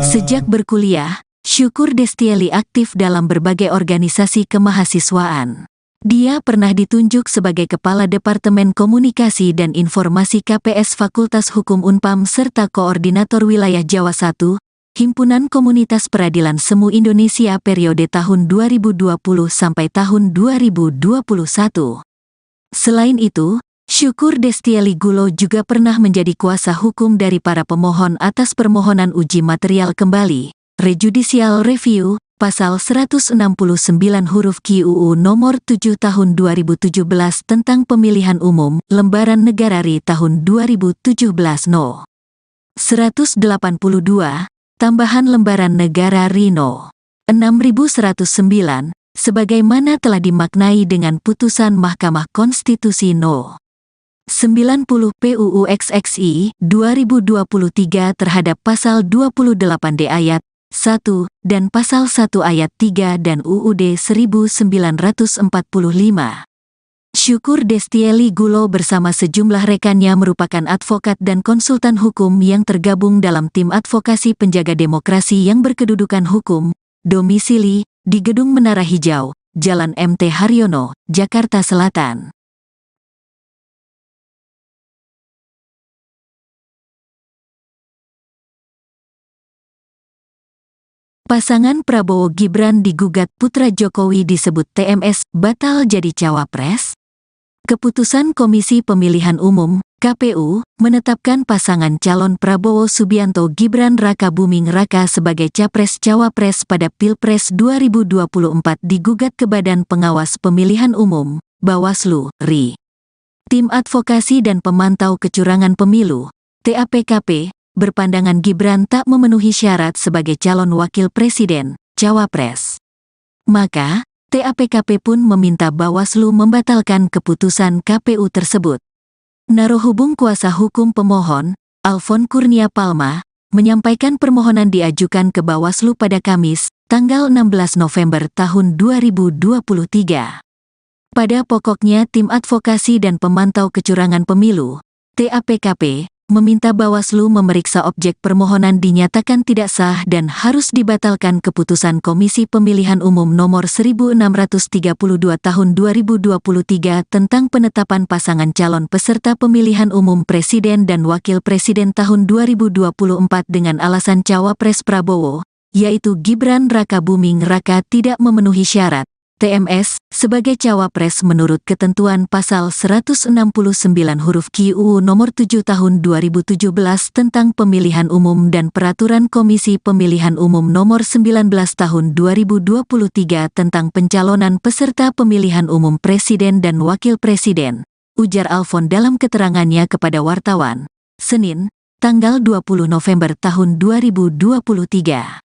Sejak berkuliah, Syukur Destieli aktif dalam berbagai organisasi kemahasiswaan. Dia pernah ditunjuk sebagai Kepala Departemen Komunikasi dan Informasi KPS Fakultas Hukum Unpam serta Koordinator Wilayah Jawa I, Himpunan Komunitas Peradilan Semu Indonesia periode tahun 2020 sampai tahun 2021. Selain itu, Syukur Destieli Gulo juga pernah menjadi kuasa hukum dari para pemohon atas permohonan uji material kembali, Rejudicial Review, pasal 169 huruf Q UU nomor 7 tahun 2017 tentang pemilihan umum, lembaran negara RI tahun 2017 No. 182, tambahan lembaran negara RI No. 6109, sebagaimana telah dimaknai dengan putusan Mahkamah Konstitusi No. 90 PUU XXI 2023 terhadap pasal 28D ayat 1 dan pasal 1 ayat 3 dan UUD 1945. Syukur Destieli Gulo bersama sejumlah rekannya merupakan advokat dan konsultan hukum yang tergabung dalam tim advokasi penjaga demokrasi yang berkedudukan hukum, domisili di Gedung Menara Hijau, Jalan MT Haryono, Jakarta Selatan. Pasangan Prabowo Gibran digugat putra Jokowi disebut TMS batal jadi cawapres. Keputusan Komisi Pemilihan Umum (KPU) menetapkan pasangan calon Prabowo Subianto Gibran Rakabuming Raka sebagai capres-cawapres pada Pilpres 2024 digugat ke Badan Pengawas Pemilihan Umum (Bawaslu) RI. Tim Advokasi dan Pemantau Kecurangan Pemilu (TAPKP) berpandangan Gibran tak memenuhi syarat sebagai calon wakil presiden, cawapres. Maka, TAPKP pun meminta Bawaslu membatalkan keputusan KPU tersebut. Narohubung kuasa hukum pemohon, Alfon Kurnia Palma, menyampaikan permohonan diajukan ke Bawaslu pada Kamis, tanggal 16 November tahun 2023. Pada pokoknya Tim Advokasi dan Pemantau Kecurangan Pemilu, TAPKP, meminta Bawaslu memeriksa objek permohonan dinyatakan tidak sah dan harus dibatalkan keputusan Komisi Pemilihan Umum Nomor 1632 Tahun 2023 tentang penetapan pasangan calon peserta pemilihan umum Presiden dan Wakil Presiden tahun 2024 dengan alasan Cawapres Prabowo, yaitu Gibran Rakabuming Raka tidak memenuhi syarat TMS sebagai cawapres menurut ketentuan pasal 169 huruf Q UU nomor 7 tahun 2017 tentang pemilihan umum dan peraturan Komisi Pemilihan Umum nomor 19 tahun 2023 tentang pencalonan peserta pemilihan umum presiden dan wakil presiden, ujar Alfon dalam keterangannya kepada wartawan, Senin, tanggal 20 November tahun 2023.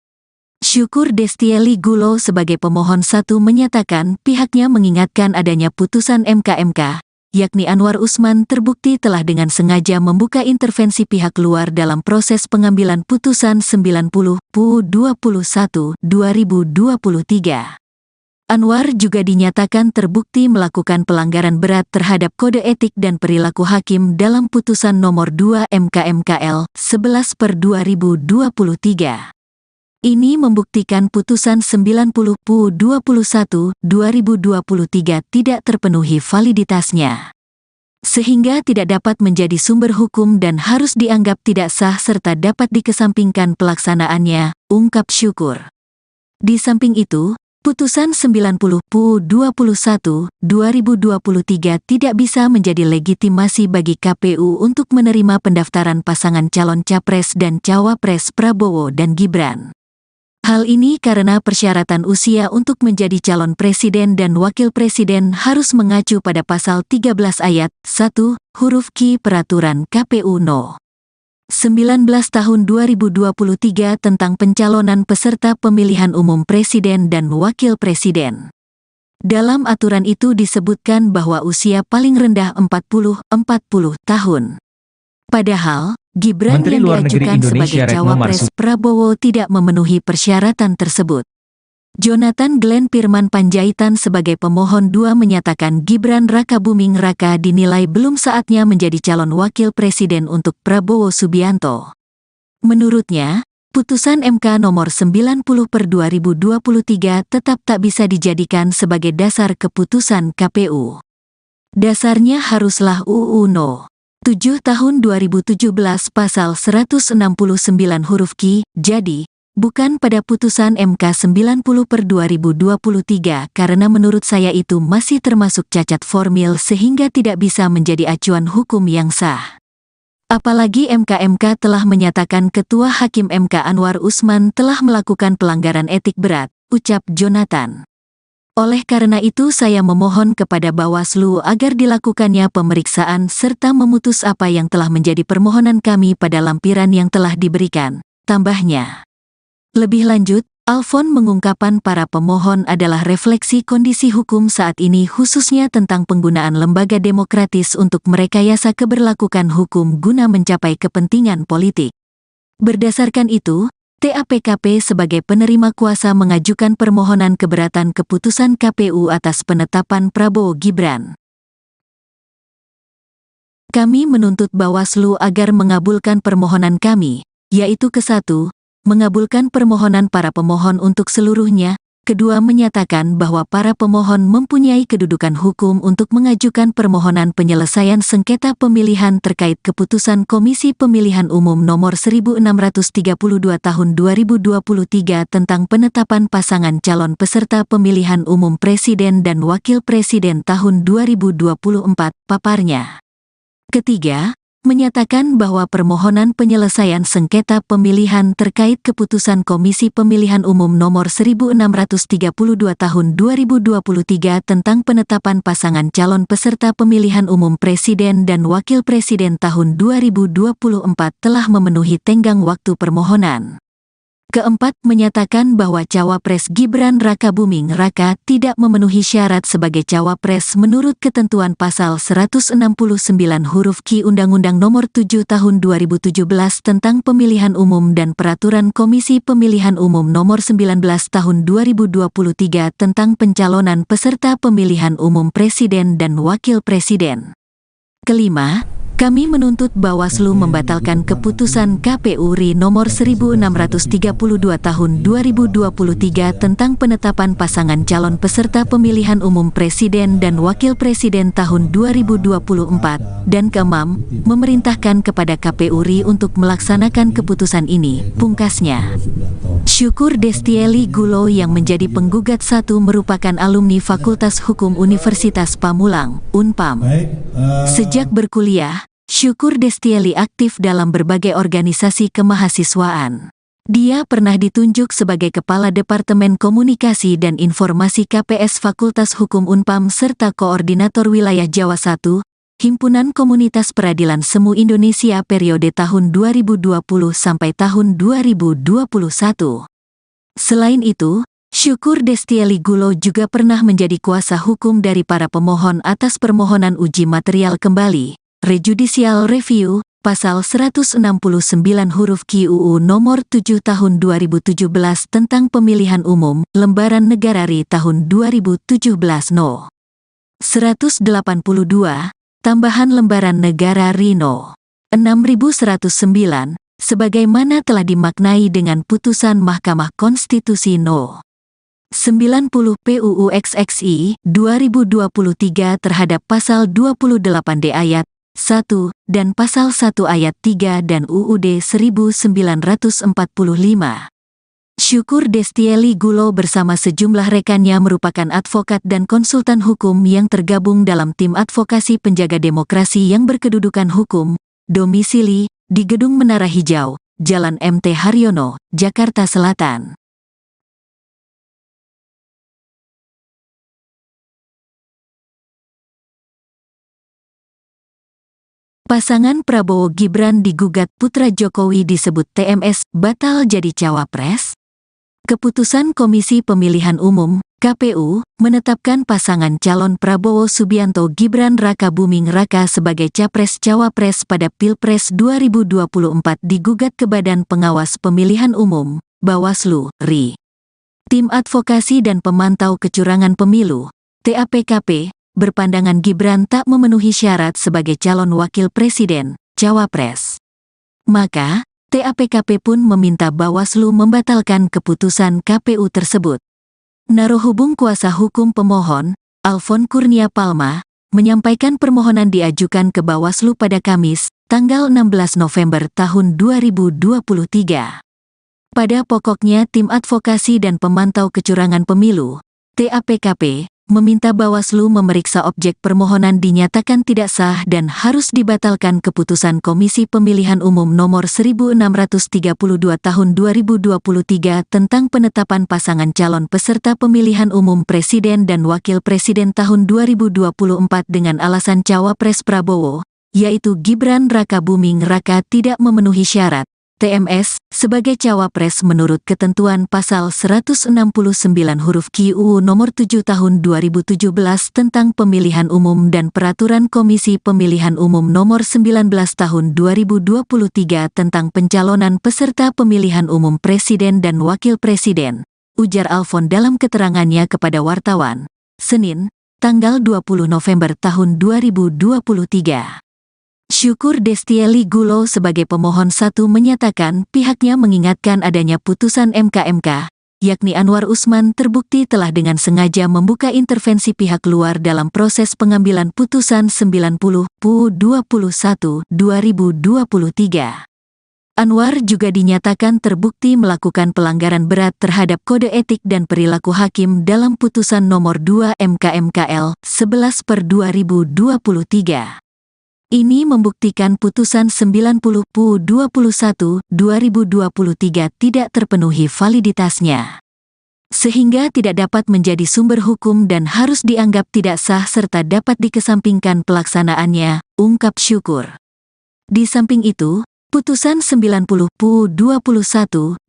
Syukur Destieli Gulo sebagai pemohon 1 menyatakan pihaknya mengingatkan adanya putusan MK, yakni Anwar Usman terbukti telah dengan sengaja membuka intervensi pihak luar dalam proses pengambilan putusan 90/21/2023. Anwar juga dinyatakan terbukti melakukan pelanggaran berat terhadap kode etik dan perilaku hakim dalam putusan nomor 2 MK/MKL 11/2023. Ini membuktikan putusan 90/21/2023 tidak terpenuhi validitasnya, sehingga tidak dapat menjadi sumber hukum dan harus dianggap tidak sah serta dapat dikesampingkan pelaksanaannya, ungkap Syukur. Di samping itu, putusan 90/21/2023 tidak bisa menjadi legitimasi bagi KPU untuk menerima pendaftaran pasangan calon capres dan cawapres Prabowo dan Gibran. Hal ini karena persyaratan usia untuk menjadi calon presiden dan wakil presiden harus mengacu pada pasal 13 ayat 1, huruf Q Peraturan KPU No. 19 tahun 2023 tentang pencalonan peserta pemilihan umum presiden dan wakil presiden. Dalam aturan itu disebutkan bahwa usia paling rendah 40 tahun. Padahal, Gibran Menteri yang Luar Negeri diajukan Indonesia sebagai Retno cawapres Marsudi Prabowo tidak memenuhi persyaratan tersebut. Jonathan Glenn Firman Panjaitan sebagai pemohon 2 menyatakan Gibran Rakabuming Raka dinilai belum saatnya menjadi calon wakil presiden untuk Prabowo Subianto. Menurutnya, putusan MK nomor 90/2023 tetap tak bisa dijadikan sebagai dasar keputusan KPU. Dasarnya haruslah UU No. 7 tahun 2017 pasal 169 huruf Q, jadi, bukan pada putusan MK 90/2023 karena menurut saya itu masih termasuk cacat formil sehingga tidak bisa menjadi acuan hukum yang sah. Apalagi MK telah menyatakan Ketua Hakim MK Anwar Usman telah melakukan pelanggaran etik berat, ucap Jonathan. Oleh karena itu saya memohon kepada Bawaslu agar dilakukannya pemeriksaan serta memutus apa yang telah menjadi permohonan kami pada lampiran yang telah diberikan, tambahnya. Lebih lanjut, Alfon mengungkapkan para pemohon adalah refleksi kondisi hukum saat ini khususnya tentang penggunaan lembaga demokratis untuk merekayasa keberlakuan hukum guna mencapai kepentingan politik. Berdasarkan itu, TAPKP sebagai penerima kuasa mengajukan permohonan keberatan keputusan KPU atas penetapan Prabowo Gibran. Kami menuntut Bawaslu agar mengabulkan permohonan kami, yaitu ke-1, mengabulkan permohonan para pemohon untuk seluruhnya, kedua menyatakan bahwa para pemohon mempunyai kedudukan hukum untuk mengajukan permohonan penyelesaian sengketa pemilihan terkait keputusan Komisi Pemilihan Umum Nomor 1632 Tahun 2023 tentang penetapan pasangan calon peserta pemilihan umum Presiden dan Wakil Presiden tahun 2024, paparnya. Ketiga, menyatakan bahwa permohonan penyelesaian sengketa pemilihan terkait keputusan Komisi Pemilihan Umum Nomor 1632 Tahun 2023 tentang penetapan pasangan calon peserta pemilihan umum Presiden dan Wakil Presiden tahun 2024 telah memenuhi tenggang waktu permohonan. Keempat, menyatakan bahwa Cawapres Gibran Rakabuming Raka tidak memenuhi syarat sebagai Cawapres menurut ketentuan pasal 169 huruf Q Undang-Undang Nomor 7 Tahun 2017 tentang Pemilihan Umum dan Peraturan Komisi Pemilihan Umum Nomor 19 Tahun 2023 tentang pencalonan peserta pemilihan umum Presiden dan Wakil Presiden. Kelima, kami menuntut Bawaslu membatalkan keputusan KPU RI nomor 1632 tahun 2023 tentang penetapan pasangan calon peserta pemilihan umum presiden dan wakil presiden tahun 2024, dan keenam, memerintahkan kepada KPU RI untuk melaksanakan keputusan ini, pungkasnya. Syukur Destieli Gulo yang menjadi penggugat satu merupakan alumni Fakultas Hukum Universitas Pamulang, Unpam. Sejak berkuliah, Syukur Destieli aktif dalam berbagai organisasi kemahasiswaan. Dia pernah ditunjuk sebagai Kepala Departemen Komunikasi dan Informasi KPS Fakultas Hukum Unpam serta Koordinator Wilayah Jawa I, Himpunan Komunitas Peradilan Semu Indonesia periode tahun 2020 sampai tahun 2021. Selain itu, Syukur Destieli Gulo juga pernah menjadi kuasa hukum dari para pemohon atas permohonan uji material kembali, rejudicial review, pasal 169 huruf Q UU nomor 7 tahun 2017 tentang pemilihan umum, lembaran negara RI tahun 2017 No. 182, tambahan lembaran negara RI No. 6109, sebagaimana telah dimaknai dengan putusan Mahkamah Konstitusi No. 90 PUU XXI 2023 terhadap pasal 28D ayat 1 dan pasal 1 ayat 3 dan UUD 1945. Syukur Destieli Gulo bersama sejumlah rekannya merupakan advokat dan konsultan hukum yang tergabung dalam tim advokasi penjaga demokrasi yang berkedudukan hukum, domisili di Gedung Menara Hijau, Jalan MT Haryono, Jakarta Selatan. Pasangan Prabowo Gibran digugat putra Jokowi disebut TMS batal jadi cawapres. Keputusan Komisi Pemilihan Umum (KPU) menetapkan pasangan calon Prabowo Subianto Gibran Rakabuming Raka sebagai capres-cawapres pada Pilpres 2024 digugat ke Badan Pengawas Pemilihan Umum (Bawaslu) RI. Tim Advokasi dan Pemantau Kecurangan Pemilu (TAPKP) berpandangan Gibran tak memenuhi syarat sebagai calon wakil presiden, cawapres. Maka, TAPKP pun meminta Bawaslu membatalkan keputusan KPU tersebut. Narohubung kuasa hukum pemohon, Alfon Kurnia Palma, menyampaikan permohonan diajukan ke Bawaslu pada Kamis, tanggal 16 November tahun 2023. Pada pokoknya Tim Advokasi dan Pemantau Kecurangan Pemilu, TAPKP, meminta Bawaslu memeriksa objek permohonan dinyatakan tidak sah dan harus dibatalkan keputusan Komisi Pemilihan Umum Nomor 1632 Tahun 2023 tentang penetapan pasangan calon peserta pemilihan umum Presiden dan Wakil Presiden tahun 2024 dengan alasan Cawapres Prabowo, yaitu Gibran Rakabuming Raka tidak memenuhi syarat TMS sebagai cawapres menurut ketentuan pasal 169 huruf Q UU nomor 7 tahun 2017 tentang pemilihan umum dan peraturan Komisi Pemilihan Umum nomor 19 tahun 2023 tentang pencalonan peserta pemilihan umum presiden dan wakil presiden, ujar Alfon dalam keterangannya kepada wartawan, Senin, tanggal 20 November tahun 2023. Syukur Destieli Gulo sebagai pemohon satu menyatakan pihaknya mengingatkan adanya putusan MK, yakni Anwar Usman terbukti telah dengan sengaja membuka intervensi pihak luar dalam proses pengambilan putusan 90 PU 21 2023. Anwar juga dinyatakan terbukti melakukan pelanggaran berat terhadap kode etik dan perilaku hakim dalam putusan nomor 2 MK/MKL 11/2023. Ini membuktikan putusan 90 PU 21 2023 tidak terpenuhi validitasnya, sehingga tidak dapat menjadi sumber hukum dan harus dianggap tidak sah serta dapat dikesampingkan pelaksanaannya, ungkap Syukur. Di samping itu, Putusan 90/21/2023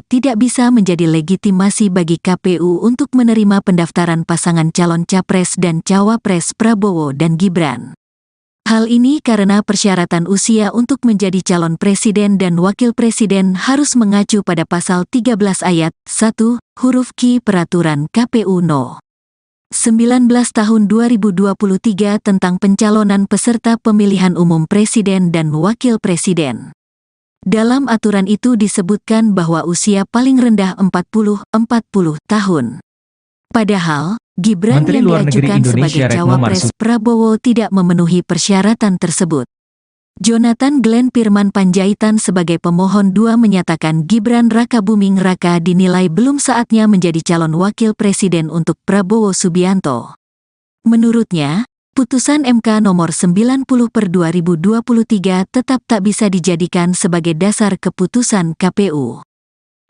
tidak bisa menjadi legitimasi bagi KPU untuk menerima pendaftaran pasangan calon Capres dan Cawapres Prabowo dan Gibran. Hal ini karena persyaratan usia untuk menjadi calon presiden dan wakil presiden harus mengacu pada pasal 13 ayat 1, huruf Q Peraturan KPU No. 19 tahun 2023 tentang pencalonan peserta pemilihan umum presiden dan wakil presiden. Dalam aturan itu disebutkan bahwa usia paling rendah 40 tahun. Padahal, Gibran Menteri yang Luar Negeri diajukan sebagai Indonesia Retno Cawapres Marsudi Prabowo tidak memenuhi persyaratan tersebut. Jonathan Glenn Firman Panjaitan sebagai pemohon 2 menyatakan Gibran Rakabuming Raka dinilai belum saatnya menjadi calon wakil presiden untuk Prabowo Subianto. Menurutnya, putusan MK nomor 90/2023 tetap tak bisa dijadikan sebagai dasar keputusan KPU.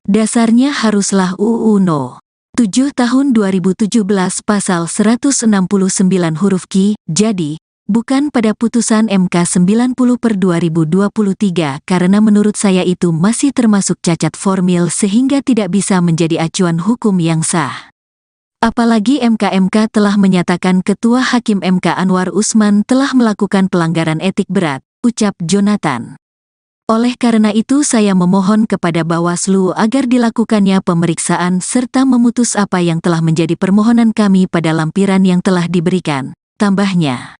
Dasarnya haruslah UU No. 7 tahun 2017 pasal 169 huruf Q, jadi, bukan pada putusan MK 90/2023 karena menurut saya itu masih termasuk cacat formil sehingga tidak bisa menjadi acuan hukum yang sah. Apalagi MK telah menyatakan Ketua Hakim MK Anwar Usman telah melakukan pelanggaran etik berat, ucap Jonathan. Oleh karena itu saya memohon kepada Bawaslu agar dilakukannya pemeriksaan serta memutus apa yang telah menjadi permohonan kami pada lampiran yang telah diberikan, tambahnya.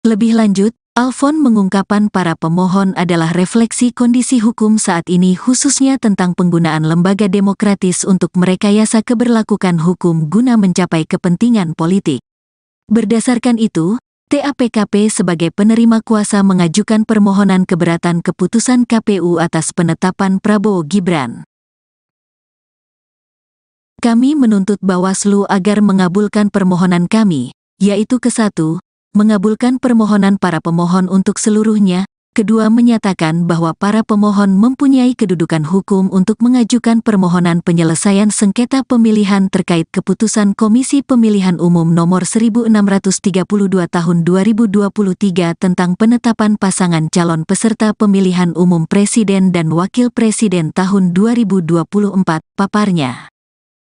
Lebih lanjut, Alfon mengungkapkan para pemohon adalah refleksi kondisi hukum saat ini khususnya tentang penggunaan lembaga demokratis untuk merekayasa keberlakuan hukum guna mencapai kepentingan politik. Berdasarkan itu, TAPKP sebagai penerima kuasa mengajukan permohonan keberatan keputusan KPU atas penetapan Prabowo Gibran. Kami menuntut Bawaslu agar mengabulkan permohonan kami, yaitu ke-1, mengabulkan permohonan para pemohon untuk seluruhnya, kedua menyatakan bahwa para pemohon mempunyai kedudukan hukum untuk mengajukan permohonan penyelesaian sengketa pemilihan terkait keputusan Komisi Pemilihan Umum Nomor 1632 Tahun 2023 tentang penetapan pasangan calon peserta pemilihan umum Presiden dan Wakil Presiden tahun 2024, paparnya.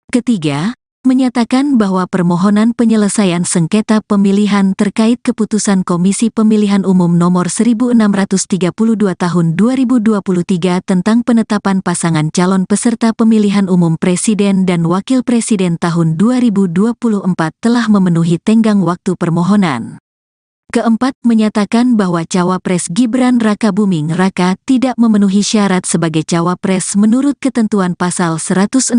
Ketiga, menyatakan bahwa permohonan penyelesaian sengketa pemilihan terkait keputusan Komisi Pemilihan Umum Nomor 1632 Tahun 2023 tentang penetapan pasangan calon peserta pemilihan umum Presiden dan Wakil Presiden tahun 2024 telah memenuhi tenggang waktu permohonan. Keempat, menyatakan bahwa Cawapres Gibran Rakabuming Raka tidak memenuhi syarat sebagai Cawapres menurut ketentuan pasal 169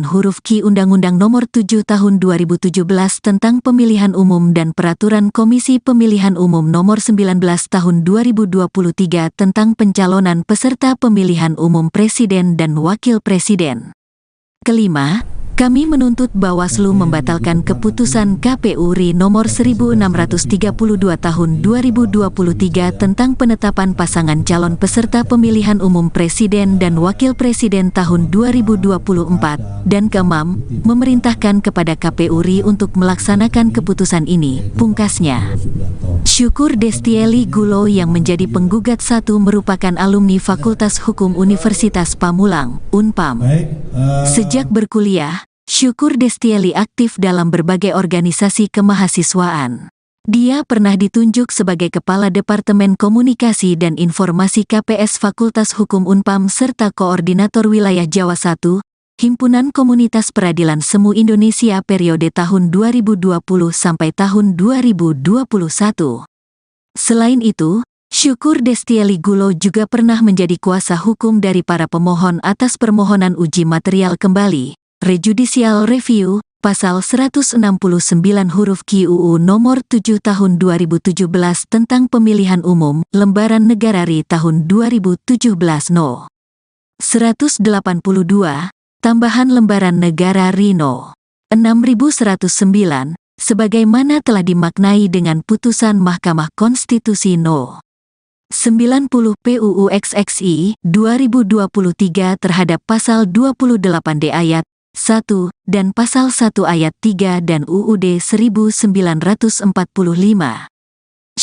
huruf Q Undang-Undang Nomor 7 Tahun 2017 tentang Pemilihan Umum dan Peraturan Komisi Pemilihan Umum Nomor 19 Tahun 2023 tentang pencalonan peserta pemilihan umum Presiden dan Wakil Presiden. Kelima, kami menuntut Bawaslu membatalkan keputusan KPU RI nomor 1632 tahun 2023 tentang penetapan pasangan calon peserta pemilihan umum Presiden dan Wakil Presiden tahun 2024, dan keenam, memerintahkan kepada KPU RI untuk melaksanakan keputusan ini, pungkasnya. Syukur Destieli Gulo yang menjadi penggugat 1 merupakan alumni Fakultas Hukum Universitas Pamulang, Unpam. Sejak berkuliah, Syukur Destieli aktif dalam berbagai organisasi kemahasiswaan. Dia pernah ditunjuk sebagai Kepala Departemen Komunikasi dan Informasi KPS Fakultas Hukum Unpam serta Koordinator Wilayah Jawa I, Himpunan Komunitas Peradilan Semu Indonesia periode tahun 2020 sampai tahun 2021. Selain itu, Syukur Destieli Gulo juga pernah menjadi kuasa hukum dari para pemohon atas permohonan uji material kembali, rejudicial review, pasal 169 huruf Q UU nomor 7 tahun 2017 tentang pemilihan umum, lembaran negara RI tahun 2017 No. 182, tambahan lembaran negara RI No. 6109, sebagaimana telah dimaknai dengan putusan Mahkamah Konstitusi No. 90 PUU XXI 2023 terhadap pasal 28D ayat 1 dan pasal 1 ayat 3 dan UUD 1945.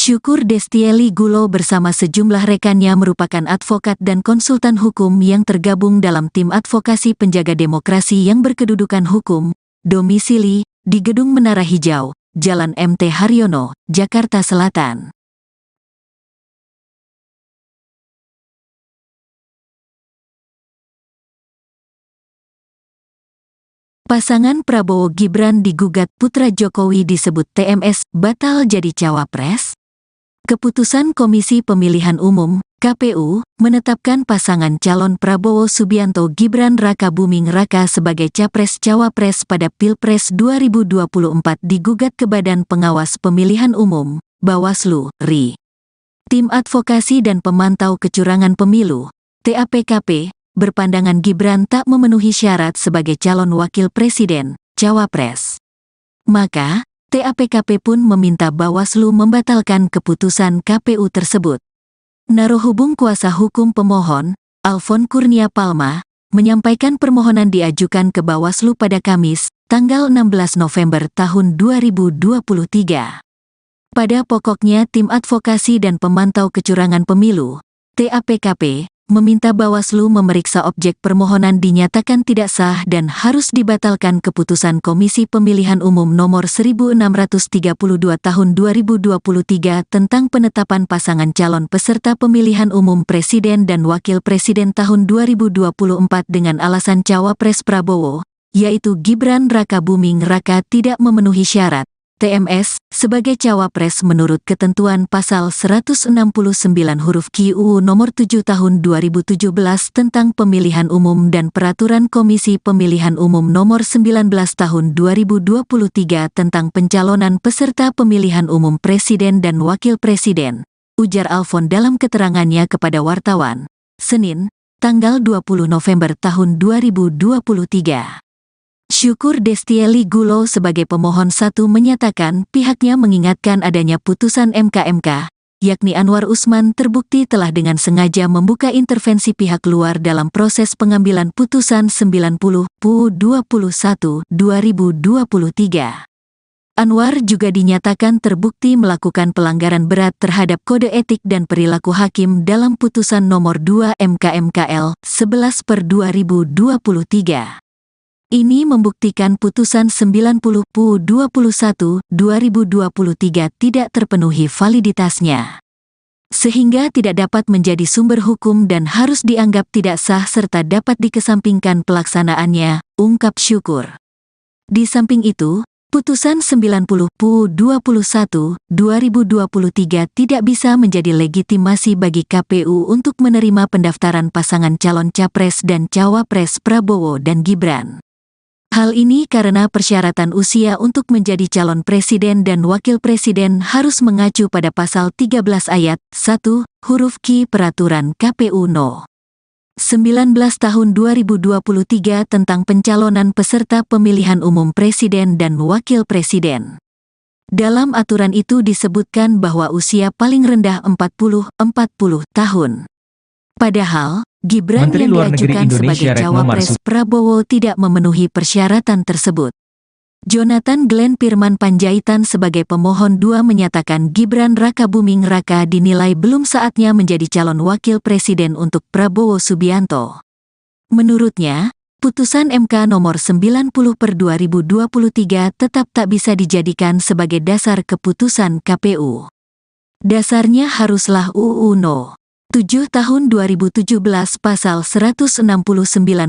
Syukur Destieli Gulo bersama sejumlah rekannya merupakan advokat dan konsultan hukum yang tergabung dalam tim advokasi penjaga demokrasi yang berkedudukan hukum, domisili di Gedung Menara Hijau, Jalan MT Haryono, Jakarta Selatan. Pasangan Prabowo Gibran digugat putra Jokowi disebut TMS batal jadi cawapres. Keputusan Komisi Pemilihan Umum, KPU, menetapkan pasangan calon Prabowo Subianto Gibran Raka Buming Raka sebagai Capres-Cawapres pada Pilpres 2024 digugat ke Badan Pengawas Pemilihan Umum, Bawaslu, RI. Tim Advokasi dan Pemantau Kecurangan Pemilu, TAPKP, berpandangan Gibran tak memenuhi syarat sebagai calon wakil presiden, cawapres. Maka, TAPKP pun meminta Bawaslu membatalkan keputusan KPU tersebut. Narohubung kuasa hukum pemohon, Alfon Kurnia Palma, menyampaikan permohonan diajukan ke Bawaslu pada Kamis, tanggal 16 November tahun 2023. Pada pokoknya Tim Advokasi dan Pemantau Kecurangan Pemilu, TAPKP, meminta Bawaslu memeriksa objek permohonan dinyatakan tidak sah dan harus dibatalkan keputusan Komisi Pemilihan Umum nomor 1632 tahun 2023 tentang penetapan pasangan calon peserta pemilihan umum presiden dan wakil presiden tahun 2024 dengan alasan cawapres Prabowo, yaitu Gibran Raka Buming Raka tidak memenuhi syarat TMS sebagai cawapres menurut ketentuan pasal 169 huruf Q UU nomor 7 tahun 2017 tentang pemilihan umum dan peraturan Komisi Pemilihan Umum nomor 19 tahun 2023 tentang pencalonan peserta pemilihan umum presiden dan wakil presiden, ujar Alfon dalam keterangannya kepada wartawan, Senin, tanggal 20 November tahun 2023. Syukur Destieli Gulo sebagai pemohon 1 menyatakan pihaknya mengingatkan adanya putusan MK, yakni Anwar Usman terbukti telah dengan sengaja membuka intervensi pihak luar dalam proses pengambilan putusan 90/21/2023. Anwar juga dinyatakan terbukti melakukan pelanggaran berat terhadap kode etik dan perilaku hakim dalam putusan nomor 2 MK/MKL 11/2023. Ini membuktikan putusan 90/21/2023 tidak terpenuhi validitasnya, sehingga tidak dapat menjadi sumber hukum dan harus dianggap tidak sah serta dapat dikesampingkan pelaksanaannya, ungkap Syukur. Di samping itu, putusan 90/21/2023 tidak bisa menjadi legitimasi bagi KPU untuk menerima pendaftaran pasangan calon capres dan cawapres Prabowo dan Gibran. Hal ini karena persyaratan usia untuk menjadi calon presiden dan wakil presiden harus mengacu pada pasal 13 ayat 1, huruf Q Peraturan KPU No. 19 tahun 2023 tentang pencalonan peserta pemilihan umum presiden dan wakil presiden. Dalam aturan itu disebutkan bahwa usia paling rendah 40 tahun. Padahal, Gibran Menteri yang Luar Negeri diajukan Indonesia sebagai Retno cawapres Marsudi Prabowo tidak memenuhi persyaratan tersebut. Jonathan Glenn Pirman Panjaitan sebagai pemohon 2 menyatakan Gibran Raka Buming Raka dinilai belum saatnya menjadi calon wakil presiden untuk Prabowo Subianto. Menurutnya, putusan MK nomor 90/2023 tetap tak bisa dijadikan sebagai dasar keputusan KPU. Dasarnya haruslah UU No. 7 tahun 2017 pasal 169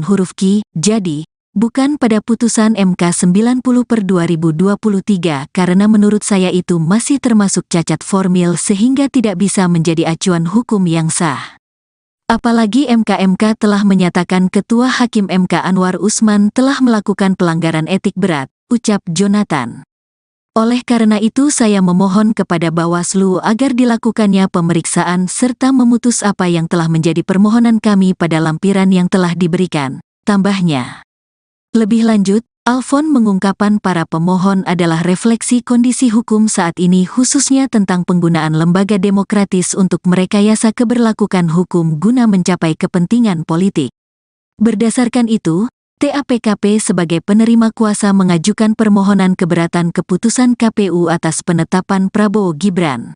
huruf Q, jadi, bukan pada putusan MK 90/2023 karena menurut saya itu masih termasuk cacat formil sehingga tidak bisa menjadi acuan hukum yang sah. Apalagi MK telah menyatakan Ketua Hakim MK Anwar Usman telah melakukan pelanggaran etik berat, ucap Jonathan. Oleh karena itu saya memohon kepada Bawaslu agar dilakukannya pemeriksaan serta memutus apa yang telah menjadi permohonan kami pada lampiran yang telah diberikan, tambahnya. Lebih lanjut, Alfon mengungkapkan para pemohon adalah refleksi kondisi hukum saat ini khususnya tentang penggunaan lembaga demokratis untuk merekayasa keberlakuan hukum guna mencapai kepentingan politik. Berdasarkan itu, TAPKP sebagai penerima kuasa mengajukan permohonan keberatan keputusan KPU atas penetapan Prabowo Gibran.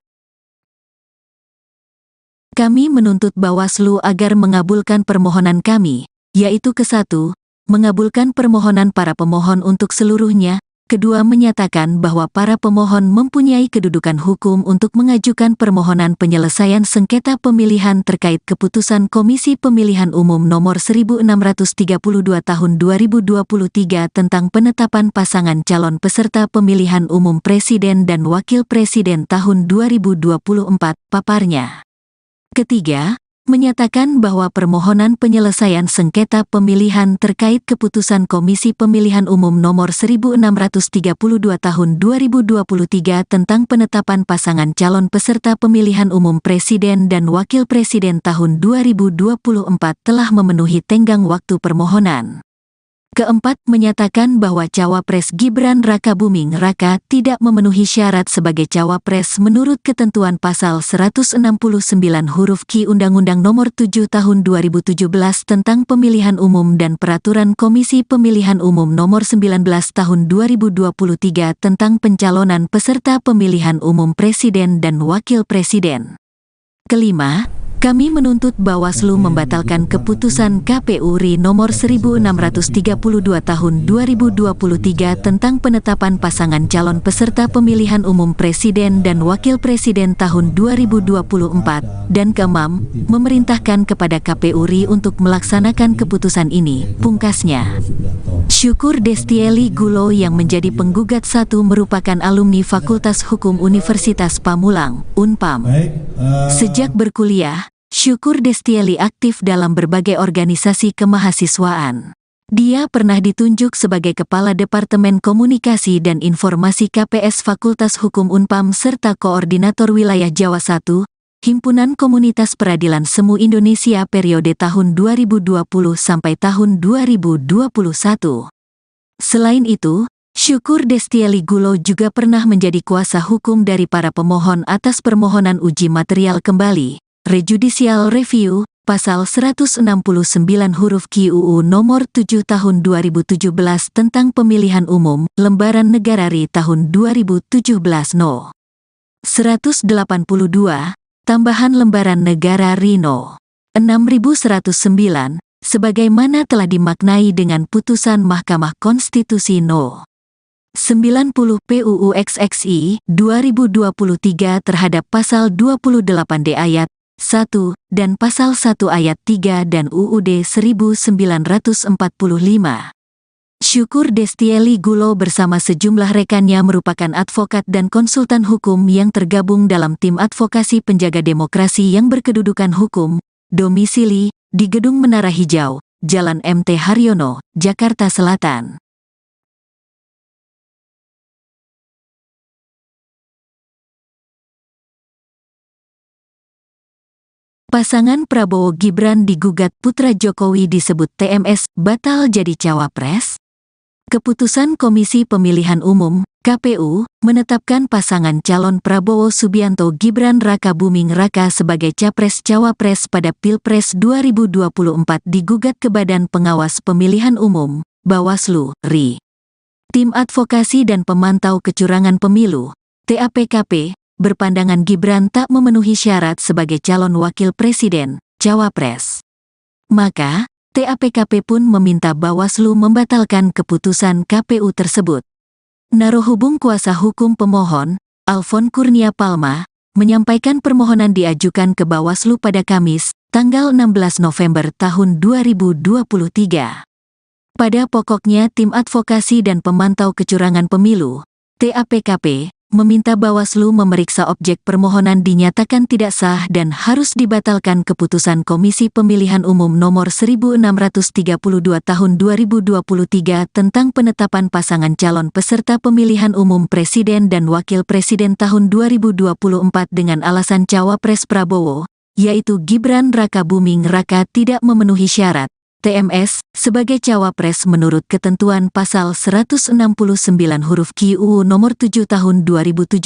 Kami menuntut Bawaslu agar mengabulkan permohonan kami, yaitu ke-1, mengabulkan permohonan para pemohon untuk seluruhnya, kedua menyatakan bahwa para pemohon mempunyai kedudukan hukum untuk mengajukan permohonan penyelesaian sengketa pemilihan terkait keputusan Komisi Pemilihan Umum Nomor 1632 Tahun 2023 tentang penetapan pasangan calon peserta pemilihan umum Presiden dan Wakil Presiden tahun 2024, paparnya. Ketiga, menyatakan bahwa permohonan penyelesaian sengketa pemilihan terkait keputusan Komisi Pemilihan Umum Nomor 1632 Tahun 2023 tentang penetapan pasangan calon peserta pemilihan umum Presiden dan Wakil Presiden tahun 2024 telah memenuhi tenggang waktu permohonan. Keempat, menyatakan bahwa Cawapres Gibran Rakabuming Raka tidak memenuhi syarat sebagai Cawapres menurut ketentuan pasal 169 huruf Q Undang-Undang Nomor 7 Tahun 2017 tentang Pemilihan Umum dan Peraturan Komisi Pemilihan Umum Nomor 19 Tahun 2023 tentang pencalonan peserta pemilihan umum Presiden dan Wakil Presiden. Kelima, kami menuntut Bawaslu membatalkan keputusan KPU RI nomor 1632 tahun 2023 tentang penetapan pasangan calon peserta pemilihan umum Presiden dan Wakil Presiden tahun 2024, dan keenam, memerintahkan kepada KPU RI untuk melaksanakan keputusan ini, pungkasnya. Syukur Destieli Gulo yang menjadi penggugat 1 merupakan alumni Fakultas Hukum Universitas Pamulang, Unpam. Sejak berkuliah, Syukur Destieli aktif dalam berbagai organisasi kemahasiswaan. Dia pernah ditunjuk sebagai Kepala Departemen Komunikasi dan Informasi KPS Fakultas Hukum Unpam serta Koordinator Wilayah Jawa I, Himpunan Komunitas Peradilan Semu Indonesia periode tahun 2020 sampai tahun 2021. Selain itu, Syukur Destieli Gulo juga pernah menjadi kuasa hukum dari para pemohon atas permohonan uji material kembali, rejudicial review, pasal 169 huruf Q UU Nomor 7 Tahun 2017 tentang Pemilihan Umum, Lembaran Negara RI tahun 2017 No. 182, Tambahan Lembaran Negara RI No. 6109, sebagaimana telah dimaknai dengan putusan Mahkamah Konstitusi No. 90 PUU XXI 2023 terhadap pasal 28D ayat 1 dan pasal 1 ayat 3 dan UUD 1945. Syukur Destieli Gulo bersama sejumlah rekannya merupakan advokat dan konsultan hukum yang tergabung dalam tim advokasi penjaga demokrasi yang berkedudukan hukum, domisili di Gedung Menara Hijau, Jalan MT Haryono, Jakarta Selatan. Pasangan Prabowo Gibran digugat putra Jokowi disebut TMS batal jadi cawapres. Keputusan Komisi Pemilihan Umum (KPU) menetapkan pasangan calon Prabowo Subianto Gibran Rakabuming Raka sebagai capres-cawapres pada Pilpres 2024 digugat ke Badan Pengawas Pemilihan Umum (Bawaslu) RI. Tim Advokasi dan Pemantau Kecurangan Pemilu (TAPKP) berpandangan Gibran tak memenuhi syarat sebagai calon wakil presiden, cawapres. Maka, TAPKP pun meminta Bawaslu membatalkan keputusan KPU tersebut. Narohubung kuasa hukum pemohon, Alfon Kurnia Palma, menyampaikan permohonan diajukan ke Bawaslu pada Kamis, tanggal 16 November tahun 2023. Pada pokoknya Tim Advokasi dan Pemantau Kecurangan Pemilu, TAPKP, meminta Bawaslu memeriksa objek permohonan dinyatakan tidak sah dan harus dibatalkan keputusan Komisi Pemilihan Umum Nomor 1632 Tahun 2023 tentang penetapan pasangan calon peserta pemilihan umum Presiden dan Wakil Presiden tahun 2024 dengan alasan Cawapres Prabowo, yaitu Gibran Rakabuming Raka tidak memenuhi syarat TMS sebagai cawapres menurut ketentuan pasal 169 huruf Q UU Nomor 7 Tahun 2017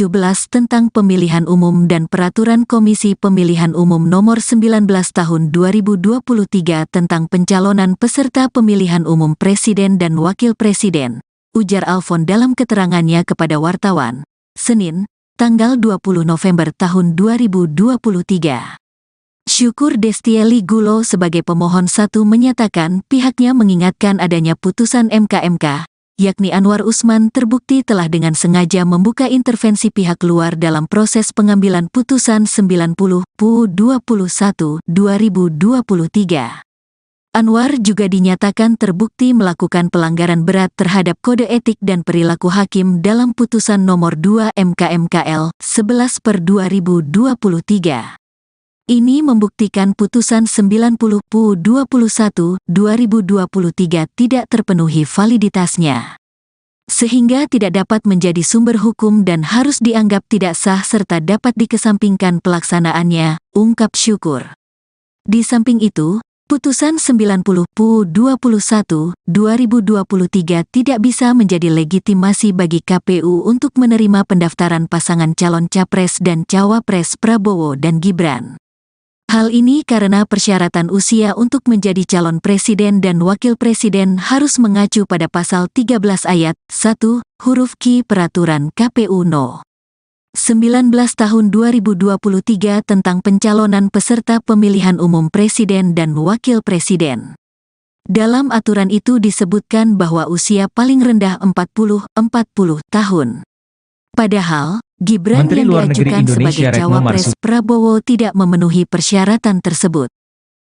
tentang Pemilihan Umum dan Peraturan Komisi Pemilihan Umum Nomor 19 Tahun 2023 tentang pencalonan peserta pemilihan umum Presiden dan Wakil Presiden, ujar Alfon dalam keterangannya kepada wartawan, Senin, tanggal 20 November tahun 2023. Syukur Destieli Gulo sebagai pemohon 1 menyatakan pihaknya mengingatkan adanya putusan MK, yakni Anwar Usman terbukti telah dengan sengaja membuka intervensi pihak luar dalam proses pengambilan putusan 90/21/2023. Anwar juga dinyatakan terbukti melakukan pelanggaran berat terhadap kode etik dan perilaku hakim dalam putusan nomor 2 MK/MKL 11/2023. Ini membuktikan putusan 90/21/2023 tidak terpenuhi validitasnya, sehingga tidak dapat menjadi sumber hukum dan harus dianggap tidak sah serta dapat dikesampingkan pelaksanaannya, ungkap Syukur. Di samping itu, putusan 90/21/2023 tidak bisa menjadi legitimasi bagi KPU untuk menerima pendaftaran pasangan calon Capres dan Cawapres Prabowo dan Gibran. Hal ini karena persyaratan usia untuk menjadi calon presiden dan wakil presiden harus mengacu pada pasal 13 ayat 1, huruf Q Peraturan KPU No. 19 tahun 2023 tentang pencalonan peserta pemilihan umum presiden dan wakil presiden. Dalam aturan itu disebutkan bahwa usia paling rendah 40 tahun. Padahal, Gibran Menteri yang Luar Negeri diajukan Indonesia sebagai Retno Cawapres Marsudi Prabowo tidak memenuhi persyaratan tersebut.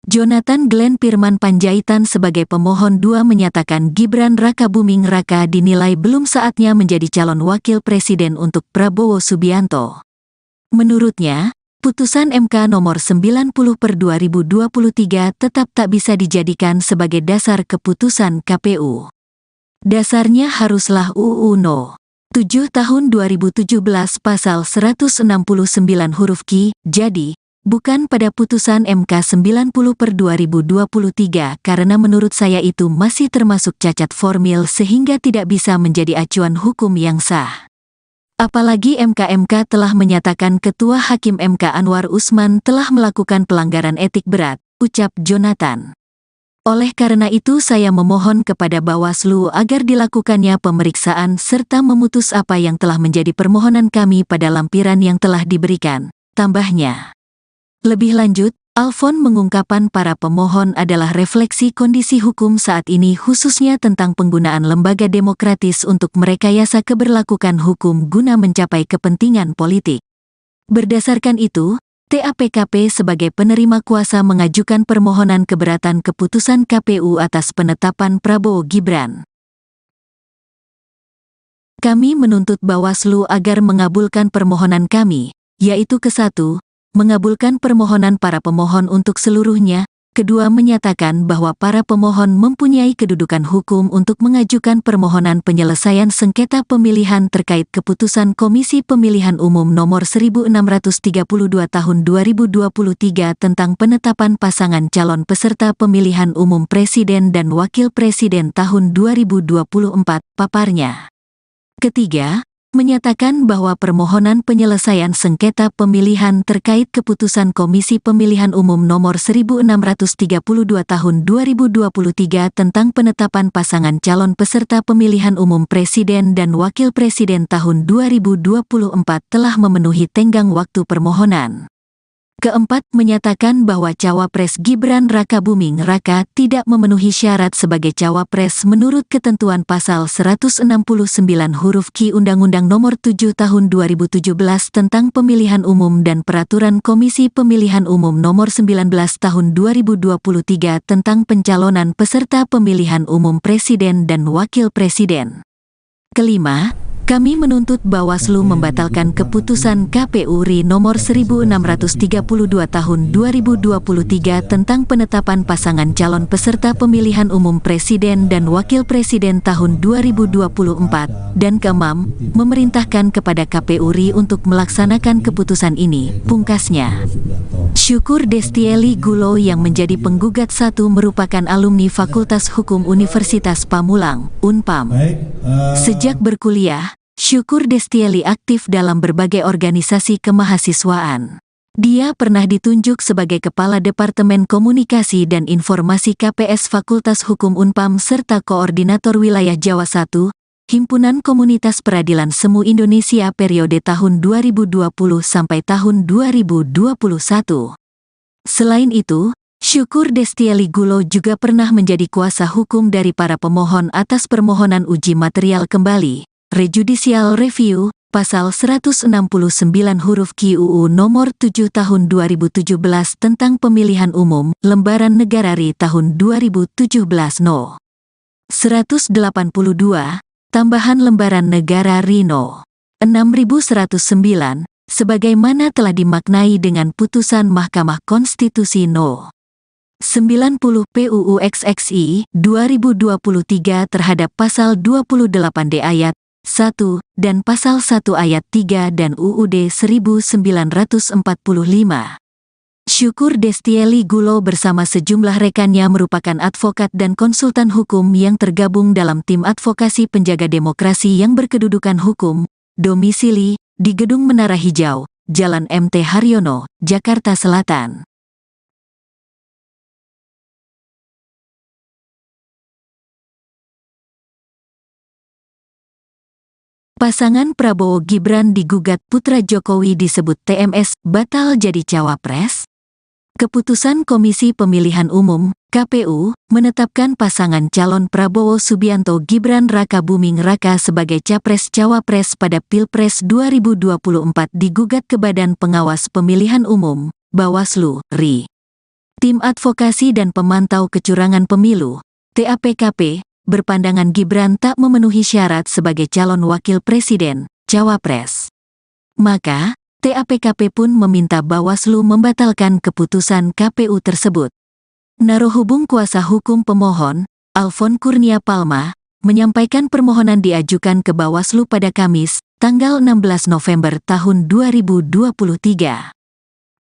Jonathan Glenn Firman Panjaitan sebagai pemohon 2 menyatakan Gibran Rakabuming Raka dinilai belum saatnya menjadi calon wakil presiden untuk Prabowo Subianto. Menurutnya, putusan MK nomor 90/2023 tetap tak bisa dijadikan sebagai dasar keputusan KPU. Dasarnya haruslah UU No. 7 tahun 2017 pasal 169 huruf Q, jadi, bukan pada putusan MK 90/2023 karena menurut saya itu masih termasuk cacat formil sehingga tidak bisa menjadi acuan hukum yang sah. Apalagi MK telah menyatakan Ketua Hakim MK Anwar Usman telah melakukan pelanggaran etik berat, ucap Jonathan. Oleh karena itu saya memohon kepada Bawaslu agar dilakukannya pemeriksaan serta memutus apa yang telah menjadi permohonan kami pada lampiran yang telah diberikan, tambahnya. Lebih lanjut, Alfon mengungkapkan para pemohon adalah refleksi kondisi hukum saat ini khususnya tentang penggunaan lembaga demokratis untuk merekayasa keberlakuan hukum guna mencapai kepentingan politik. Berdasarkan itu, TAPKP sebagai penerima kuasa mengajukan permohonan keberatan keputusan KPU atas penetapan Prabowo Gibran. Kami menuntut Bawaslu agar mengabulkan permohonan kami, yaitu ke-1, mengabulkan permohonan para pemohon untuk seluruhnya, kedua menyatakan bahwa para pemohon mempunyai kedudukan hukum untuk mengajukan permohonan penyelesaian sengketa pemilihan terkait keputusan Komisi Pemilihan Umum Nomor 1632 Tahun 2023 tentang penetapan pasangan calon peserta pemilihan umum Presiden dan Wakil Presiden tahun 2024, paparnya. Ketiga, menyatakan bahwa permohonan penyelesaian sengketa pemilihan terkait keputusan Komisi Pemilihan Umum Nomor 1632 Tahun 2023 tentang penetapan pasangan calon peserta pemilihan umum Presiden dan Wakil Presiden tahun 2024 telah memenuhi tenggang waktu permohonan. Keempat, menyatakan bahwa Cawapres Gibran Rakabuming Raka tidak memenuhi syarat sebagai Cawapres menurut ketentuan pasal 169 huruf Q Undang-Undang Nomor 7 Tahun 2017 tentang Pemilihan Umum dan Peraturan Komisi Pemilihan Umum Nomor 19 Tahun 2023 tentang pencalonan peserta pemilihan umum Presiden dan Wakil Presiden. Kelima, kami menuntut Bawaslu membatalkan keputusan KPU RI nomor 1632 tahun 2023 tentang penetapan pasangan calon peserta pemilihan umum Presiden dan Wakil Presiden tahun 2024, dan keenam, memerintahkan kepada KPU RI untuk melaksanakan keputusan ini, pungkasnya. Syukur Destieli Gulo yang menjadi penggugat 1 merupakan alumni Fakultas Hukum Universitas Pamulang, Unpam. Sejak berkuliah, Syukur Destieli aktif dalam berbagai organisasi kemahasiswaan. Dia pernah ditunjuk sebagai Kepala Departemen Komunikasi dan Informasi KPS Fakultas Hukum Unpam serta Koordinator Wilayah Jawa I, Himpunan Komunitas Peradilan Semu Indonesia periode tahun 2020 sampai tahun 2021. Selain itu, Syukur Destieli Gulo juga pernah menjadi kuasa hukum dari para pemohon atas permohonan uji material kembali, rejudicial review, pasal 169 huruf Q UU nomor 7 tahun 2017 tentang pemilihan umum, lembaran negara RI tahun 2017 No. 182, tambahan lembaran negara RI No. 6109, sebagaimana telah dimaknai dengan putusan Mahkamah Konstitusi No. 90 PUU XXI 2023 terhadap pasal 28D ayat 1 dan pasal 1 ayat 3 dan UUD 1945. Syukur Destieli Gulo bersama sejumlah rekannya merupakan advokat dan konsultan hukum yang tergabung dalam tim advokasi penjaga demokrasi yang berkedudukan hukum, domisili di Gedung Menara Hijau, Jalan MT Haryono, Jakarta Selatan. Pasangan Prabowo Gibran digugat putra Jokowi disebut TMS batal jadi cawapres. Keputusan Komisi Pemilihan Umum (KPU) menetapkan pasangan calon Prabowo Subianto Gibran Raka Buming Raka sebagai capres-cawapres pada Pilpres 2024 digugat ke Badan Pengawas Pemilihan Umum (Bawaslu) RI. Tim Advokasi dan Pemantau Kecurangan Pemilu (TAPKP) berpandangan Gibran tak memenuhi syarat sebagai calon wakil presiden, cawapres. Maka, TAPKP pun meminta Bawaslu membatalkan keputusan KPU tersebut. Narohubung kuasa hukum pemohon, Alfon Kurnia Palma, menyampaikan permohonan diajukan ke Bawaslu pada Kamis, tanggal 16 November tahun 2023.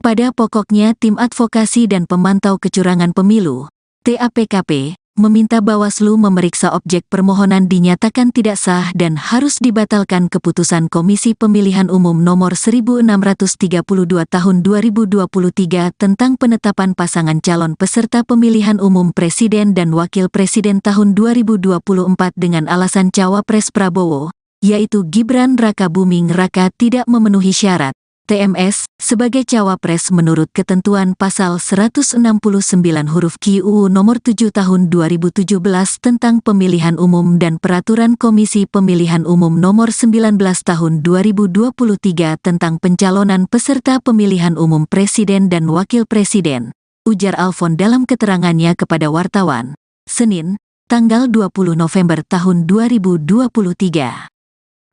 Pada pokoknya Tim Advokasi dan Pemantau Kecurangan Pemilu, TAPKP, meminta Bawaslu memeriksa objek permohonan dinyatakan tidak sah dan harus dibatalkan keputusan Komisi Pemilihan Umum nomor 1632 tahun 2023 tentang penetapan pasangan calon peserta pemilihan umum presiden dan wakil presiden tahun 2024 dengan alasan cawapres Prabowo, yaitu Gibran Raka Buming Raka tidak memenuhi syarat TMS sebagai cawapres menurut ketentuan pasal 169 huruf Q UU nomor 7 tahun 2017 tentang pemilihan umum dan peraturan Komisi Pemilihan Umum nomor 19 tahun 2023 tentang pencalonan peserta pemilihan umum presiden dan wakil presiden, ujar Alfon dalam keterangannya kepada wartawan, Senin, tanggal 20 November tahun 2023.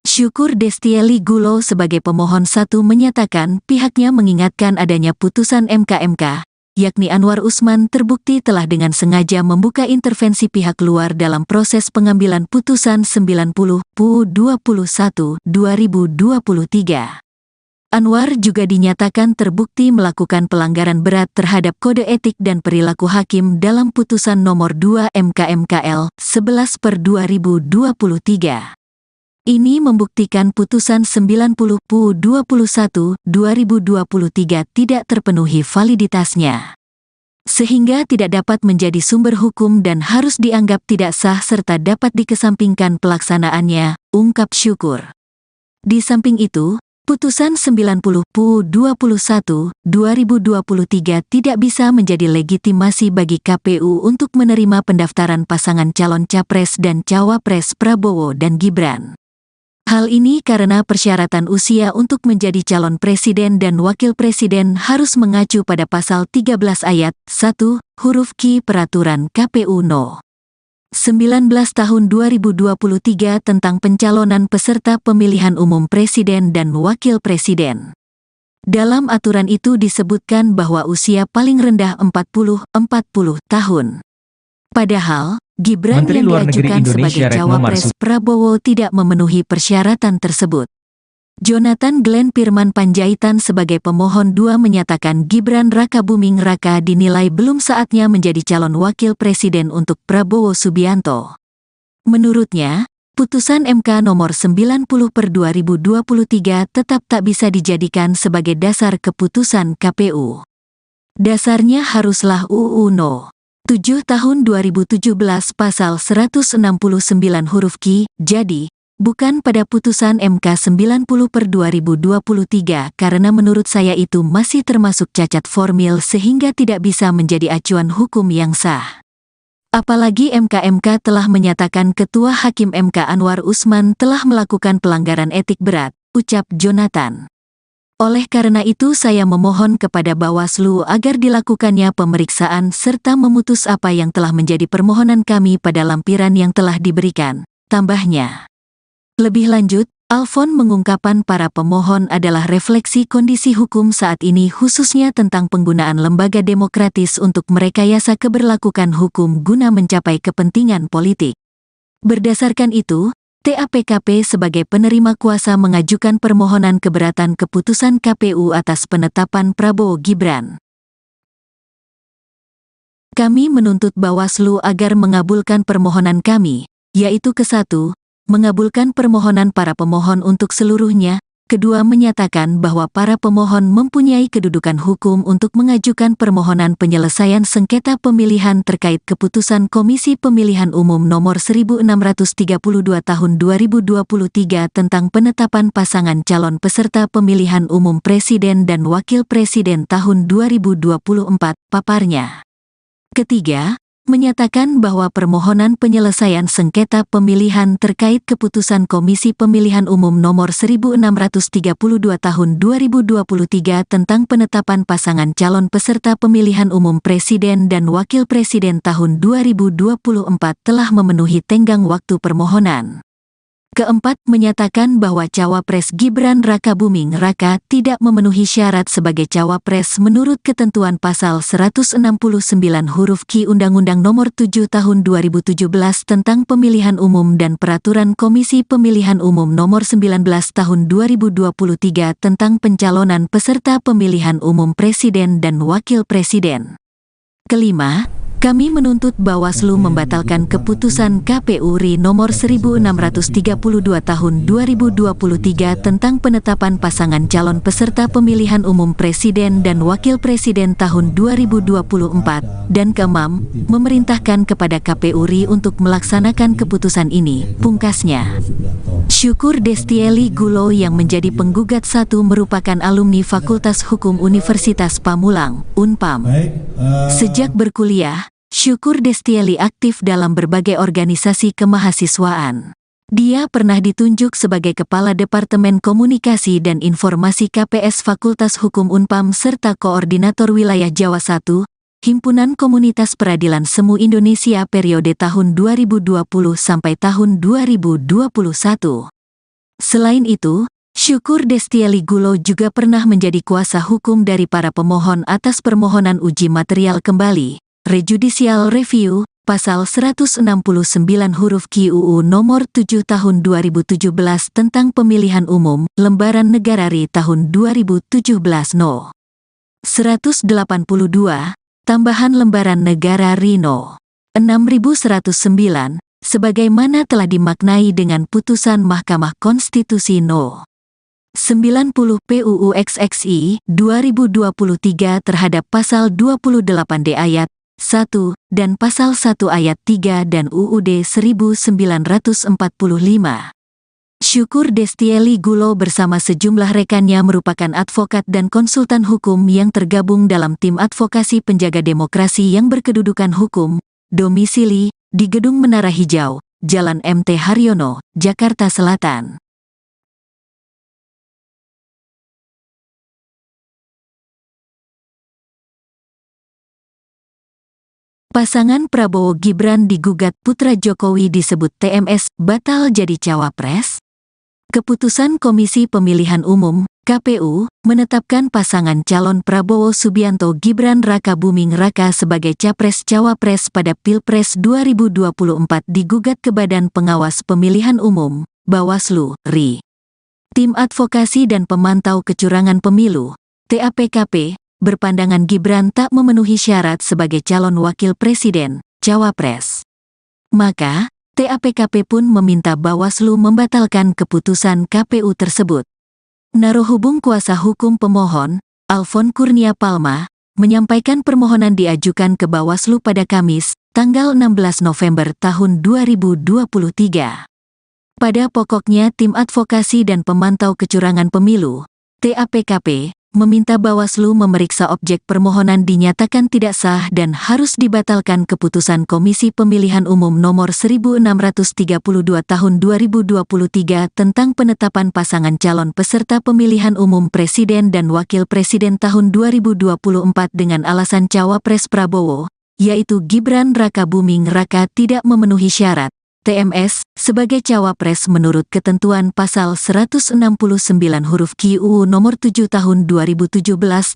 Syukur Destieli Gulo sebagai pemohon 1 menyatakan pihaknya mengingatkan adanya putusan MK, yakni Anwar Usman terbukti telah dengan sengaja membuka intervensi pihak luar dalam proses pengambilan putusan 90 PUU 21 2023. Anwar juga dinyatakan terbukti melakukan pelanggaran berat terhadap kode etik dan perilaku hakim dalam putusan nomor 2 MK/MKL 11/2023. Ini membuktikan putusan 90 PUU 21 2023 tidak terpenuhi validitasnya, sehingga tidak dapat menjadi sumber hukum dan harus dianggap tidak sah serta dapat dikesampingkan pelaksanaannya, ungkap Syukur. Di samping itu, putusan 90 PUU 21 2023 tidak bisa menjadi legitimasi bagi KPU untuk menerima pendaftaran pasangan calon capres dan cawapres Prabowo dan Gibran. Hal ini karena persyaratan usia untuk menjadi calon presiden dan wakil presiden harus mengacu pada pasal 13 ayat 1 huruf Q Peraturan KPU No. 19 tahun 2023 tentang pencalonan peserta pemilihan umum presiden dan wakil presiden. Dalam aturan itu disebutkan bahwa usia paling rendah 40 tahun. Padahal, Gibran yang diajukan sebagai cawapres Prabowo tidak memenuhi persyaratan tersebut. Jonathan Glenn Pirman Panjaitan sebagai pemohon 2 menyatakan Gibran Raka Buming Raka dinilai belum saatnya menjadi calon wakil presiden untuk Prabowo Subianto. Menurutnya, putusan MK nomor 90/2023 tetap tak bisa dijadikan sebagai dasar keputusan KPU. Dasarnya haruslah UU No. 7 tahun 2017 pasal 169 huruf Q. Jadi, bukan pada putusan MK 90/2023 karena menurut saya itu masih termasuk cacat formil sehingga tidak bisa menjadi acuan hukum yang sah. Apalagi MK telah menyatakan Ketua Hakim MK Anwar Usman telah melakukan pelanggaran etik berat, ucap Jonathan. Oleh karena itu saya memohon kepada Bawaslu agar dilakukannya pemeriksaan serta memutus apa yang telah menjadi permohonan kami pada lampiran yang telah diberikan, tambahnya. Lebih lanjut, Alfon mengungkapkan para pemohon adalah refleksi kondisi hukum saat ini khususnya tentang penggunaan lembaga demokratis untuk merekayasa keberlakuan hukum guna mencapai kepentingan politik. Berdasarkan itu, TAPKP sebagai penerima kuasa mengajukan permohonan keberatan keputusan KPU atas penetapan Prabowo Gibran. Kami menuntut Bawaslu agar mengabulkan permohonan kami, yaitu ke-1, mengabulkan permohonan para pemohon untuk seluruhnya, kedua menyatakan bahwa para pemohon mempunyai kedudukan hukum untuk mengajukan permohonan penyelesaian sengketa pemilihan terkait keputusan Komisi Pemilihan Umum Nomor 1632 Tahun 2023 tentang penetapan pasangan calon peserta pemilihan umum Presiden dan Wakil Presiden tahun 2024, paparnya. Ketiga, menyatakan bahwa permohonan penyelesaian sengketa pemilihan terkait keputusan Komisi Pemilihan Umum Nomor 1632 Tahun 2023 tentang penetapan pasangan calon peserta pemilihan umum Presiden dan Wakil Presiden tahun 2024 telah memenuhi tenggang waktu permohonan. Keempat, menyatakan bahwa Cawapres Gibran Rakabuming Raka tidak memenuhi syarat sebagai Cawapres menurut ketentuan pasal 169 huruf Q Undang-Undang Nomor 7 Tahun 2017 tentang Pemilihan Umum dan Peraturan Komisi Pemilihan Umum Nomor 19 Tahun 2023 tentang pencalonan peserta pemilihan umum Presiden dan Wakil Presiden. Kelima, kami menuntut Bawaslu membatalkan keputusan KPU RI nomor 1632 tahun 2023 tentang penetapan pasangan calon peserta pemilihan umum Presiden dan Wakil Presiden tahun 2024, dan keenam, memerintahkan kepada KPU RI untuk melaksanakan keputusan ini, pungkasnya. Syukur Destieli Gulo yang menjadi penggugat satu merupakan alumni Fakultas Hukum Universitas Pamulang, Unpam. Sejak berkuliah, Syukur Destieli aktif dalam berbagai organisasi kemahasiswaan. Dia pernah ditunjuk sebagai Kepala Departemen Komunikasi dan Informasi KPS Fakultas Hukum Unpam serta Koordinator Wilayah Jawa I, Himpunan Komunitas Peradilan Semu Indonesia periode tahun 2020 sampai tahun 2021. Selain itu, Syukur Destieli Gulo juga pernah menjadi kuasa hukum dari para pemohon atas permohonan uji material kembali, rejudicial review, pasal 169 huruf Q UU nomor 7 tahun 2017 tentang pemilihan umum, lembaran negara RI tahun 2017 No. 182, tambahan lembaran negara RI No. 6109, sebagaimana telah dimaknai dengan putusan Mahkamah Konstitusi No. 90 PUU XXI 2023 terhadap pasal 28D ayat 1 dan pasal 1 ayat 3 dan UUD 1945. Syukur Destieli Gulo bersama sejumlah rekannya merupakan advokat dan konsultan hukum yang tergabung dalam tim advokasi penjaga demokrasi yang berkedudukan hukum, domisili di Gedung Menara Hijau, Jalan MT Haryono, Jakarta Selatan. Pasangan Prabowo Gibran digugat putra Jokowi disebut TMS batal jadi cawapres. Keputusan Komisi Pemilihan Umum (KPU) menetapkan pasangan calon Prabowo Subianto Gibran Rakabuming Raka sebagai capres-cawapres pada Pilpres 2024 digugat ke Badan Pengawas Pemilihan Umum (Bawaslu) RI. Tim Advokasi dan Pemantau Kecurangan Pemilu (TAPKP) berpandangan Gibran tak memenuhi syarat sebagai calon wakil presiden, cawapres. Maka, TAPKP pun meminta Bawaslu membatalkan keputusan KPU tersebut. Narohubung kuasa hukum pemohon, Alfon Kurnia Palma, menyampaikan permohonan diajukan ke Bawaslu pada Kamis, tanggal 16 November tahun 2023. Pada pokoknya Tim Advokasi dan Pemantau Kecurangan Pemilu, TAPKP, meminta Bawaslu memeriksa objek permohonan dinyatakan tidak sah dan harus dibatalkan keputusan Komisi Pemilihan Umum Nomor 1632 Tahun 2023 tentang penetapan pasangan calon peserta pemilihan umum Presiden dan Wakil Presiden tahun 2024 dengan alasan Cawapres Prabowo, yaitu Gibran Rakabuming Raka tidak memenuhi syarat TMS sebagai cawapres menurut ketentuan pasal 169 huruf Q UU nomor 7 tahun 2017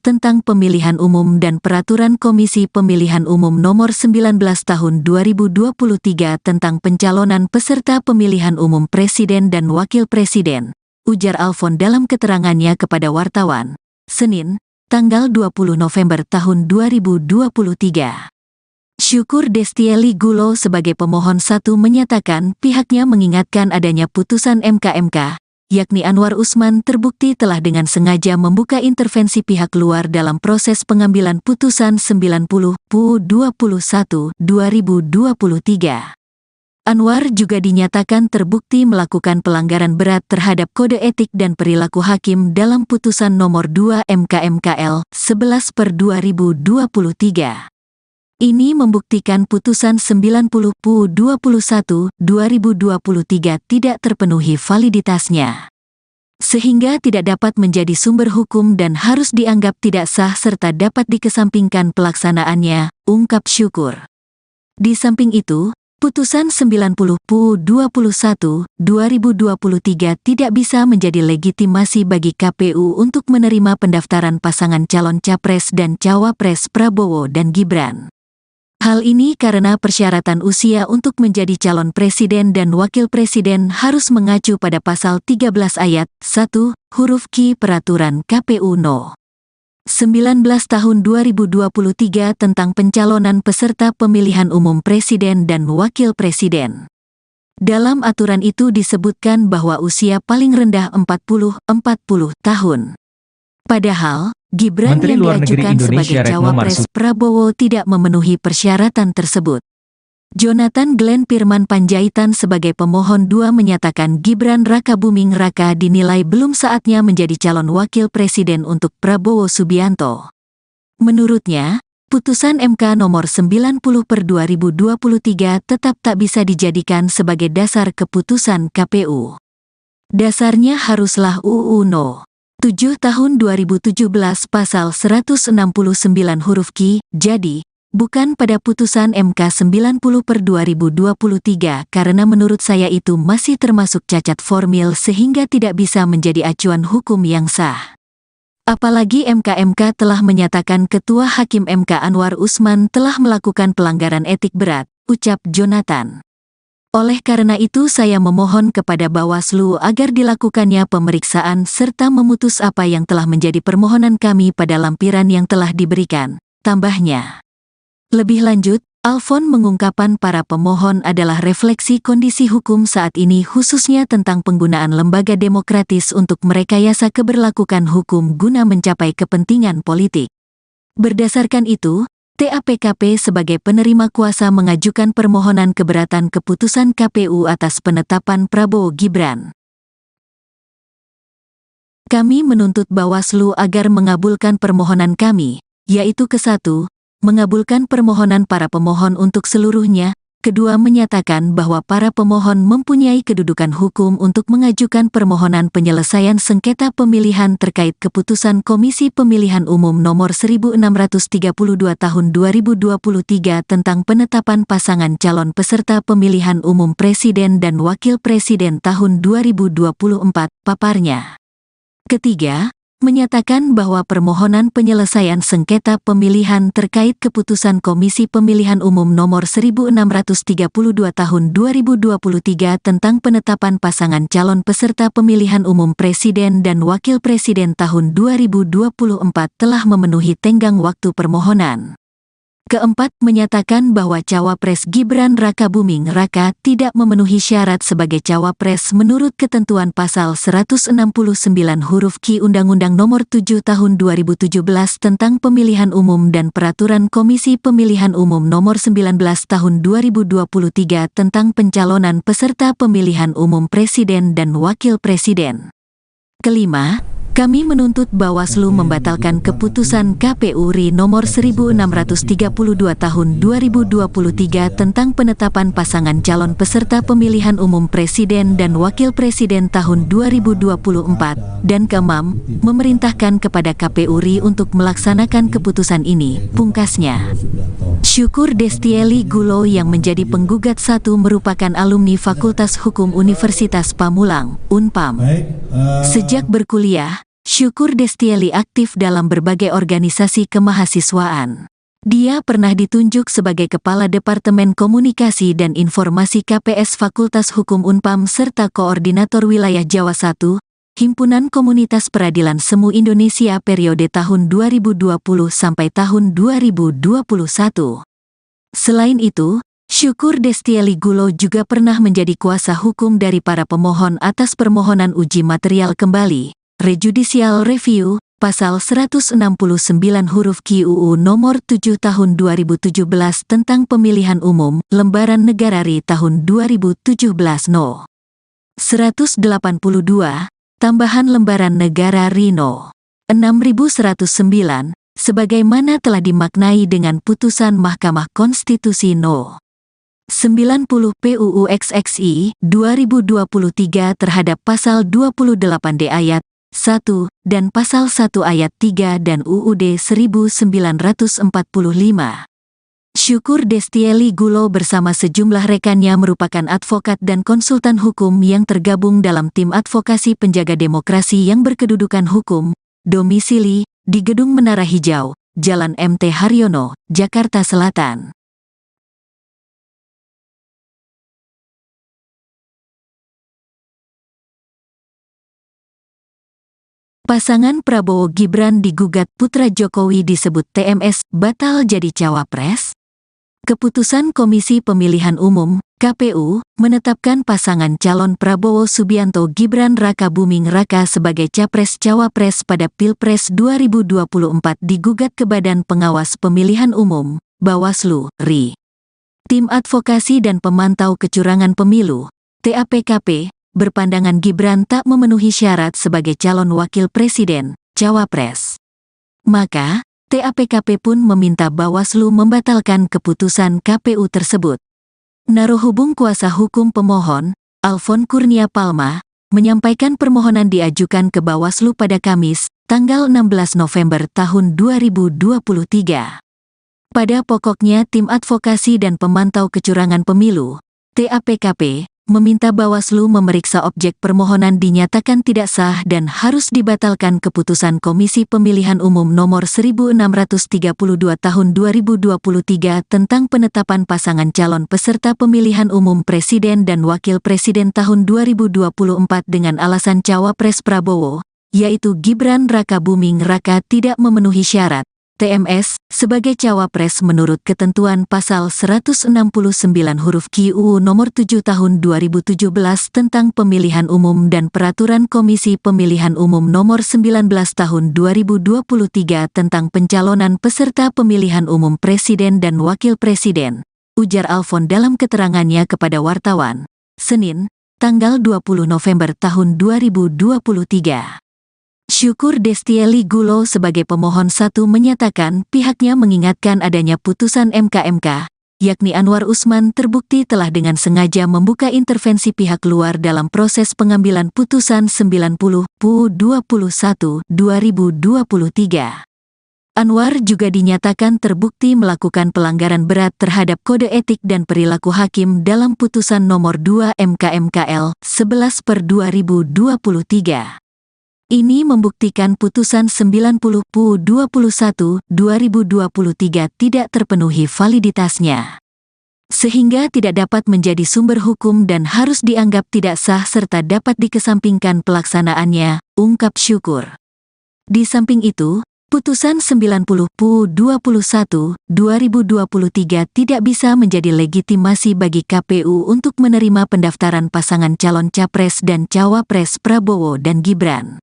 tentang pemilihan umum dan peraturan Komisi Pemilihan Umum nomor 19 tahun 2023 tentang pencalonan peserta pemilihan umum presiden dan wakil presiden, ujar Alfon dalam keterangannya kepada wartawan, Senin, tanggal 20 November tahun 2023. Syukur Destieli Gulo sebagai pemohon 1 menyatakan pihaknya mengingatkan adanya putusan MK, yakni Anwar Usman terbukti telah dengan sengaja membuka intervensi pihak luar dalam proses pengambilan putusan 90 PU 21 2023. Anwar juga dinyatakan terbukti melakukan pelanggaran berat terhadap kode etik dan perilaku hakim dalam putusan nomor 2 MKMKL 11/2023. Ini membuktikan putusan 90 PU 21 2023 tidak terpenuhi validitasnya, sehingga tidak dapat menjadi sumber hukum dan harus dianggap tidak sah serta dapat dikesampingkan pelaksanaannya, ungkap Syukur. Di samping itu, putusan 90 PU 21 2023 tidak bisa menjadi legitimasi bagi KPU untuk menerima pendaftaran pasangan calon capres dan cawapres Prabowo dan Gibran. Hal ini karena persyaratan usia untuk menjadi calon presiden dan wakil presiden harus mengacu pada pasal 13 ayat 1 huruf Q Peraturan KPU No. 19 tahun 2023 tentang pencalonan peserta pemilihan umum presiden dan wakil presiden. Dalam aturan itu disebutkan bahwa usia paling rendah 40 tahun. Padahal, Gibran Menteri yang Luar Negeri diajukan sebagai Indonesia Retno cawapres Marsudi Prabowo tidak memenuhi persyaratan tersebut. Jonathan Glenn Firman Panjaitan sebagai pemohon 2 menyatakan Gibran Rakabuming Raka dinilai belum saatnya menjadi calon wakil presiden untuk Prabowo Subianto. Menurutnya, putusan MK nomor 90/2023 tetap tak bisa dijadikan sebagai dasar keputusan KPU. Dasarnya haruslah UU No. 7 tahun 2017 pasal 169 huruf Q, jadi, bukan pada putusan MK 90/2023 karena menurut saya itu masih termasuk cacat formil sehingga tidak bisa menjadi acuan hukum yang sah. Apalagi MK telah menyatakan Ketua Hakim MK Anwar Usman telah melakukan pelanggaran etik berat, ucap Jonathan. Oleh karena itu saya memohon kepada Bawaslu agar dilakukannya pemeriksaan serta memutus apa yang telah menjadi permohonan kami pada lampiran yang telah diberikan, tambahnya. Lebih lanjut, Alfon mengungkapkan para pemohon adalah refleksi kondisi hukum saat ini khususnya tentang penggunaan lembaga demokratis untuk merekayasa keberlakuan hukum guna mencapai kepentingan politik. Berdasarkan itu, TAPKP sebagai penerima kuasa mengajukan permohonan keberatan keputusan KPU atas penetapan Prabowo Gibran. Kami menuntut Bawaslu agar mengabulkan permohonan kami, yaitu ke-1, mengabulkan permohonan para pemohon untuk seluruhnya, kedua menyatakan bahwa para pemohon mempunyai kedudukan hukum untuk mengajukan permohonan penyelesaian sengketa pemilihan terkait keputusan Komisi Pemilihan Umum Nomor 1632 Tahun 2023 tentang penetapan pasangan calon peserta pemilihan umum Presiden dan Wakil Presiden tahun 2024, paparnya. Ketiga, menyatakan bahwa permohonan penyelesaian sengketa pemilihan terkait keputusan Komisi Pemilihan Umum Nomor 1632 Tahun 2023 tentang penetapan pasangan calon peserta pemilihan umum Presiden dan Wakil Presiden tahun 2024 telah memenuhi tenggang waktu permohonan. Keempat, menyatakan bahwa Cawapres Gibran Rakabuming Raka tidak memenuhi syarat sebagai Cawapres menurut ketentuan pasal 169 huruf Q Undang-Undang Nomor 7 Tahun 2017 tentang Pemilihan Umum dan Peraturan Komisi Pemilihan Umum Nomor 19 Tahun 2023 tentang pencalonan peserta pemilihan umum Presiden dan Wakil Presiden. Kelima, kami menuntut Bawaslu membatalkan keputusan KPU RI nomor 1632 tahun 2023 tentang penetapan pasangan calon peserta pemilihan umum presiden dan wakil presiden tahun 2024 dan keenam, memerintahkan kepada KPU RI untuk melaksanakan keputusan ini, pungkasnya. Syukur Destieli Gulo yang menjadi penggugat satu merupakan alumni Fakultas Hukum Universitas Pamulang, Unpam. Sejak berkuliah, Syukur Destieli aktif dalam berbagai organisasi kemahasiswaan. Dia pernah ditunjuk sebagai Kepala Departemen Komunikasi dan Informasi KPS Fakultas Hukum Unpam serta Koordinator Wilayah Jawa I, Himpunan Komunitas Peradilan Semu Indonesia periode tahun 2020 sampai tahun 2021. Selain itu, Syukur Destieli Gulo juga pernah menjadi kuasa hukum dari para pemohon atas permohonan uji material kembali, rejudicial review, pasal 169 huruf Q UU nomor 7 tahun 2017 tentang pemilihan umum, lembaran negara RI tahun 2017 No. 182, tambahan lembaran negara RI No. 6109, sebagaimana telah dimaknai dengan putusan Mahkamah Konstitusi No. 90 PUU XXI 2023 terhadap pasal 28D ayat 1 dan pasal 1 ayat 3 dan UUD 1945. Syukur Destieli Gulo bersama sejumlah rekannya merupakan advokat dan konsultan hukum yang tergabung dalam tim advokasi penjaga demokrasi yang berkedudukan hukum, domisili di Gedung Menara Hijau, Jalan MT Haryono, Jakarta Selatan. Pasangan Prabowo Gibran digugat putra Jokowi disebut TMS batal jadi cawapres. Keputusan Komisi Pemilihan Umum (KPU) menetapkan pasangan calon Prabowo Subianto Gibran Rakabuming Raka sebagai capres-cawapres pada Pilpres 2024 digugat ke Badan Pengawas Pemilihan Umum (Bawaslu) RI. Tim Advokasi dan Pemantau Kecurangan Pemilu (TAPKP) berpandangan Gibran tak memenuhi syarat sebagai calon wakil presiden, cawapres. Maka, TAPKP pun meminta Bawaslu membatalkan keputusan KPU tersebut. Narohubung kuasa hukum pemohon, Alfon Kurnia Palma, menyampaikan permohonan diajukan ke Bawaslu pada Kamis, tanggal 16 November tahun 2023. Pada pokoknya Tim Advokasi dan Pemantau Kecurangan Pemilu, TAPKP, meminta Bawaslu memeriksa objek permohonan dinyatakan tidak sah dan harus dibatalkan keputusan Komisi Pemilihan Umum Nomor 1632 Tahun 2023 tentang penetapan pasangan calon peserta pemilihan umum Presiden dan Wakil Presiden tahun 2024 dengan alasan Cawapres Prabowo, yaitu Gibran Rakabuming Raka tidak memenuhi syarat TMS sebagai cawapres menurut ketentuan pasal 169 huruf Q UU nomor 7 tahun 2017 tentang pemilihan umum dan peraturan Komisi Pemilihan Umum nomor 19 tahun 2023 tentang pencalonan peserta pemilihan umum presiden dan wakil presiden, ujar Alfon dalam keterangannya kepada wartawan, Senin, tanggal 20 November tahun 2023. Syukur Destieli Gulo sebagai pemohon satu menyatakan pihaknya mengingatkan adanya putusan MK, yakni Anwar Usman terbukti telah dengan sengaja membuka intervensi pihak luar dalam proses pengambilan putusan 90 PU 21 2023. Anwar juga dinyatakan terbukti melakukan pelanggaran berat terhadap kode etik dan perilaku hakim dalam putusan nomor 2 MKMKL 11/2023. Ini membuktikan putusan 90 PU 21 2023 tidak terpenuhi validitasnya, sehingga tidak dapat menjadi sumber hukum dan harus dianggap tidak sah serta dapat dikesampingkan pelaksanaannya, ungkap Syukur. Di samping itu, Putusan 90 PU 21, 2023 tidak bisa menjadi legitimasi bagi KPU untuk menerima pendaftaran pasangan calon Capres dan Cawapres Prabowo dan Gibran.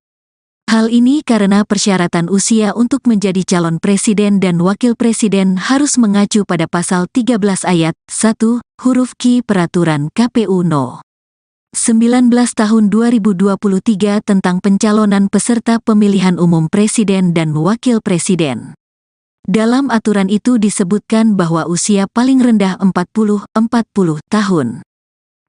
Hal ini karena persyaratan usia untuk menjadi calon presiden dan wakil presiden harus mengacu pada pasal 13 ayat 1, huruf Q Peraturan KPU No. 19 tahun 2023 tentang pencalonan peserta pemilihan umum presiden dan wakil presiden. Dalam aturan itu disebutkan bahwa usia paling rendah 40 tahun.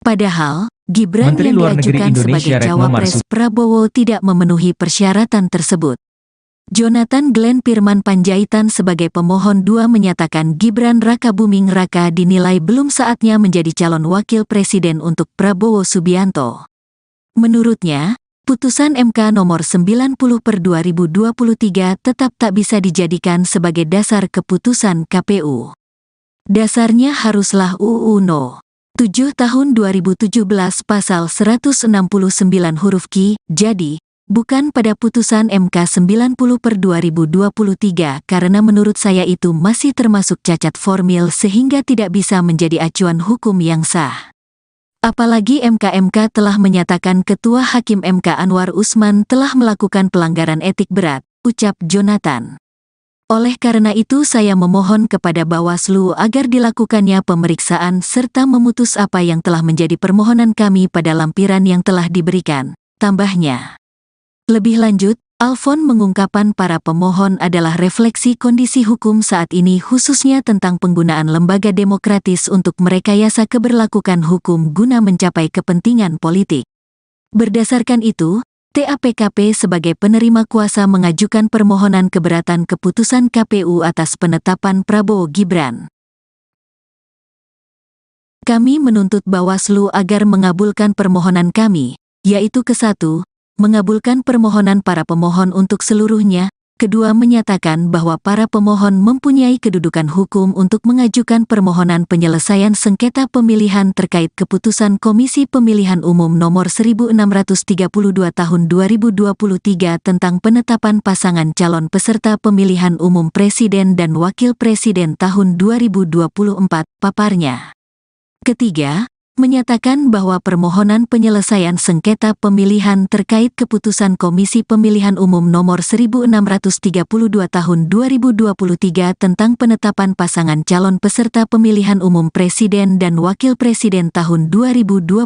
Padahal, Gibran Menteri yang Luar Negeri diajukan Indonesia sebagai Retno Cawapres Marsudi Prabowo tidak memenuhi persyaratan tersebut. Jonathan Glenn Firman Panjaitan sebagai pemohon 2 menyatakan Gibran Rakabuming Raka dinilai belum saatnya menjadi calon wakil presiden untuk Prabowo Subianto. Menurutnya, putusan MK nomor 90/2023 tetap tak bisa dijadikan sebagai dasar keputusan KPU. Dasarnya haruslah UU No. 7 tahun 2017 pasal 169 huruf Q, jadi, bukan pada putusan MK 90/2023 karena menurut saya itu masih termasuk cacat formil sehingga tidak bisa menjadi acuan hukum yang sah. Apalagi MK telah menyatakan Ketua Hakim MK Anwar Usman telah melakukan pelanggaran etik berat, ucap Jonathan. Oleh karena itu saya memohon kepada Bawaslu agar dilakukannya pemeriksaan serta memutus apa yang telah menjadi permohonan kami pada lampiran yang telah diberikan, tambahnya. Lebih lanjut, Alfon mengungkapkan para pemohon adalah refleksi kondisi hukum saat ini khususnya tentang penggunaan lembaga demokratis untuk merekayasa keberlakuan hukum guna mencapai kepentingan politik. Berdasarkan itu, TAPKP sebagai penerima kuasa mengajukan permohonan keberatan keputusan KPU atas penetapan Prabowo Gibran. Kami menuntut Bawaslu agar mengabulkan permohonan kami, yaitu ke-1, mengabulkan permohonan para pemohon untuk seluruhnya, kedua menyatakan bahwa para pemohon mempunyai kedudukan hukum untuk mengajukan permohonan penyelesaian sengketa pemilihan terkait keputusan Komisi Pemilihan Umum Nomor 1632 Tahun 2023 tentang penetapan pasangan calon peserta pemilihan umum Presiden dan Wakil Presiden tahun 2024, paparnya. Ketiga, menyatakan bahwa permohonan penyelesaian sengketa pemilihan terkait keputusan Komisi Pemilihan Umum Nomor 1632 Tahun 2023 tentang penetapan pasangan calon peserta pemilihan umum Presiden dan Wakil Presiden tahun 2024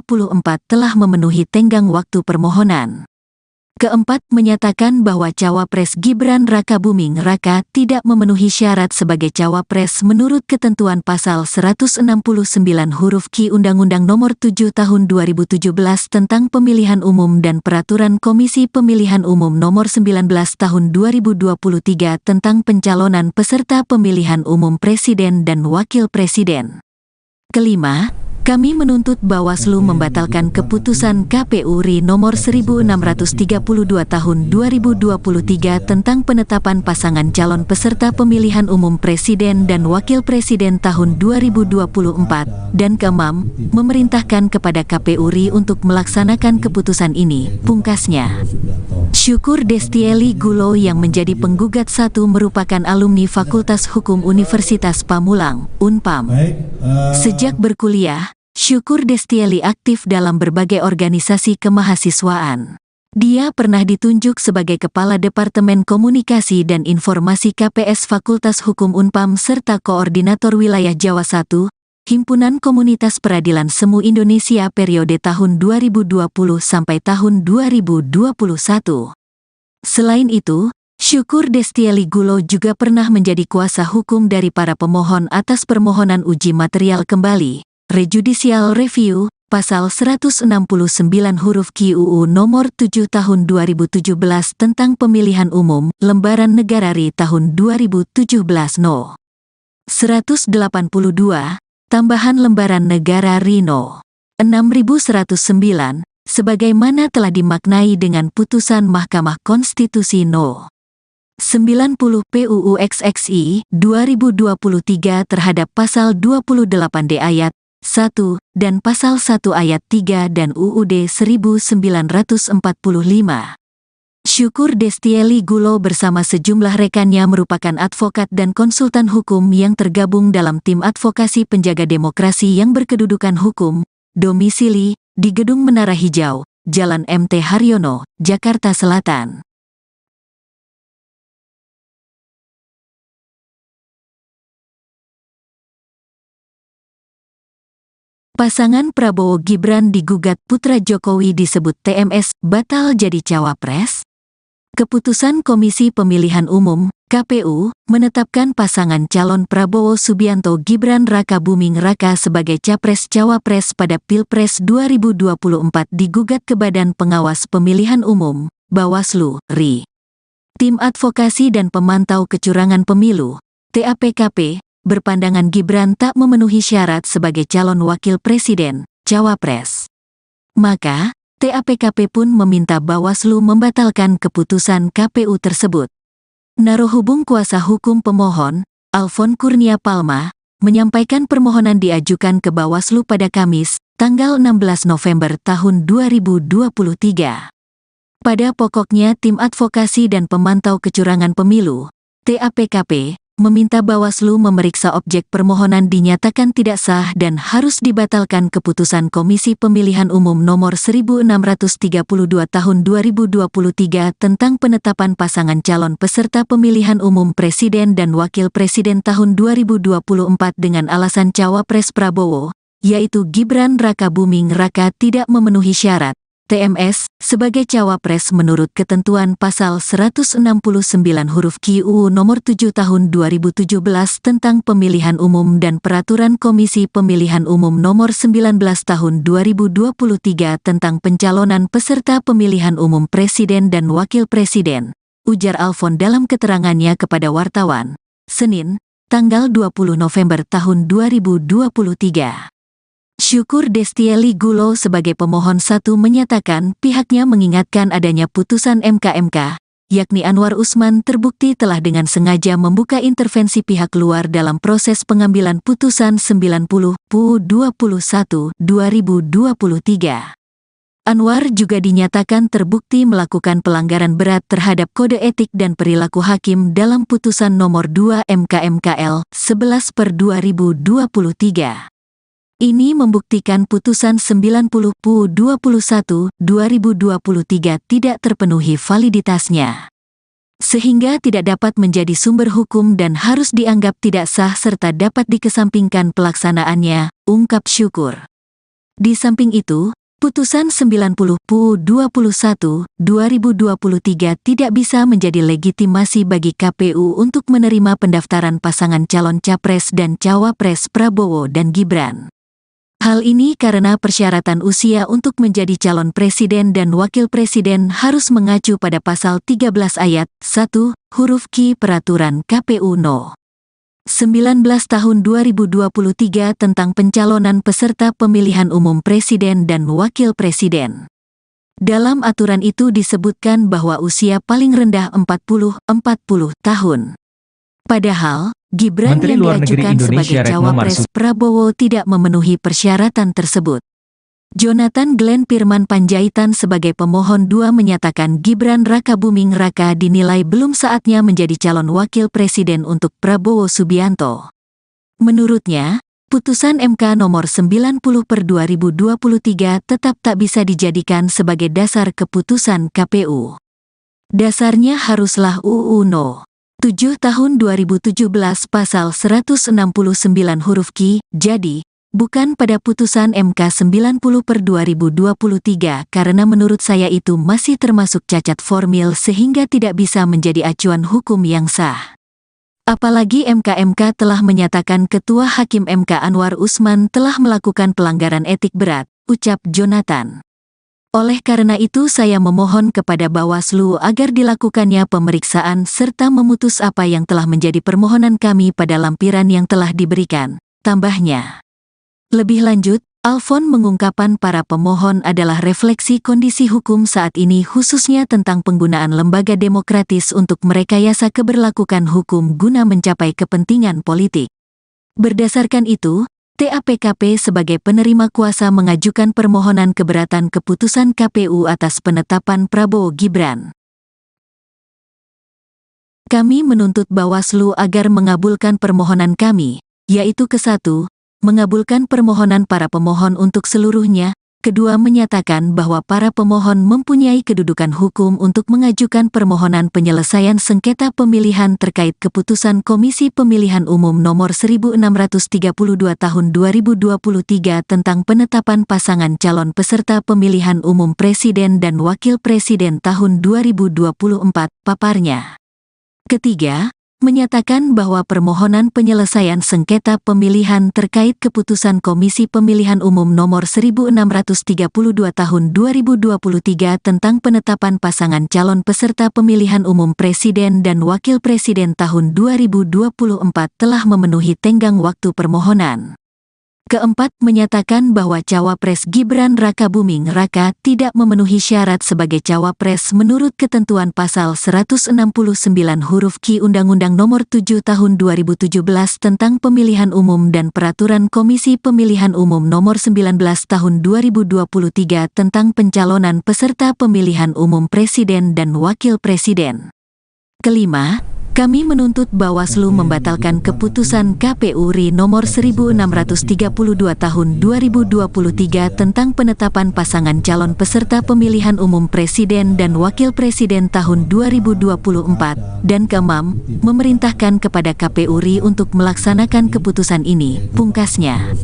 telah memenuhi tenggang waktu permohonan. Keempat, menyatakan bahwa Cawapres Gibran Rakabuming Raka tidak memenuhi syarat sebagai Cawapres menurut ketentuan pasal 169 huruf Q Undang-Undang Nomor 7 Tahun 2017 tentang Pemilihan Umum dan Peraturan Komisi Pemilihan Umum Nomor 19 Tahun 2023 tentang pencalonan peserta pemilihan umum Presiden dan Wakil Presiden. Kelima, kami menuntut Bawaslu membatalkan keputusan KPU RI nomor 1632 tahun 2023 tentang penetapan pasangan calon peserta pemilihan umum Presiden dan Wakil Presiden tahun 2024, dan keenam, memerintahkan kepada KPU RI untuk melaksanakan keputusan ini, pungkasnya. Syukur Destieli Gulo yang menjadi penggugat 1 merupakan alumni Fakultas Hukum Universitas Pamulang, Unpam. Sejak berkuliah, Syukur Destieli aktif dalam berbagai organisasi kemahasiswaan. Dia pernah ditunjuk sebagai Kepala Departemen Komunikasi dan Informasi KPS Fakultas Hukum Unpam serta Koordinator Wilayah Jawa I, Himpunan Komunitas Peradilan Semu Indonesia periode tahun 2020 sampai tahun 2021. Selain itu, Syukur Destieli Gulo juga pernah menjadi kuasa hukum dari para pemohon atas permohonan uji material kembali, rejudicial review, pasal 169 huruf Q UU nomor 7 tahun 2017 tentang pemilihan umum, lembaran negara RI tahun 2017 No. 182, tambahan lembaran negara RI No. 6109, sebagaimana telah dimaknai dengan putusan Mahkamah Konstitusi No. 90 PUU XXI 2023 terhadap pasal 28D ayat 1 dan pasal 1 ayat 3 dan UUD 1945. Syukur Destieli Gulo bersama sejumlah rekannya merupakan advokat dan konsultan hukum yang tergabung dalam tim advokasi penjaga demokrasi yang berkedudukan hukum, domisili di Gedung Menara Hijau, Jalan MT Haryono, Jakarta Selatan. Pasangan Prabowo Gibran digugat putra Jokowi disebut TMS batal jadi cawapres. Keputusan Komisi Pemilihan Umum, KPU, menetapkan pasangan calon Prabowo Subianto Gibran Raka Buming Raka sebagai Capres-Cawapres pada Pilpres 2024 digugat ke Badan Pengawas Pemilihan Umum, Bawaslu, RI. Tim Advokasi dan Pemantau Kecurangan Pemilu, TAPKP, berpandangan Gibran tak memenuhi syarat sebagai calon wakil presiden, cawapres. Maka, TAPKP pun meminta Bawaslu membatalkan keputusan KPU tersebut. Narohubung kuasa hukum pemohon, Alfon Kurnia Palma, menyampaikan permohonan diajukan ke Bawaslu pada Kamis, tanggal 16 November tahun 2023. Pada pokoknya Tim Advokasi dan Pemantau Kecurangan Pemilu, TAPKP, meminta Bawaslu memeriksa objek permohonan dinyatakan tidak sah dan harus dibatalkan keputusan Komisi Pemilihan Umum nomor 1632 tahun 2023 tentang penetapan pasangan calon peserta pemilihan umum presiden dan wakil presiden tahun 2024 dengan alasan cawapres Prabowo, yaitu Gibran Raka Buming Raka tidak memenuhi syarat TMS sebagai cawapres menurut ketentuan pasal 169 huruf Q UU nomor 7 tahun 2017 tentang pemilihan umum dan peraturan Komisi Pemilihan Umum nomor 19 tahun 2023 tentang pencalonan peserta pemilihan umum presiden dan wakil presiden, ujar Alfon dalam keterangannya kepada wartawan, Senin, tanggal 20 November tahun 2023. Syukur Destieli Gulo sebagai pemohon satu menyatakan pihaknya mengingatkan adanya putusan MK, yakni Anwar Usman terbukti telah dengan sengaja membuka intervensi pihak luar dalam proses pengambilan putusan 90 PU 21 2023. Anwar juga dinyatakan terbukti melakukan pelanggaran berat terhadap kode etik dan perilaku hakim dalam putusan nomor 2 MK/MKL 11/2023. Ini membuktikan putusan 90 PU 21 2023 tidak terpenuhi validitasnya, sehingga tidak dapat menjadi sumber hukum dan harus dianggap tidak sah serta dapat dikesampingkan pelaksanaannya, ungkap Syukur. Di samping itu, putusan 90 PU 21 2023 tidak bisa menjadi legitimasi bagi KPU untuk menerima pendaftaran pasangan calon capres dan cawapres Prabowo dan Gibran. Hal ini karena persyaratan usia untuk menjadi calon presiden dan wakil presiden harus mengacu pada pasal 13 ayat 1 huruf Q Peraturan KPU No. 19 tahun 2023 tentang pencalonan peserta pemilihan umum presiden dan wakil presiden. Dalam aturan itu disebutkan bahwa usia paling rendah 40 tahun. Padahal, Gibran Menteri yang Luar Negeri diajukan Indonesia sebagai Retno cawapres Marsudi Prabowo tidak memenuhi persyaratan tersebut. Jonathan Glenn Pirman Panjaitan sebagai pemohon 2 menyatakan Gibran Raka Buming Raka dinilai belum saatnya menjadi calon wakil presiden untuk Prabowo Subianto. Menurutnya, putusan MK nomor 90/2023 tetap tak bisa dijadikan sebagai dasar keputusan KPU. Dasarnya haruslah UU No. 7 tahun 2017 pasal 169 huruf Q, jadi, bukan pada putusan MK 90/2023 karena menurut saya itu masih termasuk cacat formil sehingga tidak bisa menjadi acuan hukum yang sah. Apalagi MK telah menyatakan Ketua Hakim MK Anwar Usman telah melakukan pelanggaran etik berat, ucap Jonathan. Oleh karena itu saya memohon kepada Bawaslu agar dilakukannya pemeriksaan serta memutus apa yang telah menjadi permohonan kami pada lampiran yang telah diberikan, tambahnya. Lebih lanjut, Alfon mengungkapkan para pemohon adalah refleksi kondisi hukum saat ini khususnya tentang penggunaan lembaga demokratis untuk merekayasa keberlakuan hukum guna mencapai kepentingan politik. Berdasarkan itu, TAPKP sebagai penerima kuasa mengajukan permohonan keberatan keputusan KPU atas penetapan Prabowo Gibran. Kami menuntut Bawaslu agar mengabulkan permohonan kami, yaitu ke-1, mengabulkan permohonan para pemohon untuk seluruhnya. Kedua, menyatakan bahwa para pemohon mempunyai kedudukan hukum untuk mengajukan permohonan penyelesaian sengketa pemilihan terkait keputusan Komisi Pemilihan Umum Nomor 1632 Tahun 2023 tentang penetapan pasangan calon peserta pemilihan umum Presiden dan Wakil Presiden tahun 2024, paparnya. Ketiga, menyatakan bahwa permohonan penyelesaian sengketa pemilihan terkait keputusan Komisi Pemilihan Umum Nomor 1632 Tahun 2023 tentang penetapan pasangan calon peserta pemilihan umum Presiden dan Wakil Presiden tahun 2024 telah memenuhi tenggang waktu permohonan. Keempat, menyatakan bahwa Cawapres Gibran Rakabuming Raka tidak memenuhi syarat sebagai Cawapres menurut ketentuan pasal 169 huruf Q Undang-Undang Nomor 7 Tahun 2017 tentang Pemilihan Umum dan Peraturan Komisi Pemilihan Umum Nomor 19 Tahun 2023 tentang pencalonan peserta pemilihan umum Presiden dan Wakil Presiden. Kelima, kami menuntut Bawaslu membatalkan keputusan KPU RI nomor 1632 tahun 2023 tentang penetapan pasangan calon peserta pemilihan umum Presiden dan Wakil Presiden tahun 2024, dan keenam, memerintahkan kepada KPU RI untuk melaksanakan keputusan ini, pungkasnya.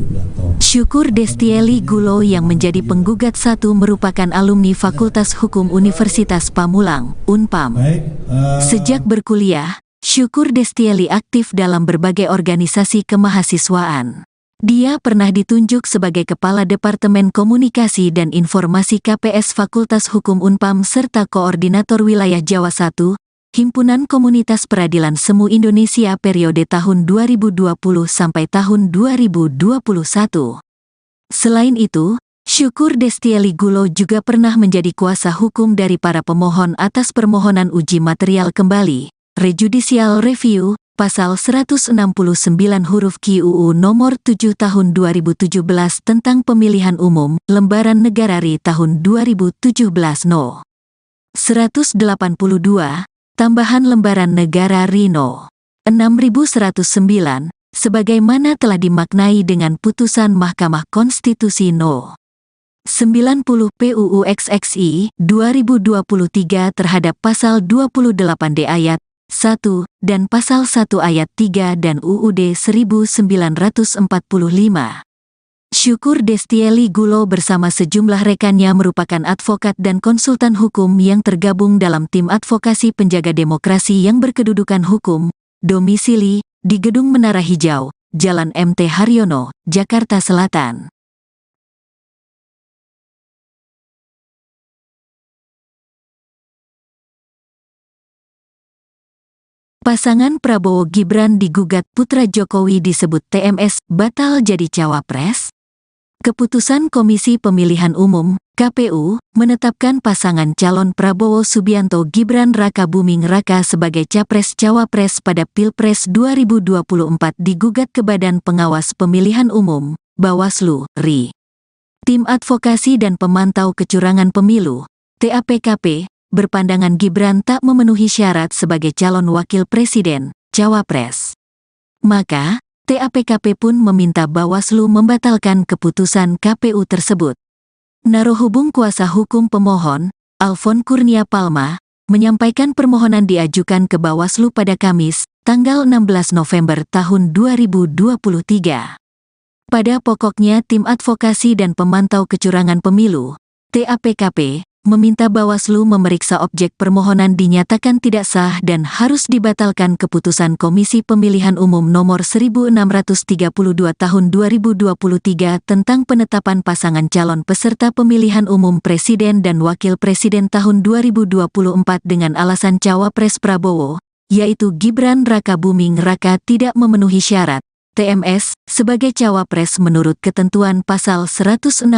Syukur Destieli Gulo yang menjadi penggugat 1 merupakan alumni Fakultas Hukum Universitas Pamulang, Unpam. Sejak berkuliah, Syukur Destieli aktif dalam berbagai organisasi kemahasiswaan. Dia pernah ditunjuk sebagai Kepala Departemen Komunikasi dan Informasi KPS Fakultas Hukum Unpam serta Koordinator Wilayah Jawa I, Himpunan Komunitas Peradilan Semu Indonesia periode tahun 2020 sampai tahun 2021. Selain itu, Syukur Destieli Gulo juga pernah menjadi kuasa hukum dari para pemohon atas permohonan uji material kembali, rejudicial review, pasal 169 huruf Q UU nomor 7 tahun 2017 tentang pemilihan umum, lembaran negara RI tahun 2017 No. 182, tambahan lembaran negara RI No. 6109, sebagaimana telah dimaknai dengan putusan Mahkamah Konstitusi No. 90 PUU XXI 2023 terhadap pasal 28D ayat 1 dan pasal 1 ayat 3 dan UUD 1945. Syukur Destieli Gulo bersama sejumlah rekannya merupakan advokat dan konsultan hukum yang tergabung dalam tim advokasi penjaga demokrasi yang berkedudukan hukum, domisili di Gedung Menara Hijau, Jalan MT Haryono, Jakarta Selatan. Pasangan Prabowo Gibran digugat putra Jokowi disebut TMS batal jadi cawapres. Keputusan Komisi Pemilihan Umum (KPU) menetapkan pasangan calon Prabowo Subianto Gibran Rakabuming Raka sebagai capres-cawapres pada Pilpres 2024 digugat ke Badan Pengawas Pemilihan Umum (Bawaslu) RI. Tim Advokasi dan Pemantau Kecurangan Pemilu (TAPKP) berpandangan Gibran tak memenuhi syarat sebagai calon wakil presiden, cawapres. Maka, TAPKP pun meminta Bawaslu membatalkan keputusan KPU tersebut. Narohubung kuasa hukum pemohon, Alfon Kurnia Palma, menyampaikan permohonan diajukan ke Bawaslu pada Kamis, tanggal 16 November tahun 2023. Pada pokoknya Tim Advokasi dan Pemantau Kecurangan Pemilu, TAPKP, meminta Bawaslu memeriksa objek permohonan dinyatakan tidak sah dan harus dibatalkan keputusan Komisi Pemilihan Umum Nomor 1632 Tahun 2023 tentang penetapan pasangan calon peserta pemilihan umum Presiden dan Wakil Presiden tahun 2024 dengan alasan Cawapres Prabowo, yaitu Gibran Rakabuming Raka tidak memenuhi syarat TMS sebagai cawapres menurut ketentuan pasal 169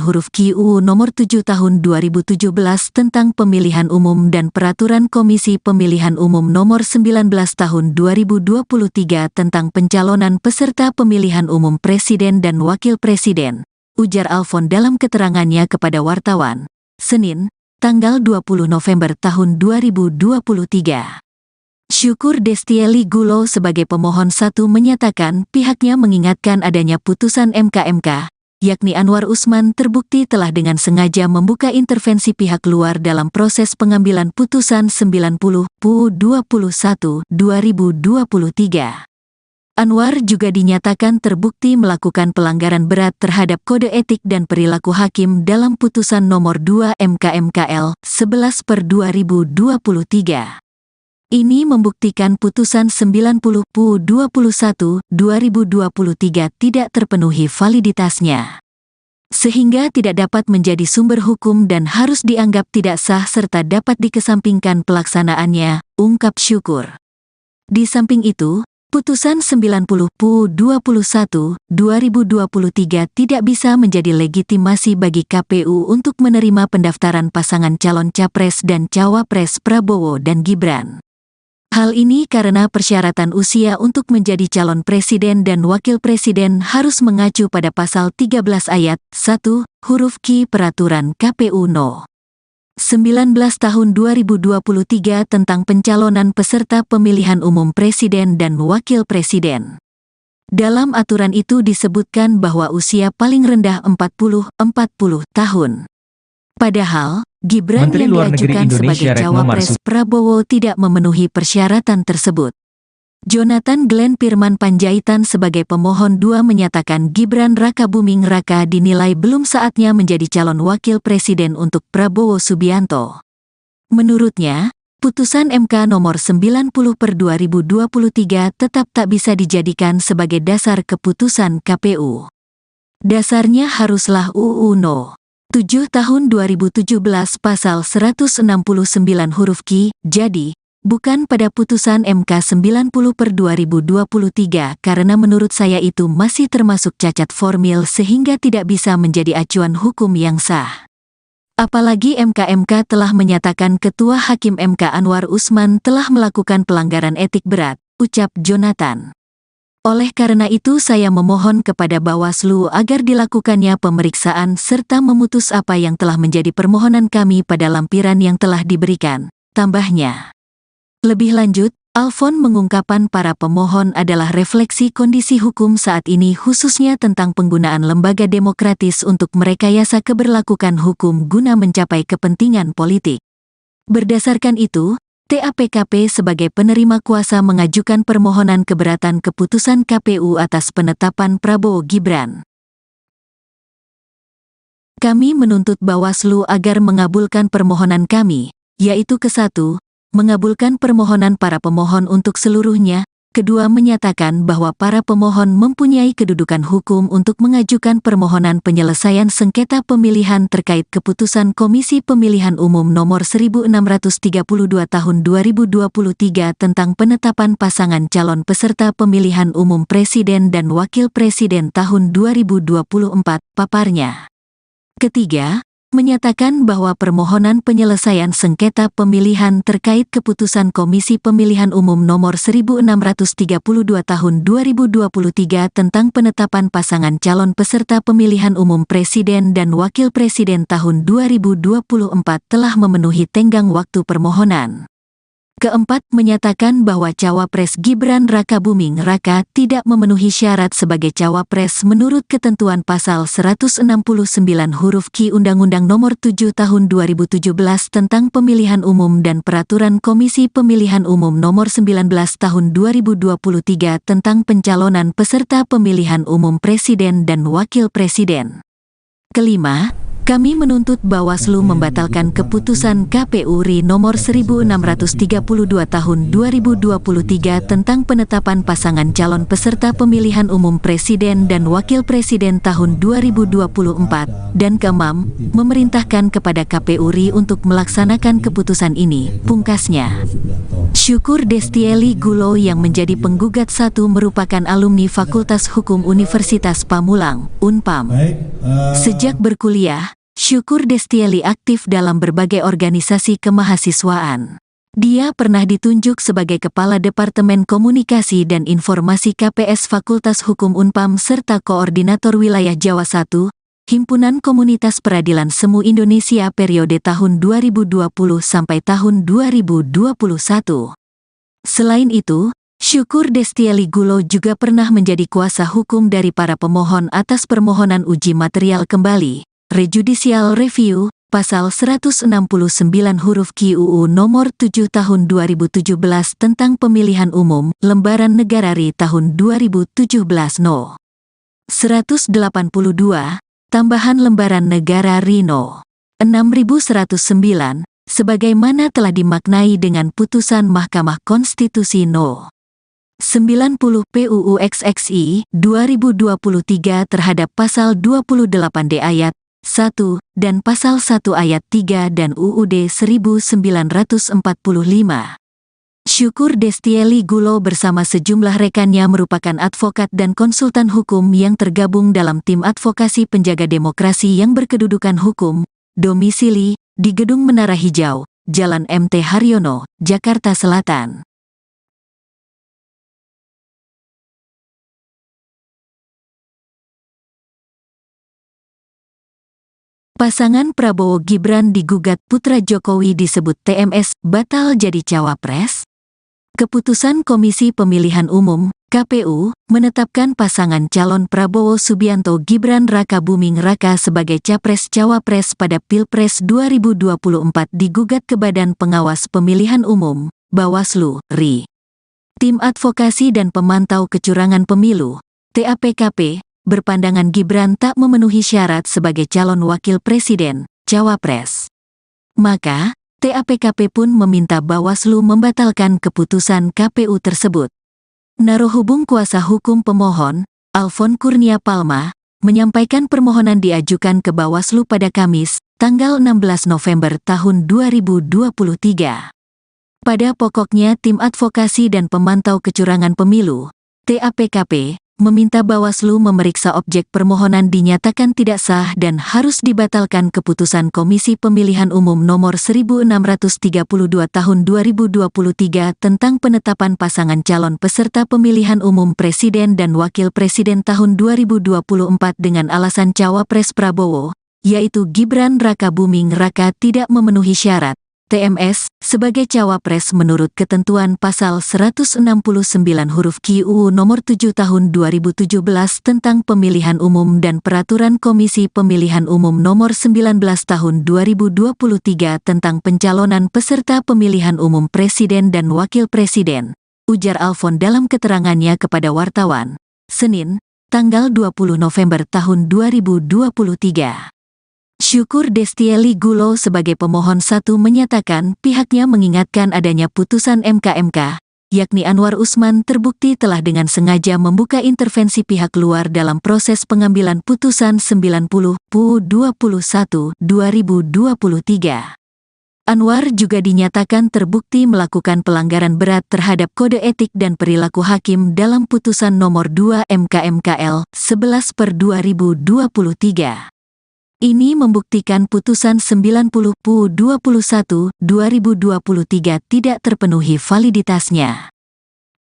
huruf Q UU nomor 7 tahun 2017 tentang pemilihan umum dan peraturan Komisi Pemilihan Umum nomor 19 tahun 2023 tentang pencalonan peserta pemilihan umum presiden dan wakil presiden, ujar Alfon dalam keterangannya kepada wartawan, Senin, tanggal 20 November tahun 2023. Syukur Destieli Gulo sebagai pemohon 1 menyatakan pihaknya mengingatkan adanya putusan MK, yakni Anwar Usman terbukti telah dengan sengaja membuka intervensi pihak luar dalam proses pengambilan putusan 90/21/2023. Anwar juga dinyatakan terbukti melakukan pelanggaran berat terhadap kode etik dan perilaku hakim dalam putusan nomor 2 MK/MKL 11/2023. Ini membuktikan putusan 90/21/2023 tidak terpenuhi validitasnya, sehingga tidak dapat menjadi sumber hukum dan harus dianggap tidak sah serta dapat dikesampingkan pelaksanaannya, ungkap Syukur. Di samping itu, putusan 90/21/2023 tidak bisa menjadi legitimasi bagi KPU untuk menerima pendaftaran pasangan calon Capres dan Cawapres Prabowo dan Gibran. Hal ini karena persyaratan usia untuk menjadi calon presiden dan wakil presiden harus mengacu pada pasal 13 ayat 1, huruf Q Peraturan KPU No. 19 tahun 2023 tentang pencalonan peserta pemilihan umum presiden dan wakil presiden. Dalam aturan itu disebutkan bahwa usia paling rendah 40 tahun. Padahal, Gibran Menteri yang Luar Negeri diajukan Indonesia sebagai Retno Cawapres Marsudi Prabowo tidak memenuhi persyaratan tersebut. Jonathan Glenn Firman Panjaitan sebagai pemohon 2 menyatakan Gibran Rakabuming Raka dinilai belum saatnya menjadi calon wakil presiden untuk Prabowo Subianto. Menurutnya, putusan MK nomor 90/2023 tetap tak bisa dijadikan sebagai dasar keputusan KPU. Dasarnya haruslah UU No. 7 tahun 2017 pasal 169 huruf Q, jadi, bukan pada putusan MK 90/2023 karena menurut saya itu masih termasuk cacat formil sehingga tidak bisa menjadi acuan hukum yang sah. Apalagi MK telah menyatakan Ketua Hakim MK Anwar Usman telah melakukan pelanggaran etik berat, ucap Jonathan. Oleh karena itu saya memohon kepada Bawaslu agar dilakukannya pemeriksaan serta memutus apa yang telah menjadi permohonan kami pada lampiran yang telah diberikan, tambahnya. Lebih lanjut, Alfon mengungkapkan para pemohon adalah refleksi kondisi hukum saat ini khususnya tentang penggunaan lembaga demokratis untuk merekayasa keberlakuan hukum guna mencapai kepentingan politik. Berdasarkan itu, TAPKP sebagai penerima kuasa mengajukan permohonan keberatan keputusan KPU atas penetapan Prabowo Gibran. Kami menuntut Bawaslu agar mengabulkan permohonan kami, yaitu ke-1, mengabulkan permohonan para pemohon untuk seluruhnya, kedua menyatakan bahwa para pemohon mempunyai kedudukan hukum untuk mengajukan permohonan penyelesaian sengketa pemilihan terkait keputusan Komisi Pemilihan Umum Nomor 1632 Tahun 2023 tentang penetapan pasangan calon peserta pemilihan umum Presiden dan Wakil Presiden tahun 2024, paparnya. Ketiga, menyatakan bahwa permohonan penyelesaian sengketa pemilihan terkait keputusan Komisi Pemilihan Umum Nomor 1632 Tahun 2023 tentang penetapan pasangan calon peserta pemilihan umum Presiden dan Wakil Presiden tahun 2024 telah memenuhi tenggang waktu permohonan. Keempat, menyatakan bahwa Cawapres Gibran Rakabuming Raka tidak memenuhi syarat sebagai Cawapres menurut ketentuan pasal 169 huruf Q Undang-Undang Nomor 7 Tahun 2017 tentang Pemilihan Umum dan Peraturan Komisi Pemilihan Umum Nomor 19 Tahun 2023 tentang pencalonan peserta pemilihan umum Presiden dan Wakil Presiden. Kelima, kami menuntut Bawaslu membatalkan keputusan KPU RI nomor 1632 tahun 2023 tentang penetapan pasangan calon peserta pemilihan umum Presiden dan Wakil Presiden tahun 2024, dan keenam, memerintahkan kepada KPU RI untuk melaksanakan keputusan ini, pungkasnya. Syukur Destieli Gulo yang menjadi penggugat 1 merupakan alumni Fakultas Hukum Universitas Pamulang, Unpam. Sejak berkuliah, Syukur Destieli aktif dalam berbagai organisasi kemahasiswaan. Dia pernah ditunjuk sebagai Kepala Departemen Komunikasi dan Informasi KPS Fakultas Hukum Unpam serta Koordinator Wilayah Jawa I, Himpunan Komunitas Peradilan Semu Indonesia periode tahun 2020 sampai tahun 2021. Selain itu, Syukur Destieli Gulo juga pernah menjadi kuasa hukum dari para pemohon atas permohonan uji material kembali, rejudicial review, pasal 169 huruf Q UU nomor 7 tahun 2017 tentang pemilihan umum, lembaran negara RI tahun 2017 No. 182, tambahan lembaran negara RI No. 6109, sebagaimana telah dimaknai dengan putusan Mahkamah Konstitusi No. 90 PUU XXI 2023 terhadap pasal 28D ayat 1 dan pasal 1 ayat 3 dan UUD 1945. Syukur Destieli Gulo bersama sejumlah rekannya merupakan advokat dan konsultan hukum yang tergabung dalam tim advokasi penjaga demokrasi yang berkedudukan hukum, domisili di Gedung Menara Hijau, Jalan MT Haryono, Jakarta Selatan. Pasangan Prabowo Gibran digugat putra Jokowi disebut TMS batal jadi cawapres. Keputusan Komisi Pemilihan Umum (KPU) menetapkan pasangan calon Prabowo Subianto Gibran Raka Buming Raka sebagai capres-cawapres pada Pilpres 2024 digugat ke Badan Pengawas Pemilihan Umum (Bawaslu, RI). Tim Advokasi dan Pemantau Kecurangan Pemilu (TAPKP) berpandangan Gibran tak memenuhi syarat sebagai calon wakil presiden, cawapres. Maka, TAPKP pun meminta Bawaslu membatalkan keputusan KPU tersebut. Narohubung kuasa hukum pemohon, Alfon Kurnia Palma, menyampaikan permohonan diajukan ke Bawaslu pada Kamis, tanggal 16 November tahun 2023. Pada pokoknya Tim Advokasi dan Pemantau Kecurangan Pemilu, TAPKP, meminta Bawaslu memeriksa objek permohonan dinyatakan tidak sah dan harus dibatalkan keputusan Komisi Pemilihan Umum nomor 1632 tahun 2023 tentang penetapan pasangan calon peserta pemilihan umum presiden dan wakil presiden tahun 2024 dengan alasan cawapres Prabowo, yaitu Gibran Raka Buming Raka tidak memenuhi syarat TMS sebagai cawapres menurut ketentuan pasal 169 huruf Q UU nomor 7 tahun 2017 tentang pemilihan umum dan peraturan Komisi Pemilihan Umum nomor 19 tahun 2023 tentang pencalonan peserta pemilihan umum presiden dan wakil presiden, ujar Alfon dalam keterangannya kepada wartawan, Senin, tanggal 20 November tahun 2023. Syukur Destieli Gulo sebagai pemohon 1 menyatakan pihaknya mengingatkan adanya putusan MK, yakni Anwar Usman terbukti telah dengan sengaja membuka intervensi pihak luar dalam proses pengambilan putusan 90 PUU 21 2023. Anwar juga dinyatakan terbukti melakukan pelanggaran berat terhadap kode etik dan perilaku hakim dalam putusan nomor 2 MK/MKL 11/2023. Ini membuktikan putusan 90 PUU 21 2023 tidak terpenuhi validitasnya,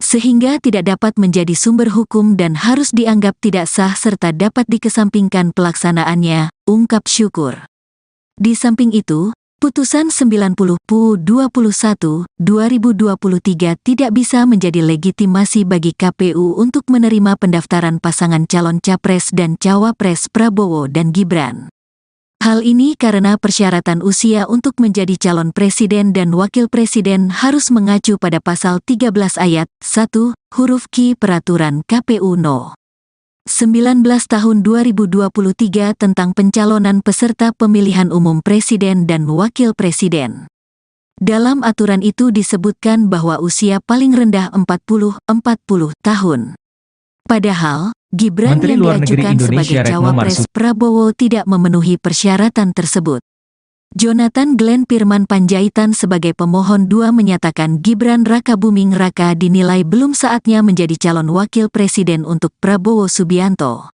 sehingga tidak dapat menjadi sumber hukum dan harus dianggap tidak sah serta dapat dikesampingkan pelaksanaannya, ungkap Syukur. Di samping itu, putusan 90 PUU 21 2023 tidak bisa menjadi legitimasi bagi KPU untuk menerima pendaftaran pasangan calon capres dan cawapres Prabowo dan Gibran. Hal ini karena persyaratan usia untuk menjadi calon presiden dan wakil presiden harus mengacu pada pasal 13 ayat 1 huruf Q Peraturan KPU No. 19 tahun 2023 tentang pencalonan peserta pemilihan umum presiden dan wakil presiden. Dalam aturan itu disebutkan bahwa usia paling rendah 40 tahun. Padahal, Gibran Menteri yang Luar Negeri diajukan Indonesia sebagai Retno cawapres Marsudi Prabowo tidak memenuhi persyaratan tersebut. Jonathan Glenn Pirman Panjaitan sebagai pemohon 2 menyatakan Gibran Raka Buming Raka dinilai belum saatnya menjadi calon wakil presiden untuk Prabowo Subianto.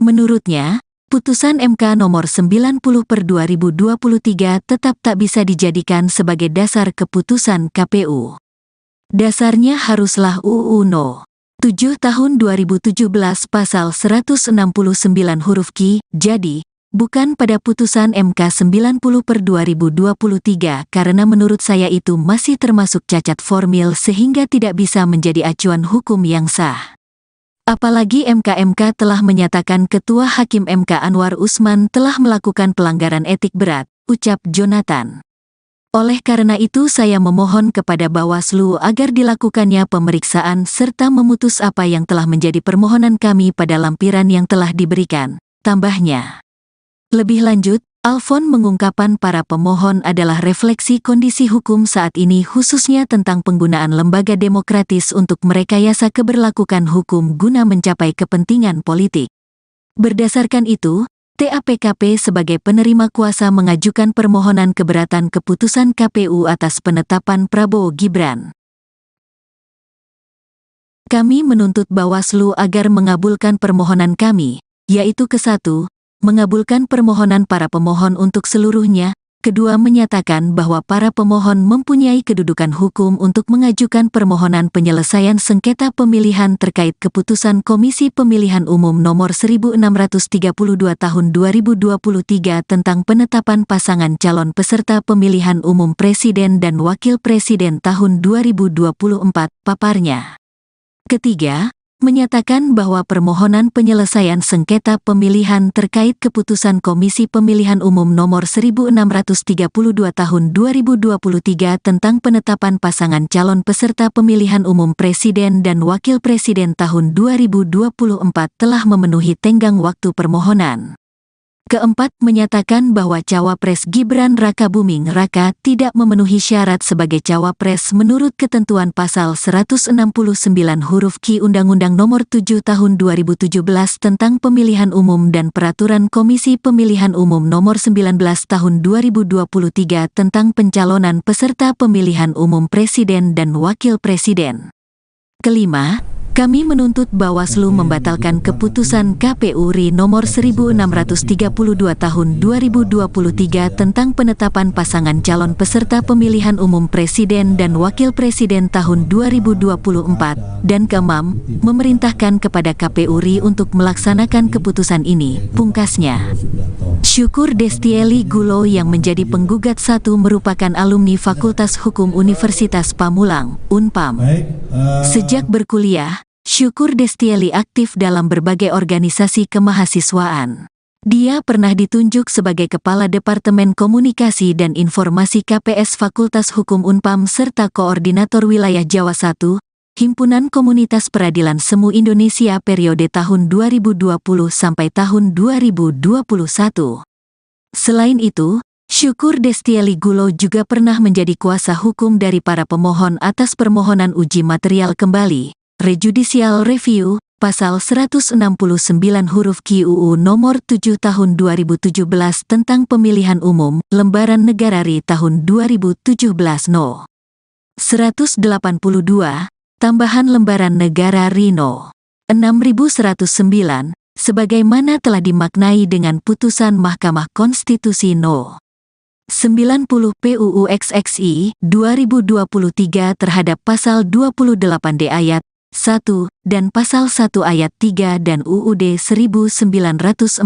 Menurutnya, putusan MK nomor 90/2023 tetap tak bisa dijadikan sebagai dasar keputusan KPU. Dasarnya haruslah UU No. 7 tahun 2017 pasal 169 huruf Q. Jadi, bukan pada putusan MK 90/2023 karena menurut saya itu masih termasuk cacat formil sehingga tidak bisa menjadi acuan hukum yang sah. Apalagi MK telah menyatakan Ketua Hakim MK Anwar Usman telah melakukan pelanggaran etik berat, ucap Jonathan. Oleh karena itu saya memohon kepada Bawaslu agar dilakukannya pemeriksaan serta memutus apa yang telah menjadi permohonan kami pada lampiran yang telah diberikan, tambahnya. Lebih lanjut, Alfon mengungkapkan para pemohon adalah refleksi kondisi hukum saat ini khususnya tentang penggunaan lembaga demokratis untuk merekayasa keberlakuan hukum guna mencapai kepentingan politik. Berdasarkan itu, TAPKP sebagai penerima kuasa mengajukan permohonan keberatan keputusan KPU atas penetapan Prabowo Gibran. Kami menuntut Bawaslu agar mengabulkan permohonan kami, yaitu ke-1, mengabulkan permohonan para pemohon untuk seluruhnya, kedua menyatakan bahwa para pemohon mempunyai kedudukan hukum untuk mengajukan permohonan penyelesaian sengketa pemilihan terkait keputusan Komisi Pemilihan Umum Nomor 1632 Tahun 2023 tentang penetapan pasangan calon peserta pemilihan umum Presiden dan Wakil Presiden tahun 2024, paparnya. Ketiga, menyatakan bahwa permohonan penyelesaian sengketa pemilihan terkait keputusan Komisi Pemilihan Umum Nomor 1632 Tahun 2023 tentang penetapan pasangan calon peserta pemilihan umum Presiden dan Wakil Presiden tahun 2024 telah memenuhi tenggang waktu permohonan. Keempat, menyatakan bahwa Cawapres Gibran Rakabuming Raka tidak memenuhi syarat sebagai Cawapres menurut ketentuan pasal 169 huruf Q Undang-Undang Nomor 7 Tahun 2017 tentang Pemilihan Umum dan Peraturan Komisi Pemilihan Umum Nomor 19 Tahun 2023 tentang pencalonan peserta pemilihan umum Presiden dan Wakil Presiden. Kelima, kami menuntut Bawaslu membatalkan keputusan KPU RI nomor 1632 tahun 2023 tentang penetapan pasangan calon peserta pemilihan umum Presiden dan Wakil Presiden tahun 2024, dan keenam, memerintahkan kepada KPU RI untuk melaksanakan keputusan ini, pungkasnya. Syukur Destieli Gulo yang menjadi penggugat satu merupakan alumni Fakultas Hukum Universitas Pamulang, Unpam. Sejak berkuliah, Syukur Destieli aktif dalam berbagai organisasi kemahasiswaan. Dia pernah ditunjuk sebagai Kepala Departemen Komunikasi dan Informasi KPS Fakultas Hukum Unpam serta Koordinator Wilayah Jawa I, Himpunan Komunitas Peradilan Semu Indonesia periode tahun 2020 sampai tahun 2021. Selain itu, Syukur Destieli Gulo juga pernah menjadi kuasa hukum dari para pemohon atas permohonan uji material kembali, rejudicial review, pasal 169 huruf Q UU nomor 7 tahun 2017 tentang pemilihan umum, lembaran negara RI tahun 2017 No. 182, tambahan lembaran negara RI No. 6109, sebagaimana telah dimaknai dengan putusan Mahkamah Konstitusi No. 90 PUU XXI 2023 terhadap pasal 28D ayat 1 dan pasal 1 ayat 3 dan UUD 1945.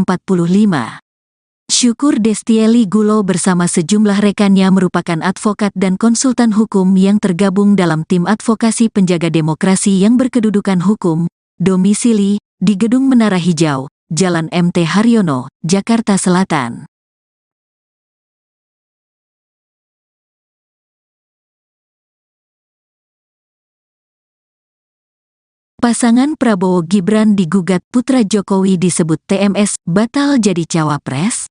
Syukur Destieli Gulo bersama sejumlah rekannya merupakan advokat dan konsultan hukum yang tergabung dalam tim advokasi penjaga demokrasi yang berkedudukan hukum, domisili di Gedung Menara Hijau, Jalan MT Haryono, Jakarta Selatan. Pasangan Prabowo Gibran digugat putra Jokowi disebut TMS batal jadi cawapres.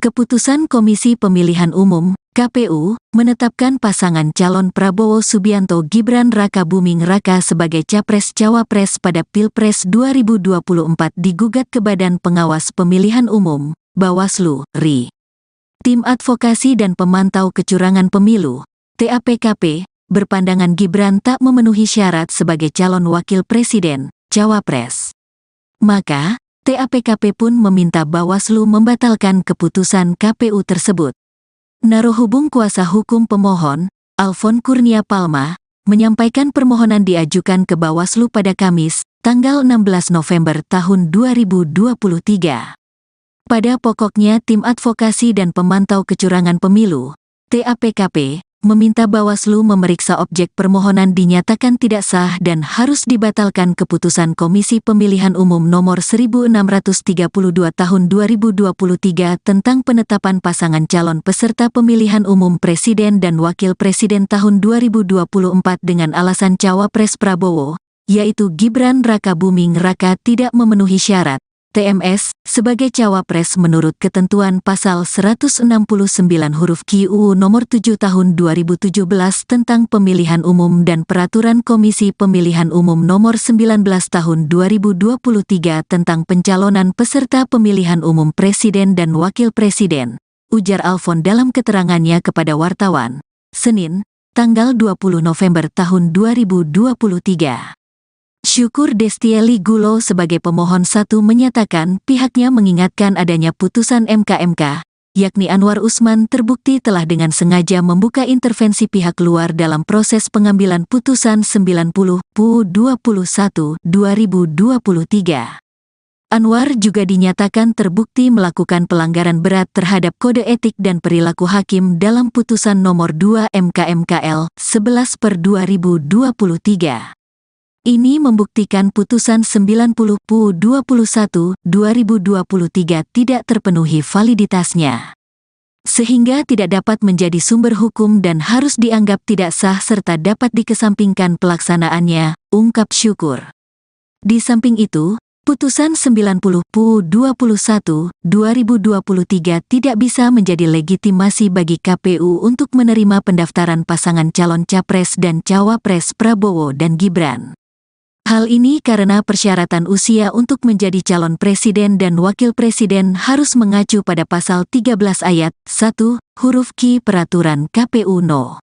Keputusan Komisi Pemilihan Umum (KPU) menetapkan pasangan calon Prabowo Subianto Gibran Rakabuming Raka sebagai capres-cawapres pada Pilpres 2024 digugat ke Badan Pengawas Pemilihan Umum (Bawaslu) RI. Tim Advokasi dan Pemantau Kecurangan Pemilu (TAPKP) berpandangan Gibran tak memenuhi syarat sebagai calon wakil presiden, cawapres. Maka, TAPKP pun meminta Bawaslu membatalkan keputusan KPU tersebut. Narohubung kuasa hukum pemohon, Alfon Kurnia Palma, menyampaikan permohonan diajukan ke Bawaslu pada Kamis, tanggal 16 November tahun 2023. Pada pokoknya Tim Advokasi dan Pemantau Kecurangan Pemilu, TAPKP, meminta Bawaslu memeriksa objek permohonan dinyatakan tidak sah dan harus dibatalkan keputusan Komisi Pemilihan Umum Nomor 1632 Tahun 2023 tentang penetapan pasangan calon peserta pemilihan umum Presiden dan Wakil Presiden tahun 2024 dengan alasan Cawapres Prabowo, yaitu Gibran Rakabuming Raka tidak memenuhi syarat TMS sebagai cawapres menurut ketentuan pasal 169 huruf Q UU nomor 7 tahun 2017 tentang pemilihan umum dan peraturan Komisi Pemilihan Umum nomor 19 tahun 2023 tentang pencalonan peserta pemilihan umum presiden dan wakil presiden, ujar Alfon dalam keterangannya kepada wartawan, Senin, tanggal 20 November tahun 2023. Syukur Destieli Gulo sebagai pemohon 1 menyatakan pihaknya mengingatkan adanya putusan MK, yakni Anwar Usman terbukti telah dengan sengaja membuka intervensi pihak luar dalam proses pengambilan putusan 90/21/2023. Anwar juga dinyatakan terbukti melakukan pelanggaran berat terhadap kode etik dan perilaku hakim dalam putusan nomor 2 MK/MKL 11/2023. Ini membuktikan putusan 90/21/2023 tidak terpenuhi validitasnya, sehingga tidak dapat menjadi sumber hukum dan harus dianggap tidak sah serta dapat dikesampingkan pelaksanaannya, ungkap Syukur. Di samping itu, putusan 90/21/2023 tidak bisa menjadi legitimasi bagi KPU untuk menerima pendaftaran pasangan calon capres dan cawapres Prabowo dan Gibran. Hal ini karena persyaratan usia untuk menjadi calon presiden dan wakil presiden harus mengacu pada pasal 13 ayat 1, huruf Q Peraturan KPU No.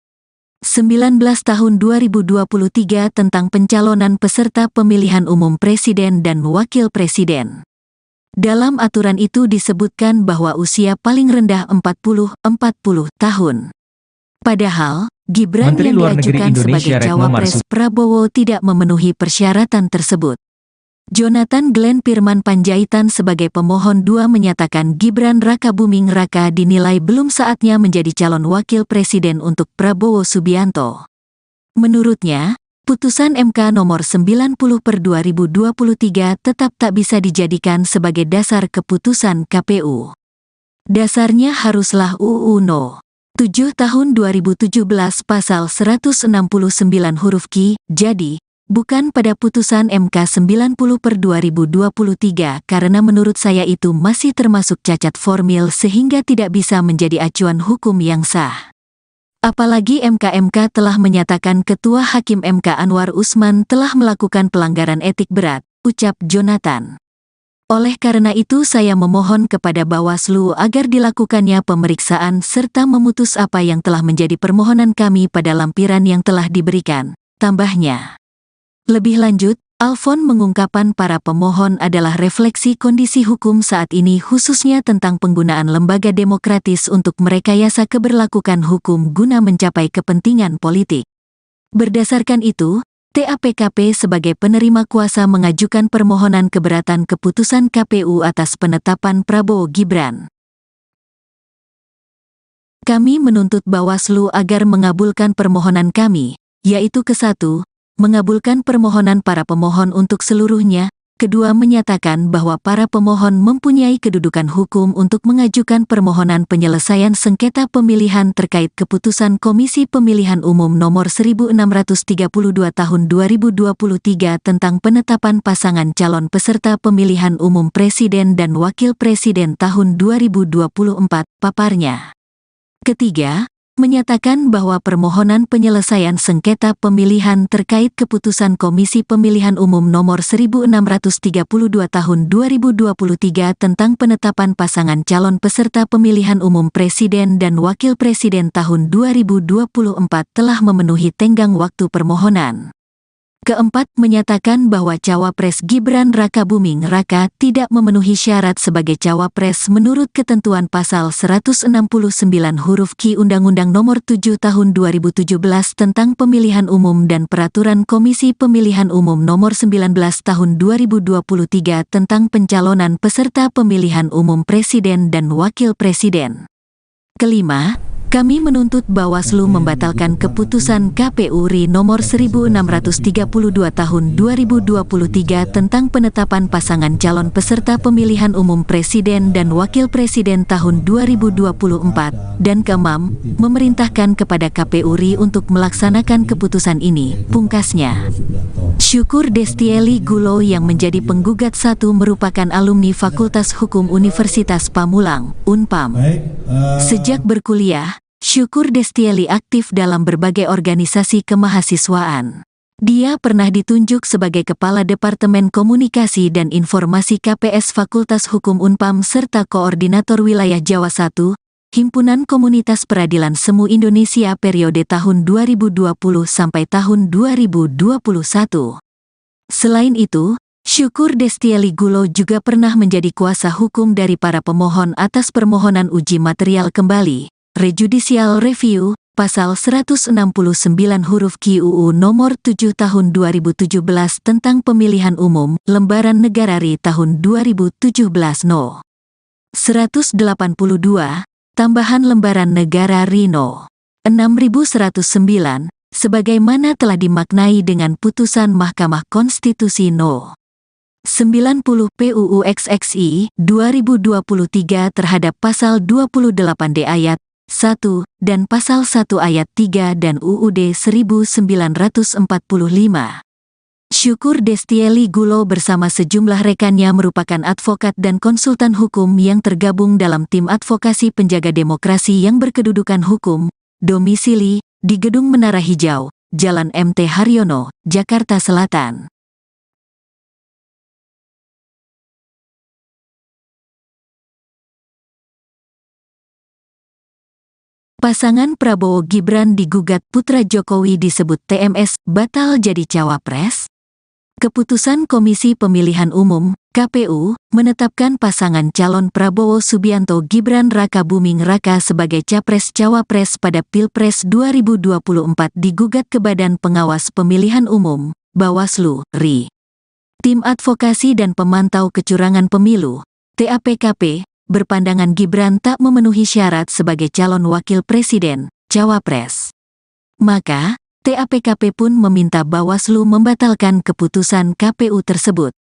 19 tahun 2023 tentang pencalonan peserta pemilihan umum presiden dan wakil presiden. Dalam aturan itu disebutkan bahwa usia paling rendah 40 tahun. Padahal, Gibran Menteri yang Luar Negeri diajukan sebagai Indonesia Retno cawapres Marsudi Prabowo tidak memenuhi persyaratan tersebut. Jonathan Glenn Firman Panjaitan sebagai pemohon 2 menyatakan Gibran Rakabuming Raka dinilai belum saatnya menjadi calon wakil presiden untuk Prabowo Subianto. Menurutnya, putusan MK nomor 90/2023 tetap tak bisa dijadikan sebagai dasar keputusan KPU. Dasarnya haruslah UU No. 7 tahun 2017 pasal 169 huruf Q, jadi, bukan pada putusan MK 90/2023 karena menurut saya itu masih termasuk cacat formil sehingga tidak bisa menjadi acuan hukum yang sah. Apalagi MK telah menyatakan Ketua Hakim MK Anwar Usman telah melakukan pelanggaran etik berat, ucap Jonathan. Oleh karena itu saya memohon kepada Bawaslu agar dilakukannya pemeriksaan serta memutus apa yang telah menjadi permohonan kami pada lampiran yang telah diberikan, tambahnya. Lebih lanjut, Alfon mengungkapkan para pemohon adalah refleksi kondisi hukum saat ini khususnya tentang penggunaan lembaga demokratis untuk merekayasa keberlakuan hukum guna mencapai kepentingan politik. Berdasarkan itu, TAPKP sebagai penerima kuasa mengajukan permohonan keberatan keputusan KPU atas penetapan Prabowo Gibran. Kami menuntut Bawaslu agar mengabulkan permohonan kami, yaitu ke-1, mengabulkan permohonan para pemohon untuk seluruhnya, kedua menyatakan bahwa para pemohon mempunyai kedudukan hukum untuk mengajukan permohonan penyelesaian sengketa pemilihan terkait keputusan Komisi Pemilihan Umum Nomor 1632 Tahun 2023 tentang penetapan pasangan calon peserta pemilihan umum Presiden dan Wakil Presiden tahun 2024, paparnya. Ketiga, menyatakan bahwa permohonan penyelesaian sengketa pemilihan terkait keputusan Komisi Pemilihan Umum Nomor 1632 Tahun 2023 tentang penetapan pasangan calon peserta pemilihan umum Presiden dan Wakil Presiden tahun 2024 telah memenuhi tenggang waktu permohonan. Keempat, menyatakan bahwa Cawapres Gibran Rakabuming Raka tidak memenuhi syarat sebagai Cawapres menurut ketentuan pasal 169 huruf Q Undang-Undang Nomor 7 Tahun 2017 tentang Pemilihan Umum dan Peraturan Komisi Pemilihan Umum Nomor 19 Tahun 2023 tentang pencalonan peserta pemilihan umum Presiden dan Wakil Presiden. Kelima, kami menuntut Bawaslu membatalkan keputusan KPU RI nomor 1632 tahun 2023 tentang penetapan pasangan calon peserta pemilihan umum Presiden dan Wakil Presiden tahun 2024, dan keenam, memerintahkan kepada KPU RI untuk melaksanakan keputusan ini, pungkasnya. Syukur Destieli Gulo yang menjadi penggugat satu merupakan alumni Fakultas Hukum Universitas Pamulang, Unpam. Sejak berkuliah, Syukur Destieli aktif dalam berbagai organisasi kemahasiswaan. Dia pernah ditunjuk sebagai Kepala Departemen Komunikasi dan Informasi KPS Fakultas Hukum Unpam serta Koordinator Wilayah Jawa I, Himpunan Komunitas Peradilan Semu Indonesia periode tahun 2020 sampai tahun 2021. Selain itu, Syukur Destieli Gulo juga pernah menjadi kuasa hukum dari para pemohon atas permohonan uji material kembali, rejudicial review, pasal 169 huruf Q UU nomor 7 tahun 2017 tentang pemilihan umum, lembaran negara RI tahun 2017 No. 182, tambahan lembaran negara RI No. 6109, sebagaimana telah dimaknai dengan putusan Mahkamah Konstitusi No. 90 PUU XXI 2023 terhadap pasal 28D ayat 1 dan pasal 1 ayat 3 dan UUD 1945. Syukur Destieli Gulo bersama sejumlah rekannya merupakan advokat dan konsultan hukum yang tergabung dalam tim advokasi penjaga demokrasi yang berkedudukan hukum, domisili di Gedung Menara Hijau, Jalan MT Haryono, Jakarta Selatan. Pasangan Prabowo Gibran digugat putra Jokowi disebut TMS batal jadi cawapres. Keputusan Komisi Pemilihan Umum (KPU) menetapkan pasangan calon Prabowo Subianto Gibran Rakabuming Raka sebagai capres-cawapres pada Pilpres 2024 digugat ke Badan Pengawas Pemilihan Umum (Bawaslu) RI. Tim Advokasi dan Pemantau Kecurangan Pemilu (TAPKP) berpandangan Gibran tak memenuhi syarat sebagai calon wakil presiden, cawapres. Maka, TAPKP pun meminta Bawaslu membatalkan keputusan KPU tersebut.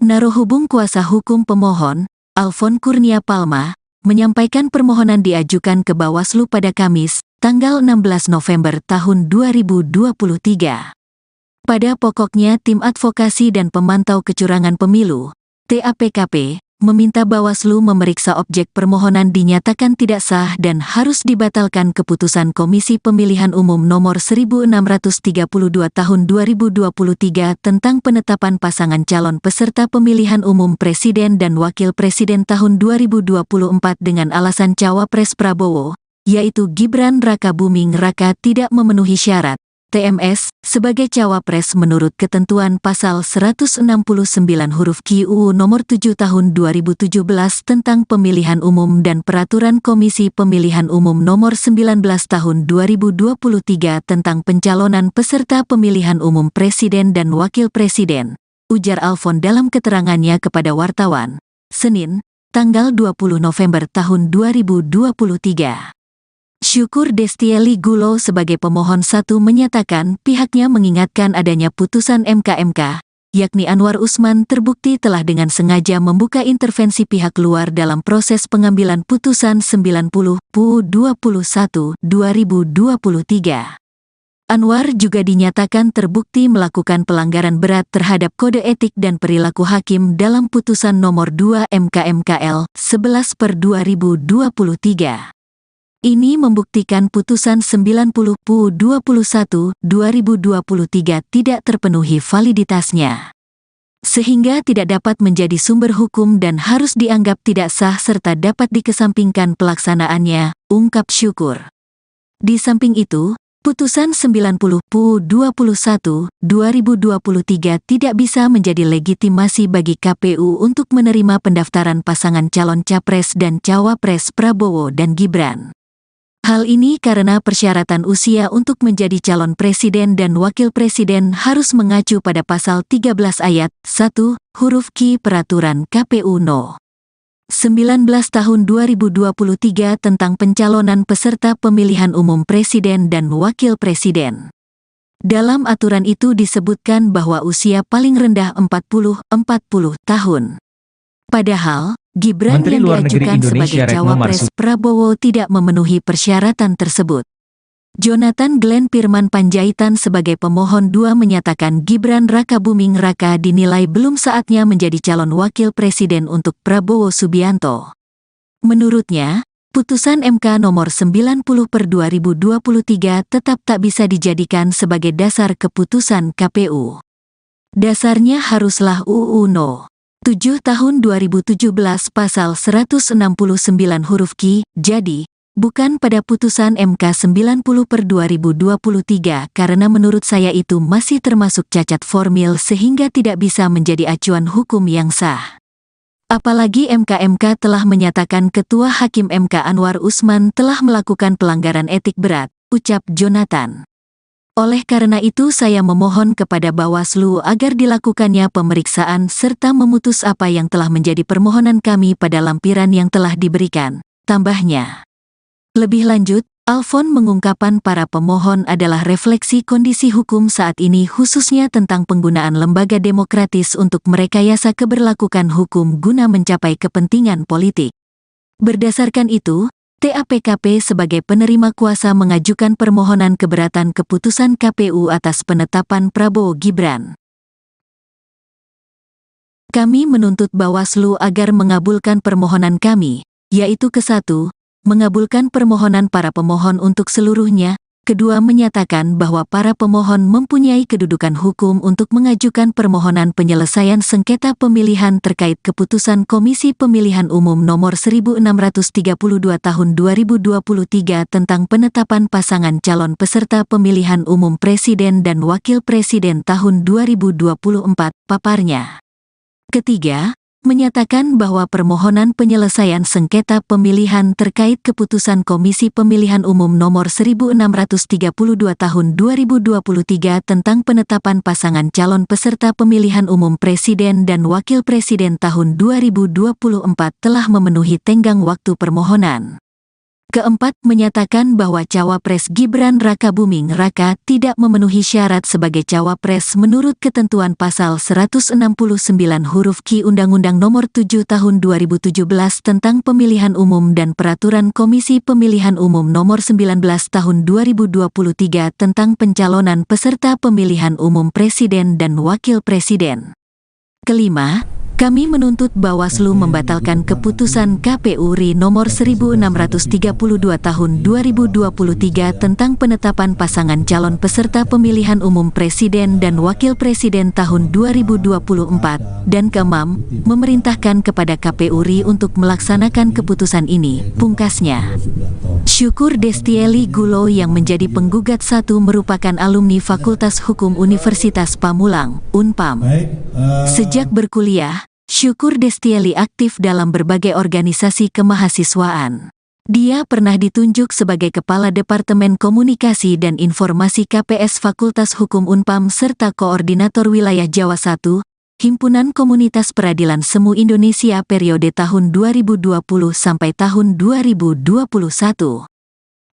Narohubung kuasa hukum pemohon, Alfon Kurnia Palma, menyampaikan permohonan diajukan ke Bawaslu pada Kamis, tanggal 16 November tahun 2023. Pada pokoknya Tim Advokasi dan Pemantau Kecurangan Pemilu, TAPKP, meminta Bawaslu memeriksa objek permohonan dinyatakan tidak sah dan harus dibatalkan keputusan Komisi Pemilihan Umum Nomor 1632 Tahun 2023 tentang penetapan pasangan calon peserta pemilihan umum Presiden dan Wakil Presiden tahun 2024 dengan alasan Cawapres Prabowo, yaitu Gibran Rakabuming Raka tidak memenuhi syarat TMS sebagai cawapres menurut ketentuan pasal 169 huruf Q UU nomor 7 tahun 2017 tentang pemilihan umum dan peraturan Komisi Pemilihan Umum nomor 19 tahun 2023 tentang pencalonan peserta pemilihan umum presiden dan wakil presiden, ujar Alfon dalam keterangannya kepada wartawan, Senin, tanggal 20 November tahun 2023. Syukur Destieli Gulo sebagai pemohon satu menyatakan pihaknya mengingatkan adanya putusan MK, yakni Anwar Usman terbukti telah dengan sengaja membuka intervensi pihak luar dalam proses pengambilan putusan 90 PUU 21 2023. Anwar juga dinyatakan terbukti melakukan pelanggaran berat terhadap kode etik dan perilaku hakim dalam putusan nomor 2 MK/MKL 11/2023. Ini membuktikan putusan 90 PUU 21 2023 tidak terpenuhi validitasnya, sehingga tidak dapat menjadi sumber hukum dan harus dianggap tidak sah serta dapat dikesampingkan pelaksanaannya, ungkap Syukur. Di samping itu, Putusan 90 PU 21, 2023 tidak bisa menjadi legitimasi bagi KPU untuk menerima pendaftaran pasangan calon Capres dan Cawapres Prabowo dan Gibran. Hal ini karena persyaratan usia untuk menjadi calon presiden dan wakil presiden harus mengacu pada pasal 13 ayat 1, huruf Q Peraturan KPU No. 19 tahun 2023 tentang pencalonan peserta pemilihan umum presiden dan wakil presiden. Dalam aturan itu disebutkan bahwa usia paling rendah 40 tahun. Padahal, Gibran Menteri yang Luar Negeri diajukan Indonesia sebagai Retno Cawapres Marsudi Prabowo tidak memenuhi persyaratan tersebut. Jonathan Glenn Firman Panjaitan sebagai pemohon 2 menyatakan Gibran Rakabuming Raka dinilai belum saatnya menjadi calon wakil presiden untuk Prabowo Subianto. Menurutnya, putusan MK nomor 90/2023 tetap tak bisa dijadikan sebagai dasar keputusan KPU. Dasarnya haruslah UU No. 7 tahun 2017 pasal 169 huruf Q, jadi, bukan pada putusan MK 90/2023 karena menurut saya itu masih termasuk cacat formil sehingga tidak bisa menjadi acuan hukum yang sah. Apalagi MK telah menyatakan Ketua Hakim MK Anwar Usman telah melakukan pelanggaran etik berat, ucap Jonathan. Oleh karena itu saya memohon kepada Bawaslu agar dilakukannya pemeriksaan serta memutus apa yang telah menjadi permohonan kami pada lampiran yang telah diberikan, tambahnya. Lebih lanjut, Alfon mengungkapkan para pemohon adalah refleksi kondisi hukum saat ini khususnya tentang penggunaan lembaga demokratis untuk merekayasa keberlakuan hukum guna mencapai kepentingan politik. Berdasarkan itu, TAPKP sebagai penerima kuasa mengajukan permohonan keberatan keputusan KPU atas penetapan Prabowo Gibran. Kami menuntut Bawaslu agar mengabulkan permohonan kami, yaitu ke-1, mengabulkan permohonan para pemohon untuk seluruhnya, kedua menyatakan bahwa para pemohon mempunyai kedudukan hukum untuk mengajukan permohonan penyelesaian sengketa pemilihan terkait keputusan Komisi Pemilihan Umum Nomor 1632 Tahun 2023 tentang penetapan pasangan calon peserta pemilihan umum Presiden dan Wakil Presiden tahun 2024, paparnya. Ketiga, menyatakan bahwa permohonan penyelesaian sengketa pemilihan terkait keputusan Komisi Pemilihan Umum Nomor 1632 Tahun 2023 tentang penetapan pasangan calon peserta pemilihan umum Presiden dan Wakil Presiden tahun 2024 telah memenuhi tenggang waktu permohonan. Keempat, menyatakan bahwa Cawapres Gibran Rakabuming Raka tidak memenuhi syarat sebagai Cawapres menurut ketentuan pasal 169 huruf Q Undang-Undang Nomor 7 Tahun 2017 tentang Pemilihan Umum dan Peraturan Komisi Pemilihan Umum Nomor 19 Tahun 2023 tentang pencalonan peserta pemilihan umum Presiden dan Wakil Presiden. Kelima, kami menuntut Bawaslu membatalkan keputusan KPU RI nomor 1632 tahun 2023 tentang penetapan pasangan calon peserta pemilihan umum presiden dan wakil presiden tahun 2024 dan keenam, memerintahkan kepada KPU RI untuk melaksanakan keputusan ini, pungkasnya. Syukur Destieli Gulo yang menjadi penggugat 1 merupakan alumni Fakultas Hukum Universitas Pamulang, Unpam. Sejak berkuliah, Syukur Destieli aktif dalam berbagai organisasi kemahasiswaan. Dia pernah ditunjuk sebagai Kepala Departemen Komunikasi dan Informasi KPS Fakultas Hukum Unpam serta Koordinator Wilayah Jawa I, Himpunan Komunitas Peradilan Semu Indonesia periode tahun 2020 sampai tahun 2021.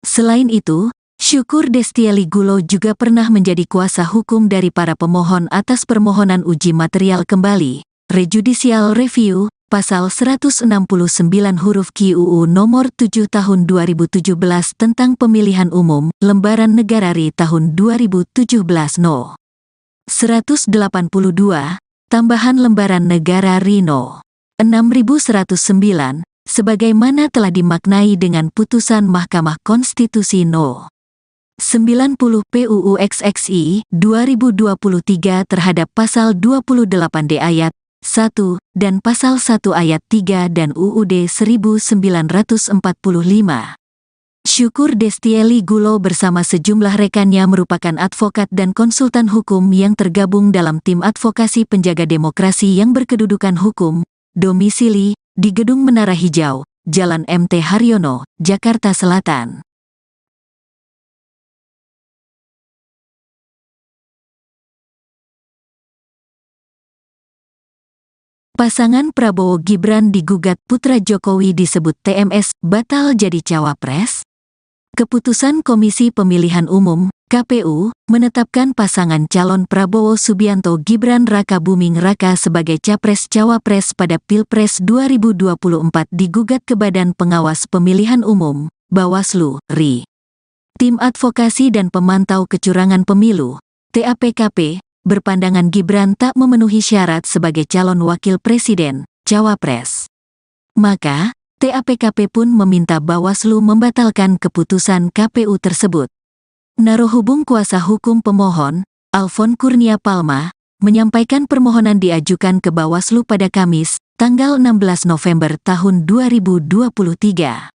Selain itu, Syukur Destieli Gulo juga pernah menjadi kuasa hukum dari para pemohon atas permohonan uji material kembali, Rejudicial Review, Pasal 169 huruf Q UU Nomor 7 Tahun 2017 tentang Pemilihan Umum, Lembaran Negara RI tahun 2017 No. 182, Tambahan Lembaran Negara RI No. 6109, sebagaimana telah dimaknai dengan putusan Mahkamah Konstitusi No. 90 PUU XXI 2023 terhadap Pasal 28D ayat 1 dan Pasal 1 ayat 3 dan UUD 1945. Syukur Destieli Gulo bersama sejumlah rekannya merupakan advokat dan konsultan hukum yang tergabung dalam tim advokasi penjaga demokrasi yang berkedudukan hukum, domisili di Gedung Menara Hijau, Jalan MT Haryono, Jakarta Selatan. Pasangan Prabowo Gibran digugat putra Jokowi disebut TMS batal jadi cawapres. Keputusan Komisi Pemilihan Umum, KPU, menetapkan pasangan calon Prabowo Subianto Gibran Rakabuming Raka sebagai Capres-Cawapres pada Pilpres 2024 digugat ke Badan Pengawas Pemilihan Umum, Bawaslu, RI. Tim Advokasi dan Pemantau Kecurangan Pemilu, TAPKP, berpandangan Gibran tak memenuhi syarat sebagai calon wakil presiden, cawapres. Maka, TAPKP pun meminta Bawaslu membatalkan keputusan KPU tersebut. Narohubung kuasa hukum pemohon, Alfon Kurnia Palma, menyampaikan permohonan diajukan ke Bawaslu pada Kamis, tanggal 16 November tahun 2023.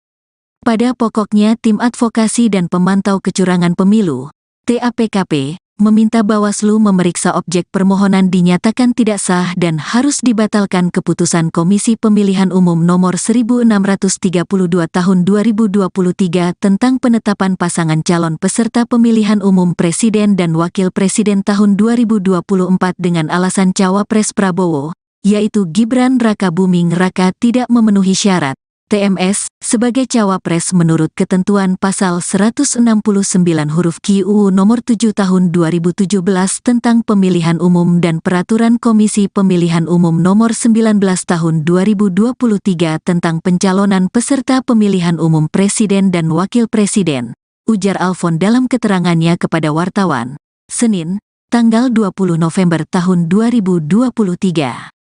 Pada pokoknya Tim Advokasi dan Pemantau Kecurangan Pemilu, TAPKP, meminta Bawaslu memeriksa objek permohonan dinyatakan tidak sah dan harus dibatalkan keputusan Komisi Pemilihan Umum nomor 1632 tahun 2023 tentang penetapan pasangan calon peserta pemilihan umum presiden dan wakil presiden tahun 2024 dengan alasan cawapres Prabowo, yaitu Gibran Rakabuming Raka tidak memenuhi syarat TMS sebagai cawapres menurut ketentuan pasal 169 huruf Q UU nomor 7 tahun 2017 tentang pemilihan umum dan peraturan Komisi Pemilihan Umum nomor 19 tahun 2023 tentang pencalonan peserta pemilihan umum presiden dan wakil presiden, ujar Alfon dalam keterangannya kepada wartawan, Senin, tanggal 20 November tahun 2023.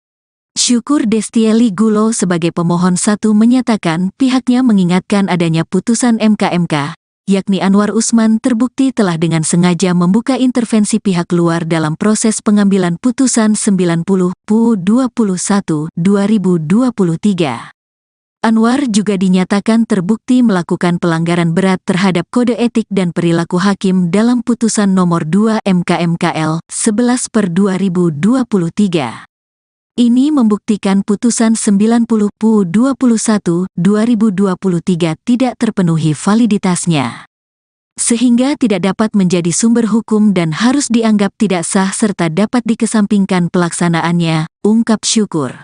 Syukur Destieli Gulo sebagai pemohon 1 menyatakan pihaknya mengingatkan adanya putusan MK, yakni Anwar Usman terbukti telah dengan sengaja membuka intervensi pihak luar dalam proses pengambilan putusan 90 PU 21 2023. Anwar juga dinyatakan terbukti melakukan pelanggaran berat terhadap kode etik dan perilaku hakim dalam putusan nomor 2 MK/MKL 11/2023. Ini membuktikan putusan 90 PU 21 2023 tidak terpenuhi validitasnya, sehingga tidak dapat menjadi sumber hukum dan harus dianggap tidak sah serta dapat dikesampingkan pelaksanaannya, ungkap Syukur.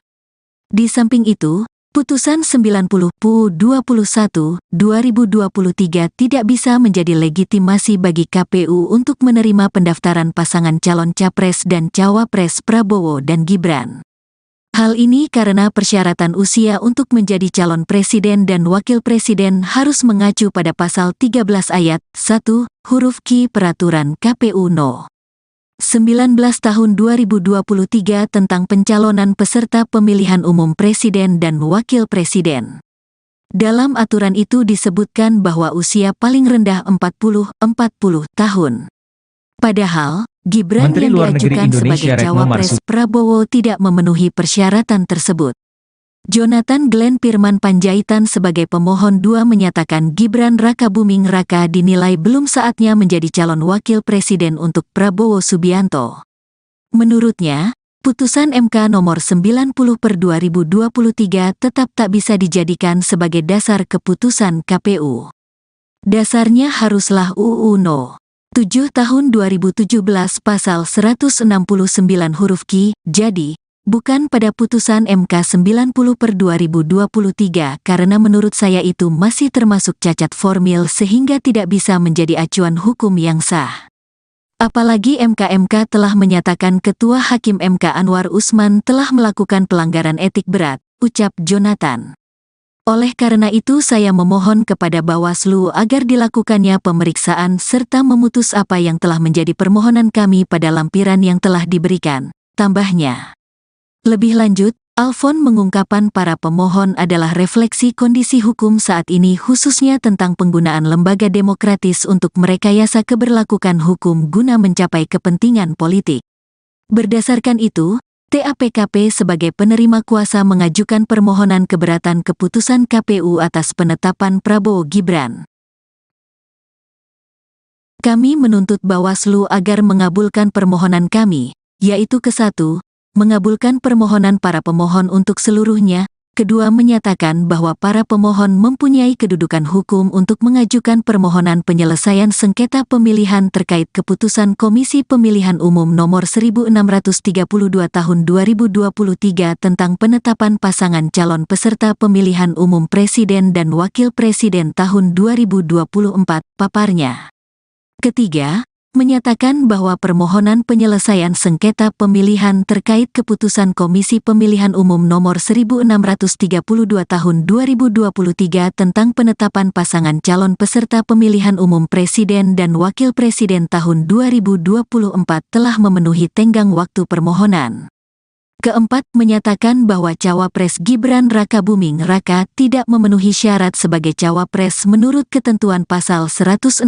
Di samping itu, putusan 90 PU 21 2023 tidak bisa menjadi legitimasi bagi KPU untuk menerima pendaftaran pasangan calon capres dan cawapres Prabowo dan Gibran. Hal ini karena persyaratan usia untuk menjadi calon presiden dan wakil presiden harus mengacu pada pasal 13 ayat 1, huruf Q Peraturan KPU No. 19 tahun 2023 tentang pencalonan peserta pemilihan umum presiden dan wakil presiden. Dalam aturan itu disebutkan bahwa usia paling rendah 40 tahun. Padahal, Gibran Menteri yang Luar Negeri diajukan Indonesia sebagai Retno cawapres Marsudi Prabowo tidak memenuhi persyaratan tersebut. Jonathan Glenn Firman Panjaitan sebagai pemohon 2 menyatakan Gibran Rakabuming Raka dinilai belum saatnya menjadi calon wakil presiden untuk Prabowo Subianto. Menurutnya, putusan MK nomor 90/2023 tetap tak bisa dijadikan sebagai dasar keputusan KPU. Dasarnya haruslah UU No. 7 tahun 2017 pasal 169 huruf Q, jadi, bukan pada putusan MK 90/2023 karena menurut saya itu masih termasuk cacat formil sehingga tidak bisa menjadi acuan hukum yang sah. Apalagi MK telah menyatakan Ketua Hakim MK Anwar Usman telah melakukan pelanggaran etik berat, ucap Jonathan. Oleh karena itu saya memohon kepada Bawaslu agar dilakukannya pemeriksaan serta memutus apa yang telah menjadi permohonan kami pada lampiran yang telah diberikan, tambahnya. Lebih lanjut, Alfon mengungkapkan para pemohon adalah refleksi kondisi hukum saat ini khususnya tentang penggunaan lembaga demokratis untuk merekayasa keberlakuan hukum guna mencapai kepentingan politik. Berdasarkan itu, TAPKP sebagai penerima kuasa mengajukan permohonan keberatan keputusan KPU atas penetapan Prabowo Gibran. Kami menuntut Bawaslu agar mengabulkan permohonan kami, yaitu ke-1, mengabulkan permohonan para pemohon untuk seluruhnya, kedua menyatakan bahwa para pemohon mempunyai kedudukan hukum untuk mengajukan permohonan penyelesaian sengketa pemilihan terkait keputusan Komisi Pemilihan Umum Nomor 1632 Tahun 2023 tentang penetapan pasangan calon peserta pemilihan umum Presiden dan Wakil Presiden tahun 2024, paparnya. Ketiga, menyatakan bahwa permohonan penyelesaian sengketa pemilihan terkait keputusan Komisi Pemilihan Umum Nomor 1632 Tahun 2023 tentang penetapan pasangan calon peserta pemilihan umum Presiden dan Wakil Presiden tahun 2024 telah memenuhi tenggang waktu permohonan. Keempat, menyatakan bahwa Cawapres Gibran Rakabuming Raka tidak memenuhi syarat sebagai Cawapres menurut ketentuan pasal 169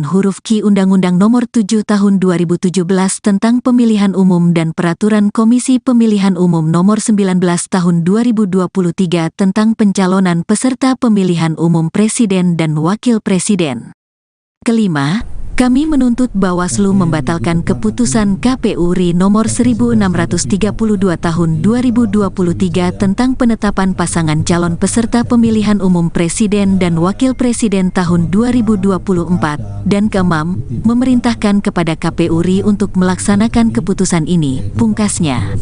huruf Q Undang-Undang Nomor 7 Tahun 2017 tentang Pemilihan Umum dan Peraturan Komisi Pemilihan Umum Nomor 19 Tahun 2023 tentang pencalonan peserta pemilihan umum Presiden dan Wakil Presiden. Kelima, kami menuntut Bawaslu membatalkan keputusan KPU RI nomor 1632 tahun 2023 tentang penetapan pasangan calon peserta pemilihan umum Presiden dan Wakil Presiden tahun 2024, dan keenam, memerintahkan kepada KPU RI untuk melaksanakan keputusan ini, pungkasnya.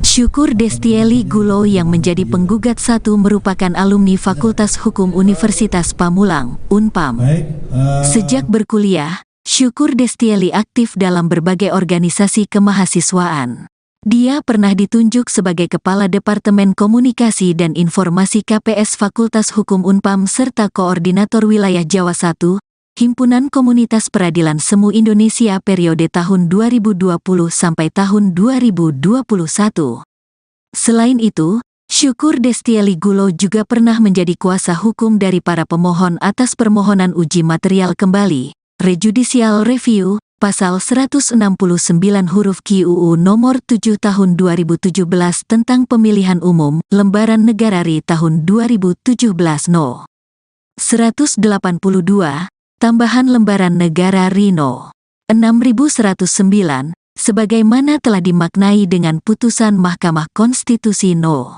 Syukur Destieli Gulo yang menjadi penggugat satu merupakan alumni Fakultas Hukum Universitas Pamulang, Unpam. Sejak berkuliah, Syukur Destieli aktif dalam berbagai organisasi kemahasiswaan. Dia pernah ditunjuk sebagai Kepala Departemen Komunikasi dan Informasi KPS Fakultas Hukum Unpam serta Koordinator Wilayah Jawa I, Himpunan Komunitas Peradilan Semu Indonesia periode tahun 2020 sampai tahun 2021. Selain itu, Syukur Destieli Gulo juga pernah menjadi kuasa hukum dari para pemohon atas permohonan uji material kembali, Rejudicial Review, pasal 169 huruf Q UU nomor 7 tahun 2017 tentang pemilihan umum, lembaran negara RI tahun 2017 No. 182, tambahan lembaran negara RI No. 6109, sebagaimana telah dimaknai dengan putusan Mahkamah Konstitusi No.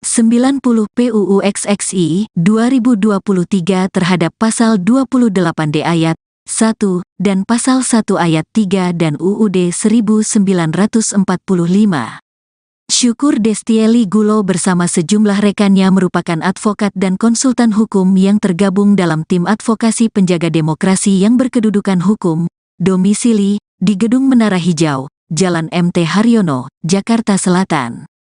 90 PUU XXI 2023 terhadap pasal 28D ayat 1 dan pasal 1 ayat 3 dan UUD 1945. Syukur Destieli Gulo bersama sejumlah rekannya merupakan advokat dan konsultan hukum yang tergabung dalam tim advokasi penjaga demokrasi yang berkedudukan hukum, domisili di Gedung Menara Hijau, Jalan MT Haryono, Jakarta Selatan.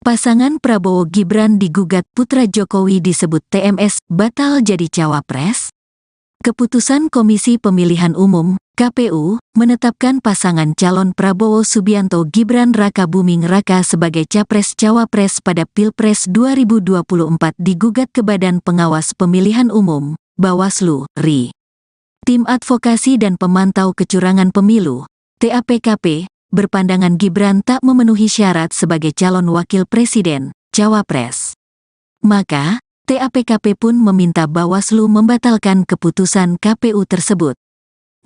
Pasangan Prabowo Gibran digugat putra Jokowi disebut TMS batal jadi cawapres. Keputusan Komisi Pemilihan Umum (KPU) menetapkan pasangan calon Prabowo Subianto Gibran Rakabuming Raka sebagai capres-cawapres pada Pilpres 2024 digugat ke Badan Pengawas Pemilihan Umum (Bawaslu) RI. Tim Advokasi dan Pemantau Kecurangan Pemilu (TAPKP) berpandangan Gibran tak memenuhi syarat sebagai calon wakil presiden, cawapres. Maka, TAPKP pun meminta Bawaslu membatalkan keputusan KPU tersebut.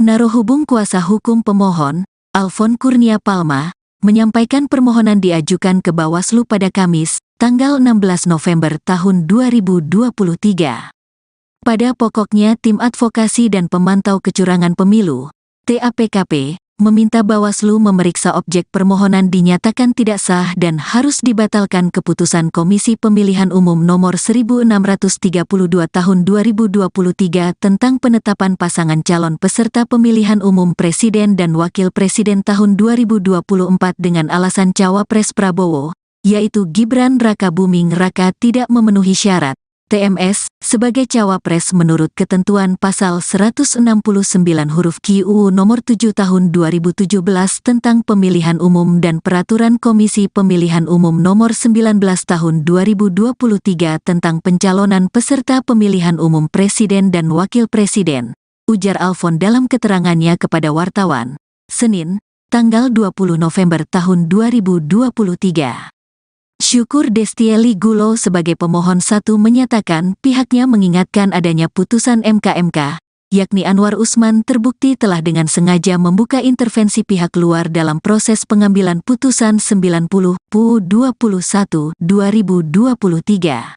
Narohubung kuasa hukum pemohon, Alfon Kurnia Palma, menyampaikan permohonan diajukan ke Bawaslu pada Kamis, tanggal 16 November tahun 2023. Pada pokoknya Tim Advokasi dan Pemantau Kecurangan Pemilu, TAPKP, meminta Bawaslu memeriksa objek permohonan dinyatakan tidak sah dan harus dibatalkan keputusan Komisi Pemilihan Umum Nomor 1632 Tahun 2023 tentang penetapan pasangan calon peserta pemilihan umum Presiden dan Wakil Presiden tahun 2024 dengan alasan Cawapres Prabowo, yaitu Gibran Rakabuming Raka tidak memenuhi syarat TMS sebagai cawapres menurut ketentuan pasal 169 huruf Q UU nomor 7 tahun 2017 tentang pemilihan umum dan peraturan Komisi Pemilihan Umum nomor 19 tahun 2023 tentang pencalonan peserta pemilihan umum presiden dan wakil presiden, ujar Alfon dalam keterangannya kepada wartawan, Senin, tanggal 20 November tahun 2023. Syukur Destieli Gulo sebagai pemohon 1 menyatakan pihaknya mengingatkan adanya putusan MK, yakni Anwar Usman terbukti telah dengan sengaja membuka intervensi pihak luar dalam proses pengambilan putusan 90/21/2023.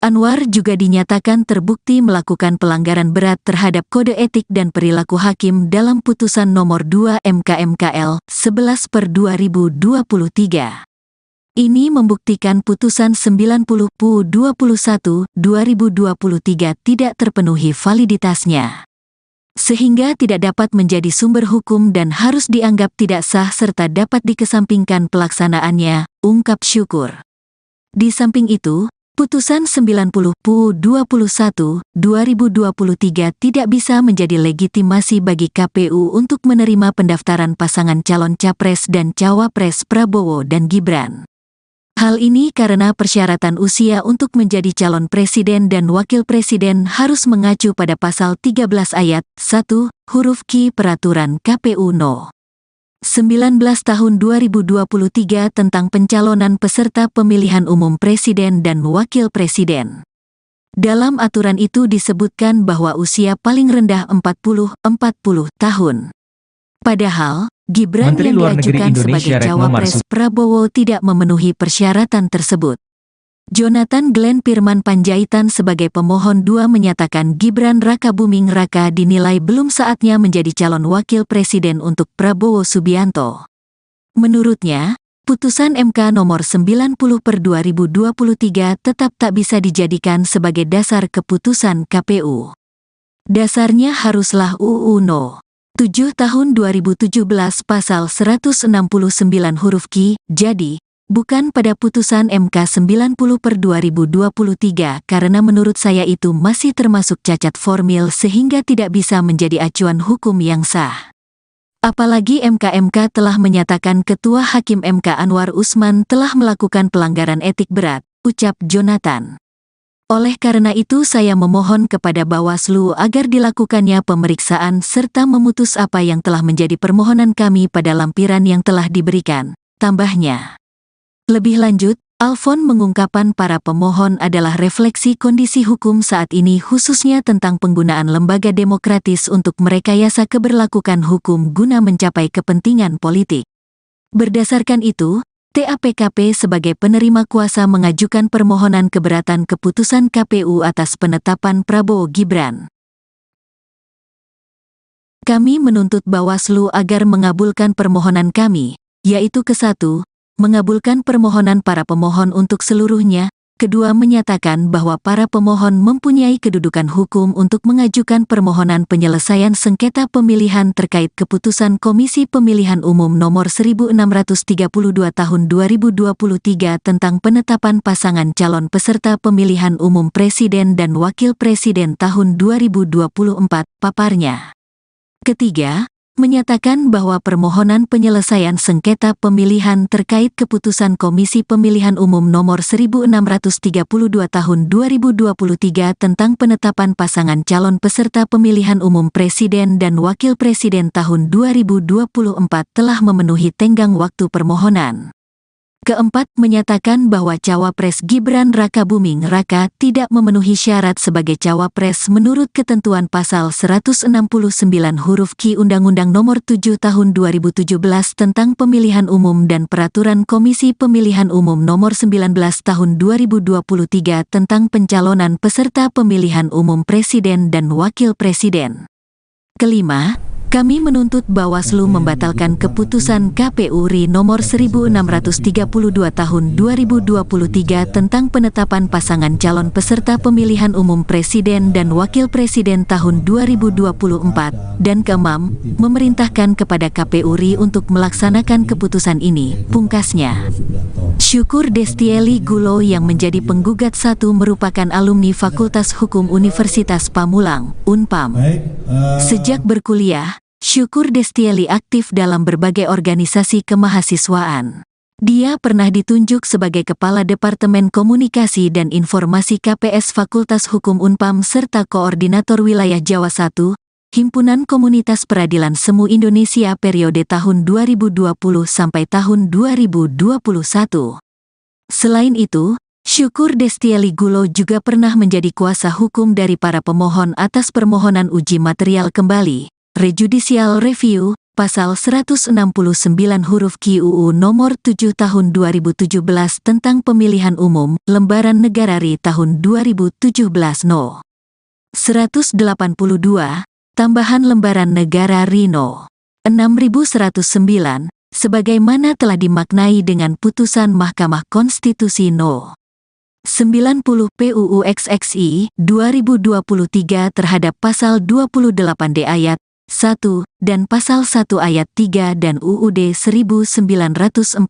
Anwar juga dinyatakan terbukti melakukan pelanggaran berat terhadap kode etik dan perilaku hakim dalam putusan nomor 2 MK/MKL 11/2023. Ini membuktikan putusan 90/21/2023 tidak terpenuhi validitasnya, sehingga tidak dapat menjadi sumber hukum dan harus dianggap tidak sah serta dapat dikesampingkan pelaksanaannya, ungkap Syukur. Di samping itu, putusan 90/21/2023 tidak bisa menjadi legitimasi bagi KPU untuk menerima pendaftaran pasangan calon Capres dan Cawapres Prabowo dan Gibran. Hal ini karena persyaratan usia untuk menjadi calon presiden dan wakil presiden harus mengacu pada pasal 13 ayat 1, huruf Q Peraturan KPU No. 19 tahun 2023 tentang pencalonan peserta pemilihan umum presiden dan wakil presiden. Dalam aturan itu disebutkan bahwa usia paling rendah 40 tahun. Padahal, Gibran Menteri yang Luar Negeri diajukan Indonesia sebagai Retno Cawapres Marsudi Prabowo tidak memenuhi persyaratan tersebut. Jonathan Glenn Firman Panjaitan sebagai pemohon 2 menyatakan Gibran Rakabuming Raka dinilai belum saatnya menjadi calon wakil presiden untuk Prabowo Subianto. Menurutnya, putusan MK nomor 90/2023 tetap tak bisa dijadikan sebagai dasar keputusan KPU. Dasarnya haruslah UU No. 7 tahun 2017 pasal 169 huruf Q, jadi, bukan pada putusan MK 90/2023 karena menurut saya itu masih termasuk cacat formil sehingga tidak bisa menjadi acuan hukum yang sah. Apalagi MK telah menyatakan Ketua Hakim MK Anwar Usman telah melakukan pelanggaran etik berat, ucap Jonathan. Oleh karena itu saya memohon kepada Bawaslu agar dilakukannya pemeriksaan serta memutus apa yang telah menjadi permohonan kami pada lampiran yang telah diberikan, tambahnya. Lebih lanjut, Alfon mengungkapkan para pemohon adalah refleksi kondisi hukum saat ini khususnya tentang penggunaan lembaga demokratis untuk merekayasa keberlakuan hukum guna mencapai kepentingan politik. Berdasarkan itu, TAPKP sebagai penerima kuasa mengajukan permohonan keberatan keputusan KPU atas penetapan Prabowo Gibran. Kami menuntut Bawaslu agar mengabulkan permohonan kami, yaitu ke-1, mengabulkan permohonan para pemohon untuk seluruhnya, kedua menyatakan bahwa para pemohon mempunyai kedudukan hukum untuk mengajukan permohonan penyelesaian sengketa pemilihan terkait keputusan Komisi Pemilihan Umum Nomor 1632 Tahun 2023 tentang penetapan pasangan calon peserta pemilihan umum Presiden dan Wakil Presiden tahun 2024, paparnya. Ketiga, menyatakan bahwa permohonan penyelesaian sengketa pemilihan terkait keputusan Komisi Pemilihan Umum Nomor 1632 Tahun 2023 tentang penetapan pasangan calon peserta pemilihan umum Presiden dan Wakil Presiden tahun 2024 telah memenuhi tenggang waktu permohonan. Keempat, menyatakan bahwa Cawapres Gibran Rakabuming Raka tidak memenuhi syarat sebagai Cawapres menurut ketentuan pasal 169 huruf Q Undang-Undang Nomor 7 Tahun 2017 tentang Pemilihan Umum dan Peraturan Komisi Pemilihan Umum Nomor 19 Tahun 2023 tentang pencalonan peserta pemilihan umum Presiden dan Wakil Presiden. Kelima, kami menuntut Bawaslu membatalkan keputusan KPU RI nomor 1632 tahun 2023 tentang penetapan pasangan calon peserta pemilihan umum Presiden dan Wakil Presiden tahun 2024, dan keenam, memerintahkan kepada KPU RI untuk melaksanakan keputusan ini, pungkasnya. Syukur Destieli Gulo yang menjadi penggugat 1 merupakan alumni Fakultas Hukum Universitas Pamulang, Unpam. Sejak berkuliah, Syukur Destieli aktif dalam berbagai organisasi kemahasiswaan. Dia pernah ditunjuk sebagai Kepala Departemen Komunikasi dan Informasi KPS Fakultas Hukum Unpam serta Koordinator Wilayah Jawa I, Himpunan Komunitas Peradilan Semu Indonesia periode tahun 2020 sampai tahun 2021. Selain itu, Syukur Destieli Gulo juga pernah menjadi kuasa hukum dari para pemohon atas permohonan uji material kembali, rejudicial review, pasal 169 huruf Q UU nomor 7 tahun 2017 tentang pemilihan umum, lembaran negara RI tahun 2017 No. 182, tambahan lembaran negara RI No. 6109, sebagaimana telah dimaknai dengan putusan Mahkamah Konstitusi No. 90 PUU XXI 2023 terhadap pasal 28D ayat 1 dan pasal 1 ayat 3 dan UUD 1945.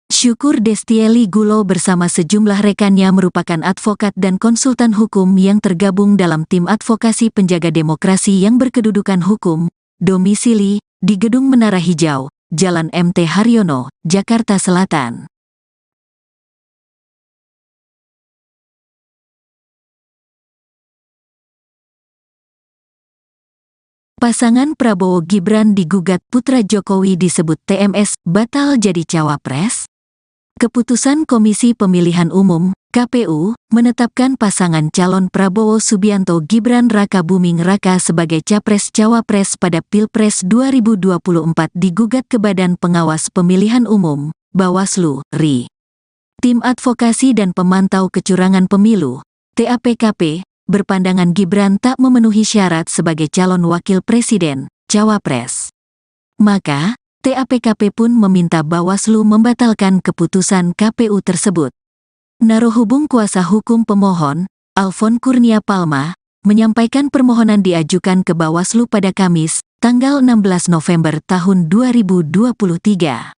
Syukur Destieli Gulo bersama sejumlah rekannya merupakan advokat dan konsultan hukum yang tergabung dalam tim advokasi penjaga demokrasi yang berkedudukan hukum, domisili di Gedung Menara Hijau, Jalan MT Haryono, Jakarta Selatan. Pasangan Prabowo Gibran digugat putra Jokowi disebut TMS batal jadi cawapres. Keputusan Komisi Pemilihan Umum (KPU) menetapkan pasangan calon Prabowo Subianto Gibran Rakabuming Raka sebagai capres-cawapres pada Pilpres 2024 digugat ke Badan Pengawas Pemilihan Umum (Bawaslu, RI). Tim Advokasi dan Pemantau Kecurangan Pemilu (TAPKP) berpandangan Gibran tak memenuhi syarat sebagai calon wakil presiden, cawapres. Maka, TAPKP pun meminta Bawaslu membatalkan keputusan KPU tersebut. Narohubung kuasa hukum pemohon, Alfon Kurnia Palma, menyampaikan permohonan diajukan ke Bawaslu pada Kamis, tanggal 16 November tahun 2023.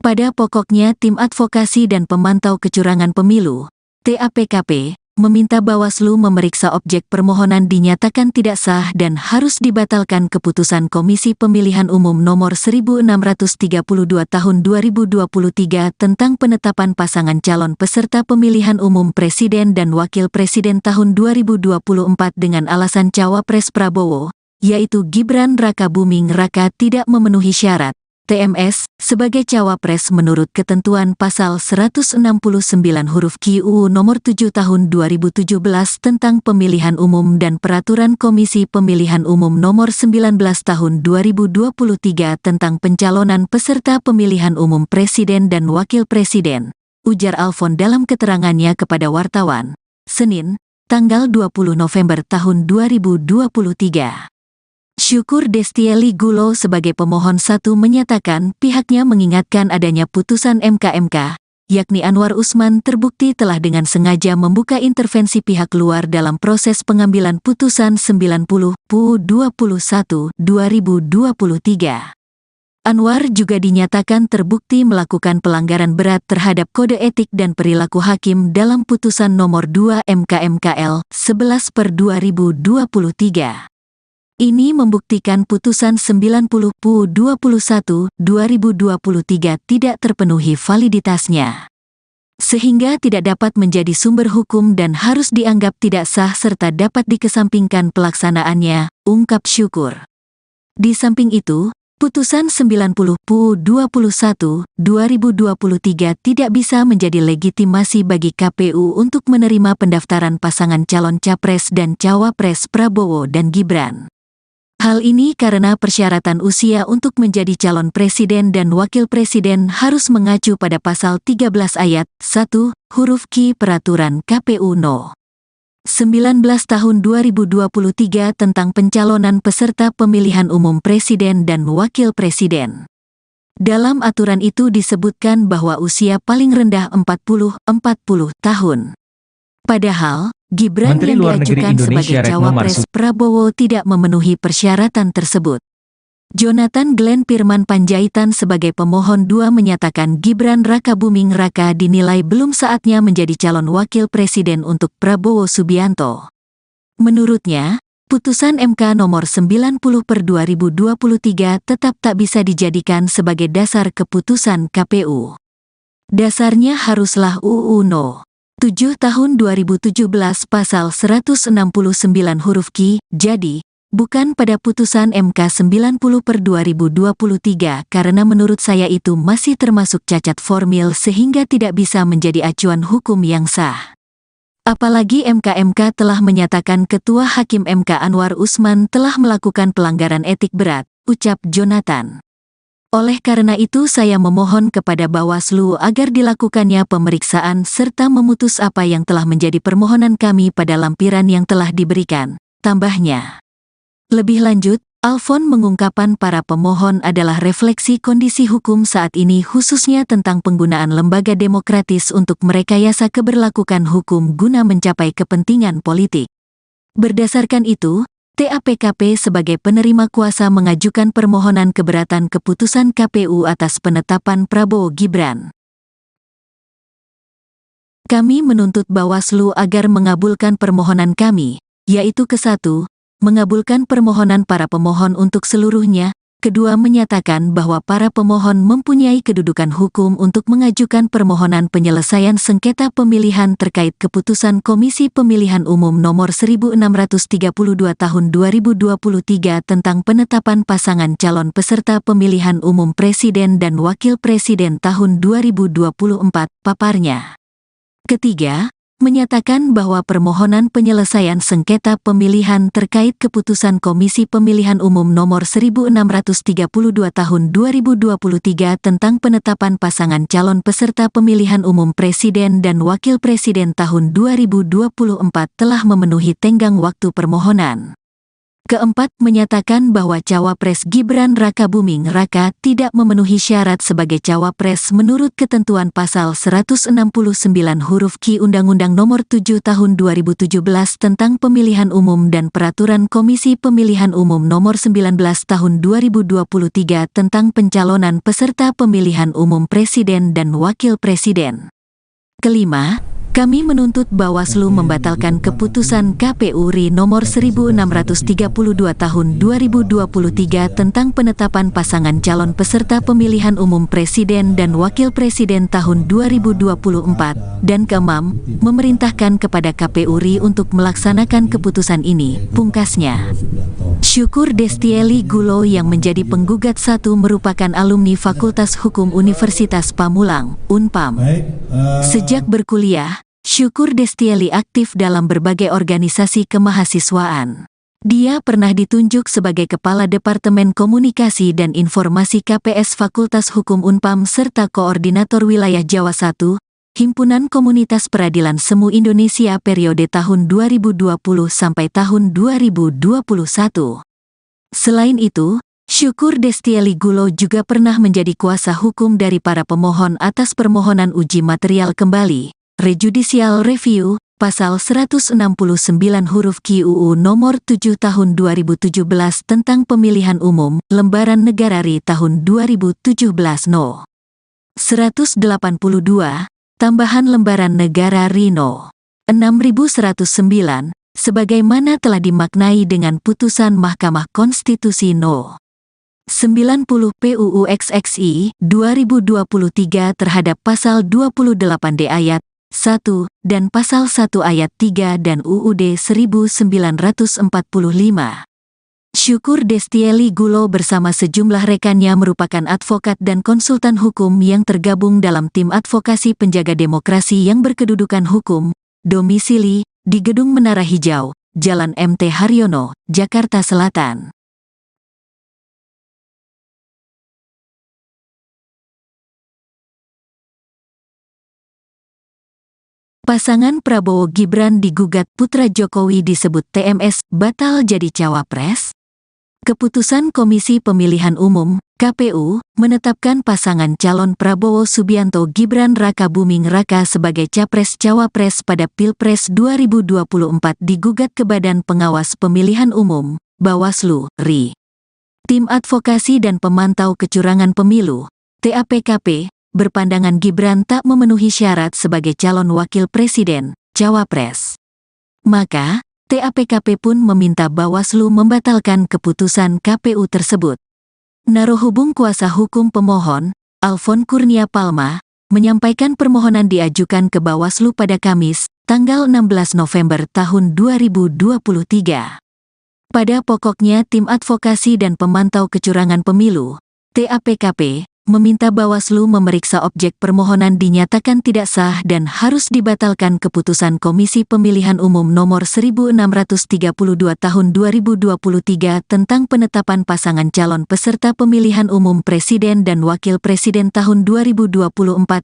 Pada pokoknya Tim Advokasi dan Pemantau Kecurangan Pemilu, TAPKP, meminta Bawaslu memeriksa objek permohonan dinyatakan tidak sah dan harus dibatalkan keputusan Komisi Pemilihan Umum nomor 1632 tahun 2023 tentang penetapan pasangan calon peserta pemilihan umum presiden dan wakil presiden tahun 2024 dengan alasan cawapres Prabowo, yaitu Gibran Rakabuming Raka tidak memenuhi syarat TMS sebagai cawapres menurut ketentuan pasal 169 huruf Q UU nomor 7 tahun 2017 tentang pemilihan umum dan peraturan Komisi Pemilihan Umum nomor 19 tahun 2023 tentang pencalonan peserta pemilihan umum presiden dan wakil presiden, ujar Alfon dalam keterangannya kepada wartawan, Senin, tanggal 20 November tahun 2023. Syukur Destieli Gulo sebagai pemohon 1 menyatakan pihaknya mengingatkan adanya putusan MK, yakni Anwar Usman terbukti telah dengan sengaja membuka intervensi pihak luar dalam proses pengambilan putusan 90 PUU 21 2023. Anwar juga dinyatakan terbukti melakukan pelanggaran berat terhadap kode etik dan perilaku hakim dalam putusan nomor 2 MK/MKL 11/2023. Ini membuktikan putusan 90 PUU 21 2023 tidak terpenuhi validitasnya, sehingga tidak dapat menjadi sumber hukum dan harus dianggap tidak sah serta dapat dikesampingkan pelaksanaannya, ungkap Syukur. Di samping itu, putusan 90 PUU 21 2023 tidak bisa menjadi legitimasi bagi KPU untuk menerima pendaftaran pasangan calon capres dan cawapres Prabowo dan Gibran. Hal ini karena persyaratan usia untuk menjadi calon presiden dan wakil presiden harus mengacu pada pasal 13 ayat 1, huruf Q Peraturan KPU No. 19 tahun 2023 tentang pencalonan peserta pemilihan umum presiden dan wakil presiden. Dalam aturan itu disebutkan bahwa usia paling rendah 40 tahun. Padahal, Gibran Menteri yang Luar Negeri diajukan Indonesia sebagai Retno cawapres Marsudi Prabowo tidak memenuhi persyaratan tersebut. Jonathan Glenn Firman Panjaitan sebagai pemohon 2 menyatakan Gibran Rakabuming Raka dinilai belum saatnya menjadi calon wakil presiden untuk Prabowo Subianto. Menurutnya, putusan MK nomor 90/2023 tetap tak bisa dijadikan sebagai dasar keputusan KPU. Dasarnya haruslah UU No. 7 tahun 2017 pasal 169 huruf Q, jadi, bukan pada putusan MK 90/2023 karena menurut saya itu masih termasuk cacat formil sehingga tidak bisa menjadi acuan hukum yang sah. Apalagi MK telah menyatakan Ketua Hakim MK Anwar Usman telah melakukan pelanggaran etik berat, ucap Jonathan. Oleh karena itu saya memohon kepada Bawaslu agar dilakukannya pemeriksaan serta memutus apa yang telah menjadi permohonan kami pada lampiran yang telah diberikan, tambahnya. Lebih lanjut, Alfon mengungkapkan para pemohon adalah refleksi kondisi hukum saat ini khususnya tentang penggunaan lembaga demokratis untuk merekayasa keberlakuan hukum guna mencapai kepentingan politik. Berdasarkan itu, TAPKP sebagai penerima kuasa mengajukan permohonan keberatan keputusan KPU atas penetapan Prabowo Gibran. Kami menuntut Bawaslu agar mengabulkan permohonan kami, yaitu ke-1, mengabulkan permohonan para pemohon untuk seluruhnya, kedua menyatakan bahwa para pemohon mempunyai kedudukan hukum untuk mengajukan permohonan penyelesaian sengketa pemilihan terkait keputusan Komisi Pemilihan Umum Nomor 1632 Tahun 2023 tentang penetapan pasangan calon peserta pemilihan umum Presiden dan Wakil Presiden tahun 2024, paparnya. Ketiga, menyatakan bahwa permohonan penyelesaian sengketa pemilihan terkait keputusan Komisi Pemilihan Umum Nomor 1632 Tahun 2023 tentang penetapan pasangan calon peserta pemilihan umum Presiden dan Wakil Presiden tahun 2024 telah memenuhi tenggang waktu permohonan. Keempat, menyatakan bahwa Cawapres Gibran Rakabuming Raka tidak memenuhi syarat sebagai Cawapres menurut ketentuan pasal 169 huruf Q Undang-Undang Nomor 7 Tahun 2017 tentang Pemilihan Umum dan Peraturan Komisi Pemilihan Umum Nomor 19 Tahun 2023 tentang pencalonan peserta pemilihan umum Presiden dan Wakil Presiden. Kelima, kami menuntut Bawaslu membatalkan keputusan KPU RI nomor 1632 tahun 2023 tentang penetapan pasangan calon peserta pemilihan umum Presiden dan Wakil Presiden tahun 2024, dan keenam, memerintahkan kepada KPU RI untuk melaksanakan keputusan ini, pungkasnya. Syukur Destieli Gulo yang menjadi penggugat satu merupakan alumni Fakultas Hukum Universitas Pamulang, Unpam. Sejak berkuliah, Syukur Destieli aktif dalam berbagai organisasi kemahasiswaan. Dia pernah ditunjuk sebagai Kepala Departemen Komunikasi dan Informasi KPS Fakultas Hukum Unpam serta Koordinator Wilayah Jawa I, Himpunan Komunitas Peradilan Semu Indonesia periode tahun 2020 sampai tahun 2021. Selain itu, Syukur Destieli Gulo juga pernah menjadi kuasa hukum dari para pemohon atas permohonan uji material kembali, Rejudicial Review, pasal 169 huruf Q UU nomor 7 tahun 2017 tentang pemilihan umum, lembaran negara RI tahun 2017 No. 182, tambahan lembaran negara RI No. 6109, sebagaimana telah dimaknai dengan putusan Mahkamah Konstitusi No. 90 PUU XXI 2023 terhadap pasal 28D ayat 1 dan pasal 1 ayat 3 dan UUD 1945. Syukur Destieli Gulo bersama sejumlah rekannya merupakan advokat dan konsultan hukum yang tergabung dalam tim advokasi penjaga demokrasi yang berkedudukan hukum, domisili di Gedung Menara Hijau, Jalan MT Haryono, Jakarta Selatan. Pasangan Prabowo Gibran digugat putra Jokowi disebut TMS batal jadi cawapres. Keputusan Komisi Pemilihan Umum, KPU, menetapkan pasangan calon Prabowo Subianto Gibran Rakabuming Raka sebagai capres-cawapres pada Pilpres 2024 digugat ke Badan Pengawas Pemilihan Umum, Bawaslu, RI. Tim Advokasi dan Pemantau Kecurangan Pemilu, TAPKP, berpandangan Gibran tak memenuhi syarat sebagai calon wakil presiden, cawapres. Maka, TAPKP pun meminta Bawaslu membatalkan keputusan KPU tersebut. Narohubung kuasa hukum pemohon, Alfon Kurnia Palma, menyampaikan permohonan diajukan ke Bawaslu pada Kamis, tanggal 16 November tahun 2023. Pada pokoknya Tim Advokasi dan Pemantau Kecurangan Pemilu, TAPKP, meminta Bawaslu memeriksa objek permohonan dinyatakan tidak sah dan harus dibatalkan keputusan Komisi Pemilihan Umum Nomor 1632 Tahun 2023 tentang penetapan pasangan calon peserta pemilihan umum Presiden dan Wakil Presiden tahun 2024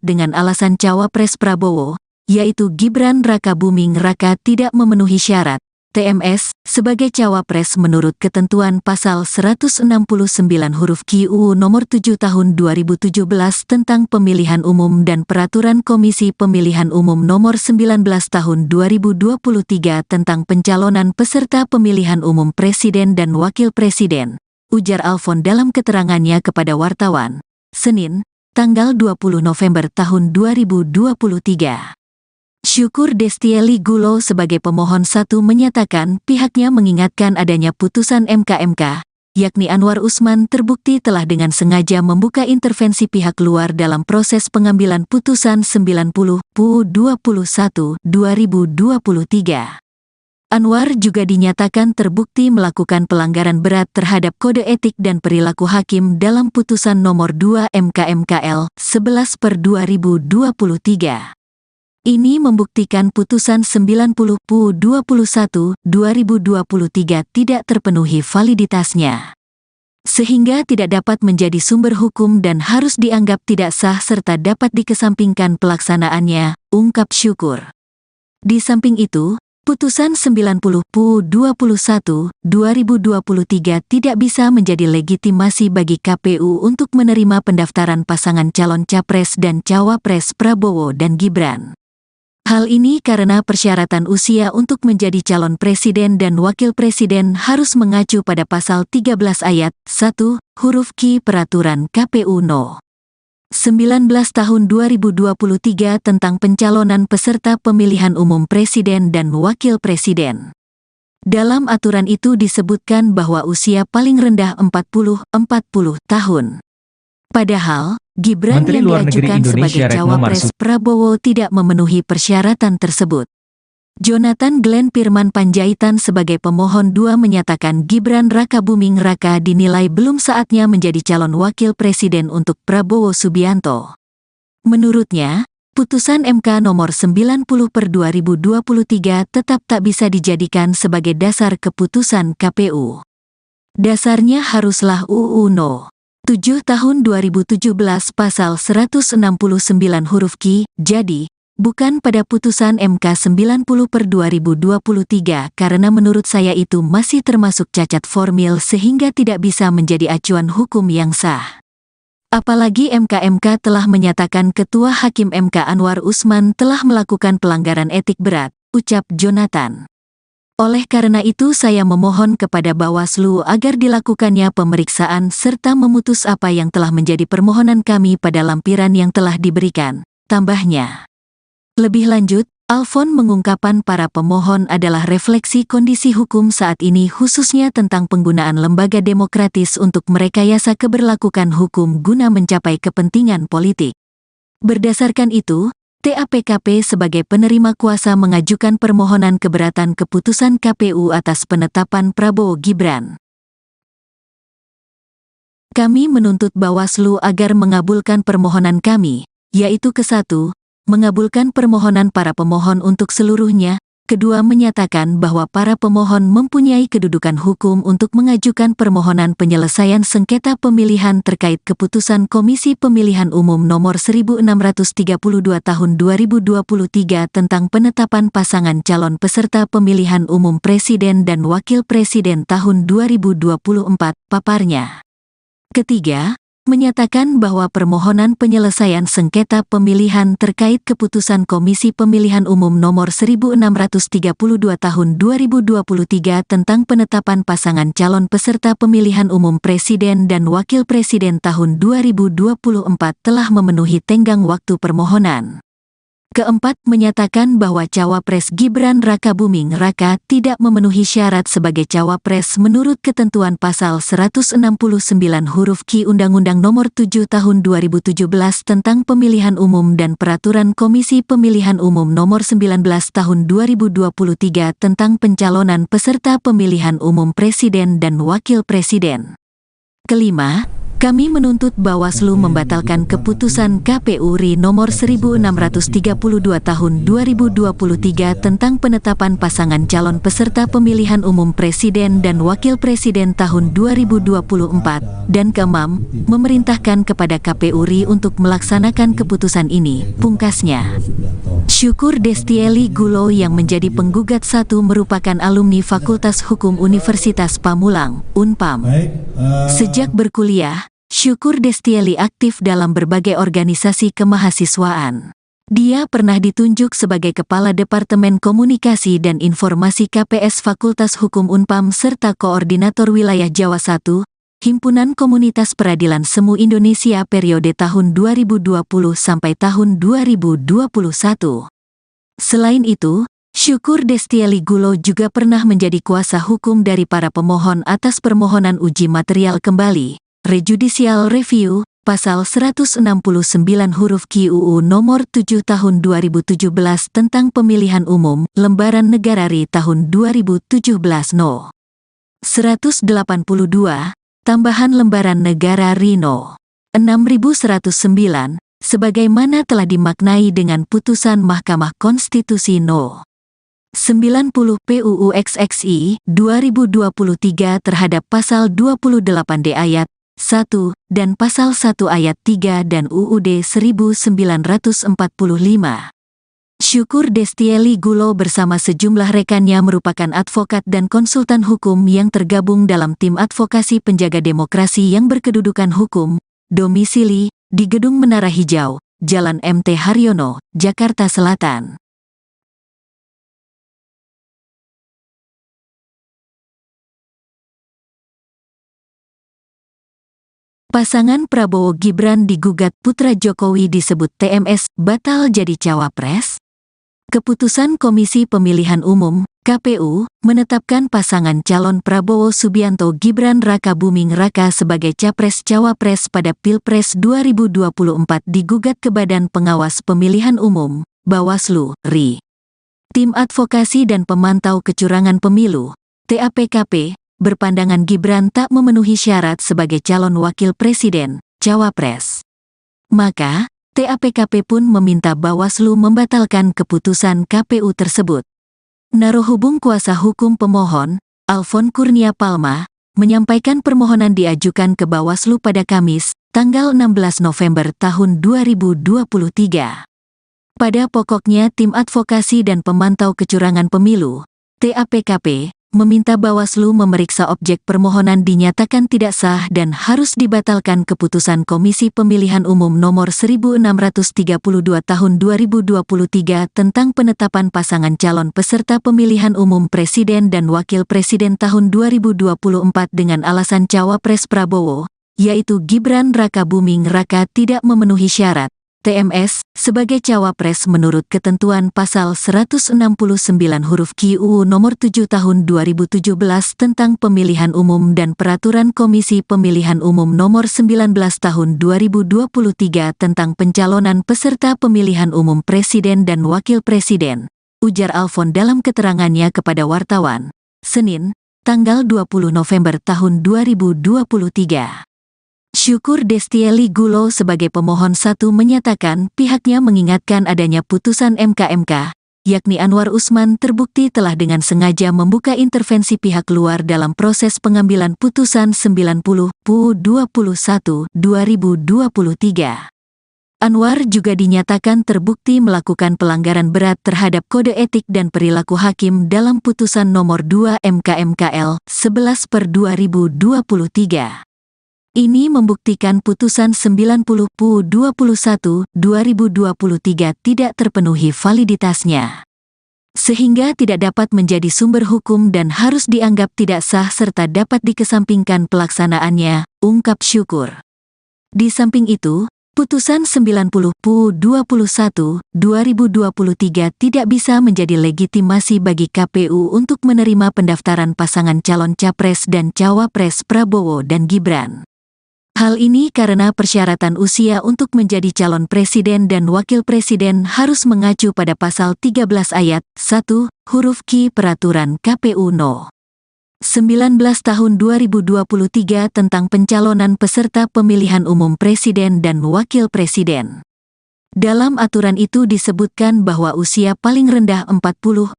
dengan alasan Cawapres Prabowo, yaitu Gibran Rakabuming Raka tidak memenuhi syarat TMS sebagai cawapres menurut ketentuan pasal 169 huruf Q UU nomor 7 tahun 2017 tentang pemilihan umum dan peraturan Komisi Pemilihan Umum nomor 19 tahun 2023 tentang pencalonan peserta pemilihan umum presiden dan wakil presiden, ujar Alfon dalam keterangannya kepada wartawan, Senin, tanggal 20 November tahun 2023. Syukur Destieli Gulo sebagai pemohon 1 menyatakan pihaknya mengingatkan adanya putusan MK, yakni Anwar Usman terbukti telah dengan sengaja membuka intervensi pihak luar dalam proses pengambilan putusan 90 PU 21 2023. Anwar juga dinyatakan terbukti melakukan pelanggaran berat terhadap kode etik dan perilaku hakim dalam putusan nomor 2 MKMKL 11/2023. Ini membuktikan putusan 90 PU 21 2023 tidak terpenuhi validitasnya, sehingga tidak dapat menjadi sumber hukum dan harus dianggap tidak sah serta dapat dikesampingkan pelaksanaannya, ungkap Syukur. Di samping itu, putusan 90 PU 21 2023 tidak bisa menjadi legitimasi bagi KPU untuk menerima pendaftaran pasangan calon capres dan cawapres Prabowo dan Gibran. Hal ini karena persyaratan usia untuk menjadi calon presiden dan wakil presiden harus mengacu pada pasal 13 ayat 1, huruf Q Peraturan KPU No. 19 tahun 2023 tentang pencalonan peserta pemilihan umum presiden dan wakil presiden. Dalam aturan itu disebutkan bahwa usia paling rendah 40 tahun. Padahal, Gibran Menteri yang Luar Negeri diajukan Indonesia sebagai Retno cawapres Marsudi Prabowo tidak memenuhi persyaratan tersebut. Jonathan Glenn Firman Panjaitan sebagai pemohon 2 menyatakan Gibran Rakabuming Raka dinilai belum saatnya menjadi calon wakil presiden untuk Prabowo Subianto. Menurutnya, putusan MK nomor 90/2023 tetap tak bisa dijadikan sebagai dasar keputusan KPU. Dasarnya haruslah UU No. 7 tahun 2017 pasal 169 huruf Q, jadi, bukan pada putusan MK 90/2023 karena menurut saya itu masih termasuk cacat formil sehingga tidak bisa menjadi acuan hukum yang sah. Apalagi MK telah menyatakan Ketua Hakim MK Anwar Usman telah melakukan pelanggaran etik berat, ucap Jonathan. Oleh karena itu saya memohon kepada Bawaslu agar dilakukannya pemeriksaan serta memutus apa yang telah menjadi permohonan kami pada lampiran yang telah diberikan, tambahnya. Lebih lanjut, Alfon mengungkapkan para pemohon adalah refleksi kondisi hukum saat ini khususnya tentang penggunaan lembaga demokratis untuk merekayasa keberlakuan hukum guna mencapai kepentingan politik. Berdasarkan itu, TAPKP sebagai penerima kuasa mengajukan permohonan keberatan keputusan KPU atas penetapan Prabowo Gibran. Kami menuntut Bawaslu agar mengabulkan permohonan kami, yaitu ke-1, mengabulkan permohonan para pemohon untuk seluruhnya, kedua menyatakan bahwa para pemohon mempunyai kedudukan hukum untuk mengajukan permohonan penyelesaian sengketa pemilihan terkait keputusan Komisi Pemilihan Umum Nomor 1632 Tahun 2023 tentang penetapan pasangan calon peserta pemilihan umum Presiden dan Wakil Presiden tahun 2024, paparnya. Ketiga, menyatakan bahwa permohonan penyelesaian sengketa pemilihan terkait keputusan Komisi Pemilihan Umum Nomor 1632 Tahun 2023 tentang penetapan pasangan calon peserta pemilihan umum Presiden dan Wakil Presiden tahun 2024 telah memenuhi tenggang waktu permohonan. Keempat, menyatakan bahwa Cawapres Gibran Rakabuming Raka tidak memenuhi syarat sebagai Cawapres menurut ketentuan pasal 169 huruf Q Undang-Undang Nomor 7 Tahun 2017 tentang Pemilihan Umum dan Peraturan Komisi Pemilihan Umum Nomor 19 Tahun 2023 tentang pencalonan peserta pemilihan umum Presiden dan Wakil Presiden. Kelima, kami menuntut Bawaslu membatalkan keputusan KPU RI nomor 1632 tahun 2023 tentang penetapan pasangan calon peserta pemilihan umum presiden dan wakil presiden tahun 2024, dan keenam, memerintahkan kepada KPU RI untuk melaksanakan keputusan ini, pungkasnya. Syukur Destieli Gulo yang menjadi penggugat satu merupakan alumni Fakultas Hukum Universitas Pamulang, Unpam. Sejak berkuliah, Syukur Destieli aktif dalam berbagai organisasi kemahasiswaan. Dia pernah ditunjuk sebagai Kepala Departemen Komunikasi dan Informasi KPS Fakultas Hukum Unpam serta Koordinator Wilayah Jawa I, Himpunan Komunitas Peradilan Semu Indonesia periode tahun 2020 sampai tahun 2021. Selain itu, Syukur Destieli Gulo juga pernah menjadi kuasa hukum dari para pemohon atas permohonan uji material kembali, Rejudicial Review, pasal 169 huruf Q UU nomor 7 tahun 2017 tentang pemilihan umum, lembaran negara RI tahun 2017 No. 182, tambahan lembaran negara RI No. 6109, sebagaimana telah dimaknai dengan putusan Mahkamah Konstitusi No. 90 PUU XXI 2023 terhadap pasal 28D ayat 1 dan pasal 1 ayat 3 dan UUD 1945. Syukur Destieli Gulo bersama sejumlah rekannya merupakan advokat dan konsultan hukum yang tergabung dalam tim advokasi penjaga demokrasi yang berkedudukan hukum, domisili di Gedung Menara Hijau, Jalan MT Haryono, Jakarta Selatan. Pasangan Prabowo Gibran digugat putra Jokowi disebut TMS batal jadi cawapres. Keputusan Komisi Pemilihan Umum (KPU) menetapkan pasangan calon Prabowo Subianto Gibran Rakabuming Raka sebagai capres-cawapres pada Pilpres 2024 digugat ke Badan Pengawas Pemilihan Umum (Bawaslu) RI. Tim Advokasi dan Pemantau Kecurangan Pemilu (TAPKP) berpandangan Gibran tak memenuhi syarat sebagai calon wakil presiden, cawapres. Maka, TAPKP pun meminta Bawaslu membatalkan keputusan KPU tersebut. Narohubung kuasa hukum pemohon, Alfon Kurnia Palma, menyampaikan permohonan diajukan ke Bawaslu pada Kamis, tanggal 16 November tahun 2023. Pada pokoknya Tim Advokasi dan Pemantau Kecurangan Pemilu, TAPKP, meminta Bawaslu memeriksa objek permohonan dinyatakan tidak sah dan harus dibatalkan keputusan Komisi Pemilihan Umum Nomor 1632 Tahun 2023 tentang penetapan pasangan calon peserta pemilihan umum Presiden dan Wakil Presiden tahun 2024 dengan alasan Cawapres Prabowo, yaitu Gibran Rakabuming Raka tidak memenuhi syarat TMS sebagai cawapres menurut ketentuan pasal 169 huruf Q UU nomor 7 tahun 2017 tentang pemilihan umum dan peraturan Komisi Pemilihan Umum nomor 19 tahun 2023 tentang pencalonan peserta pemilihan umum presiden dan wakil presiden, ujar Alfon dalam keterangannya kepada wartawan, Senin, tanggal 20 November tahun 2023. Syukur Destieli Gulo sebagai pemohon satu menyatakan pihaknya mengingatkan adanya putusan MK, yakni Anwar Usman terbukti telah dengan sengaja membuka intervensi pihak luar dalam proses pengambilan putusan 90 PUU 21 2023. Anwar juga dinyatakan terbukti melakukan pelanggaran berat terhadap kode etik dan perilaku hakim dalam putusan nomor 2 MK/MKL 11/2023. Ini membuktikan putusan 90 PUU 21 2023 tidak terpenuhi validitasnya, sehingga tidak dapat menjadi sumber hukum dan harus dianggap tidak sah serta dapat dikesampingkan pelaksanaannya, ungkap Syukur. Di samping itu, Putusan 90/21/2023 tidak bisa menjadi legitimasi bagi KPU untuk menerima pendaftaran pasangan calon Capres dan Cawapres Prabowo dan Gibran. Hal ini karena persyaratan usia untuk menjadi calon presiden dan wakil presiden harus mengacu pada pasal 13 ayat 1, huruf Q Peraturan KPU No. 19 tahun 2023 tentang pencalonan peserta pemilihan umum presiden dan wakil presiden. Dalam aturan itu disebutkan bahwa usia paling rendah 40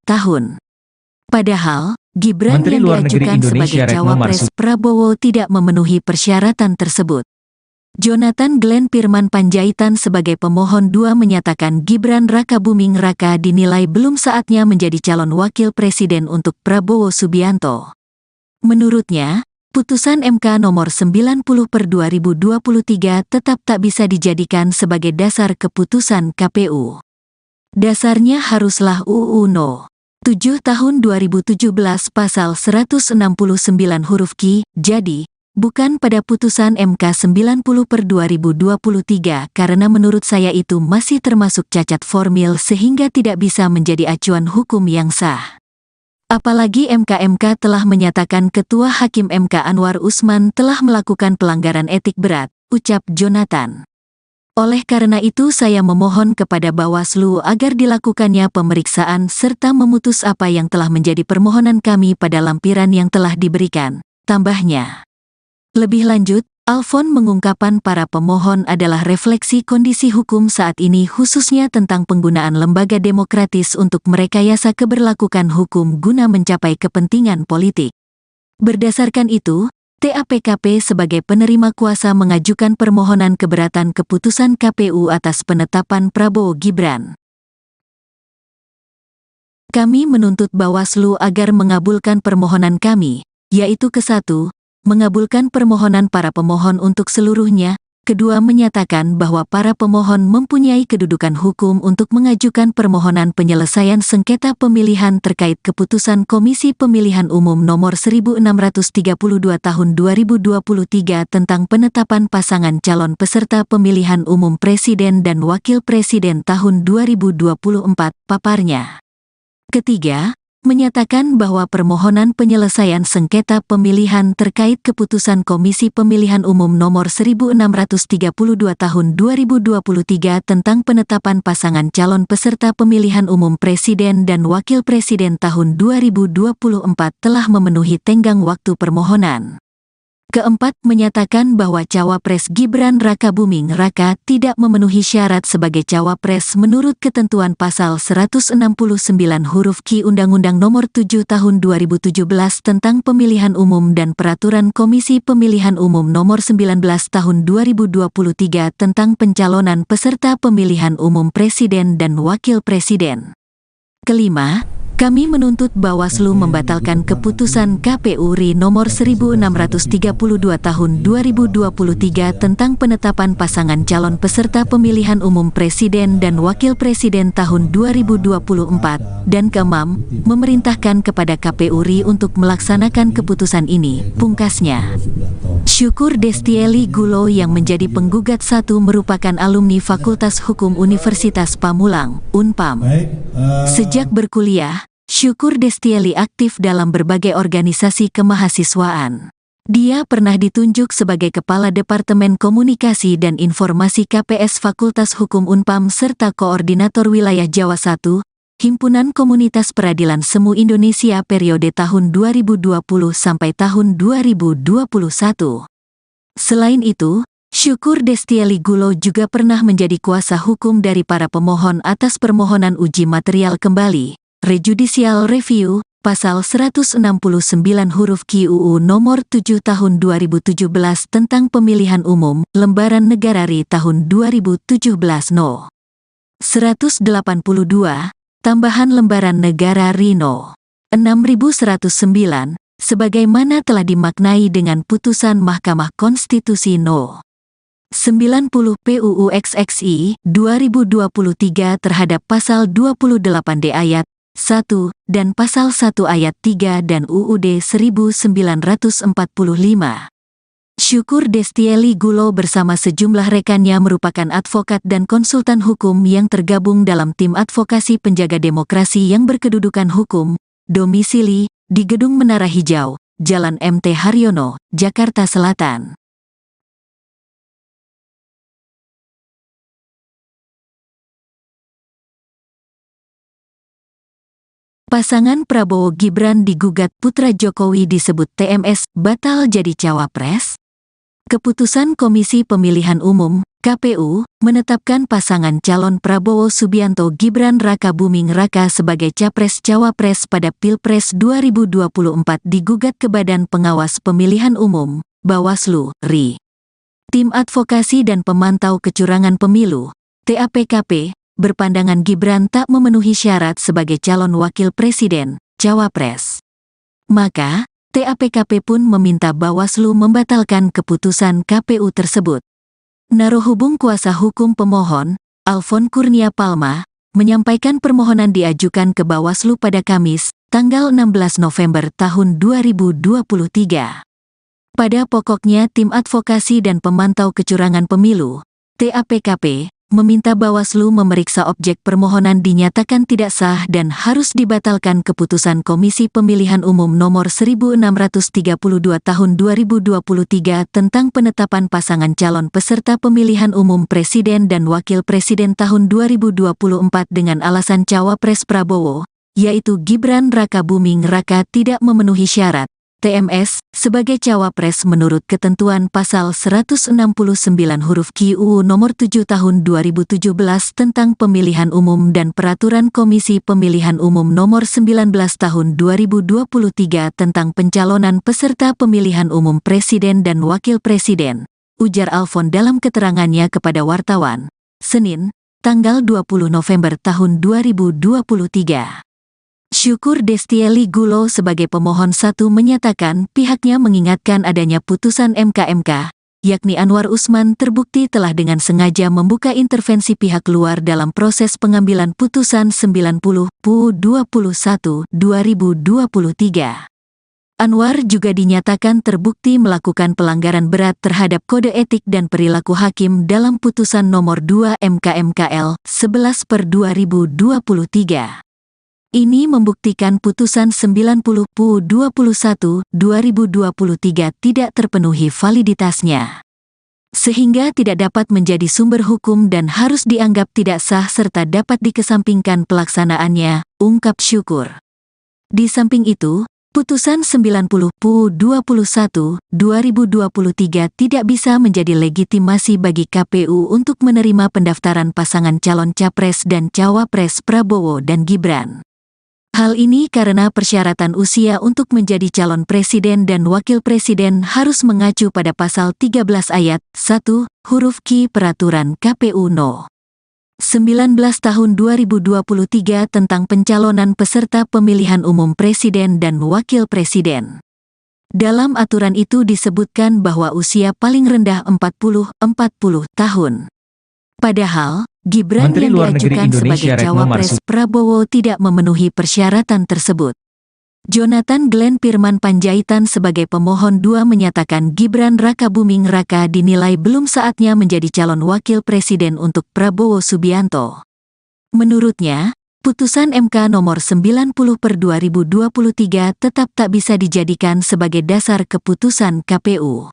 tahun. Padahal, Gibran Menteri yang Luar Negeri diajukan Indonesia sebagai Retno Cawapres Marsudi Prabowo tidak memenuhi persyaratan tersebut. Jonathan Glenn Firman Panjaitan sebagai pemohon 2 menyatakan Gibran Rakabuming Raka dinilai belum saatnya menjadi calon wakil presiden untuk Prabowo Subianto. Menurutnya, putusan MK nomor 90/2023 tetap tak bisa dijadikan sebagai dasar keputusan KPU. Dasarnya haruslah UU No. 7 tahun 2017 pasal 169 huruf Q, jadi, bukan pada putusan MK 90/2023 karena menurut saya itu masih termasuk cacat formil sehingga tidak bisa menjadi acuan hukum yang sah. Apalagi MK telah menyatakan Ketua Hakim MK Anwar Usman telah melakukan pelanggaran etik berat, ucap Jonathan. Oleh karena itu saya memohon kepada Bawaslu agar dilakukannya pemeriksaan serta memutus apa yang telah menjadi permohonan kami pada lampiran yang telah diberikan, tambahnya. Lebih lanjut, Alfon mengungkapkan para pemohon adalah refleksi kondisi hukum saat ini khususnya tentang penggunaan lembaga demokratis untuk merekayasa keberlakuan hukum guna mencapai kepentingan politik. Berdasarkan itu, TAPKP sebagai penerima kuasa mengajukan permohonan keberatan keputusan KPU atas penetapan Prabowo Gibran. Kami menuntut Bawaslu agar mengabulkan permohonan kami, yaitu ke-1, mengabulkan permohonan para pemohon untuk seluruhnya, kedua menyatakan bahwa para pemohon mempunyai kedudukan hukum untuk mengajukan permohonan penyelesaian sengketa pemilihan terkait keputusan Komisi Pemilihan Umum Nomor 1632 Tahun 2023 tentang penetapan pasangan calon peserta pemilihan umum Presiden dan Wakil Presiden tahun 2024, paparnya. Ketiga, menyatakan bahwa permohonan penyelesaian sengketa pemilihan terkait keputusan Komisi Pemilihan Umum Nomor 1632 Tahun 2023 tentang penetapan pasangan calon peserta pemilihan umum Presiden dan Wakil Presiden tahun 2024 telah memenuhi tenggang waktu permohonan. Keempat, menyatakan bahwa Cawapres Gibran Rakabuming Raka tidak memenuhi syarat sebagai Cawapres menurut ketentuan pasal 169 huruf Q Undang-Undang Nomor 7 Tahun 2017 tentang Pemilihan Umum dan Peraturan Komisi Pemilihan Umum Nomor 19 Tahun 2023 tentang pencalonan peserta pemilihan umum Presiden dan Wakil Presiden. Kelima, kami menuntut Bawaslu membatalkan keputusan KPU RI nomor 1632 tahun 2023 tentang penetapan pasangan calon peserta pemilihan umum presiden dan wakil presiden tahun 2024, dan keenam, memerintahkan kepada KPU RI untuk melaksanakan keputusan ini, pungkasnya. Syukur Destieli Gulo yang menjadi penggugat 1 merupakan alumni Fakultas Hukum Universitas Pamulang, Unpam. Sejak berkuliah, Syukur Destieli aktif dalam berbagai organisasi kemahasiswaan. Dia pernah ditunjuk sebagai Kepala Departemen Komunikasi dan Informasi KPS Fakultas Hukum Unpam serta Koordinator Wilayah Jawa I, Himpunan Komunitas Peradilan Semu Indonesia periode tahun 2020 sampai tahun 2021. Selain itu, Syukur Destieli Gulo juga pernah menjadi kuasa hukum dari para pemohon atas permohonan uji material kembali, Rejudicial Review, Pasal 169 huruf Q UU Nomor 7 Tahun 2017 tentang Pemilihan Umum, Lembaran Negara RI tahun 2017 No. 182, Tambahan Lembaran Negara RI No. 6109, sebagaimana telah dimaknai dengan putusan Mahkamah Konstitusi No. 90 PUU XXI 2023 terhadap Pasal 28D ayat 1 dan Pasal 1 ayat 3 dan UUD 1945. Syukur Destieli Gulo bersama sejumlah rekannya merupakan advokat dan konsultan hukum yang tergabung dalam tim advokasi penjaga demokrasi yang berkedudukan hukum, domisili di Gedung Menara Hijau, Jalan MT Haryono, Jakarta Selatan. Pasangan Prabowo Gibran digugat putra Jokowi disebut TMS batal jadi cawapres. Keputusan Komisi Pemilihan Umum, KPU, menetapkan pasangan calon Prabowo Subianto Gibran Rakabuming Raka sebagai Capres-Cawapres pada Pilpres 2024 digugat ke Badan Pengawas Pemilihan Umum, Bawaslu, RI. Tim Advokasi dan Pemantau Kecurangan Pemilu, TAPKP, berpandangan Gibran tak memenuhi syarat sebagai calon wakil presiden, cawapres. Maka, TAPKP pun meminta Bawaslu membatalkan keputusan KPU tersebut. Narohubung kuasa hukum pemohon, Alfon Kurnia Palma, menyampaikan permohonan diajukan ke Bawaslu pada Kamis, tanggal 16 November tahun 2023. Pada pokoknya Tim Advokasi dan Pemantau Kecurangan Pemilu, TAPKP, meminta Bawaslu memeriksa objek permohonan dinyatakan tidak sah dan harus dibatalkan keputusan Komisi Pemilihan Umum nomor 1632 tahun 2023 tentang penetapan pasangan calon peserta pemilihan umum presiden dan wakil presiden tahun 2024 dengan alasan cawapres Prabowo, yaitu Gibran Rakabuming Raka tidak memenuhi syarat TMS sebagai cawapres menurut ketentuan pasal 169 huruf Q UU nomor 7 tahun 2017 tentang pemilihan umum dan peraturan Komisi Pemilihan Umum nomor 19 tahun 2023 tentang pencalonan peserta pemilihan umum presiden dan wakil presiden, ujar Alfon dalam keterangannya kepada wartawan, Senin, tanggal 20 November tahun 2023. Syukur Destieli Gulo sebagai pemohon satu menyatakan pihaknya mengingatkan adanya putusan MK, yakni Anwar Usman terbukti telah dengan sengaja membuka intervensi pihak luar dalam proses pengambilan putusan 90/21/2023. Anwar juga dinyatakan terbukti melakukan pelanggaran berat terhadap kode etik dan perilaku hakim dalam putusan nomor 2 MK/MKL 11/2023. Ini membuktikan putusan 90/21/2023 tidak terpenuhi validitasnya, sehingga tidak dapat menjadi sumber hukum dan harus dianggap tidak sah serta dapat dikesampingkan pelaksanaannya, ungkap Syukur. Di samping itu, putusan 90/21/2023 tidak bisa menjadi legitimasi bagi KPU untuk menerima pendaftaran pasangan calon capres dan cawapres Prabowo dan Gibran. Hal ini karena persyaratan usia untuk menjadi calon presiden dan wakil presiden harus mengacu pada pasal 13 ayat 1, huruf Q Peraturan KPU No. 19 tahun 2023 tentang pencalonan peserta pemilihan umum presiden dan wakil presiden. Dalam aturan itu disebutkan bahwa usia paling rendah 40 tahun. Padahal, Gibran Menteri yang Luar Negeri diajukan Indonesia sebagai Retno cawapres Marsudi Prabowo tidak memenuhi persyaratan tersebut. Jonathan Glenn Firman Panjaitan sebagai pemohon 2 menyatakan Gibran Rakabuming Raka dinilai belum saatnya menjadi calon wakil presiden untuk Prabowo Subianto. Menurutnya, putusan MK nomor 90/2023 tetap tak bisa dijadikan sebagai dasar keputusan KPU.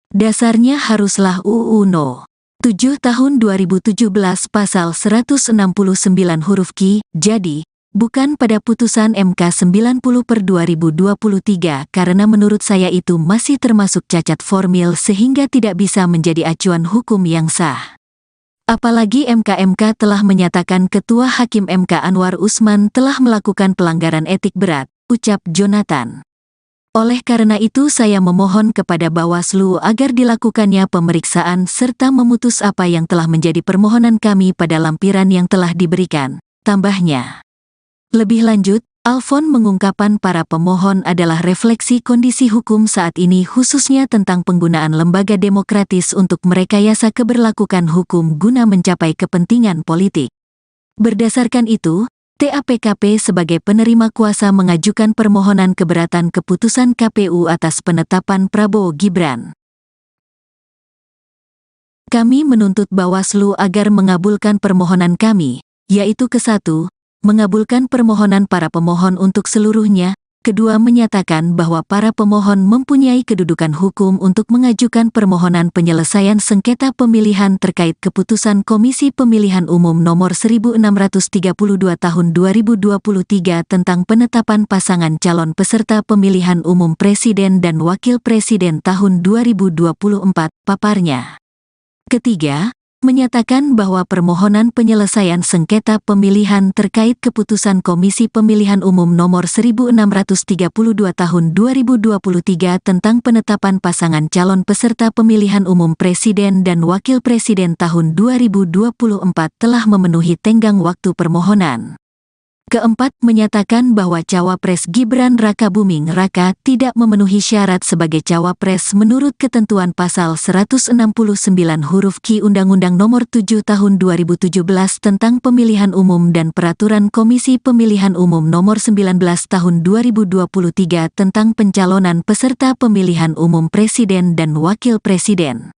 Dasarnya haruslah UU No. 7 tahun 2017 pasal 169 huruf Q, jadi, bukan pada putusan MK 90/2023 karena menurut saya itu masih termasuk cacat formil sehingga tidak bisa menjadi acuan hukum yang sah. Apalagi MK telah menyatakan Ketua Hakim MK Anwar Usman telah melakukan pelanggaran etik berat, ucap Jonathan. Oleh karena itu saya memohon kepada Bawaslu agar dilakukannya pemeriksaan serta memutus apa yang telah menjadi permohonan kami pada lampiran yang telah diberikan, tambahnya. Lebih lanjut, Alfon mengungkapkan para pemohon adalah refleksi kondisi hukum saat ini khususnya tentang penggunaan lembaga demokratis untuk merekayasa keberlakuan hukum guna mencapai kepentingan politik. Berdasarkan itu, TAPKP sebagai penerima kuasa mengajukan permohonan keberatan keputusan KPU atas penetapan Prabowo Gibran. Kami menuntut Bawaslu agar mengabulkan permohonan kami, yaitu ke-1, mengabulkan permohonan para pemohon untuk seluruhnya, kedua menyatakan bahwa para pemohon mempunyai kedudukan hukum untuk mengajukan permohonan penyelesaian sengketa pemilihan terkait keputusan Komisi Pemilihan Umum Nomor 1632 Tahun 2023 tentang penetapan pasangan calon peserta pemilihan umum Presiden dan Wakil Presiden tahun 2024, paparnya. Ketiga, menyatakan bahwa permohonan penyelesaian sengketa pemilihan terkait keputusan Komisi Pemilihan Umum Nomor 1632 Tahun 2023 tentang penetapan pasangan calon peserta pemilihan umum Presiden dan Wakil Presiden tahun 2024 telah memenuhi tenggang waktu permohonan. Keempat, menyatakan bahwa Cawapres Gibran Rakabuming Raka tidak memenuhi syarat sebagai Cawapres menurut ketentuan pasal 169 huruf Q Undang-Undang Nomor 7 Tahun 2017 tentang Pemilihan Umum dan Peraturan Komisi Pemilihan Umum Nomor 19 Tahun 2023 tentang pencalonan peserta pemilihan umum Presiden dan Wakil Presiden.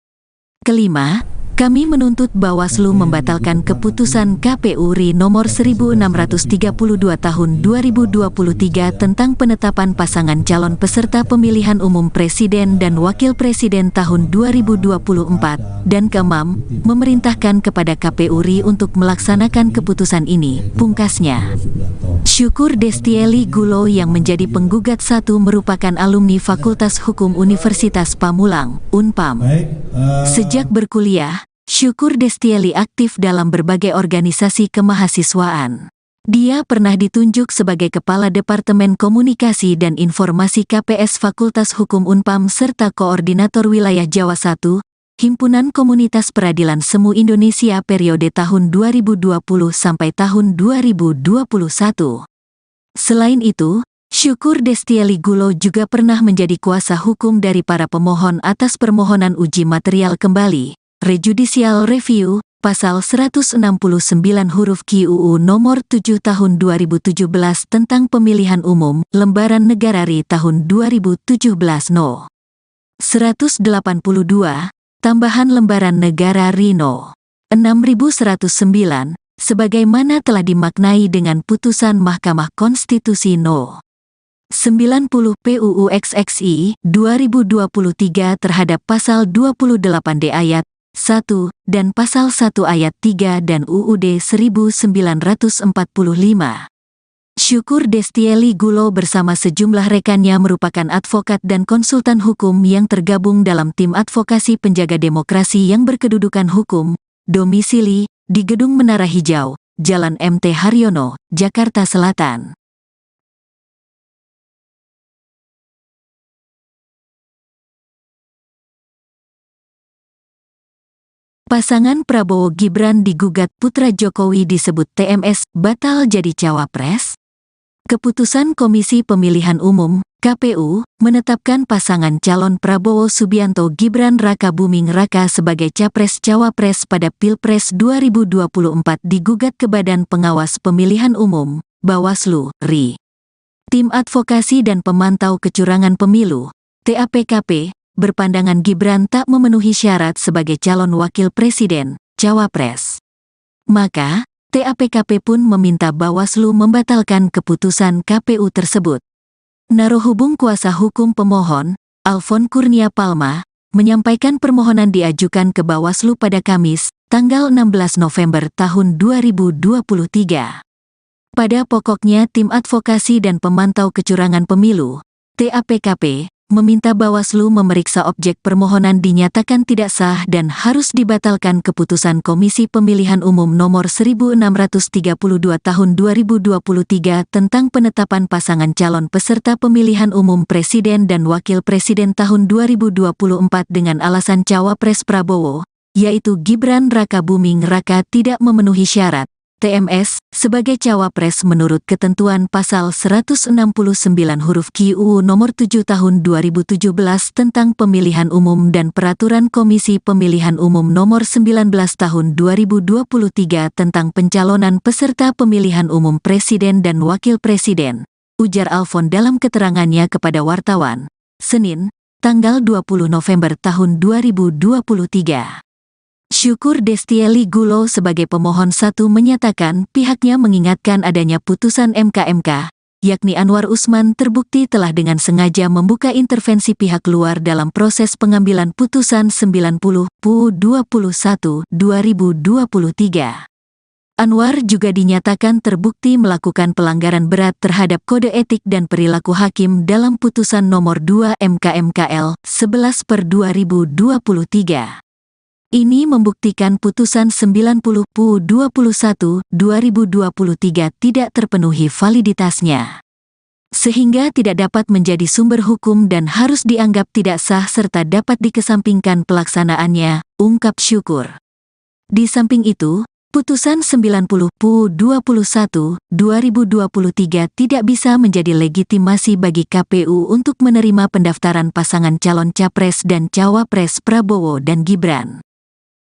Kelima, kami menuntut Bawaslu membatalkan keputusan KPU RI nomor 1632 tahun 2023 tentang penetapan pasangan calon peserta pemilihan umum Presiden dan Wakil Presiden tahun 2024, dan keenam, memerintahkan kepada KPU RI untuk melaksanakan keputusan ini, pungkasnya. Syukur Destieli Gulo yang menjadi penggugat 1 merupakan alumni Fakultas Hukum Universitas Pamulang, Unpam. Sejak berkuliah, Syukur Destieli aktif dalam berbagai organisasi kemahasiswaan. Dia pernah ditunjuk sebagai Kepala Departemen Komunikasi dan Informasi KPS Fakultas Hukum Unpam serta Koordinator Wilayah Jawa I, Himpunan Komunitas Peradilan Semu Indonesia periode tahun 2020 sampai tahun 2021. Selain itu, Syukur Destieli Gulo juga pernah menjadi kuasa hukum dari para pemohon atas permohonan uji material kembali, Rejudicial Review, pasal 169 huruf Q UU nomor 7 tahun 2017 tentang pemilihan umum, lembaran negara RI tahun 2017 No. 182, tambahan lembaran negara RI No. 6109, sebagaimana telah dimaknai dengan putusan Mahkamah Konstitusi No. 90 PUU XXI 2023 terhadap pasal 28D ayat 1 dan pasal 1 ayat 3 dan UUD 1945. Syukur Destieli Gulo bersama sejumlah rekannya merupakan advokat dan konsultan hukum yang tergabung dalam tim advokasi penjaga demokrasi yang berkedudukan hukum, domisili di Gedung Menara Hijau, Jalan MT Haryono, Jakarta Selatan. Pasangan Prabowo Gibran digugat putra Jokowi disebut TMS batal jadi cawapres. Keputusan Komisi Pemilihan Umum (KPU) menetapkan pasangan calon Prabowo Subianto Gibran Rakabuming Raka sebagai capres-cawapres pada Pilpres 2024 digugat ke Badan Pengawas Pemilihan Umum (Bawaslu) RI. Tim Advokasi dan Pemantau Kecurangan Pemilu (TAPKP) berpandangan Gibran tak memenuhi syarat sebagai calon wakil presiden, cawapres. Maka, TAPKP pun meminta Bawaslu membatalkan keputusan KPU tersebut. Narohubung kuasa hukum pemohon, Alfon Kurnia Palma, menyampaikan permohonan diajukan ke Bawaslu pada Kamis, tanggal 16 November tahun 2023. Pada pokoknya Tim Advokasi dan Pemantau Kecurangan Pemilu, TAPKP, meminta Bawaslu memeriksa objek permohonan dinyatakan tidak sah dan harus dibatalkan keputusan Komisi Pemilihan Umum Nomor 1632 Tahun 2023 tentang penetapan pasangan calon peserta pemilihan umum Presiden dan Wakil Presiden tahun 2024 dengan alasan Cawapres Prabowo, yaitu Gibran Rakabuming Raka tidak memenuhi syarat TMS sebagai cawapres menurut ketentuan pasal 169 huruf Q UU nomor 7 tahun 2017 tentang pemilihan umum dan peraturan Komisi Pemilihan Umum nomor 19 tahun 2023 tentang pencalonan peserta pemilihan umum presiden dan wakil presiden, ujar Alfon dalam keterangannya kepada wartawan, Senin, tanggal 20 November tahun 2023. Syukur Destieli Gulo sebagai pemohon 1 menyatakan pihaknya mengingatkan adanya putusan MK, yakni Anwar Usman terbukti telah dengan sengaja membuka intervensi pihak luar dalam proses pengambilan putusan 90/21/2023. Anwar juga dinyatakan terbukti melakukan pelanggaran berat terhadap kode etik dan perilaku hakim dalam putusan nomor 2 MK/MKL 11/2023. Ini membuktikan putusan 90/21/2023 tidak terpenuhi validitasnya, sehingga tidak dapat menjadi sumber hukum dan harus dianggap tidak sah serta dapat dikesampingkan pelaksanaannya, ungkap Syukur. Di samping itu, putusan 90/21/2023 tidak bisa menjadi legitimasi bagi KPU untuk menerima pendaftaran pasangan calon Capres dan Cawapres Prabowo dan Gibran.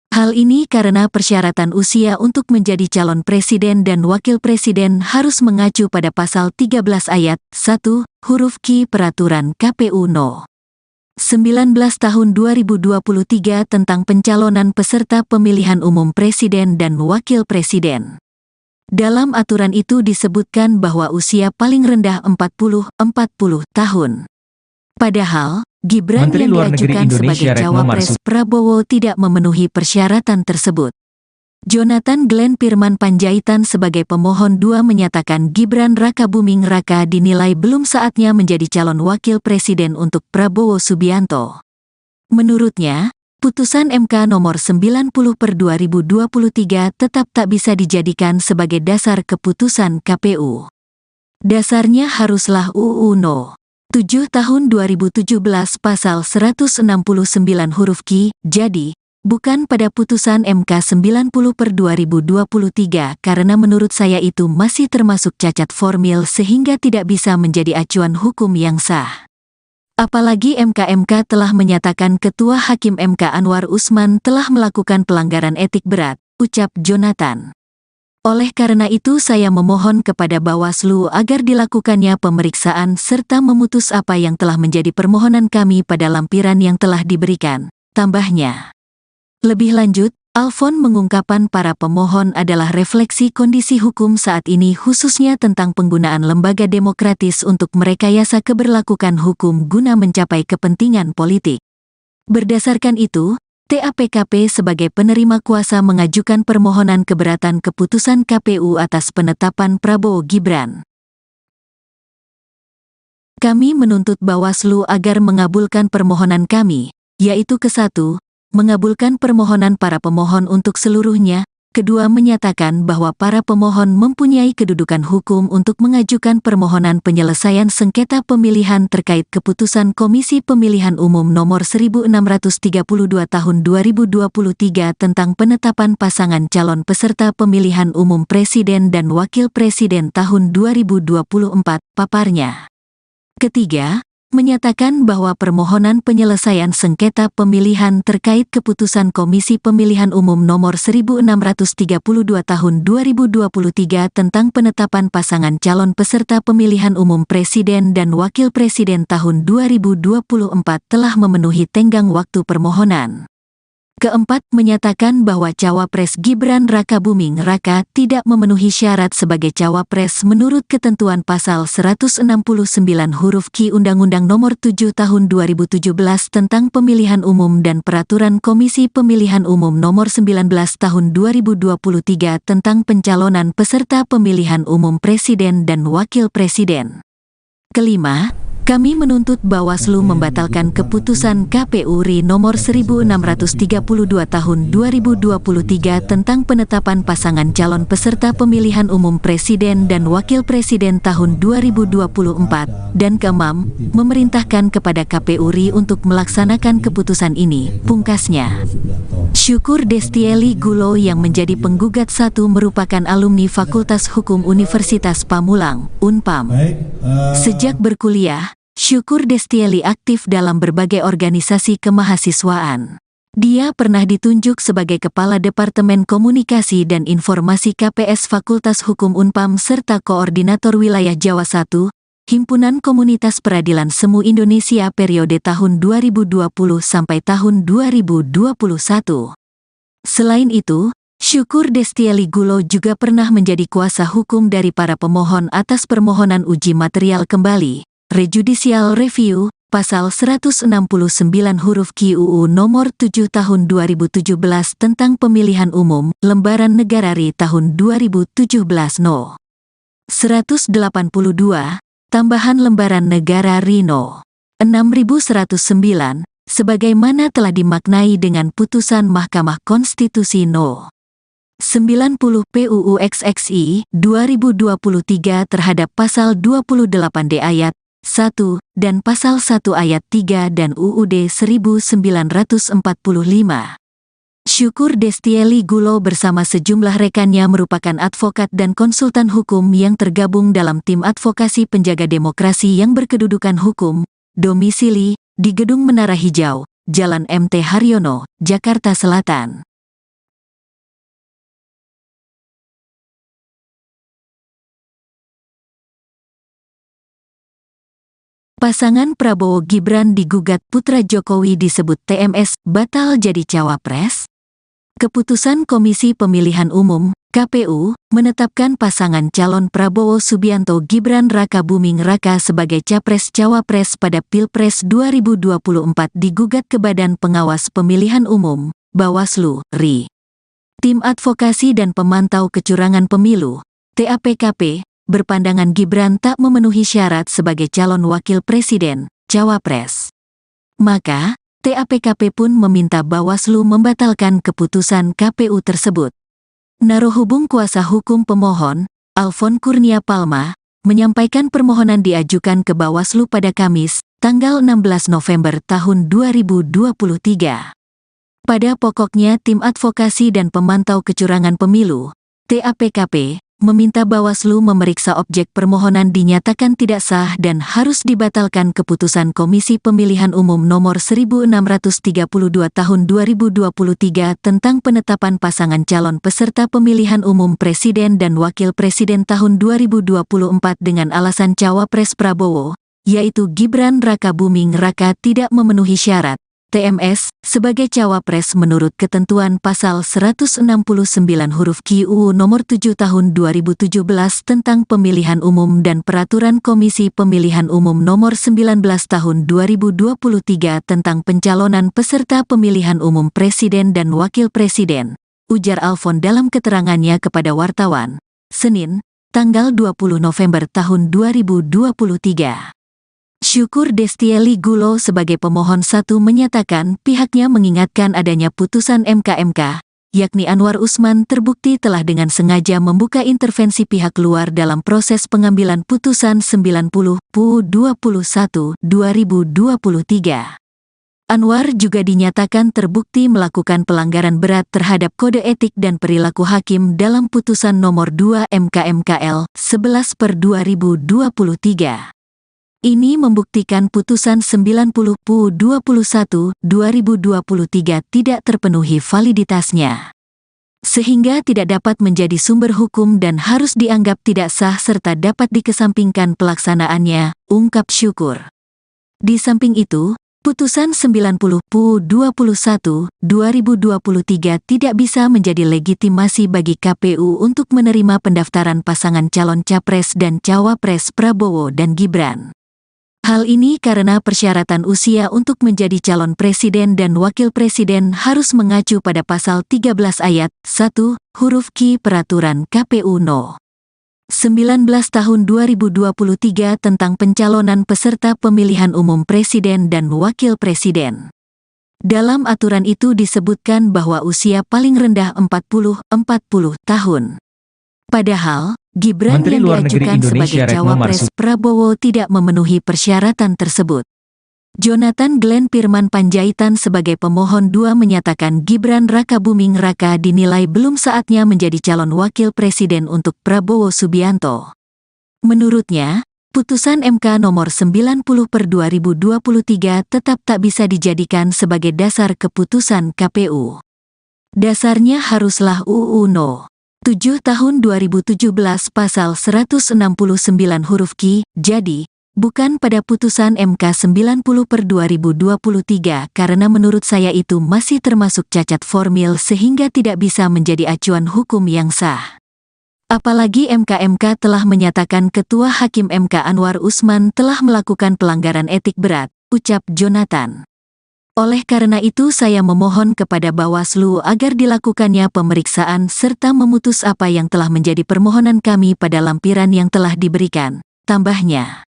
Hal ini karena persyaratan usia untuk menjadi calon presiden dan wakil presiden harus mengacu pada pasal 13 ayat 1, huruf Q Peraturan KPU No. 19 tahun 2023 tentang pencalonan peserta pemilihan umum presiden dan wakil presiden. Dalam aturan itu disebutkan bahwa usia paling rendah 40 tahun. Padahal, Gibran Menteri yang Luar Negeri diajukan Indonesia sebagai Retno cawapres Marsudi Prabowo tidak memenuhi persyaratan tersebut. Jonathan Glenn Firman Panjaitan sebagai pemohon 2 menyatakan Gibran Rakabuming Raka dinilai belum saatnya menjadi calon wakil presiden untuk Prabowo Subianto. Menurutnya, putusan MK nomor 90/2023 tetap tak bisa dijadikan sebagai dasar keputusan KPU. Dasarnya haruslah UU No. 7 tahun 2017 pasal 169 huruf Q, jadi, bukan pada putusan MK 90/2023 karena menurut saya itu masih termasuk cacat formil sehingga tidak bisa menjadi acuan hukum yang sah. Apalagi MK telah menyatakan Ketua Hakim MK Anwar Usman telah melakukan pelanggaran etik berat, ucap Jonathan. Oleh karena itu saya memohon kepada Bawaslu agar dilakukannya pemeriksaan serta memutus apa yang telah menjadi permohonan kami pada lampiran yang telah diberikan, tambahnya. Lebih lanjut, Alfon mengungkapkan para pemohon adalah refleksi kondisi hukum saat ini khususnya tentang penggunaan lembaga demokratis untuk merekayasa keberlakuan hukum guna mencapai kepentingan politik. Berdasarkan itu, TAPKP sebagai penerima kuasa mengajukan permohonan keberatan keputusan KPU atas penetapan Prabowo Gibran. Kami menuntut Bawaslu agar mengabulkan permohonan kami, yaitu ke-1, mengabulkan permohonan para pemohon untuk seluruhnya, kedua menyatakan bahwa para pemohon mempunyai kedudukan hukum untuk mengajukan permohonan penyelesaian sengketa pemilihan terkait keputusan Komisi Pemilihan Umum Nomor 1632 Tahun 2023 tentang penetapan pasangan calon peserta pemilihan umum Presiden dan Wakil Presiden tahun 2024, paparnya. Ketiga, menyatakan bahwa permohonan penyelesaian sengketa pemilihan terkait keputusan Komisi Pemilihan Umum Nomor 1632 Tahun 2023 tentang penetapan pasangan calon peserta pemilihan umum Presiden dan Wakil Presiden tahun 2024 telah memenuhi tenggang waktu permohonan. Keempat, menyatakan bahwa Cawapres Gibran Rakabuming Raka tidak memenuhi syarat sebagai Cawapres menurut ketentuan pasal 169 huruf Q Undang-Undang Nomor 7 Tahun 2017 tentang Pemilihan Umum dan Peraturan Komisi Pemilihan Umum Nomor 19 Tahun 2023 tentang pencalonan peserta pemilihan umum Presiden dan Wakil Presiden. Kelima, kami menuntut Bawaslu membatalkan keputusan KPU RI nomor 1632 tahun 2023 tentang penetapan pasangan calon peserta pemilihan umum Presiden dan Wakil Presiden tahun 2024, dan keenam, memerintahkan kepada KPU RI untuk melaksanakan keputusan ini, pungkasnya. Syukur Destieli Gulo yang menjadi penggugat 1 merupakan alumni Fakultas Hukum Universitas Pamulang, Unpam. Sejak berkuliah, Syukur Destieli aktif dalam berbagai organisasi kemahasiswaan. Dia pernah ditunjuk sebagai Kepala Departemen Komunikasi dan Informasi KPS Fakultas Hukum Unpam serta Koordinator Wilayah Jawa I, Himpunan Komunitas Peradilan Semu Indonesia periode tahun 2020 sampai tahun 2021. Selain itu, Syukur Destieli Gulo juga pernah menjadi kuasa hukum dari para pemohon atas permohonan uji material kembali, rejudicial review, Pasal 169 huruf Q UU Nomor 7 Tahun 2017 tentang Pemilihan Umum, Lembaran Negara RI Tahun 2017 No. 182, Tambahan Lembaran Negara RI No. 6109, sebagaimana telah dimaknai dengan putusan Mahkamah Konstitusi No. 90 PUU XXI 2023 terhadap Pasal 28D ayat 1 dan Pasal 1 ayat 3 dan UUD 1945. Syukur Destieli Gulo bersama sejumlah rekannya merupakan advokat dan konsultan hukum yang tergabung dalam tim advokasi penjaga demokrasi yang berkedudukan hukum, domisili di Gedung Menara Hijau, Jalan MT Haryono, Jakarta Selatan. Pasangan Prabowo Gibran digugat putra Jokowi disebut TMS batal jadi cawapres. Keputusan Komisi Pemilihan Umum (KPU) menetapkan pasangan calon Prabowo Subianto Gibran Raka Buming Raka sebagai capres-cawapres pada Pilpres 2024 digugat ke Badan Pengawas Pemilihan Umum (Bawaslu, RI). Tim Advokasi dan Pemantau Kecurangan Pemilu (TAPKP) berpandangan Gibran tak memenuhi syarat sebagai calon wakil presiden, cawapres. Maka, TAPKP pun meminta Bawaslu membatalkan keputusan KPU tersebut. Narohubung kuasa hukum pemohon, Alfon Kurnia Palma, menyampaikan permohonan diajukan ke Bawaslu pada Kamis, tanggal 16 November tahun 2023. Pada pokoknya Tim Advokasi dan Pemantau Kecurangan Pemilu, TAPKP, meminta Bawaslu memeriksa objek permohonan dinyatakan tidak sah dan harus dibatalkan keputusan Komisi Pemilihan Umum Nomor 1632 Tahun 2023 tentang penetapan pasangan calon peserta pemilihan umum Presiden dan Wakil Presiden tahun 2024 dengan alasan cawapres Prabowo, yaitu Gibran Raka Buming Raka tidak memenuhi syarat TMS sebagai cawapres menurut ketentuan Pasal 169 huruf Q UU Nomor 7 Tahun 2017 tentang Pemilihan Umum dan Peraturan Komisi Pemilihan Umum Nomor 19 Tahun 2023 tentang pencalonan peserta pemilihan umum Presiden dan Wakil Presiden, ujar Alfon dalam keterangannya kepada wartawan, Senin, tanggal 20 November tahun 2023. Syukur Destieli Gulo sebagai pemohon satu menyatakan pihaknya mengingatkan adanya putusan MK, yakni Anwar Usman terbukti telah dengan sengaja membuka intervensi pihak luar dalam proses pengambilan putusan 90 PUU 21 2023. Anwar juga dinyatakan terbukti melakukan pelanggaran berat terhadap kode etik dan perilaku hakim dalam putusan nomor 2 MK/MKL 11/2023. Ini membuktikan putusan 90 PUU 21 2023 tidak terpenuhi validitasnya, sehingga tidak dapat menjadi sumber hukum dan harus dianggap tidak sah serta dapat dikesampingkan pelaksanaannya, ungkap Syukur. Di samping itu, putusan 90 PUU 21 2023 tidak bisa menjadi legitimasi bagi KPU untuk menerima pendaftaran pasangan calon capres dan cawapres Prabowo dan Gibran. Hal ini karena persyaratan usia untuk menjadi calon presiden dan wakil presiden harus mengacu pada pasal 13 ayat 1 huruf Q Peraturan KPU No. 19 Tahun 2023 tentang pencalonan peserta pemilihan umum presiden dan wakil presiden. Dalam aturan itu disebutkan bahwa usia paling rendah 40 tahun. Padahal, Gibran Menteri yang Luar Negeri diajukan sebagai Indonesia Retno cawapres Marsudi Prabowo tidak memenuhi persyaratan tersebut. Jonathan Glenn Pirman Panjaitan sebagai pemohon 2 menyatakan Gibran Raka Buming Raka dinilai belum saatnya menjadi calon wakil presiden untuk Prabowo Subianto. Menurutnya, putusan MK nomor 90/2023 tetap tak bisa dijadikan sebagai dasar keputusan KPU. Dasarnya haruslah UU No. 7 Tahun 2017 Pasal 169 huruf Q. Jadi, bukan pada putusan MK 90/2023 karena menurut saya itu masih termasuk cacat formil sehingga tidak bisa menjadi acuan hukum yang sah. Apalagi MK telah menyatakan Ketua Hakim MK Anwar Usman telah melakukan pelanggaran etik berat, ucap Jonathan. Oleh karena itu saya memohon kepada Bawaslu agar dilakukannya pemeriksaan serta memutus apa yang telah menjadi permohonan kami pada lampiran yang telah diberikan, tambahnya.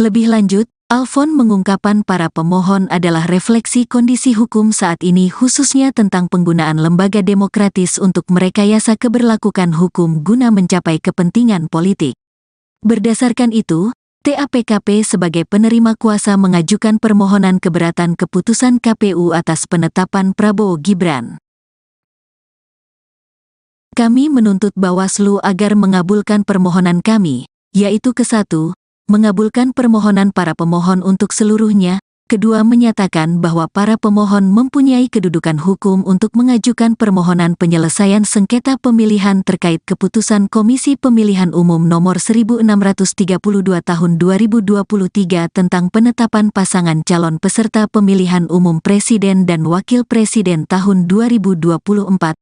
Lebih lanjut, Alfon mengungkapkan para pemohon adalah refleksi kondisi hukum saat ini khususnya tentang penggunaan lembaga demokratis untuk merekayasa keberlakuan hukum guna mencapai kepentingan politik. Berdasarkan itu, TAPKP sebagai penerima kuasa mengajukan permohonan keberatan keputusan KPU atas penetapan Prabowo Gibran. Kami menuntut Bawaslu agar mengabulkan permohonan kami, yaitu ke-1, mengabulkan permohonan para pemohon untuk seluruhnya, kedua menyatakan bahwa para pemohon mempunyai kedudukan hukum untuk mengajukan permohonan penyelesaian sengketa pemilihan terkait keputusan Komisi Pemilihan Umum Nomor 1632 Tahun 2023 tentang penetapan pasangan calon peserta pemilihan umum Presiden dan Wakil Presiden tahun 2024,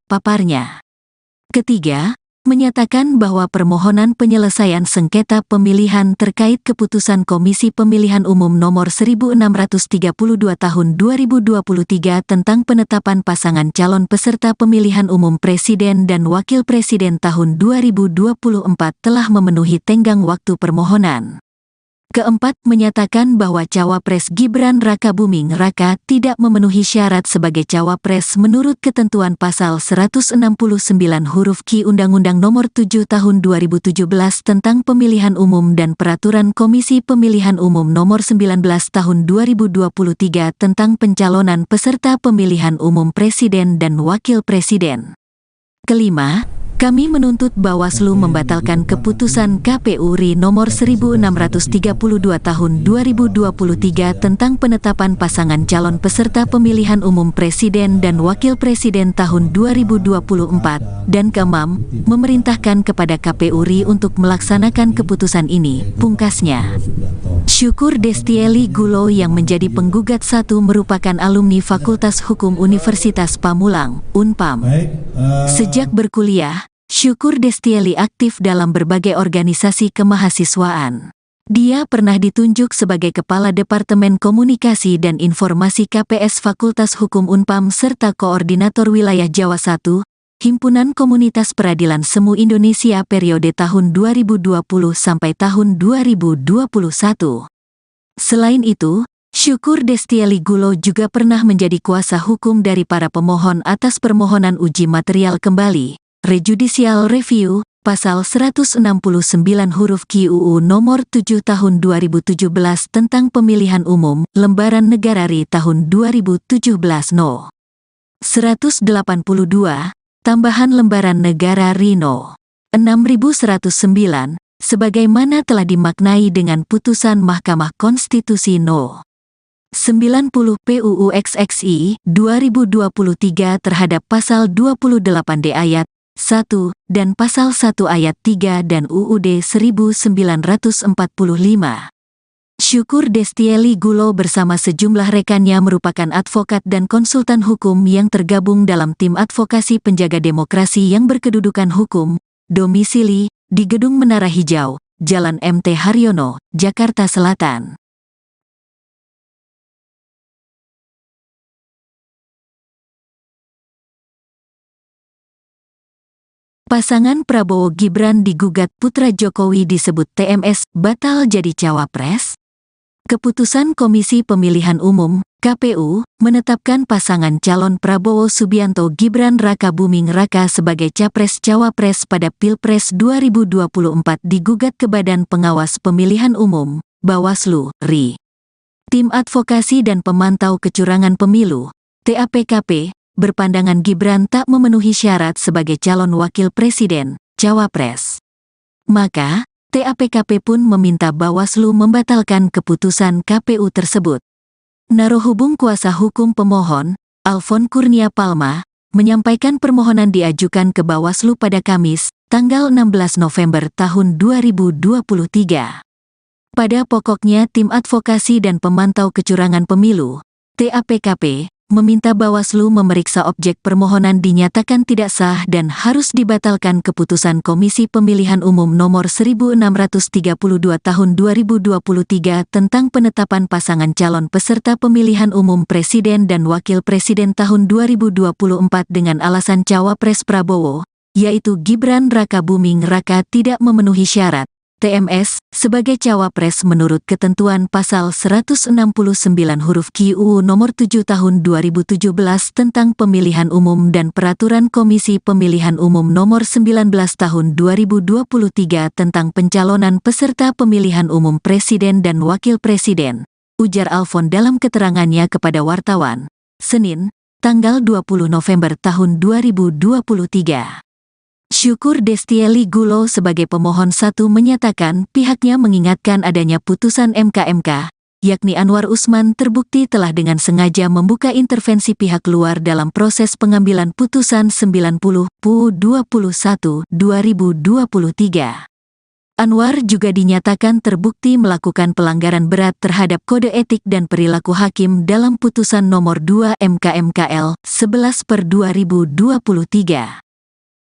paparnya. Ketiga, menyatakan bahwa permohonan penyelesaian sengketa pemilihan terkait keputusan Komisi Pemilihan Umum Nomor 1632 Tahun 2023 tentang penetapan pasangan calon peserta pemilihan umum Presiden dan Wakil Presiden tahun 2024 telah memenuhi tenggang waktu permohonan. Keempat, menyatakan bahwa Cawapres Gibran Rakabuming Raka tidak memenuhi syarat sebagai Cawapres menurut ketentuan pasal 169 huruf Q Undang-Undang Nomor 7 Tahun 2017 tentang Pemilihan Umum dan Peraturan Komisi Pemilihan Umum Nomor 19 Tahun 2023 tentang pencalonan peserta pemilihan umum Presiden dan Wakil Presiden. Kelima, kami menuntut Bawaslu membatalkan keputusan KPU RI nomor 1632 tahun 2023 tentang penetapan pasangan calon peserta pemilihan umum Presiden dan Wakil Presiden tahun 2024, dan keenam, memerintahkan kepada KPU RI untuk melaksanakan keputusan ini, pungkasnya. Syukur Destieli Gulo yang menjadi penggugat satu merupakan alumni Fakultas Hukum Universitas Pamulang, Unpam. Sejak berkuliah, Syukur Destieli aktif dalam berbagai organisasi kemahasiswaan. Dia pernah ditunjuk sebagai Kepala Departemen Komunikasi dan Informasi KPS Fakultas Hukum Unpam serta Koordinator Wilayah Jawa I, Himpunan Komunitas Peradilan Semu Indonesia periode tahun 2020 sampai tahun 2021. Selain itu, Syukur Destieli Gulo juga pernah menjadi kuasa hukum dari para pemohon atas permohonan uji material kembali, Rejudicial Review, pasal 169 huruf Q UU nomor 7 tahun 2017 tentang pemilihan umum, lembaran negara RI tahun 2017 No. 182, tambahan lembaran negara RI No. 6109, sebagaimana telah dimaknai dengan putusan Mahkamah Konstitusi No. 90 PUU XXI 2023 terhadap pasal 28D ayat 1 dan pasal 1 ayat 3 dan UUD 1945. Syukur Destieli Gulo bersama sejumlah rekannya merupakan advokat dan konsultan hukum yang tergabung dalam tim advokasi penjaga demokrasi yang berkedudukan hukum, domisili di Gedung Menara Hijau, Jalan MT Haryono, Jakarta Selatan. Pasangan Prabowo Gibran digugat putra Jokowi disebut TMS batal jadi cawapres. Keputusan Komisi Pemilihan Umum (KPU) menetapkan pasangan calon Prabowo Subianto Gibran Rakabuming Raka sebagai capres-cawapres pada Pilpres 2024 digugat ke Badan Pengawas Pemilihan Umum (Bawaslu) RI. Tim Advokasi dan Pemantau Kecurangan Pemilu (TAPKP) berpandangan Gibran tak memenuhi syarat sebagai calon wakil presiden, cawapres. Maka, TAPKP pun meminta Bawaslu membatalkan keputusan KPU tersebut. Narohubung kuasa hukum pemohon, Alfon Kurnia Palma, menyampaikan permohonan diajukan ke Bawaslu pada Kamis, tanggal 16 November tahun 2023. Pada pokoknya Tim Advokasi dan Pemantau Kecurangan Pemilu, TAPKP, meminta Bawaslu memeriksa objek permohonan dinyatakan tidak sah dan harus dibatalkan keputusan Komisi Pemilihan Umum Nomor 1632 Tahun 2023 tentang penetapan pasangan calon peserta pemilihan umum Presiden dan Wakil Presiden tahun 2024 dengan alasan Cawapres Prabowo, yaitu Gibran Rakabuming Raka tidak memenuhi syarat TMS sebagai cawapres menurut ketentuan pasal 169 huruf Q UU nomor 7 tahun 2017 tentang pemilihan umum dan peraturan Komisi Pemilihan Umum nomor 19 tahun 2023 tentang pencalonan peserta pemilihan umum presiden dan wakil presiden, ujar Alfon dalam keterangannya kepada wartawan, Senin, tanggal 20 November tahun 2023. Syukur Destieli Gulo sebagai pemohon 1 menyatakan pihaknya mengingatkan adanya putusan MK, yakni Anwar Usman terbukti telah dengan sengaja membuka intervensi pihak luar dalam proses pengambilan putusan 90/21/2023. Anwar juga dinyatakan terbukti melakukan pelanggaran berat terhadap kode etik dan perilaku hakim dalam putusan nomor 2 MK/MKL 11/2023.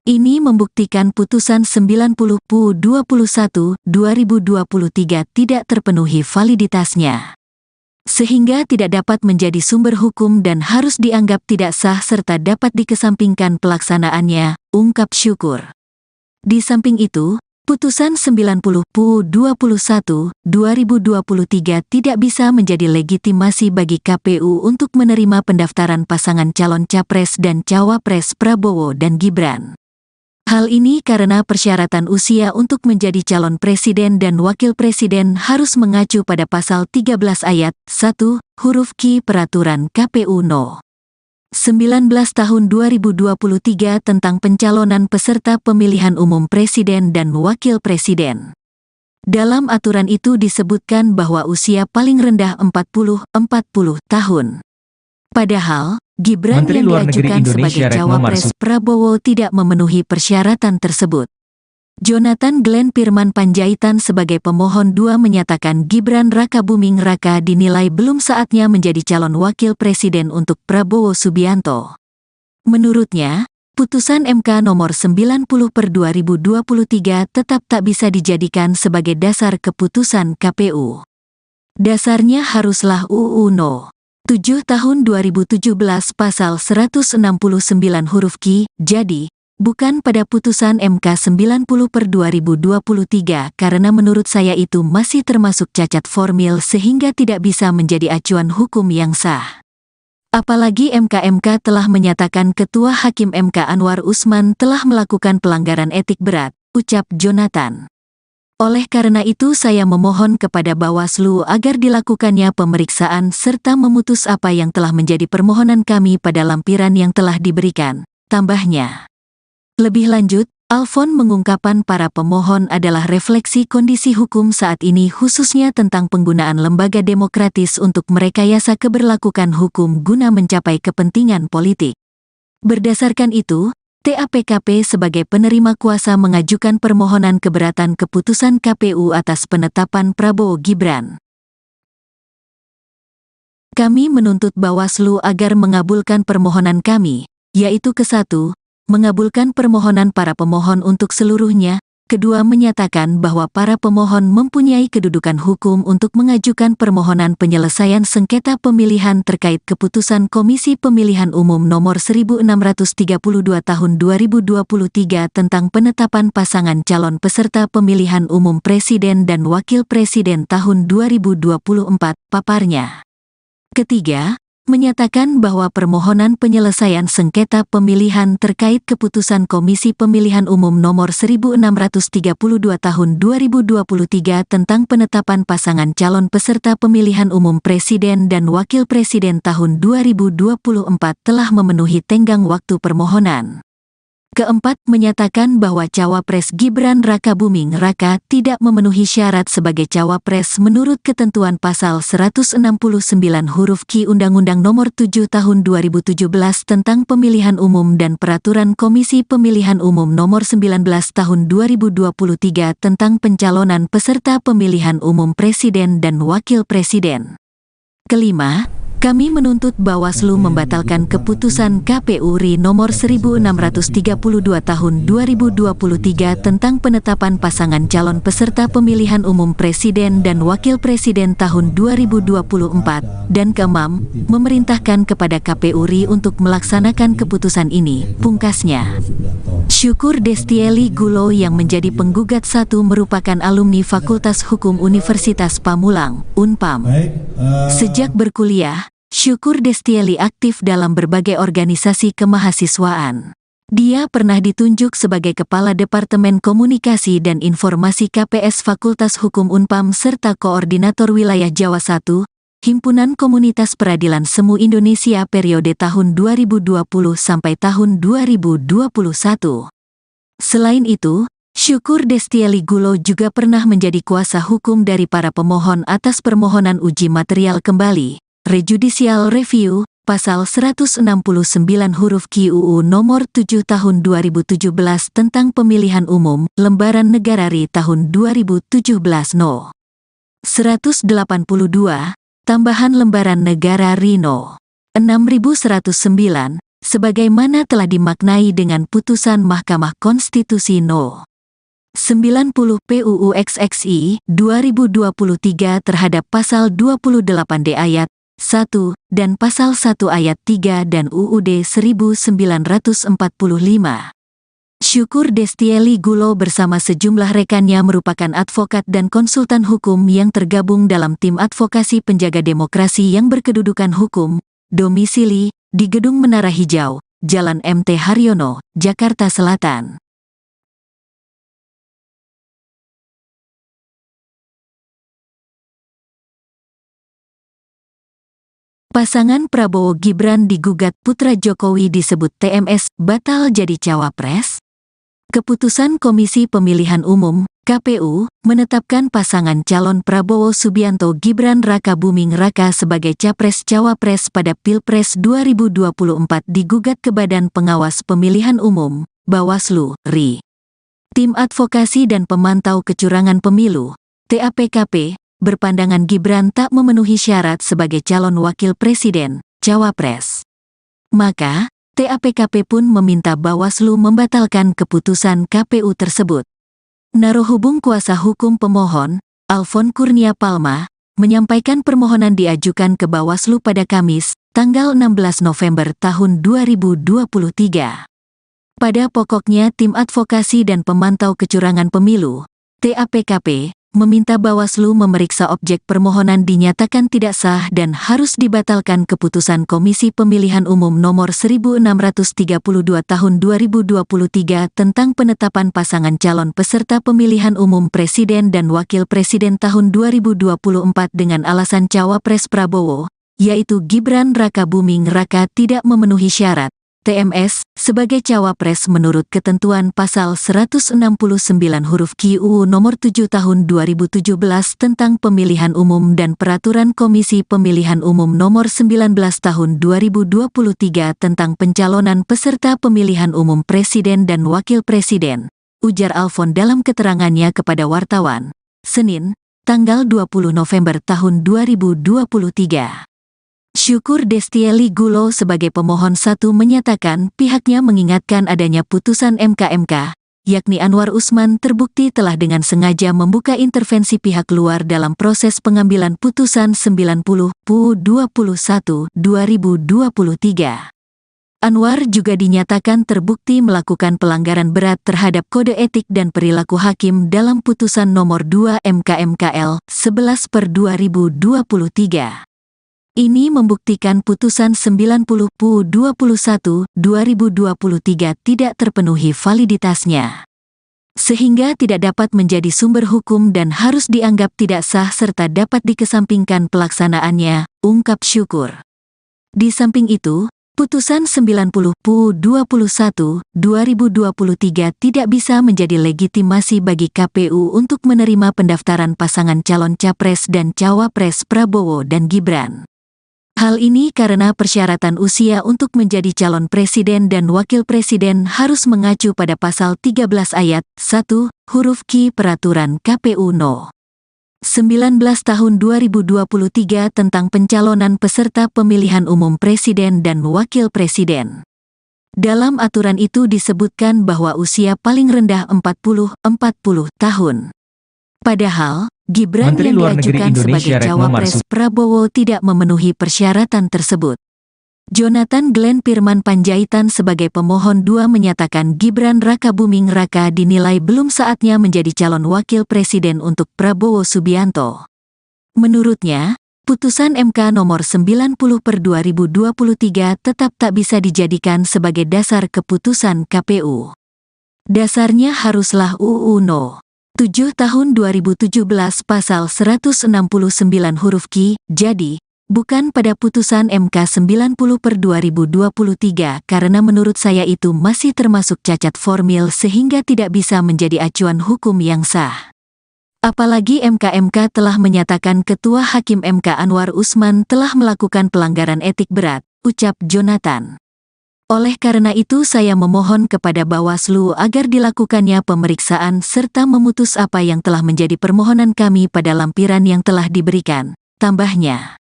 Ini membuktikan putusan 90/21/2023 tidak terpenuhi validitasnya, sehingga tidak dapat menjadi sumber hukum dan harus dianggap tidak sah serta dapat dikesampingkan pelaksanaannya, ungkap Syukur. Di samping itu, putusan 90/21/2023 tidak bisa menjadi legitimasi bagi KPU untuk menerima pendaftaran pasangan calon capres dan cawapres Prabowo dan Gibran. Hal ini karena persyaratan usia untuk menjadi calon presiden dan wakil presiden harus mengacu pada pasal 13 ayat 1, huruf Q Peraturan KPU No. 19 tahun 2023 tentang pencalonan peserta pemilihan umum presiden dan wakil presiden. Dalam aturan itu disebutkan bahwa usia paling rendah 40 tahun. Padahal, Gibran Menteri yang Luar Negeri diajukan Indonesia sebagai Retno cawapres Marsudi Prabowo tidak memenuhi persyaratan tersebut. Jonathan Glenn Firman Panjaitan sebagai pemohon 2 menyatakan Gibran Rakabuming Raka dinilai belum saatnya menjadi calon wakil presiden untuk Prabowo Subianto. Menurutnya, putusan MK nomor 90/2023 tetap tak bisa dijadikan sebagai dasar keputusan KPU. Dasarnya haruslah UU No. 7 tahun 2017 pasal 169 huruf Q, jadi, bukan pada putusan MK 90/2023 karena menurut saya itu masih termasuk cacat formil sehingga tidak bisa menjadi acuan hukum yang sah. Apalagi MK telah menyatakan Ketua Hakim MK Anwar Usman telah melakukan pelanggaran etik berat, ucap Jonathan. Oleh karena itu saya memohon kepada Bawaslu agar dilakukannya pemeriksaan serta memutus apa yang telah menjadi permohonan kami pada lampiran yang telah diberikan, tambahnya. Lebih lanjut, Alfon mengungkapkan para pemohon adalah refleksi kondisi hukum saat ini khususnya tentang penggunaan lembaga demokratis untuk merekayasa keberlakuan hukum guna mencapai kepentingan politik. Berdasarkan itu, TAPKP sebagai penerima kuasa mengajukan permohonan keberatan keputusan KPU atas penetapan Prabowo Gibran. Kami menuntut Bawaslu agar mengabulkan permohonan kami, yaitu ke-1, mengabulkan permohonan para pemohon untuk seluruhnya, kedua menyatakan bahwa para pemohon mempunyai kedudukan hukum untuk mengajukan permohonan penyelesaian sengketa pemilihan terkait keputusan Komisi Pemilihan Umum Nomor 1632 Tahun 2023 tentang penetapan pasangan calon peserta pemilihan umum Presiden dan Wakil Presiden tahun 2024, paparnya. Ketiga, menyatakan bahwa permohonan penyelesaian sengketa pemilihan terkait keputusan Komisi Pemilihan Umum Nomor 1632 Tahun 2023 tentang penetapan pasangan calon peserta pemilihan umum Presiden dan Wakil Presiden tahun 2024 telah memenuhi tenggang waktu permohonan. Keempat, menyatakan bahwa Cawapres Gibran Rakabuming Raka tidak memenuhi syarat sebagai Cawapres menurut ketentuan pasal 169 huruf Q Undang-Undang Nomor 7 Tahun 2017 tentang Pemilihan Umum dan Peraturan Komisi Pemilihan Umum Nomor 19 Tahun 2023 tentang pencalonan peserta pemilihan umum Presiden dan Wakil Presiden. Kelima, kami menuntut Bawaslu membatalkan keputusan KPU RI nomor 1632 tahun 2023 tentang penetapan pasangan calon peserta pemilihan umum presiden dan wakil presiden tahun 2024, dan keenam, memerintahkan kepada KPU RI untuk melaksanakan keputusan ini, pungkasnya. Syukur Destieli Gulo yang menjadi penggugat satu merupakan alumni Fakultas Hukum Universitas Pamulang, Unpam. Sejak berkuliah, Syukur Destieli aktif dalam berbagai organisasi kemahasiswaan. Dia pernah ditunjuk sebagai Kepala Departemen Komunikasi dan Informasi KPS Fakultas Hukum Unpam serta Koordinator Wilayah Jawa I, Himpunan Komunitas Peradilan Semu Indonesia periode tahun 2020 sampai tahun 2021. Selain itu, Syukur Destieli Gulo juga pernah menjadi kuasa hukum dari para pemohon atas permohonan uji material kembali, Rejudicial Review, pasal 169 huruf Q UU nomor 7 tahun 2017 tentang pemilihan umum, lembaran negara RI tahun 2017 No. 182, tambahan lembaran negara RI No. 6109, sebagaimana telah dimaknai dengan putusan Mahkamah Konstitusi No. 90 PUU XXI 2023 terhadap pasal 28D ayat 1 dan pasal 1 ayat 3 dan UUD 1945. Syukur Destieli Gulo bersama sejumlah rekannya merupakan advokat dan konsultan hukum yang tergabung dalam tim advokasi penjaga demokrasi yang berkedudukan hukum, domisili di Gedung Menara Hijau, Jalan MT Haryono, Jakarta Selatan. Pasangan Prabowo Gibran digugat putra Jokowi disebut TMS batal jadi cawapres. Keputusan Komisi Pemilihan Umum (KPU) menetapkan pasangan calon Prabowo Subianto Gibran Rakabuming Raka sebagai capres-cawapres pada Pilpres 2024 digugat ke Badan Pengawas Pemilihan Umum (Bawaslu) RI. Tim Advokasi dan Pemantau Kecurangan Pemilu (TAPKP) berpandangan Gibran tak memenuhi syarat sebagai calon wakil presiden, cawapres. Maka, TAPKP pun meminta Bawaslu membatalkan keputusan KPU tersebut. Narohubung kuasa hukum pemohon, Alfon Kurnia Palma, menyampaikan permohonan diajukan ke Bawaslu pada Kamis, tanggal 16 November tahun 2023. Pada pokoknya Tim Advokasi dan Pemantau Kecurangan Pemilu, TAPKP, meminta Bawaslu memeriksa objek permohonan dinyatakan tidak sah dan harus dibatalkan keputusan Komisi Pemilihan Umum Nomor 1632 Tahun 2023 tentang penetapan pasangan calon peserta pemilihan umum Presiden dan Wakil Presiden tahun 2024 dengan alasan Cawapres Prabowo, yaitu Gibran Rakabuming Raka tidak memenuhi syarat TMS sebagai cawapres menurut ketentuan pasal 169 huruf Q UU nomor 7 tahun 2017 tentang pemilihan umum dan peraturan Komisi Pemilihan Umum nomor 19 tahun 2023 tentang pencalonan peserta pemilihan umum presiden dan wakil presiden, ujar Alfon dalam keterangannya kepada wartawan, Senin, tanggal 20 November tahun 2023. Syukur Destieli Gulo sebagai pemohon satu menyatakan pihaknya mengingatkan adanya putusan MK, yakni Anwar Usman terbukti telah dengan sengaja membuka intervensi pihak luar dalam proses pengambilan putusan 90 PUU 21 2023. Anwar juga dinyatakan terbukti melakukan pelanggaran berat terhadap kode etik dan perilaku hakim dalam putusan nomor 2 MK/MKL 11/2023. Ini membuktikan putusan 90 PUU 21 2023 tidak terpenuhi validitasnya, sehingga tidak dapat menjadi sumber hukum dan harus dianggap tidak sah serta dapat dikesampingkan pelaksanaannya, ungkap Syukur. Di samping itu, Putusan 90/21/2023 tidak bisa menjadi legitimasi bagi KPU untuk menerima pendaftaran pasangan calon Capres dan Cawapres Prabowo dan Gibran. Hal ini karena persyaratan usia untuk menjadi calon presiden dan wakil presiden harus mengacu pada pasal 13 ayat 1, huruf Q Peraturan KPU No. 19 tahun 2023 tentang pencalonan peserta pemilihan umum presiden dan wakil presiden. Dalam aturan itu disebutkan bahwa usia paling rendah 40 tahun. Padahal, Gibran Menteri yang Luar Negeri diajukan Indonesia sebagai Retno Cawapres Marsudi Prabowo tidak memenuhi persyaratan tersebut. Jonathan Glenn Firman Panjaitan sebagai pemohon 2 menyatakan Gibran Rakabuming Raka dinilai belum saatnya menjadi calon wakil presiden untuk Prabowo Subianto. Menurutnya, putusan MK nomor 90/2023 tetap tak bisa dijadikan sebagai dasar keputusan KPU. Dasarnya haruslah UU No. 7 tahun 2017 pasal 169 huruf Q, jadi, bukan pada putusan MK 90/2023 karena menurut saya itu masih termasuk cacat formil sehingga tidak bisa menjadi acuan hukum yang sah. Apalagi MK telah menyatakan Ketua Hakim MK Anwar Usman telah melakukan pelanggaran etik berat, ucap Jonathan. Oleh karena itu saya memohon kepada Bawaslu agar dilakukannya pemeriksaan serta memutus apa yang telah menjadi permohonan kami pada lampiran yang telah diberikan, tambahnya.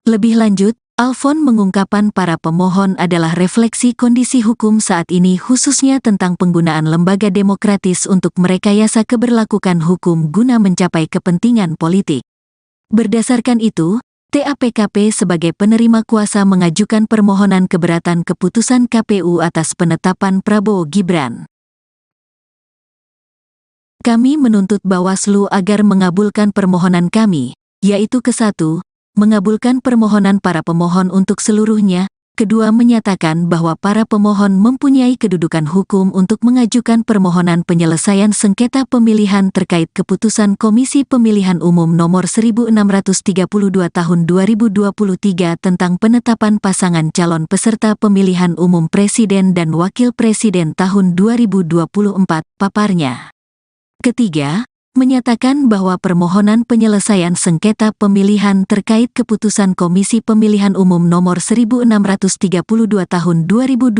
Lebih lanjut, Alfon mengungkapkan para pemohon adalah refleksi kondisi hukum saat ini khususnya tentang penggunaan lembaga demokratis untuk merekayasa keberlakuan hukum guna mencapai kepentingan politik. Berdasarkan itu, TAPKP sebagai penerima kuasa mengajukan permohonan keberatan keputusan KPU atas penetapan Prabowo Gibran. Kami menuntut Bawaslu agar mengabulkan permohonan kami, yaitu ke-1, mengabulkan permohonan para pemohon untuk seluruhnya, kedua menyatakan bahwa para pemohon mempunyai kedudukan hukum untuk mengajukan permohonan penyelesaian sengketa pemilihan terkait keputusan Komisi Pemilihan Umum Nomor 1632 Tahun 2023 tentang penetapan pasangan calon peserta pemilihan umum Presiden dan Wakil Presiden tahun 2024, paparnya. Ketiga, menyatakan bahwa permohonan penyelesaian sengketa pemilihan terkait keputusan Komisi Pemilihan Umum Nomor 1632 Tahun 2023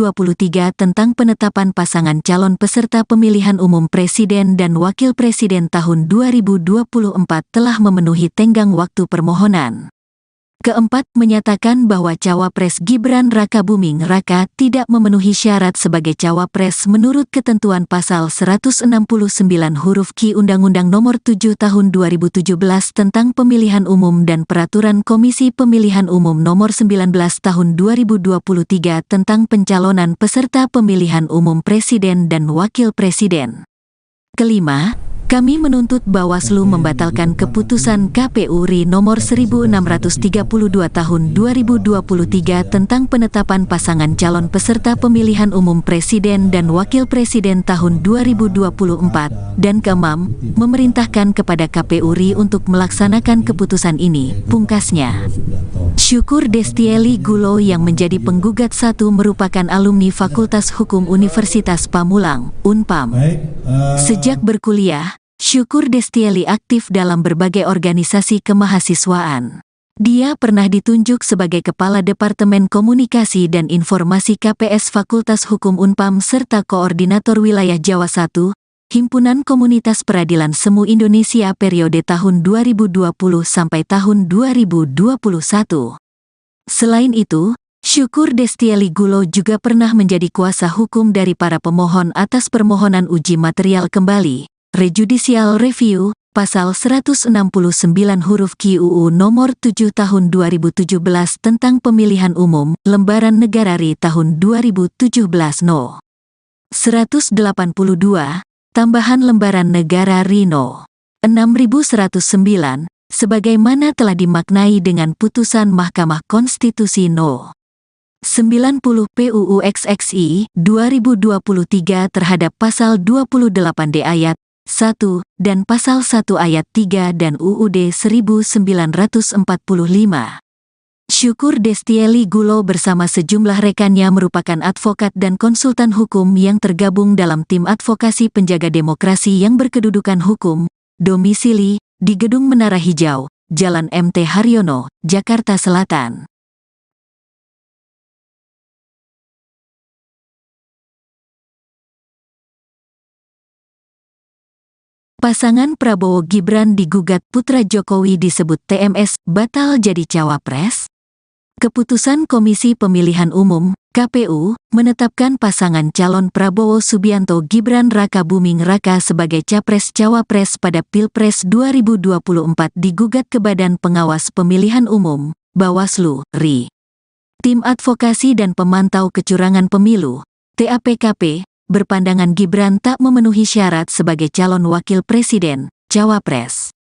tentang penetapan pasangan calon peserta pemilihan umum Presiden dan Wakil Presiden tahun 2024 telah memenuhi tenggang waktu permohonan. Keempat, menyatakan bahwa Cawapres Gibran Rakabuming Raka tidak memenuhi syarat sebagai Cawapres menurut ketentuan pasal 169 huruf Q Undang-Undang Nomor 7 Tahun 2017 tentang Pemilihan Umum dan Peraturan Komisi Pemilihan Umum Nomor 19 Tahun 2023 tentang pencalonan peserta pemilihan umum Presiden dan Wakil Presiden. Kelima, kami menuntut Bawaslu membatalkan keputusan KPU RI nomor 1632 tahun 2023 tentang penetapan pasangan calon peserta pemilihan umum Presiden dan Wakil Presiden tahun 2024, dan keenam, memerintahkan kepada KPU RI untuk melaksanakan keputusan ini, pungkasnya. Syukur Destieli Gulo yang menjadi penggugat 1 merupakan alumni Fakultas Hukum Universitas Pamulang, Unpam. Sejak berkuliah, Syukur Destieli aktif dalam berbagai organisasi kemahasiswaan. Dia pernah ditunjuk sebagai Kepala Departemen Komunikasi dan Informasi KPS Fakultas Hukum Unpam serta Koordinator Wilayah Jawa I, Himpunan Komunitas Peradilan Semu Indonesia periode tahun 2020 sampai tahun 2021. Selain itu, Syukur Destieli Gulo juga pernah menjadi kuasa hukum dari para pemohon atas permohonan uji material kembali, Rejudicial Review, Pasal 169 huruf Q UU Nomor 7 Tahun 2017 tentang Pemilihan Umum, Lembaran Negara RI tahun 2017 No. 182, Tambahan Lembaran Negara RI No. 6109, sebagaimana telah dimaknai dengan putusan Mahkamah Konstitusi No. 90 PUU XXI 2023 terhadap Pasal 28D ayat 1 dan Pasal 1 ayat 3 dan UUD 1945. Syukur Destieli Gulo bersama sejumlah rekannya merupakan advokat dan konsultan hukum yang tergabung dalam tim advokasi penjaga demokrasi yang berkedudukan hukum, domisili di Gedung Menara Hijau, Jalan MT Haryono, Jakarta Selatan. Pasangan Prabowo Gibran digugat putra Jokowi disebut TMS batal jadi cawapres. Keputusan Komisi Pemilihan Umum, KPU, menetapkan pasangan calon Prabowo Subianto Gibran Rakabuming Raka sebagai Capres-Cawapres pada Pilpres 2024 digugat ke Badan Pengawas Pemilihan Umum, Bawaslu, RI. Tim Advokasi dan Pemantau Kecurangan Pemilu, TAPKP, berpandangan Gibran tak memenuhi syarat sebagai calon wakil presiden, cawapres.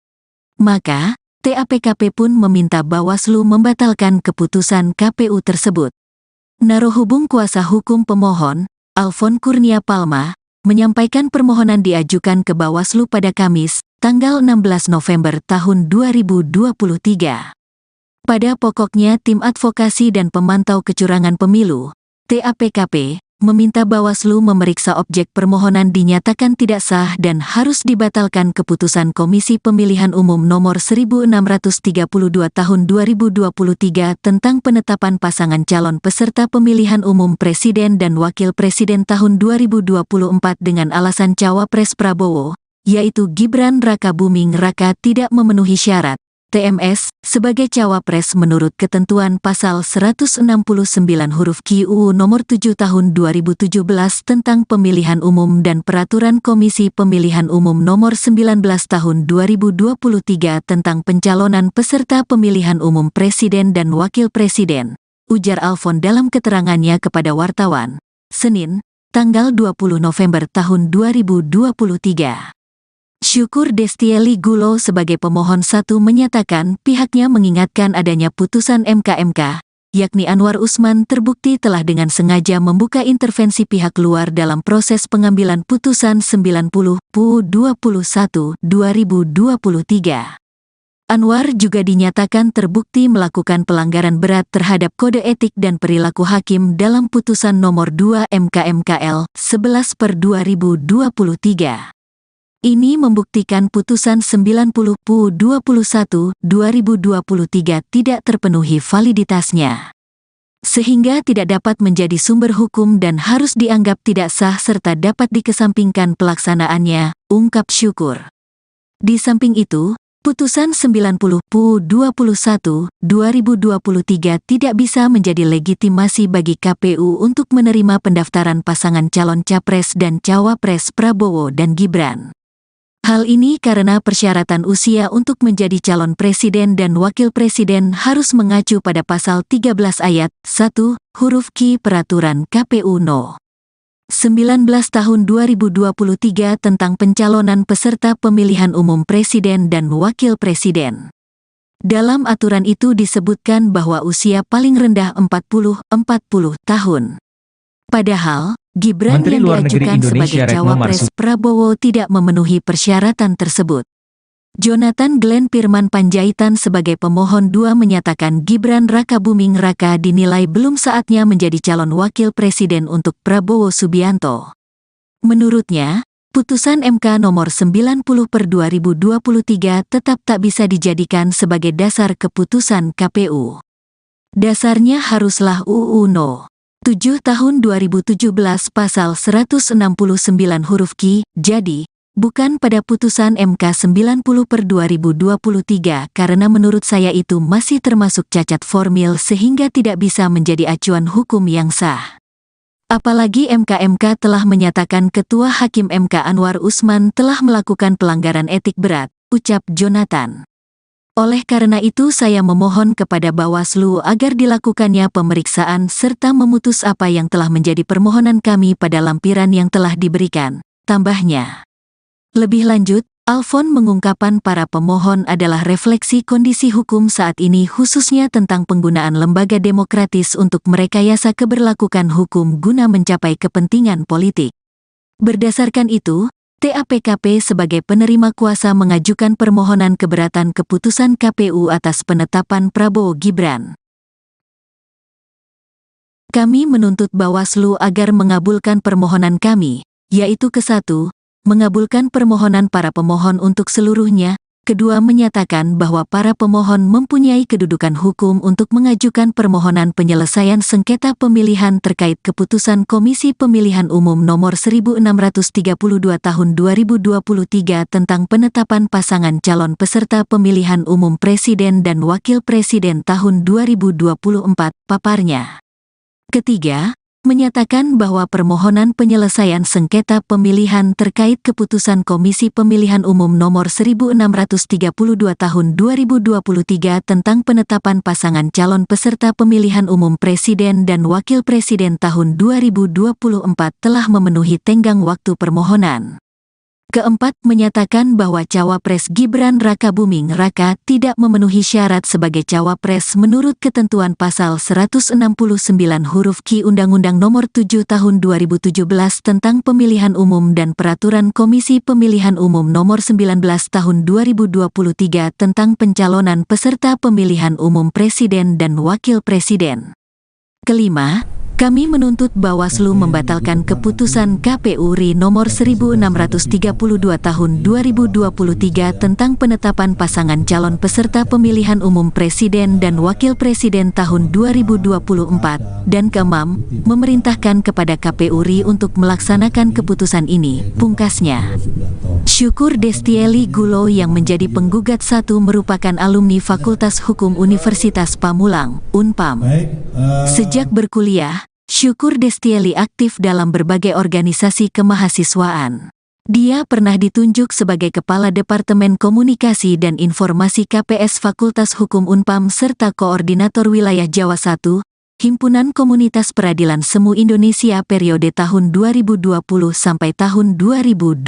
Maka, TAPKP pun meminta Bawaslu membatalkan keputusan KPU tersebut. Narohubung kuasa hukum pemohon, Alfon Kurnia Palma, menyampaikan permohonan diajukan ke Bawaslu pada Kamis, tanggal 16 November tahun 2023. Pada pokoknya Tim Advokasi dan Pemantau Kecurangan Pemilu, TAPKP, meminta Bawaslu memeriksa objek permohonan dinyatakan tidak sah dan harus dibatalkan keputusan Komisi Pemilihan Umum nomor 1632 tahun 2023 tentang penetapan pasangan calon peserta pemilihan umum presiden dan wakil presiden tahun 2024 dengan alasan cawapres Prabowo, yaitu Gibran Rakabuming Raka tidak memenuhi syarat TMS sebagai cawapres menurut ketentuan pasal 169 huruf Q UU nomor 7 tahun 2017 tentang pemilihan umum dan peraturan Komisi Pemilihan Umum nomor 19 tahun 2023 tentang pencalonan peserta pemilihan umum presiden dan wakil presiden, ujar Alfon dalam keterangannya kepada wartawan, Senin, tanggal 20 November tahun 2023. Syukur Destieli Gulo sebagai pemohon 1 menyatakan pihaknya mengingatkan adanya putusan MK, yakni Anwar Usman terbukti telah dengan sengaja membuka intervensi pihak luar dalam proses pengambilan putusan 90 PU 21 2023. Anwar juga dinyatakan terbukti melakukan pelanggaran berat terhadap kode etik dan perilaku hakim dalam putusan nomor 2 MK/MKL 11/2023. Ini membuktikan putusan 90 PU 21 2023 tidak terpenuhi validitasnya, sehingga tidak dapat menjadi sumber hukum dan harus dianggap tidak sah serta dapat dikesampingkan pelaksanaannya, ungkap Syukur. Di samping itu, putusan 90 PU 21 2023 tidak bisa menjadi legitimasi bagi KPU untuk menerima pendaftaran pasangan calon capres dan cawapres Prabowo dan Gibran. Hal ini karena persyaratan usia untuk menjadi calon presiden dan wakil presiden harus mengacu pada pasal 13 ayat 1, huruf Q Peraturan KPU No. 19 tahun 2023 tentang pencalonan peserta pemilihan umum presiden dan wakil presiden. Dalam aturan itu disebutkan bahwa usia paling rendah 40 tahun. Padahal, Gibran Menteri yang Luar Negeri diajukan Indonesia sebagai Retno cawapres Marsudi Prabowo tidak memenuhi persyaratan tersebut. Jonathan Glenn Firman Panjaitan sebagai pemohon 2 menyatakan Gibran Rakabuming Raka dinilai belum saatnya menjadi calon wakil presiden untuk Prabowo Subianto. Menurutnya, putusan MK nomor 90/2023 tetap tak bisa dijadikan sebagai dasar keputusan KPU. Dasarnya haruslah UU No. 7 tahun 2017 pasal 169 huruf Q, jadi, bukan pada putusan MK 90/2023 karena menurut saya itu masih termasuk cacat formil sehingga tidak bisa menjadi acuan hukum yang sah. Apalagi MK telah menyatakan Ketua Hakim MK Anwar Usman telah melakukan pelanggaran etik berat, ucap Jonathan. Oleh karena itu saya memohon kepada Bawaslu agar dilakukannya pemeriksaan serta memutus apa yang telah menjadi permohonan kami pada lampiran yang telah diberikan, tambahnya. Lebih lanjut, Alfon mengungkapkan para pemohon adalah refleksi kondisi hukum saat ini khususnya tentang penggunaan lembaga demokratis untuk merekayasa keberlakuan hukum guna mencapai kepentingan politik. Berdasarkan itu, TAPKP sebagai penerima kuasa mengajukan permohonan keberatan keputusan KPU atas penetapan Prabowo Gibran. Kami menuntut Bawaslu agar mengabulkan permohonan kami, yaitu ke-1, mengabulkan permohonan para pemohon untuk seluruhnya, kedua menyatakan bahwa para pemohon mempunyai kedudukan hukum untuk mengajukan permohonan penyelesaian sengketa pemilihan terkait keputusan Komisi Pemilihan Umum Nomor 1632 Tahun 2023 tentang penetapan pasangan calon peserta pemilihan umum Presiden dan Wakil Presiden tahun 2024, paparnya. Ketiga, menyatakan bahwa permohonan penyelesaian sengketa pemilihan terkait keputusan Komisi Pemilihan Umum Nomor 1632 Tahun 2023 tentang penetapan pasangan calon peserta pemilihan umum Presiden dan Wakil Presiden tahun 2024 telah memenuhi tenggang waktu permohonan. Keempat, menyatakan bahwa Cawapres Gibran Rakabuming Raka tidak memenuhi syarat sebagai Cawapres menurut ketentuan pasal 169 huruf Q Undang-Undang Nomor 7 Tahun 2017 tentang Pemilihan Umum dan Peraturan Komisi Pemilihan Umum Nomor 19 Tahun 2023 tentang pencalonan peserta pemilihan umum Presiden dan Wakil Presiden. Kelima, kami menuntut Bawaslu membatalkan keputusan KPU RI nomor 1632 tahun 2023 tentang penetapan pasangan calon peserta pemilihan umum Presiden dan Wakil Presiden tahun 2024, dan keenam, memerintahkan kepada KPU RI untuk melaksanakan keputusan ini, pungkasnya. Syukur Destieli Gulo yang menjadi penggugat satu merupakan alumni Fakultas Hukum Universitas Pamulang, Unpam. Sejak berkuliah, Syukur Destieli aktif dalam berbagai organisasi kemahasiswaan. Dia pernah ditunjuk sebagai Kepala Departemen Komunikasi dan Informasi KPS Fakultas Hukum Unpam serta Koordinator Wilayah Jawa I, Himpunan Komunitas Peradilan Semu Indonesia periode tahun 2020 sampai tahun 2021.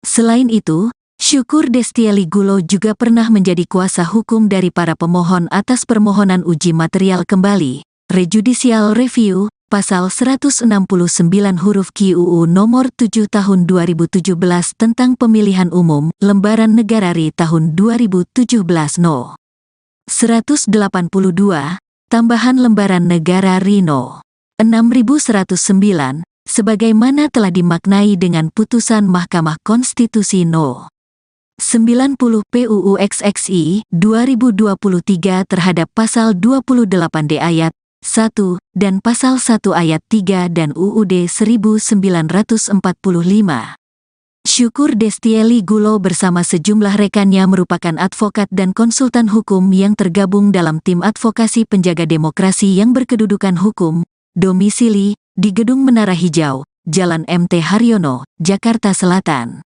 Selain itu, Syukur Destieli Gulo juga pernah menjadi kuasa hukum dari para pemohon atas permohonan uji material kembali, Rejudicial Review, pasal 169 huruf Q UU nomor 7 tahun 2017 tentang pemilihan umum, lembaran negara RI tahun 2017 No. 182, tambahan lembaran negara RI No. 6109, sebagaimana telah dimaknai dengan putusan Mahkamah Konstitusi No. 90 PUU XXI 2023 terhadap pasal 28D ayat 1 dan pasal 1 ayat 3 dan UUD 1945. Syukur Destieli Gulo bersama sejumlah rekannya merupakan advokat dan konsultan hukum yang tergabung dalam tim advokasi penjaga demokrasi yang berkedudukan hukum, domisili di Gedung Menara Hijau, Jalan MT Haryono, Jakarta Selatan.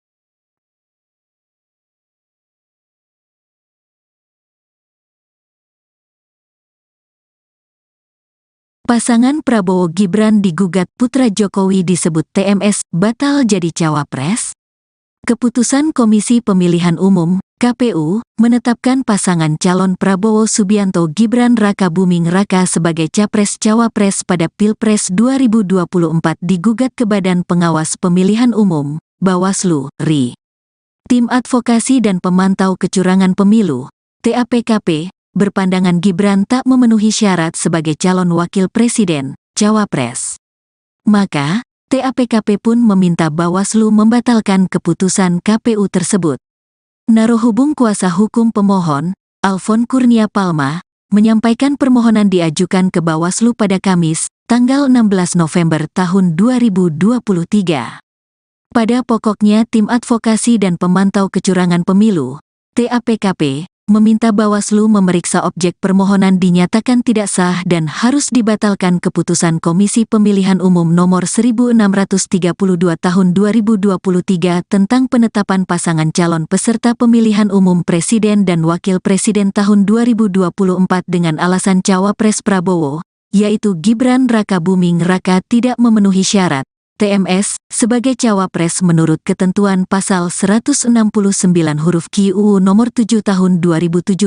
Pasangan Prabowo Gibran digugat putra Jokowi disebut TMS batal jadi cawapres. Keputusan Komisi Pemilihan Umum (KPU) menetapkan pasangan calon Prabowo Subianto Gibran Rakabuming Raka sebagai capres-cawapres pada Pilpres 2024 digugat ke Badan Pengawas Pemilihan Umum (Bawaslu) RI. Tim Advokasi dan Pemantau Kecurangan Pemilu (TAPKP) berpandangan Gibran tak memenuhi syarat sebagai calon wakil presiden, cawapres. Maka, TAPKP pun meminta Bawaslu membatalkan keputusan KPU tersebut. Narohubung kuasa hukum pemohon, Alfon Kurnia Palma, menyampaikan permohonan diajukan ke Bawaslu pada Kamis, tanggal 16 November tahun 2023. Pada pokoknya Tim Advokasi dan Pemantau Kecurangan Pemilu, TAPKP, meminta Bawaslu memeriksa objek permohonan dinyatakan tidak sah dan harus dibatalkan keputusan Komisi Pemilihan Umum Nomor 1632 Tahun 2023 tentang penetapan pasangan calon peserta pemilihan umum Presiden dan Wakil Presiden tahun 2024 dengan alasan Cawapres Prabowo, yaitu Gibran Rakabuming Raka tidak memenuhi syarat TMS sebagai cawapres menurut ketentuan pasal 169 huruf Q UU nomor 7 tahun 2017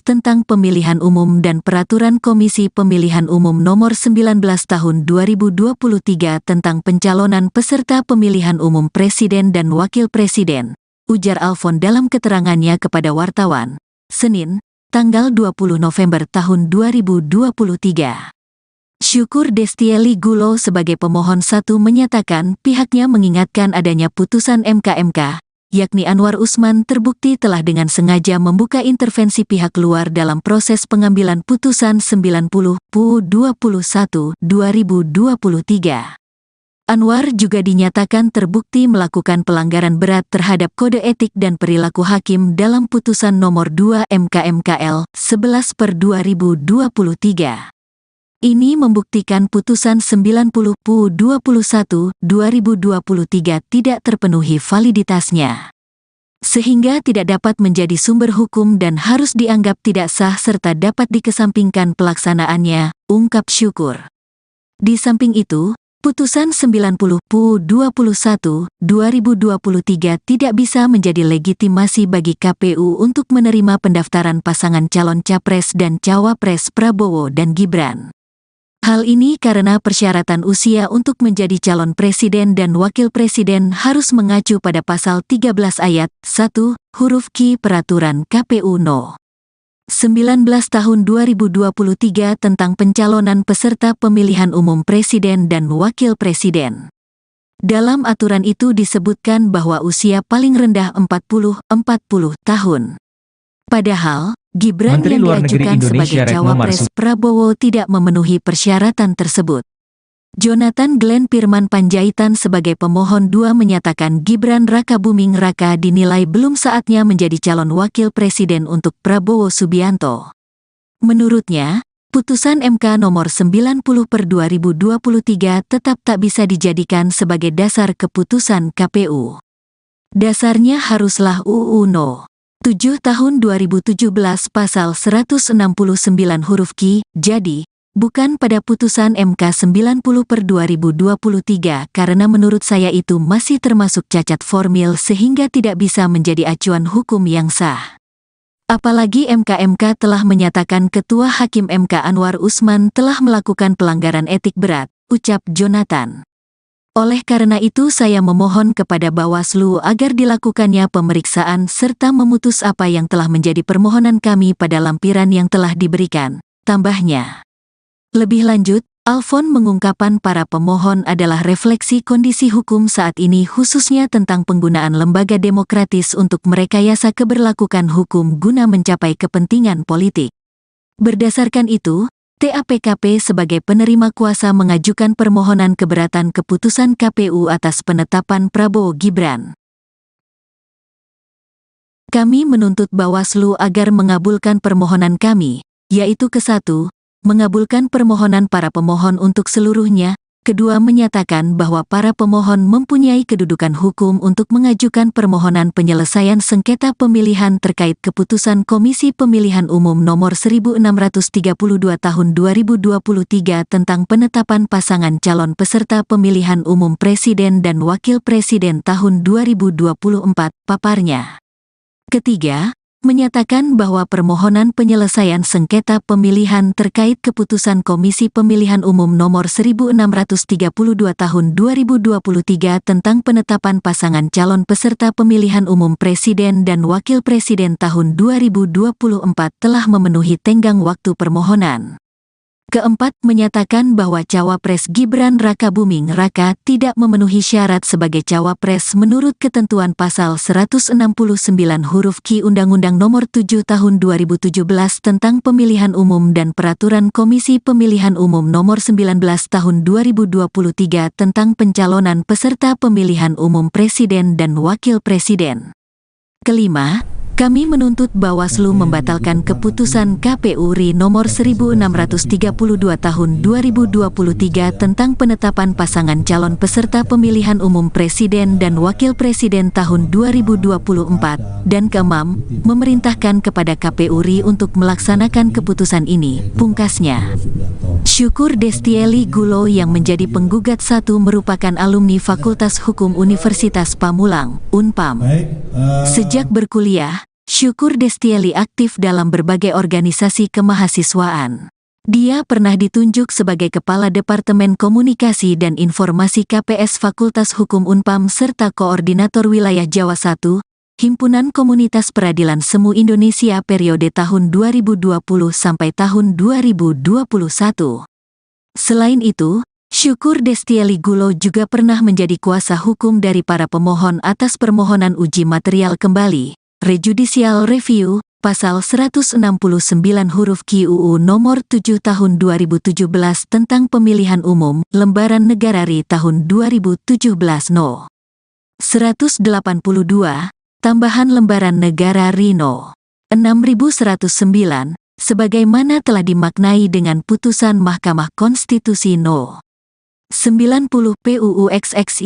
tentang pemilihan umum dan peraturan Komisi Pemilihan Umum nomor 19 tahun 2023 tentang pencalonan peserta pemilihan umum presiden dan wakil presiden, ujar Alfon dalam keterangannya kepada wartawan, Senin, tanggal 20 November tahun 2023. Syukur Destieli Gulo sebagai pemohon 1 menyatakan pihaknya mengingatkan adanya putusan MK, yakni Anwar Usman terbukti telah dengan sengaja membuka intervensi pihak luar dalam proses pengambilan putusan 90/21/2023. Anwar juga dinyatakan terbukti melakukan pelanggaran berat terhadap kode etik dan perilaku hakim dalam putusan nomor 2 MK/MKL 11/2023. Ini membuktikan putusan 90/21/2023 tidak terpenuhi validitasnya, sehingga tidak dapat menjadi sumber hukum dan harus dianggap tidak sah serta dapat dikesampingkan pelaksanaannya, ungkap Syukur. Di samping itu, putusan 90/21/2023 tidak bisa menjadi legitimasi bagi KPU untuk menerima pendaftaran pasangan calon Capres dan Cawapres Prabowo dan Gibran. Hal ini karena persyaratan usia untuk menjadi calon presiden dan wakil presiden harus mengacu pada pasal 13 ayat 1, huruf Q Peraturan KPU No. 19 tahun 2023 tentang pencalonan peserta pemilihan umum presiden dan wakil presiden. Dalam aturan itu disebutkan bahwa usia paling rendah 40 tahun. Padahal, Gibran Menteri yang Luar Negeri diajukan Indonesia sebagai Retno cawapres Marsudi Prabowo tidak memenuhi persyaratan tersebut. Jonathan Glenn Firman Panjaitan sebagai pemohon 2 menyatakan Gibran Rakabuming Raka dinilai belum saatnya menjadi calon wakil presiden untuk Prabowo Subianto. Menurutnya, putusan MK nomor 90/2023 tetap tak bisa dijadikan sebagai dasar keputusan KPU. Dasarnya haruslah UU No. 7 tahun 2017 pasal 169 huruf Q, jadi, bukan pada putusan MK 90/2023 karena menurut saya itu masih termasuk cacat formil sehingga tidak bisa menjadi acuan hukum yang sah. Apalagi MK telah menyatakan Ketua Hakim MK Anwar Usman telah melakukan pelanggaran etik berat, ucap Jonathan. Oleh karena itu saya memohon kepada Bawaslu agar dilakukannya pemeriksaan serta memutus apa yang telah menjadi permohonan kami pada lampiran yang telah diberikan, tambahnya. Lebih lanjut, Alfon mengungkapkan para pemohon adalah refleksi kondisi hukum saat ini khususnya tentang penggunaan lembaga demokratis untuk merekayasa keberlakuan hukum guna mencapai kepentingan politik. Berdasarkan itu, TAPKP sebagai penerima kuasa mengajukan permohonan keberatan keputusan KPU atas penetapan Prabowo Gibran. Kami menuntut Bawaslu agar mengabulkan permohonan kami, yaitu ke-1, mengabulkan permohonan para pemohon untuk seluruhnya, kedua menyatakan bahwa para pemohon mempunyai kedudukan hukum untuk mengajukan permohonan penyelesaian sengketa pemilihan terkait keputusan Komisi Pemilihan Umum Nomor 1632 Tahun 2023 tentang penetapan pasangan calon peserta pemilihan umum Presiden dan Wakil Presiden tahun 2024, paparnya. Ketiga, menyatakan bahwa permohonan penyelesaian sengketa pemilihan terkait keputusan Komisi Pemilihan Umum Nomor 1632 Tahun 2023 tentang penetapan pasangan calon peserta pemilihan umum Presiden dan Wakil Presiden tahun 2024 telah memenuhi tenggang waktu permohonan. Keempat, menyatakan bahwa Cawapres Gibran Rakabuming Raka tidak memenuhi syarat sebagai Cawapres menurut ketentuan pasal 169 huruf Q Undang-Undang Nomor 7 Tahun 2017 tentang Pemilihan Umum dan Peraturan Komisi Pemilihan Umum Nomor 19 Tahun 2023 tentang pencalonan peserta pemilihan umum Presiden dan Wakil Presiden. Kelima, kami menuntut Bawaslu membatalkan keputusan KPU RI nomor 1632 tahun 2023 tentang penetapan pasangan calon peserta pemilihan umum Presiden dan Wakil Presiden tahun 2024, dan keenam, memerintahkan kepada KPU RI untuk melaksanakan keputusan ini, pungkasnya. Syukur Destieli Gulo yang menjadi penggugat 1 merupakan alumni Fakultas Hukum Universitas Pamulang, Unpam. Sejak berkuliah, Syukur Destieli aktif dalam berbagai organisasi kemahasiswaan. Dia pernah ditunjuk sebagai Kepala Departemen Komunikasi dan Informasi KPS Fakultas Hukum Unpam serta Koordinator Wilayah Jawa I, Himpunan Komunitas Peradilan Semu Indonesia periode tahun 2020 sampai tahun 2021. Selain itu, Syukur Destieli Gulo juga pernah menjadi kuasa hukum dari para pemohon atas permohonan uji material kembali, rejudicial review, Pasal 169 huruf Q UU Nomor 7 Tahun 2017 tentang Pemilihan Umum, Lembaran Negara RI Tahun 2017 No. 182, Tambahan Lembaran Negara RI No. 6109, sebagaimana telah dimaknai dengan putusan Mahkamah Konstitusi No. 90 PUU XXI